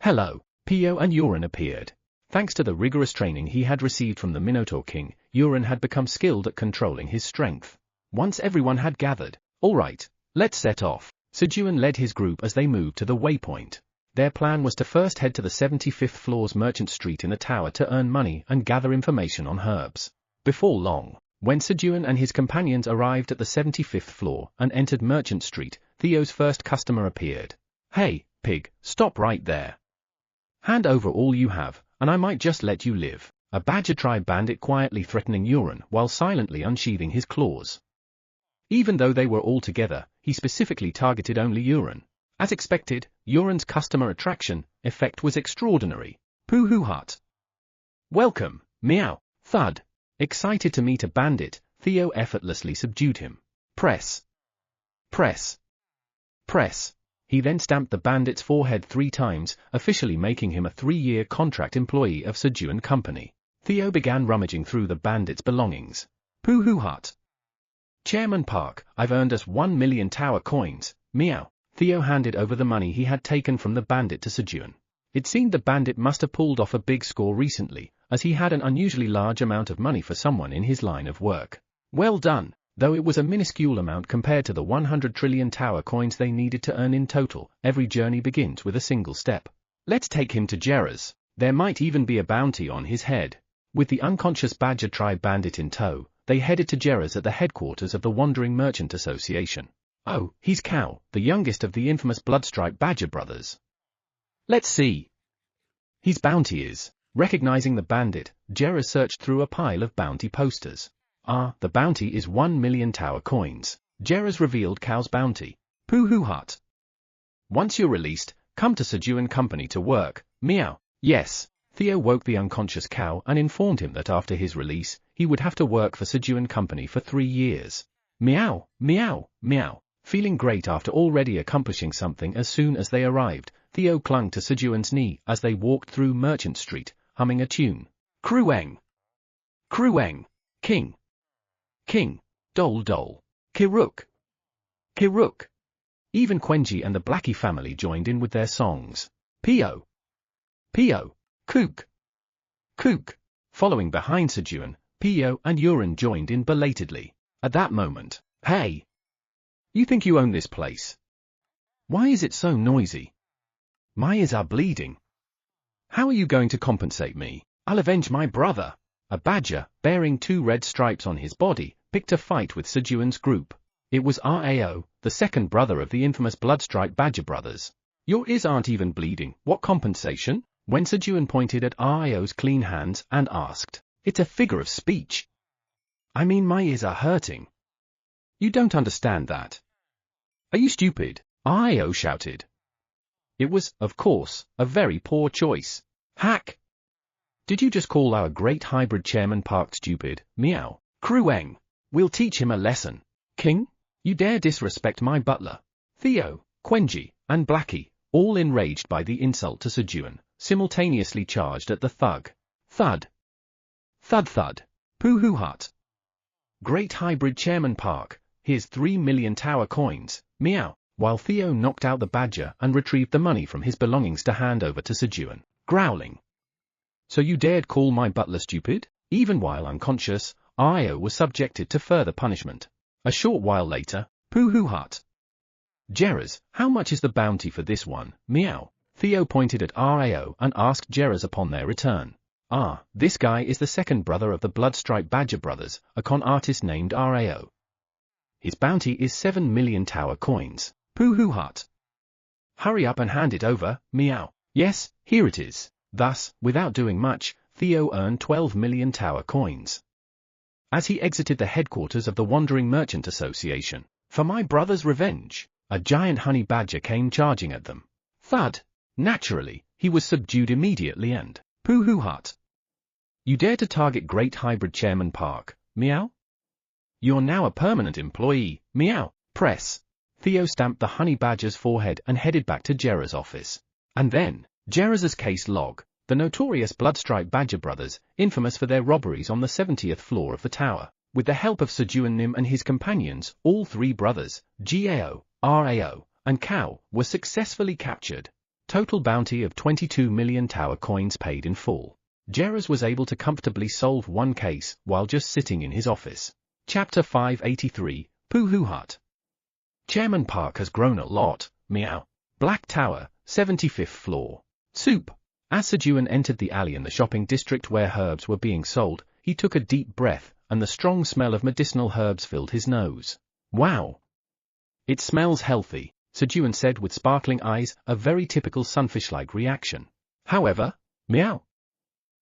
Hello, Pio and Uran appeared. Thanks to the rigorous training he had received from the Minotaur King, Uran had become skilled at controlling his strength. Once everyone had gathered, all right, let's set off. Sejun led his group as they moved to the waypoint. Their plan was to first head to the 75th floor's Merchant Street in the tower to earn money and gather information on herbs. Before long, when Sejun and his companions arrived at the 75th floor and entered Merchant Street, Theo's first customer appeared. Hey, pig, stop right there. Hand over all you have, and I might just let you live. A badger tribe bandit quietly threatening Uran while silently unsheathing his claws. Even though they were all together, he specifically targeted only Uran. As expected, Uran's customer attraction effect was extraordinary. Poo-hoo-hut. Welcome, meow, thud. Excited to meet a bandit, Theo effortlessly subdued him. Press. Press. Press. He then stamped the bandit's forehead 3 times, officially making him a 3-year contract employee of Sejun Company. Theo began rummaging through the bandit's belongings. Poo-hoo-hut. Chairman Park, I've earned us 1 million tower coins, meow. Theo handed over the money he had taken from the bandit to Sejun. It seemed the bandit must have pulled off a big score recently, as he had an unusually large amount of money for someone in his line of work. Well done, though it was a minuscule amount compared to the 100 trillion tower coins they needed to earn in total. Every journey begins with a single step. Let's take him to Jera's. There might even be a bounty on his head. With the unconscious Badger tribe bandit in tow, they headed to Jera's at the headquarters of the Wandering Merchant Association. Oh, he's Cow, the youngest of the infamous Bloodstripe Badger brothers. Let's see. His bounty is. Recognizing the bandit, Jera searched through a pile of bounty posters. The bounty is 1 million tower coins. Jera's revealed Cow's bounty. Poo-hoo-hut. Once you're released, come to Sejun Company to work, meow. Yes. Theo woke the unconscious Cow and informed him that after his release, he would have to work for Sejun Company for 3 years. Meow, meow, meow. Feeling great after already accomplishing something as soon as they arrived, Theo clung to Sejun's knee as they walked through Merchant Street, humming a tune. Krueng. Krueng. King. King. Dole dole. Kiruk. Kiruk. Even Quenji and the Blackie family joined in with their songs. Pio. Pio. Kook. Kook. Following behind Sejun, Pio and Uran joined in belatedly. At that moment, hey! You think you own this place? Why is it so noisy? My ears are bleeding. How are you going to compensate me? I'll avenge my brother. A badger, bearing 2 red stripes on his body, picked a fight with Sejun's group. It was Rao, the second brother of the infamous Bloodstripe Badger brothers. Your ears aren't even bleeding, what compensation? When Sejun pointed at Rao's clean hands and asked, it's a figure of speech. I mean my ears are hurting. You don't understand that. Are you stupid? Rao shouted. It was, of course, a very poor choice. Hack! Did you just call our great hybrid Chairman Park stupid? Meow. Krueng. We'll teach him a lesson. King? You dare disrespect my butler. Theo, Quenji, and Blackie, all enraged by the insult to Sejun, simultaneously charged at the thug. Thud. Thud thud. Poo-hoo-hut. Great hybrid Chairman Park, here's 3 million tower coins, meow, while Theo knocked out the badger and retrieved the money from his belongings to hand over to Sejun, growling. So you dared call my butler stupid? Even while unconscious, Rao was subjected to further punishment. A short while later, Poo-hoo-hut. Jera's, how much is the bounty for this one, meow? Theo pointed at Rao and asked Jera's upon their return. This guy is the second brother of the Bloodstripe Badger brothers, a con artist named Rao. His bounty is 7 million tower coins. Poo-hoo-hut. Hurry up and hand it over, meow. Yes, here it is. Thus, without doing much, Theo earned 12 million tower coins. As he exited the headquarters of the Wandering Merchant Association, for my brother's revenge, a giant honey badger came charging at them. Thud! Naturally, he was subdued immediately and pooh-hoo-hut. You dare to target Great Hybrid Chairman Park, meow? You're now a permanent employee, meow. Press. Theo stamped the honey badger's forehead and headed back to Jerra's office. And then, Jerra's case log. The notorious Bloodstripe Badger brothers, infamous for their robberies on the 70th floor of the tower. With the help of Sejun Nim and his companions, all three brothers, Gao, Rao, and Kao, were successfully captured. Total bounty of 22 million tower coins paid in full. Jerra's was able to comfortably solve one case while just sitting in his office. Chapter 583, Pooh-hoo-hut. Chairman Park has grown a lot, meow. Black Tower, 75th floor. Soup. As Sejun entered the alley in the shopping district where herbs were being sold, he took a deep breath, and the strong smell of medicinal herbs filled his nose. Wow! It smells healthy, Sejun said with sparkling eyes, a very typical sunfish-like reaction. However, meow.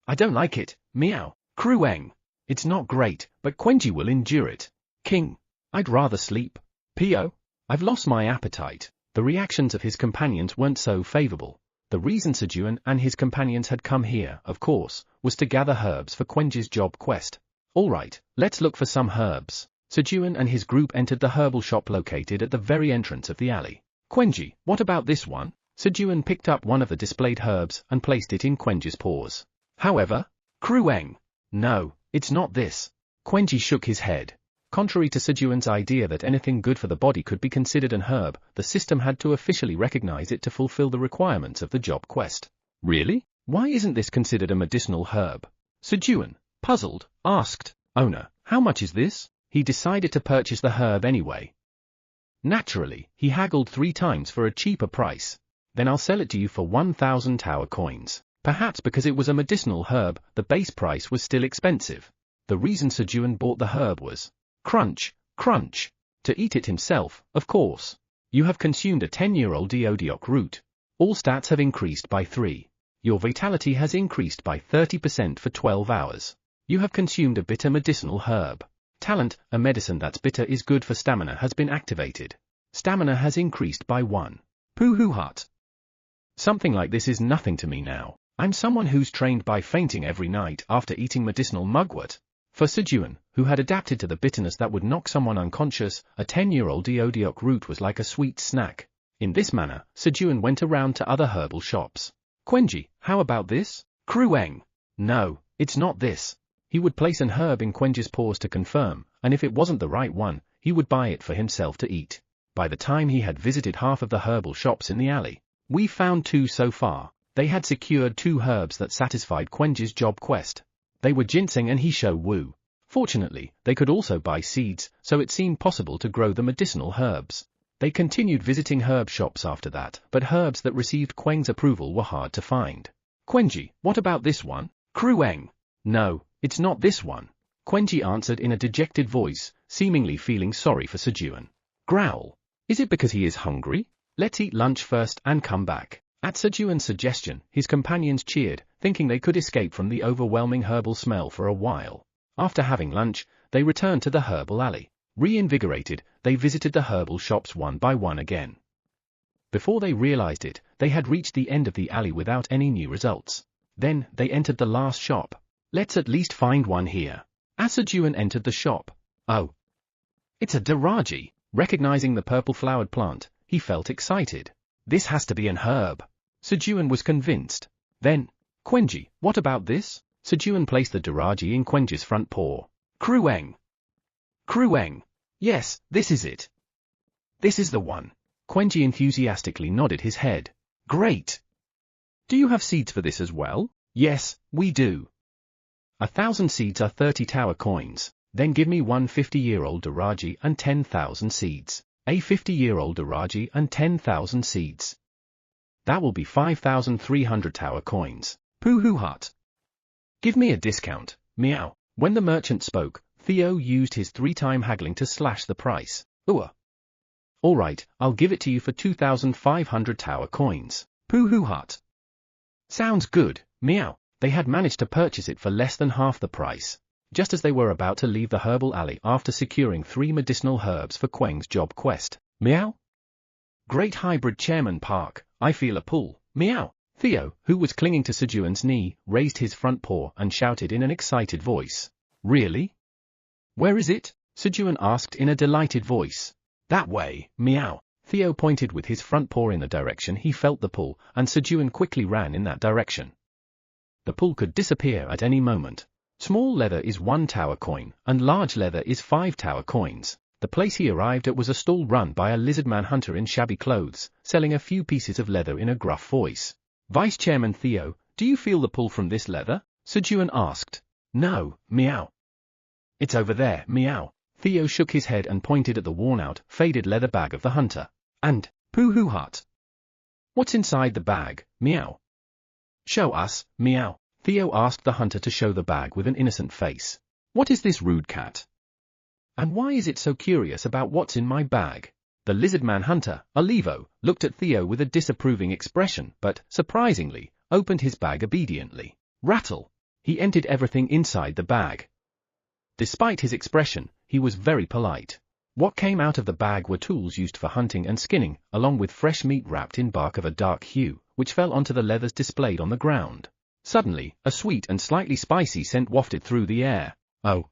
I don't like it, meow. Krueng. It's not great, but Quenji will endure it. King. I'd rather sleep. Pio. I've lost my appetite. The reactions of his companions weren't so favorable. The reason Sejun and his companions had come here, of course, was to gather herbs for Quenji's job quest. Alright, let's look for some herbs. Sejun and his group entered the herbal shop located at the very entrance of the alley. Quenji, what about this one? Sejun picked up one of the displayed herbs and placed it in Quenji's paws. However, Krueng. No, it's not this. Quenji shook his head. Contrary to Sejun's idea that anything good for the body could be considered an herb, the system had to officially recognize it to fulfill the requirements of the job quest. Really? Why isn't this considered a medicinal herb? Sejun, puzzled, asked, Owner, how much is this? He decided to purchase the herb anyway. Naturally, he haggled 3 times for a cheaper price. Then I'll sell it to you for 1,000 tower coins. Perhaps because it was a medicinal herb, the base price was still expensive. The reason Sejun bought the herb was crunch, crunch. To eat it himself, of course. You have consumed a 10-year-old Audiobook root. All stats have increased by 3. Your vitality has increased by 30% for 12 hours. You have consumed a bitter medicinal herb. Talent, a medicine that's bitter is good for stamina has been activated. Stamina has increased by 1. Pooh-hoo-hut. Something like this is nothing to me now. I'm someone who's trained by fainting every night after eating medicinal mugwort. For Sejun, who had adapted to the bitterness that would knock someone unconscious, a 10-year-old Audiobook root was like a sweet snack. In this manner, Sejun went around to other herbal shops. Quenji, how about this? Krueng. No, it's not this. He would place an herb in Quenji's paws to confirm, and if it wasn't the right one, he would buy it for himself to eat. By the time he had visited half of the herbal shops in the alley, we found 2 so far. They had secured 2 herbs that satisfied Quenji's job quest. They were ginseng and Hisho Wu. Fortunately, they could also buy seeds, so it seemed possible to grow the medicinal herbs. They continued visiting herb shops after that, but herbs that received Queng's approval were hard to find. Quenji, what about this one? Krueng. No, it's not this one. Quenji answered in a dejected voice, seemingly feeling sorry for Sejun. Growl. Is it because he is hungry? Let's eat lunch first and come back. At Sejun's suggestion, his companions cheered, thinking they could escape from the overwhelming herbal smell for a while. After having lunch, they returned to the herbal alley. Reinvigorated, they visited the herbal shops one by one again. Before they realized it, they had reached the end of the alley without any new results. Then, they entered the last shop. Let's at least find one here. As Sejun entered the shop. Oh. It's a diraji. Recognizing the purple-flowered plant, he felt excited. This has to be an herb. Sejun was convinced. Then, Quenji, what about this? Sejun placed the diraji in Quenji's front paw. Krueng. Krueng. Yes, this is it. This is the one. Quenji enthusiastically nodded his head. Great. Do you have seeds for this as well? Yes, we do. 1,000 seeds are 30 tower coins. Then give me one 50-year-old diraji and 10,000 seeds. A 50-year-old diraji and 10,000 seeds. That will be 5,300 tower coins. Pooh-hoo-hut. Give me a discount, meow. When the merchant spoke, Theo used his 3-time haggling to slash the price. Alright, I'll give it to you for 2,500 tower coins. Pooh-hoo-hut. Sounds good, meow. They had managed to purchase it for less than half the price. just as they were about to leave the herbal alley after securing 3 medicinal herbs for Queng's job quest. Meow. Great hybrid Chairman Park, I feel a pull. Meow. Theo, who was clinging to Sejun's knee, raised his front paw and shouted in an excited voice. Really? Where is it? Sejun asked in a delighted voice. That way, meow. Theo pointed with his front paw in the direction he felt the pull, and Sejun quickly ran in that direction. The pull could disappear at any moment. Small leather is 1 tower coin, and large leather is 5 tower coins. The place he arrived at was a stall run by a lizardman hunter in shabby clothes, selling a few pieces of leather in a gruff voice. Vice Chairman Theo, do you feel the pull from this leather? Sejun asked. No, meow. It's over there, meow. Theo shook his head and pointed at the worn-out, faded leather bag of the hunter. And, pooh-hoo hut. What's inside the bag, meow? Show us, meow. Theo asked the hunter to show the bag with an innocent face. What is this rude cat? And why is it so curious about what's in my bag? The lizardman hunter, Olivo, looked at Theo with a disapproving expression but, surprisingly, opened his bag obediently. Rattle! He emptied everything inside the bag. Despite his expression, he was very polite. What came out of the bag were tools used for hunting and skinning, along with fresh meat wrapped in bark of a dark hue, which fell onto the leathers displayed on the ground. Suddenly, a sweet and slightly spicy scent wafted through the air. Oh!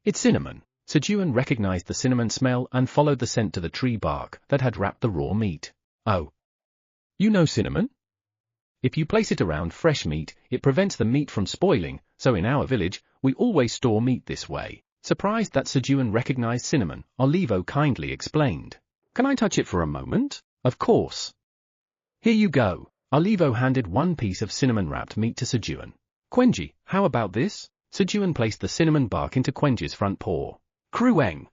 It's cinnamon. Sejun recognized the cinnamon smell and followed the scent to the tree bark that had wrapped the raw meat. Oh! You know cinnamon? If you place it around fresh meat, it prevents the meat from spoiling, so in our village, we always store meat this way. Surprised that Sejun recognized cinnamon, Olivo kindly explained. Can I touch it for a moment? Of course. Here you go. Olivo handed 1 piece of cinnamon-wrapped meat to Sejun. Quenji, how about this? Sejun placed the cinnamon bark into Quenji's front paw. Krueng!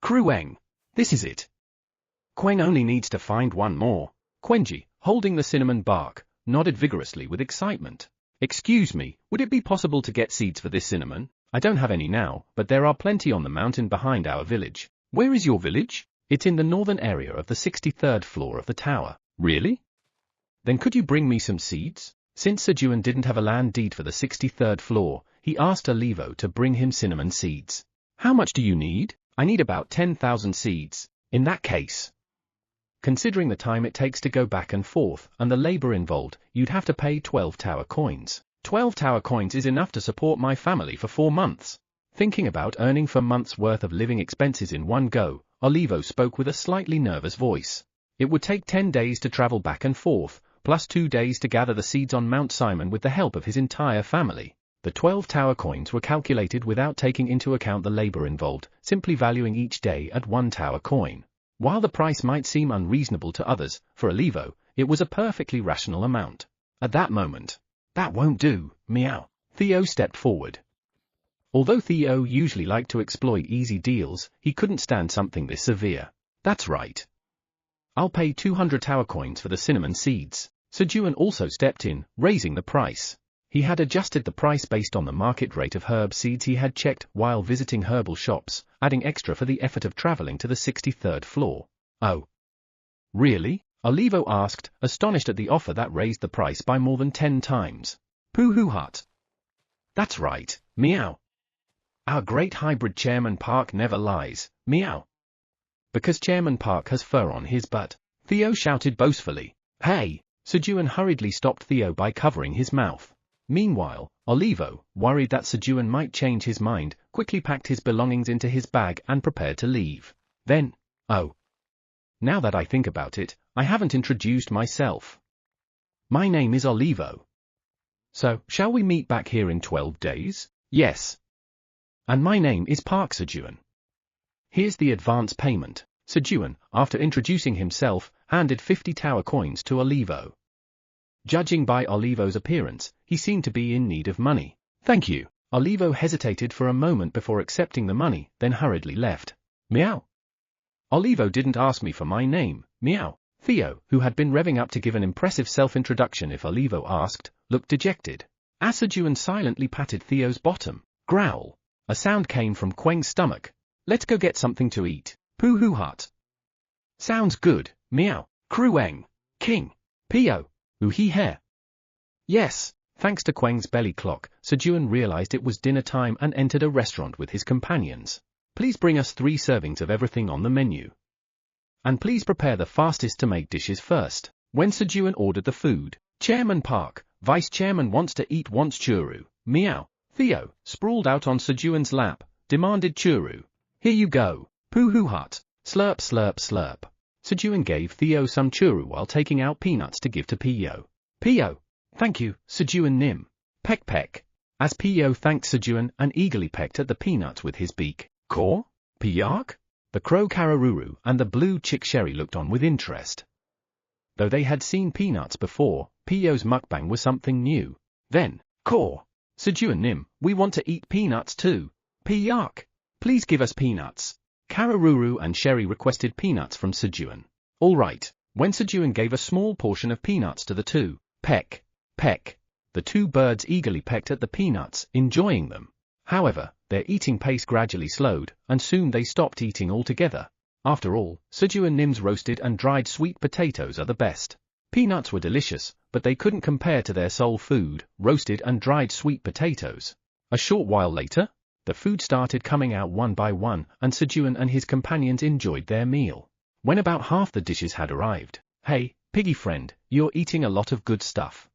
Krueng! This is it. Queng only needs to find 1 more. Quenji, holding the cinnamon bark, nodded vigorously with excitement. Excuse me, would it be possible to get seeds for this cinnamon? I don't have any now, but there are plenty on the mountain behind our village. Where is your village? It's in the northern area of the 63rd floor of the tower. Really? Then could you bring me some seeds? Since Sejun didn't have a land deed for the 63rd floor, he asked Olivo to bring him cinnamon seeds. How much do you need? I need about 10,000 seeds. In that case, considering the time it takes to go back and forth, and the labor involved, you'd have to pay 12 tower coins. 12 tower coins is enough to support my family for 4 months. Thinking about earning for months' worth of living expenses in one go, Olivo spoke with a slightly nervous voice. It would take 10 days to travel back and forth, plus 2 days to gather the seeds on Mount Simon with the help of his entire family. The 12 tower coins were calculated without taking into account the labor involved, simply valuing each day at 1 tower coin. While the price might seem unreasonable to others, for Olivo, it was a perfectly rational amount. At that moment, that won't do, meow. Theo stepped forward. Although Theo usually liked to exploit easy deals, he couldn't stand something this severe. That's right. I'll pay 200 tower coins for the cinnamon seeds. Sejun also stepped in, raising the price. He had adjusted the price based on the market rate of herb seeds he had checked while visiting herbal shops, adding extra for the effort of traveling to the 63rd floor. Oh. Really? Olivo asked, astonished at the offer that raised the price by more than 10 times. Pooh-hoo hut. That's right, meow. Our great hybrid Chairman Park never lies, meow. Because Chairman Park has fur on his butt, Theo shouted boastfully. Hey! Sejun hurriedly stopped Theo by covering his mouth. Meanwhile, Olivo, worried that Sejun might change his mind, quickly packed his belongings into his bag and prepared to leave. Then, oh. Now that I think about it, I haven't introduced myself. My name is Olivo. So, shall we meet back here in 12 days? Yes. And my name is Park Sejun. Here's the advance payment. Sejun, after introducing himself, handed 50 tower coins to Olivo. Judging by Olivo's appearance, he seemed to be in need of money. Thank you. Olivo hesitated for a moment before accepting the money, then hurriedly left. Meow. Olivo didn't ask me for my name, meow. Theo, who had been revving up to give an impressive self-introduction if Olivo asked, looked dejected. As Sejun silently patted Theo's bottom. Growl. A sound came from Queng's stomach. Let's go get something to eat. Pooh-hoo hut. Sounds good, meow. Krueng. King. Pio. Ooh-hee-hair. Yes, Thanks to Queng's belly clock, Sejun realized it was dinner time and entered a restaurant with his companions. Please bring us 3 servings of everything on the menu. And please prepare the fastest to make dishes first. When Sejun ordered the food, Chairman Park, Vice Chairman wants to eat wants churu, meow. Theo, sprawled out on Sejun's lap, demanded churu. Here you go. Poo-hoo hut. Slurp slurp slurp. Sejun gave Theo some churu while taking out peanuts to give to Pio. Pio. Thank you, Sejun Nim. Peck peck. As Pio thanked Sejun and eagerly pecked at the peanuts with his beak. Caw? Piark? The crow Kararuru and the blue chick Sherry looked on with interest. Though they had seen peanuts before, Pio's mukbang was something new. Then, caw. Sejun Nim, we want to eat peanuts too. Piark. Please give us peanuts. Kararuru and Sherry requested peanuts from Sejun. All right. When Sejun gave a small portion of peanuts to the two, peck, peck. The 2 birds eagerly pecked at the peanuts, enjoying them. However, their eating pace gradually slowed, and soon they stopped eating altogether. After all, Sejun Nim's roasted and dried sweet potatoes are the best. Peanuts were delicious, but they couldn't compare to their soul food, roasted and dried sweet potatoes. A short while later, the food started coming out one by one, and Sejun and his companions enjoyed their meal. When about half the dishes had arrived, hey, piggy friend, you're eating a lot of good stuff.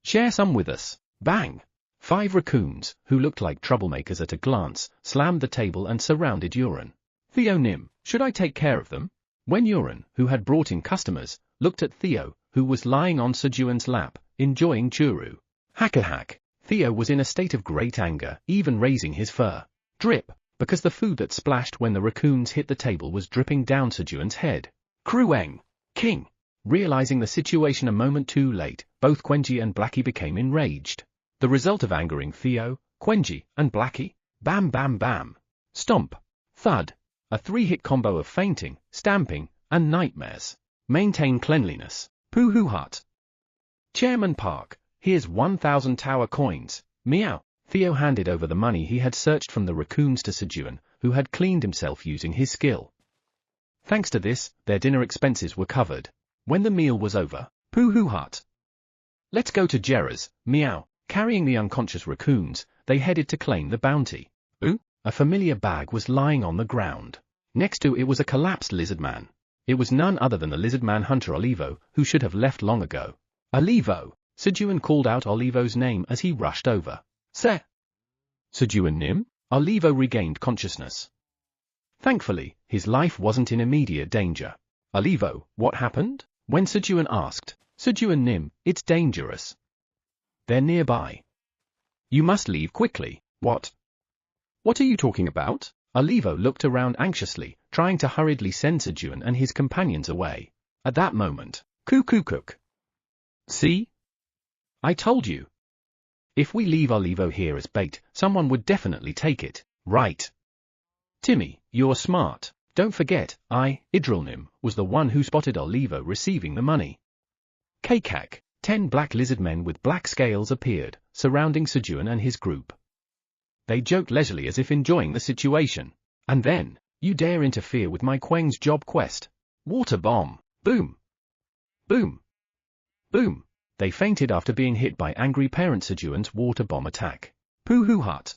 Share some with us. Bang! 5 raccoons, who looked like troublemakers at a glance, slammed the table and surrounded Uran. Theo Nim, should I take care of them? When Uran, who had brought in customers, looked at Theo, who was lying on Sejun's lap, enjoying churu. Hack-a-hack. Theo was in a state of great anger, even raising his fur. Drip, because the food that splashed when the raccoons hit the table was dripping down Sejun's head. Krueng. King. Realizing the situation a moment too late, both Quenji and Blackie became enraged. The result of angering Theo, Quenji, and Blackie? Bam bam bam. Stomp. Thud. A 3-hit combo of fainting, stamping, and nightmares. Maintain cleanliness. Poo-hoo hut. Chairman Park, here's 1,000 tower coins. Meow. Theo handed over the money he had searched from the raccoons to Sejun, who had cleaned himself using his skill. Thanks to this, their dinner expenses were covered. When the meal was over, Poo-hoo hut. Let's go to Jera's, meow. Carrying the unconscious raccoons, they headed to claim the bounty. Ooh, a familiar bag was lying on the ground. Next to it was a collapsed lizard man. It was none other than the lizard man hunter Olivo, who should have left long ago. Olivo! Sejun called out Olivo's name as he rushed over. Sejun Nim? Olivo regained consciousness. Thankfully, his life wasn't in immediate danger. Olivo, what happened? When Sejun asked, Sejun Nim, it's dangerous. They're nearby. You must leave quickly. What? What are you talking about? Olivo looked around anxiously, trying to hurriedly send Sejun and his companions away. At that moment, cook. See? I told you. If we leave Olivo here as bait, someone would definitely take it, right? Timmy, you're smart. Don't forget, Idrilnim, was the one who spotted Olivo receiving the money. Kekak, 10 black lizard men with black scales appeared, surrounding Sejun and his group. They joked leisurely as if enjoying the situation. And then, you dare interfere with my Queng's job quest. Water bomb. Boom. Boom. Boom. They fainted after being hit by angry parent Sejun's water bomb attack. Poo-hoo hut.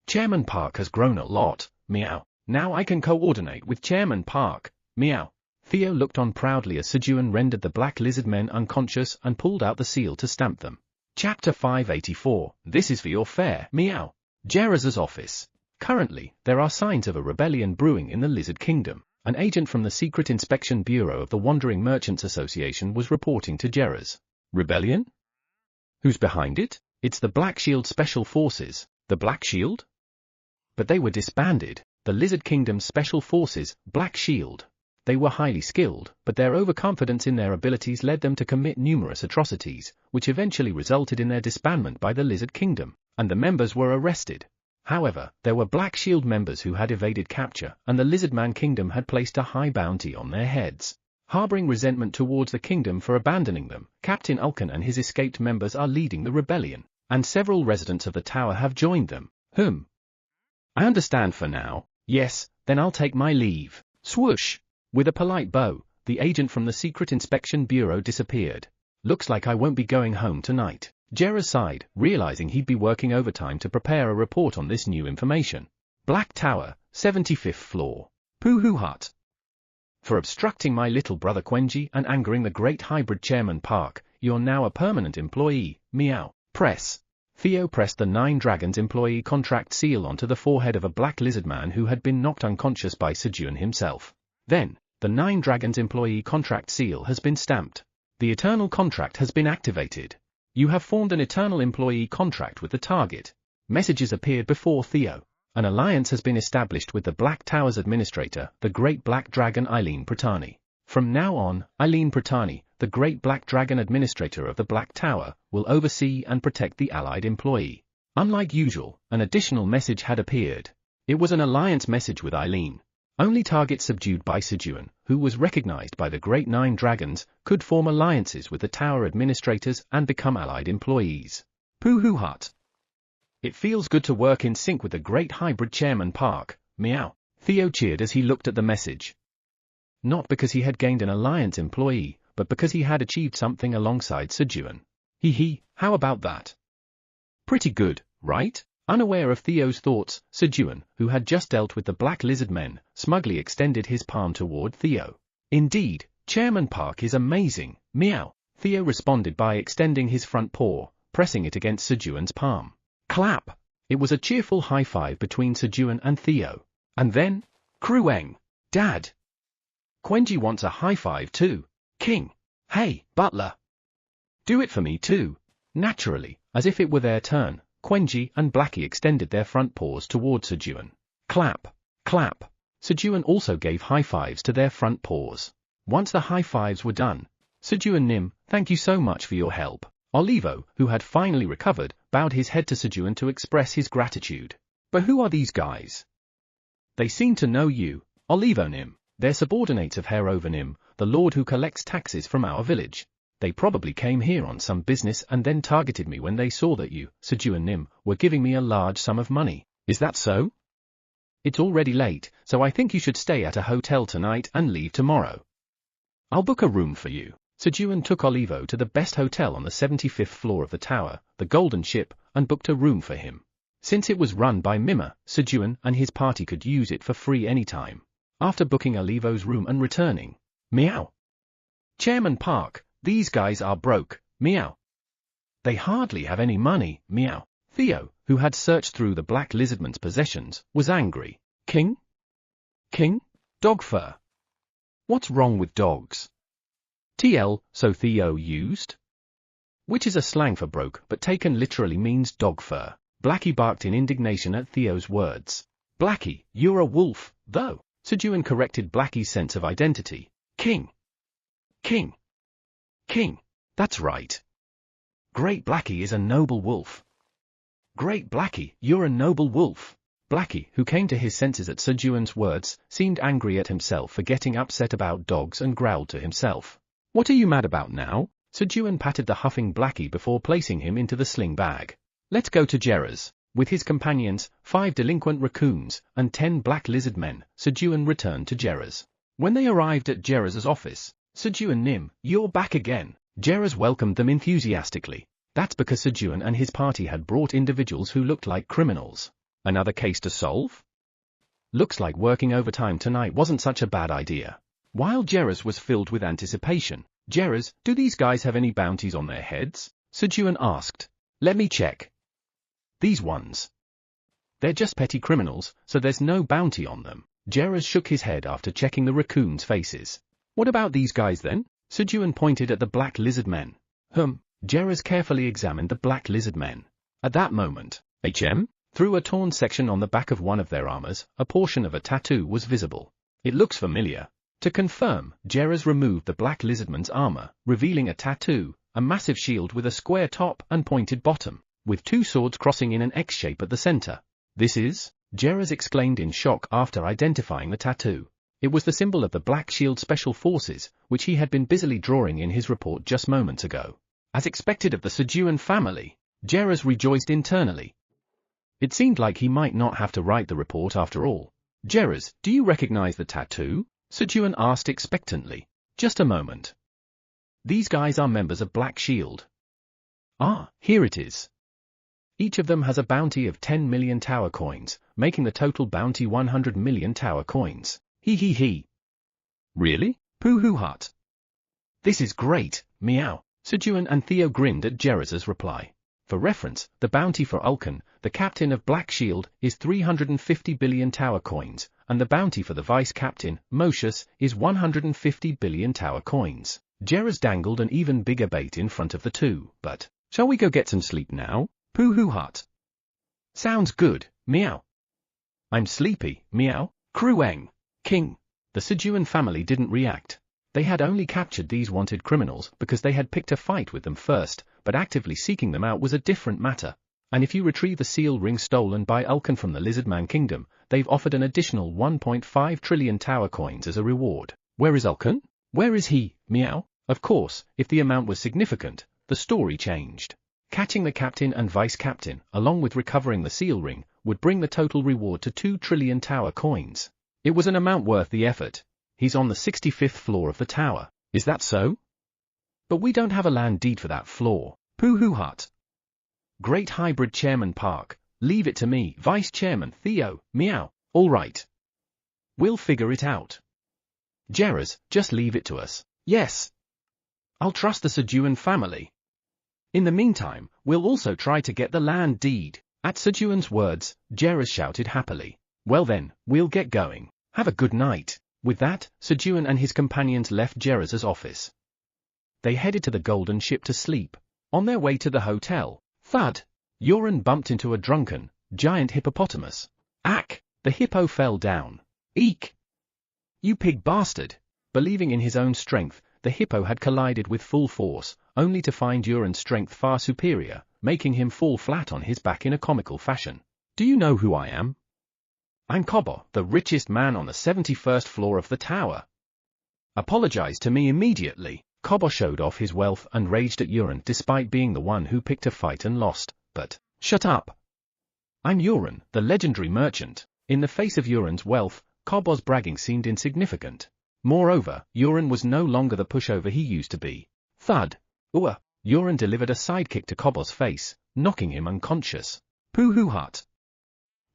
Chairman Park has grown a lot, meow. Now I can coordinate with Chairman Park, meow. Theo looked on proudly as Sejun rendered the black lizard men unconscious and pulled out the seal to stamp them. Chapter 584, this is for your fare, meow. Jeraz's office. Currently, there are signs of a rebellion brewing in the Lizard Kingdom. An agent from the Secret Inspection Bureau of the Wandering Merchants Association was reporting to Jeraz. Rebellion? Who's behind it? It's the Black Shield Special Forces. The Black Shield? But they were disbanded. The Lizard Kingdom's Special Forces, Black Shield. They were highly skilled, but their overconfidence in their abilities led them to commit numerous atrocities, which eventually resulted in their disbandment by the Lizard Kingdom, and the members were arrested. However, there were Black Shield members who had evaded capture, and the Lizardman Kingdom had placed a high bounty on their heads. Harboring resentment towards the kingdom for abandoning them, Captain Ulkan and his escaped members are leading the rebellion, and several residents of the tower have joined them. I understand for now. Yes, then I'll take my leave. Swoosh! With a polite bow, the agent from the Secret Inspection Bureau disappeared. Looks like I won't be going home tonight. Jera sighed, realizing he'd be working overtime to prepare a report on this new information. Black Tower, 75th floor. Poohoo Hut. For obstructing my little brother Quenji and angering the great hybrid chairman Park, you're now a permanent employee, meow. Press. Theo pressed the Nine Dragons employee contract seal onto the forehead of a black lizard man who had been knocked unconscious by Sejun himself. Then, the Nine Dragons employee contract seal has been stamped. The eternal contract has been activated. You have formed an eternal employee contract with the target. Messages appeared before Theo. An alliance has been established with the Black Tower's administrator, the Great Black Dragon Eileen Pratani. From now on, Eileen Pratani, the Great Black Dragon Administrator of the Black Tower, will oversee and protect the allied employee. Unlike usual, an additional message had appeared. It was an alliance message with Eileen. Only targets subdued by Sejun, who was recognized by the Great Nine Dragons, could form alliances with the Tower administrators and become allied employees. Poohoo Hut. It feels good to work in sync with the Great Hybrid Chairman Park, meow. Theo cheered as he looked at the message. Not because he had gained an alliance employee, but because he had achieved something alongside Sejun. How about that? Pretty good, right? Unaware of Theo's thoughts, Sejun, who had just dealt with the Black Lizard Men, smugly extended his palm toward Theo. Indeed, Chairman Park is amazing, meow. Theo responded by extending his front paw, pressing it against Sejun's palm. Clap! It was a cheerful high five between Sejun and Theo. And then, Krueng, Dad. Quenji wants a high five too. King. Hey, butler. Do it for me too. Naturally, as if it were their turn, Quenji and Blackie extended their front paws toward Sejun. Clap, clap. Sejun also gave high fives to their front paws. Once the high fives were done, Sejun Nim, thank you so much for your help. Olivo, who had finally recovered, bowed his head to Sejun to express his gratitude. But who are these guys? They seem to know you, Olivo Nim. They're subordinates of Herova Nim, the lord who collects taxes from our village. They probably came here on some business and then targeted me when they saw that you, Sejun Nim, were giving me a large sum of money. Is that so? It's already late, so I think you should stay at a hotel tonight and leave tomorrow. I'll book a room for you. Sejun took Olivo to the best hotel on the 75th floor of the tower, the Golden Ship, and booked a room for him. Since it was run by Mima, Sejun and his party could use it for free anytime. After booking Olivo's room and returning, meow. Chairman Park, these guys are broke, meow. They hardly have any money, meow. Theo, who had searched through the Black Lizardman's possessions, was angry. King? King? Dog fur. What's wrong with dogs? TL, so Theo used? Which is a slang for broke but taken literally means dog fur. Blackie barked in indignation at Theo's words. Blackie, you're a wolf, though. Sejun corrected Blackie's sense of identity. King. King. King. That's right. Great Blackie is a noble wolf. Great Blackie, you're a noble wolf. Blackie, who came to his senses at Sejun's words, seemed angry at himself for getting upset about dogs and growled to himself. What are you mad about now? Sejun patted the huffing Blackie before placing him into the sling bag. Let's go to Jera's. With his companions, 5 delinquent raccoons, and 10 black lizard men, Sejun returned to Jera's. When they arrived at Jera's office, Sejun Nim, you're back again. Jera's welcomed them enthusiastically. That's because Sejun and his party had brought individuals who looked like criminals. Another case to solve? Looks like working overtime tonight wasn't such a bad idea. While Jera's was filled with anticipation, Jera's, do these guys have any bounties on their heads? Sejun asked. Let me check. These ones. They're just petty criminals, so there's no bounty on them. Jera's shook his head after checking the raccoons' faces. What about these guys then? Sejun pointed at the black lizard men. Jera's carefully examined the black lizard men. At that moment, through a torn section on the back of one of their armors, a portion of a tattoo was visible. It looks familiar. To confirm, Jera's removed the black lizardman's armor, revealing a tattoo, a massive shield with a square top and pointed bottom, with 2 swords crossing in an X shape at the center. This is? Jera's exclaimed in shock after identifying the tattoo. It was the symbol of the Black Shield Special Forces, which he had been busily drawing in his report just moments ago. As expected of the Sejun family, Jera's rejoiced internally. It seemed like he might not have to write the report after all. Jera's, do you recognize the tattoo? Sejun asked expectantly. Just a moment. These guys are members of Black Shield. Ah, here it is. Each of them has a bounty of 10 million tower coins, making the total bounty 100 million tower coins. Hee hee hee. Really? Pooh-hoo hut. This is great, meow. Sejun and Theo grinned at Jerez's reply. For reference, the bounty for Ulcan, the captain of Black Shield, is 350 billion tower coins, and the bounty for the vice captain, Mocius, is 150 billion tower coins. Jerez dangled an even bigger bait in front of the two, but, shall we go get some sleep now? Pooh-hoo hut. Sounds good, meow. I'm sleepy, meow. Krueng. King. The Sejun family didn't react. They had only captured these wanted criminals because they had picked a fight with them first, but actively seeking them out was a different matter. And if you retrieve the seal ring stolen by Ulcan from the Lizardman Kingdom, they've offered an additional 1.5 trillion tower coins as a reward. Where is Ulcan? Where is he, meow? Of course, if the amount was significant, the story changed. Catching the captain and vice captain, along with recovering the seal ring, would bring the total reward to 2 trillion tower coins. It was an amount worth the effort. He's on the 65th floor of the tower. Is that so? But we don't have a land deed for that floor. Pooh-hoo hut. Great hybrid Chairman Park. Leave it to me, Vice Chairman Theo, meow. All right. We'll figure it out. Jerez, just leave it to us. Yes. I'll trust the Sejun family. In the meantime, we'll also try to get the land deed. At Sejun's words, Jerez shouted happily. Well then, we'll get going. Have a good night. With that, Sejun and his companions left Jerez's office. They headed to the Golden Ship to sleep. On their way to the hotel, thud! Yoren bumped into a drunken, giant hippopotamus. Ack! The hippo fell down. Eek! You pig bastard! Believing in his own strength, the hippo had collided with full force, only to find Yoren's strength far superior, making him fall flat on his back in a comical fashion. Do you know who I am? I'm Kobo, the richest man on the 71st floor of the tower. Apologize to me immediately. Kobo showed off his wealth and raged at Yoren despite being the one who picked a fight and lost, but, shut up. I'm Yoren, the legendary merchant. In the face of Yoren's wealth, Kobo's bragging seemed insignificant. Moreover, Yoren was no longer the pushover he used to be. Thud! Ooh! Yoren delivered a sidekick to Kobo's face, knocking him unconscious. Pooh-hoo hut.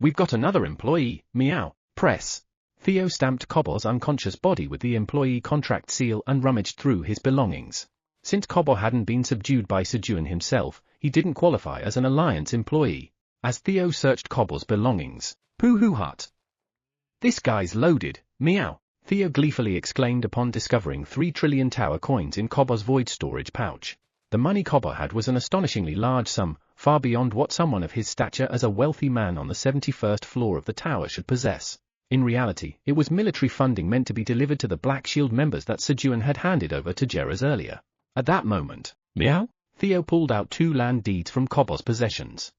We've got another employee, meow. Press. Theo stamped Kobo's unconscious body with the employee contract seal and rummaged through his belongings. Since Kobo hadn't been subdued by Sejun himself, he didn't qualify as an Alliance employee. As Theo searched Kobo's belongings, Pooh-hoo hut. This guy's loaded, meow. Theo gleefully exclaimed upon discovering 3 trillion tower coins in Kobo's void storage pouch. The money Kobo had was an astonishingly large sum, far beyond what someone of his stature as a wealthy man on the 71st floor of the tower should possess. In reality, it was military funding meant to be delivered to the Black Shield members that Sejun had handed over to Jerez earlier. At that moment, meow, Theo pulled out 2 land deeds from Kobo's possessions.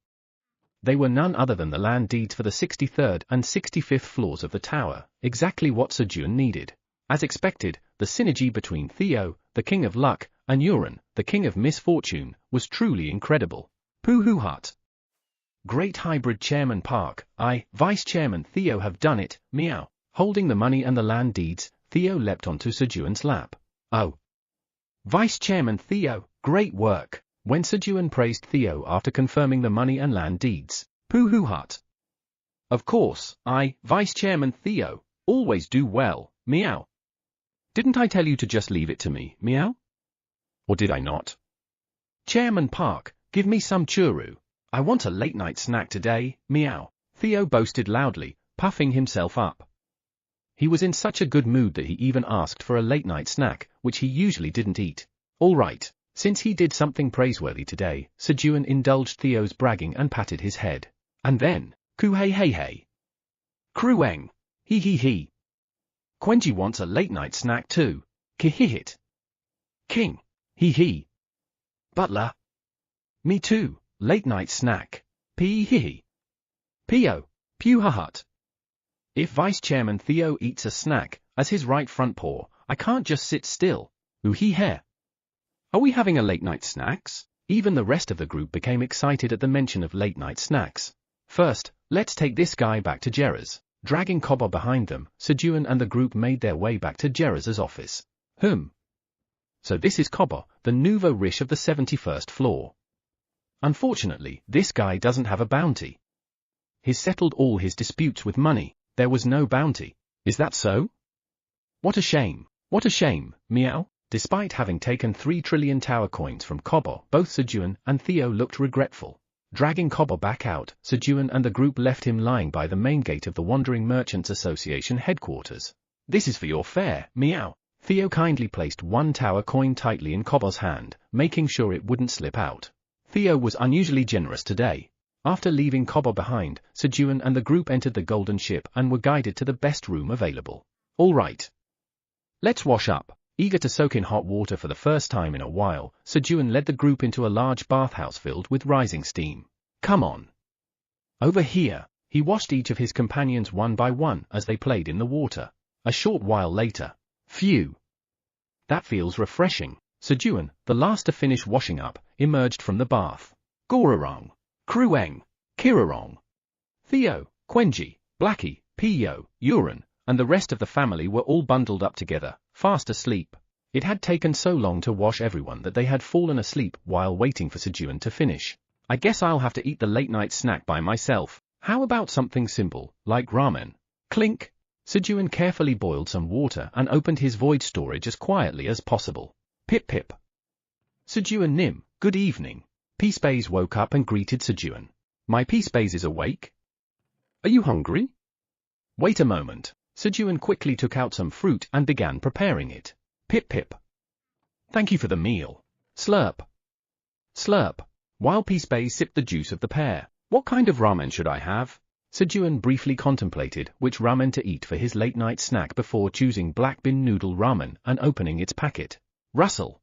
They were none other than the land deeds for the 63rd and 65th floors of the tower, exactly what Sejun needed. As expected, the synergy between Theo, the King of Luck, and Yoren, the King of Misfortune, was truly incredible. Pooh-hoo hut. Great hybrid Chairman Park, I, Vice Chairman Theo have done it, meow. Holding the money and the land deeds, Theo leapt onto Sejun's lap. Oh. Vice Chairman Theo, great work. When Sejun praised Theo after confirming the money and land deeds, Pooh-hoo hut. Of course, I, Vice Chairman Theo, always do well, meow. Didn't I tell you to just leave it to me, meow? Or did I not? Chairman Park, give me some churu. I want a late-night snack today, meow. Theo boasted loudly, puffing himself up. He was in such a good mood that he even asked for a late-night snack, which he usually didn't eat. All right, since he did something praiseworthy today, Sejun indulged Theo's bragging and patted his head. And then, ku-hey-hey-hey. Krueng. Hee-hee-hee. Quenji wants a late-night snack too. Ki-hit. King. Hee-hee. Butler. Me too, late-night snack. Pee-hee. Pio. Pew-ha-hut. If Vice Chairman Theo eats a snack, as his right front paw, I can't just sit still. Ooh-hee-hee. Are we having a late-night snacks? Even the rest of the group became excited at the mention of late-night snacks. First, let's take this guy back to Jerez. Dragging Kobo behind them, Sejun and the group made their way back to Jerez's office. So this is Kobo, the nouveau riche of the 71st floor. Unfortunately, this guy doesn't have a bounty. He's settled all his disputes with money. There was no bounty. Is that so? What a shame. What a shame, meow. Despite having taken 3 trillion tower coins from Kobo, both Sejun and Theo looked regretful. Dragging Kobo back out, Sejun and the group left him lying by the main gate of the Wandering Merchants Association headquarters. This is for your fare, meow. Theo kindly placed 1 tower coin tightly in Kobo's hand, making sure it wouldn't slip out. Theo was unusually generous today. After leaving Kobo behind, Sejun and the group entered the golden ship and were guided to the best room available. All right. Let's wash up. Eager to soak in hot water for the first time in a while, Sejun led the group into a large bathhouse filled with rising steam. Come on. Over here. He washed each of his companions one by one as they played in the water. A short while later. Phew. That feels refreshing. Sejun, the last to finish washing up, emerged from the bath. Gorarong, Krueng, Kirarong, Theo, Quenji, Blackie, Piyo, Uran, and the rest of the family were all bundled up together, fast asleep. It had taken so long to wash everyone that they had fallen asleep while waiting for Sejun to finish. I guess I'll have to eat the late-night snack by myself. How about something simple, like ramen? Clink. Sejun carefully boiled some water and opened his void storage as quietly as possible. Pip pip. Sejun Nim, good evening. Peacebase woke up and greeted Sejun. My Peacebase is awake? Are you hungry? Wait a moment. Sejun quickly took out some fruit and began preparing it. Pip pip. Thank you for the meal. Slurp. Slurp. While Peacebase sipped the juice of the pear. What kind of ramen should I have? Sejun briefly contemplated which ramen to eat for his late-night snack before choosing black bean noodle ramen and opening its packet. Rustle.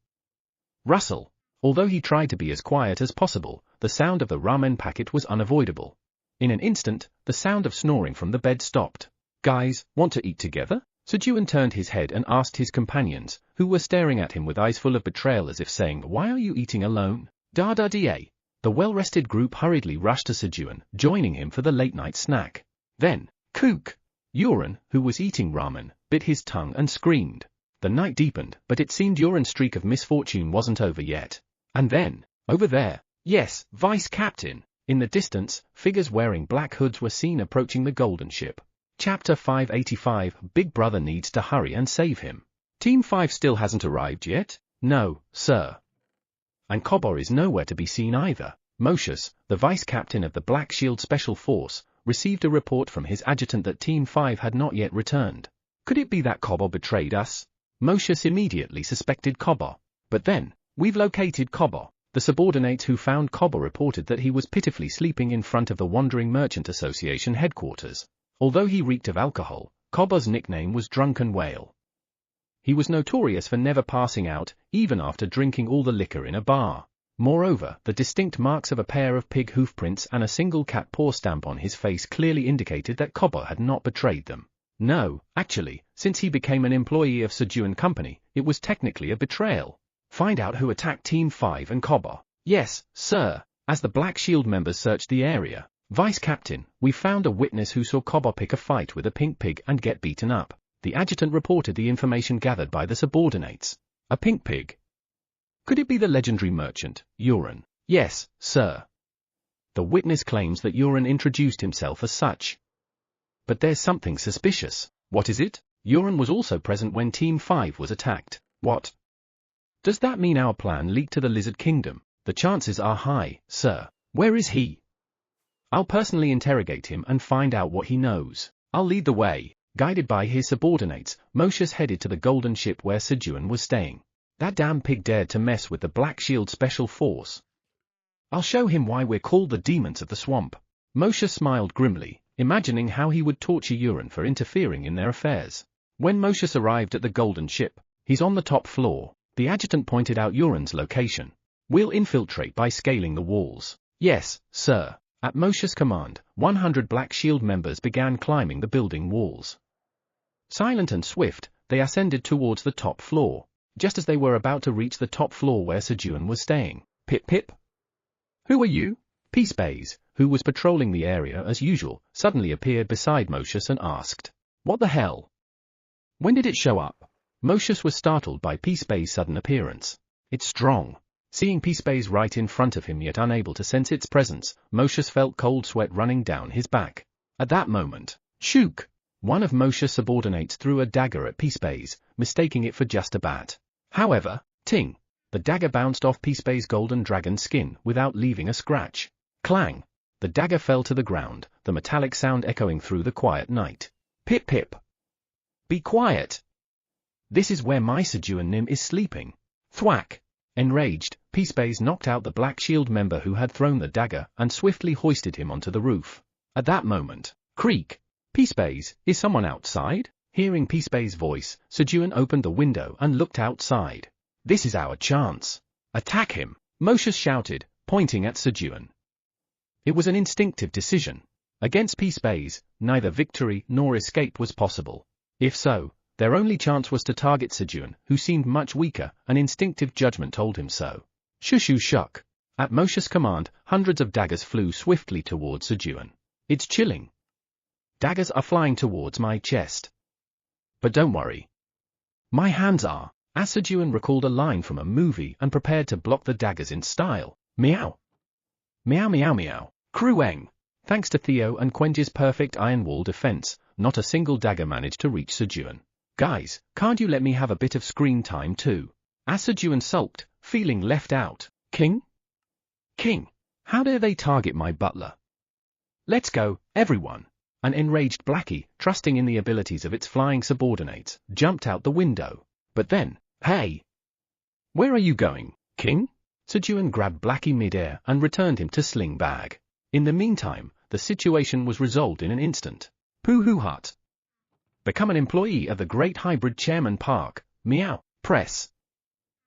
Rustle. Although he tried to be as quiet as possible, the sound of the ramen packet was unavoidable. In an instant, the sound of snoring from the bed stopped. Guys, want to eat together? Sejun turned his head and asked his companions, who were staring at him with eyes full of betrayal as if saying, why are you eating alone? Da-da-da. The well-rested group hurriedly rushed to Sejun, joining him for the late-night snack. Then, kook! Uran, who was eating ramen, bit his tongue and screamed. The night deepened, but it seemed Uran's streak of misfortune wasn't over yet. And then, over there, yes, Vice Captain. In the distance, figures wearing black hoods were seen approaching the golden ship. Chapter 585, Big Brother needs to hurry and save him. Team 5 still hasn't arrived yet? No, sir. And Kobo is nowhere to be seen either. Mosius, the vice captain of the Black Shield Special Force, received a report from his adjutant that Team 5 had not yet returned. Could it be that Kobo betrayed us? Mosius immediately suspected Kobo. But then, we've located Kobo. The subordinates who found Kobo reported that he was pitifully sleeping in front of the Wandering Merchant Association headquarters. Although he reeked of alcohol, Kobo's nickname was Drunken Whale. He was notorious for never passing out, even after drinking all the liquor in a bar. Moreover, the distinct marks of a pair of pig hoof prints and a single cat paw stamp on his face clearly indicated that Kobo had not betrayed them. No, actually, since he became an employee of Sejun Company, it was technically a betrayal. Find out who attacked Team 5 and Kobo. Yes, sir. As the Black Shield members searched the area, Vice Captain, we found a witness who saw Kobo pick a fight with a pink pig and get beaten up. The adjutant reported the information gathered by the subordinates. A pink pig? Could it be the legendary merchant, Uran? Yes, sir. The witness claims that Uran introduced himself as such. But there's something suspicious. What is it? Uran was also present when Team 5 was attacked. What? Does that mean our plan leaked to the Lizard Kingdom? The chances are high, sir. Where is he? I'll personally interrogate him and find out what he knows. I'll lead the way. Guided by his subordinates, Mosius headed to the golden ship where Sejun was staying. That damn pig dared to mess with the Black Shield Special Force. I'll show him why we're called the demons of the swamp. Mosius smiled grimly, imagining how he would torture Uran for interfering in their affairs. When Mosius arrived at the golden ship, he's on the top floor. The adjutant pointed out Uran's location. We'll infiltrate by scaling the walls. Yes, sir. At Mosius' command, 100 Black Shield members began climbing the building walls. Silent and swift, they ascended towards the top floor. Just as they were about to reach the top floor where Sejun was staying. Pip pip. Who are you? Peacebase, who was patrolling the area as usual, suddenly appeared beside Mosius and asked, what the hell? When did it show up? Mosius was startled by Peacebase's sudden appearance. It's strong. Seeing Peace right in front of him yet unable to sense its presence, Moshe's felt cold sweat running down his back. At that moment, shook! One of Moshe's subordinates threw a dagger at Peace, mistaking it for just a bat. However, ting! The dagger bounced off Peace's golden dragon skin without leaving a scratch. Clang! The dagger fell to the ground, the metallic sound echoing through the quiet night. Pip pip! Be quiet! This is where my Sejun Nim is sleeping. Thwack! Enraged, Peace knocked out the Black Shield member who had thrown the dagger and swiftly hoisted him onto the roof. At that moment, creak! Peace, is someone outside? Hearing Peace's voice, Sejun opened the window and looked outside. This is our chance. Attack him! Moshe shouted, pointing at Sejun. It was an instinctive decision. Against Peace, neither victory nor escape was possible. If so, their only chance was to target Sejun, who seemed much weaker, and instinctive judgment told him so. Shushu shuck. At Moshe's command, hundreds of daggers flew swiftly towards Sejun. It's chilling. Daggers are flying towards my chest. But don't worry. My hands are. As Sejun recalled a line from a movie and prepared to block the daggers in style. Meow. Meow meow meow. Krueng. Thanks to Theo and Quenji's perfect iron wall defense, not a single dagger managed to reach Sejun. Guys, can't you let me have a bit of screen time too? As Sejun sulked, feeling left out. King? King? How dare they target my butler? Let's go, everyone. An enraged Blackie, trusting in the abilities of its flying subordinates, jumped out the window. But then, hey! Where are you going, King? Sejun grabbed Blackie mid-air and returned him to sling bag. In the meantime, the situation was resolved in an instant. Pooh hut. Become an employee of the Great Hybrid Chairman Park. Meow. Press.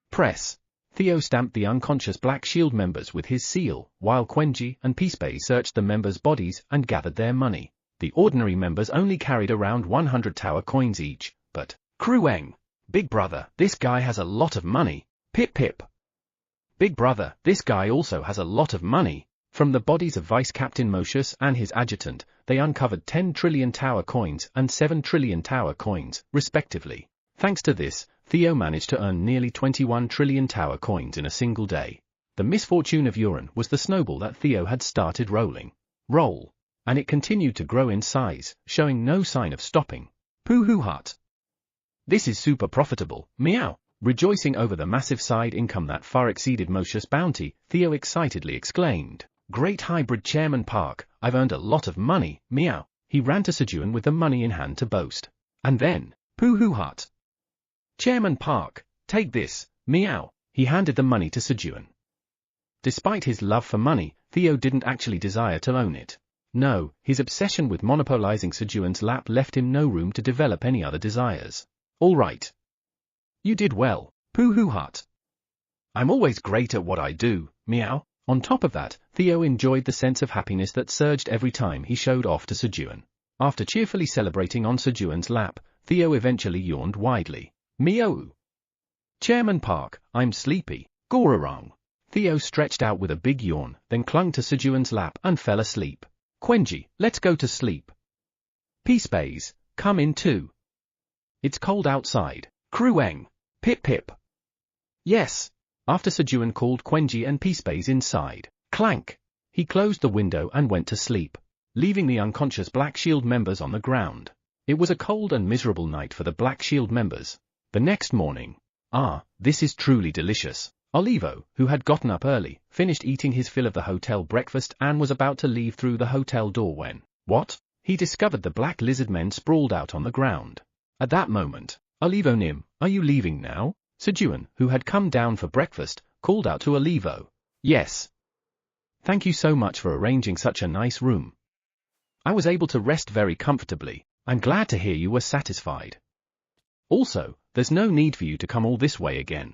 Press. Theo stamped the unconscious Black Shield members with his seal, while Quenji and Peace searched the members' bodies and gathered their money. The ordinary members only carried around 100 tower coins each, but, Krueng! Big brother, this guy has a lot of money. Pip pip. Big brother, this guy also has a lot of money. From the bodies of Vice Captain Moshe and his adjutant, they uncovered 10 trillion tower coins and 7 trillion tower coins, respectively. Thanks to this, Theo managed to earn nearly 21 trillion tower coins in a single day. The misfortune of Uran was the snowball that Theo had started rolling. Roll. And it continued to grow in size, showing no sign of stopping. Pooh hut. This is super profitable, meow. Rejoicing over the massive side income that far exceeded Moshe's bounty, Theo excitedly exclaimed, Great Hybrid Chairman Park, I've earned a lot of money, meow. He ran to Sejun with the money in hand to boast. And then, Pooh hut. Chairman Park, take this, meow. He handed the money to Sejun. Despite his love for money, Theo didn't actually desire to own it. No, his obsession with monopolizing Sejun's lap left him no room to develop any other desires. All right. You did well, Pooh hut. I'm always great at what I do, meow. On top of that, Theo enjoyed the sense of happiness that surged every time he showed off to Sejun. After cheerfully celebrating on Sejun's lap, Theo eventually yawned widely. Meow. Chairman Park, I'm sleepy. Gororong. Theo stretched out with a big yawn, then clung to Sejun's lap and fell asleep. Quenji, let's go to sleep. Peace, come in too. It's cold outside. Krueng. Pip pip. Yes. After Sejun called Quenji and Peace inside. Clank. He closed the window and went to sleep, leaving the unconscious Black Shield members on the ground. It was a cold and miserable night for the Black Shield members. The next morning. This is truly delicious. Olivo, who had gotten up early, finished eating his fill of the hotel breakfast and was about to leave through the hotel door when, what? He discovered the black lizard men sprawled out on the ground. At that moment, Olivo Nim, are you leaving now? Sejun, who had come down for breakfast, called out to Olivo. Yes. Thank you so much for arranging such a nice room. I was able to rest very comfortably. I'm glad to hear you were satisfied. Also, there's no need for you to come all this way again.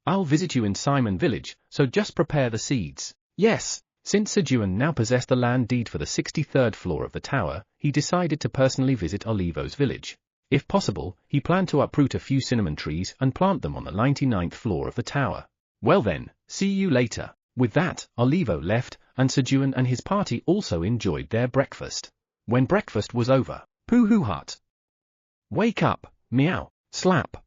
I'll visit you in Simon Village, so just prepare the seeds. Yes. Since Sejun now possessed the land deed for the 63rd floor of the tower, he decided to personally visit Olivo's village. If possible, he planned to uproot a few cinnamon trees and plant them on the 99th floor of the tower. Well then, see you later. With that, Olivo left, and Sejun and his party also enjoyed their breakfast. When breakfast was over, Pooh hut. Wake up, meow, slap.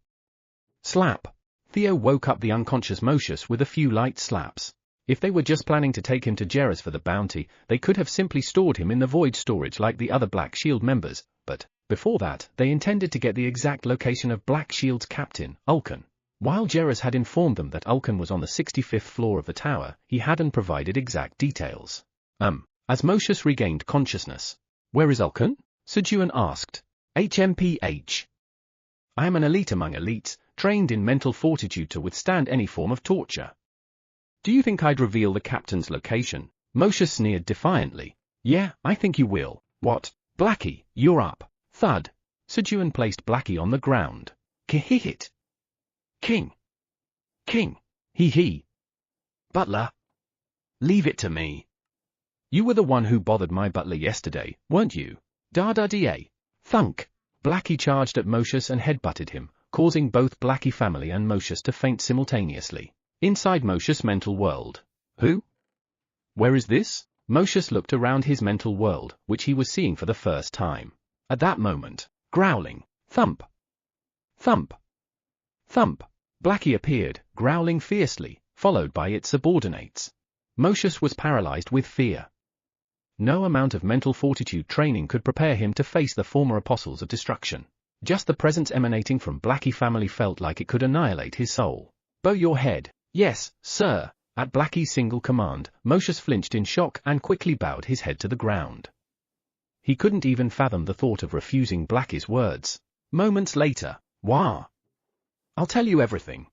Slap. Theo woke up the unconscious Mosheus with a few light slaps. If they were just planning to take him to Jerez for the bounty, they could have simply stored him in the void storage like the other Black Shield members, but, before that, they intended to get the exact location of Black Shield's captain, Ulkan. While Jerez had informed them that Ulkan was on the 65th floor of the tower, he hadn't provided exact details. As Mosheus regained consciousness. "Where is Ulkan?" Sejun asked. "HMPH. I am an elite among elites, trained in mental fortitude to withstand any form of torture." "Do you think I'd reveal the captain's location?" Mosheus sneered defiantly. "Yeah, I think you will." "What? Blackie, you're up." Thud. Sejun placed Blackie on the ground. "Kihihit. King. King. Hee. Butler. Leave it to me. You were the one who bothered my butler yesterday, weren't you?" "Da-da-da. Thunk." Blackie charged at Mosheus and headbutted him, causing both Blackie family and Mosheus to faint simultaneously. Inside Mosheus' mental world. "Who? Where is this?" Mosheus looked around his mental world, which he was seeing for the first time. At that moment, growling, thump, thump, thump, Blackie appeared, growling fiercely, followed by its subordinates. Mosheus was paralyzed with fear. No amount of mental fortitude training could prepare him to face the former apostles of destruction. Just the presence emanating from Blackie family felt like it could annihilate his soul. "Bow your head." "Yes, sir." At Blackie's single command, Mosheus flinched in shock and quickly bowed his head to the ground. He couldn't even fathom the thought of refusing Blackie's words. Moments later, "Wah! I'll tell you everything.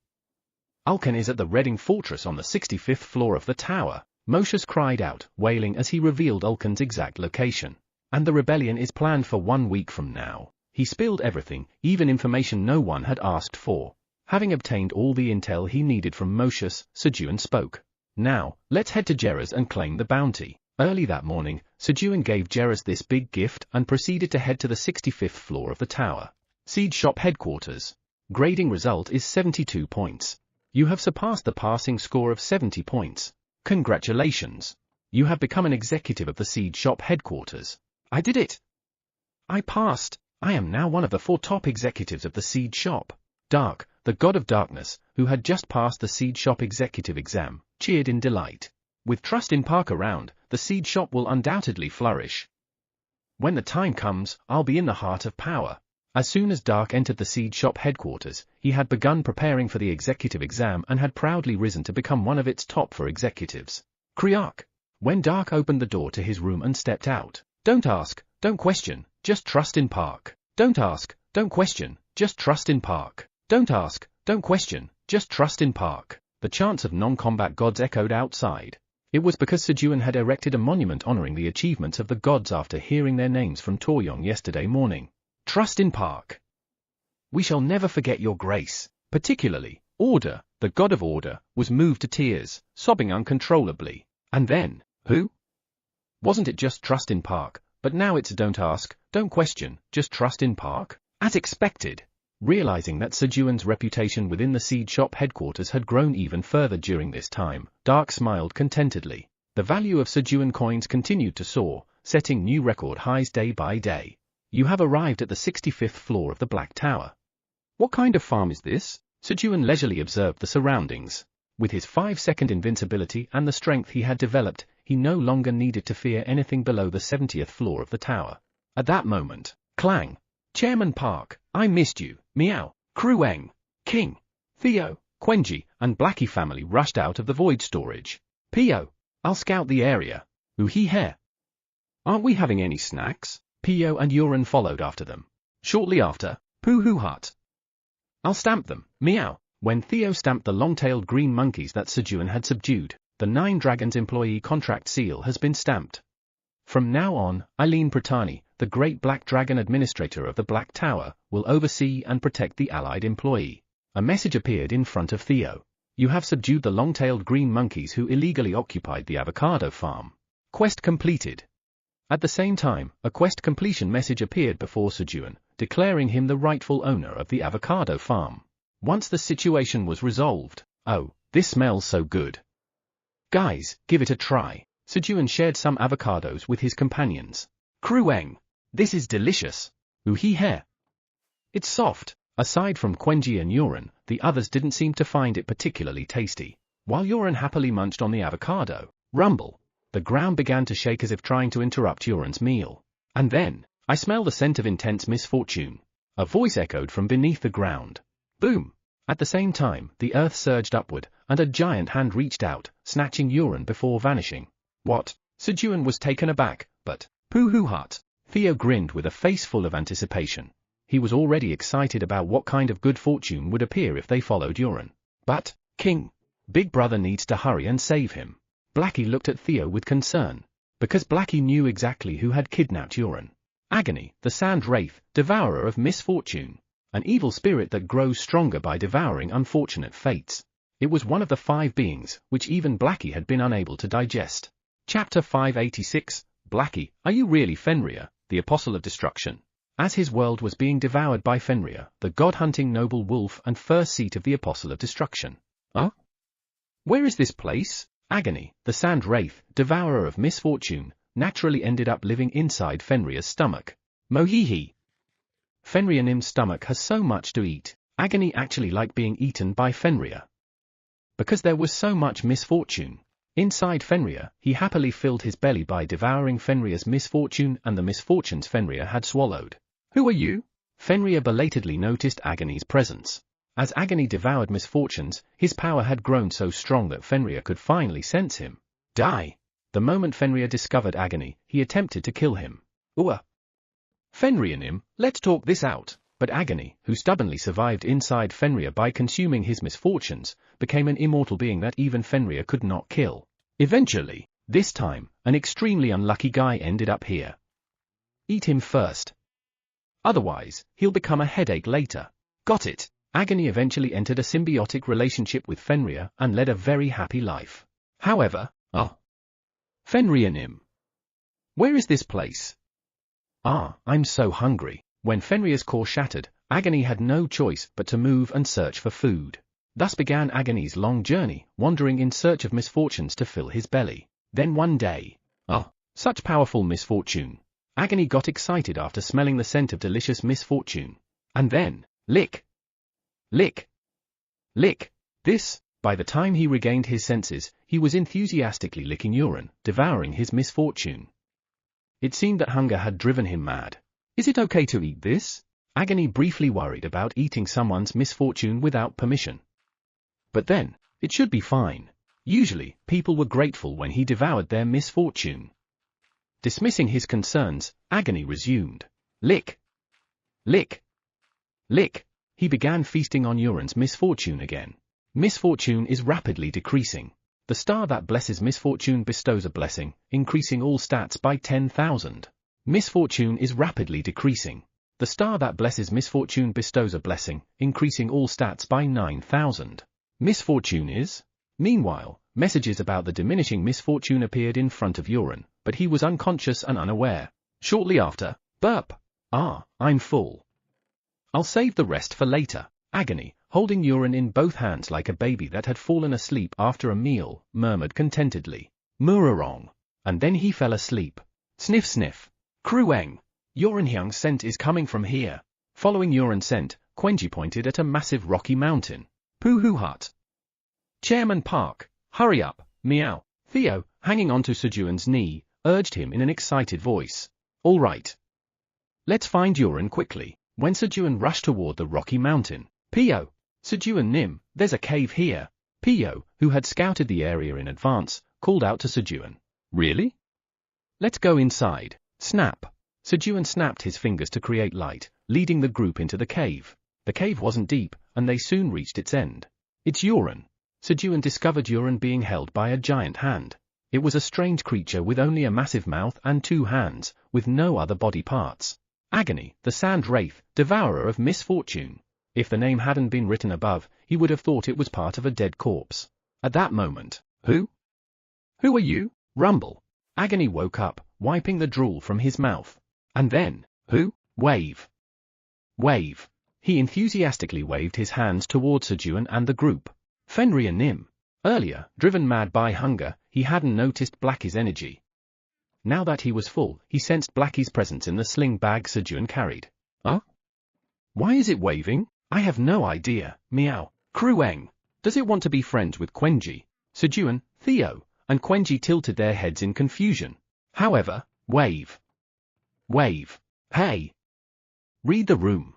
Ulkan is at the Reading Fortress on the 65th floor of the tower," Mosheus cried out, wailing as he revealed Ulkan's exact location. "And the rebellion is planned for 1 week from now." He spilled everything, even information no one had asked for. Having obtained all the intel he needed from Mosheus, Sejun spoke. "Now, let's head to Jerez and claim the bounty." Early that morning, Sejun gave Jerez this big gift and proceeded to head to the 65th floor of the tower. Seed Shop Headquarters. Grading result is 72 points. You have surpassed the passing score of 70 points. Congratulations. You have become an executive of the Seed Shop Headquarters. "I did it. I passed. I am now one of the 4 top executives of the Seed Shop." Dark, the god of darkness, who had just passed the Seed Shop executive exam, cheered in delight. With Trust in Park around, the Seed Shop will undoubtedly flourish. "When the time comes, I'll be in the heart of power." As soon as Dark entered the Seed Shop headquarters, he had begun preparing for the executive exam and had proudly risen to become one of its top 4 executives. Kriak. When Dark opened the door to his room and stepped out, "Don't ask, don't question, just trust in Park. Don't ask, don't question, just trust in Park. Don't ask, don't question, just trust in Park." The chants of non-combat gods echoed outside. It was because Sejun had erected a monument honoring the achievements of the gods after hearing their names from Toryong yesterday morning. "Trust in Park. We shall never forget your grace." Particularly, Order, the god of order, was moved to tears, sobbing uncontrollably. And then, who? Wasn't it just Trust in Park, but now it's don't ask, don't question, just trust in Park? As expected. Realizing that Sejun's reputation within the Seed Shop headquarters had grown even further during this time, Dark smiled contentedly. The value of Sejun coins continued to soar, setting new record highs day by day. "You have arrived at the 65th floor of the Black Tower. What kind of farm is this?" Sejun leisurely observed the surroundings. With his 5-second invincibility and the strength he had developed, he no longer needed to fear anything below the 70th floor of the tower. At that moment, clang! "Chairman Park, I missed you." Meow. Krueng, King, Theo, Quenji, and Blackie family rushed out of the void storage. "Pio, I'll scout the area." "Ooh-hee-heh. Aren't we having any snacks?" Pio and Uran followed after them. Shortly after, Poo-hoo-hut. "I'll stamp them." Meow. When Theo stamped the long-tailed green monkeys that Sejun had subdued, the 9 Dragons employee contract seal has been stamped. From now on, Eileen Pratani, the Great Black Dragon Administrator of the Black Tower, will oversee and protect the allied employee. A message appeared in front of Theo. "You have subdued the long-tailed green monkeys who illegally occupied the avocado farm. Quest completed." At the same time, a quest completion message appeared before Sejun, declaring him the rightful owner of the avocado farm. Once the situation was resolved, "Oh, this smells so good. Guys, give it a try." Sejun shared some avocados with his companions. "Krueng, this is delicious." "Ooh-hee-heh. It's soft." Aside from Quenji and Uran, the others didn't seem to find it particularly tasty. While Uran happily munched on the avocado, rumble, the ground began to shake as if trying to interrupt Uran's meal. And then, I smell the scent of intense misfortune. A voice echoed from beneath the ground. Boom! At the same time, the earth surged upward, and a giant hand reached out, snatching Uran before vanishing. What? Sejun was taken aback, but, pooh-hoo-hut. Theo grinned with a face full of anticipation. He was already excited about what kind of good fortune would appear if they followed Uran. But, King, Big Brother needs to hurry and save him. Blackie looked at Theo with concern. Because Blackie knew exactly who had kidnapped Uran. Agony, the sand wraith, devourer of misfortune. An evil spirit that grows stronger by devouring unfortunate fates. It was one of the 5 beings, which even Blackie had been unable to digest. Chapter 586, Blackie, are you really Fenrir, the Apostle of Destruction? As his world was being devoured by Fenrir, the god-hunting noble wolf and first seat of the Apostle of Destruction. Huh? Where is this place? Agony, the sand wraith, devourer of misfortune, naturally ended up living inside Fenrir's stomach. Mohihi. Fenrir's stomach has so much to eat. Agony actually liked being eaten by Fenrir. Because there was so much misfortune. Inside Fenrir, he happily filled his belly by devouring Fenrir's misfortune and the misfortunes Fenrir had swallowed. Who are you? Fenrir belatedly noticed Agony's presence. As Agony devoured misfortunes, his power had grown so strong that Fenrir could finally sense him. Die! The moment Fenrir discovered Agony, he attempted to kill him. Fenrir, let's talk this out. But Agony, who stubbornly survived inside Fenrir by consuming his misfortunes, became an immortal being that even Fenrir could not kill. Eventually, this time, an extremely unlucky guy ended up here. Eat him first. Otherwise, he'll become a headache later. Got it. Agony eventually entered a symbiotic relationship with Fenrir and led a very happy life. However, Fenrir, where is this place? I'm so hungry. When Fenrir's core shattered, Agony had no choice but to move and search for food. Thus began Agony's long journey, wandering in search of misfortunes to fill his belly. Then one day, such powerful misfortune. Agony got excited after smelling the scent of delicious misfortune. And then, lick. Lick. Lick. This, by the time he regained his senses, he was enthusiastically licking Uran, devouring his misfortune. It seemed that hunger had driven him mad. Is it okay to eat this? Agony briefly worried about eating someone's misfortune without permission. But then, it should be fine. Usually, people were grateful when he devoured their misfortune. Dismissing his concerns, Agony resumed. Lick. Lick. Lick. He began feasting on Uran's misfortune again. Misfortune is rapidly decreasing. The star that blesses misfortune bestows a blessing, increasing all stats by 10,000. Misfortune is rapidly decreasing. The star that blesses misfortune bestows a blessing, increasing all stats by 9,000. Misfortune is. Meanwhile, messages about the diminishing misfortune appeared in front of Uran, but he was unconscious and unaware. Shortly after, burp. I'm full. I'll save the rest for later. Agony, holding Uran in both hands like a baby that had fallen asleep after a meal, murmured contentedly. Murarong. And then he fell asleep. Sniff sniff. Krueng. Uranhyang's scent is coming from here. Following Uran's scent, Quenji pointed at a massive rocky mountain. Pooh-hoo-hut. Chairman Park, hurry up, meow. Theo, hanging onto Sejun's knee, urged him in an excited voice. All right. Let's find Uran quickly. When Sejun rushed toward the rocky mountain, Pio, Sejun, there's a cave here. Pio, who had scouted the area in advance, called out to Sejun. Really? Let's go inside. Snap. Sejun snapped his fingers to create light, leading the group into the cave. The cave wasn't deep, and they soon reached its end. It's Uran. Sejun discovered Uran being held by a giant hand. It was a strange creature with only a massive mouth and 2 hands, with no other body parts. Agony, the sand wraith, devourer of misfortune. If the name hadn't been written above, he would have thought it was part of a dead corpse. At that moment, Who are you? Rumble. Agony woke up, wiping the drool from his mouth. And then, Who? Wave. Wave. He enthusiastically waved his hands towards Sejun and the group. Fenrir. Earlier, driven mad by hunger, he hadn't noticed Blackie's energy. Now that he was full, he sensed Blackie's presence in the sling bag Sejun carried. Why is it waving? I have no idea, meow. Krueng. Does it want to be friends with Quenji? Sejun, Theo, and Quenji tilted their heads in confusion. However, Wave. Hey. Read the room.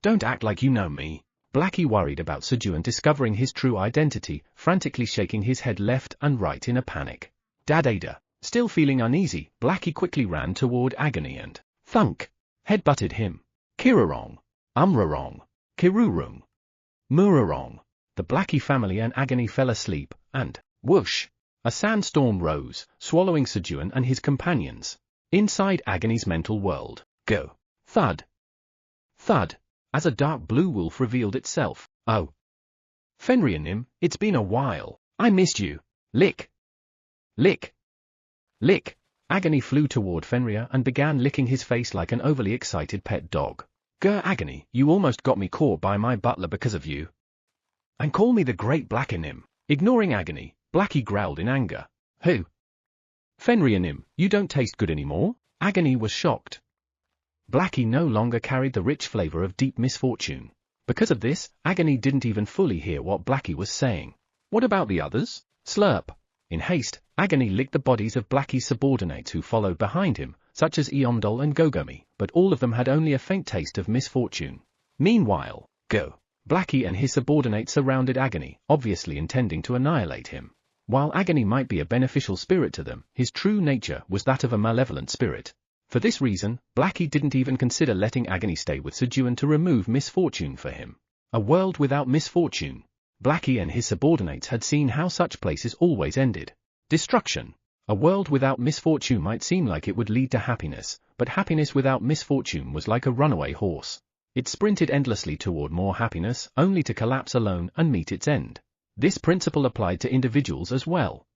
Don't act like you know me. Blackie worried about Sejun discovering his true identity, frantically shaking his head left and right in a panic. Dad-ada. Still feeling uneasy, Blackie quickly ran toward Agony and, thunk, head-butted him. Kirarong. Umrarong. Kirurung. Murarong. The Blackie family and Agony fell asleep, and, whoosh, a sandstorm rose, swallowing Sejun and his companions. Inside Agony's mental world, go. Thud. Thud. As a dark blue wolf revealed itself. Oh. Fenrianim, it's been a while. I missed you. Lick. Lick. Lick. Agony flew toward Fenrir and began licking his face like an overly excited pet dog. Grr, Agony, you almost got me caught by my butler because of you. And call me the Great Blackenim. Ignoring Agony, Blackie growled in anger. Who? Fenrianim, you don't taste good anymore? Agony was shocked. Blackie no longer carried the rich flavor of deep misfortune. Because of this, Agony didn't even fully hear what Blackie was saying. What about the others? Slurp. In haste, Agony licked the bodies of Blackie's subordinates who followed behind him, such as Eondol and Gogomi, but all of them had only a faint taste of misfortune. Meanwhile, go. Blackie and his subordinates surrounded Agony, obviously intending to annihilate him. While Agony might be a beneficial spirit to them, his true nature was that of a malevolent spirit. For this reason, Blackie didn't even consider letting Agony stay with Sejun to remove misfortune for him. A world without misfortune. Blackie and his subordinates had seen how such places always ended. Destruction. A world without misfortune might seem like it would lead to happiness, but happiness without misfortune was like a runaway horse. It sprinted endlessly toward more happiness, only to collapse alone and meet its end. This principle applied to individuals as well.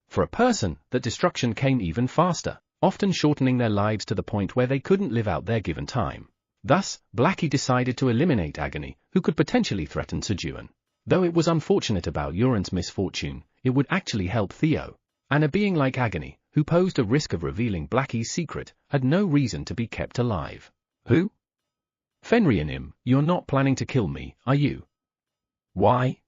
For a person, that destruction came even faster, often shortening their lives to the point where they couldn't live out their given time. Thus, Blackie decided to eliminate Agony, who could potentially threaten Sejun. Though it was unfortunate about Uran's misfortune, it would actually help Theo. And a being like Agony, who posed a risk of revealing Blackie's secret, had no reason to be kept alive. Who? Fenrianim, you're not planning to kill me, are you? Why?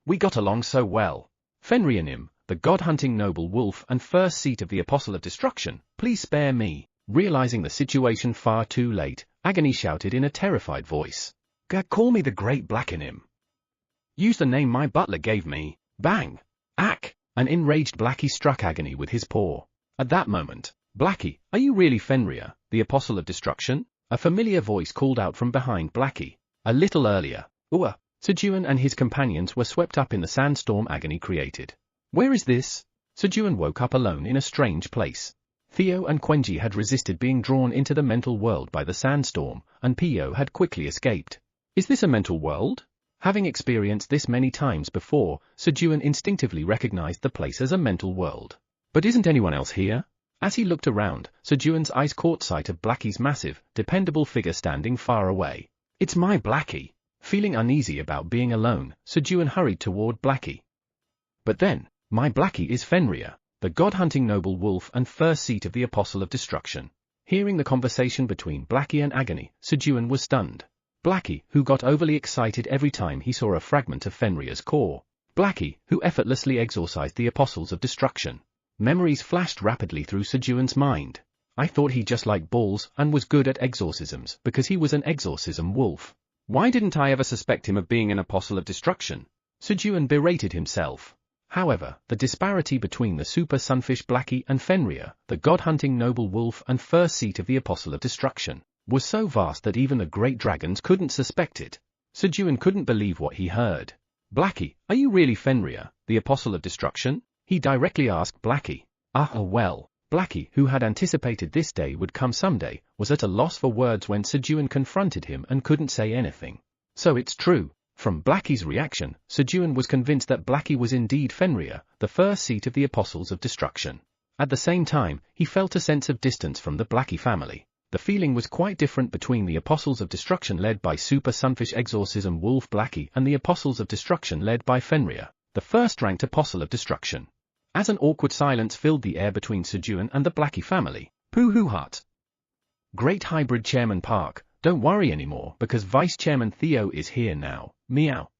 We got along so well. Fenrianim, the god-hunting noble wolf and first seat of the Apostle of Destruction, please spare me. Realizing the situation far too late, Agony shouted in a terrified voice. Call me the Great Blackenim. Use the name my butler gave me. Bang! Ack! An enraged Blackie struck Agony with his paw. At that moment, Blackie, are you really Fenrir, the Apostle of Destruction? A familiar voice called out from behind Blackie. A little earlier, Sejun and his companions were swept up in the sandstorm Agony created. Where is this? Sejun woke up alone in a strange place. Theo and Quenji had resisted being drawn into the mental world by the sandstorm, and Pio had quickly escaped. Is this a mental world? Having experienced this many times before, Sejun instinctively recognized the place as a mental world. But isn't anyone else here? As he looked around, Sejun's eyes caught sight of Blackie's massive, dependable figure standing far away. It's my Blackie. Feeling uneasy about being alone, Sejun hurried toward Blackie. But then, my Blackie is Fenrir, the god-hunting noble wolf and first seat of the Apostle of Destruction. Hearing the conversation between Blackie and Agony, Sejun was stunned. Blackie, who got overly excited every time he saw a fragment of Fenrir's core. Blackie, who effortlessly exorcised the Apostles of Destruction. Memories flashed rapidly through Sejun's mind. I thought he just liked balls and was good at exorcisms because he was an exorcism wolf. Why didn't I ever suspect him of being an Apostle of Destruction? Sejun berated himself. However, the disparity between the super sunfish Blackie and Fenrir, the god-hunting noble wolf and first seat of the Apostle of Destruction, was so vast that even the great dragons couldn't suspect it. Sejun couldn't believe what he heard. Blackie, are you really Fenrir, the Apostle of Destruction? He directly asked Blackie. Well. Blackie, who had anticipated this day would come someday, was at a loss for words when Sejun confronted him and couldn't say anything. So it's true. From Blackie's reaction, Sejun was convinced that Blackie was indeed Fenrir, the first seat of the Apostles of Destruction. At the same time, he felt a sense of distance from the Blackie family. The feeling was quite different between the Apostles of Destruction led by Super Sunfish Exorcism Wolf Blackie and the Apostles of Destruction led by Fenrir, the first-ranked Apostle of Destruction. As an awkward silence filled the air between Sejun and the Blackie family, Pooh-hoo hut. Great Hybrid Chairman Park, don't worry anymore because Vice Chairman Theo is here now, meow.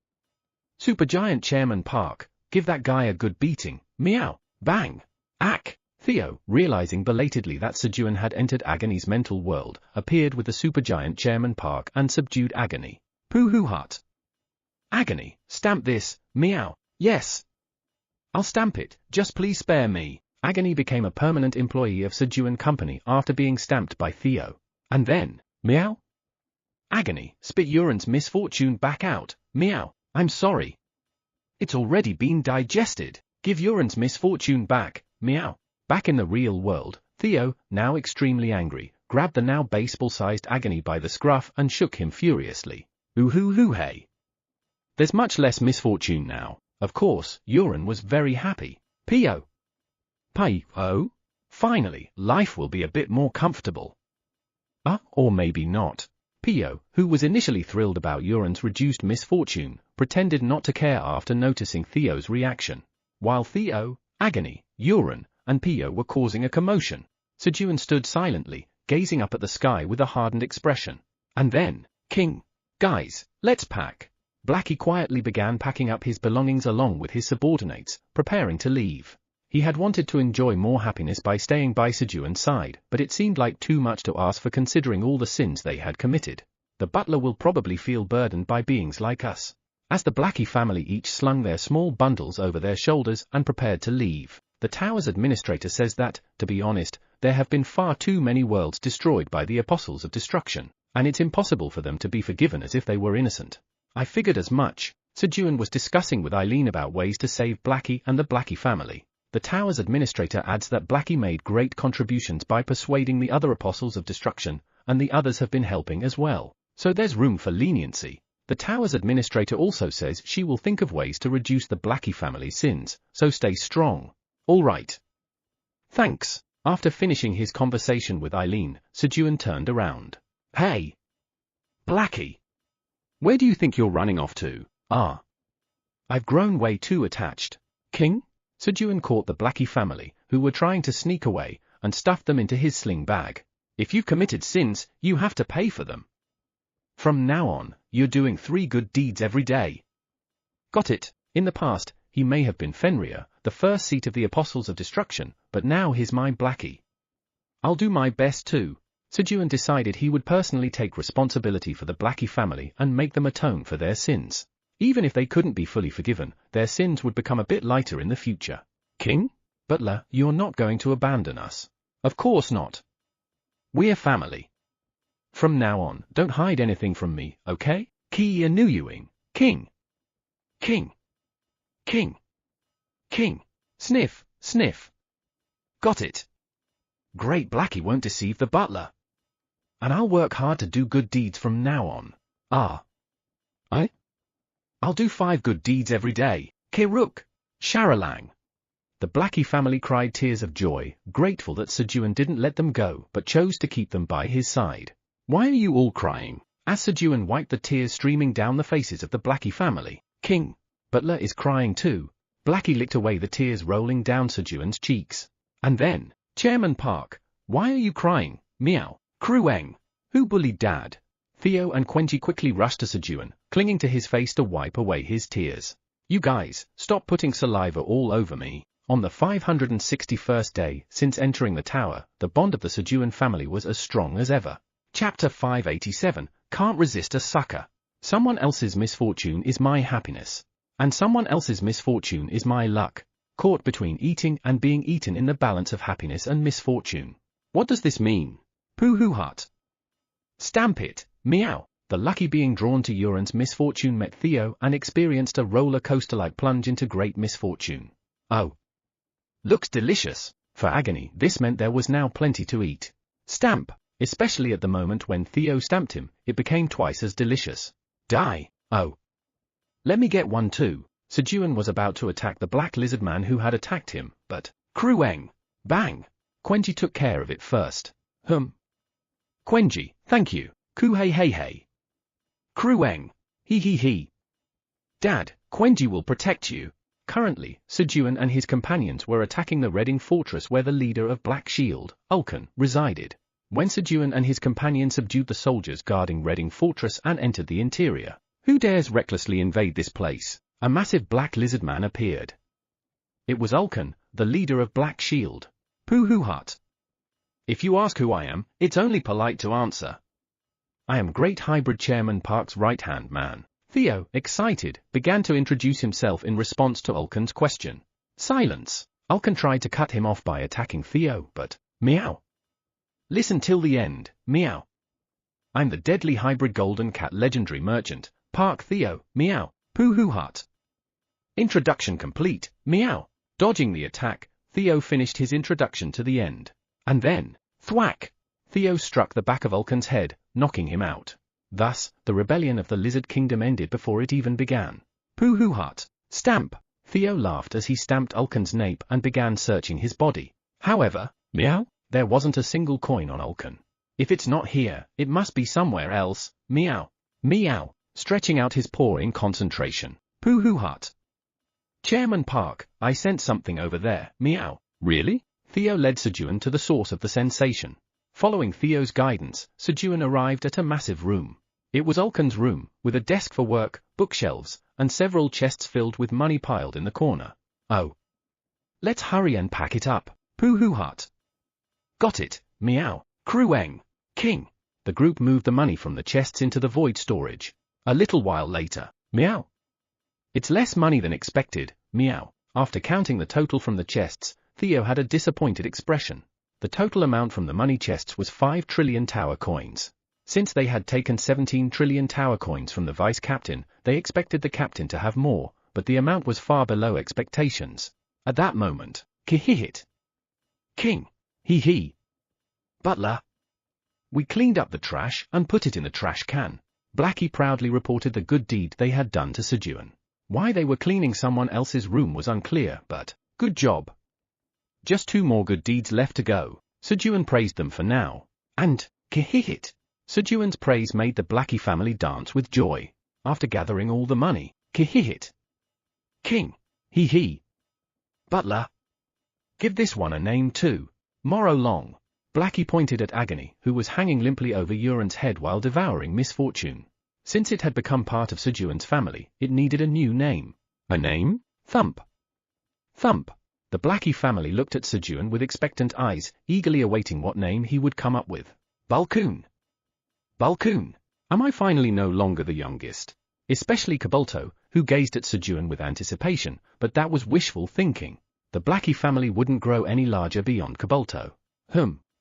Supergiant Chairman Park, give that guy a good beating, meow, bang, ack. Theo, realizing belatedly that Sejun had entered Agony's mental world, appeared with the supergiant Chairman Park and subdued Agony. Pooh-hoo-hut. Agony, stamp this, meow, yes. I'll stamp it, just please spare me. Agony became a permanent employee of Sejun Company after being stamped by Theo. And then, meow? Agony, spit Uran's misfortune back out, meow, I'm sorry. It's already been digested, give Uran's misfortune back, meow. Back in the real world, Theo, now extremely angry, grabbed the now baseball-sized Agony by the scruff and shook him furiously. Ooh-hoo-hoo-hey. There's much less misfortune now. Of course, Uran was very happy. P.O. P.O. Finally, life will be a bit more comfortable. Or maybe not. P.O., who was initially thrilled about Uran's reduced misfortune, pretended not to care after noticing Theo's reaction. While Theo, Agony, Uran, and P.O. were causing a commotion, Sejun stood silently, gazing up at the sky with a hardened expression. And then, King, guys, let's pack. Blackie quietly began packing up his belongings along with his subordinates, preparing to leave. He had wanted to enjoy more happiness by staying by Sejun's side, but it seemed like too much to ask for considering all the sins they had committed. The butler will probably feel burdened by beings like us. As the Blackie family each slung their small bundles over their shoulders and prepared to leave, the tower's administrator says that, to be honest, there have been far too many worlds destroyed by the Apostles of Destruction, and it's impossible for them to be forgiven as if they were innocent. I figured as much. Sejun was discussing with Eileen about ways to save Blackie and the Blackie family. The tower's administrator adds that Blackie made great contributions by persuading the other Apostles of Destruction, and the others have been helping as well, so there's room for leniency. The tower's administrator also says she will think of ways to reduce the Blackie family's sins, so stay strong. All right. Thanks. After finishing his conversation with Eileen, Sejun turned around. Hey! Blackie! Where do you think you're running off to? I've grown way too attached. King? Sejun caught the Blackie family, who were trying to sneak away, and stuffed them into his sling bag. If you've committed sins, you have to pay for them. From now on, you're doing 3 good deeds every day. Got it. In the past, he may have been Fenrir, the first seat of the Apostles of Destruction, but now he's my Blackie. I'll do my best too. Sejun decided he would personally take responsibility for the Blackie family and make them atone for their sins. Even if they couldn't be fully forgiven, their sins would become a bit lighter in the future. King? Butler, you're not going to abandon us. Of course not. We're family. From now on, don't hide anything from me, okay? Ki Anuyuing, King. King. King. King. Sniff, sniff. Got it. Great, Blackie won't deceive the butler. And I'll work hard to do good deeds from now on. I'll do 5 good deeds every day. Kiruk. Sharalang. The Blackie family cried tears of joy, grateful that Sejun didn't let them go but chose to keep them by his side. Why are you all crying? As Sejun wiped the tears streaming down the faces of the Blackie family. King. Butler is crying too. Blackie licked away the tears rolling down Sejun's cheeks. And then, Chairman Park, why are you crying? Meow. Krueng. Who bullied Dad? Theo and Quenji quickly rushed to Sejun, clinging to his face to wipe away his tears. You guys, stop putting saliva all over me. On the 561st day since entering the tower, the bond of the Sejun family was as strong as ever. Chapter 587, Can't Resist a Sucker. Someone else's misfortune is my happiness. And someone else's misfortune is my luck. Caught between eating and being eaten in the balance of happiness and misfortune. What does this mean? Pooh-hoo-hut. Stamp it, meow. The lucky being drawn to Uran's misfortune met Theo and experienced a roller coaster-like plunge into great misfortune. Oh. Looks delicious. For Agony, this meant there was now plenty to eat. Stamp. Especially at the moment when Theo stamped him, it became twice as delicious. Die. Oh. Let me get one too. Sejun was about to attack the black lizard man who had attacked him, but Krueng. Bang. Quenji took care of it first. Quenji, thank you. Ku-hey-hey-hey. Krueng. He. Dad, Quenji will protect you. Currently, Sejun and his companions were attacking the Redding fortress where the leader of Black Shield, Ulkan, resided. When Sejun and his companion subdued the soldiers guarding Reading Fortress and entered the interior, who dares recklessly invade this place? A massive black lizard man appeared. It was Ulkan, the leader of Black Shield. Pooh Hut. If you ask who I am, it's only polite to answer. I am Great Hybrid Chairman Park's right-hand man. Theo, excited, began to introduce himself in response to Ulkan's question. Silence. Ulkan tried to cut him off by attacking Theo, but, meow. Listen till the end, meow. I'm the deadly hybrid golden cat legendary merchant, Park Theo, meow, Pooh Hut. Introduction complete, meow. Dodging the attack, Theo finished his introduction to the end. And then, thwack! Theo struck the back of Ulkan's head, knocking him out. Thus, the rebellion of the Lizard Kingdom ended before it even began. Pooh Hut. Stamp! Theo laughed as he stamped Ulkan's nape and began searching his body. However, meow, there wasn't a single coin on Ulkan. If it's not here, it must be somewhere else, meow. Meow, stretching out his paw in concentration. Pooh Hut. Chairman Park, I sent something over there, meow. Really? Theo led Sejun to the source of the sensation. Following Theo's guidance, Sejun arrived at a massive room. It was Ulkan's room, with a desk for work, bookshelves, and several chests filled with money piled in the corner. Oh. Let's hurry and pack it up, Pooh Hut. Got it, meow, Krueng, King. The group moved the money from the chests into the void storage. A little while later, meow. It's less money than expected, meow. After counting the total from the chests, Theo had a disappointed expression. The total amount from the money chests was 5 trillion tower coins. Since they had taken 17 trillion tower coins from the vice captain, they expected the captain to have more, but the amount was far below expectations. At that moment, Kihihit. King. Hee. Butler. We cleaned up the trash and put it in the trash can. Blackie proudly reported the good deed they had done to Sejun. Why they were cleaning someone else's room was unclear, but, good job. Just 2 more good deeds left to go. Sejun praised them for now. And, Kihihit. Sejun's praise made the Blackie family dance with joy. After gathering all the money, Kihihit. King. Hee. Butler. Give this one a name too. Morrow Long. Blackie pointed at Agony, who was hanging limply over Uran's head while devouring Misfortune. Since it had become part of Sejun's family, it needed a new name. A name? Thump. Thump. The Blackie family looked at Sejun with expectant eyes, eagerly awaiting what name he would come up with. Balkoon. Balkoon. Am I finally no longer the youngest? Especially Kabolto, who gazed at Sejun with anticipation, but that was wishful thinking. The Blackie family wouldn't grow any larger beyond Kabolto.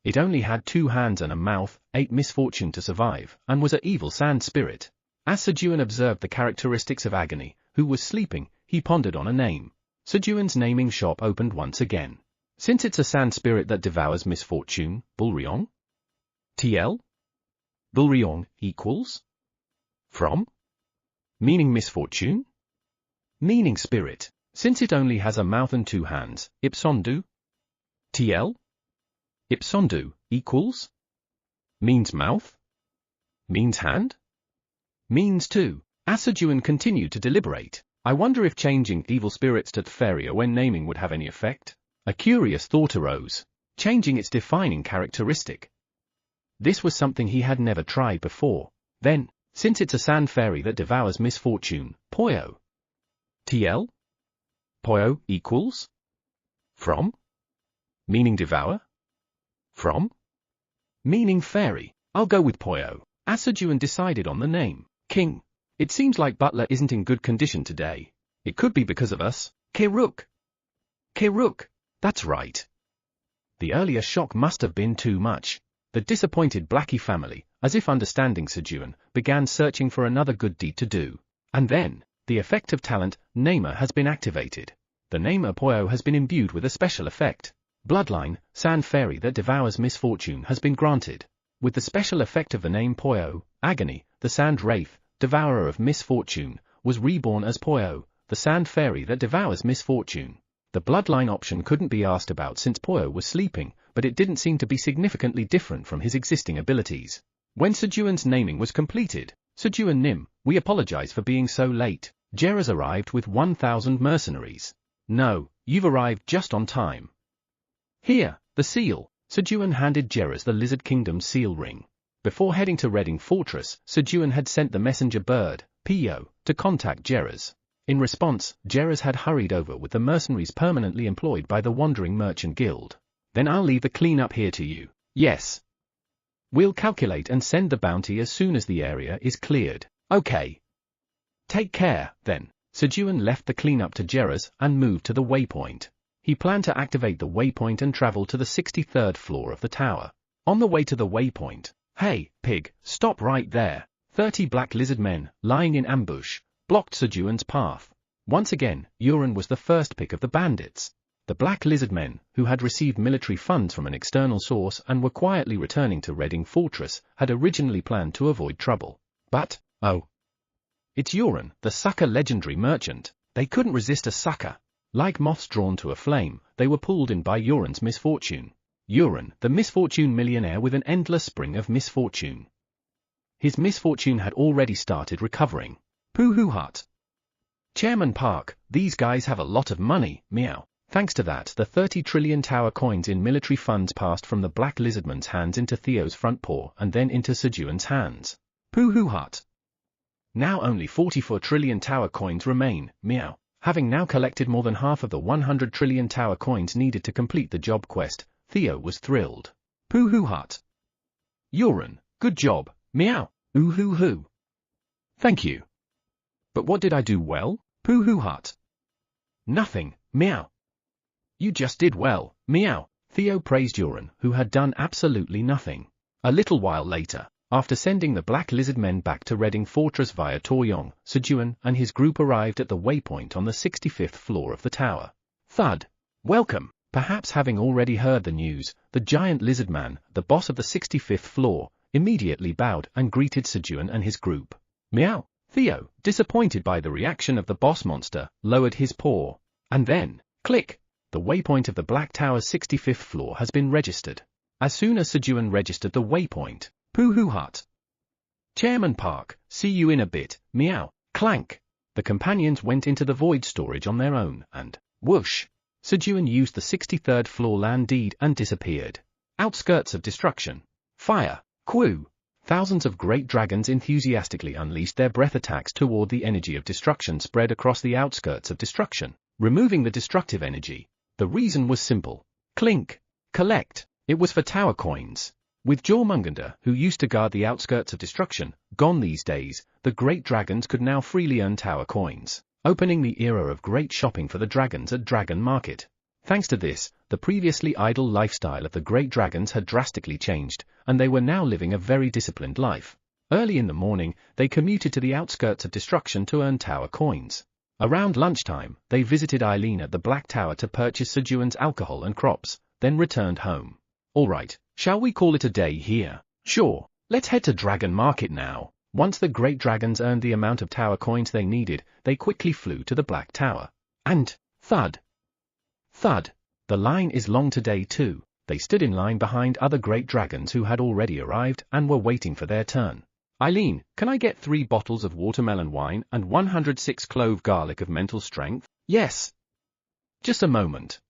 It only had 2 hands and a mouth, ate Misfortune to survive, and was an evil sand spirit. As Sejun observed the characteristics of Agony, who was sleeping, he pondered on a name. Sejun's naming shop opened once again. Since it's a sand spirit that devours Misfortune, Bulryong? TL? Bulryong equals? From? Meaning Misfortune? Meaning spirit. Since it only has a mouth and 2 hands, Ipsondu? TL? Ipsondu equals? Means mouth? Means hand? Means 2. As Sejun continued to deliberate, I wonder if changing evil spirits to Tferia when naming would have any effect? A curious thought arose. Changing its defining characteristic. This was something he had never tried before. Then, since it's a sand fairy that devours Misfortune, Poyo. TL? Poyo equals? From? Meaning devour? From? Meaning fairy. I'll go with Poyo. As Sejun decided on the name. King. It seems like Butler isn't in good condition today. It could be because of us. Kiruk. Kiruk. That's right. The earlier shock must have been too much. The disappointed Blackie family, as if understanding Sejun, began searching for another good deed to do. And then, the effect of talent, Namer, has been activated. The Namer Poyo has been imbued with a special effect. Bloodline, Sand Fairy that devours Misfortune has been granted. With the special effect of the name Poyo, Agony, the Sand Wraith, Devourer of Misfortune, was reborn as Poyo, the Sand Fairy that devours Misfortune. The bloodline option couldn't be asked about since Poyo was sleeping, but it didn't seem to be significantly different from his existing abilities. When Sejun's naming was completed, Sejun Nim, we apologize for being so late. Jera's arrived with 1,000 mercenaries. No, you've arrived just on time. Here, the seal. Sejun handed Jeras the Lizard Kingdom's seal ring. Before heading to Reading Fortress, Sejun had sent the messenger bird, P.O., to contact Jeras. In response, Jeras had hurried over with the mercenaries permanently employed by the Wandering Merchant Guild. Then I'll leave the cleanup here to you. Yes. We'll calculate and send the bounty as soon as the area is cleared. Okay. Take care, then. Sejun left the cleanup to Jeras and moved to the waypoint. He planned to activate the waypoint and travel to the 63rd floor of the tower. On the way to the waypoint, "Hey, pig, stop right there." 30 black lizard men, lying in ambush, blocked Sejun's path. Once again, Uran was the first pick of the bandits. The black lizard men, who had received military funds from an external source and were quietly returning to Reading Fortress, had originally planned to avoid trouble. But, oh. It's Uran, the sucker legendary merchant. They couldn't resist a sucker. Like moths drawn to a flame, they were pulled in by Uran's misfortune. Uran, the misfortune millionaire with an endless spring of misfortune. His misfortune had already started recovering. Pooh-hoo hut. Chairman Park, these guys have a lot of money, meow. Thanks to that, the 30 trillion tower coins in military funds passed from the black lizardman's hands into Theo's front paw and then into Sejun's hands. Pooh-hoo hut. Now only 44 trillion tower coins remain, meow. Having now collected more than half of the 100 trillion tower coins needed to complete the job quest, Theo was thrilled. Pooh-hoo hut. Uran, good job, meow. Ooh-hoo-hoo. Thank you. But what did I do well? Pooh-hoo hut. Nothing, meow. You just did well, meow. Theo praised Uran, who had done absolutely nothing. A little while later, after sending the black lizard men back to Reading Fortress via Toryong, Sejun and his group arrived at the waypoint on the 65th floor of the tower. Thud. Welcome. Perhaps having already heard the news, the giant lizard man, the boss of the 65th floor, immediately bowed and greeted Sejun and his group. Meow. Theo, disappointed by the reaction of the boss monster, lowered his paw. And then, click. The waypoint of the Black Tower's 65th floor has been registered. As soon as Sejun registered the waypoint, Pooh-hoo hut. Chairman Park, see you in a bit, meow, clank. The companions went into the void storage on their own, and, whoosh, Sejun used the 63rd floor land deed and disappeared. Outskirts of destruction. Fire, quoo. Thousands of great dragons enthusiastically unleashed their breath attacks toward the energy of destruction spread across the outskirts of destruction, removing the destructive energy. The reason was simple. Clink. Collect. It was for tower coins. With Jormungandr, who used to guard the outskirts of destruction, gone these days, the great dragons could now freely earn tower coins, opening the era of great shopping for the dragons at Dragon Market. Thanks to this, the previously idle lifestyle of the great dragons had drastically changed, and they were now living a very disciplined life. Early in the morning, they commuted to the outskirts of destruction to earn tower coins. Around lunchtime, they visited Eileen at the Black Tower to purchase Sejun's alcohol and crops, then returned home. Alright, shall we call it a day here? Sure, let's head to Dragon Market now. Once the great dragons earned the amount of tower coins they needed, they quickly flew to the Black Tower. And, thud. Thud. The line is long today too. They stood in line behind other great dragons who had already arrived and were waiting for their turn. Eileen, can I get 3 bottles of watermelon wine and 106 clove garlic of mental strength? Yes. Just a moment.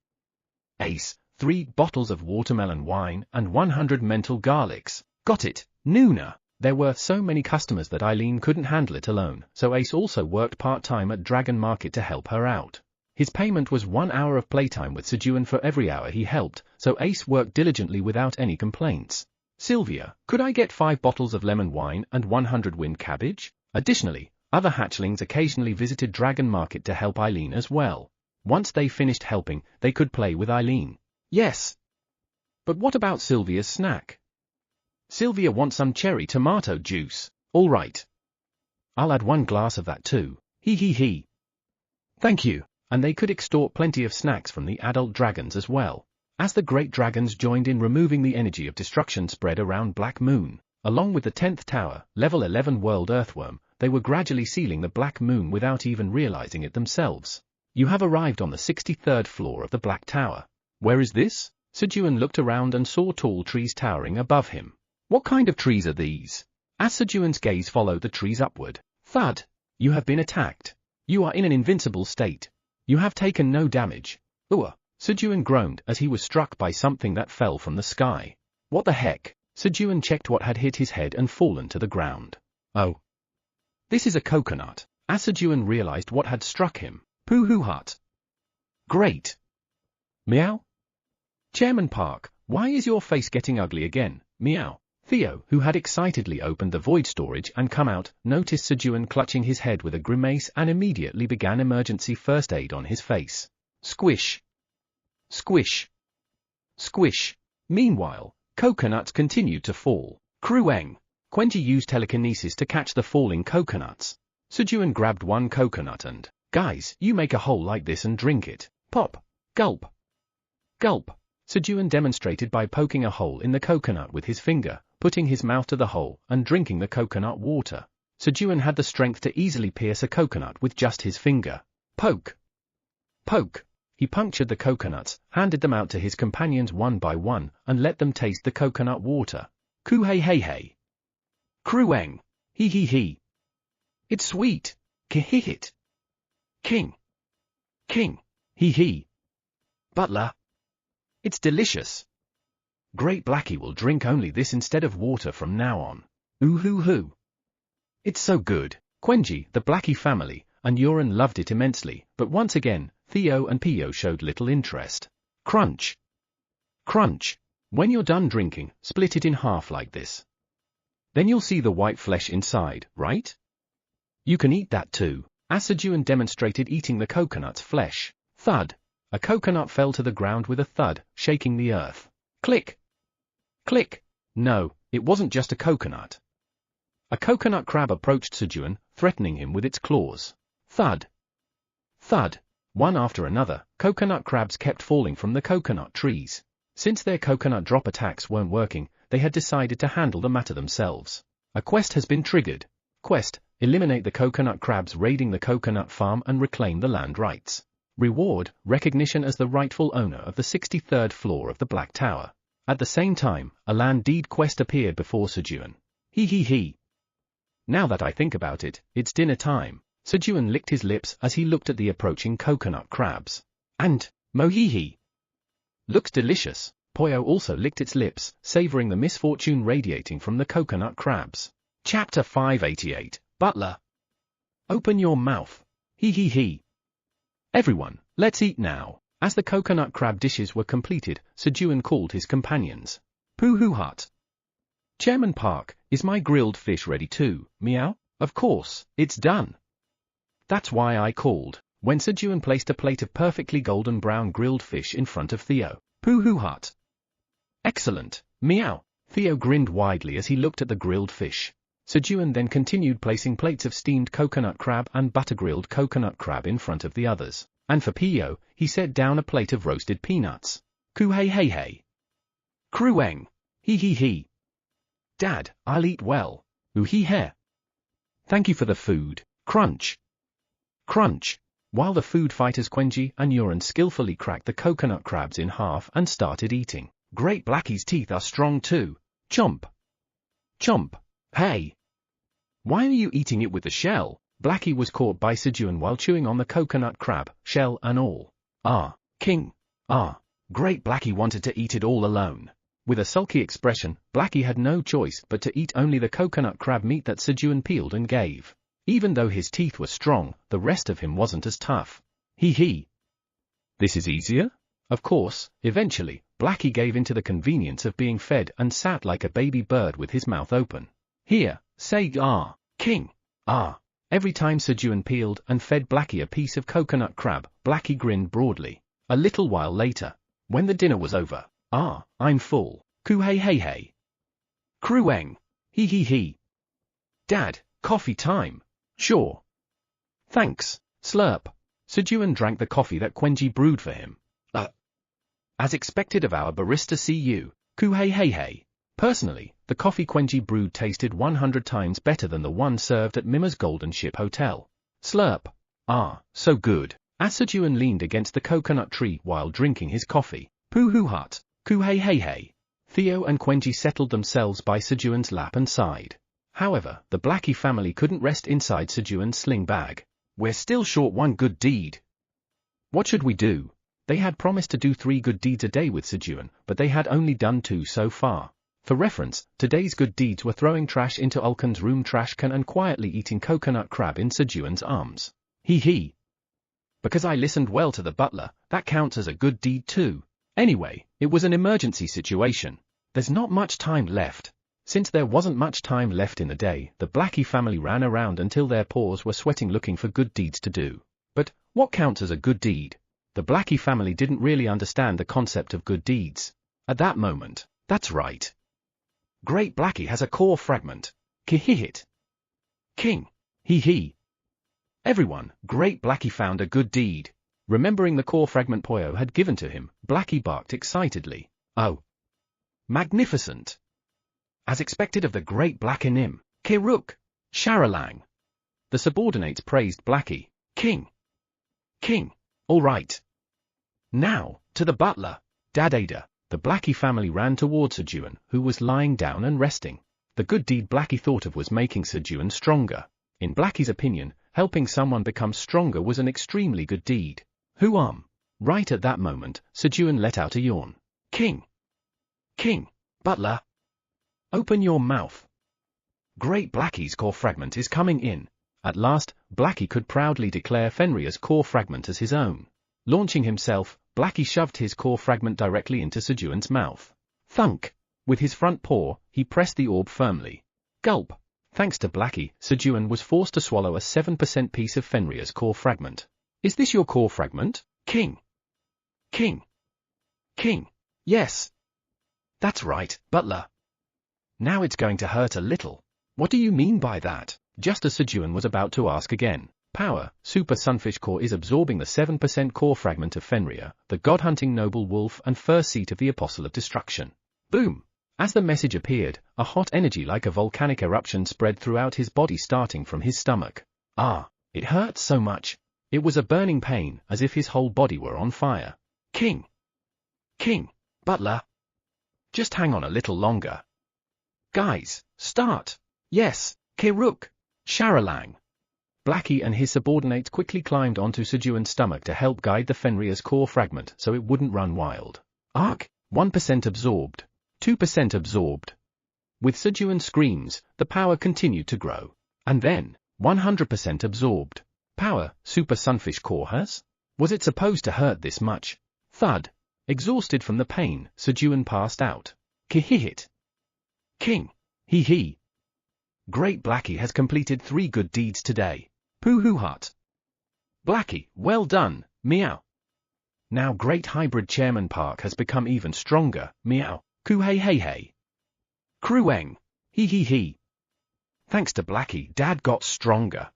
Ace. 3 bottles of watermelon wine and 100 mental garlics. Got it, Nuna. There were so many customers that Eileen couldn't handle it alone, so Ace also worked part-time at Dragon Market to help her out. His payment was 1 hour of playtime with Sejun for every hour he helped, so Ace worked diligently without any complaints. Sylvia, could I get 5 bottles of lemon wine and 100 wind cabbage? Additionally, other hatchlings occasionally visited Dragon Market to help Eileen as well. Once they finished helping, they could play with Eileen. Yes. But what about Sylvia's snack? Sylvia wants some cherry tomato juice. All right. I'll add 1 glass of that too. Hee hee hee. Thank you. And they could extort plenty of snacks from the adult dragons as well. As the great dragons joined in removing the energy of destruction spread around Black Moon, along with the 10th tower, level 11 world earthworm, they were gradually sealing the Black Moon without even realizing it themselves. You have arrived on the 63rd floor of the Black Tower. Where is this? Sejun looked around and saw tall trees towering above him. What kind of trees are these? As Sejun's gaze followed the trees upward, thud. You have been attacked. You are in an invincible state. You have taken no damage. Ooh. Sejun groaned as he was struck by something that fell from the sky. What the heck? Sejun checked what had hit his head and fallen to the ground. Oh. This is a coconut. As Sejun realized what had struck him. Pooh-hoo-hut. Great. Meow? Chairman Park, why is your face getting ugly again? Meow. Theo, who had excitedly opened the void storage and come out, noticed Sejun clutching his head with a grimace and immediately began emergency first aid on his face. Squish. Squish. Squish. Meanwhile, coconuts continued to fall. Crueng. Quenji used telekinesis to catch the falling coconuts. Sejun grabbed one coconut and, guys, you make a hole like this and drink it. Pop. Gulp. Gulp. Sejun demonstrated by poking a hole in the coconut with his finger, putting his mouth to the hole, and drinking the coconut water. Sejun had the strength to easily pierce a coconut with just his finger. Poke. Poke. He punctured the coconuts, handed them out to his companions one by one, and let them taste the coconut water. Ku-hey-hey-hey. Crueng. Hee-hee-hee. It's sweet. Ki-hee-hit. King. King. Hee-hee. Butler. It's delicious. Great Blackie will drink only this instead of water from now on. Ooh-hoo-hoo. It's so good. Quenji, the Blackie family, and Yoren loved it immensely, but once again, Theo and Pio showed little interest. Crunch. Crunch. When you're done drinking, split it in half like this. Then you'll see the white flesh inside, right? You can eat that too. As Sejun demonstrated eating the coconut's flesh. Thud. A coconut fell to the ground with a thud, shaking the earth. Click. Click. No, it wasn't just a coconut. A coconut crab approached Sejun, threatening him with its claws. Thud. Thud. One after another, coconut crabs kept falling from the coconut trees. Since their coconut drop attacks weren't working, they had decided to handle the matter themselves. A quest has been triggered. Quest: eliminate the coconut crabs raiding the coconut farm and reclaim the land rights. Reward: recognition as the rightful owner of the 63rd floor of the Black Tower. At the same time, a land deed quest appeared before Sejun. Hee. Now that I think about it, it's dinner time. Sejun licked his lips as he looked at the approaching coconut crabs. And, mohihi. Looks delicious. Poyo also licked its lips, savoring the misfortune radiating from the coconut crabs. Chapter 588, Butler. Open your mouth. Hee. Everyone, let's eat now. As the coconut crab dishes were completed, Sejun called his companions. Pooh-hoo-hut. Chairman Park, is my grilled fish ready too? Meow? Of course, it's done. That's why I called. When Sejun placed a plate of perfectly golden brown grilled fish in front of Theo. Pooh-hoo-hut. Excellent. Meow. Theo grinned widely as he looked at the grilled fish. Sejun then continued placing plates of steamed coconut crab and butter-grilled coconut crab in front of the others. And for Pio, he set down a plate of roasted peanuts. Ku-hey-hey-hey. Crueng. Hee. Dad, I'll eat well. Ooh-hee-heh. Thank you for the food. Crunch. Crunch. While the food fighters Quenji and Yoren skillfully cracked the coconut crabs in half and started eating. Great Blackie's teeth are strong too. Chomp. Chomp. Hey. Why are you eating it with the shell? Blackie was caught by Sejun while chewing on the coconut crab, shell and all. Ah, King. Ah. Great Blackie wanted to eat it all alone. With a sulky expression, Blackie had no choice but to eat only the coconut crab meat that Sejun peeled and gave. Even though his teeth were strong, the rest of him wasn't as tough. Hee. This is easier? Of course, eventually, Blackie gave in to the convenience of being fed and sat like a baby bird with his mouth open. Here, say ah, King. Ah. Every time Sejun peeled and fed Blackie a piece of coconut crab, Blackie grinned broadly. A little while later, when the dinner was over. Ah, I'm full. Ku-hey-hey-hey. Crueng. Hee. Dad, coffee time. Sure. Thanks. Slurp. Sejun drank the coffee that Quenji brewed for him. As expected of our barista CU. Ku-hey-hey-hey. Personally, the coffee Quenji brewed tasted 100 times better than the one served at Mima's Golden Ship Hotel. Slurp. Ah, so good. As Sejun leaned against the coconut tree while drinking his coffee. Pooh-hoo-hut. Ku-hey-hey-hey. Theo and Quenji settled themselves by Sejun's lap and sighed. However, the Blackie family couldn't rest inside Sejun's sling bag. We're still short one good deed. What should we do? They had promised to do 3 good deeds a day with Sejun, but they had only done 2 so far. For reference, today's good deeds were throwing trash into Ulkan's room trash can and quietly eating coconut crab in Sejun's arms. Hee. Because I listened well to the butler, that counts as a good deed too. Anyway, it was an emergency situation. There's not much time left. Since there wasn't much time left in the day, the Blackie family ran around until their paws were sweating looking for good deeds to do. But, what counts as a good deed? The Blackie family didn't really understand the concept of good deeds. At that moment, that's right. Great Blackie has a core fragment. Kihihit. King. Hee. Everyone, Great Blackie found a good deed. Remembering the core fragment Poyo had given to him, Blackie barked excitedly. Oh. Magnificent. As expected of the Great Blackenim, Kiruk. Sharalang. The subordinates praised Blackie. King. All right. Now, to the butler. Dadada. The Blackie family ran towards Sejun, who was lying down and resting. The good deed Blackie thought of was making Sejun stronger. In Blackie's opinion, helping someone become stronger was an extremely good deed. Right at that moment, Sejun let out a yawn. King. Butler. Open your mouth. Great Blackie's core fragment is coming in. At last, Blackie could proudly declare Fenrir's core fragment as his own. Launching himself, Blackie shoved his core fragment directly into Sejun's mouth. Thunk! With his front paw, he pressed the orb firmly. Gulp! Thanks to Blackie, Sejun was forced to swallow a 7% piece of Fenrir's core fragment. Is this your core fragment, King? Yes. That's right, butler. Now it's going to hurt a little. What do you mean by that? Just as Sejun was about to ask again. Power, Super Sunfish Core is absorbing the 7% core fragment of Fenrir, the god-hunting noble wolf and first seat of the Apostle of Destruction. Boom! As the message appeared, a hot energy like a volcanic eruption spread throughout his body starting from his stomach. It hurt so much. It was a burning pain, as if his whole body were on fire. King! Butler! Just hang on a little longer. Guys, start! Yes, Kiruk! Sharalang! Blackie and his subordinates quickly climbed onto Sejun's stomach to help guide the Fenrir's core fragment so it wouldn't run wild. 1% absorbed. 2% absorbed. With Sejun's screams, the power continued to grow. And then, 100% absorbed. Power, Super Sunfish Core has? Was it supposed to hurt this much? Thud. Exhausted from the pain, Sejun passed out. Kihihit. King. Hee. Great Blackie has completed 3 good deeds today. Pooh-hoo-hut. Blackie, well done, meow. Now Great Hybrid Chairman Park has become even stronger, meow. Coo-hey-hey-hey. Crueng. Hee. Thanks to Blackie, Dad got stronger.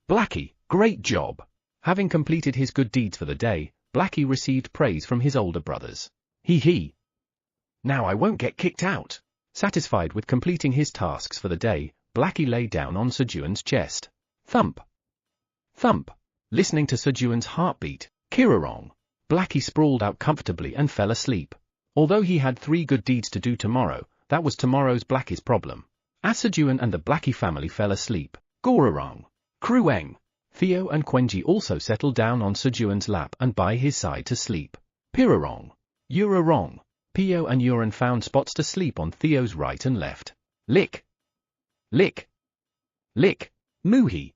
Blackie, great job. Having completed his good deeds for the day, Blackie received praise from his older brothers. Hee. Now I won't get kicked out. Satisfied with completing his tasks for the day, Blackie lay down on Sejun's chest. Thump. Listening to Sejun's heartbeat, Kirarong. Blackie sprawled out comfortably and fell asleep. Although he had 3 good deeds to do tomorrow, that was tomorrow's Blackie's problem. As Sejun and the Blackie family fell asleep, Gorarong, Crueng, Theo and Quenji also settled down on Sejun's lap and by his side to sleep. Pirarong, Urarong. Pio and Uran found spots to sleep on Theo's right and left. Lick. Muhi.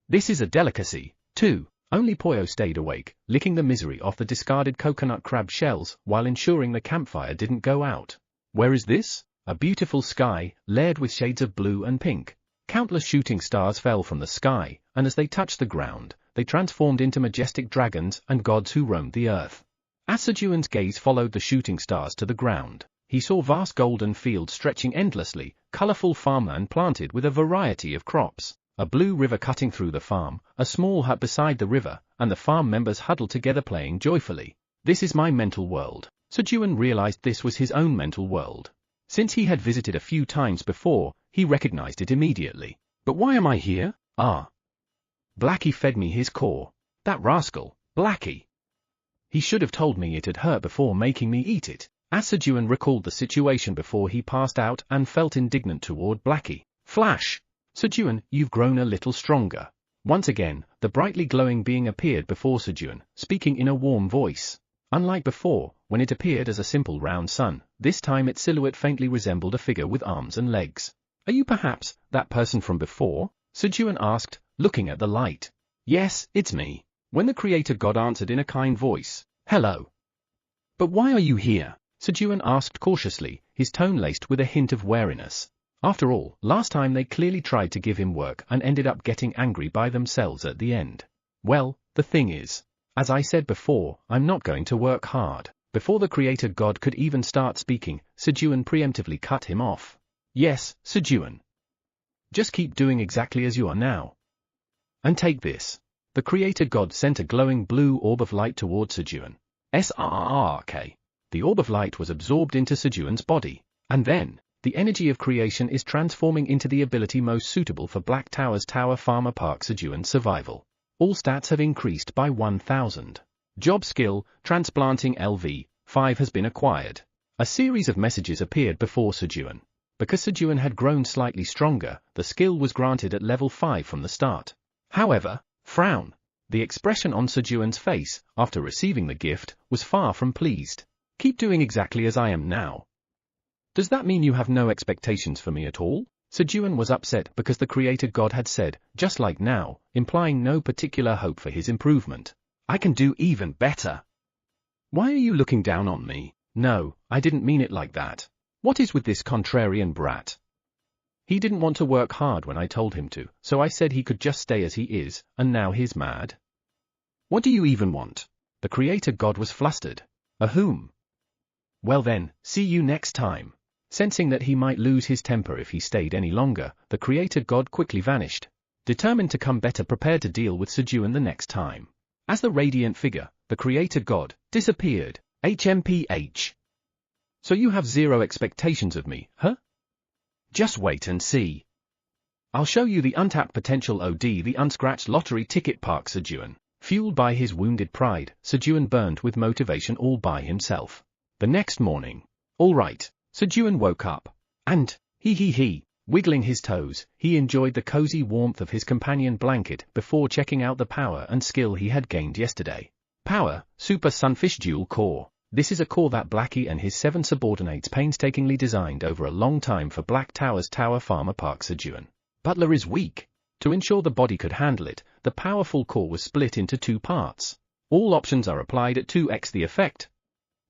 This is a delicacy, too. Only Poyo stayed awake, licking the misery off the discarded coconut crab shells while ensuring the campfire didn't go out. Where is this? A beautiful sky, layered with shades of blue and pink. Countless shooting stars fell from the sky, and as they touched the ground, they transformed into majestic dragons and gods who roamed the earth. As Sejun's gaze followed the shooting stars to the ground, he saw vast golden fields stretching endlessly, colorful farmland planted with a variety of crops, a blue river cutting through the farm, a small hut beside the river, and the farm members huddled together playing joyfully. This is my mental world. Sejun realized this was his own mental world. Since he had visited a few times before, he recognized it immediately. But why am I here? Blackie fed me his core. That rascal, Blackie. He should have told me it had hurt before making me eat it. As Sejun recalled the situation before he passed out and felt indignant toward Blackie. Flash! Sejun, you've grown a little stronger. Once again, the brightly glowing being appeared before Sejun, speaking in a warm voice. Unlike before, when it appeared as a simple round sun, this time its silhouette faintly resembled a figure with arms and legs. "Are you perhaps that person from before?" Sejun asked, looking at the light. "Yes, it's me." When the creator god answered in a kind voice, "Hello." "But why are you here?" Sejun asked cautiously, his tone laced with a hint of wariness. After all, last time they clearly tried to give him work and ended up getting angry by themselves at the end. "Well, the thing is, as I said before, I'm not going to work hard." Before the creator god could even start speaking, Sejun preemptively cut him off. "Yes, Sejun. Just keep doing exactly as you are now. And take this." The creator god sent a glowing blue orb of light towards Sejun. Srrk. The orb of light was absorbed into Sejun's body, and then, the energy of creation is transforming into the ability most suitable for Black Tower's Tower Farmer Park Sejun's survival. All stats have increased by 1000. Job skill, transplanting LV, 5 has been acquired. A series of messages appeared before Sejun. Because Sejun had grown slightly stronger, the skill was granted at level 5 from the start. However, frown. The expression on Sejun's face, after receiving the gift, was far from pleased. "Keep doing exactly as I am now. Does that mean you have no expectations for me at all?" Sejun was upset because the creator god had said, "just like now," implying no particular hope for his improvement. "I can do even better." "Why are you looking down on me?" "No, I didn't mean it like that. What is with this contrarian brat? He didn't want to work hard when I told him to, so I said he could just stay as he is, and now he's mad. What do you even want?" The creator god was flustered. "Whom?" "Well then, see you next time." Sensing that he might lose his temper if he stayed any longer, the creator god quickly vanished, determined to come better prepared to deal with Sejun the next time. As the radiant figure, the creator god, disappeared. HMPH. "So you have zero expectations of me, huh? Just wait and see. I'll show you the untapped potential the unscratched lottery ticket Park Sejun." Fueled by his wounded pride, Sejun burned with motivation all by himself. The next morning. All right, Sejun woke up. And, wiggling his toes, he enjoyed the cozy warmth of his companion blanket before checking out the power and skill he had gained yesterday. Power, Super Sunfish Dual Core. This is a core that Blackie and his 7 subordinates painstakingly designed over a long time for Black Tower's Tower Farmer Park Sejun. Butler is weak. To ensure the body could handle it, the powerful core was split into 2 parts. All options are applied at 2x the effect.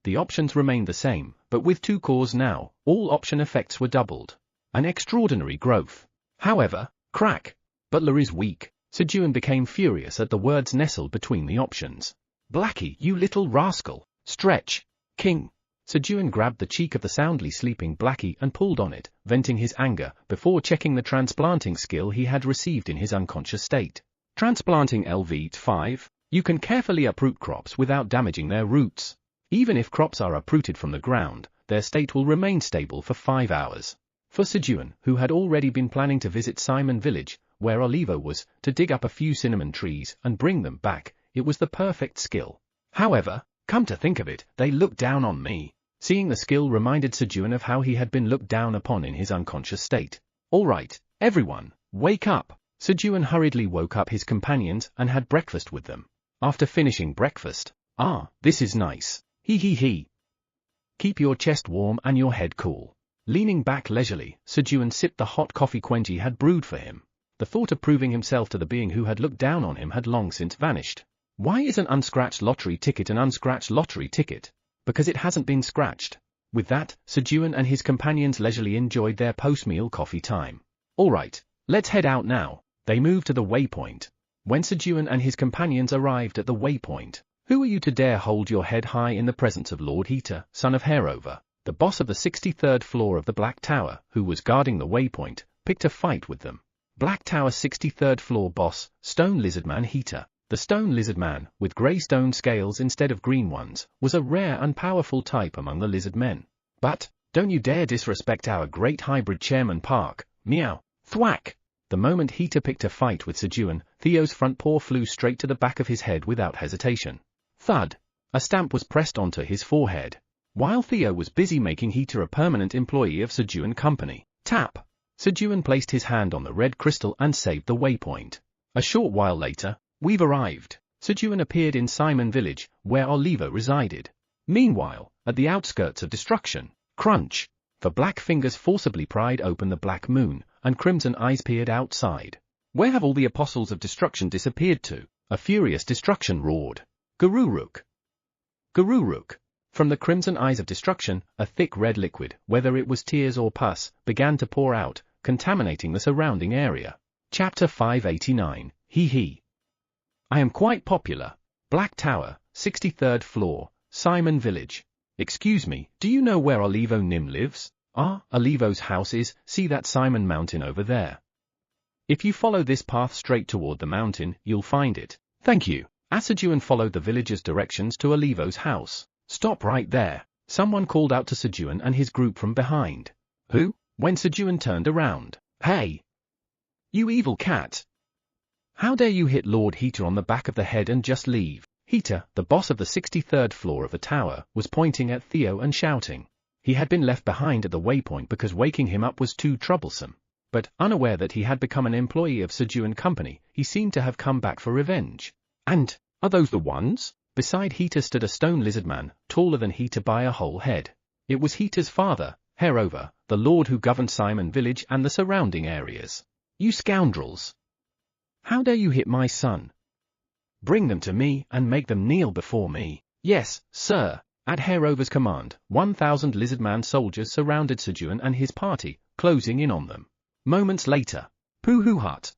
The options remained the same, but with 2 cores now, all option effects were doubled. An extraordinary growth. However, crack. Butler is weak. Sejun became furious at the words nestled between the options. "Blackie, you little rascal. Stretch. King." Sejun grabbed the cheek of the soundly sleeping Blackie and pulled on it, venting his anger, before checking the transplanting skill he had received in his unconscious state. Transplanting LV5. You can carefully uproot crops without damaging their roots. Even if crops are uprooted from the ground, their state will remain stable for 5 hours. For Sejun, who had already been planning to visit Simon Village, where Olivo was, to dig up a few cinnamon trees and bring them back, it was the perfect skill. However, come to think of it, they looked down on me. Seeing the skill reminded Sejun of how he had been looked down upon in his unconscious state. "All right, everyone, wake up." Sejun hurriedly woke up his companions and had breakfast with them. After finishing breakfast, "This is nice. Keep your chest warm and your head cool." Leaning back leisurely, Sejun sipped the hot coffee Quenji had brewed for him. The thought of proving himself to the being who had looked down on him had long since vanished. Why is an unscratched lottery ticket an unscratched lottery ticket? Because it hasn't been scratched. With that, Sejun and his companions leisurely enjoyed their post-meal coffee time. "All right, let's head out now." They moved to the waypoint. When Sejun and his companions arrived at the waypoint, "Who are you to dare hold your head high in the presence of Lord Heater, son of Harover?" The boss of the 63rd floor of the Black Tower, who was guarding the waypoint, picked a fight with them. Black Tower 63rd floor boss, Stone Lizardman Heater. The stone lizardman, with grey stone scales instead of green ones, was a rare and powerful type among the lizard men. "But, don't you dare disrespect our great hybrid chairman Park." Meow. Thwack. The moment Heater picked a fight with Sejun, Theo's front paw flew straight to the back of his head without hesitation. Thud. A stamp was pressed onto his forehead. While Theo was busy making Heater a permanent employee of Sejun Company. Tap. Sejun placed his hand on the red crystal and saved the waypoint. A short while later, We've arrived. Sejun appeared in Simon village, where Olivo resided. Meanwhile, at the outskirts of destruction, crunch, the black fingers forcibly pried open the black moon, and crimson eyes peered outside. Where have all the apostles of destruction disappeared to? A furious destruction roared. Gururuk! Gururuk! From the crimson eyes of destruction, a thick red liquid, whether it was tears or pus, began to pour out, contaminating the surrounding area. Chapter 589, He. I am quite popular. Black Tower, 63rd floor, Simon Village. Excuse me, do you know where Olivo Nim lives? Olivo's house is, see that Simon mountain over there. If you follow this path straight toward the mountain, you'll find it. Thank you. Sejun followed the villager's directions to Olivo's house. Stop right there. Someone called out to Sejun and his group from behind. Who? When Sejun turned around. Hey! You evil cat! How dare you hit Lord Hita on the back of the head and just leave? Hita, the boss of the 63rd floor of the tower, was pointing at Theo and shouting. He had been left behind at the waypoint because waking him up was too troublesome. But, unaware that he had become an employee of Sejun Company, he seemed to have come back for revenge. And, are those the ones? Beside Hita stood a stone lizard man, taller than Hita by a whole head. It was Hita's father, Herova, the lord who governed Simon village and the surrounding areas. You scoundrels! How dare you hit my son? Bring them to me and make them kneel before me. Yes, sir. At Herova's command, 1,000 lizardman soldiers surrounded Sejun and his party, closing in on them. Moments later. Pooh-hoo-hut.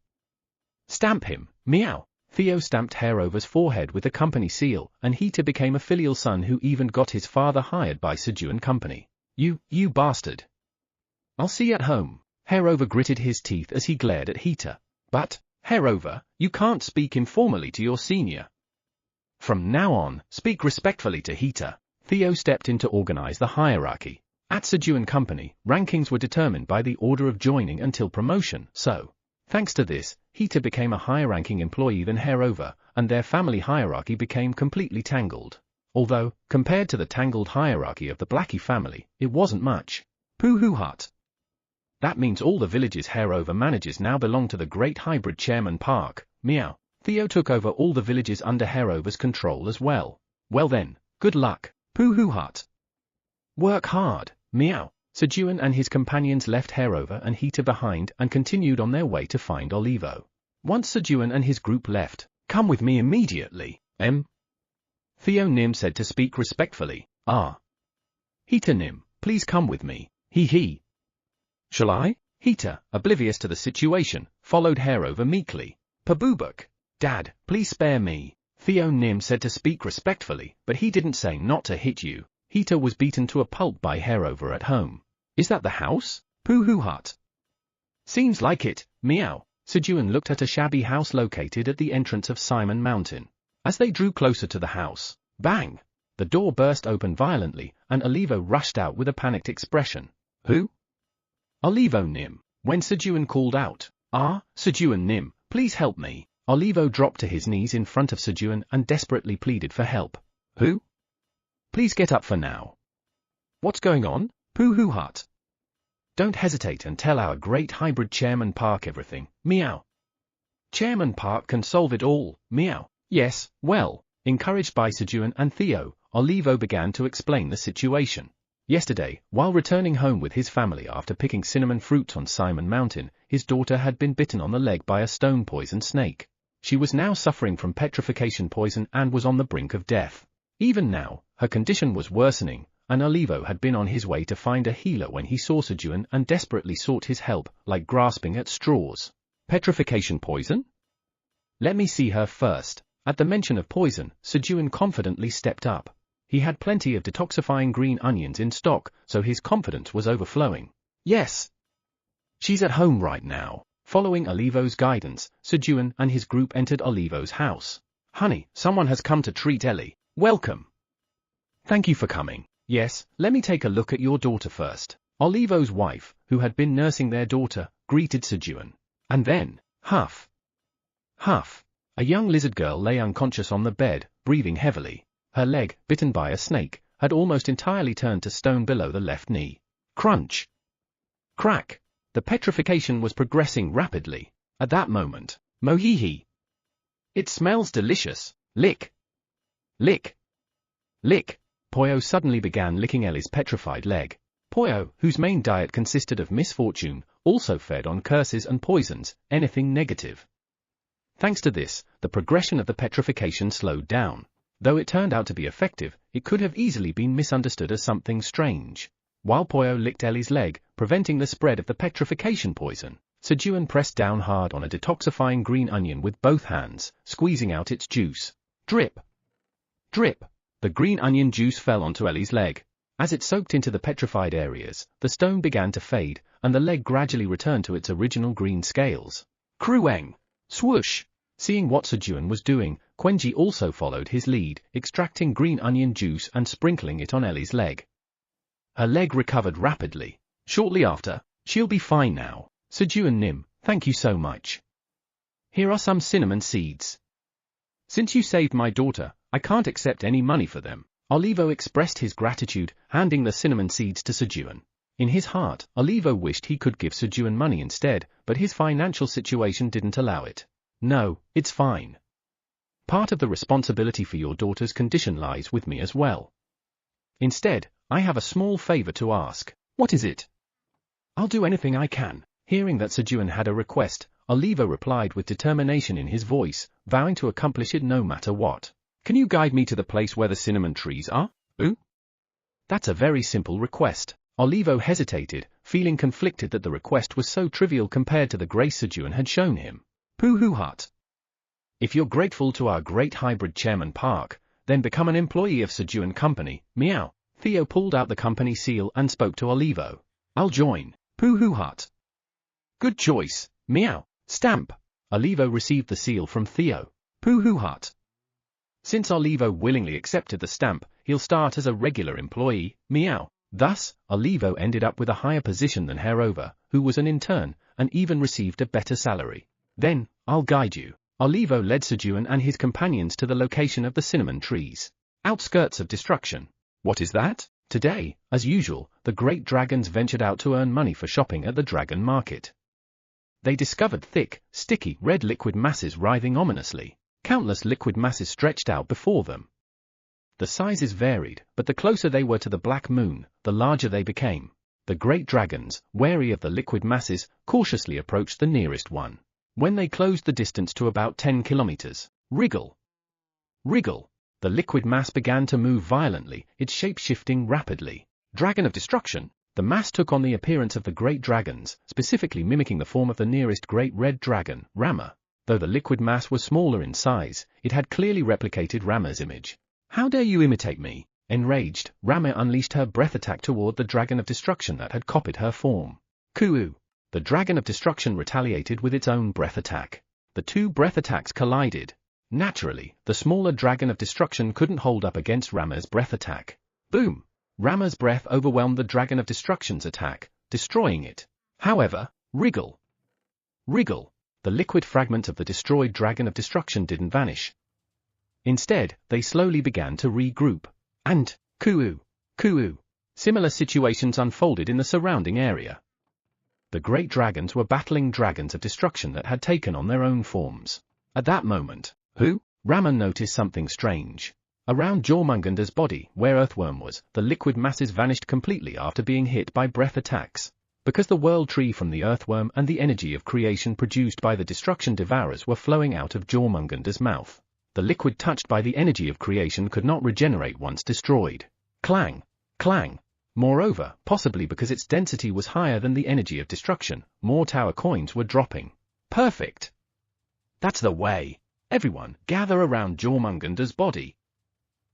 Stamp him, meow. Theo stamped Herova's forehead with the company seal, and Hita became a filial son who even got his father hired by Sejun Company. You bastard. I'll see you at home. Herova gritted his teeth as he glared at Hita. But, Herova, you can't speak informally to your senior. From now on, speak respectfully to Hita. Theo stepped in to organize the hierarchy. At Sejun Company, rankings were determined by the order of joining until promotion, so, thanks to this, Hita became a higher-ranking employee than Herova, and their family hierarchy became completely tangled. Although, compared to the tangled hierarchy of the Blackie family, it wasn't much. Pooh-hoo-hut. That means all the villages Herova manages now belong to the Great Hybrid Chairman Park, meow. Theo took over all the villages under Herova's control as well. Well then, good luck, Pooh-hoo-hut. Work hard, meow. Sejun and his companions left Herova and Hita behind and continued on their way to find Olivo. Once Sejun and his group left, come with me immediately, Theo Nim said to speak respectfully. Hita Nim, please come with me, he. Shall I? Hita, oblivious to the situation, followed Herova meekly. Paboobuk. Dad, please spare me. Theo Nim said to speak respectfully, but he didn't say not to hit you. Hita was beaten to a pulp by Herova at home. Is that the house? Pooh-hoo-hut. Seems like it, meow. Sejun looked at a shabby house located at the entrance of Simon Mountain. As they drew closer to the house, bang! The door burst open violently, and Olivo rushed out with a panicked expression. Who? Olivo Nim. When Sejun called out, Sejun Nim, please help me. Olivo dropped to his knees in front of Sejun and desperately pleaded for help. Who? Please get up for now. What's going on? Pooh-hoo-hut. Don't hesitate and tell our Great Hybrid Chairman Park everything, meow. Chairman Park can solve it all, meow. Yes, well, encouraged by Sejun and Theo, Olivo began to explain the situation. Yesterday, while returning home with his family after picking cinnamon fruits on Simon Mountain, his daughter had been bitten on the leg by a stone poison snake. She was now suffering from petrification poison and was on the brink of death. Even now, her condition was worsening, and Olivo had been on his way to find a healer when he saw Sejun and desperately sought his help, like grasping at straws. Petrification poison? Let me see her first. At the mention of poison, Sejun confidently stepped up. He had plenty of detoxifying green onions in stock, so his confidence was overflowing. Yes. She's at home right now. Following Olivo's guidance, Sejun and his group entered Olivo's house. Honey, someone has come to treat Ellie. Welcome. Thank you for coming. Yes, let me take a look at your daughter first. Olivo's wife, who had been nursing their daughter, greeted Sejun. And then, huff. Huff. A young lizard girl lay unconscious on the bed, breathing heavily. Her leg, bitten by a snake, had almost entirely turned to stone below the left knee. Crunch. Crack. The petrification was progressing rapidly. At that moment, Mohihi. It smells delicious. Lick. Lick. Lick. Poyo suddenly began licking Ellie's petrified leg. Poyo, whose main diet consisted of misfortune, also fed on curses and poisons, anything negative. Thanks to this, the progression of the petrification slowed down. Though it turned out to be effective, it could have easily been misunderstood as something strange. While Poyo licked Ellie's leg, preventing the spread of the petrification poison, Sejun pressed down hard on a detoxifying green onion with both hands, squeezing out its juice. Drip. Drip. The green onion juice fell onto Ellie's leg. As it soaked into the petrified areas, the stone began to fade, and the leg gradually returned to its original green scales. Krueng. Swoosh. Seeing what Sejun was doing, Quenji also followed his lead, extracting green onion juice and sprinkling it on Ellie's leg. Her leg recovered rapidly. Shortly after, she'll be fine now. Sejun Nim, thank you so much. Here are some cinnamon seeds. Since you saved my daughter, I can't accept any money for them. Olivo expressed his gratitude, handing the cinnamon seeds to Sejun. In his heart, Olivo wished he could give Sejun money instead, but his financial situation didn't allow it. No, it's fine. Part of the responsibility for your daughter's condition lies with me as well. Instead, I have a small favor to ask. What is it? I'll do anything I can. Hearing that Sejun had a request, Olivo replied with determination in his voice, vowing to accomplish it no matter what. Can you guide me to the place where the cinnamon trees are? Ooh? That's a very simple request. Olivo hesitated, feeling conflicted that the request was so trivial compared to the grace Sejun had shown him. Pooh Hut. If you're grateful to our great hybrid chairman Park, then become an employee of Sejun Company, meow. Theo pulled out the company seal and spoke to Olivo. I'll join. Pooh Hut. Good choice, meow. Stamp. Olivo received the seal from Theo. Pooh Hut. Since Olivo willingly accepted the stamp, he'll start as a regular employee, meow. Thus, Olivo ended up with a higher position than Herova, who was an intern, and even received a better salary. Then, I'll guide you. Olivo led Sejun and his companions to the location of the cinnamon trees. Outskirts of destruction. What is that? Today, as usual, the great dragons ventured out to earn money for shopping at the dragon market. They discovered thick, sticky, red liquid masses writhing ominously. Countless liquid masses stretched out before them. The sizes varied, but the closer they were to the black moon, the larger they became. The great dragons, wary of the liquid masses, cautiously approached the nearest one. When they closed the distance to about 10 kilometers, wriggle. Wriggle. The liquid mass began to move violently, its shape shifting rapidly. Dragon of Destruction. The mass took on the appearance of the great dragons, specifically mimicking the form of the nearest great red dragon, Rama. Though the liquid mass was smaller in size, it had clearly replicated Rama's image. How dare you imitate me? Enraged, Rama unleashed her breath attack toward the Dragon of Destruction that had copied her form. Kuu. The Dragon of Destruction retaliated with its own breath attack. The two breath attacks collided. Naturally, the smaller Dragon of Destruction couldn't hold up against Rama's breath attack. Boom! Rama's breath overwhelmed the Dragon of Destruction's attack, destroying it. However, wriggle. Wriggle. The liquid fragment of the destroyed Dragon of Destruction didn't vanish. Instead, they slowly began to regroup. And, Kuu. Similar situations unfolded in the surrounding area. The great dragons were battling dragons of destruction that had taken on their own forms. At that moment, Rama noticed something strange. Around Jormungander's body, where Earthworm was, the liquid masses vanished completely after being hit by breath attacks. Because the world tree from the Earthworm and the energy of creation produced by the destruction devourers were flowing out of Jormungander's mouth, the liquid touched by the energy of creation could not regenerate once destroyed. Clang! Clang! Moreover, possibly because its density was higher than the energy of destruction, more tower coins were dropping. Perfect! That's the way! Everyone, gather around Jormungander's body.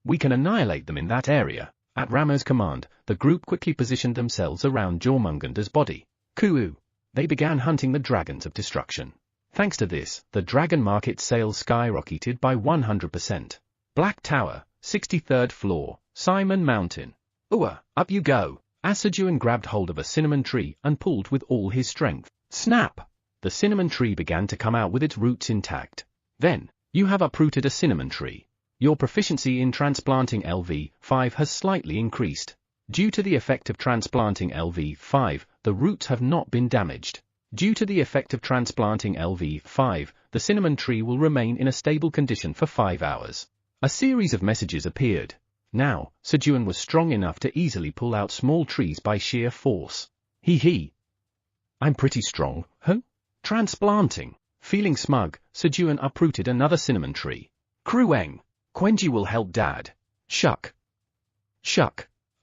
We can annihilate them in that area. At Rama's command, the group quickly positioned themselves around Jormungander's body. Kuu. They began hunting the dragons of destruction. Thanks to this, the dragon market sales skyrocketed by 100%. Black Tower, 63rd floor, Simon Mountain. Up you go. As Sejun grabbed hold of a cinnamon tree and pulled with all his strength. Snap! The cinnamon tree began to come out with its roots intact. Then, you have uprooted a cinnamon tree. Your proficiency in transplanting LV5 has slightly increased. Due to the effect of transplanting LV5, the roots have not been damaged. Due to the effect of transplanting LV5, the cinnamon tree will remain in a stable condition for 5 hours. A series of messages appeared. Now, Sejun was strong enough to easily pull out small trees by sheer force. Hee. I'm pretty strong, huh? Transplanting. Feeling smug, Sejun uprooted another cinnamon tree. Krueng. Quenji will help Dad. Shuck.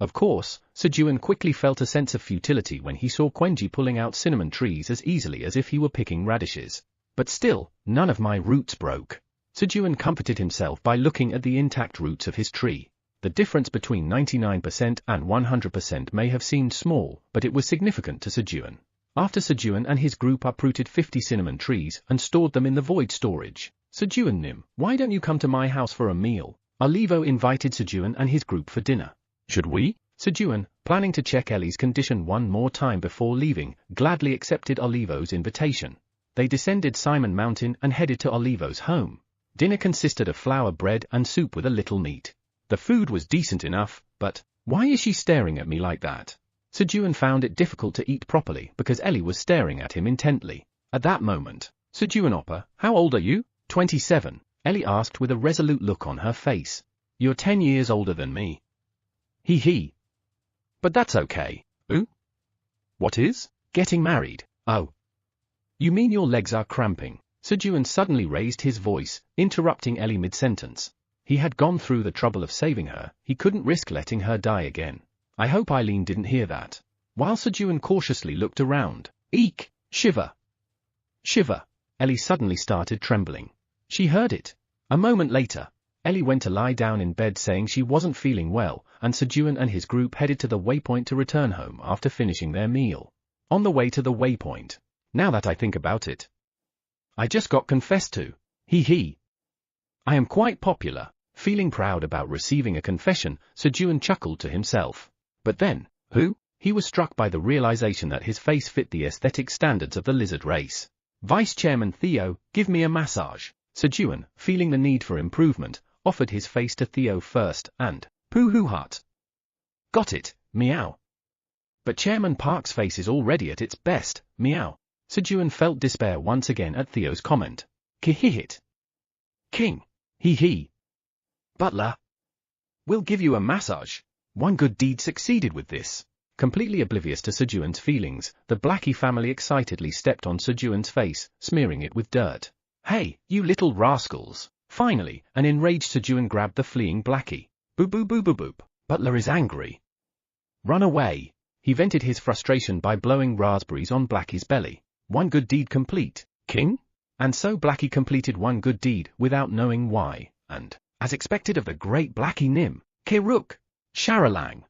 Of course, Sejun quickly felt a sense of futility when he saw Quenji pulling out cinnamon trees as easily as if he were picking radishes. But still, none of my roots broke. Sejun comforted himself by looking at the intact roots of his tree. The difference between 99% and 100% may have seemed small, but it was significant to Sejun. After Sejun and his group uprooted 50 cinnamon trees and stored them in the void storage, Sejun, why don't you come to my house for a meal? Olivo invited Sejun and his group for dinner. Should we? Sejun, planning to check Ellie's condition one more time before leaving, gladly accepted Olivo's invitation. They descended Simon Mountain and headed to Olivo's home. Dinner consisted of flour bread and soup with a little meat. The food was decent enough, but why is she staring at me like that? Sejun found it difficult to eat properly because Ellie was staring at him intently. At that moment, Sejun Oppa, how old are you? 27, Ellie asked with a resolute look on her face. You're 10 years older than me. Hee. But that's okay. Ooh? What is? Getting married. Oh. You mean your legs are cramping? Sejun suddenly raised his voice, interrupting Ellie mid-sentence. He had gone through the trouble of saving her, he couldn't risk letting her die again. I hope Eileen didn't hear that. While Sejun cautiously looked around. Eek! Shiver! Ellie suddenly started trembling. She heard it. A moment later, Ellie went to lie down in bed saying she wasn't feeling well, and Sejun and his group headed to the waypoint to return home after finishing their meal. On the way to the waypoint. Now that I think about it, I just got confessed to. Hee. I am quite popular. Feeling proud about receiving a confession, Sejun chuckled to himself. But then, who? He was struck by the realization that his face fit the aesthetic standards of the lizard race. Vice Chairman Theo, give me a massage. Sejun, feeling the need for improvement, offered his face to Theo first, and pooh-hoo-hut. Got it, meow. But Chairman Park's face is already at its best, meow. Sejun felt despair once again at Theo's comment. Kihihit. King. Hee. Butler. We'll give you a massage. One good deed succeeded with this. Completely oblivious to Sejun's feelings, the Blackie family excitedly stepped on Sejun's face, smearing it with dirt. Hey, you little rascals. Finally, an enraged Sejun grabbed the fleeing Blackie. Boop. Butler is angry. Run away. He vented his frustration by blowing raspberries on Blackie's belly. One good deed complete, King? And so Blackie completed one good deed without knowing why, and, as expected of the great Blackie Nim, Kiruk, Sharalang.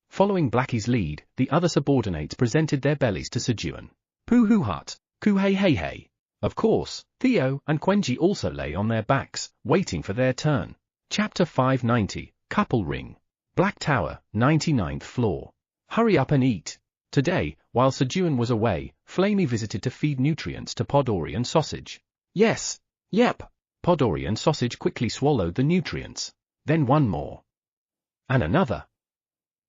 Following Blackie's lead, the other subordinates presented their bellies to Sejun. Pooh-hoo-hut, Ku-hey-hey-hey. Of course, Theo and Quenji also lay on their backs, waiting for their turn. Chapter 590, Couple Ring. Black Tower, 99th floor. Hurry up and eat. Today, while Sejun was away, Flamey visited to feed nutrients to Podori and Sausage. Yes. Yep. Podori and Sausage quickly swallowed the nutrients. Then one more. And another.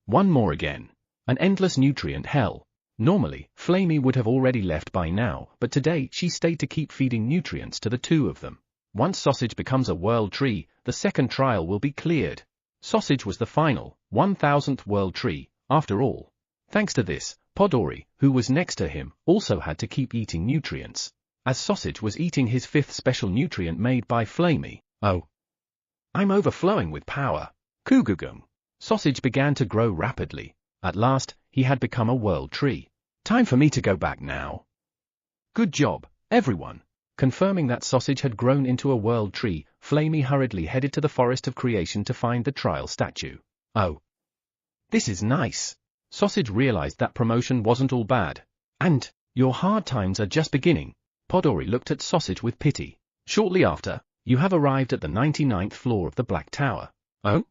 One more again. An endless nutrient hell. Normally, Flamey would have already left by now, but today she stayed to keep feeding nutrients to the two of them. Once Sausage becomes a world tree, the second trial will be cleared. Sausage was the final, 1000th world tree, after all. Thanks to this, Podori, who was next to him, also had to keep eating nutrients. As Sausage was eating his 5th special nutrient made by Flamey. Oh. I'm overflowing with power. Kugugum. Sausage began to grow rapidly. At last, he had become a world tree. Time for me to go back now. Good job, everyone. Confirming that Sausage had grown into a world tree, Flamey hurriedly headed to the Forest of Creation to find the trial statue. Oh. This is nice. Sausage realized that promotion wasn't all bad. And, your hard times are just beginning. Podori looked at Sausage with pity. Shortly after, you have arrived at the 99th floor of the Black Tower. Oh?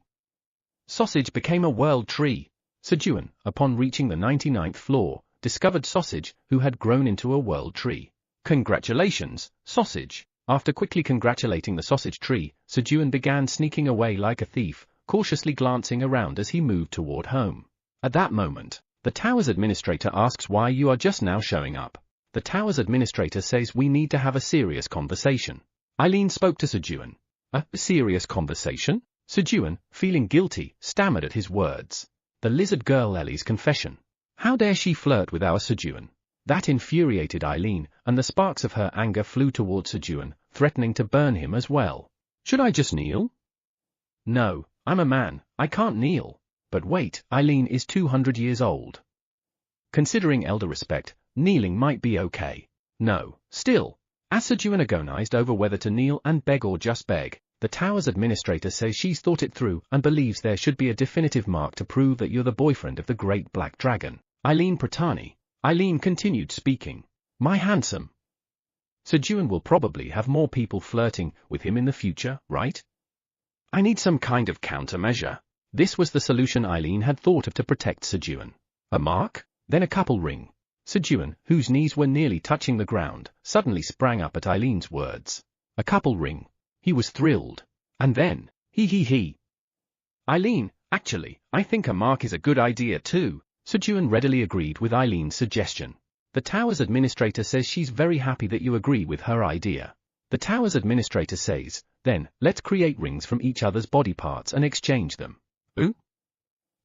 Sausage became a world tree. Sejun, upon reaching the 99th floor, discovered Sausage, who had grown into a world tree. Congratulations, Sausage. After quickly congratulating the sausage tree, Sejun began sneaking away like a thief, cautiously glancing around as he moved toward home. At that moment, the tower's administrator asks why you are just now showing up. The tower's administrator says we need to have a serious conversation. Eileen spoke to Sejun. A serious conversation? Sejun, feeling guilty, stammered at his words. The lizard girl Ellie's confession. How dare she flirt with our Sejun? That infuriated Eileen, and the sparks of her anger flew towards Sejun, threatening to burn him as well. Should I just kneel? No, I'm a man, I can't kneel. But wait, Eileen is 200 years old. Considering elder respect, kneeling might be okay. No, still. As Sejun agonized over whether to kneel and beg or just beg, the tower's administrator says she's thought it through and believes there should be a definitive mark to prove that you're the boyfriend of the great black dragon, Eileen Pratani. Eileen continued speaking. My handsome. Sejun will probably have more people flirting with him in the future, right? I need some kind of countermeasure. This was the solution Eileen had thought of to protect Sejun. A mark? Then a couple ring. Sejun, whose knees were nearly touching the ground, suddenly sprang up at Eileen's words. A couple ring. He was thrilled. And then, he. Eileen, actually, I think a mark is a good idea too. Sejun readily agreed with Eileen's suggestion. The tower's administrator says she's very happy that you agree with her idea. The tower's administrator says, then, let's create rings from each other's body parts and exchange them. Ooh?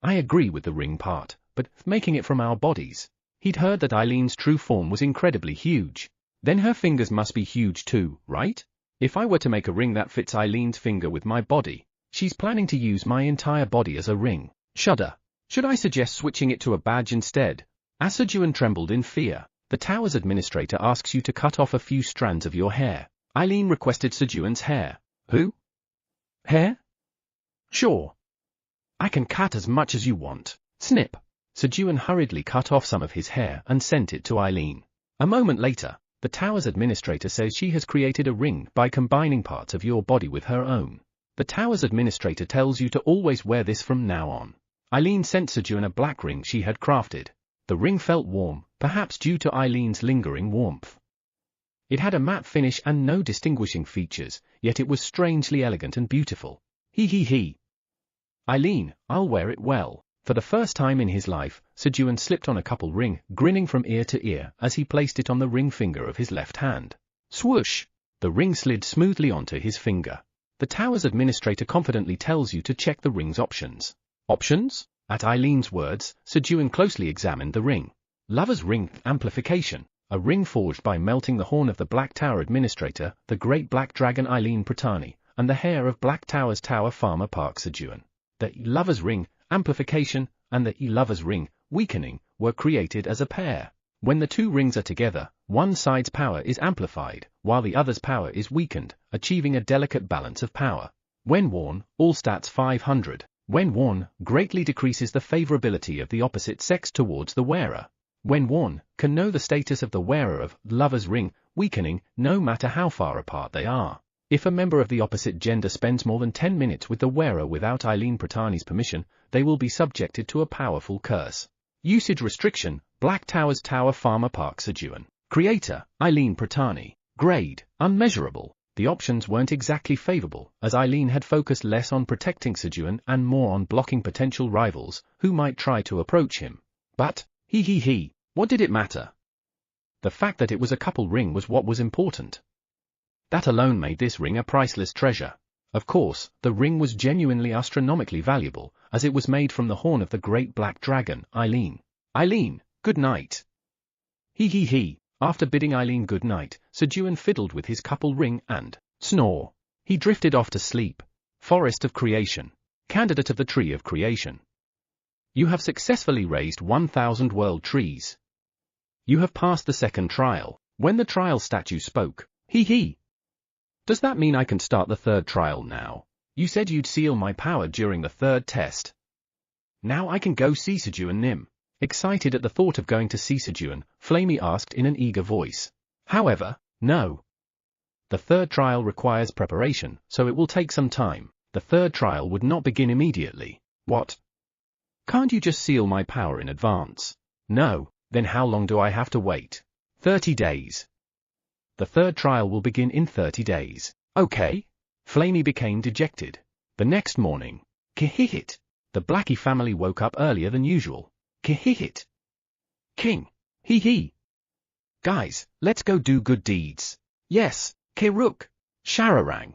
I agree with the ring part, but making it from our bodies. He'd heard that Eileen's true form was incredibly huge. Then her fingers must be huge too, right? If I were to make a ring that fits Eileen's finger with my body, she's planning to use my entire body as a ring. Shudder. Should I suggest switching it to a badge instead? As Sejun trembled in fear, the tower's administrator asks you to cut off a few strands of your hair. Eileen requested Sejun's hair. Who? Hair? Sure. I can cut as much as you want. Snip. Sejun hurriedly cut off some of his hair and sent it to Eileen. A moment later, the tower's administrator says she has created a ring by combining parts of your body with her own. The tower's administrator tells you to always wear this from now on. Eileen sent Sejun a black ring she had crafted. The ring felt warm, perhaps due to Eileen's lingering warmth. It had a matte finish and no distinguishing features, yet it was strangely elegant and beautiful. He. Eileen, I'll wear it well. For the first time in his life, Sejun slipped on a couple ring, grinning from ear to ear as he placed it on the ring finger of his left hand. Swoosh! The ring slid smoothly onto his finger. The tower's administrator confidently tells you to check the ring's options. Options? At Eileen's words, Sejun closely examined the ring. Lover's ring, amplification. A ring forged by melting the horn of the Black Tower administrator, the great black dragon Eileen Pratani, and the hair of Black Tower's tower farmer Park Sejun. The lover's ring, amplification, and the lover's ring, weakening, were created as a pair. When the two rings are together, one side's power is amplified, while the other's power is weakened, achieving a delicate balance of power. When worn, all stats 500. When worn, greatly decreases the favorability of the opposite sex towards the wearer. When worn, can know the status of the wearer of lover's ring, weakening, no matter how far apart they are. If a member of the opposite gender spends more than 10 minutes with the wearer without Eileen Pratani's permission, they will be subjected to a powerful curse. Usage restriction, Black Tower's tower farmer Park Sejun. Creator, Eileen Pratani. Grade, unmeasurable. The options weren't exactly favorable, as Eileen had focused less on protecting Sejun and more on blocking potential rivals who might try to approach him. But, what did it matter? The fact that it was a couple ring was what was important. That alone made this ring a priceless treasure. Of course, the ring was genuinely astronomically valuable, as it was made from the horn of the great black dragon, Eileen. Eileen, good night. After bidding Eileen good night, Sejun fiddled with his couple ring and snore. He drifted off to sleep. Forest of Creation. Candidate of the Tree of Creation. You have successfully raised 1,000 world trees. You have passed the second trial. When the trial statue spoke, Does that mean I can start the third trial now? You said you'd seal my power during the third test. Now I can go see Sejun Nim. Excited at the thought of going to see Sejun, Flamey asked in an eager voice. However, no. The third trial requires preparation, so it will take some time. The third trial would not begin immediately. What? Can't you just seal my power in advance? No, then how long do I have to wait? 30 days. The third trial will begin in 30 days. Okay. Flamey became dejected. The next morning. Kihihit. The Blackie family woke up earlier than usual. Kihihit. King. Guys, let's go do good deeds. Yes, Kiruk. Shararang.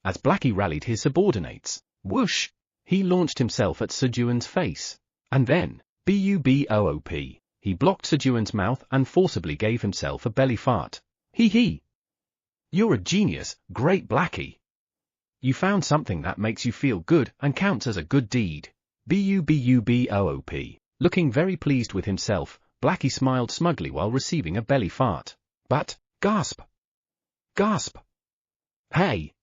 As Blackie rallied his subordinates, whoosh, he launched himself at Sejun's face. And then, boop, he blocked Sejun's mouth and forcibly gave himself a belly fart. Hee. You're a genius, great Blackie. You found something that makes you feel good and counts as a good deed. Boop. Looking very pleased with himself, Blackie smiled smugly while receiving a belly fart. But, gasp. Hey!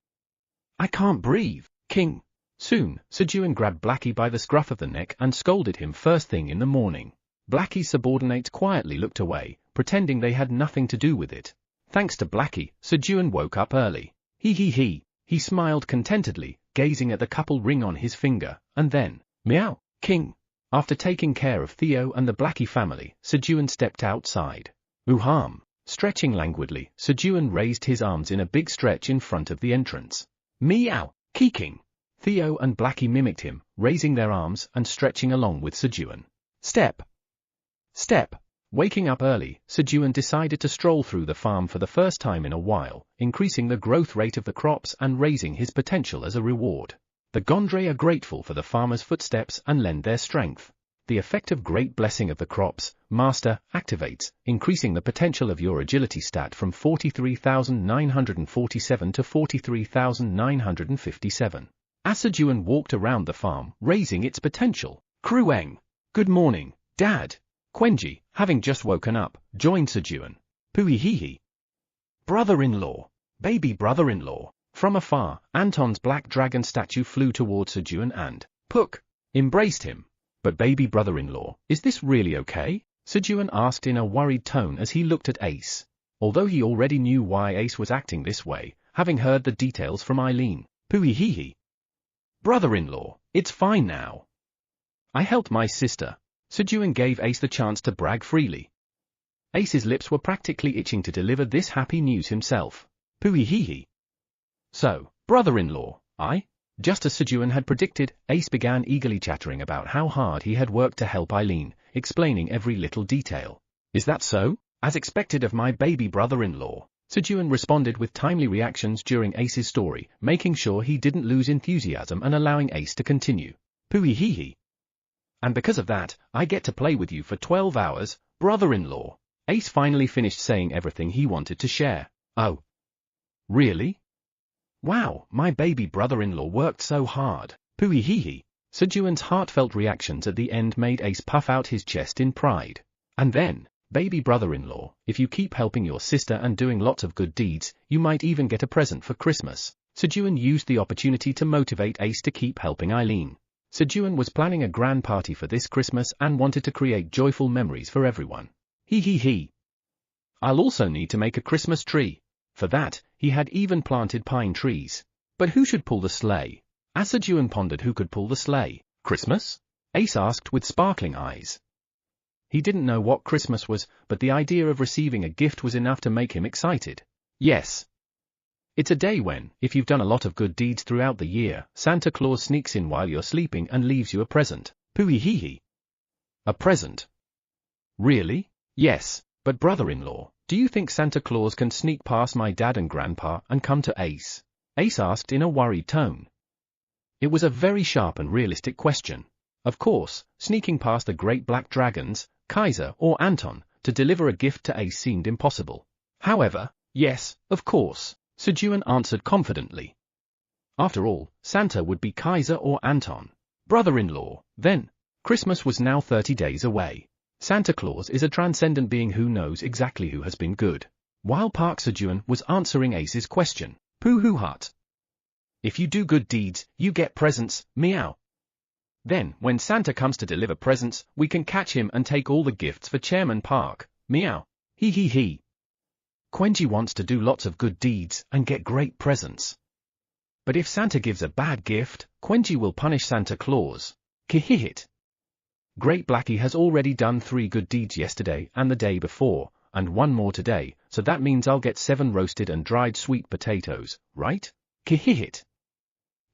I can't breathe, King. Soon, Sejun grabbed Blackie by the scruff of the neck and scolded him first thing in the morning. Blackie's subordinates quietly looked away, pretending they had nothing to do with it. Thanks to Blackie, Sejun woke up early. He smiled contentedly, gazing at the couple ring on his finger, and then, meow, King. After taking care of Theo and the Blackie family, Sejun stepped outside. Uham. Stretching languidly, Sejun raised his arms in a big stretch in front of the entrance. Meow, King. Theo and Blackie mimicked him, raising their arms and stretching along with Sejun. Step. Waking up early, Sejun decided to stroll through the farm for the first time in a while, increasing the growth rate of the crops and raising his potential as a reward. The Gondre are grateful for the farmer's footsteps and lend their strength. The effective great blessing of the crops, master, activates, increasing the potential of your agility stat from 43,947 to 43,957. As Sejun walked around the farm, raising its potential. Krueng. Good morning, Dad. Quenji, having just woken up, joined Sejun. Puihihi. Brother-in-law. Baby brother-in-law. From afar, Anton's black dragon statue flew towards Sejun and, Puck, embraced him. But baby brother-in-law, is this really okay? Sejun asked in a worried tone as he looked at Ace. Although he already knew why Ace was acting this way, having heard the details from Eileen. Puihihi. Brother-in-law, it's fine now. I helped my sister. Sejun gave Ace the chance to brag freely. Ace's lips were practically itching to deliver this happy news himself. Puihihi. So, brother-in-law, just as Sejun had predicted, Ace began eagerly chattering about how hard he had worked to help Eileen, explaining every little detail. Is that so? As expected of my baby brother-in-law. Sejun responded with timely reactions during Ace's story, making sure he didn't lose enthusiasm and allowing Ace to continue. Puihihi. And because of that, I get to play with you for 12 hours, brother-in-law. Ace finally finished saying everything he wanted to share. Oh. Really? Wow, my baby brother-in-law worked so hard. Puihihi. Sejun's heartfelt reactions at the end made Ace puff out his chest in pride. And then, baby brother-in-law, if you keep helping your sister and doing lots of good deeds, you might even get a present for Christmas. Sejun used the opportunity to motivate Ace to keep helping Eileen. Sejun was planning a grand party for this Christmas and wanted to create joyful memories for everyone. I'll also need to make a Christmas tree. For that, he had even planted pine trees. But who should pull the sleigh? As Sejun pondered who could pull the sleigh. Christmas? Ace asked with sparkling eyes. He didn't know what Christmas was, but the idea of receiving a gift was enough to make him excited. Yes. It's a day when, if you've done a lot of good deeds throughout the year, Santa Claus sneaks in while you're sleeping and leaves you a present. Puihihi. A present? Really? Yes, but brother-in-law, do you think Santa Claus can sneak past my dad and grandpa and come to Ace? Ace asked in a worried tone. It was a very sharp and realistic question. Of course, sneaking past the great black dragons, Kaiser or Anton, to deliver a gift to Ace seemed impossible. However, yes, of course. Sejun answered confidently. After all, Santa would be Kaiser or Anton. Brother-in-law, then. Christmas was now 30 days away. Santa Claus is a transcendent being who knows exactly who has been good. While Park Sejun was answering Ace's question, Pooh-hoo-hut. If you do good deeds, you get presents, meow. Then, when Santa comes to deliver presents, we can catch him and take all the gifts for Chairman Park, meow. He. Quenji wants to do lots of good deeds and get great presents. But if Santa gives a bad gift, Quenji will punish Santa Claus. Kihihit. Great Blackie has already done 3 good deeds yesterday and the day before, and 1 more today, so that means I'll get 7 roasted and dried sweet potatoes, right? Kihihit.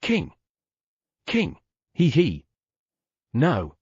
King. He. No.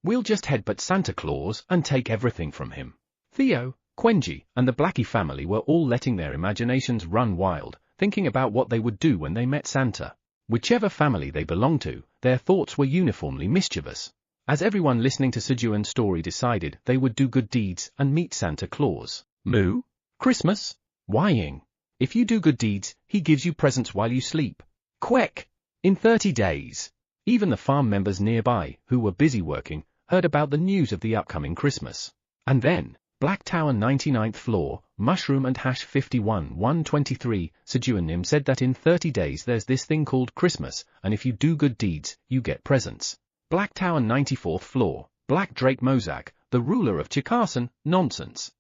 We'll just headbutt Santa Claus and take everything from him. Theo, Quenji and the Blackie family were all letting their imaginations run wild, thinking about what they would do when they met Santa. Whichever family they belonged to, their thoughts were uniformly mischievous. As everyone listening to Sejun's story decided they would do good deeds and meet Santa Claus. Moo? Christmas? Whying? If you do good deeds, he gives you presents while you sleep. Quack! In 30 days. Even the farm members nearby, who were busy working, heard about the news of the upcoming Christmas. And then, Black Tower 99th floor, Mushroom and Hash 51 123, Sejun said that in 30 days there's this thing called Christmas, and if you do good deeds, you get presents. Black Tower 94th floor, Black Drake Mozak, the ruler of Chikasan, nonsense.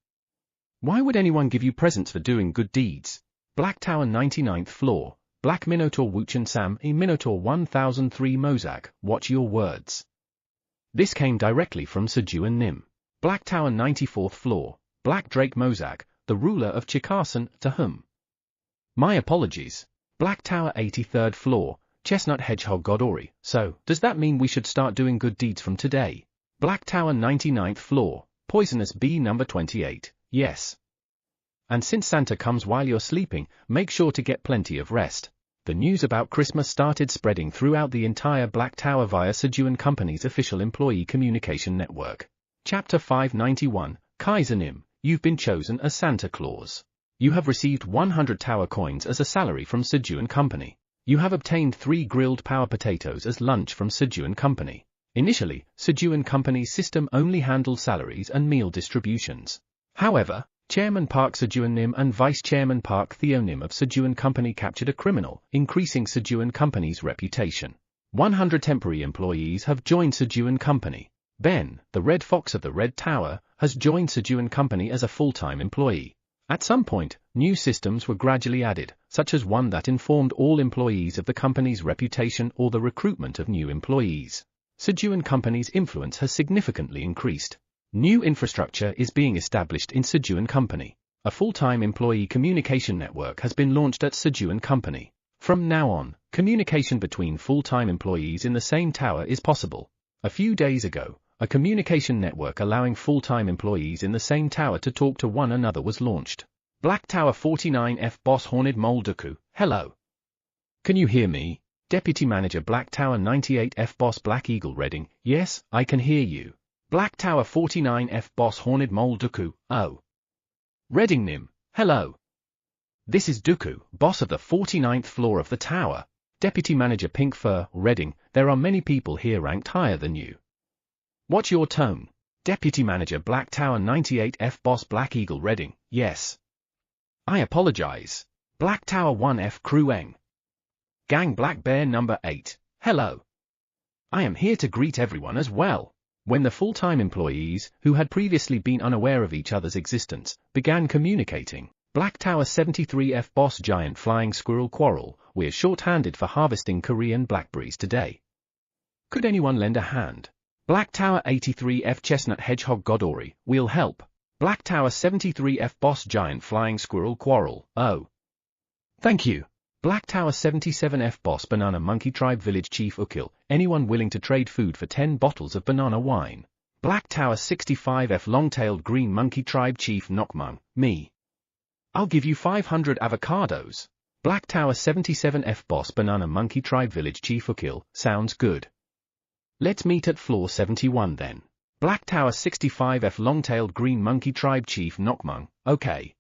Why would anyone give you presents for doing good deeds? Black Tower 99th floor, Black Minotaur Wuchen Sam E Minotaur 1003 Mozak, watch your words. This came directly from Sejun. Black Tower 94th floor, Black Drake Mozak, the ruler of Chikasan, to whom? My apologies. Black Tower 83rd floor, Chestnut Hedgehog Godori, so, does that mean we should start doing good deeds from today? Black Tower 99th floor, Poisonous Bee number 28, yes. And since Santa comes while you're sleeping, make sure to get plenty of rest. The news about Christmas started spreading throughout the entire Black Tower via Sejun Company's official employee communication network. Chapter 591, Kaiser, you've been chosen as Santa Claus. You have received 100 tower coins as a salary from Sejun Company. You have obtained 3 grilled power potatoes as lunch from Sejun Company. Initially, Sejun Company's system only handled salaries and meal distributions. However, Chairman Park Sejun and Vice Chairman Park Theo of Sejun Company captured a criminal, increasing Sejun Company's reputation. 100 temporary employees have joined Sejun Company. Ben, the Red Fox of the Red Tower, has joined Sejun Company as a full-time employee. At some point, new systems were gradually added, such as one that informed all employees of the company's reputation or the recruitment of new employees. Sejun Company's influence has significantly increased. New infrastructure is being established in Sejun Company. A full-time employee communication network has been launched at Sejun Company. From now on, communication between full-time employees in the same tower is possible. A few days ago, a communication network allowing full-time employees in the same tower to talk to one another was launched. Black Tower 49F Boss Horned Molduku, hello. Can you hear me? Deputy Manager Black Tower 98F Boss Black Eagle Redding, yes, I can hear you. Black Tower 49F Boss Horned Molduku, oh. Redding hello. This is Dooku, boss of the 49th floor of the tower. Deputy Manager Pink Fur, Redding, there are many people here ranked higher than you. What's your tone? Deputy Manager Black Tower 98F Boss Black Eagle Redding, yes. I apologize. Black Tower 1F Creweng. Gang Black Bear number 8, hello. I am here to greet everyone as well. When the full-time employees, who had previously been unaware of each other's existence, began communicating, Black Tower 73F Boss Giant Flying Squirrel Quarrel, we're short-handed for harvesting Korean blackberries today. Could anyone lend a hand? Black Tower 83F Chestnut Hedgehog Godori, we'll help. Black Tower 73F Boss Giant Flying Squirrel Quarrel, oh. Thank you. Black Tower 77F Boss Banana Monkey Tribe Village Chief Ukil, anyone willing to trade food for 10 bottles of banana wine? Black Tower 65F Long-Tailed Green Monkey Tribe Chief Nokmung, me. I'll give you 500 avocados. Black Tower 77F Boss Banana Monkey Tribe Village Chief Ukil, sounds good. Let's meet at floor 71 then. Black Tower 65F Long-Tailed Green Monkey Tribe Chief Nokmung, okay.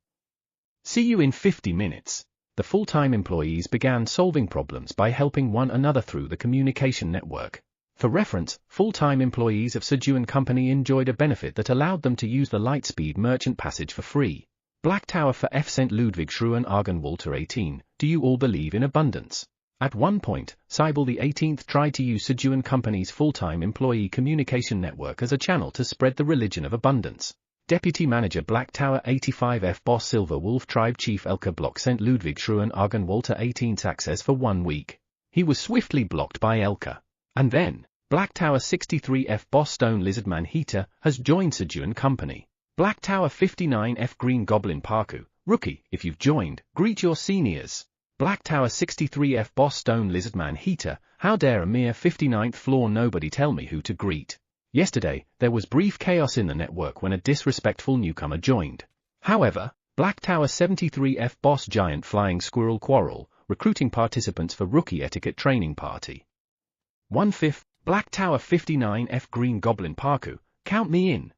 See you in 50 minutes. The full-time employees began solving problems by helping one another through the communication network. For reference, full-time employees of Sejun Company enjoyed a benefit that allowed them to use the Lightspeed Merchant Passage for free. Black Tower for F. St. Ludwig Schruen Argon Walter 18, do you all believe in abundance? At one point, Cybele the 18th tried to use Sejun Company's full-time employee communication network as a channel to spread the religion of abundance. Deputy Manager Black Tower 85F Boss Silver Wolf Tribe Chief Elka blocked St. Ludwig Schruen Argon Walter 18's access for 1 week. He was swiftly blocked by Elka. And then, Black Tower 63F Boss Stone Lizardman Heater has joined Sejun Company. Black Tower 59F Green Goblin Parku, rookie, if you've joined, greet your seniors. Black Tower 63F Boss Stone Lizardman Heater, how dare a mere 59th floor nobody tell me who to greet. Yesterday, there was brief chaos in the network when a disrespectful newcomer joined. However, Black Tower 73F boss giant flying squirrel quarrel, recruiting participants for rookie etiquette training party. 1/5, Black Tower 59F green goblin parkour, count me in.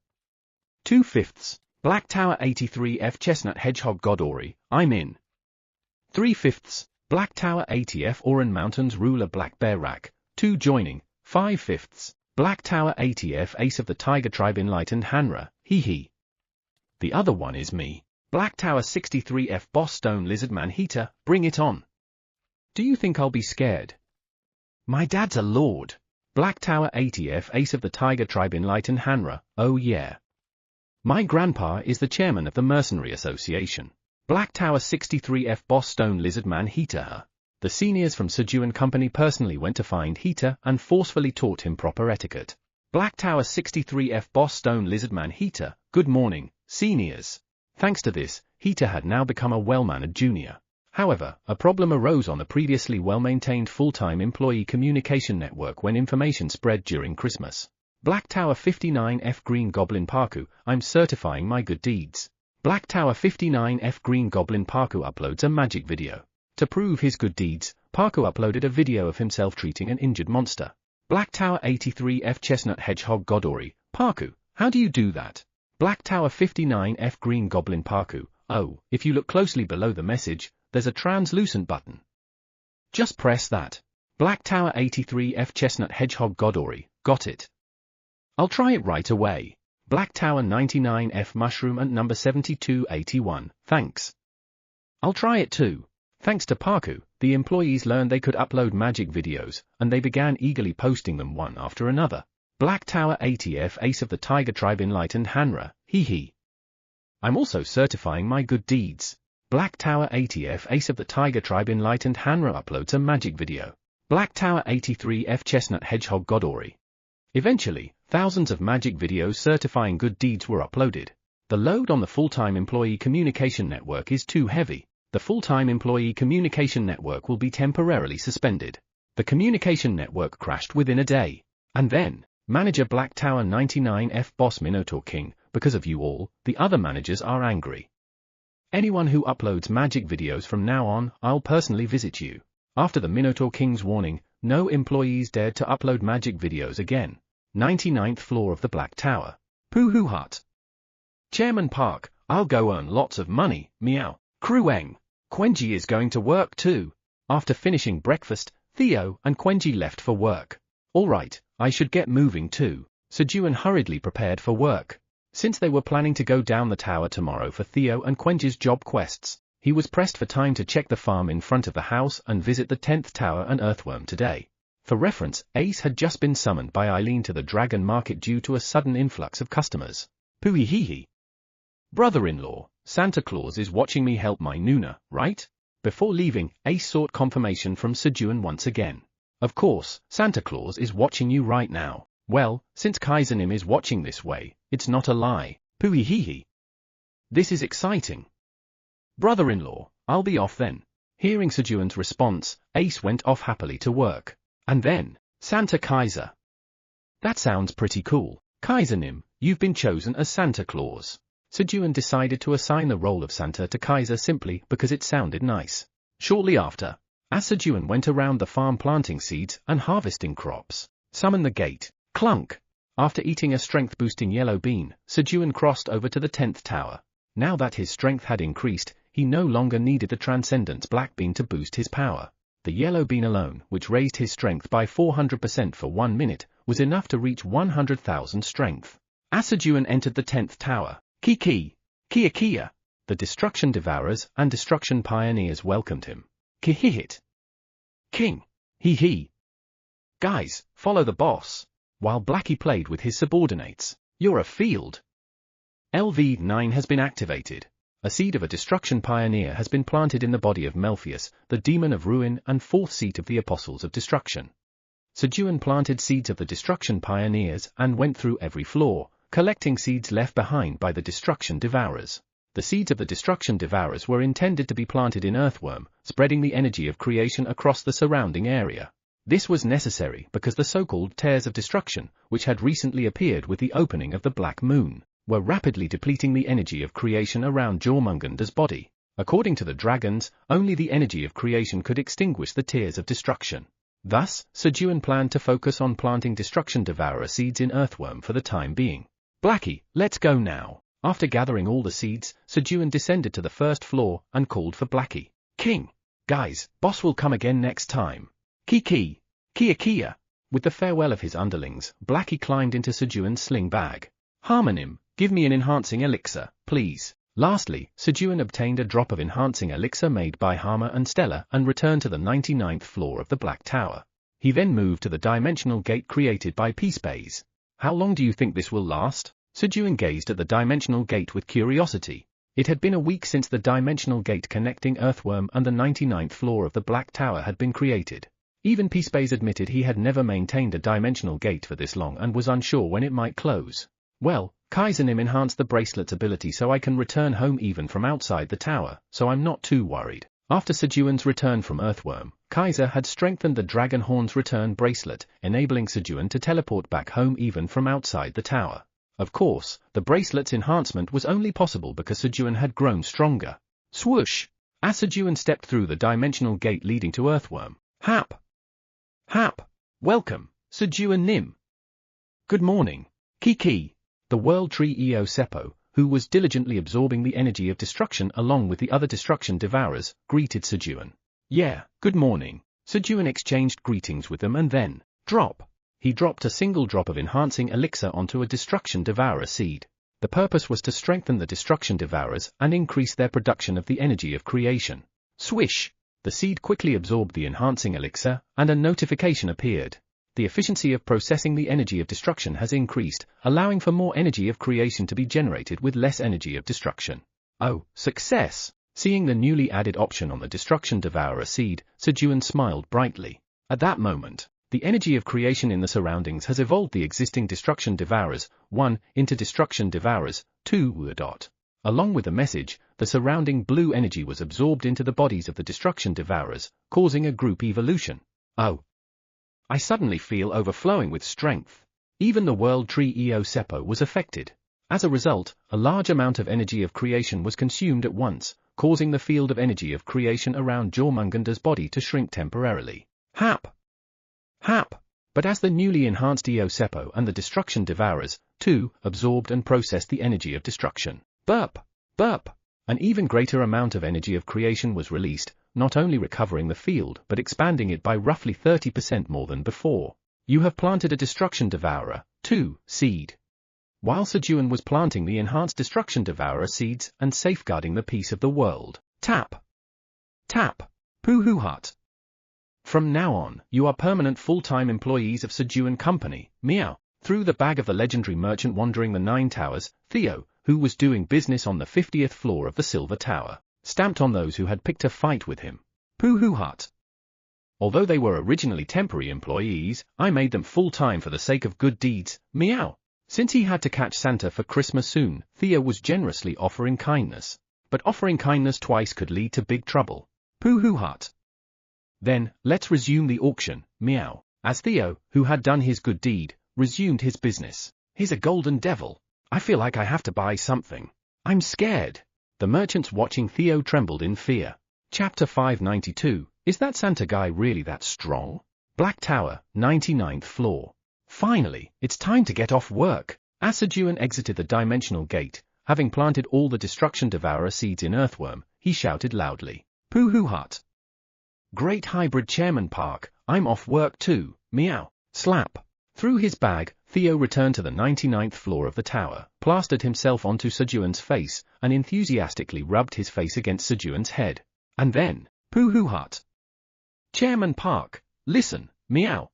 2/5, Black Tower 83F chestnut hedgehog godori, I'm in. 3/5, Black Tower 80F Oran Mountains ruler black bear rack, 2 joining. 5/5, Black Tower 80F ace of the tiger tribe enlightened Hanra, hee hee. The other one is me. Black Tower 63F boss stone lizard man heater, bring it on. Do you think I'll be scared? My dad's a lord. Black Tower 80F ace of the tiger tribe enlightened Hanra, oh yeah. My grandpa is the chairman of the Mercenary Association. Black Tower 63F boss stone lizard man heater. The seniors from Sejun Company personally went to find Heater and forcefully taught him proper etiquette. Black Tower 63F boss stone lizard man Heater, good morning, seniors. Thanks to this, Heater had now become a well-mannered junior. However, a problem arose on the previously well-maintained full-time employee communication network when information spread during Christmas. Black Tower 59F Green Goblin Parkour, I'm certifying my good deeds. Black Tower 59F Green Goblin Parkour uploads a magic video. To prove his good deeds, Parkour uploaded a video of himself treating an injured monster. Black Tower 83F Chestnut Hedgehog Godori, Parkour, how do you do that? Black Tower 59F Green Goblin Parkour, oh, if you look closely below the message, there's a translucent button. Just press that. Black Tower 83F Chestnut Hedgehog Godori, got it. I'll try it right away. Black Tower 99F Mushroom and number 7281, thanks. I'll try it too. Thanks to Parkour, the employees learned they could upload magic videos, and they began eagerly posting them one after another. Black Tower 80F Ace of the Tiger Tribe enlightened Hanra, hee hee. I'm also certifying my good deeds. Black Tower 80F Ace of the Tiger Tribe enlightened Hanra uploads a magic video. Black Tower 83F Chestnut Hedgehog Godori. Eventually, thousands of magic videos certifying good deeds were uploaded. The load on the full-time employee communication network is too heavy. The full-time employee communication network will be temporarily suspended. The communication network crashed within a day. And then, Manager Black Tower 99F Boss Minotaur King, because of you all, the other managers are angry. Anyone who uploads magic videos from now on, I'll personally visit you. After the Minotaur King's warning, no employees dared to upload magic videos again. 99th floor of the Black Tower. Pooh Hut. Chairman Park, I'll go earn lots of money, meow. Krueng. Quenji is going to work too. After finishing breakfast, Theo and Quenji left for work. Alright, I should get moving too. Sejun hurriedly prepared for work. Since they were planning to go down the tower tomorrow for Theo and Quenji's job quests, he was pressed for time to check the farm in front of the house and visit the 10th tower and earthworm today. For reference, Ace had just been summoned by Eileen to the Dragon Market due to a sudden influx of customers. Pooey hee hee. Brother-in-law, Santa Claus is watching me help my Nuna, right? Before leaving, Ace sought confirmation from Sejun once again. Of course, Santa Claus is watching you right now. Well, since Kaizenim is watching this way, it's not a lie. Pooey hee hee. This is exciting. Brother-in-law, I'll be off then. Hearing Sejun's response, Ace went off happily to work. And then, Santa Kaiser. That sounds pretty cool. Kaizenim, you've been chosen as Santa Claus. Sejun decided to assign the role of Santa to Kaiser simply because it sounded nice. Shortly after, as Sejun went around the farm planting seeds and harvesting crops, summon the gate, clunk. After eating a strength-boosting yellow bean, Sejun crossed over to the 10th tower. Now that his strength had increased, he no longer needed the Transcendence Black Bean to boost his power. The yellow bean alone, which raised his strength by 400% for 1 minute, was enough to reach 100,000 strength. As Sejun entered the 10th tower, Kia, the Destruction Devourers and Destruction Pioneers welcomed him. Kihihit. King. Hee. Guys, follow the boss. While Blackie played with his subordinates. You're afield. LV9 has been activated. A seed of a Destruction Pioneer has been planted in the body of Melpheus, the Demon of Ruin and 4th seat of the Apostles of Destruction. Sejun planted seeds of the Destruction Pioneers and went through every floor, collecting seeds left behind by the Destruction Devourers. The seeds of the Destruction Devourers were intended to be planted in Earthworm, spreading the energy of creation across the surrounding area. This was necessary because the so-called Tears of Destruction, which had recently appeared with the opening of the Black Moon, were rapidly depleting the energy of creation around Jormungander's body. According to the dragons, only the energy of creation could extinguish the tears of destruction. Thus, Sejun planned to focus on planting destruction devourer seeds in Earthworm for the time being. Blackie, let's go now. After gathering all the seeds, Sejun descended to the first floor and called for Blackie. King! Guys, boss will come again next time. Kiki! Kia! With the farewell of his underlings, Blackie climbed into Sejun's sling bag. Harmonim, give me an enhancing elixir, please. Lastly, Sejun obtained a drop of enhancing elixir made by Harmer and Stella and returned to the 99th floor of the Black Tower. He then moved to the dimensional gate created by Peacepays. How long do you think this will last? Sejun gazed at the dimensional gate with curiosity. It had been a week since the dimensional gate connecting Earthworm and the 99th floor of the Black Tower had been created. Even Peacepays admitted he had never maintained a dimensional gate for this long and was unsure when it might close. Well, Kaisernim enhanced the bracelet's ability so I can return home even from outside the tower, so I'm not too worried. After Sejun's return from Earthworm, Kaiser had strengthened the Dragon Horn's return bracelet, enabling Sejun to teleport back home even from outside the tower. Of course, the bracelet's enhancement was only possible because Sejun had grown stronger. Swoosh! As Sejun stepped through the dimensional gate leading to Earthworm. Hap! Welcome, Sejun Nim. Good morning, Kiki. The World Tree Eo Seppo, who was diligently absorbing the energy of destruction along with the other destruction devourers, greeted Sejun. Yeah, good morning. Sejun exchanged greetings with them and then, he dropped a single drop of enhancing elixir onto a destruction devourer seed. The purpose was to strengthen the destruction devourers and increase their production of the energy of creation. Swish! The seed quickly absorbed the enhancing elixir, and a notification appeared. The efficiency of processing the energy of destruction has increased, allowing for more energy of creation to be generated with less energy of destruction. Oh, success! Seeing the newly added option on the destruction devourer seed, Sejun smiled brightly. At that moment, the energy of creation in the surroundings has evolved the existing destruction devourers, 1, into destruction devourers, 2. Along with the message, the surrounding blue energy was absorbed into the bodies of the destruction devourers, causing a group evolution. Oh! I suddenly feel overflowing with strength. Even the World Tree Eo Seppo was affected. As a result, a large amount of energy of creation was consumed at once, causing the field of energy of creation around Jormungander's body to shrink temporarily. Hap! But as the newly enhanced Eo Seppo and the destruction devourers, 2, absorbed and processed the energy of destruction. Burp! An even greater amount of energy of creation was released, not only recovering the field but expanding it by roughly 30% more than before. You have planted a destruction devourer, 2, seed. While Sejun was planting the enhanced destruction devourer seeds and safeguarding the peace of the world. Tap! Poo-hoo-hut! From now on, you are permanent full-time employees of Sejun Company, meow. Through the bag of the legendary merchant wandering the 9 towers, Theo, who was doing business on the 50th floor of the Silver Tower, stamped on those who had picked a fight with him. Poo-hoo-hut! Although they were originally temporary employees, I made them full-time for the sake of good deeds, meow. Since he had to catch Santa for Christmas soon, Theo was generously offering kindness. But offering kindness twice could lead to big trouble. Poo-hoo-hut! Then, let's resume the auction, meow. As Theo, who had done his good deed, resumed his business. He's a golden devil. I feel like I have to buy something. I'm scared. The merchants watching Theo trembled in fear. Chapter 592, Is that Santa guy really that strong? Black Tower, 99th floor. Finally, it's time to get off work. As Sejun exited the dimensional gate, having planted all the destruction devourer seeds in Earthworm, he shouted loudly. Poo-hoo-hut! Great hybrid Chairman Park, I'm off work too, meow. Slap. Through his bag, Theo returned to the 99th floor of the tower, plastered himself onto Sejun's face, and enthusiastically rubbed his face against Sejun's head. And then, Poo-hoo-hut! Chairman Park, listen, meow.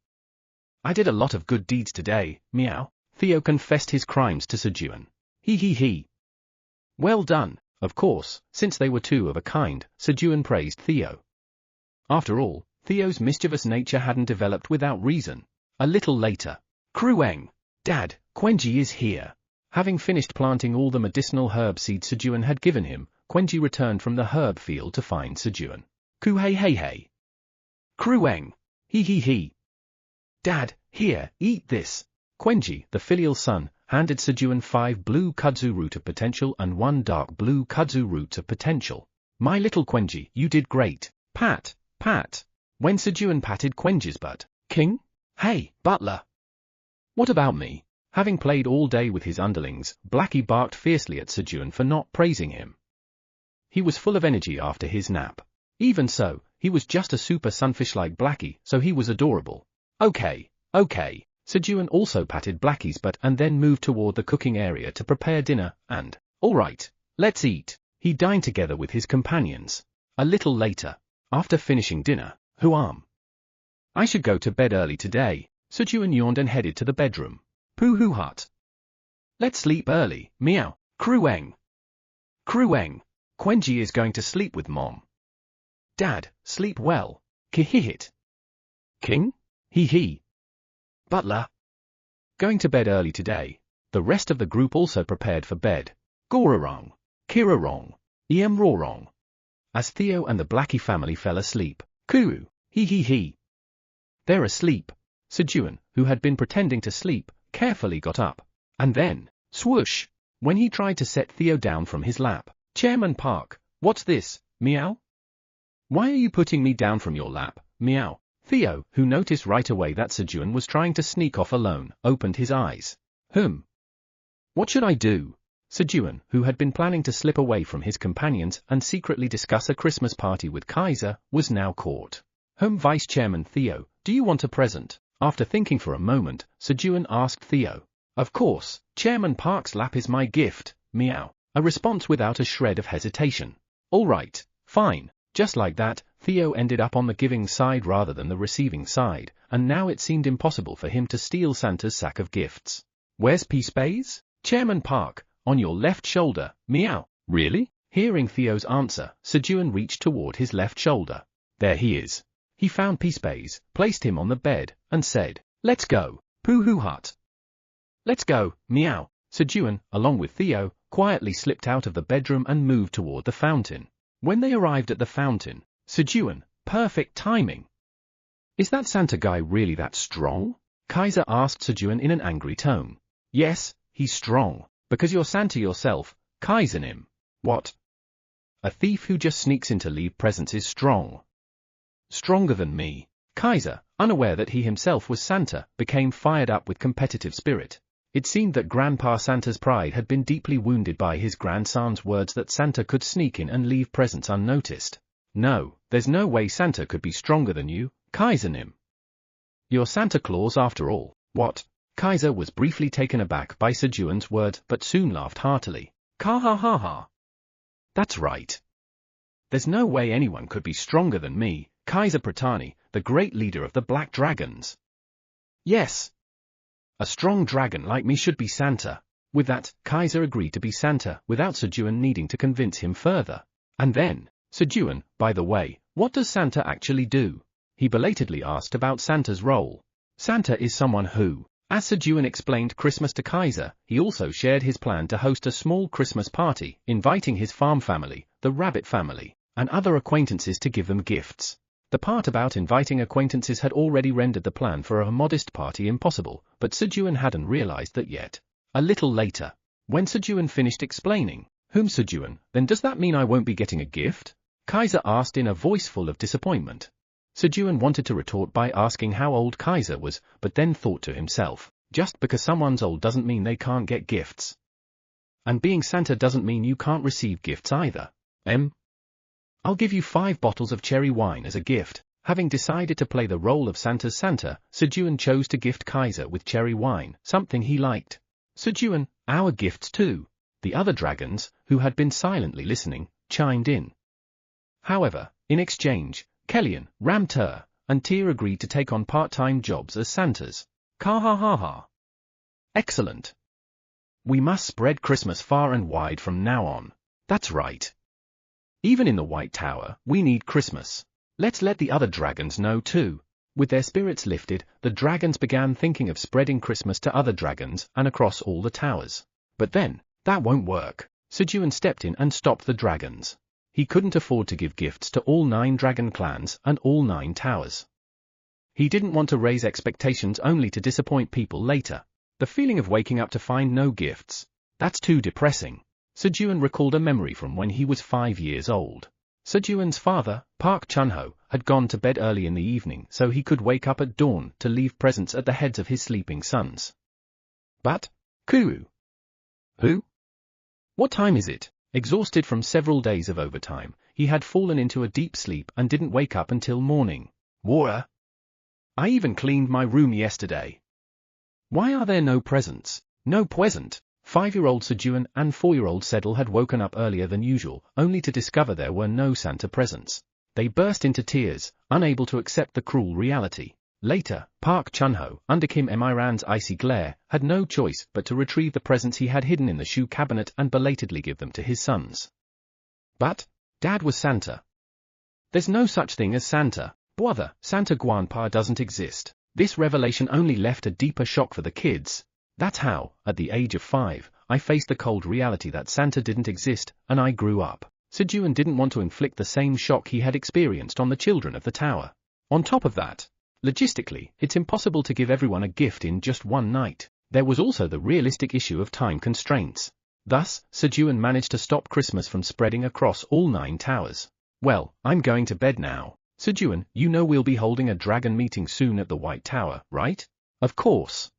I did a lot of good deeds today, meow. Theo confessed his crimes to Sejun. He. Well done. Of course, since they were two of a kind, Sejun praised Theo. After all, Theo's mischievous nature hadn't developed without reason. A little later. Krueng! Dad, Quenji is here. Having finished planting all the medicinal herb seeds Sejun had given him, Quenji returned from the herb field to find Sejun. Ku-hey. Krueng! He. Dad, here, eat this. Quenji, the filial son, handed Sejun 5 blue kudzu root of potential and 1 dark blue kudzu roots of potential. My little Quenji, you did great. Pat, pat. When Sejun patted Quenji's butt, King? Hey, butler. What about me? Having played all day with his underlings, Blackie barked fiercely at Sejun for not praising him. He was full of energy after his nap. Even so, he was just a super sunfish like Blackie, so he was adorable. Okay. Sejun also patted Blackie's butt and then moved toward the cooking area to prepare dinner, and, alright, let's eat. He dined together with his companions. A little later, after finishing dinner, I should go to bed early today. Sejun yawned and headed to the bedroom. Pooh hut. Let's sleep early, meow. Krueng. Quenji is going to sleep with Mom. Dad, sleep well. Kihihit. King? Hee. Butler. Going to bed early today. The rest of the group also prepared for bed. Gorarong. Kirarong. Rorong. As Theo and the Blackie family fell asleep. Kuru. Hee. They're asleep. Sejun, who had been pretending to sleep, carefully got up. And then, swoosh, when he tried to set Theo down from his lap. Chairman Park, what's this, meow? Why are you putting me down from your lap, meow? Theo, who noticed right away that Sejun was trying to sneak off alone, opened his eyes. What should I do? Sejun, who had been planning to slip away from his companions and secretly discuss a Christmas party with Kaiser, was now caught. Vice Chairman Theo, do you want a present? After thinking for a moment, Sejun asked Theo. Of course, Chairman Park's lap is my gift, meow. A response without a shred of hesitation. All right, fine. Just like that, Theo ended up on the giving side rather than the receiving side, and now it seemed impossible for him to steal Santa's sack of gifts. Where's Peace? Chairman Park, on your left shoulder, meow. Really? Hearing Theo's answer, Sejun reached toward his left shoulder. There he is. He found Peace, placed him on the bed, and said, let's go, Pooh hut. Let's go, meow. Sejun, along with Theo, quietly slipped out of the bedroom and moved toward the fountain. When they arrived at the fountain, Sejun, perfect timing. Is that Santa guy really that strong? Kaiser asked Sejun in an angry tone. Yes, he's strong, because you're Santa yourself, Kaiser-nim. What? A thief who just sneaks in to leave presents is strong. Stronger than me. Kaiser, unaware that he himself was Santa, became fired up with competitive spirit. It seemed that Grandpa Santa's pride had been deeply wounded by his grandson's words that Santa could sneak in and leave presents unnoticed. No, there's no way Santa could be stronger than you, Kaiser-nim. You're Santa Claus after all. What? Kaiser was briefly taken aback by Sejun's words but soon laughed heartily. Ha. That's right. There's no way anyone could be stronger than me, Kaiser Pratani, the great leader of the Black Dragons. Yes. A strong dragon like me should be Santa. With that, Kaiser agreed to be Santa without Sejun needing to convince him further. And then, Sejun, by the way, what does Santa actually do? He belatedly asked about Santa's role. Santa is someone who, as Sejun explained Christmas to Kaiser, he also shared his plan to host a small Christmas party, inviting his farm family, the rabbit family, and other acquaintances to give them gifts. The part about inviting acquaintances had already rendered the plan for a modest party impossible, but Sejun hadn't realized that yet. A little later, when Sejun finished explaining, Sejun, then does that mean I won't be getting a gift? Kaiser asked in a voice full of disappointment. Sejun wanted to retort by asking how old Kaiser was, but then thought to himself, just because someone's old doesn't mean they can't get gifts. And being Santa doesn't mean you can't receive gifts either. I'll give you 5 bottles of cherry wine as a gift. Having decided to play the role of Santa's Santa, Sejun chose to gift Kaiser with cherry wine, something he liked. Sejun, our gifts too. The other dragons, who had been silently listening, chimed in. However, in exchange, Kellyan, Ramtur, and Tyr agreed to take on part-time jobs as Santas. Ha. Excellent. We must spread Christmas far and wide from now on. That's right. Even in the White Tower, we need Christmas. Let's let the other dragons know too. With their spirits lifted, the dragons began thinking of spreading Christmas to other dragons and across all the towers. But then, that won't work. Sejun stepped in and stopped the dragons. He couldn't afford to give gifts to all 9 dragon clans and all 9 towers. He didn't want to raise expectations only to disappoint people later. The feeling of waking up to find no gifts. That's too depressing. Sejun recalled a memory from when he was 5 years old. Sejun's father, Park Chun-ho, had gone to bed early in the evening so he could wake up at dawn to leave presents at the heads of his sleeping sons. But, Kuru. Who? What time is it? Exhausted from several days of overtime, he had fallen into a deep sleep and didn't wake up until morning. Water? I even cleaned my room yesterday. Why are there no presents? No present? 5-year-old Sejun and 4-year-old Sedal had woken up earlier than usual, only to discover there were no Santa presents. They burst into tears, unable to accept the cruel reality. Later, Park Chun-ho, under Kim Emiran's icy glare, had no choice but to retrieve the presents he had hidden in the shoe cabinet and belatedly give them to his sons. But Dad was Santa. There's no such thing as Santa. Brother, Santa Guanpa doesn't exist. This revelation only left a deeper shock for the kids. That's how, at the age of 5, I faced the cold reality that Santa didn't exist, and I grew up. Sejun didn't want to inflict the same shock he had experienced on the children of the tower. On top of that, logistically, it's impossible to give everyone a gift in just one night. There was also the realistic issue of time constraints. Thus, Sejun managed to stop Christmas from spreading across all 9 towers. Well, I'm going to bed now. Sejun, you know we'll be holding a dragon meeting soon at the White Tower, right? Of course.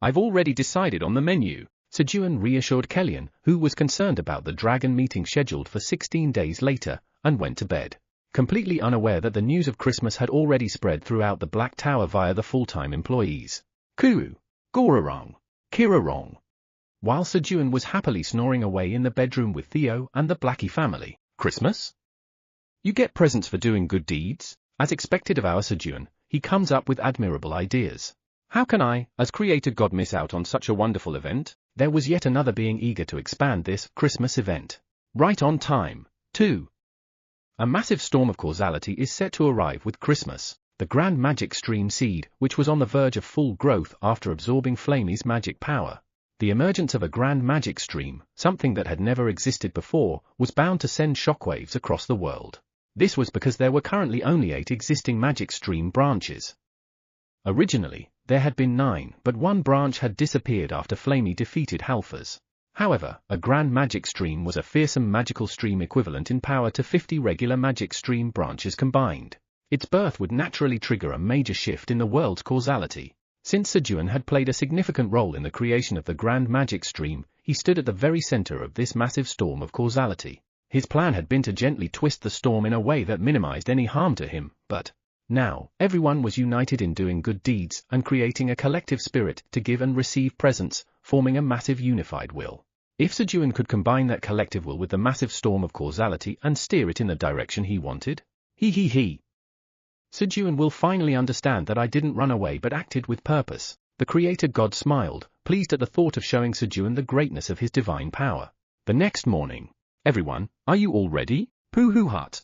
I've already decided on the menu. Sejun reassured Kellyan, who was concerned about the dragon meeting scheduled for 16 days later, and went to bed, completely unaware that the news of Christmas had already spread throughout the Black Tower via the full-time employees. Kuru, Gorarong, Kirarong. While Sejun was happily snoring away in the bedroom with Theo and the Blackie family. Christmas? You get presents for doing good deeds? As expected of our Sejun, he comes up with admirable ideas. How can I, as creator god, miss out on such a wonderful event? There was yet another being eager to expand this Christmas event. Right on time, too. A massive storm of causality is set to arrive with Christmas. The Grand Magic Stream Seed, which was on the verge of full growth after absorbing Flamey's magic power. The emergence of a Grand Magic Stream, something that had never existed before, was bound to send shockwaves across the world. This was because there were currently only 8 existing magic stream branches. Originally, there had been 9, but one branch had disappeared after Flamey defeated Halfers. However, a Grand Magic Stream was a fearsome magical stream equivalent in power to 50 regular magic stream branches combined. Its birth would naturally trigger a major shift in the world's causality. Since Sejun had played a significant role in the creation of the Grand Magic Stream, he stood at the very center of this massive storm of causality. His plan had been to gently twist the storm in a way that minimized any harm to him, but now, everyone was united in doing good deeds and creating a collective spirit to give and receive presents, forming a massive unified will. If Sejun could combine that collective will with the massive storm of causality and steer it in the direction he wanted, Sejun will finally understand that I didn't run away but acted with purpose. The creator god smiled, pleased at the thought of showing Sejun the greatness of his divine power. The next morning. Everyone, are you all ready? Poohoo Hut.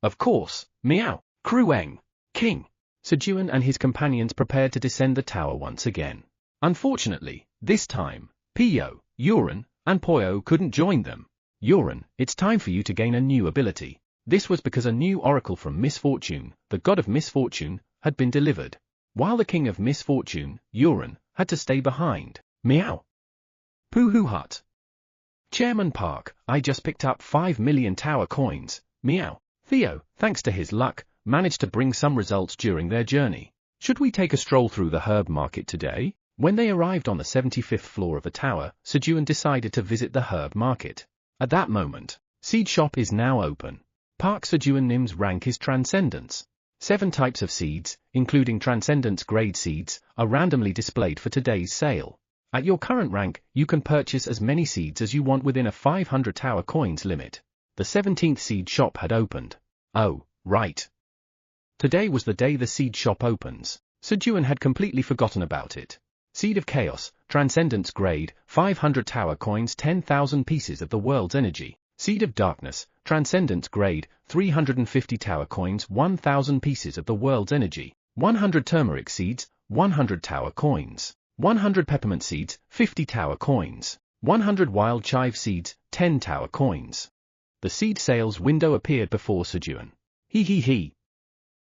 Of course, meow. Krueng, King. Sejun and his companions prepared to descend the tower once again. Unfortunately, this time, Pio, Uran, and Poyo couldn't join them. Uran, it's time for you to gain a new ability. This was because a new oracle from Misfortune, the god of misfortune, had been delivered. While the king of misfortune, Uran, had to stay behind. Meow. Poohoo Hut. Chairman Park, I just picked up 5 million tower coins. Meow. Theo, thanks to his luck, managed to bring some results during their journey. Should we take a stroll through the herb market today? When they arrived on the 75th floor of the tower, Sejun decided to visit the herb market. At that moment, Seed Shop is now open. Park Sejun Nim's rank is Transcendence. 7 types of seeds, including Transcendence grade seeds, are randomly displayed for today's sale. At your current rank, you can purchase as many seeds as you want within a 500 tower coins limit. The 17th seed shop had opened. Oh, right. Today was the day the seed shop opens. Sejun had completely forgotten about it. Seed of Chaos, Transcendence grade, 500 tower coins, 10,000 pieces of the world's energy. Seed of Darkness, Transcendence grade, 350 tower coins, 1,000 pieces of the world's energy. 100 turmeric seeds, 100 tower coins. 100 peppermint seeds, 50 tower coins. 100 wild chive seeds, 10 tower coins. The seed sales window appeared before Sejun.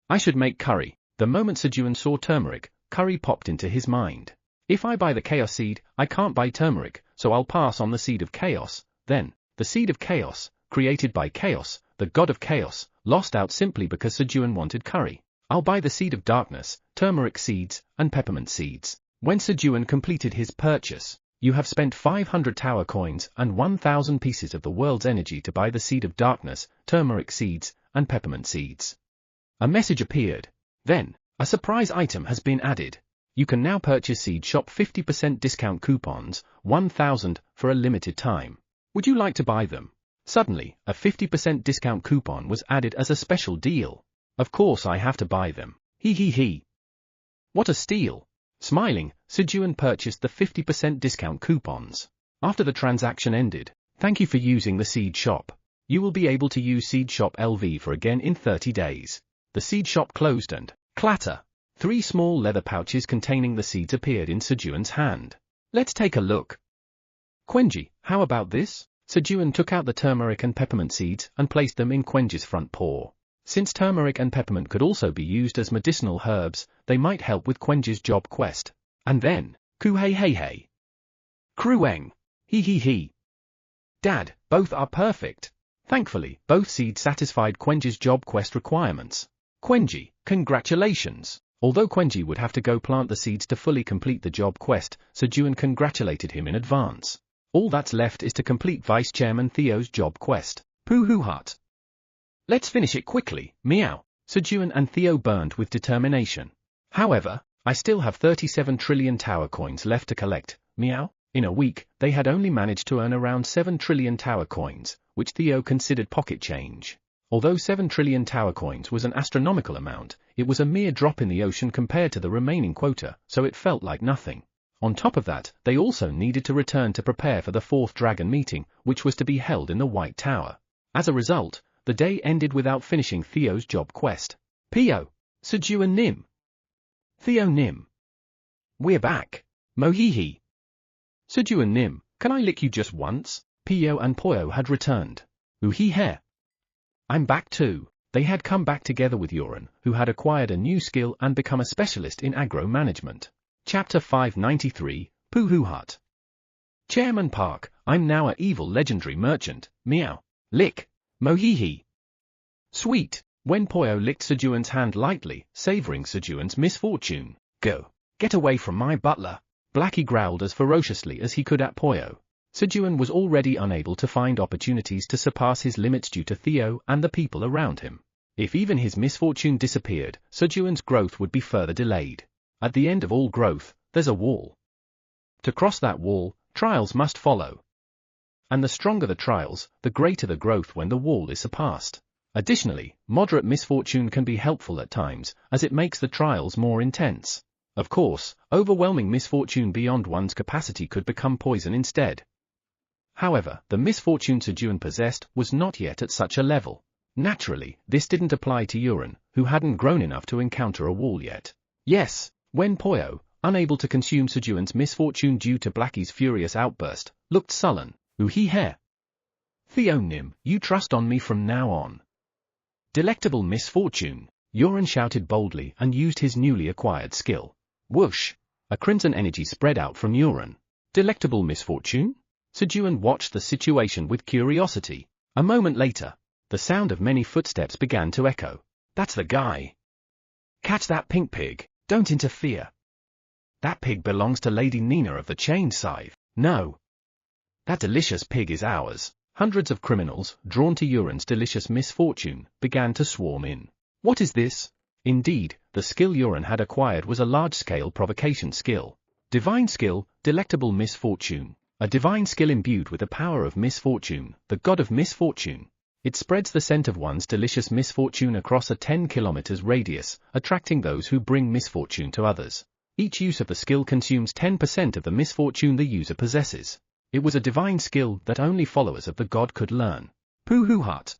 I should make curry. The moment Sejun saw turmeric, curry popped into his mind. If I buy the chaos seed, I can't buy turmeric, so I'll pass on the seed of chaos. Then, the seed of chaos, created by chaos, the god of chaos, lost out simply because Sejun wanted curry. I'll buy the seed of darkness, turmeric seeds, and peppermint seeds. When Sejun completed his purchase, you have spent 500 tower coins and 1,000 pieces of the world's energy to buy the seed of darkness, turmeric seeds, and peppermint seeds. A message appeared. Then, a surprise item has been added. You can now purchase Seed Shop 50% discount coupons, 1,000, for a limited time. Would you like to buy them? Suddenly, a 50% discount coupon was added as a special deal. Of course I have to buy them. Hee hee hee. What a steal. Smiling, Sejun purchased the 50% discount coupons. After the transaction ended, thank you for using the Seed Shop. You will be able to use Seed Shop LV for again in 30 days. The Seed Shop closed and, clatter. 3 small leather pouches containing the seeds appeared in Sejun's hand. Let's take a look. Quenji, how about this? Sejun took out the turmeric and peppermint seeds and placed them in Quenji's front paw. Since turmeric and peppermint could also be used as medicinal herbs, they might help with Quenji's job quest. And then, Ku hey hey hey. Krueng. Hee hee hee. Dad, both are perfect. Thankfully, both seeds satisfied Quenji's job quest requirements. Quenji, congratulations. Although Quenji would have to go plant the seeds to fully complete the job quest, Sejun congratulated him in advance. All that's left is to complete Vice Chairman Theo's job quest. Pooh hut. Let's finish it quickly, meow. Sejun and Theo burned with determination. However, I still have 37 trillion tower coins left to collect, meow. In a week, they had only managed to earn around 7 trillion tower coins, which Theo considered pocket change. Although 7 trillion tower coins was an astronomical amount, it was a mere drop in the ocean compared to the remaining quota, so it felt like nothing. On top of that, they also needed to return to prepare for the 4th dragon meeting, which was to be held in the White Tower. As a result, the day ended without finishing Theo's job quest. Pio. Sejun Nim. Theo Nim. We're back. Mohihi. Sejun Nim, can I lick you just once? Pio and Poyo had returned. Uhihe. I'm back too. They had come back together with Yoren, who had acquired a new skill and become a specialist in agro management. Chapter 593, Pooh Hut. Chairman Park, I'm now a evil legendary merchant, meow. Lick. Mohihi. Sweet. When Poyo licked Sejun's hand lightly, savoring Sejun's misfortune. Go. Get away from my butler. Blackie growled as ferociously as he could at Poyo. Sejun was already unable to find opportunities to surpass his limits due to Theo and the people around him. If even his misfortune disappeared, Sejun's growth would be further delayed. At the end of all growth, there's a wall. To cross that wall, trials must follow. And the stronger the trials, the greater the growth when the wall is surpassed. Additionally, moderate misfortune can be helpful at times, as it makes the trials more intense. Of course, overwhelming misfortune beyond one's capacity could become poison instead. However, the misfortune Sejun possessed was not yet at such a level. Naturally, this didn't apply to Yoren, who hadn't grown enough to encounter a wall yet. Yes, when Poyo, unable to consume Sejun's misfortune due to Blackie's furious outburst, looked sullen. Uhihe. Theo Nim, you trust on me from now on. Delectable misfortune. Yoren shouted boldly and used his newly acquired skill. Whoosh! A crimson energy spread out from Yoren. Delectable misfortune? Sejun watched the situation with curiosity. A moment later, the sound of many footsteps began to echo. That's the guy. Catch that pink pig, don't interfere. That pig belongs to Lady Nina of the Chained Scythe. No. That delicious pig is ours. Hundreds of criminals, drawn to Yoren's delicious misfortune, began to swarm in. What is this? Indeed, the skill Yoren had acquired was a large-scale provocation skill. Divine skill, delectable misfortune. A divine skill imbued with the power of misfortune, the god of misfortune. It spreads the scent of one's delicious misfortune across a 10 kilometers radius, attracting those who bring misfortune to others. Each use of the skill consumes 10% of the misfortune the user possesses. It was a divine skill that only followers of the god could learn. Pooh hut.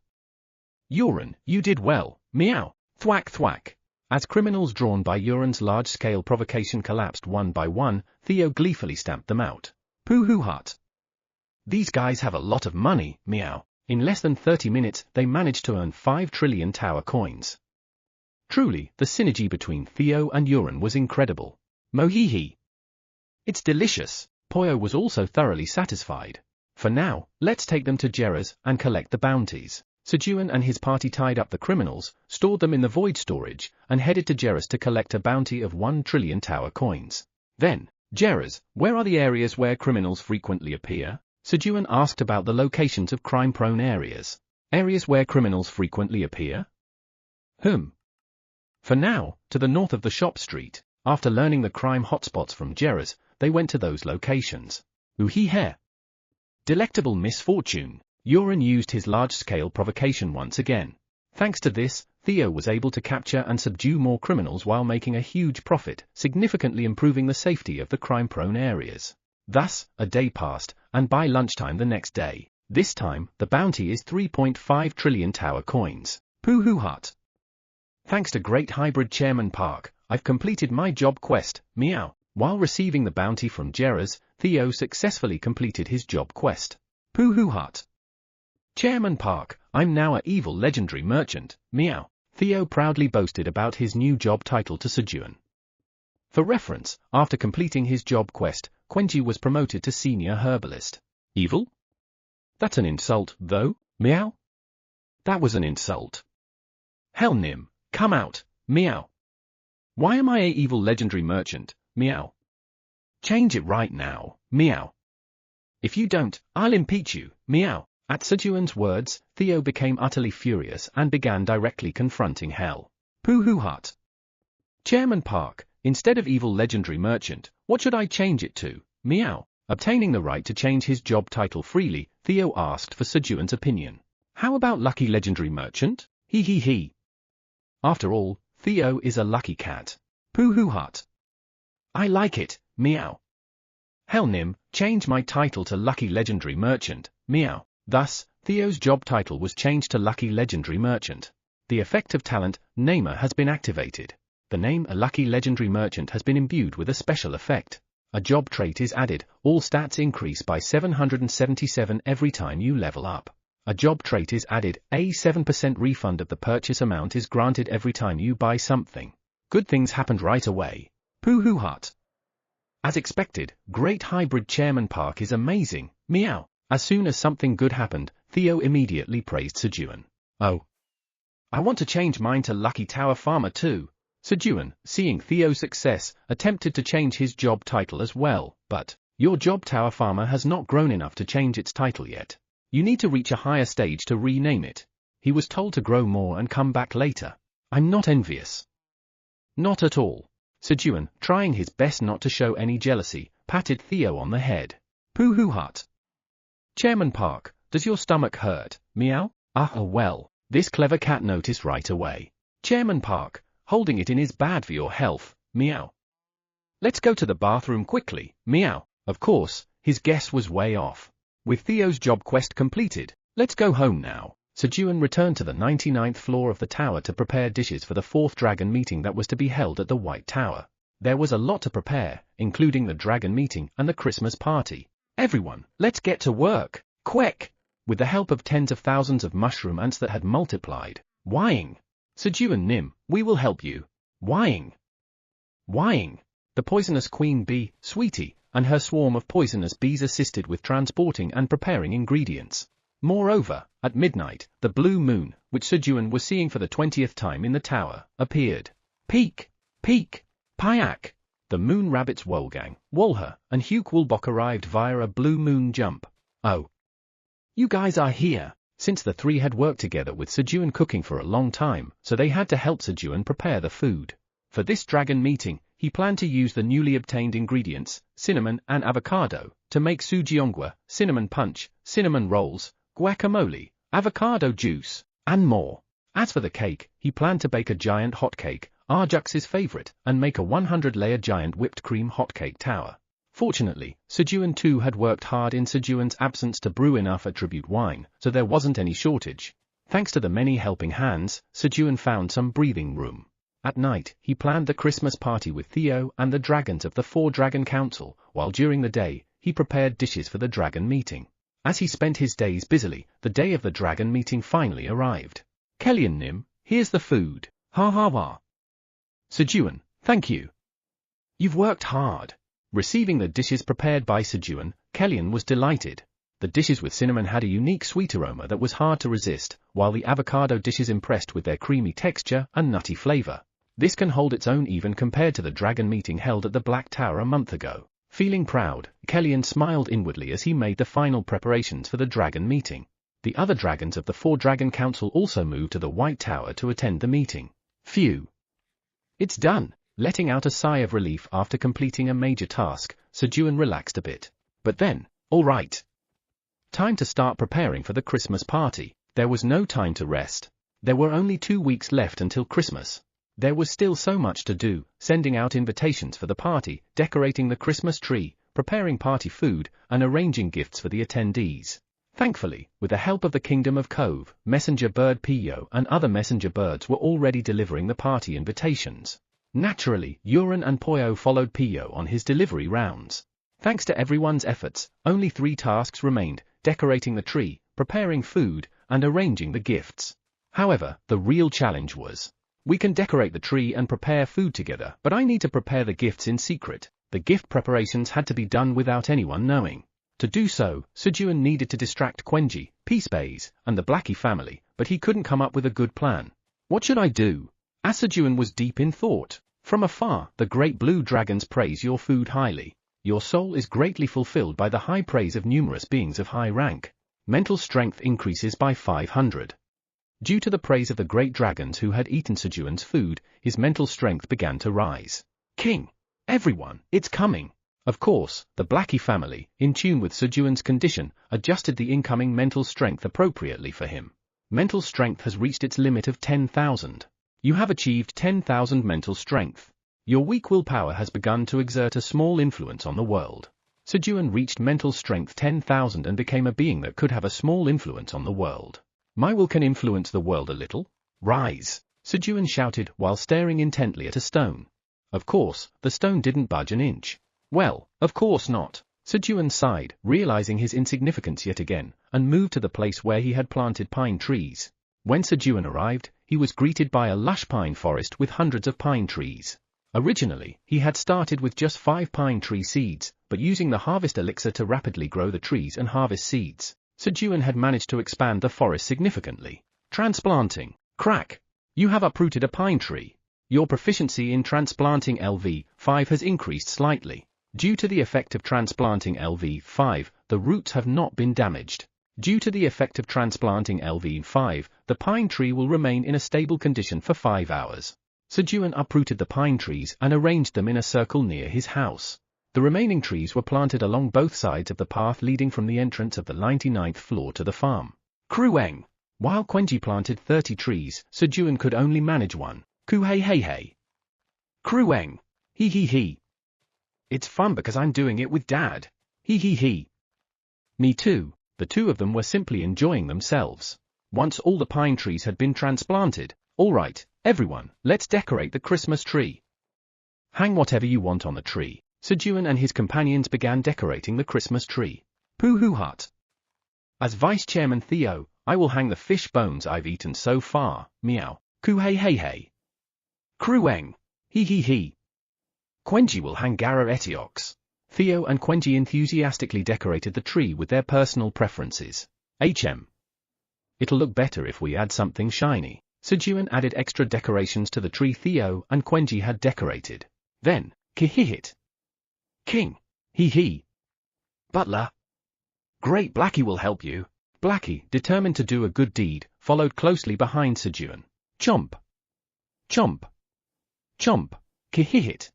Yoren, you did well, meow, thwack thwack. As criminals drawn by Yoren's large-scale provocation collapsed one by one, Theo gleefully stamped them out. Pooh hut. These guys have a lot of money, meow. In less than 30 minutes, they managed to earn 5 trillion tower coins. Truly, the synergy between Theo and Yoren was incredible. Mohihi. It's delicious. Poyo was also thoroughly satisfied. For now, let's take them to Jera's and collect the bounties. Sejun and his party tied up the criminals, stored them in the void storage, and headed to Jera's to collect a bounty of 1 trillion tower coins. Then, Jera's, where are the areas where criminals frequently appear? Sejun asked about the locations of crime-prone areas. Areas where criminals frequently appear? For now, to the north of the shop street. After learning the crime hotspots from Jera's, they went to those locations. Ooh-hee-heh. Delectable misfortune. Uran used his large-scale provocation once again. Thanks to this, Theo was able to capture and subdue more criminals while making a huge profit, significantly improving the safety of the crime-prone areas. Thus, a day passed, and by lunchtime the next day, this time, the bounty is 3.5 trillion tower coins. Pooh-hoo-hut. Thanks to Great Hybrid Chairman Park, I've completed my job quest, meow. While receiving the bounty from Jera's, Theo successfully completed his job quest. Pooh-hoo-hut. Chairman Park, I'm now a evil legendary merchant, meow. Theo proudly boasted about his new job title to Sejun. For reference, after completing his job quest, Quenji was promoted to senior herbalist. Evil? That's an insult, though, meow. That was an insult. Hell Nim, come out, meow. Why am I a evil legendary merchant, meow? Change it right now, meow. If you don't, I'll impeach you, meow. At Sejun's words, Theo became utterly furious and began directly confronting Hell. Pooh-hoo-hut. Chairman Park, instead of evil legendary merchant, what should I change it to, meow? Obtaining the right to change his job title freely, Theo asked for Sejun's opinion. How about lucky legendary merchant? He. After all, Theo is a lucky cat. Pooh-hoo-hut. I like it, meow. Hell Nim, change my title to lucky legendary merchant, meow. Thus, Theo's job title was changed to Lucky Legendary Merchant. The effect of talent, Namer, has been activated. The name A Lucky Legendary Merchant has been imbued with a special effect. A job trait is added, all stats increase by 777 every time you level up. A job trait is added, a 7% refund of the purchase amount is granted every time you buy something. Good things happened right away. Pooh-hoo-hut. As expected, Great Hybrid Chairman Park is amazing, meow. As soon as something good happened, Theo immediately praised Sejun. Oh. I want to change mine to Lucky Tower Farmer too. Sejun, seeing Theo's success, attempted to change his job title as well, but, your job Tower Farmer has not grown enough to change its title yet. You need to reach a higher stage to rename it. He was told to grow more and come back later. I'm not envious. Not at all. Sejun, trying his best not to show any jealousy, patted Theo on the head. Pooh-hoo-hut. Chairman Park, does your stomach hurt, meow? Well, this clever cat noticed right away. Chairman Park, holding it in is bad for your health, meow. Let's go to the bathroom quickly, meow. Of course, his guess was way off. With Theo's job quest completed, let's go home now. Sejun returned to the 99th floor of the tower to prepare dishes for the 4th dragon meeting that was to be held at the White Tower. There was a lot to prepare, including the dragon meeting and the Christmas party. Everyone, let's get to work, quick! With the help of tens of thousands of mushroom ants that had multiplied. Whying? Sejun Nim, we will help you. Whying? The poisonous queen bee, Sweetie, and her swarm of poisonous bees assisted with transporting and preparing ingredients. Moreover, at midnight, the blue moon, which Sejun was seeing for the 20th time in the tower, appeared. Peek! Payak! The moon rabbits Wolgang, Wolher, and Hugh Woolbok arrived via a blue moon jump. Oh. You guys are here. Since the three had worked together with Sejun cooking for a long time, so they had to help Sejun prepare the food. For this dragon meeting, he planned to use the newly obtained ingredients, cinnamon and avocado, to make sujiongwa, cinnamon punch, cinnamon rolls, guacamole, avocado juice, and more. As for the cake, he planned to bake a giant hot cake, Arjux's favorite, and make a 100-layer giant whipped cream hotcake tower. Fortunately, Sejun too had worked hard in Sejun's absence to brew enough attribute wine, so there wasn't any shortage. Thanks to the many helping hands, Sejun found some breathing room. At night, he planned the Christmas party with Theo and the dragons of the 4-Dragon Council, while during the day, he prepared dishes for the dragon meeting. As he spent his days busily, the day of the dragon meeting finally arrived. Kellyan Nim, here's the food. Ha ha ha. Sejun, thank you. You've worked hard. Receiving the dishes prepared by Sejun, Kellyan was delighted. The dishes with cinnamon had a unique sweet aroma that was hard to resist, while the avocado dishes impressed with their creamy texture and nutty flavor. This can hold its own even compared to the dragon meeting held at the Black Tower a month ago. Feeling proud, Kellyan smiled inwardly as he made the final preparations for the dragon meeting. The other dragons of the 4-Dragon Council also moved to the White Tower to attend the meeting. Phew! It's done! Letting out a sigh of relief after completing a major task, Sejun relaxed a bit. But then, all right. Time to start preparing for the Christmas party. There was no time to rest. There were only 2 weeks left until Christmas. There was still so much to do, sending out invitations for the party, decorating the Christmas tree, preparing party food, and arranging gifts for the attendees. Thankfully, with the help of the Kingdom of Cove, messenger bird Pio and other messenger birds were already delivering the party invitations. Naturally, Uran and Poyo followed Pio on his delivery rounds. Thanks to everyone's efforts, only 3 tasks remained: decorating the tree, preparing food, and arranging the gifts. However, the real challenge was, we can decorate the tree and prepare food together, but I need to prepare the gifts in secret. The gift preparations had to be done without anyone knowing. To do so, Sejun needed to distract Quenji, Peacebase, and the Blackie family, but he couldn't come up with a good plan. What should I do? As Sejun was deep in thought. From afar, the great blue dragons praise your food highly. Your soul is greatly fulfilled by the high praise of numerous beings of high rank. Mental strength increases by 500. Due to the praise of the great dragons who had eaten Sejun's food, his mental strength began to rise. King! Everyone, it's coming! Of course, the Blackie family, in tune with Sejun's condition, adjusted the incoming mental strength appropriately for him. Mental strength has reached its limit of 10,000. You have achieved 10,000 mental strength. Your weak willpower has begun to exert a small influence on the world. Sejun reached mental strength 10,000 and became a being that could have a small influence on the world. My will can influence the world a little. Rise! Sejun shouted while staring intently at a stone. Of course, the stone didn't budge an inch. Well, of course not. Sejun sighed, realizing his insignificance yet again, and moved to the place where he had planted pine trees. When Sejun arrived, he was greeted by a lush pine forest with hundreds of pine trees. Originally, he had started with just 5 pine tree seeds, but using the harvest elixir to rapidly grow the trees and harvest seeds, Sejun had managed to expand the forest significantly. Transplanting. Crack! You have uprooted a pine tree. Your proficiency in transplanting LV5 has increased slightly. Due to the effect of transplanting LV5, the roots have not been damaged. Due to the effect of transplanting LV5, the pine tree will remain in a stable condition for 5 hours. Sejun uprooted the pine trees and arranged them in a circle near his house. The remaining trees were planted along both sides of the path leading from the entrance of the 99th floor to the farm. Krueng! While Quenji planted 30 trees, Sejun could only manage 1. Ku-hey-hey-hey. Krueng! Hee-hee-hee. It's fun because I'm doing it with Dad. Hee-hee-hee. Me too. The two of them were simply enjoying themselves. Once all the pine trees had been transplanted, all right, everyone, let's decorate the Christmas tree. Hang whatever you want on the tree. Sejun and his companions began decorating the Christmas tree. Pooh-hoo hut. As Vice Chairman Theo, I will hang the fish bones I've eaten so far. Meow. Ku-hey-hey-hey. Krueng. Hee-hee-hee. Quenji will hang Gara Etiox. Theo and Quenji enthusiastically decorated the tree with their personal preferences. It'll look better if we add something shiny. Sejun added extra decorations to the tree Theo and Quenji had decorated. Then, Kihihit. King. Hee-hee. Butler. Great, Blackie will help you. Blackie, determined to do a good deed, followed closely behind Sejun. Chomp. Chomp. Chomp. Kihihit.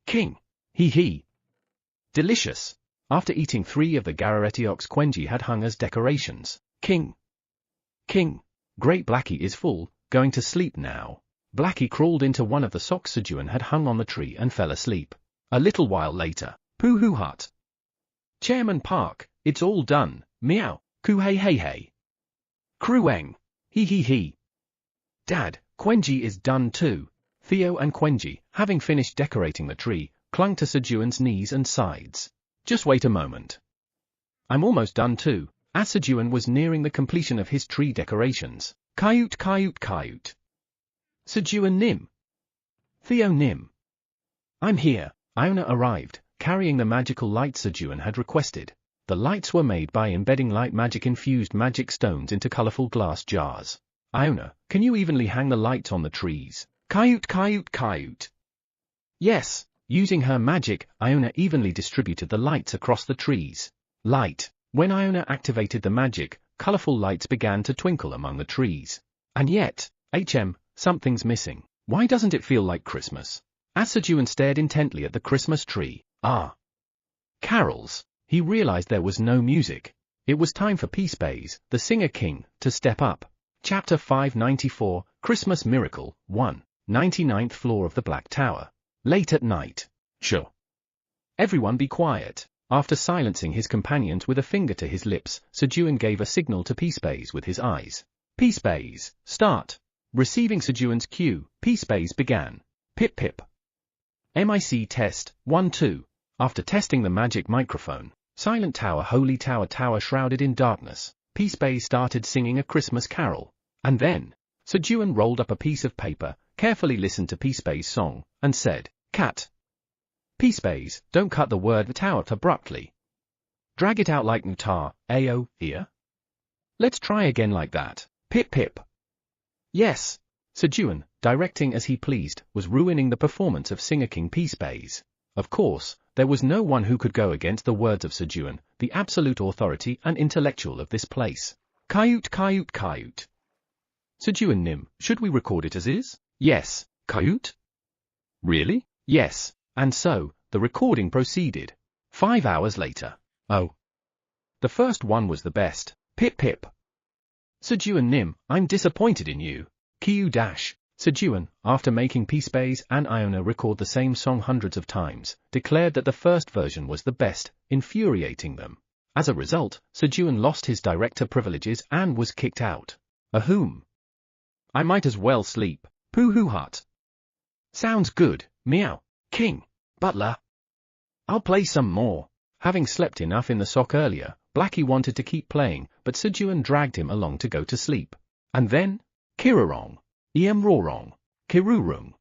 King. Hee-hee. Delicious. After eating 3 of the Gararetiox Quenji had hung as decorations. King. King. Great, Blackie is full, going to sleep now. Blackie crawled into one of the socks Sejun had hung on the tree and fell asleep. A little while later. Pooh-hoo hut. Chairman Park, it's all done. Meow. Ku-hey-hey-hey. Krueng. Hee-hee-hee. Dad, Quenji is done too. Theo and Quenji, having finished decorating the tree, clung to Sejun's knees and sides. Just wait a moment. I'm almost done too. As Sejun was nearing the completion of his tree decorations. Kayut kayut kayut. Sejun Nim. Theo Nim. I'm here. Iona arrived, carrying the magical lights Sejun had requested. The lights were made by embedding light magic-infused magic stones into colorful glass jars. Iona, can you evenly hang the lights on the trees? Kayut kayut kayut. Yes, using her magic, Iona evenly distributed the lights across the trees. Light. When Iona activated the magic, colorful lights began to twinkle among the trees. And yet, something's missing. Why doesn't it feel like Christmas? As Sejun stared intently at the Christmas tree. Carols. He realized there was no music. It was time for Peacebays, the Singer King, to step up. Chapter 594, Christmas Miracle, 1, 99th floor of the Black Tower. Late at night. Sure. Everyone be quiet. After silencing his companions with a finger to his lips, Sejun gave a signal to Peacebays with his eyes. Peacebays, start. Receiving Sejun's cue, Peacebays began. Pip pip. MIC test, 1-2. After testing the magic microphone, Silent Tower, Holy Tower, Tower shrouded in darkness, Peacebays started singing a Christmas carol. And then, Sejun rolled up a piece of paper, carefully listened to Peacebays' song, and said, Cat. Peacebays, don't cut the word tower abruptly. Drag it out like Nutar, Ao, ear. Let's try again like that. Pip pip. Yes. Sejun, directing as he pleased, was ruining the performance of Singer King Peacebays. Of course, there was no one who could go against the words of Sejun, the absolute authority and intellectual of this place. Kayut kayut kayut. Sejun Nim, should we record it as is? Yes. Kayut? Really? Yes. And so, the recording proceeded. 5 hours later. Oh. The first one was the best. Pip pip. Sejun Nim, I'm disappointed in you. Kiu dash. Sejun, after making Peacebays and Iona record the same song hundreds of times, declared that the first version was the best, infuriating them. As a result, Sejun lost his director privileges and was kicked out. Ahoom. I might as well sleep. Pooh-hoo hut. Sounds good, meow. King. Butler. I'll play some more. Having slept enough in the sock earlier, Blackie wanted to keep playing, but Sejun dragged him along to go to sleep. And then, Kirarong. Rorong. Kirurung.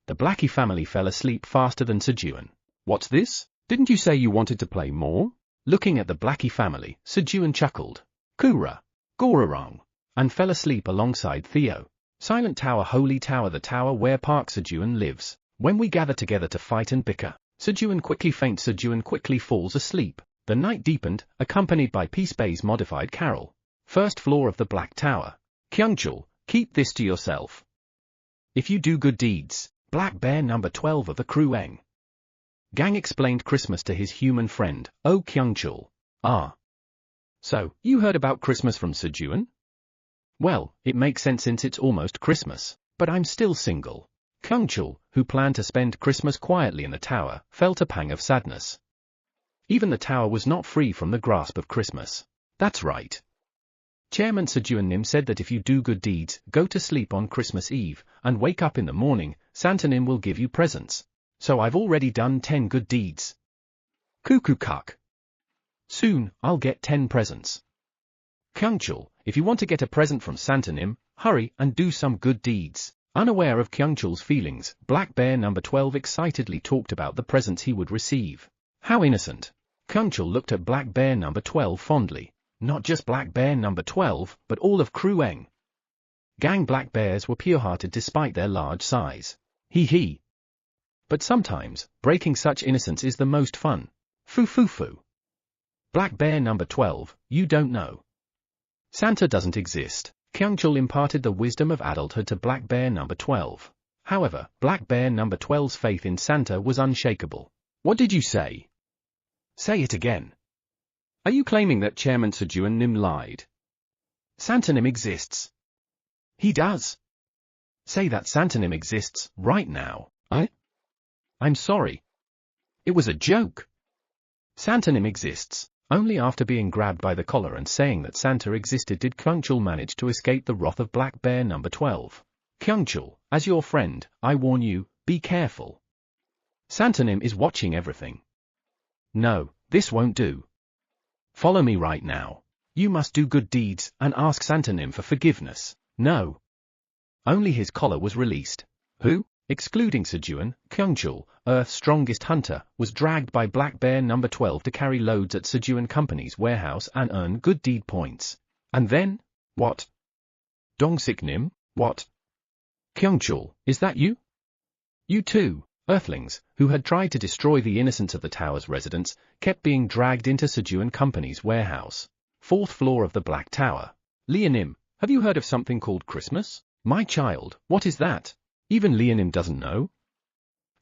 The Blackie family fell asleep faster than Sejun. What's this? Didn't you say you wanted to play more? Looking at the Blackie family, Sejun chuckled. Kura. Gorarong. And fell asleep alongside Theo. Silent Tower, Holy Tower, the tower where Park Sejun lives. When we gather together to fight and bicker, Sejun quickly faints. Sejun quickly falls asleep. The night deepened, accompanied by Peacebay's modified carol. First floor of the Black Tower. Kyungchul, keep this to yourself. If you do good deeds, Black Bear number 12 of the Krueng gang explained Christmas to his human friend, Oh Kyungchul. So, you heard about Christmas from Sejun? Well, it makes sense since it's almost Christmas, but I'm still single. Kyungchul, who planned to spend Christmas quietly in the tower, felt a pang of sadness. Even the tower was not free from the grasp of Christmas. That's right. Chairman Sejun Nim said that if you do good deeds, go to sleep on Christmas Eve, and wake up in the morning, Santa Nim will give you presents. So I've already done 10 good deeds. Cuckoo cuck. Soon, I'll get 10 presents. Kyungchul, if you want to get a present from Santa Nim, hurry and do some good deeds. Unaware of Kyungchul's feelings, Black Bear number 12 excitedly talked about the presents he would receive. How innocent. Kyungchul looked at Black Bear number 12 fondly. Not just Black Bear number 12, but all of Krueng gang black bears were pure-hearted despite their large size. Hee. But sometimes, breaking such innocence is the most fun. Foo. Black Bear number 12, you don't know. Santa doesn't exist. Kyungchul imparted the wisdom of adulthood to Black Bear number 12. However, Black Bear number 12's faith in Santa was unshakable. What did you say? Say it again. Are you claiming that Chairman Sejun Nim lied? Santa Nim exists. He does. Say that Santa Nim exists, right now. I'm sorry. It was a joke. Santa Nim exists. Only after being grabbed by the collar and saying that Santa existed did Kyungchul manage to escape the wrath of Black Bear number 12. Kyungchul, as your friend, I warn you, be careful. Santa Nim is watching everything. No, this won't do. Follow me right now. You must do good deeds and ask Santa Nim for forgiveness. No. Only his collar was released. Who? excluding Sejun, Kyungchul, Earth's strongest hunter, was dragged by Black Bear number 12 to carry loads at Sejun Company's warehouse and earn good deed points. And then? What? Dongsik Nim, what? Kyungchul, is that you? You too, Earthlings, who had tried to destroy the innocence of the tower's residents, kept being dragged into Sejun Company's warehouse. 4th floor of the Black Tower. Leonim, have you heard of something called Christmas? My child, what is that? Even Leonim doesn't know?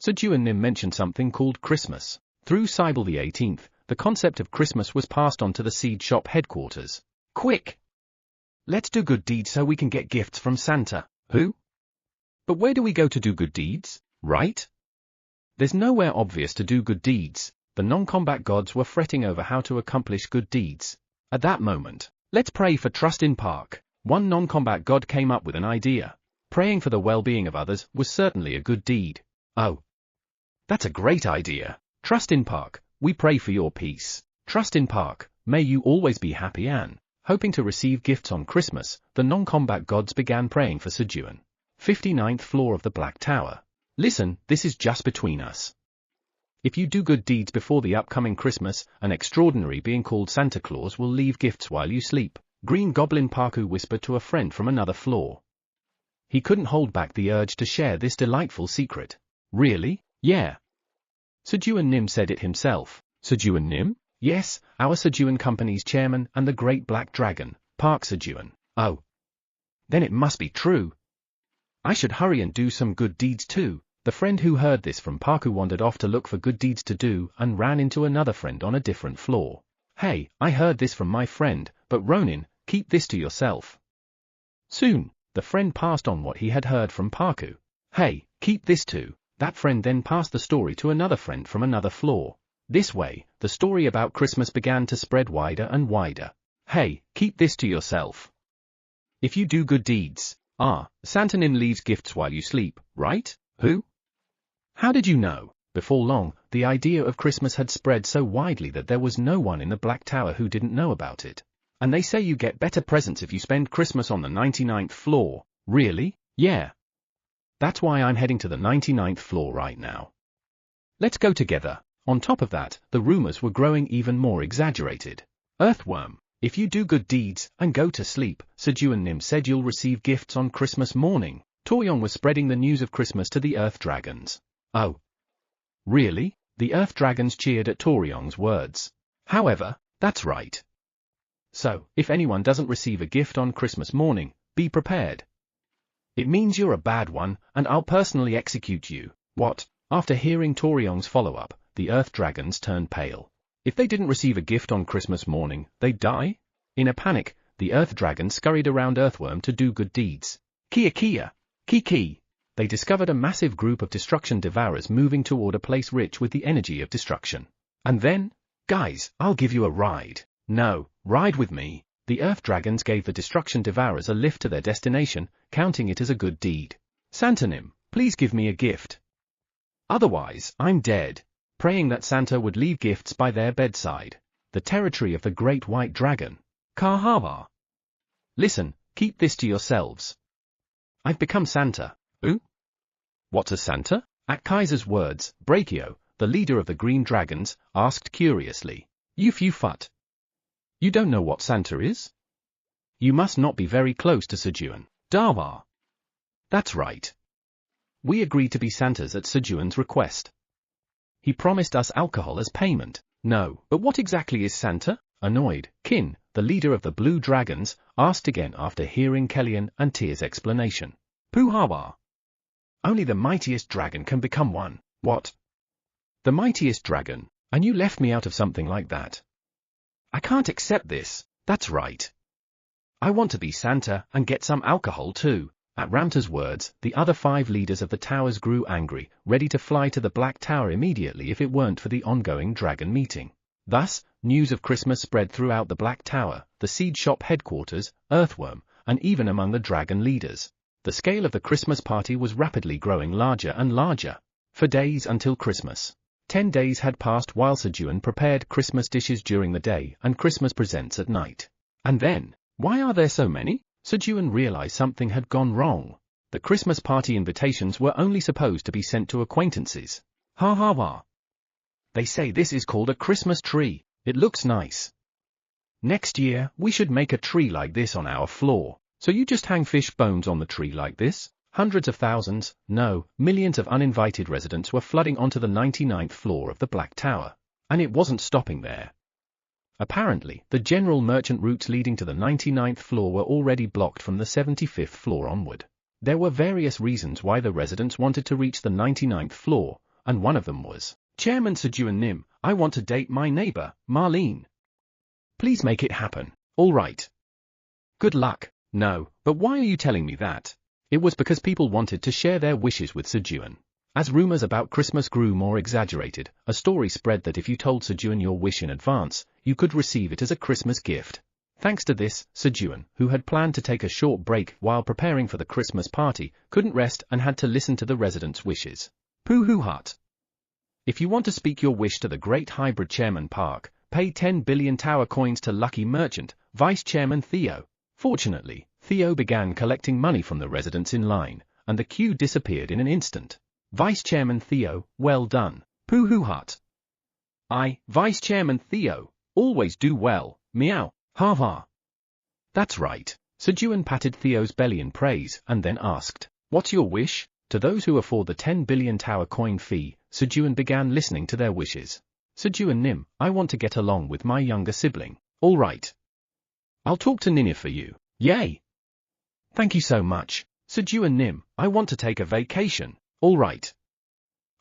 Sejun Nim mentioned something called Christmas. Through Cybele the 18th, the concept of Christmas was passed on to the seed shop headquarters. Quick! Let's do good deeds so we can get gifts from Santa. Who? But where do we go to do good deeds, right? There's nowhere obvious to do good deeds. The non-combat gods were fretting over how to accomplish good deeds. At that moment, let's pray for trust in Park. One non-combat god came up with an idea. Praying for the well-being of others was certainly a good deed. Oh. That's a great idea. Trust in Park, we pray for your peace. Trust in Park, may you always be happy and, hoping to receive gifts on Christmas, the non-combat gods began praying for Sejun. 59th floor of the Black Tower. Listen, this is just between us. If you do good deeds before the upcoming Christmas, an extraordinary being called Santa Claus will leave gifts while you sleep. Green Goblin Parku whispered to a friend from another floor. He couldn't hold back the urge to share this delightful secret. Really? Yeah. Sejun Nim said it himself. Sejun Nim? Yes, our Sejun Company's chairman and the great black dragon, Park Sejun. Oh. Then it must be true. I should hurry and do some good deeds too. The friend who heard this from Parku wandered off to look for good deeds to do and ran into another friend on a different floor. Hey, I heard this from my friend, but Ronin, keep this to yourself. Soon, the friend passed on what he had heard from Parku. Hey, keep this too. That friend then passed the story to another friend from another floor. This way, the story about Christmas began to spread wider and wider. Hey, keep this to yourself. If you do good deeds, Santa Nim leaves gifts while you sleep, right? Who? How did you know? Before long, the idea of Christmas had spread so widely that there was no one in the Black Tower who didn't know about it. And they say you get better presents if you spend Christmas on the 99th floor. Really? Yeah. That's why I'm heading to the 99th floor right now. Let's go together. On top of that, the rumors were growing even more exaggerated. Earthworm, if you do good deeds and go to sleep, Sejun Nim said you'll receive gifts on Christmas morning. Toryong was spreading the news of Christmas to the Earth Dragons. Oh. Really? The Earth Dragons cheered at Toryong's words. However, that's right. So, if anyone doesn't receive a gift on Christmas morning, be prepared. It means you're a bad one, and I'll personally execute you. What? After hearing Toryong's follow-up, the Earth Dragons turned pale. If they didn't receive a gift on Christmas morning, they'd die? In a panic, the Earth Dragons scurried around Earthworm to do good deeds. Kia kia! Kiki! They discovered a massive group of destruction devourers moving toward a place rich with the energy of destruction. And then? Guys, I'll give you a ride. No, ride with me. The Earth Dragons gave the destruction devourers a lift to their destination, counting it as a good deed. Santa Nim, please give me a gift. Otherwise, I'm dead. Praying that Santa would leave gifts by their bedside. The territory of the Great White Dragon. Kahava. Listen, keep this to yourselves. I've become Santa. Who? What's a Santa? At Kaiser's words, Brachio, the leader of the Green Dragons, asked curiously. You fut. You don't know what Santa is? You must not be very close to Sejun. Dawa. That's right. We agreed to be Santas at Sejun's request. He promised us alcohol as payment. No, but what exactly is Santa? Annoyed, Kin, the leader of the Blue Dragons, asked again after hearing Kellyan and Tyr's explanation. Puhawa. Only the mightiest dragon can become one. What? The mightiest dragon? And you left me out of something like that. I can't accept this. That's right. I want to be Santa and get some alcohol too. At Ramta's words, the other 5 leaders of the towers grew angry, ready to fly to the Black Tower immediately if it weren't for the ongoing dragon meeting. Thus, news of Christmas spread throughout the Black Tower, the seed shop headquarters, Earthworm, and even among the dragon leaders. The scale of the Christmas party was rapidly growing larger and larger. For days until Christmas. 10 days had passed while Sejun prepared Christmas dishes during the day and Christmas presents at night. And then, why are there so many? Sejun realized something had gone wrong. The Christmas party invitations were only supposed to be sent to acquaintances. Ha ha ha. They say this is called a Christmas tree. It looks nice. Next year, we should make a tree like this on our floor. So you just hang fish bones on the tree like this? Hundreds of thousands, no, millions of uninvited residents were flooding onto the 99th floor of the Black Tower. And it wasn't stopping there. Apparently, the general merchant routes leading to the 99th floor were already blocked from the 75th floor onward. There were various reasons why the residents wanted to reach the 99th floor, and one of them was, Chairman Sejun Nim, I want to date my neighbor, Marlene. Please make it happen. All right. Good luck. No, but why are you telling me that? It was because people wanted to share their wishes with Sejun. As rumors about Christmas grew more exaggerated, a story spread that if you told Sejun your wish in advance, you could receive it as a Christmas gift. Thanks to this, Sejun, who had planned to take a short break while preparing for the Christmas party, couldn't rest and had to listen to the residents' wishes. Pooh hut. If you want to speak your wish to the great hybrid Chairman Park, pay 10 billion tower coins to lucky merchant, Vice Chairman Theo. Fortunately, Theo began collecting money from the residents in line, and the queue disappeared in an instant. Vice Chairman Theo, well done. Pooh hut. Vice Chairman Theo, always do well, meow, ha ha. That's right. Sejun patted Theo's belly in praise and then asked, what's your wish? To those who afford the 10 billion tower coin fee, Sejun began listening to their wishes. Sejun Nim, I want to get along with my younger sibling. All right. I'll talk to Nina for you. Yay. Thank you so much. Sejun Nim, I want to take a vacation. All right.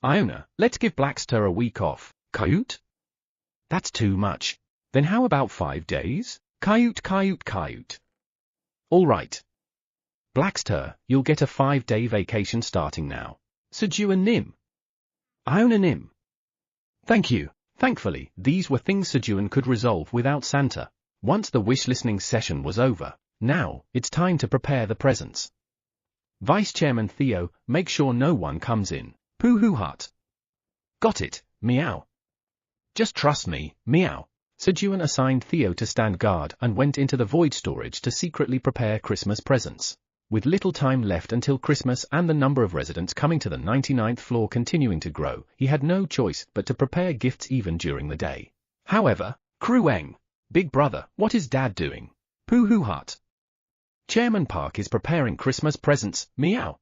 Iona, let's give Blackster a week off. Kayut? That's too much. Then how about 5 days? Kayut. All right. Blackster, you'll get a 5-day vacation starting now. Sejun Nim. Iona Nim. Thank you. Thankfully, these were things Sejun could resolve without Santa. Once the wish-listening session was over, now, it's time to prepare the presents. Vice Chairman Theo, make sure no one comes in. Pooh hut. Got it, meow. Just trust me, meow. Sejun assigned Theo to stand guard and went into the void storage to secretly prepare Christmas presents. With little time left until Christmas and the number of residents coming to the 99th floor continuing to grow, he had no choice but to prepare gifts even during the day. However, Krueng, big brother, what is Dad doing? Pooh hut. Chairman Park is preparing Christmas presents, meow.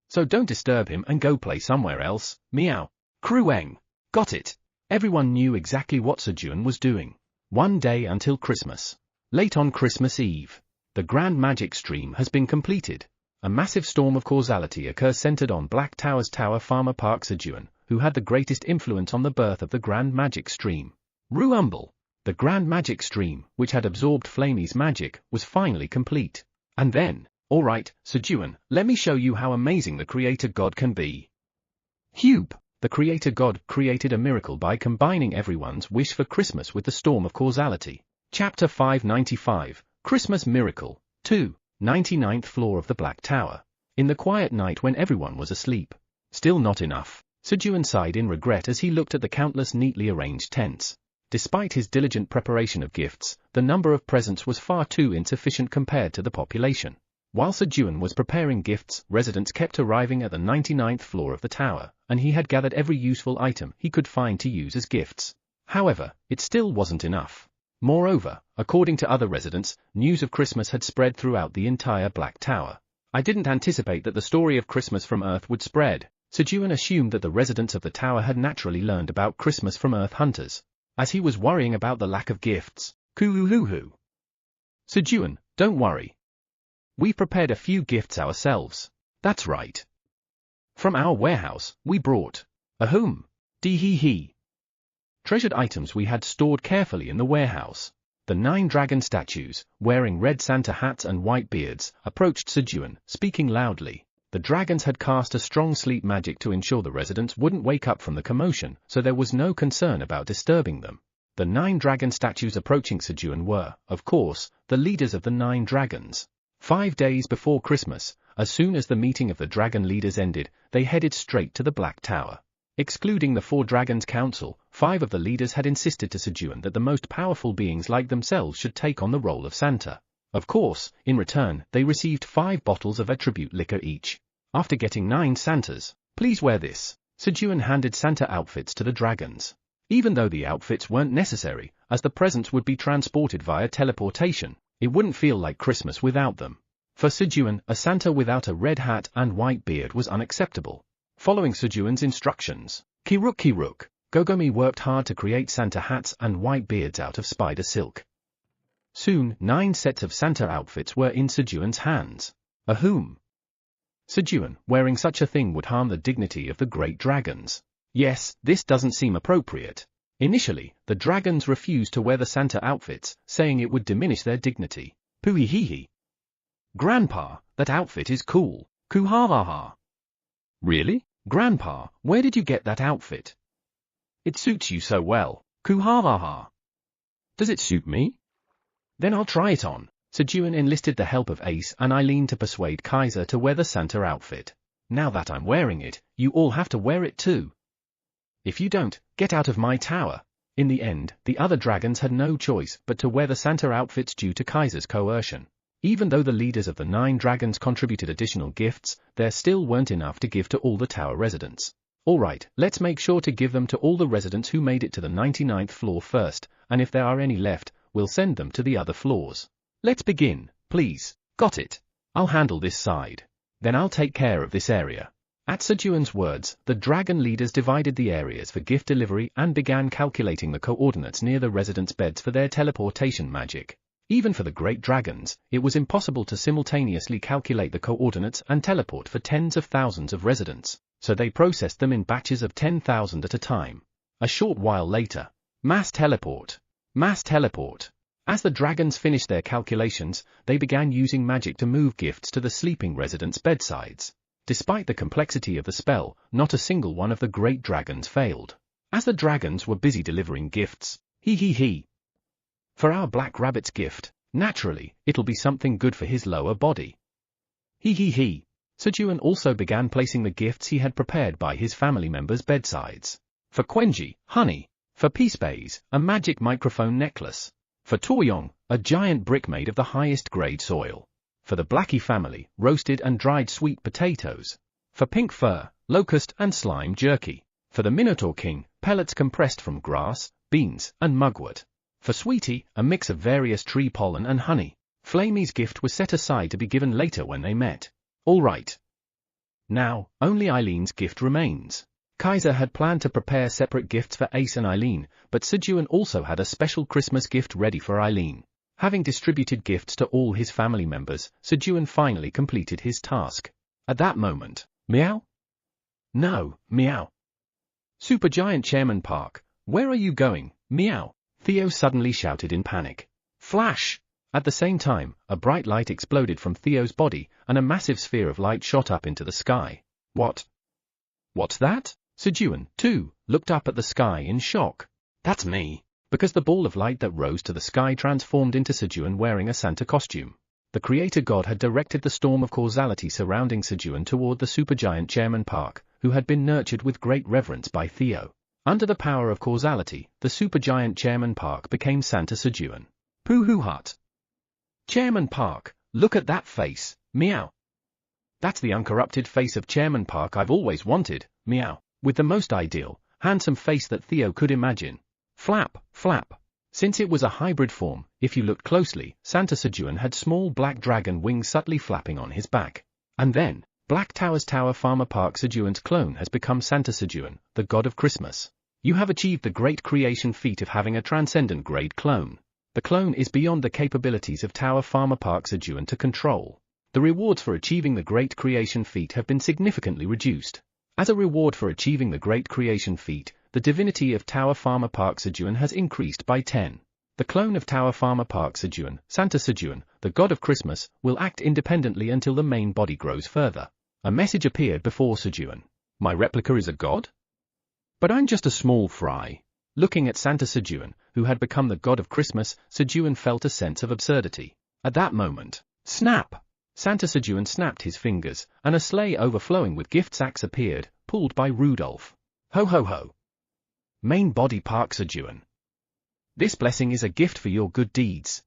So don't disturb him and go play somewhere else, meow. Krueng. Got it. Everyone knew exactly what Sejun was doing. One day until Christmas. Late on Christmas Eve, the grand magic stream has been completed. A massive storm of causality occurs centered on Black Tower's Tower Farmer Park Sejun, who had the greatest influence on the birth of the grand magic stream. Ruumble. The grand magic stream, which had absorbed Flamey's magic, was finally complete. And then, alright, Sejun, let me show you how amazing the creator god can be. Hube. The creator god created a miracle by combining everyone's wish for Christmas with the storm of causality. Chapter 595, Christmas Miracle, 2, 99th floor of the Black Tower. In the quiet night when everyone was asleep. Still not enough. Sejun sighed in regret as he looked at the countless neatly arranged tents. Despite his diligent preparation of gifts, the number of presents was far too insufficient compared to the population. While Sejun was preparing gifts, residents kept arriving at the 99th floor of the tower, and he had gathered every useful item he could find to use as gifts. However, it still wasn't enough. Moreover, according to other residents, news of Christmas had spread throughout the entire Black Tower. I didn't anticipate that the story of Christmas from Earth would spread. Sejun assumed that the residents of the tower had naturally learned about Christmas from Earth hunters. As he was worrying about the lack of gifts, Kuhoo. Sejun, don't worry. We prepared a few gifts ourselves. That's right. From our warehouse, we brought. Ahum. Dee-hee-hee. Treasured items we had stored carefully in the warehouse. The 9 dragon statues, wearing red Santa hats and white beards, approached Sejun, speaking loudly. The dragons had cast a strong sleep magic to ensure the residents wouldn't wake up from the commotion, so there was no concern about disturbing them. The 9 dragon statues approaching Sejun were, of course, the leaders of the 9 dragons. 5 days before Christmas, as soon as the meeting of the dragon leaders ended, they headed straight to the Black Tower. Excluding the 4 Dragons Council, 5 of the leaders had insisted to Sejun that the most powerful beings like themselves should take on the role of Santa. Of course, in return, they received 5 bottles of attribute liquor each. After getting 9 Santas, please wear this. Sejun handed Santa outfits to the dragons. Even though the outfits weren't necessary, as the presents would be transported via teleportation, it wouldn't feel like Christmas without them. For Sejun, a Santa without a red hat and white beard was unacceptable. Following Sejun's instructions, Kiruk Gogomi worked hard to create Santa hats and white beards out of spider silk. Soon, 9 sets of Santa outfits were in Sejun's hands. Ahum! Sejun, wearing such a thing would harm the dignity of the great dragons. Yes, this doesn't seem appropriate. Initially, the dragons refused to wear the Santa outfits, saying it would diminish their dignity. Pooey-hee-hee. Grandpa, that outfit is cool. Coo-ha-ha-ha. Really? Grandpa, where did you get that outfit? It suits you so well. Coo-ha-ha-ha. Does it suit me? Then I'll try it on. Sejun enlisted the help of Ace and Eileen to persuade Kaiser to wear the Santa outfit. Now that I'm wearing it, you all have to wear it too. If you don't, get out of my tower. In the end, the other dragons had no choice but to wear the Santa outfits due to Kaiser's coercion. Even though the leaders of the 9 dragons contributed additional gifts, there still weren't enough to give to all the tower residents. Alright, let's make sure to give them to all the residents who made it to the 99th floor first, and if there are any left, we'll send them to the other floors. Let's begin, please. Got it. I'll handle this side. Then I'll take care of this area. At Sejun's words, the dragon leaders divided the areas for gift delivery and began calculating the coordinates near the residents' beds for their teleportation magic. Even for the great dragons, it was impossible to simultaneously calculate the coordinates and teleport for tens of thousands of residents, so they processed them in batches of 10,000 at a time. A short while later, mass teleport. Mass teleport. As the dragons finished their calculations, they began using magic to move gifts to the sleeping residents' bedsides. Despite the complexity of the spell, not a single one of the great dragons failed. As the dragons were busy delivering gifts, hee. For our black rabbit's gift, naturally, it'll be something good for his lower body. Hee. Sejun also began placing the gifts he had prepared by his family members' bedsides. For Quenji, honey. For Peacebays, a magic microphone necklace. For Toyong, a giant brick made of the highest grade soil. For the Blackie family, roasted and dried sweet potatoes. For Pink Fur, locust and slime jerky. For the Minotaur King, pellets compressed from grass, beans, and mugwort. For Sweetie, a mix of various tree pollen and honey. Flamey's gift was set aside to be given later when they met. All right. Now, only Eileen's gift remains. Kaiser had planned to prepare separate gifts for Ace and Eileen, but Sejun also had a special Christmas gift ready for Eileen. Having distributed gifts to all his family members, Sejun finally completed his task. At that moment, meow? No, meow. Supergiant Chairman Park, where are you going, meow? Theo suddenly shouted in panic. Flash! At the same time, a bright light exploded from Theo's body, and a massive sphere of light shot up into the sky. What? What's that? Sejun, too, looked up at the sky in shock. That's me. Because the ball of light that rose to the sky transformed into Sejun wearing a Santa costume. The creator god had directed the storm of causality surrounding Sejun toward the supergiant Chairman Park, who had been nurtured with great reverence by Theo. Under the power of causality, the supergiant Chairman Park became Santa Sejun. Pooh-hoo-hut. Chairman Park, look at that face, meow. That's the uncorrupted face of Chairman Park I've always wanted, meow, with the most ideal, handsome face that Theo could imagine. Flap. Since it was a hybrid form, if you looked closely, Santa Sejun had small black dragon wings subtly flapping on his back. And then, Black Tower's Tower Farmer Park Sejun's clone has become Santa Sejun, the god of Christmas. You have achieved the great creation feat of having a transcendent grade clone. The clone is beyond the capabilities of Tower Farmer Park Sejun to control. The rewards for achieving the great creation feat have been significantly reduced. As a reward for achieving the great creation feat, the divinity of Tower Farmer Park Sejun has increased by 10. The clone of Tower Farmer Park Sejun, Santa Sejun, the god of Christmas, will act independently until the main body grows further. A message appeared before Sejun. My replica is a god? But I'm just a small fry. Looking at Santa Sejun, who had become the god of Christmas, Sejun felt a sense of absurdity. At that moment, snap! Santa Sejun snapped his fingers, and a sleigh overflowing with gift sacks appeared, pulled by Rudolph. Ho ho ho! Main body Park Sejun. This blessing is a gift for your good deeds.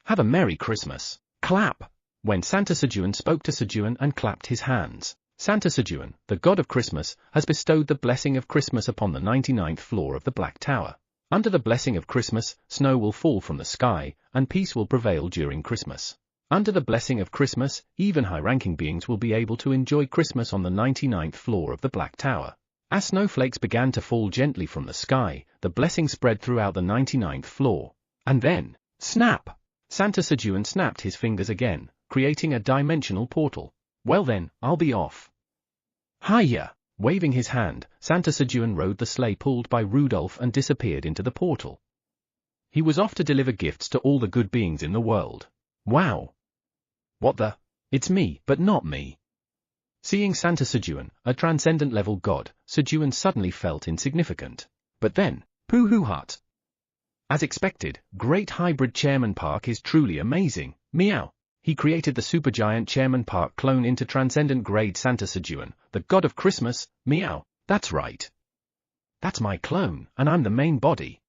Have a Merry Christmas. Clap. When Santa Sejun spoke to Sejun and clapped his hands, Santa Sejun, the god of Christmas, has bestowed the blessing of Christmas upon the 99th floor of the Black Tower. Under the blessing of Christmas, snow will fall from the sky, and peace will prevail during Christmas. Under the blessing of Christmas, even high-ranking beings will be able to enjoy Christmas on the 99th floor of the Black Tower. As snowflakes began to fall gently from the sky, the blessing spread throughout the 99th floor. And then, snap! Santa Sejun snapped his fingers again, creating a dimensional portal. Well then, I'll be off. Hiya! Waving his hand, Santa Sejun rode the sleigh pulled by Rudolph and disappeared into the portal. He was off to deliver gifts to all the good beings in the world. Wow! What the? It's me, but not me. Seeing Santa Sejun, a transcendent-level god, Sejun suddenly felt insignificant. But then, pooh-hoo-hut. As expected, Great Hybrid Chairman Park is truly amazing, meow. He created the supergiant Chairman Park clone into transcendent grade Santa Sejun, the god of Christmas, meow. That's right. That's my clone, and I'm the main body.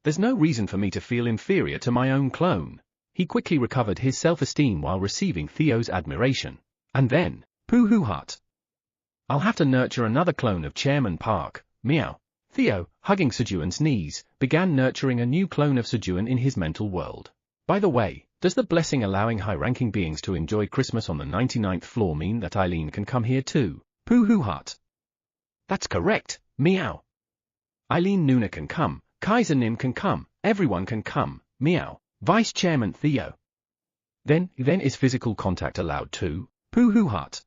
There's no reason for me to feel inferior to my own clone. He quickly recovered his self-esteem while receiving Theo's admiration. And then, pooh-hoo-hut. I'll have to nurture another clone of Chairman Park, meow. Theo, hugging Sejun's knees, began nurturing a new clone of Sejun in his mental world. By the way, does the blessing allowing high-ranking beings to enjoy Christmas on the 99th floor mean that Eileen can come here too? Pooh-hoo-hut. That's correct, meow. Eileen Nuna can come, Kaiser Nim can come, everyone can come, meow. Vice Chairman Theo. Then is physical contact allowed too? Pooh-hoo-hut.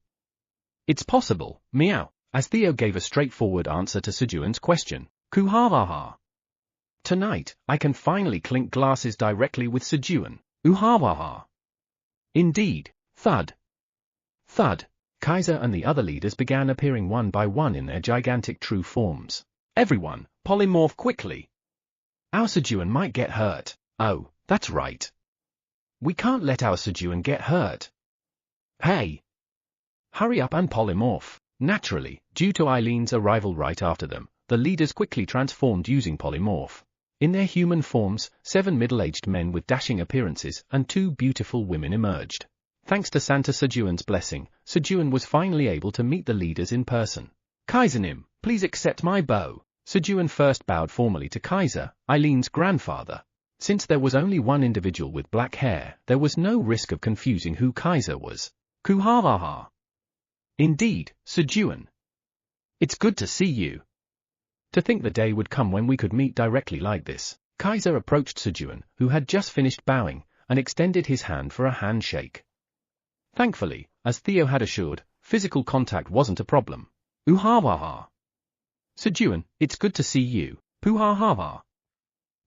It's possible, meow, as Theo gave a straightforward answer to Sejun's question. Coo-ha-ha-ha. Tonight, I can finally clink glasses directly with Sejun. Ooh-ha-ha-ha. Indeed. Thud. Thud. Kaiser and the other leaders began appearing one by one in their gigantic true forms. Everyone, polymorph quickly. Our Sejun might get hurt. Oh, that's right. We can't let our Sejun get hurt. Hey! Hurry up and polymorph. Naturally, due to Eileen's arrival right after them, the leaders quickly transformed using polymorph. In their human forms, 7 middle-aged men with dashing appearances and 2 beautiful women emerged. Thanks to Santa Sejun's blessing, Sejun was finally able to meet the leaders in person. Kaisernim, please accept my bow. Sejun first bowed formally to Kaiser, Eileen's grandfather. Since there was only one individual with black hair, there was no risk of confusing who Kaiser was. Coo-ha-ha-ha. Indeed, Sejun. It's good to see you. To think the day would come when we could meet directly like this. Kaiser approached Sejun, who had just finished bowing, and extended his hand for a handshake. Thankfully, as Theo had assured, physical contact wasn't a problem. Ooh-ha-ha-ha. Sejun, it's good to see you. Poo-ha-ha-ha.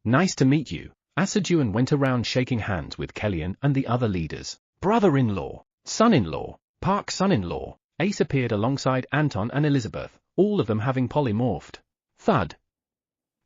Nice to meet you. As Sejun went around shaking hands with Kellyan and the other leaders. Brother-in-law, son-in-law, Park son-in-law, Ace appeared alongside Anton and Elizabeth, all of them having polymorphed. Thud.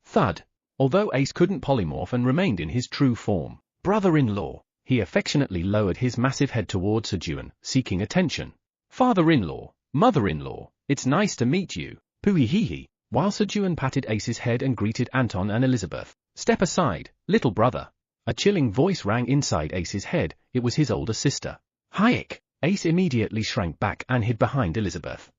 Thud. Although Ace couldn't polymorph and remained in his true form, brother-in-law, he affectionately lowered his massive head towards Sejun, seeking attention. Father-in-law, mother-in-law, it's nice to meet you. Poo-hee-hee-hee. While Sejun patted Ace's head and greeted Anton and Elizabeth. Step aside, little brother. A chilling voice rang inside Ace's head. It was his older sister. Hayek. Ace immediately shrank back and hid behind Elizabeth.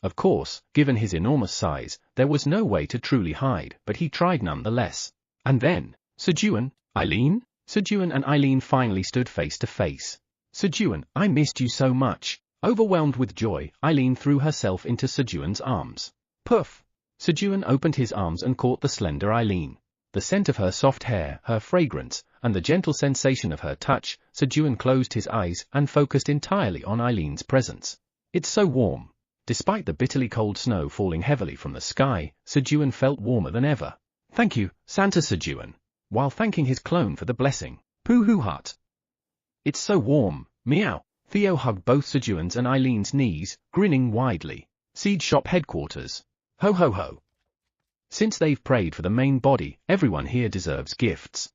Of course, given his enormous size, there was no way to truly hide, but he tried nonetheless. And then, Sejun, Eileen? Sejun and Eileen finally stood face to face. Sejun, I missed you so much. Overwhelmed with joy, Eileen threw herself into Sejun's arms. Puff! Sejun opened his arms and caught the slender Eileen. The scent of her soft hair, her fragrance, and the gentle sensation of her touch, Sejun closed his eyes and focused entirely on Eileen's presence. It's so warm. Despite the bitterly cold snow falling heavily from the sky, Sejun felt warmer than ever. Thank you, Santa Sejun. While thanking his clone for the blessing. Pooh-hoo-hut. It's so warm, meow. Theo hugged both Sejun's and Eileen's knees, grinning widely. Seed Shop headquarters. Ho ho ho. Since they've prayed for the main body, everyone here deserves gifts.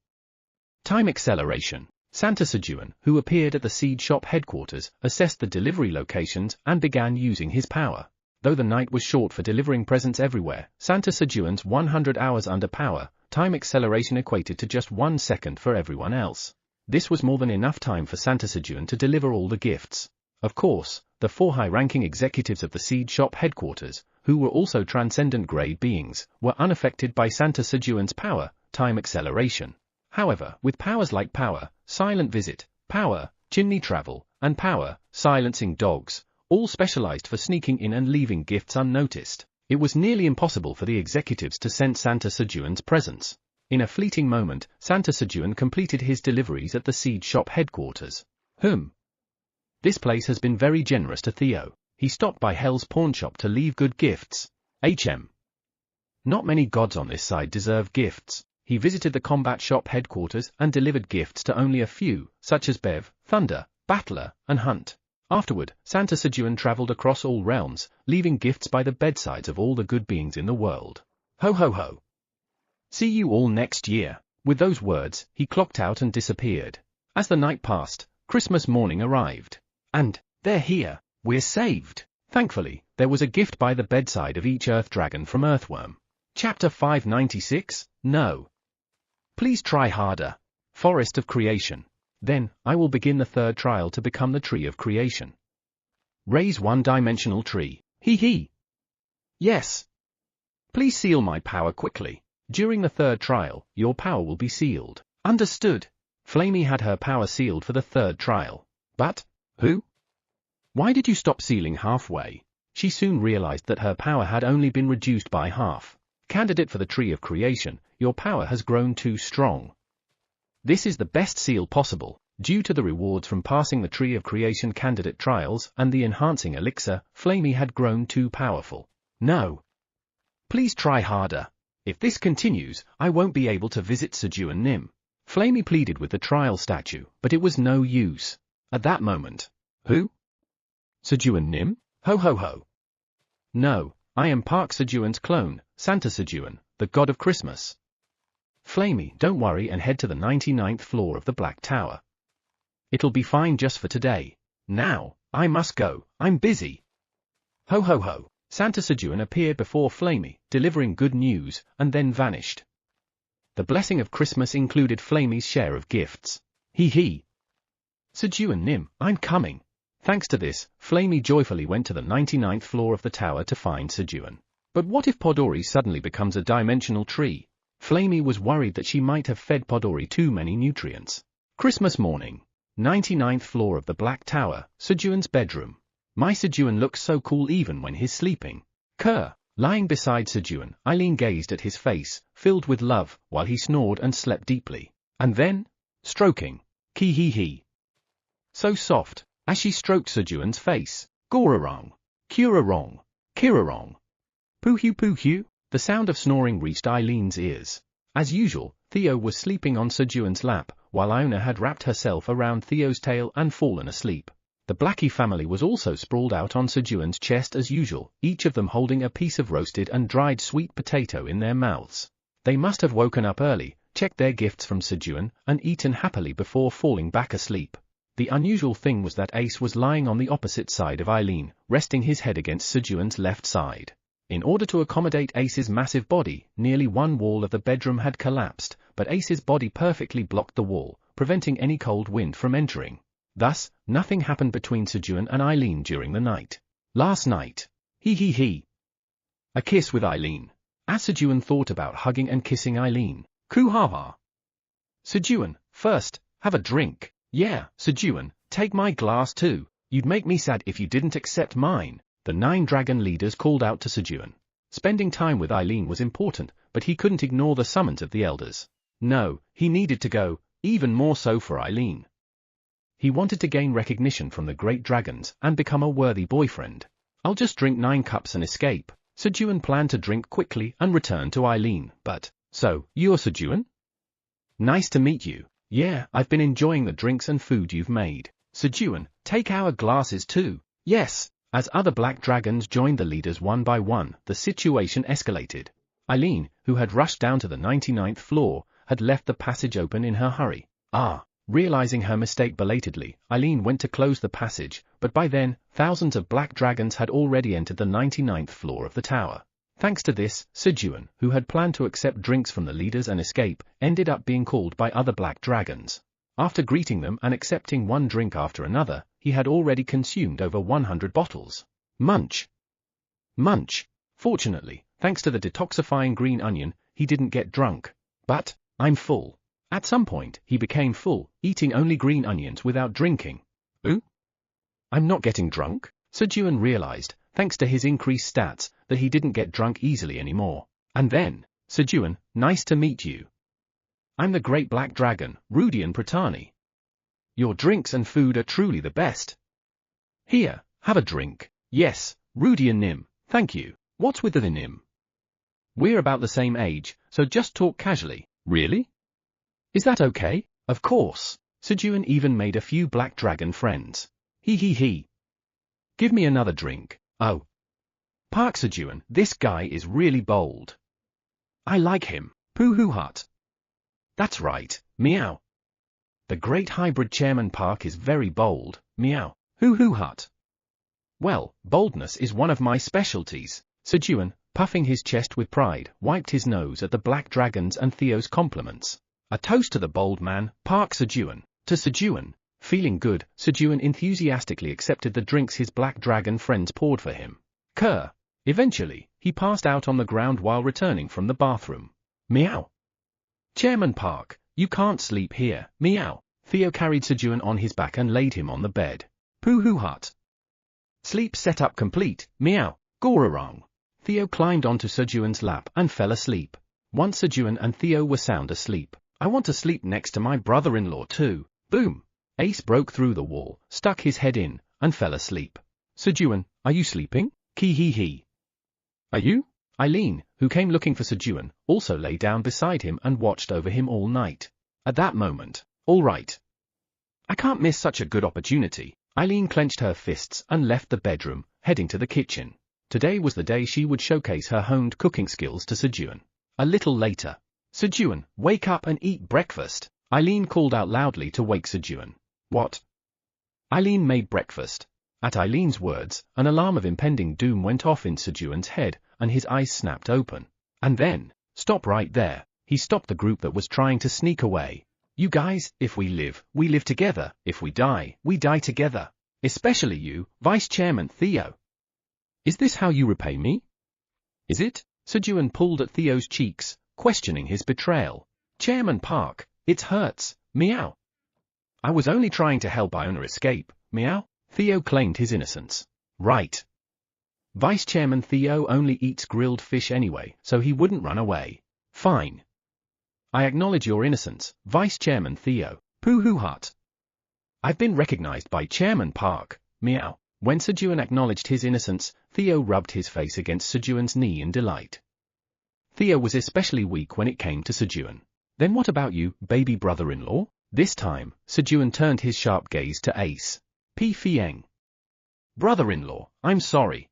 Time acceleration. Santa Sejun, who appeared at the Seed Shop headquarters, assessed the delivery locations and began using his power. Though the night was short for delivering presents everywhere, Santa Sejun's 100 hours under power, time acceleration equated to just 1 second for everyone else. This was more than enough time for Santa Sejun to deliver all the gifts. Of course, the 4 high-ranking executives of the seed shop headquarters, who were also transcendent grade beings, were unaffected by Santa Sejun's power, time acceleration. However, with powers like power, silent visit, power, chimney travel, and power, silencing dogs, all specialized for sneaking in and leaving gifts unnoticed, it was nearly impossible for the executives to sense Santa Sejun's presence. In a fleeting moment, Santa Sejun completed his deliveries at the seed shop headquarters. This place has been very generous to Theo. He stopped by Hell's pawnshop to leave good gifts. Not many gods on this side deserve gifts. He visited the combat shop headquarters and delivered gifts to only a few, such as Bev, Thunder, Battler, and Hunt. Afterward, Santa Sejun traveled across all realms, leaving gifts by the bedsides of all the good beings in the world. Ho ho ho! See you all next year. With those words, he clocked out and disappeared. As the night passed, Christmas morning arrived. And, they're here. We're saved. Thankfully, there was a gift by the bedside of each Earth Dragon from Earthworm. Chapter 596, No. Please try harder. Forest of Creation. Then, I will begin the 3rd trial to become the Tree of Creation. Raise one-dimensional tree. Hee hee. Yes. Please seal my power quickly. During the 3rd trial, your power will be sealed. Understood. Flamey had her power sealed for the 3rd trial. But, who? Why did you stop sealing halfway? She soon realized that her power had only been reduced by half. Candidate for the Tree of Creation, your power has grown too strong. This is the best seal possible, due to the rewards from passing the Tree of Creation candidate trials and the enhancing elixir. Flamey had grown too powerful. No. Please try harder. If this continues, I won't be able to visit Sejun Nim. Flamey pleaded with the trial statue, but it was no use. At that moment, who? Sejun Nim? Ho ho ho. No, I am Park Sejun's clone, Santa Sejun, the god of Christmas. Flamey, don't worry and head to the 99th floor of the Black Tower. It'll be fine just for today. Now, I must go, I'm busy. Ho ho ho. Santa Sejun appeared before Flamey, delivering good news, and then vanished. The blessing of Christmas included Flamey's share of gifts. Hee hee. Sejun Nim, I'm coming. Thanks to this, Flamey joyfully went to the 99th floor of the tower to find Sejun. But what if Podori suddenly becomes a dimensional tree? Flamey was worried that she might have fed Podori too many nutrients. Christmas morning. 99th floor of the Black Tower, Sejun's bedroom. My Sejun looks so cool even when he's sleeping. Kerr. Lying beside Sejun, Eileen gazed at his face, filled with love, while he snored and slept deeply. And then? Stroking. Ki hee hee. So soft. As she stroked Sejun's face. Gorarong. Kurarong. Kirarong. Pooh-hoo pooh-hoo. The sound of snoring reached Eileen's ears. As usual, Theo was sleeping on Sejun's lap, while Iona had wrapped herself around Theo's tail and fallen asleep. The Blackie family was also sprawled out on Sejun's chest as usual, each of them holding a piece of roasted and dried sweet potato in their mouths. They must have woken up early, checked their gifts from Sejun, and eaten happily before falling back asleep. The unusual thing was that Ace was lying on the opposite side of Eileen, resting his head against Sejun's left side. In order to accommodate Ace's massive body, nearly one wall of the bedroom had collapsed, but Ace's body perfectly blocked the wall, preventing any cold wind from entering. Thus, nothing happened between Sejun and Eileen during the night. Last night. Hee hee hee. A kiss with Eileen. As Sejun thought about hugging and kissing Eileen. Coo ha ha. Sejun, first, have a drink. Yeah, Sejun, take my glass too. You'd make me sad if you didn't accept mine. The 9 dragon leaders called out to Sejun. Spending time with Eileen was important, but he couldn't ignore the summons of the elders. No, he needed to go, even more so for Eileen. He wanted to gain recognition from the great dragons and become a worthy boyfriend. I'll just drink 9 cups and escape. Sejun planned to drink quickly and return to Eileen, but, so, you're Sejun? Nice to meet you. Yeah, I've been enjoying the drinks and food you've made. Sejun, take our glasses too. Yes. As other black dragons joined the leaders one by one, the situation escalated. Eileen, who had rushed down to the 99th floor, had left the passage open in her hurry. Realizing her mistake belatedly, Eileen went to close the passage, but by then, thousands of black dragons had already entered the 99th floor of the tower. Thanks to this, Sejun, who had planned to accept drinks from the leaders and escape, ended up being called by other black dragons. After greeting them and accepting one drink after another, he had already consumed over 100 bottles. Munch. Munch. Fortunately, thanks to the detoxifying green onion, he didn't get drunk. But, I'm full. At some point, he became full, eating only green onions without drinking. Ooh? I'm not getting drunk? Sejun realized, thanks to his increased stats, that he didn't get drunk easily anymore. And then, Sejun, nice to meet you. I'm the Great Black Dragon, Rudian Pratani. Your drinks and food are truly the best. Here, have a drink. Yes, Rudian Nim, thank you. What's with the Nim? We're about the same age, so just talk casually. Really? Is that okay? Of course. Sejun even made a few Black Dragon friends. He. Give me another drink. Oh. Park Sejun, this guy is really bold. I like him. Pooh hut. That's right, meow. The great hybrid Chairman Park is very bold, meow. Hoo hut. Well, boldness is one of my specialties. Sejun, puffing his chest with pride, wiped his nose at the Black Dragons and Theo's compliments. A toast to the bold man, Park Sejun. To Sejun. Feeling good, Sejun enthusiastically accepted the drinks his Black Dragon friends poured for him. Kerr. Eventually, he passed out on the ground while returning from the bathroom. Meow. Chairman Park, you can't sleep here, meow. Theo carried Sejun on his back and laid him on the bed. Pooh hut. Sleep setup complete, meow. Gororong. Theo climbed onto Sejun's lap and fell asleep. Once Sejun and Theo were sound asleep. I want to sleep next to my brother-in-law too. Boom. Ace broke through the wall, stuck his head in, and fell asleep. Sejun, are you sleeping? He. Are you? Eileen, who came looking for Sejun, also lay down beside him and watched over him all night. At that moment, all right. I can't miss such a good opportunity. Eileen clenched her fists and left the bedroom, heading to the kitchen. Today was the day she would showcase her honed cooking skills to Sejun. A little later. Sejun, wake up and eat breakfast. Eileen called out loudly to wake Sejun. What? Eileen made breakfast. At Eileen's words, an alarm of impending doom went off in Sejun's head, and his eyes snapped open. And then, stop right there. He stopped the group that was trying to sneak away. You guys, if we live together. If we die together. Especially you, Vice Chairman Theo. Is this how you repay me? Is it? Sejun pulled at Theo's cheeks, questioning his betrayal. Chairman Park, it hurts, meow. I was only trying to help Iona escape, meow. Theo claimed his innocence. Right. Vice Chairman Theo only eats grilled fish anyway, so he wouldn't run away. Fine. I acknowledge your innocence, Vice Chairman Theo. Pooh hut. I've been recognized by Chairman Park, meow. When Sejun acknowledged his innocence, Theo rubbed his face against Sejun's knee in delight. Theo was especially weak when it came to Sejun. Then what about you, baby brother-in-law? This time, Sejun turned his sharp gaze to Ace. P. Fieng. Brother-in-law, I'm sorry.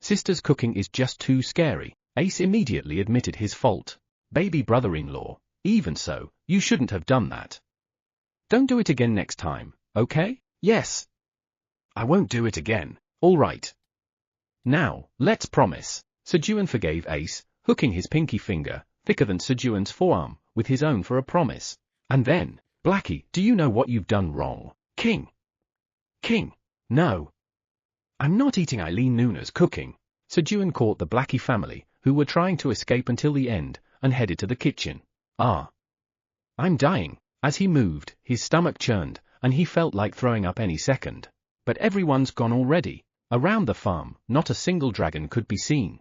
Sister's cooking is just too scary. Ace immediately admitted his fault. Baby brother-in-law, even so, you shouldn't have done that. Don't do it again next time, okay? Yes. I won't do it again, all right. Now, let's promise. Sejun forgave Ace, hooking his pinky finger, thicker than Sejun's forearm, with his own for a promise. And then, Blackie, do you know what you've done wrong? King. No. I'm not eating Eileen Nuna's cooking. Sejun caught the Blackie family, who were trying to escape until the end, and headed to the kitchen. Ah. I'm dying. As he moved, his stomach churned, and he felt like throwing up any second. But everyone's gone already. Around the farm, not a single dragon could be seen.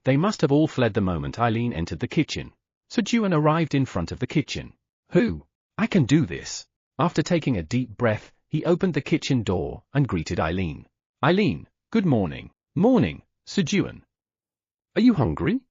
They must have all fled the moment Eileen entered the kitchen. Sejun arrived in front of the kitchen. Who? I can do this. After taking a deep breath, he opened the kitchen door and greeted Eileen. Eileen, good morning. Morning, Sejun. Are you hungry?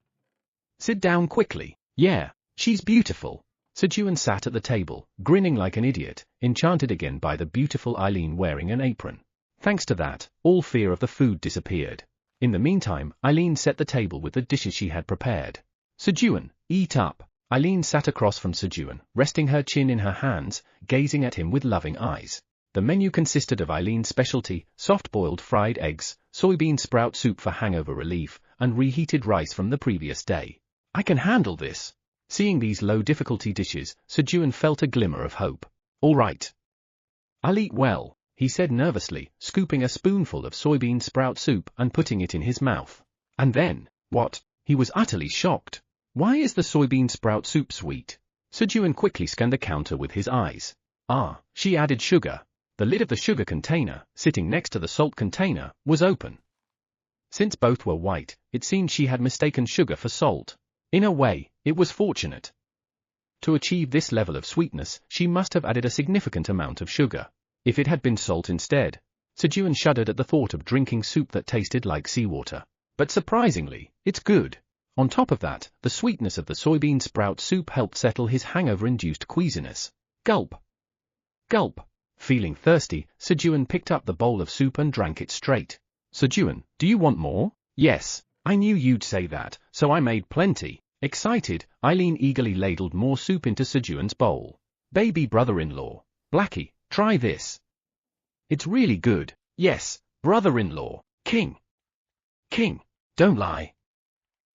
Sit down quickly. Yeah, she's beautiful. Sejun sat at the table, grinning like an idiot, enchanted again by the beautiful Eileen wearing an apron. Thanks to that, all fear of the food disappeared. In the meantime, Eileen set the table with the dishes she had prepared. Sejun, eat up. Eileen sat across from Sejun, resting her chin in her hands, gazing at him with loving eyes. The menu consisted of Eileen's specialty, soft-boiled fried eggs, soybean sprout soup for hangover relief, and reheated rice from the previous day. I can handle this. Seeing these low-difficulty dishes, Sejun felt a glimmer of hope. All right. I'll eat well, he said nervously, scooping a spoonful of soybean sprout soup and putting it in his mouth. And then, what? He was utterly shocked. Why is the soybean sprout soup sweet? Sejun quickly scanned the counter with his eyes. Ah, she added sugar. The lid of the sugar container, sitting next to the salt container, was open. Since both were white, it seemed she had mistaken sugar for salt. In a way, it was fortunate. To achieve this level of sweetness, she must have added a significant amount of sugar. If it had been salt instead. Sejun shuddered at the thought of drinking soup that tasted like seawater. But surprisingly, it's good. On top of that, the sweetness of the soybean sprout soup helped settle his hangover-induced queasiness. Gulp. Gulp. Feeling thirsty, Sejun picked up the bowl of soup and drank it straight. Sejun, do you want more? Yes, I knew you'd say that, so I made plenty. Excited, Eileen eagerly ladled more soup into Sejun's bowl. Baby brother-in-law. Blackie, try this. It's really good. Yes, brother-in-law. King. King. Don't lie.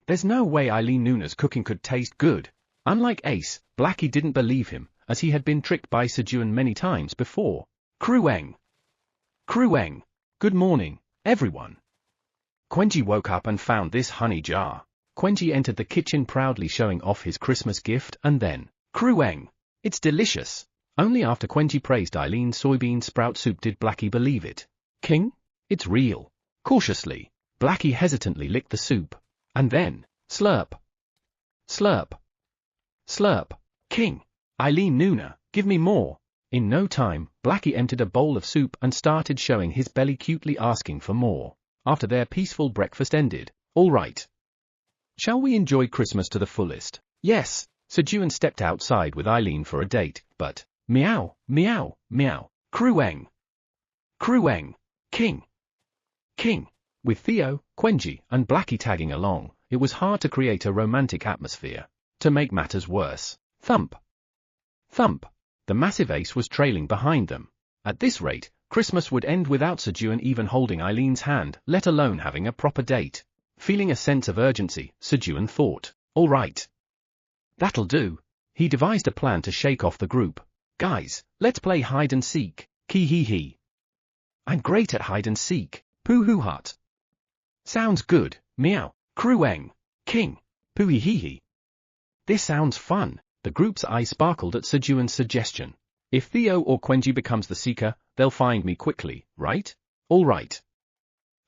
There's no way Eileen Noona's cooking could taste good. Unlike Ace, Blackie didn't believe him, as he had been tricked by Sejun many times before. Krueng. Krueng. Good morning, everyone. Quenji woke up and found this honey jar. Quenji entered the kitchen proudly showing off his Christmas gift and then, Krueng. It's delicious. Only after Quenji praised Eileen's soybean sprout soup did Blackie believe it. King? It's real. Cautiously, Blackie hesitantly licked the soup. And then, slurp. Slurp. Slurp. King. Eileen Noona, give me more. In no time, Blackie emptied a bowl of soup and started showing his belly cutely asking for more. After their peaceful breakfast ended, all right. Shall we enjoy Christmas to the fullest? Yes. Sejun stepped outside with Eileen for a date, but, meow, meow, meow, Krueng. Krueng. King. King. With Theo, Quenji, and Blackie tagging along, it was hard to create a romantic atmosphere. To make matters worse, thump. Thump. The massive Ace was trailing behind them. At this rate, Christmas would end without Sejun even holding Eileen's hand, let alone having a proper date. Feeling a sense of urgency, Sejun thought, all right. That'll do. He devised a plan to shake off the group. Guys, let's play hide and seek. Hee. I'm great at hide and seek. Pooh hut. Sounds good. Meow. Krueng. King. Pooh hee. This sounds fun. The group's eye sparkled at Sejun's suggestion. If Theo or Quenji becomes the seeker, they'll find me quickly, right? All right.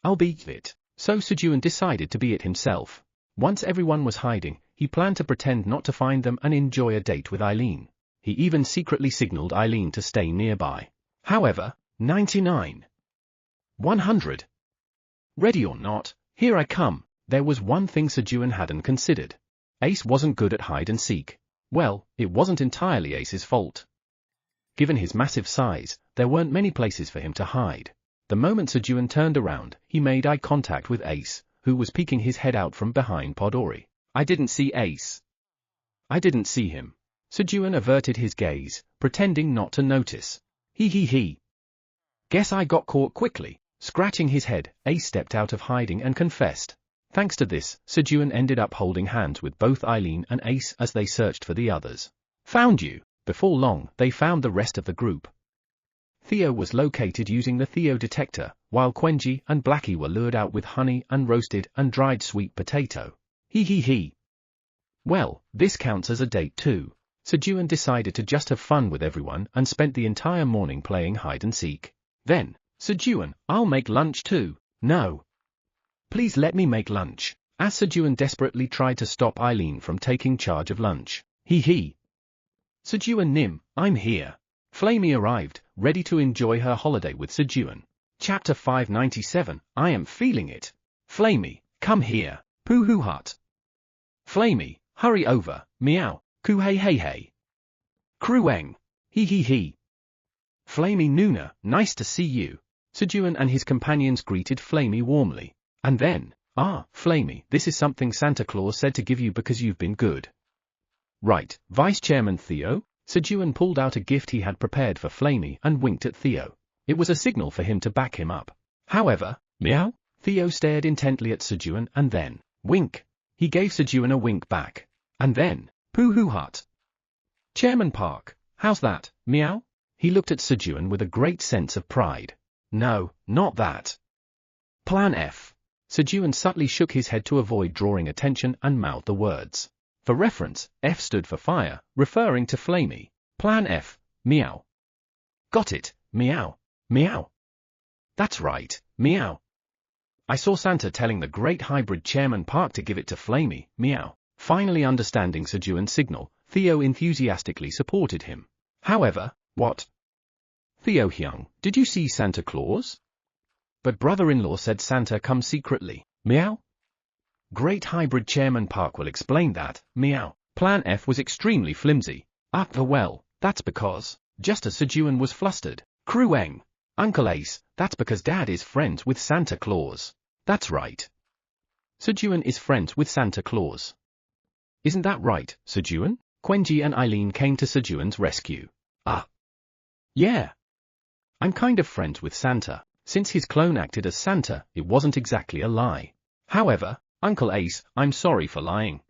I'll be it. So Sejun decided to be it himself. Once everyone was hiding, he planned to pretend not to find them and enjoy a date with Eileen. He even secretly signaled Eileen to stay nearby. However, 99. 100. Ready or not, here I come. There was one thing Sejun hadn't considered. Ace wasn't good at hide and seek. Well, it wasn't entirely Ace's fault. Given his massive size, there weren't many places for him to hide. The moment Sejun turned around, he made eye contact with Ace, who was peeking his head out from behind Podori. I didn't see Ace. I didn't see him. Sejun averted his gaze, pretending not to notice. He. Guess I got caught quickly. Scratching his head, Ace stepped out of hiding and confessed. Thanks to this, Sejun ended up holding hands with both Eileen and Ace as they searched for the others. Found you. Before long, they found the rest of the group. Theo was located using the Theo detector, while Quenji and Blackie were lured out with honey and roasted and dried sweet potato. He. Well, this counts as a date too. Sejun decided to just have fun with everyone and spent the entire morning playing hide and seek. Then, Sejun, I'll make lunch too. No. Please let me make lunch. As Sejun desperately tried to stop Eileen from taking charge of lunch. He. Sejun Nim, I'm here. Flamey arrived, ready to enjoy her holiday with Sejun. Chapter 597, I am feeling it. Flamey, come here. Pooh hut. Flamey, hurry over. Meow. Coo hey. Krueng. He. Flamey Noona, nice to see you. Sejun and his companions greeted Flamey warmly. And then, Flamey, this is something Santa Claus said to give you because you've been good. Right, Vice Chairman Theo? Sejun pulled out a gift he had prepared for Flamey and winked at Theo. It was a signal for him to back him up. However, meow? Theo stared intently at Sejun and then, wink. He gave Sejun a wink back. And then, Pooh hut. Chairman Park, how's that, meow? He looked at Sejun with a great sense of pride. No, not that. Plan F. Sejun subtly shook his head to avoid drawing attention and mouthed the words. For reference, F stood for fire, referring to flamey. Plan F, meow. Got it, meow, meow. That's right, meow. I saw Santa telling the great hybrid Chairman Park to give it to flamey, meow. Finally understanding Sejun's signal, Theo enthusiastically supported him. However, what? Theo Hyung, did you see Santa Claus? But brother-in-law said Santa comes secretly, meow. Great hybrid Chairman Park will explain that, meow. Plan F was extremely flimsy. Well, that's because, just as Sejun was flustered, Krueng, Uncle Ace, that's because Dad is friends with Santa Claus. That's right. Sejun is friends with Santa Claus. Isn't that right, Sejun? Quenji and Eileen came to Sejun's rescue. Yeah. I'm kind of friends with Santa. Since his clone acted as Santa, it wasn't exactly a lie. However, Uncle Ace, I'm sorry for lying.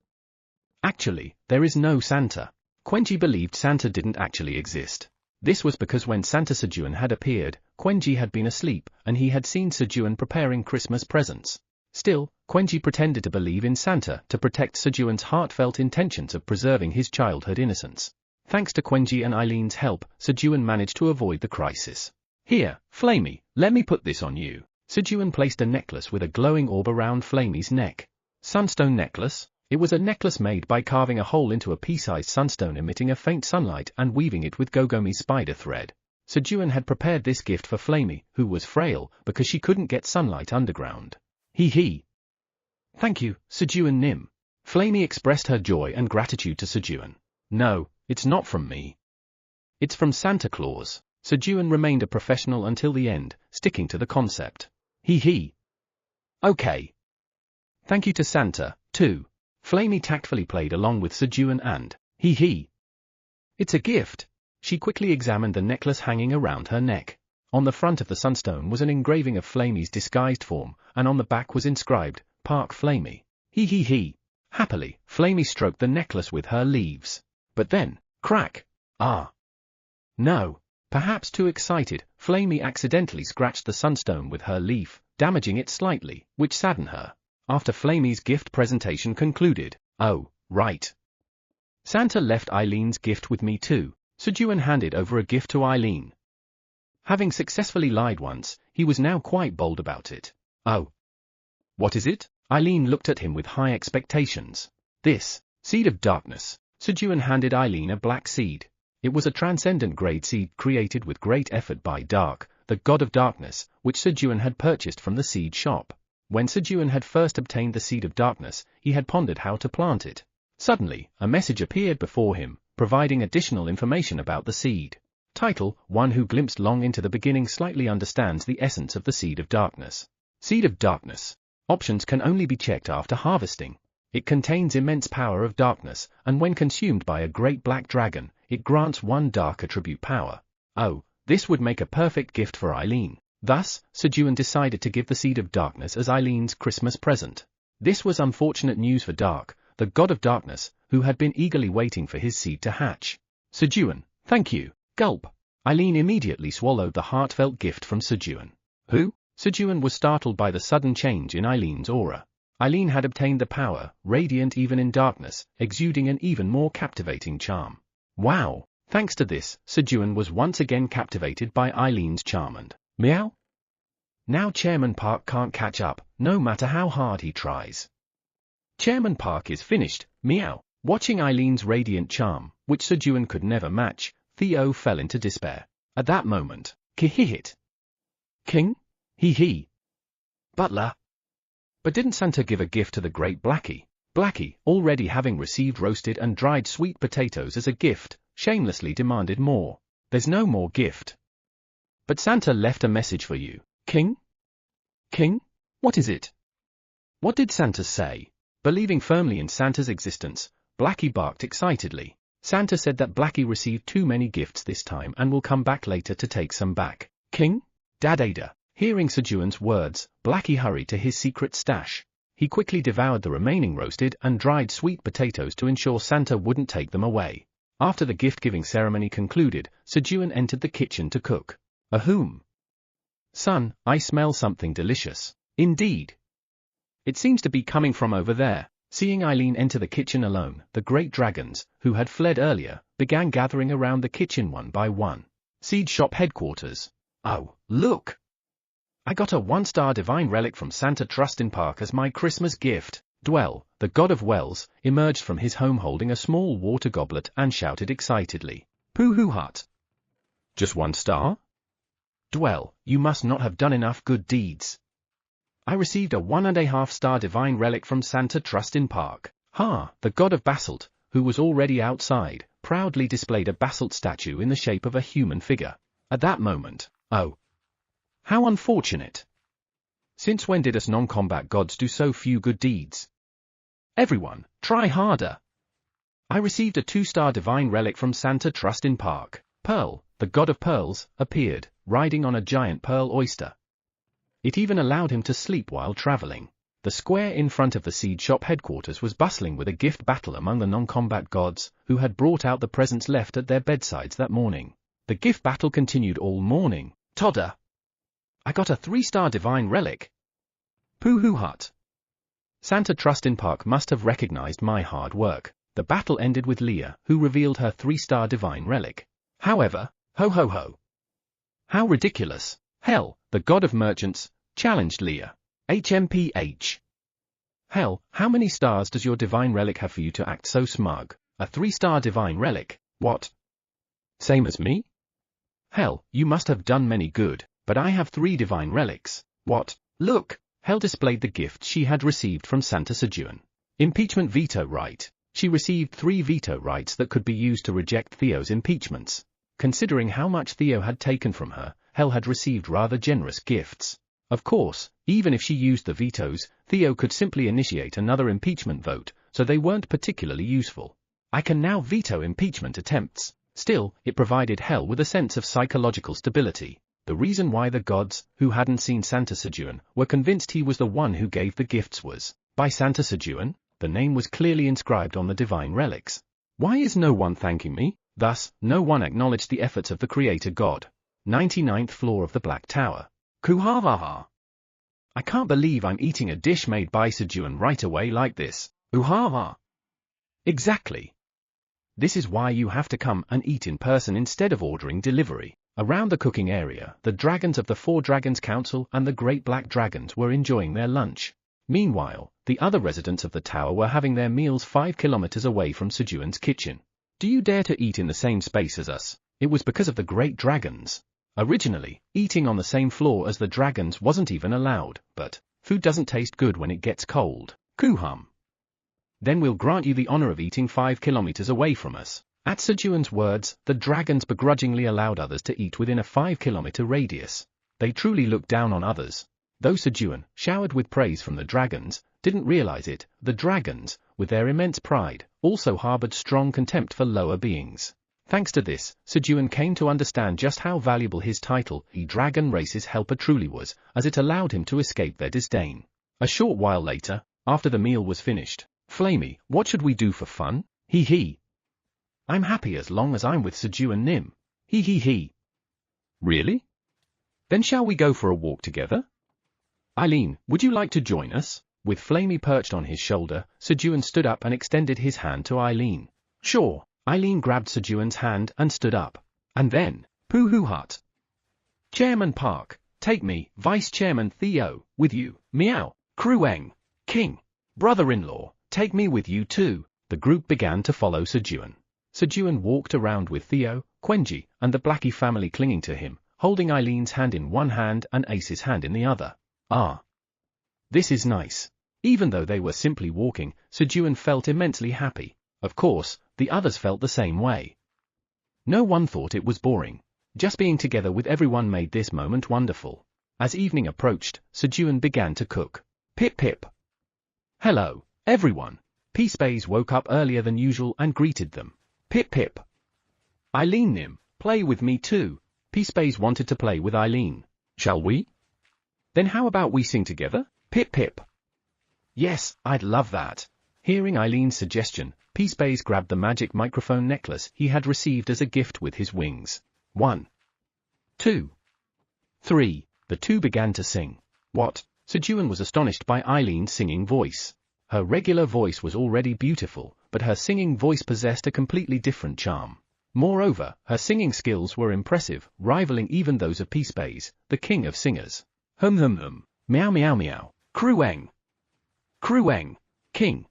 Actually, there is no Santa. Quenji believed Santa didn't actually exist. This was because when Santa Sejun had appeared, Quenji had been asleep, and he had seen Sejun preparing Christmas presents. Still, Quenji pretended to believe in Santa to protect Sejun's heartfelt intentions of preserving his childhood innocence. Thanks to Quenji and Eileen's help, Sejun managed to avoid the crisis. Here, Flamey, let me put this on you. Sejun placed a necklace with a glowing orb around Flamey's neck. Sunstone necklace? It was a necklace made by carving a hole into a pea-sized sunstone emitting a faint sunlight and weaving it with Gogomi spider thread. Sejun had prepared this gift for Flamey, who was frail, because she couldn't get sunlight underground. Hee. Thank you, Sejun Nim. Flamey expressed her joy and gratitude to Sejun. No, it's not from me. It's from Santa Claus. Sejun remained a professional until the end, sticking to the concept. Hee. Okay. Thank you to Santa, too. Flamey tactfully played along with Sejun and, hee. It's a gift. She quickly examined the necklace hanging around her neck. On the front of the sunstone was an engraving of Flamey's disguised form, and on the back was inscribed, Park Flamey. Hee. Happily, Flamey stroked the necklace with her leaves. But then, crack. No. Perhaps too excited, Flamey accidentally scratched the sunstone with her leaf, damaging it slightly, which saddened her. After Flamey's gift presentation concluded, oh, right. Santa left Eileen's gift with me too. Sejun handed over a gift to Eileen. Having successfully lied once, he was now quite bold about it. Oh. What is it? Eileen looked at him with high expectations. This, Seed of Darkness. Sejun handed Eileen a black seed. It was a transcendent grade seed created with great effort by Dark, the god of darkness, which Sejun had purchased from the seed shop. When Sejun had first obtained the Seed of Darkness, he had pondered how to plant it. Suddenly, a message appeared before him, providing additional information about the seed. Title: One who glimpsed long into the beginning slightly understands the essence of the Seed of Darkness. Seed of Darkness. Options can only be checked after harvesting. It contains immense power of darkness, and when consumed by a great black dragon, it grants one dark attribute power. Oh, this would make a perfect gift for Eileen. Thus, Sejun decided to give the Seed of Darkness as Eileen's Christmas present. This was unfortunate news for Dark, the god of darkness, who had been eagerly waiting for his seed to hatch. Sejun, thank you. Gulp. Eileen immediately swallowed the heartfelt gift from Sejun. Who? Sejun was startled by the sudden change in Eileen's aura. Eileen had obtained the power, radiant even in darkness, exuding an even more captivating charm. Wow! Thanks to this, Sejun was once again captivated by Eileen's charm and, meow? Now Chairman Park can't catch up, no matter how hard he tries. Chairman Park is finished, meow. Watching Eileen's radiant charm, which Sejun could never match, Theo fell into despair. At that moment, Kihihit. King? Hee. Butler. But didn't Santa give a gift to the great Blackie? Blackie, already having received roasted and dried sweet potatoes as a gift, shamelessly demanded more. There's no more gift. But Santa left a message for you. King? King? What is it? What did Santa say? Believing firmly in Santa's existence, Blackie barked excitedly. Santa said that Blackie received too many gifts this time and will come back later to take some back. King? Dad-ada. Hearing Sejun's words, Blackie hurried to his secret stash. He quickly devoured the remaining roasted and dried sweet potatoes to ensure Santa wouldn't take them away. After the gift-giving ceremony concluded, Sejun entered the kitchen to cook. Ahoom! Son, I smell something delicious. Indeed. It seems to be coming from over there. Seeing Eileen enter the kitchen alone, the great dragons, who had fled earlier, began gathering around the kitchen one by one. Seed shop headquarters. Oh, look! I got a 1-star divine relic from Santa Trustin Park as my Christmas gift. Dwell, the god of wells, emerged from his home holding a small water goblet and shouted excitedly. Pooh hut. Just 1 star? Dwell, you must not have done enough good deeds. I received a 1.5-star divine relic from Santa Trustin Park. Ha! The god of basalt, who was already outside, proudly displayed a basalt statue in the shape of a human figure. At that moment, oh! How unfortunate! Since when did us non-combat gods do so few good deeds? Everyone, try harder! I received a 2-star divine relic from Santa Trustin Park. Pearl, the god of pearls, appeared, riding on a giant pearl oyster. It even allowed him to sleep while traveling. The square in front of the seed shop headquarters was bustling with a gift battle among the non-combat gods, who had brought out the presents left at their bedsides that morning. The gift battle continued all morning. Todder! I got a 3-star divine relic. Pooh hut. Santa Trustin Park must have recognized my hard work. The battle ended with Leah, who revealed her 3-star divine relic. However, ho. How ridiculous. Hell, the god of merchants, challenged Leah. HMPH. Hell, how many stars does your divine relic have for you to act so smug? A 3-star divine relic, what? Same as me? Hell, you must have done many good, but I have 3 divine relics. What? Look! Hell displayed the gift she had received from Santa Sejun. Impeachment veto right. She received 3 veto rights that could be used to reject Theo's impeachments. Considering how much Theo had taken from her, Hell had received rather generous gifts. Of course, even if she used the vetoes, Theo could simply initiate another impeachment vote, so they weren't particularly useful. I can now veto impeachment attempts. Still, it provided Hell with a sense of psychological stability. The reason why the gods, who hadn't seen Santa Sejun, were convinced he was the one who gave the gifts was, by Santa Sejun, the name was clearly inscribed on the divine relics. Why is no one thanking me? Thus, no one acknowledged the efforts of the Creator God. 99th floor of the Black Tower. Kuhavaha. I can't believe I'm eating a dish made by Sejun right away like this. Uhava. Exactly. This is why you have to come and eat in person instead of ordering delivery. Around the cooking area, the dragons of the 4 Dragons Council and the Great Black Dragons were enjoying their lunch. Meanwhile, the other residents of the tower were having their meals 5 kilometers away from Sejun's kitchen. Do you dare to eat in the same space as us? It was because of the Great Dragons. Originally, eating on the same floor as the dragons wasn't even allowed, but food doesn't taste good when it gets cold. Kuhum. Then we'll grant you the honor of eating 5 kilometers away from us. At Sejun's words, the dragons begrudgingly allowed others to eat within a 5-kilometer radius. They truly looked down on others. Though Sejun, showered with praise from the dragons, didn't realize it, the dragons, with their immense pride, also harbored strong contempt for lower beings. Thanks to this, Sejun came to understand just how valuable his title, the Dragon Race's Helper, truly was, as it allowed him to escape their disdain. A short while later, after the meal was finished, Flamey, what should we do for fun? He. I'm happy as long as I'm with Sejun Nim. He. Really? Then shall we go for a walk together? Eileen, would you like to join us? With Flamey perched on his shoulder, Sejun stood up and extended his hand to Eileen. Sure. Eileen grabbed Sejun's hand and stood up. And then, Pooh hut. Chairman Park, take me, Vice Chairman Theo, with you. Meow. Krueng. King. Brother-in-law, take me with you too. The group began to follow Sejun. Sejun walked around with Theo, Quenji, and the Blackie family clinging to him, holding Eileen's hand in one hand and Ace's hand in the other. Ah. This is nice. Even though they were simply walking, Sejun felt immensely happy. Of course, the others felt the same way. No one thought it was boring. Just being together with everyone made this moment wonderful. As evening approached, Sejun began to cook. Pip. Hello, everyone. Peacebays woke up earlier than usual and greeted them. Pip. Eileen Nim, play with me too. Peacebays wanted to play with Eileen. Shall we? Then how about we sing together? Pip. Yes, I'd love that. Hearing Eileen's suggestion, Peacebase grabbed the magic microphone necklace he had received as a gift with his wings. 1, 2, 3. The two began to sing. What? Sejun was astonished by Eileen's singing voice. Her regular voice was already beautiful, but her singing voice possessed a completely different charm. Moreover, her singing skills were impressive, rivaling even those of Peacebase, the king of singers. Hum hum hum, meow meow meow, Krueng. Krueng. King.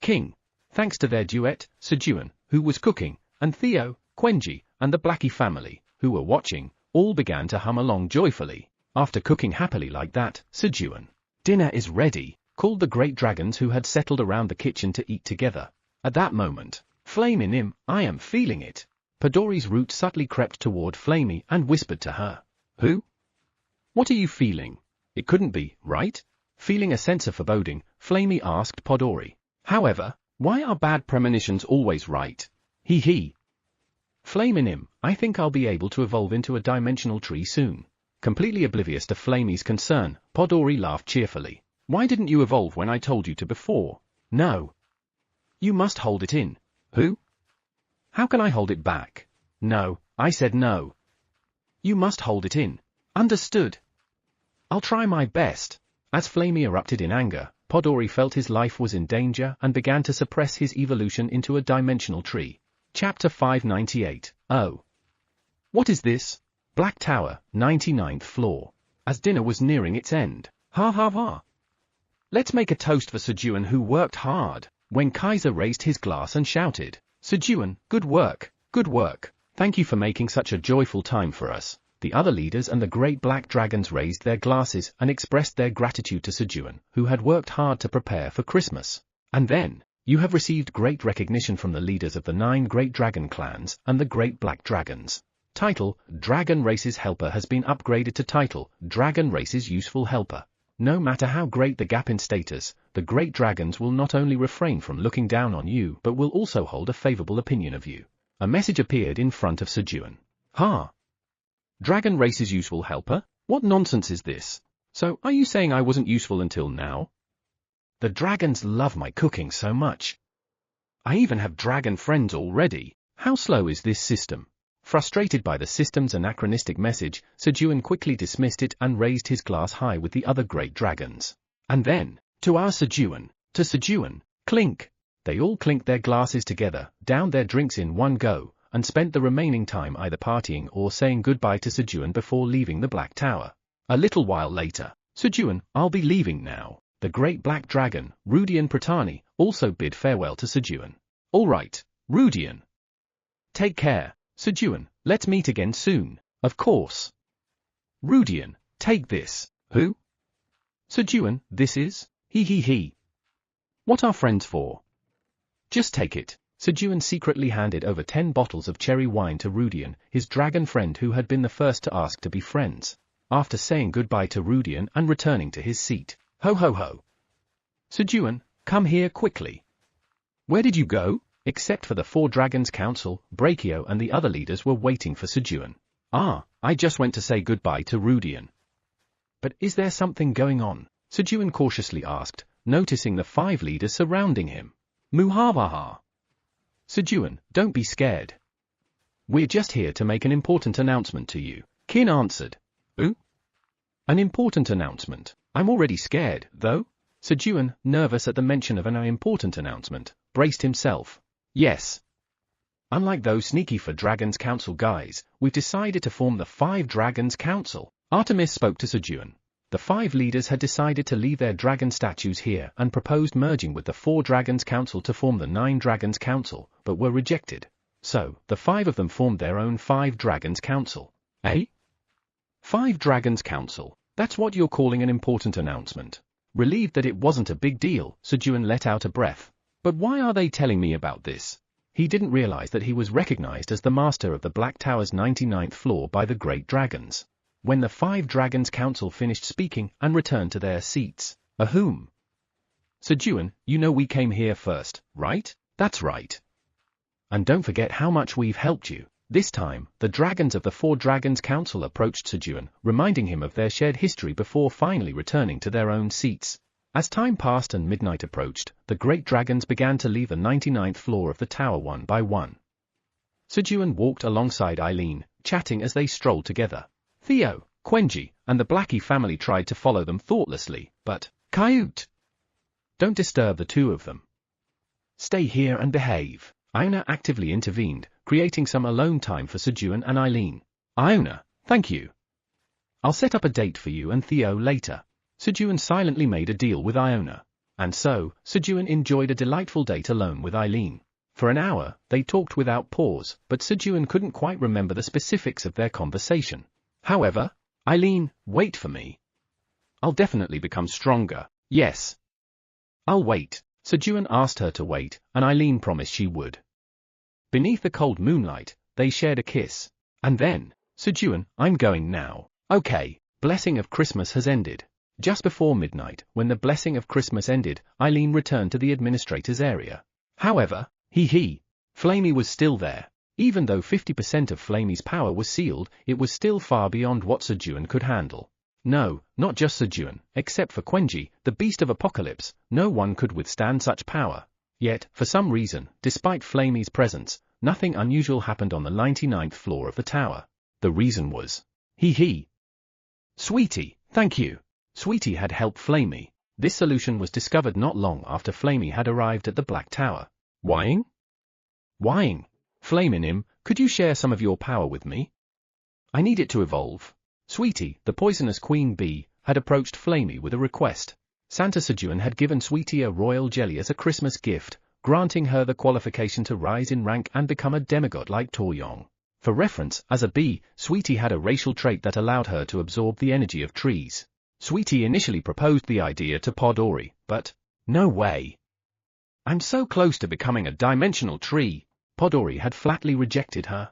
King. Thanks to their duet, Sejun, who was cooking, and Theo, Quenji, and the Blackie family, who were watching, all began to hum along joyfully. After cooking happily like that, Sejun, "Dinner is ready," called the great dragons who had settled around the kitchen to eat together. At that moment, "Flame in him, I am feeling it." Podori's root subtly crept toward Flamey and whispered to her. "Who? What are you feeling? It couldn't be, right?" Feeling a sense of foreboding, Flamey asked Podori. "However, why are bad premonitions always right?" He. "Flame in him, I think I'll be able to evolve into a dimensional tree soon." Completely oblivious to Flamey's concern, Podori laughed cheerfully. "Why didn't you evolve when I told you to before?" "No. You must hold it in." "Who? How can I hold it back?" "No, I said no. You must hold it in. Understood?" "I'll try my best." As Flamey erupted in anger, Podori felt his life was in danger and began to suppress his evolution into a dimensional tree. Chapter 598. Oh. What is this? Black Tower, 99th floor. As dinner was nearing its end. Ha ha ha. Let's make a toast for Sejun who worked hard. When Kaiser raised his glass and shouted, "Sejun, good work, good work. Thank you for making such a joyful time for us." The other leaders and the great black dragons raised their glasses and expressed their gratitude to Sejun, who had worked hard to prepare for Christmas. And then, you have received great recognition from the leaders of the 9 great dragon clans and the great black dragons. Title, Dragon Race's Helper has been upgraded to title, Dragon Race's Useful Helper. No matter how great the gap in status, the great dragons will not only refrain from looking down on you but will also hold a favorable opinion of you. A message appeared in front of Sejun. Ha! Dragon Race's Useful Helper? What nonsense is this? So, are you saying I wasn't useful until now? The dragons love my cooking so much. I even have dragon friends already. How slow is this system? Frustrated by the system's anachronistic message, Sejun quickly dismissed it and raised his glass high with the other great dragons. And then, to our Sejun, to Sejun, clink! They all clinked their glasses together, downed their drinks in one go, and spent the remaining time either partying or saying goodbye to Sejun before leaving the Black Tower. A little while later, "Sejun, I'll be leaving now." The great black dragon, Rudian Pratani, also bid farewell to Sejun. "All right, Rudian. Take care, Sejun, let's meet again soon." "Of course." "Rudian, take this." "Who?" "Sejun, this is?" He. "What are friends for?" "Just take it." Sejun secretly handed over 10 bottles of cherry wine to Rudian, his dragon friend who had been the first to ask to be friends. After saying goodbye to Rudian and returning to his seat, "Ho ho ho. Sejun, come here quickly." "Where did you go?" Except for the 4 Dragons Council, Brachio and the other leaders were waiting for Sejun. "Ah, I just went to say goodbye to Rudian." "But is there something going on?" Sejun cautiously asked, noticing the 5 leaders surrounding him. "Muhavaha. Sejun, don't be scared. We're just here to make an important announcement to you," Kin answered. "Ooh? An important announcement? I'm already scared, though." Sejun, nervous at the mention of an important announcement, braced himself. "Yes. Unlike those sneaky for Dragons Council guys, we've decided to form the 5 Dragons Council." Artemis spoke to Sejun. The 5 leaders had decided to leave their dragon statues here and proposed merging with the 4 Dragons Council to form the 9 Dragons Council, but were rejected. So, the 5 of them formed their own 5 Dragons Council. Eh? 5 Dragons Council, that's what you're calling an important announcement? Relieved that it wasn't a big deal, Sejun let out a breath. But why are they telling me about this? He didn't realize that he was recognized as the master of the Black Tower's 99th floor by the great dragons. When the 5 Dragons Council finished speaking and returned to their seats, "Ahum. Sejun, you know we came here first, right?" "That's right. And don't forget how much we've helped you." This time, the dragons of the 4 Dragons Council approached Sejun, reminding him of their shared history before finally returning to their own seats. As time passed and midnight approached, the great dragons began to leave the 99th floor of the tower one by one. Sejun walked alongside Eileen, chatting as they strolled together. Theo, Quenji, and the Blackie family tried to follow them thoughtlessly, but, Coyote! Don't disturb the two of them. Stay here and behave. Iona actively intervened, creating some alone time for Sejun and Eileen. Iona, thank you. I'll set up a date for you and Theo later. Sejun silently made a deal with Iona. And so, Sejun enjoyed a delightful date alone with Eileen. For an hour, they talked without pause, but Sejun couldn't quite remember the specifics of their conversation. However, Eileen, wait for me. I'll definitely become stronger. Yes. I'll wait. Sejun asked her to wait, and Eileen promised she would. Beneath the cold moonlight, they shared a kiss. And then, Sejun, I'm going now. Okay, blessing of Christmas has ended. Just before midnight, when the blessing of Christmas ended, Eileen returned to the administrator's area. However, Flamey was still there. Even though 50% of Flamey's power was sealed, it was still far beyond what Sejun could handle. No, not just Sejun, except for Quenji, the beast of apocalypse, no one could withstand such power. Yet, for some reason, despite Flamey's presence, nothing unusual happened on the 99th floor of the tower. The reason was, Sweetie, thank you. Sweetie had helped Flamey. This solution was discovered not long after Flamey had arrived at the Black Tower. Whying? Flameynim, could you share some of your power with me? I need it to evolve. Sweetie, the poisonous queen bee, had approached Flamey with a request. Santa Sejun had given Sweetie a royal jelly as a Christmas gift, granting her the qualification to rise in rank and become a demigod like Toryong. For reference, as a bee, Sweetie had a racial trait that allowed her to absorb the energy of trees. Sweetie initially proposed the idea to Podori, but, no way. I'm so close to becoming a dimensional tree. Podori had flatly rejected her.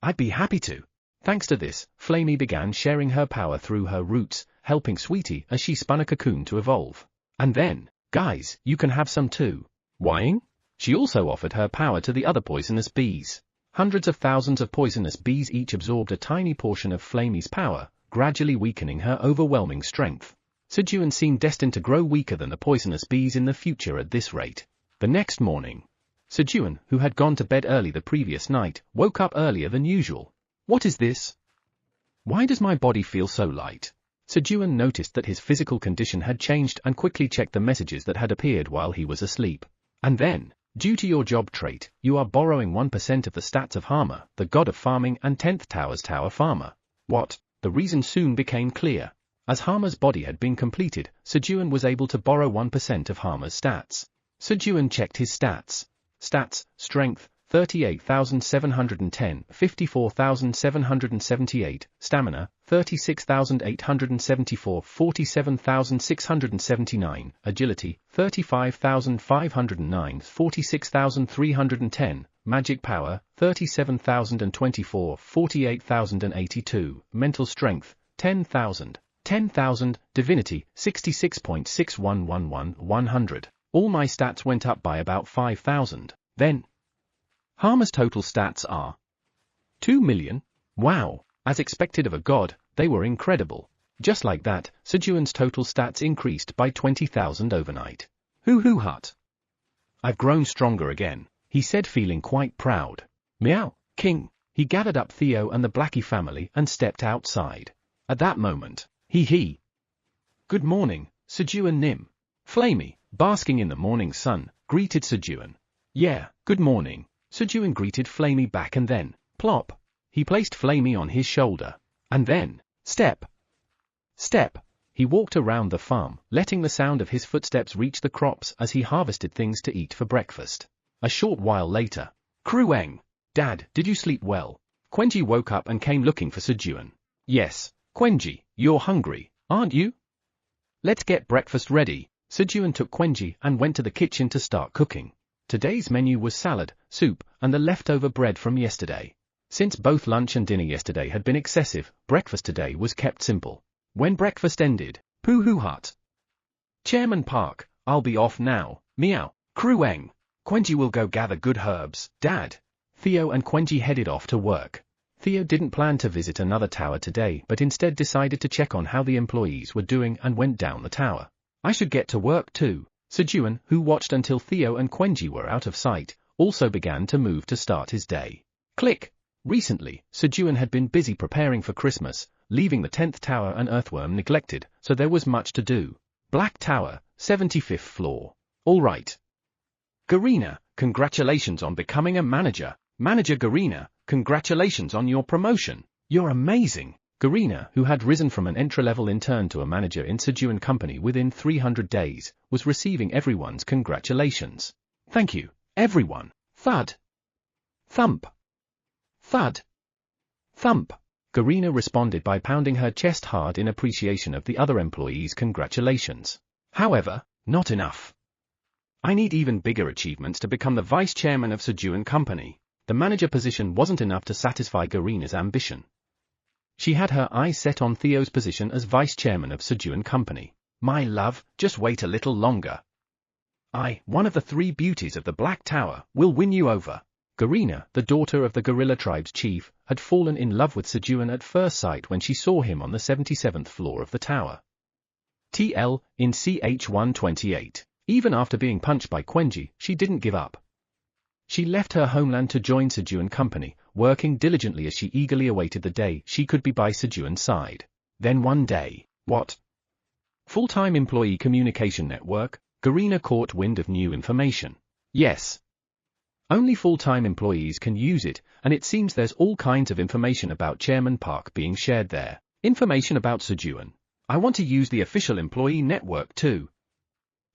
I'd be happy to. Thanks to this, Flamey began sharing her power through her roots, helping Sweetie as she spun a cocoon to evolve. And then, guys, you can have some too. Whying? She also offered her power to the other poisonous bees. Hundreds of thousands of poisonous bees each absorbed a tiny portion of Flamey's power, gradually weakening her overwhelming strength. Sejun seemed destined to grow weaker than the poisonous bees in the future at this rate. The next morning, Sejun, who had gone to bed early the previous night, woke up earlier than usual. What is this? Why does my body feel so light? Sejun noticed that his physical condition had changed and quickly checked the messages that had appeared while he was asleep. And then, due to your job trait, you are borrowing 1% of the stats of Harmer, the god of farming and 10th Tower's tower farmer. What? The reason soon became clear. As Harmer's body had been completed, Sejun was able to borrow 1% of Harmer's stats. Sejun checked his stats. Stats, strength, 38,710, 54,778, stamina, 36,874, 47,679, agility, 35,509, 46,310, magic power, 37,024, 48,082, mental strength, 10,000, divinity, 66.6111, 100. All my stats went up by about 5,000. Then, Harmer's total stats are 2 million. Wow, as expected of a god, they were incredible. Just like that, Sejun's total stats increased by 20,000 overnight. Hoo-hoo hut. I've grown stronger again, he said, feeling quite proud. Meow, king. He gathered up Theo and the Blackie family and stepped outside. At that moment, Good morning, Sejun Nim. Flamey, basking in the morning sun, greeted Sejun. Yeah, good morning. Sejun greeted Flamey back and then, plop. He placed Flamey on his shoulder. And then, step. He walked around the farm, letting the sound of his footsteps reach the crops as he harvested things to eat for breakfast. A short while later, Krueng. Dad, did you sleep well? Quenji woke up and came looking for Sejun. Yes, Quenji, you're hungry, aren't you? Let's get breakfast ready. Sejun took Quenji and went to the kitchen to start cooking. Today's menu was salad, soup, and the leftover bread from yesterday. Since both lunch and dinner yesterday had been excessive, breakfast today was kept simple. When breakfast ended, Pooh hut. Chairman Park, I'll be off now. Meow. Krueng. Quenji will go gather good herbs. Dad. Theo and Quenji headed off to work. Theo didn't plan to visit another tower today but instead decided to check on how the employees were doing and went down the tower. I should get to work too. Sejun, who watched until Theo and Quenji were out of sight, also began to move to start his day. Click. Recently, Sejun had been busy preparing for Christmas, leaving the 10th tower and earthworm neglected, so there was much to do. Black Tower, 75th floor. All right. Garina, congratulations on becoming a manager. Manager Garina, congratulations on your promotion. You're amazing. Garina, who had risen from an entry-level intern to a manager in Sejun Company within 300 days, was receiving everyone's congratulations. Thank you, everyone. Thud. Thump. Thud. Thump. Garina responded by pounding her chest hard in appreciation of the other employees' congratulations. However, not enough. I need even bigger achievements to become the vice chairman of Sejun Company. The manager position wasn't enough to satisfy Garina's ambition. She had her eyes set on Theo's position as vice chairman of Sejun Company. My love, just wait a little longer. One of the 3 beauties of the Black Tower, will win you over. Garina, the daughter of the gorilla tribe's chief, had fallen in love with Sejun at first sight when she saw him on the 77th floor of the tower. TL, in CH-128. Even after being punched by Quenji, she didn't give up. She left her homeland to join Sejun Company, working diligently as she eagerly awaited the day she could be by Sejun's side. Then one day, what? Full-time employee communication network, Garina caught wind of new information. Yes. Only full-time employees can use it, and it seems there's all kinds of information about Chairman Park being shared there. Information about Sejun. I want to use the official employee network too.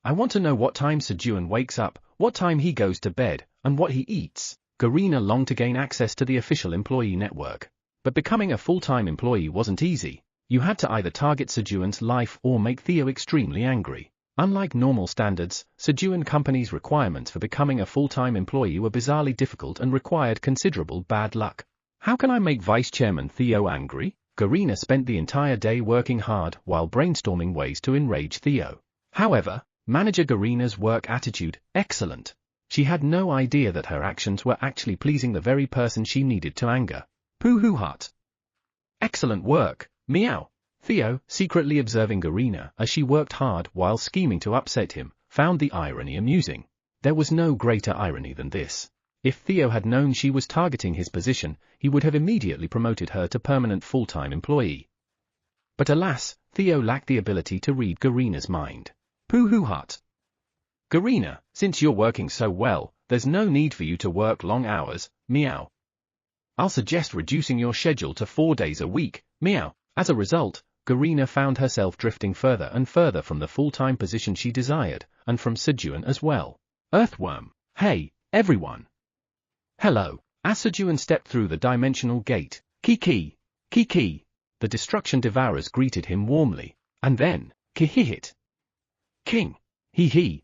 I want to know what time Sejun wakes up, what time he goes to bed, and what he eats. Garina longed to gain access to the official employee network. But becoming a full-time employee wasn't easy. You had to either target Sejun's life or make Theo extremely angry. Unlike normal standards, Sejun Company's requirements for becoming a full-time employee were bizarrely difficult and required considerable bad luck. How can I make Vice Chairman Theo angry? Garina spent the entire day working hard while brainstorming ways to enrage Theo. However, Manager Garina's work attitude, excellent. She had no idea that her actions were actually pleasing the very person she needed to anger. Pooh hut. Excellent work, meow. Theo, secretly observing Garina as she worked hard while scheming to upset him, found the irony amusing. There was no greater irony than this. If Theo had known she was targeting his position, he would have immediately promoted her to permanent full-time employee. But alas, Theo lacked the ability to read Garina's mind. Pooh hut. Garina, since you're working so well, there's no need for you to work long hours, meow. I'll suggest reducing your schedule to 4 days a week, meow. As a result, Garina found herself drifting further and further from the full-time position she desired, and from Sejun as well. Earthworm, hey, everyone. Hello. As Sejun stepped through the dimensional gate, Kiki, the destruction devourers greeted him warmly, and then, Kihihit. King, hee.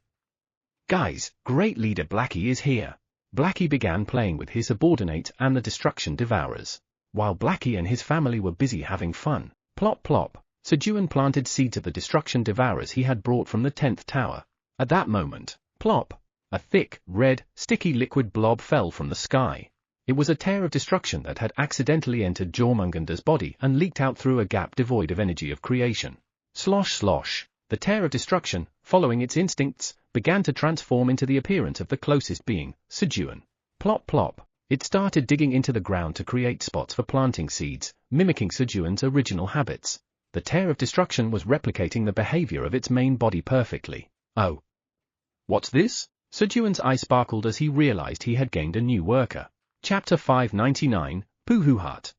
Guys, great leader Blackie is here. Blackie began playing with his subordinates and the destruction devourers. While Blackie and his family were busy having fun, plop plop, Sejun planted seeds of the destruction devourers he had brought from the 10th tower. At that moment, plop, a thick, red, sticky liquid blob fell from the sky. It was a tear of destruction that had accidentally entered Jormungander's body and leaked out through a gap devoid of energy of creation. Slosh slosh, the tear of destruction, following its instincts, began to transform into the appearance of the closest being, Sejun. Plop plop. It started digging into the ground to create spots for planting seeds, mimicking Sejun's original habits. The tear of destruction was replicating the behavior of its main body perfectly. Oh. What's this? Sejun's eye sparkled as he realized he had gained a new worker. Chapter 599, Pooh hut.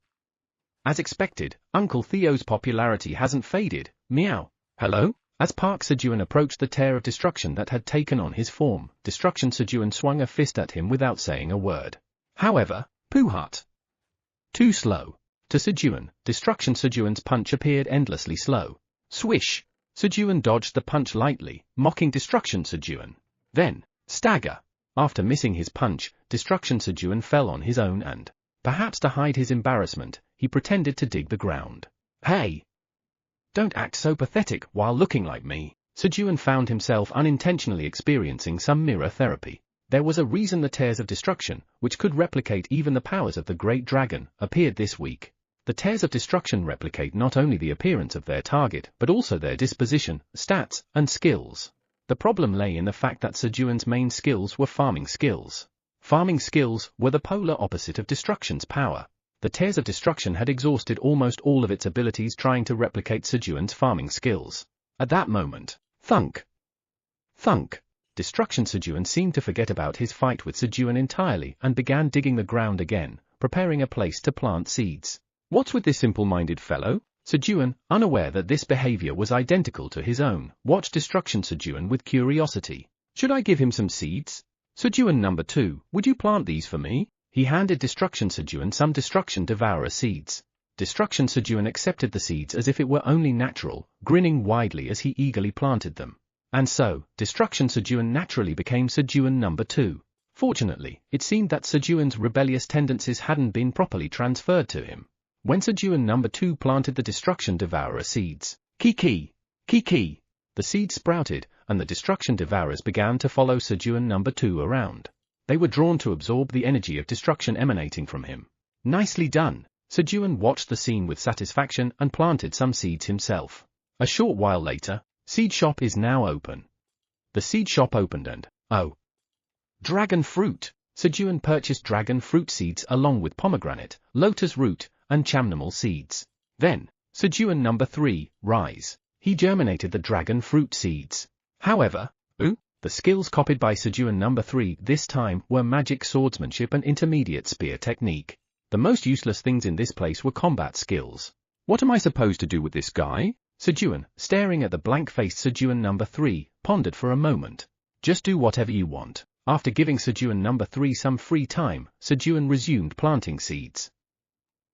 As expected, Uncle Theo's popularity hasn't faded, meow. Hello? As Park Sejun approached the tear of destruction that had taken on his form, Destruction Sejun swung a fist at him without saying a word. However, Pooh hut. Too slow. To Sejun, Destruction Sejun's punch appeared endlessly slow. Swish! Sejun dodged the punch lightly, mocking Destruction Sejun. Then, stagger! After missing his punch, Destruction Sejun fell on his own and, perhaps to hide his embarrassment, he pretended to dig the ground. Hey! Don't act so pathetic while looking like me. Sejun found himself unintentionally experiencing some mirror therapy. There was a reason the Tears of Destruction, which could replicate even the powers of the Great Dragon, appeared this week. The Tears of Destruction replicate not only the appearance of their target but also their disposition, stats, and skills. The problem lay in the fact that Sejun's main skills were farming skills. Farming skills were the polar opposite of Destruction's power. The Tears of Destruction had exhausted almost all of its abilities trying to replicate Sejun's farming skills. At that moment, thunk! Thunk! Destruction Sejun seemed to forget about his fight with Sejun entirely and began digging the ground again, preparing a place to plant seeds. What's with this simple-minded fellow? Sejun, unaware that this behavior was identical to his own, watched Destruction Sejun with curiosity. Should I give him some seeds? Sejun number 2, would you plant these for me? He handed Destruction Sejun some Destruction Devourer seeds. Destruction Sejun accepted the seeds as if it were only natural, grinning widely as he eagerly planted them. And so, Destruction Sejun naturally became Sejun number 2. Fortunately, it seemed that Sejun's rebellious tendencies hadn't been properly transferred to him. When Sejun number 2 planted the Destruction Devourer seeds, Kiki! Kiki! The seeds sprouted, and the Destruction Devourers began to follow Sejun number 2 around. They were drawn to absorb the energy of destruction emanating from him. Nicely done! Sejun watched the scene with satisfaction and planted some seeds himself. A short while later, seed shop is now open. The seed shop opened and, oh! Dragon fruit! Sejun purchased dragon fruit seeds along with pomegranate, lotus root, and chamomile seeds. Then, Sejun number 3, rise. He germinated the dragon fruit seeds. However, the skills copied by Sejun number 3 this time were magic swordsmanship and intermediate spear technique. The most useless things in this place were combat skills. What am I supposed to do with this guy? Sejun, staring at the blank-faced Sejun number 3, pondered for a moment. Just do whatever you want. After giving Sejun number 3 some free time, Sejun resumed planting seeds.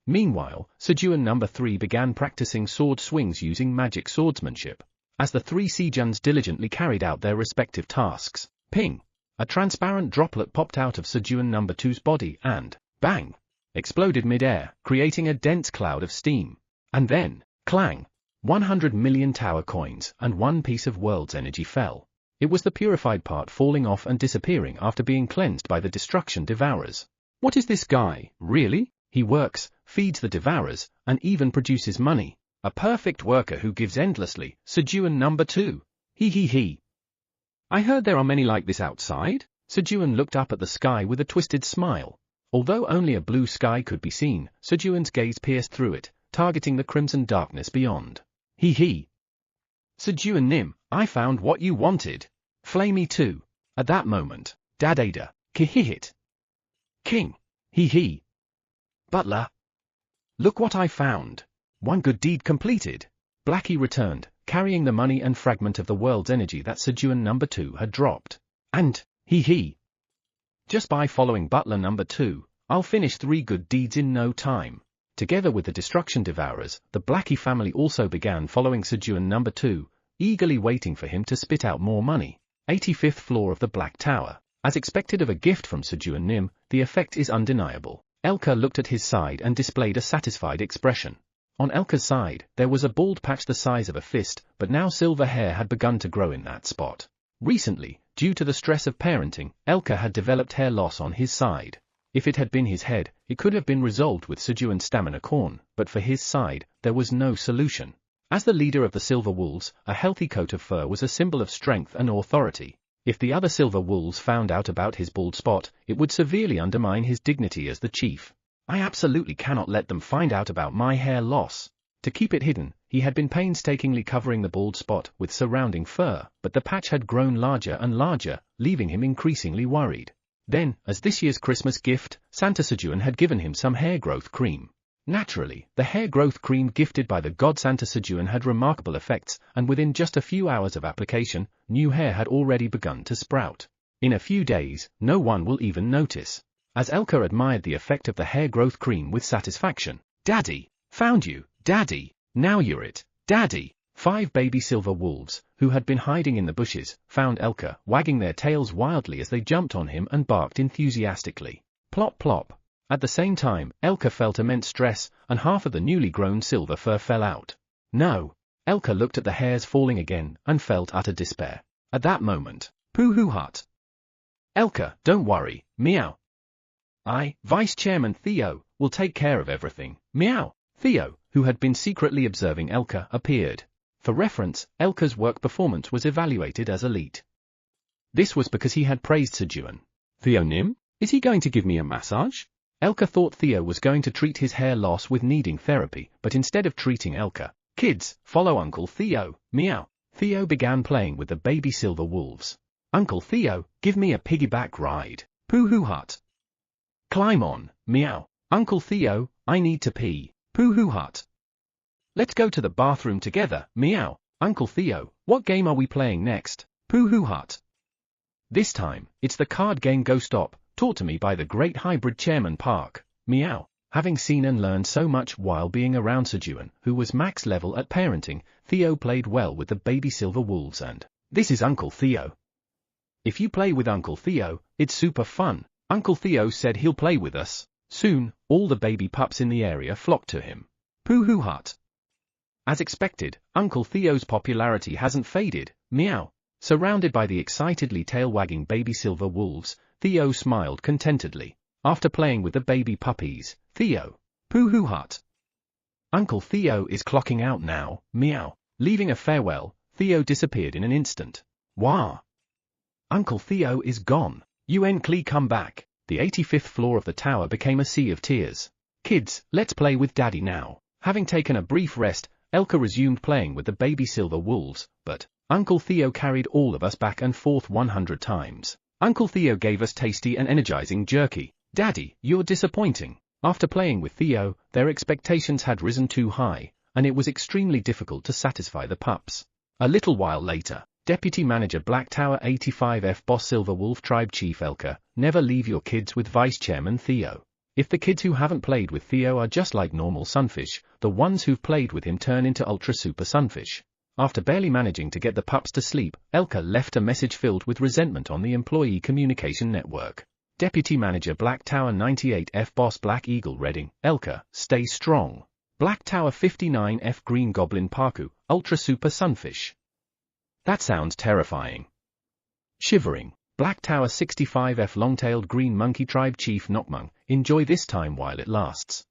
Meanwhile, Sejun number 3 began practicing sword swings using magic swordsmanship. As the 3 Sejuns diligently carried out their respective tasks, ping! A transparent droplet popped out of Sejun number 2's body and, bang! Exploded mid-air, creating a dense cloud of steam. And then, clang! 100 million tower coins and one piece of world's energy fell. It was the purified part falling off and disappearing after being cleansed by the Destruction Devourers. What is this guy, really? He works, feeds the Devourers, and even produces money. A perfect worker who gives endlessly. Sejun number 2. He. I heard there are many like this outside? Sejun looked up at the sky with a twisted smile. Although only a blue sky could be seen, Sejun's gaze pierced through it, targeting the crimson darkness beyond. He. Sejun Nim, I found what you wanted. Flamey too. At that moment, Dadada, Kihihit. King. He. Butler. Look what I found. One good deed completed. Blackie returned, carrying the money and fragment of the world's energy that Sejun number 2 had dropped. And, he. Just by following Butler number 2, I'll finish 3 good deeds in no time. Together with the Destruction Devourers, the Blackie family also began following Sejun number 2, eagerly waiting for him to spit out more money. 85th floor of the Black Tower. As expected of a gift from Sejun Nim, the effect is undeniable. Elka looked at his side and displayed a satisfied expression. On Elka's side, there was a bald patch the size of a fist, but now silver hair had begun to grow in that spot. Recently, due to the stress of parenting, Elka had developed hair loss on his side. If it had been his head, it could have been resolved with Sejun's stamina corn, but for his side, there was no solution. As the leader of the Silver Wolves, a healthy coat of fur was a symbol of strength and authority. If the other Silver Wolves found out about his bald spot, it would severely undermine his dignity as the chief. I absolutely cannot let them find out about my hair loss. To keep it hidden, he had been painstakingly covering the bald spot with surrounding fur, but the patch had grown larger and larger, leaving him increasingly worried. Then, as this year's Christmas gift, Santa Sejun had given him some hair growth cream. Naturally, the hair growth cream gifted by the god Santa Sejun had remarkable effects, and within just a few hours of application, new hair had already begun to sprout. In a few days, no one will even notice. As Elka admired the effect of the hair growth cream with satisfaction. Daddy! Found you, Daddy! Now you're it, Daddy! 5 baby silver wolves, who had been hiding in the bushes, found Elka, wagging their tails wildly as they jumped on him and barked enthusiastically. Plop plop. At the same time, Elka felt immense stress, and half of the newly grown silver fur fell out. No! Elka looked at the hairs falling again, and felt utter despair. At that moment, Pooh-hoo hut! Elka, don't worry, meow. I, Vice Chairman Theo, will take care of everything, meow. Theo, who had been secretly observing Elka, appeared. For reference, Elka's work performance was evaluated as elite. This was because he had praised Sejun. Theo Nim? Is he going to give me a massage? Elka thought Theo was going to treat his hair loss with needing therapy, but instead of treating Elka, kids, follow Uncle Theo, meow. Theo began playing with the baby silver wolves. Uncle Theo, give me a piggyback ride. Pooh-hoo hut. Climb on, meow. Uncle Theo, I need to pee. Pooh-hoo hut. Let's go to the bathroom together, meow. Uncle Theo, what game are we playing next? Pooh-hoo hut. This time, it's the card game Go Stop, taught to me by the great hybrid Chairman Park, meow. Having seen and learned so much while being around Sejun, who was max level at parenting, Theo played well with the baby silver wolves and, this is Uncle Theo. If you play with Uncle Theo, it's super fun. Uncle Theo said he'll play with us. Soon, all the baby pups in the area flocked to him. Pooh-hoo hut. As expected, Uncle Theo's popularity hasn't faded, meow. Surrounded by the excitedly tail-wagging baby silver wolves, Theo smiled contentedly. After playing with the baby puppies, Theo. Pooh-hoo hut. Uncle Theo is clocking out now, meow. Leaving a farewell, Theo disappeared in an instant. Wah! Uncle Theo is gone. Unkly come back. The 85th floor of the tower became a sea of tears. Kids, let's play with Daddy now. Having taken a brief rest, Elka resumed playing with the baby silver wolves, but Uncle Theo carried all of us back and forth 100 times. Uncle Theo gave us tasty and energizing jerky. Daddy, you're disappointing. After playing with Theo, their expectations had risen too high, and it was extremely difficult to satisfy the pups. A little while later, Deputy Manager Black Tower 85F Boss Silver Wolf Tribe Chief Elka, never leave your kids with Vice Chairman Theo. If the kids who haven't played with Theo are just like normal sunfish, the ones who've played with him turn into ultra super sunfish. After barely managing to get the pups to sleep, Elka left a message filled with resentment on the employee communication network. Deputy Manager Black Tower 98F Boss Black Eagle Redding, Elka, stay strong. Black Tower 59F Green Goblin Parku, Ultra Super Sunfish. That sounds terrifying. Shivering. Black Tower 65F Long-Tailed Green Monkey Tribe Chief Nokmung, enjoy this time while it lasts.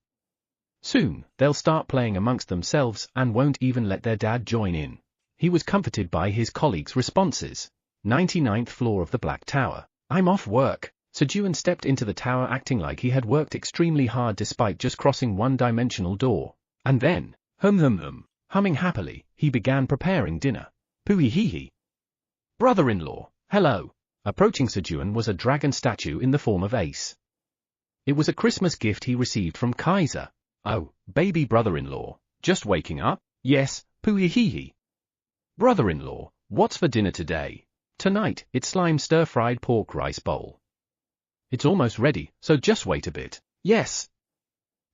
Soon, they'll start playing amongst themselves and won't even let their dad join in. He was comforted by his colleagues' responses. 99th floor of the Black Tower. I'm off work. Sejun stepped into the tower acting like he had worked extremely hard despite just crossing one-dimensional door. And then, humming happily, he began preparing dinner. Pooh-hee-hee. Brother-in-law, hello. Approaching Sejun was a dragon statue in the form of Ace. It was a Christmas gift he received from Kaiser. Oh, baby brother-in-law, just waking up? Yes, pooh-hee-hee. Brother-in-law, what's for dinner today? Tonight, it's slime stir-fried pork rice bowl. It's almost ready, so just wait a bit. Yes.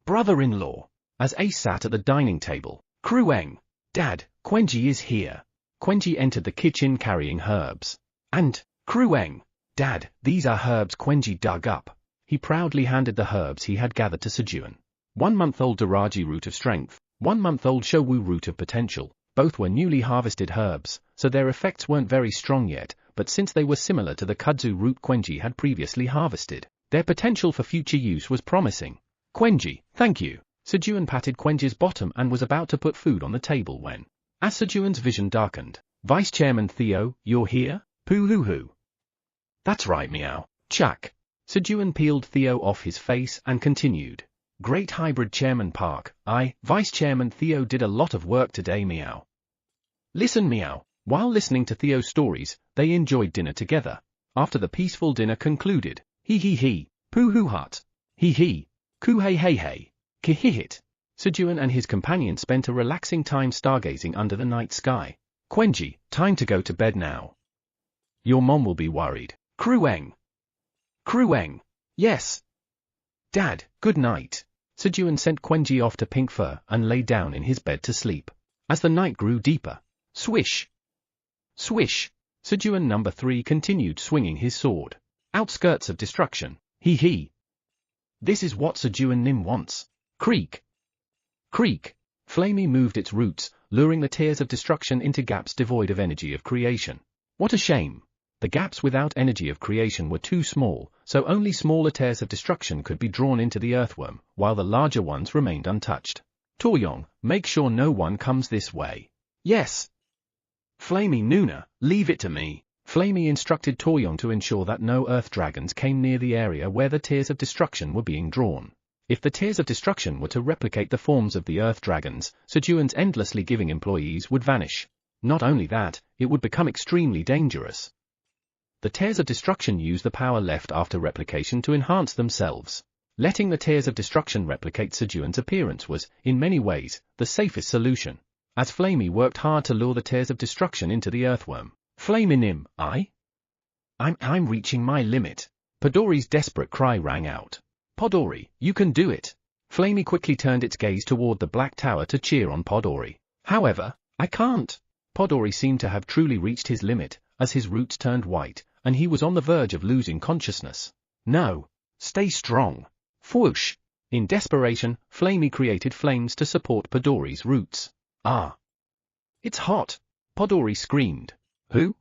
Brother-in-law. As Ace sat at the dining table, Krueng. Dad, Quenji is here. Quenji entered the kitchen carrying herbs. And, Krueng. Dad, these are herbs Quenji dug up. He proudly handed the herbs he had gathered to Sejun. 1-month-old Daraji root of strength, 1-month-old Showu root of potential. Both were newly harvested herbs, so their effects weren't very strong yet, but since they were similar to the kudzu root Quenji had previously harvested, their potential for future use was promising. Quenji, thank you. Sejun patted Quenji's bottom and was about to put food on the table when, as Sejun's vision darkened, Vice Chairman Theo, you're here? Pooh-hoo-hoo. That's right, meow. Chuck. Sejun peeled Theo off his face and continued. Great hybrid Chairman Park, Vice Chairman Theo did a lot of work today, meow. Listen, meow. While listening to Theo's stories, they enjoyed dinner together. After the peaceful dinner concluded, hee-hee-hee, pooh-hoo hut, hee-hee, coo-hey-hey-hey, ki-hee-hit. Sejun and his companion spent a relaxing time stargazing under the night sky. Quenji, time to go to bed now. Your mom will be worried. Krueng. Krueng. Yes. Dad, good night. Sejun sent Quenji off to Pink Fur and lay down in his bed to sleep. As the night grew deeper, swish. Swish. Sejun number 3 continued swinging his sword. Outskirts of destruction. Hee-hee. This is what Sejun Nim wants. Creak. Creak. Flamey moved its roots, luring the tears of destruction into gaps devoid of energy of creation. What a shame. The gaps without energy of creation were too small, so only smaller tears of destruction could be drawn into the earthworm, while the larger ones remained untouched. Toryong, make sure no one comes this way. Yes. Flamey Nuna, leave it to me. Flamey instructed Toryong to ensure that no earth dragons came near the area where the tears of destruction were being drawn. If the tears of destruction were to replicate the forms of the earth dragons, Sejun's endlessly giving employees would vanish. Not only that, it would become extremely dangerous. The tears of destruction use the power left after replication to enhance themselves. Letting the tears of destruction replicate Sejun's appearance was, in many ways, the safest solution. As Flamey worked hard to lure the tears of destruction into the earthworm, Flamey I'm reaching my limit. Podori's desperate cry rang out. Podori, you can do it. Flamey quickly turned its gaze toward the black tower to cheer on Podori. However, I can't. Podori seemed to have truly reached his limit, as his roots turned white, and he was on the verge of losing consciousness. No. Stay strong. Whoosh. In desperation, Flamey created flames to support Podori's roots. Ah. It's hot. Podori screamed. Who?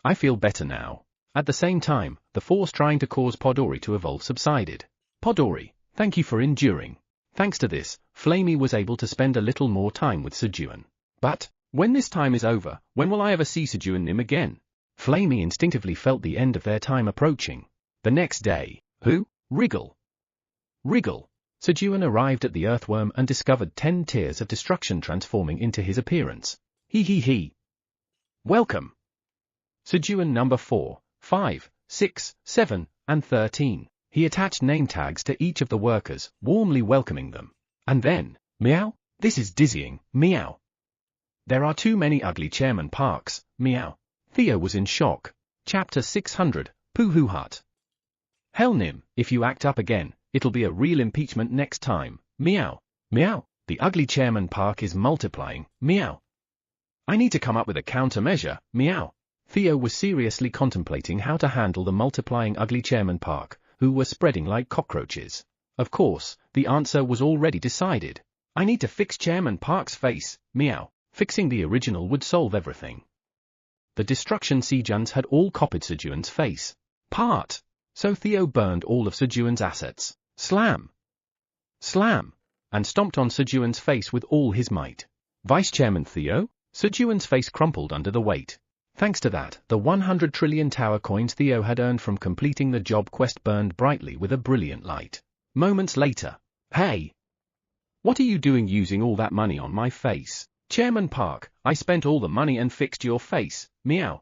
I feel better now. At the same time, the force trying to cause Podori to evolve subsided. Podori, thank you for enduring. Thanks to this, Flamey was able to spend a little more time with Sejun. But, when this time is over, when will I ever see Sejun Nim again? Flamey instinctively felt the end of their time approaching. The next day, who? Wriggle. Wriggle. Sejun arrived at the earthworm and discovered 10 tears of destruction transforming into his appearance. He. Welcome. Sejun number 4, 5, 6, 7, and 13. He attached name tags to each of the workers, warmly welcoming them. And then, meow, this is dizzying, meow. There are too many ugly Chairman Parks, meow. Theo was in shock. Chapter 600, Poohoo Hut. Hell Nim, if you act up again, it'll be a real impeachment next time, meow. Meow, the ugly Chairman Park is multiplying, meow. I need to come up with a countermeasure, meow. Theo was seriously contemplating how to handle the multiplying ugly Chairman Park, who were spreading like cockroaches. Of course, the answer was already decided. I need to fix Chairman Park's face, meow. Fixing the original would solve everything. The destruction Sejuns had all copied Sejun's face. Part. So Theo burned all of Sejun's assets. Slam. Slam. And stomped on Sejun's face with all his might. Vice Chairman Theo? Sejun's face crumpled under the weight. Thanks to that, the 100 trillion tower coins Theo had earned from completing the job quest burned brightly with a brilliant light. Moments later. Hey! What are you doing using all that money on my face? Chairman Park, I spent all the money and fixed your face, meow.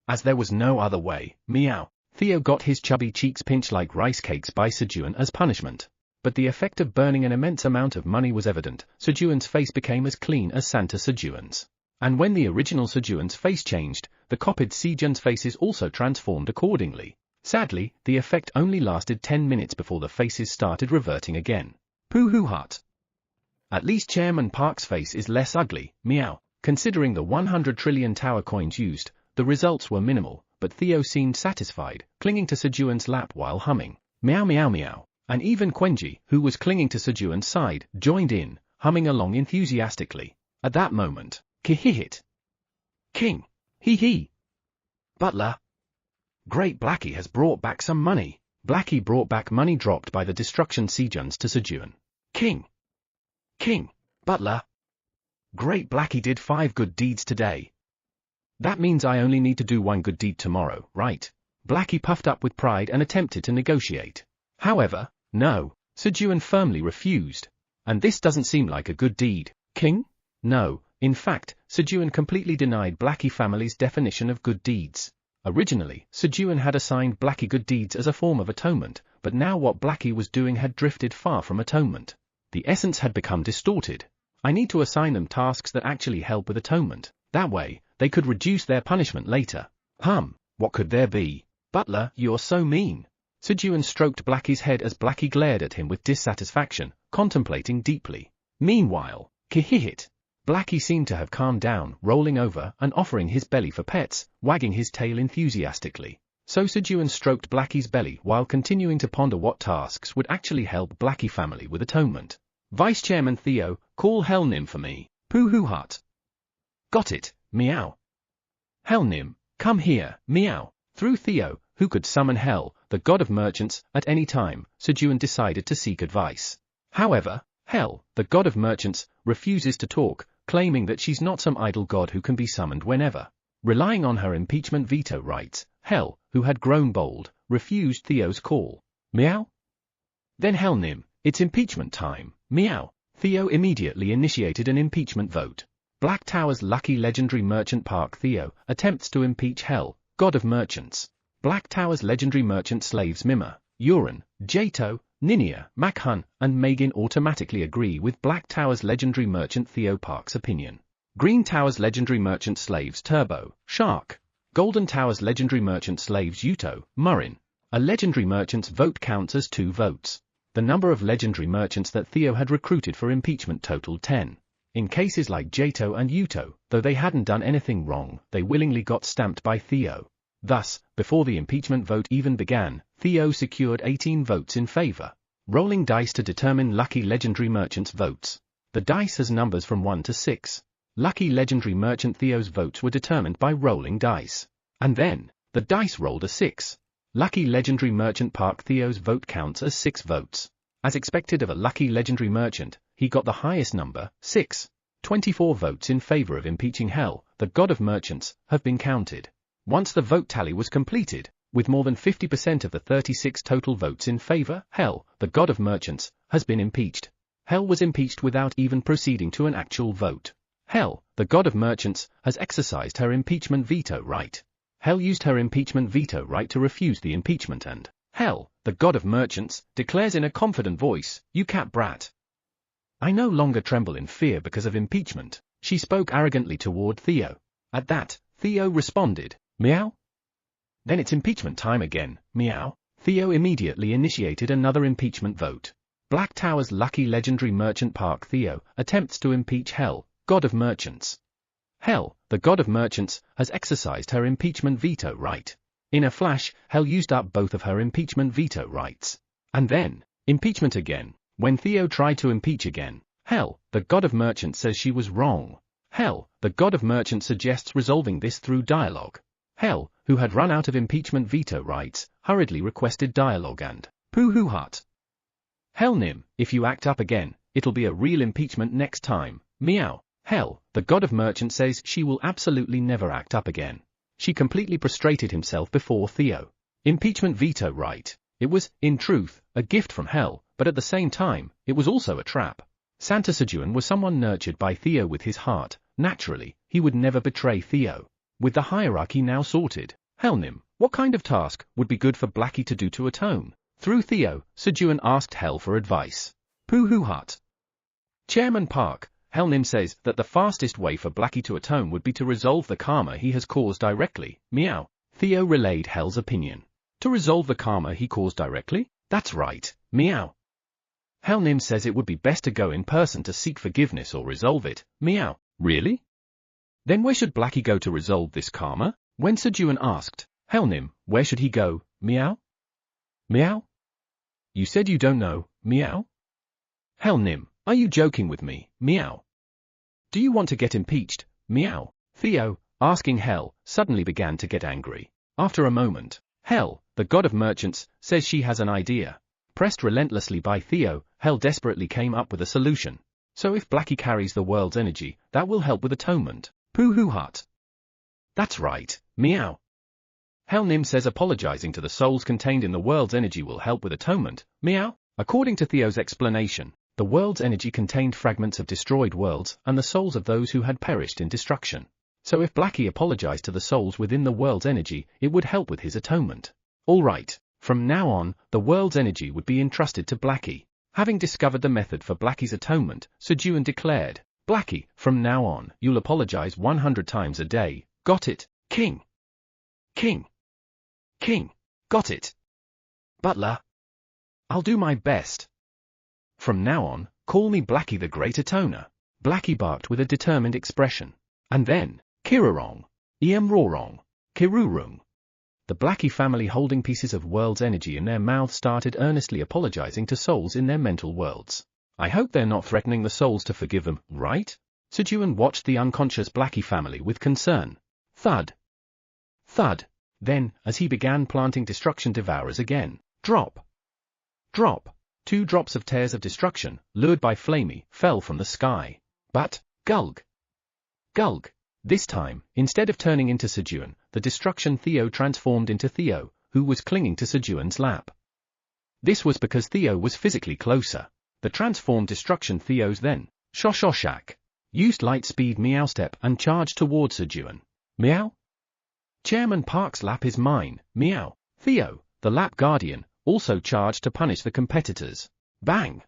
As there was no other way, meow. Theo got his chubby cheeks pinched like rice cakes by Sejun as punishment. But the effect of burning an immense amount of money was evident. Sejun's face became as clean as Santa Sejun's. And when the original Sejun's face changed, the copied Sejun's faces also transformed accordingly. Sadly, the effect only lasted 10 minutes before the faces started reverting again. Poohoo Hut. At least Chairman Park's face is less ugly, meow. Considering the 100 trillion tower coins used, the results were minimal, but Theo seemed satisfied, clinging to Sejun's lap while humming. Meow meow meow. And even Quenji, who was clinging to Sejun's side, joined in, humming along enthusiastically. At that moment, Kihihit. King. Hee. Butler. Great Blackie has brought back some money. Blackie brought back money dropped by the destruction Sejuns to Sejun. King. Butler. Great Blackie did 5 good deeds today. That means I only need to do 1 good deed tomorrow, right? Blackie puffed up with pride and attempted to negotiate. However, no, Sejun firmly refused. And this doesn't seem like a good deed. King? No, in fact, Sejun completely denied Blackie family's definition of good deeds. Originally, Sejun had assigned Blackie good deeds as a form of atonement, but now what Blackie was doing had drifted far from atonement. The essence had become distorted. I need to assign them tasks that actually help with atonement. That way, they could reduce their punishment later. What could there be? Butler, you're so mean. Sejun stroked Blackie's head as Blackie glared at him with dissatisfaction, contemplating deeply. Meanwhile, Kihihit. Blackie seemed to have calmed down, rolling over and offering his belly for pets, wagging his tail enthusiastically. So Sejun stroked Blackie's belly while continuing to ponder what tasks would actually help Blackie family with atonement. Vice Chairman Theo, call Hellnim for me. Poohoo Hut. Got it, meow. Hellnim, Come here, meow. Through Theo, who could summon Hel, the god of merchants, at any time, Sejun decided to seek advice. However, Hel, the god of merchants, refuses to talk, claiming that she's not some idle god who can be summoned whenever. Relying on her impeachment veto rights, Hel, who had grown bold, refused Theo's call. Meow? Then Helnim, it's impeachment time, meow. Theo immediately initiated an impeachment vote. Black Tower's lucky legendary merchant Park Theo attempts to impeach Hel, god of merchants. Black Tower's legendary merchant slaves Mima, Uran, Jato, Ninia, Makhun, and Megan automatically agree with Black Tower's legendary merchant Theo Park's opinion. Green Tower's legendary merchant slaves Turbo, Shark. Golden Tower's legendary merchant slaves Yuto, Murrin. A legendary merchant's vote counts as 2 votes. The number of legendary merchants that Theo had recruited for impeachment totaled 10. In cases like Jato and Yuto, though they hadn't done anything wrong, they willingly got stamped by Theo. Thus, before the impeachment vote even began, Theo secured 18 votes in favor. Rolling dice to determine lucky legendary merchant's votes. The dice has numbers from 1 to 6. Lucky legendary merchant Theo's votes were determined by rolling dice. And then, the dice rolled a 6. Lucky legendary merchant Park Theo's vote counts as 6 votes. As expected of a lucky legendary merchant, he got the highest number, 6. 24 votes in favor of impeaching Hel, the god of merchants, have been counted. Once the vote tally was completed, with more than 50% of the 36 total votes in favor, Hel, the god of merchants, has been impeached. Hel was impeached without even proceeding to an actual vote. Hel, the god of merchants, has exercised her impeachment veto right. Hel used her impeachment veto right to refuse the impeachment and Hel, the god of merchants, declares in a confident voice, "You cat brat. I no longer tremble in fear because of impeachment." She spoke arrogantly toward Theo. At that, Theo responded, "Meow? Then it's impeachment time again, meow." Theo immediately initiated another impeachment vote. Black Tower's lucky legendary merchant Park Theo attempts to impeach Hel, god of merchants. Hel, the god of merchants, has exercised her impeachment veto right. In a flash, Hel used up both of her impeachment veto rights. And then, impeachment again. When Theo tried to impeach again, Hel, the god of merchants, says she was wrong. Hel, the god of merchants, suggests resolving this through dialogue. Hel, who had run out of impeachment veto rights, hurriedly requested dialogue and pooh-hoo hut. Helnim, if you act up again, it'll be a real impeachment next time, meow. Hel, the god of merchants, says she will absolutely never act up again. She completely prostrated himself before Theo. Impeachment veto right. It was, in truth, a gift from Hel, but at the same time, it was also a trap. Santa Sejun was someone nurtured by Theo with his heart. Naturally, he would never betray Theo. With the hierarchy now sorted, Helnim, what kind of task would be good for Blackie to do to atone? Through Theo, Sejun asked Hel for advice. Pooh-hoo hut. Chairman Park, Helnim says that the fastest way for Blackie to atone would be to resolve the karma he has caused directly, meow. Theo relayed Hel's opinion. To resolve the karma he caused directly? That's right, meow. Helnim says it would be best to go in person to seek forgiveness or resolve it, meow. Really? Then where should Blackie go to resolve this karma? When Sejun asked, Helnim, where should he go, meow? Meow? You said you don't know, meow? Helnim, are you joking with me, meow? Do you want to get impeached, meow? Theo, asking Hel, suddenly began to get angry. After a moment, Hel, the god of merchants, says she has an idea. Pressed relentlessly by Theo, Hel desperately came up with a solution. So if Blackie carries the world's energy, that will help with atonement. Pooh-hoo hut. That's right, meow. Helnim says apologizing to the souls contained in the world's energy will help with atonement, meow. According to Theo's explanation, the world's energy contained fragments of destroyed worlds and the souls of those who had perished in destruction. So if Blackie apologized to the souls within the world's energy, it would help with his atonement. All right, from now on, the world's energy would be entrusted to Blackie. Having discovered the method for Blackie's atonement, Sejun declared, Blackie, from now on, you'll apologize 100 times a day. Got it, King? King. King. Got it. Butler. I'll do my best. From now on, call me Blackie the Great Atoner. Blackie barked with a determined expression. And then, Kirarong. Rorong. Kirurung. The Blackie family, holding pieces of world's energy in their mouths, started earnestly apologizing to souls in their mental worlds. I hope they're not threatening the souls to forgive them, right? Sejun watched the unconscious Blackie family with concern. Thud. Thud. Then, as he began planting destruction devourers again, drop. Drop. 2 drops of tears of destruction, lured by Flamey, fell from the sky. But, gulg. Gulg. This time, instead of turning into Sejun, the destruction Theo transformed into Theo, who was clinging to Sejun's lap. This was because Theo was physically closer. The transformed destruction Theos then, Shoshoshak, used light-speed meow step and charged towards Sejun. Meow? Chairman Park's lap is mine, meow. Theo, the lap guardian, also charged to punish the competitors. Bang!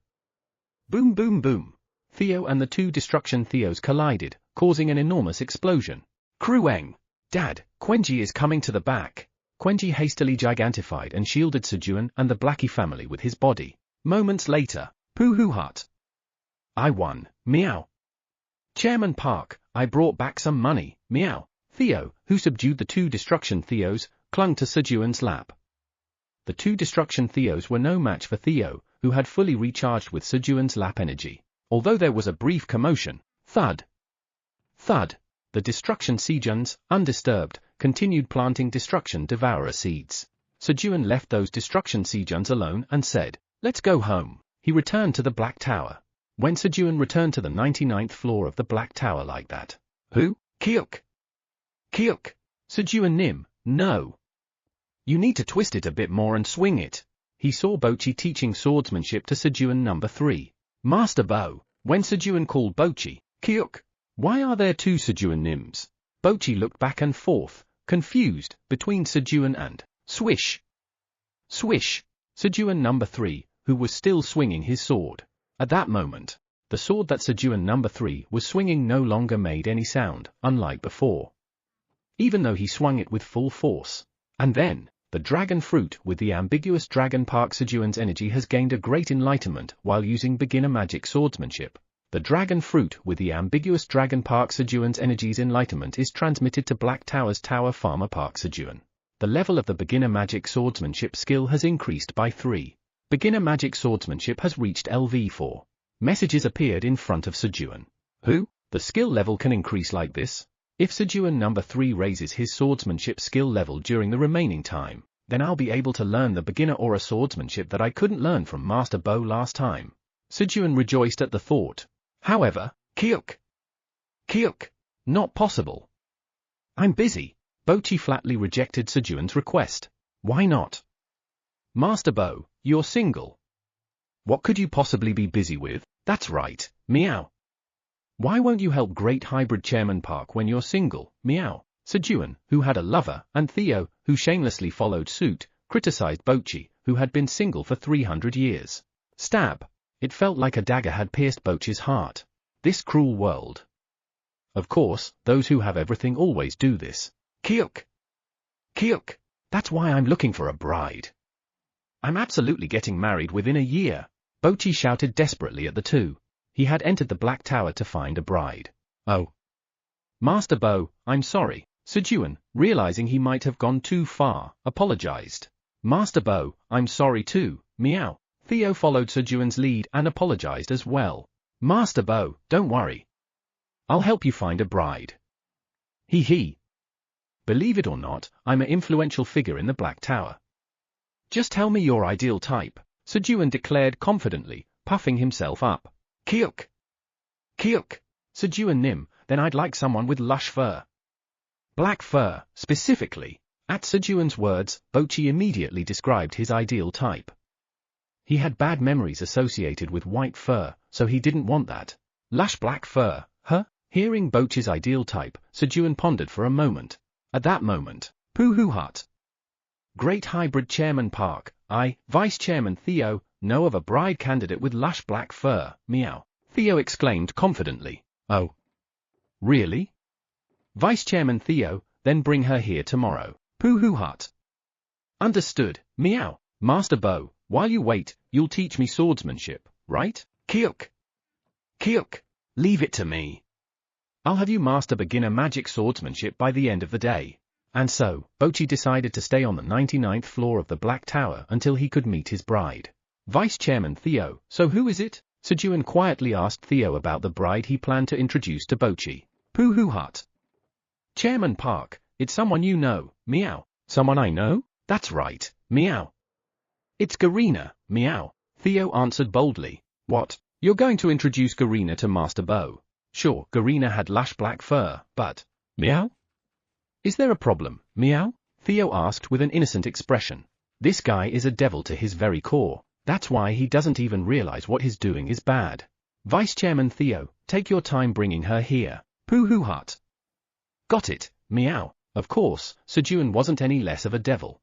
Boom boom boom. Theo and the 2 destruction Theos collided, causing an enormous explosion. Krueng! Dad, Quenji is coming to the back. Quenji hastily gigantified and shielded Sejun and the Blackie family with his body. Moments later, Poohoo Hut. I won, meow. Chairman Park, I brought back some money, meow. Theo, who subdued the 2 destruction Theos, clung to Sejun's lap. The 2 destruction Theos were no match for Theo, who had fully recharged with Sejun's lap energy. Although there was a brief commotion, thud. Thud. The destruction Sejuns, undisturbed, continued planting destruction devourer seeds. Sejun left those destruction Sejuns alone and said, "Let's go home." He returned to the Black Tower. When Sejun returned to the 99th floor of the Black Tower like that. Who? Kyuk. Kyuk. Sejun Nim, no. You need to twist it a bit more and swing it. He saw Bochi teaching swordsmanship to Sejun number 3. Master Bo. When Sejun called Bochi, Kyuk. Why are there 2 Sejun Nims? Bochi looked back and forth, confused, between Sejun and swish. Swish. Sejun number 3, who was still swinging his sword. At that moment, the sword that Sejun number 3 was swinging no longer made any sound, unlike before. Even though he swung it with full force. And then, the dragon fruit with the ambiguous dragon Park Sejun's energy has gained a great enlightenment while using beginner magic swordsmanship. The dragon fruit with the ambiguous dragon Park Sejun's energy's enlightenment is transmitted to Black Tower's Tower Farmer Park Sejun. The level of the beginner magic swordsmanship skill has increased by 3. Beginner magic swordsmanship has reached LV4. Messages appeared in front of Sejun. Who? The skill level can increase like this? If Sejun number 3 raises his swordsmanship skill level during the remaining time, then I'll be able to learn the beginner aura swordsmanship that I couldn't learn from Master Bo last time. Sejun rejoiced at the thought. However, Kyuk. Kyuk. Not possible. I'm busy. Bochi flatly rejected Sejun's request. Why not? Master Bo, you're single. What could you possibly be busy with? That's right, meow. Why won't you help Great Hybrid Chairman Park when you're single, meow? Sejun, who had a lover, and Theo, who shamelessly followed suit, criticized Bochi, who had been single for 300 years. Stab. It felt like a dagger had pierced Bochi's heart. This cruel world. Of course, those who have everything always do this. Kyuk. Kyuk. That's why I'm looking for a bride. I'm absolutely getting married within a year. Bochi shouted desperately at the 2. He had entered the Black Tower to find a bride. Oh. Master Bo, I'm sorry. Sejun, realizing he might have gone too far, apologized. Master Bo, I'm sorry too, meow. Theo followed Sejun's lead and apologized as well. Master Bo, don't worry. I'll help you find a bride. He. Believe it or not, I'm an influential figure in the Black Tower. Just tell me your ideal type, Sejun declared confidently, puffing himself up. Kyuk. Kyuk. Sejun Nim, then I'd like someone with lush fur. Black fur, specifically. At Sejun's words, Bochi immediately described his ideal type. He had bad memories associated with white fur, so he didn't want that. Lush black fur, huh? Hearing Bochi's ideal type, Sejun pondered for a moment. At that moment, Poohoo Hut. Great Hybrid Chairman Park, I, Vice Chairman Theo, know of a bride candidate with lush black fur, meow. Theo exclaimed confidently. Oh. Really? Vice Chairman Theo, then bring her here tomorrow. Poohoo Hut. Understood, meow. Master Bo, while you wait, you'll teach me swordsmanship, right? Kyuk. Kyuk. Leave it to me. I'll have you master beginner magic swordsmanship by the end of the day. And so, Bochi decided to stay on the 99th floor of the Black Tower until he could meet his bride. Vice Chairman Theo, so who is it? Sejun quietly asked Theo about the bride he planned to introduce to Bochi. Poohoo Hut. Chairman Park, It's someone you know, meow. Someone I know? That's right, meow. It's Garina, meow. Theo answered boldly. What? You're going to introduce Garina to Master Bo? Sure, Garina had lush black fur, but… Meow? Is there a problem, meow? Theo asked with an innocent expression. This guy is a devil to his very core. That's why he doesn't even realize what he's doing is bad. Vice Chairman Theo, take your time bringing her here. Pooh hut. Got it, meow. Of course, Sejun wasn't any less of a devil.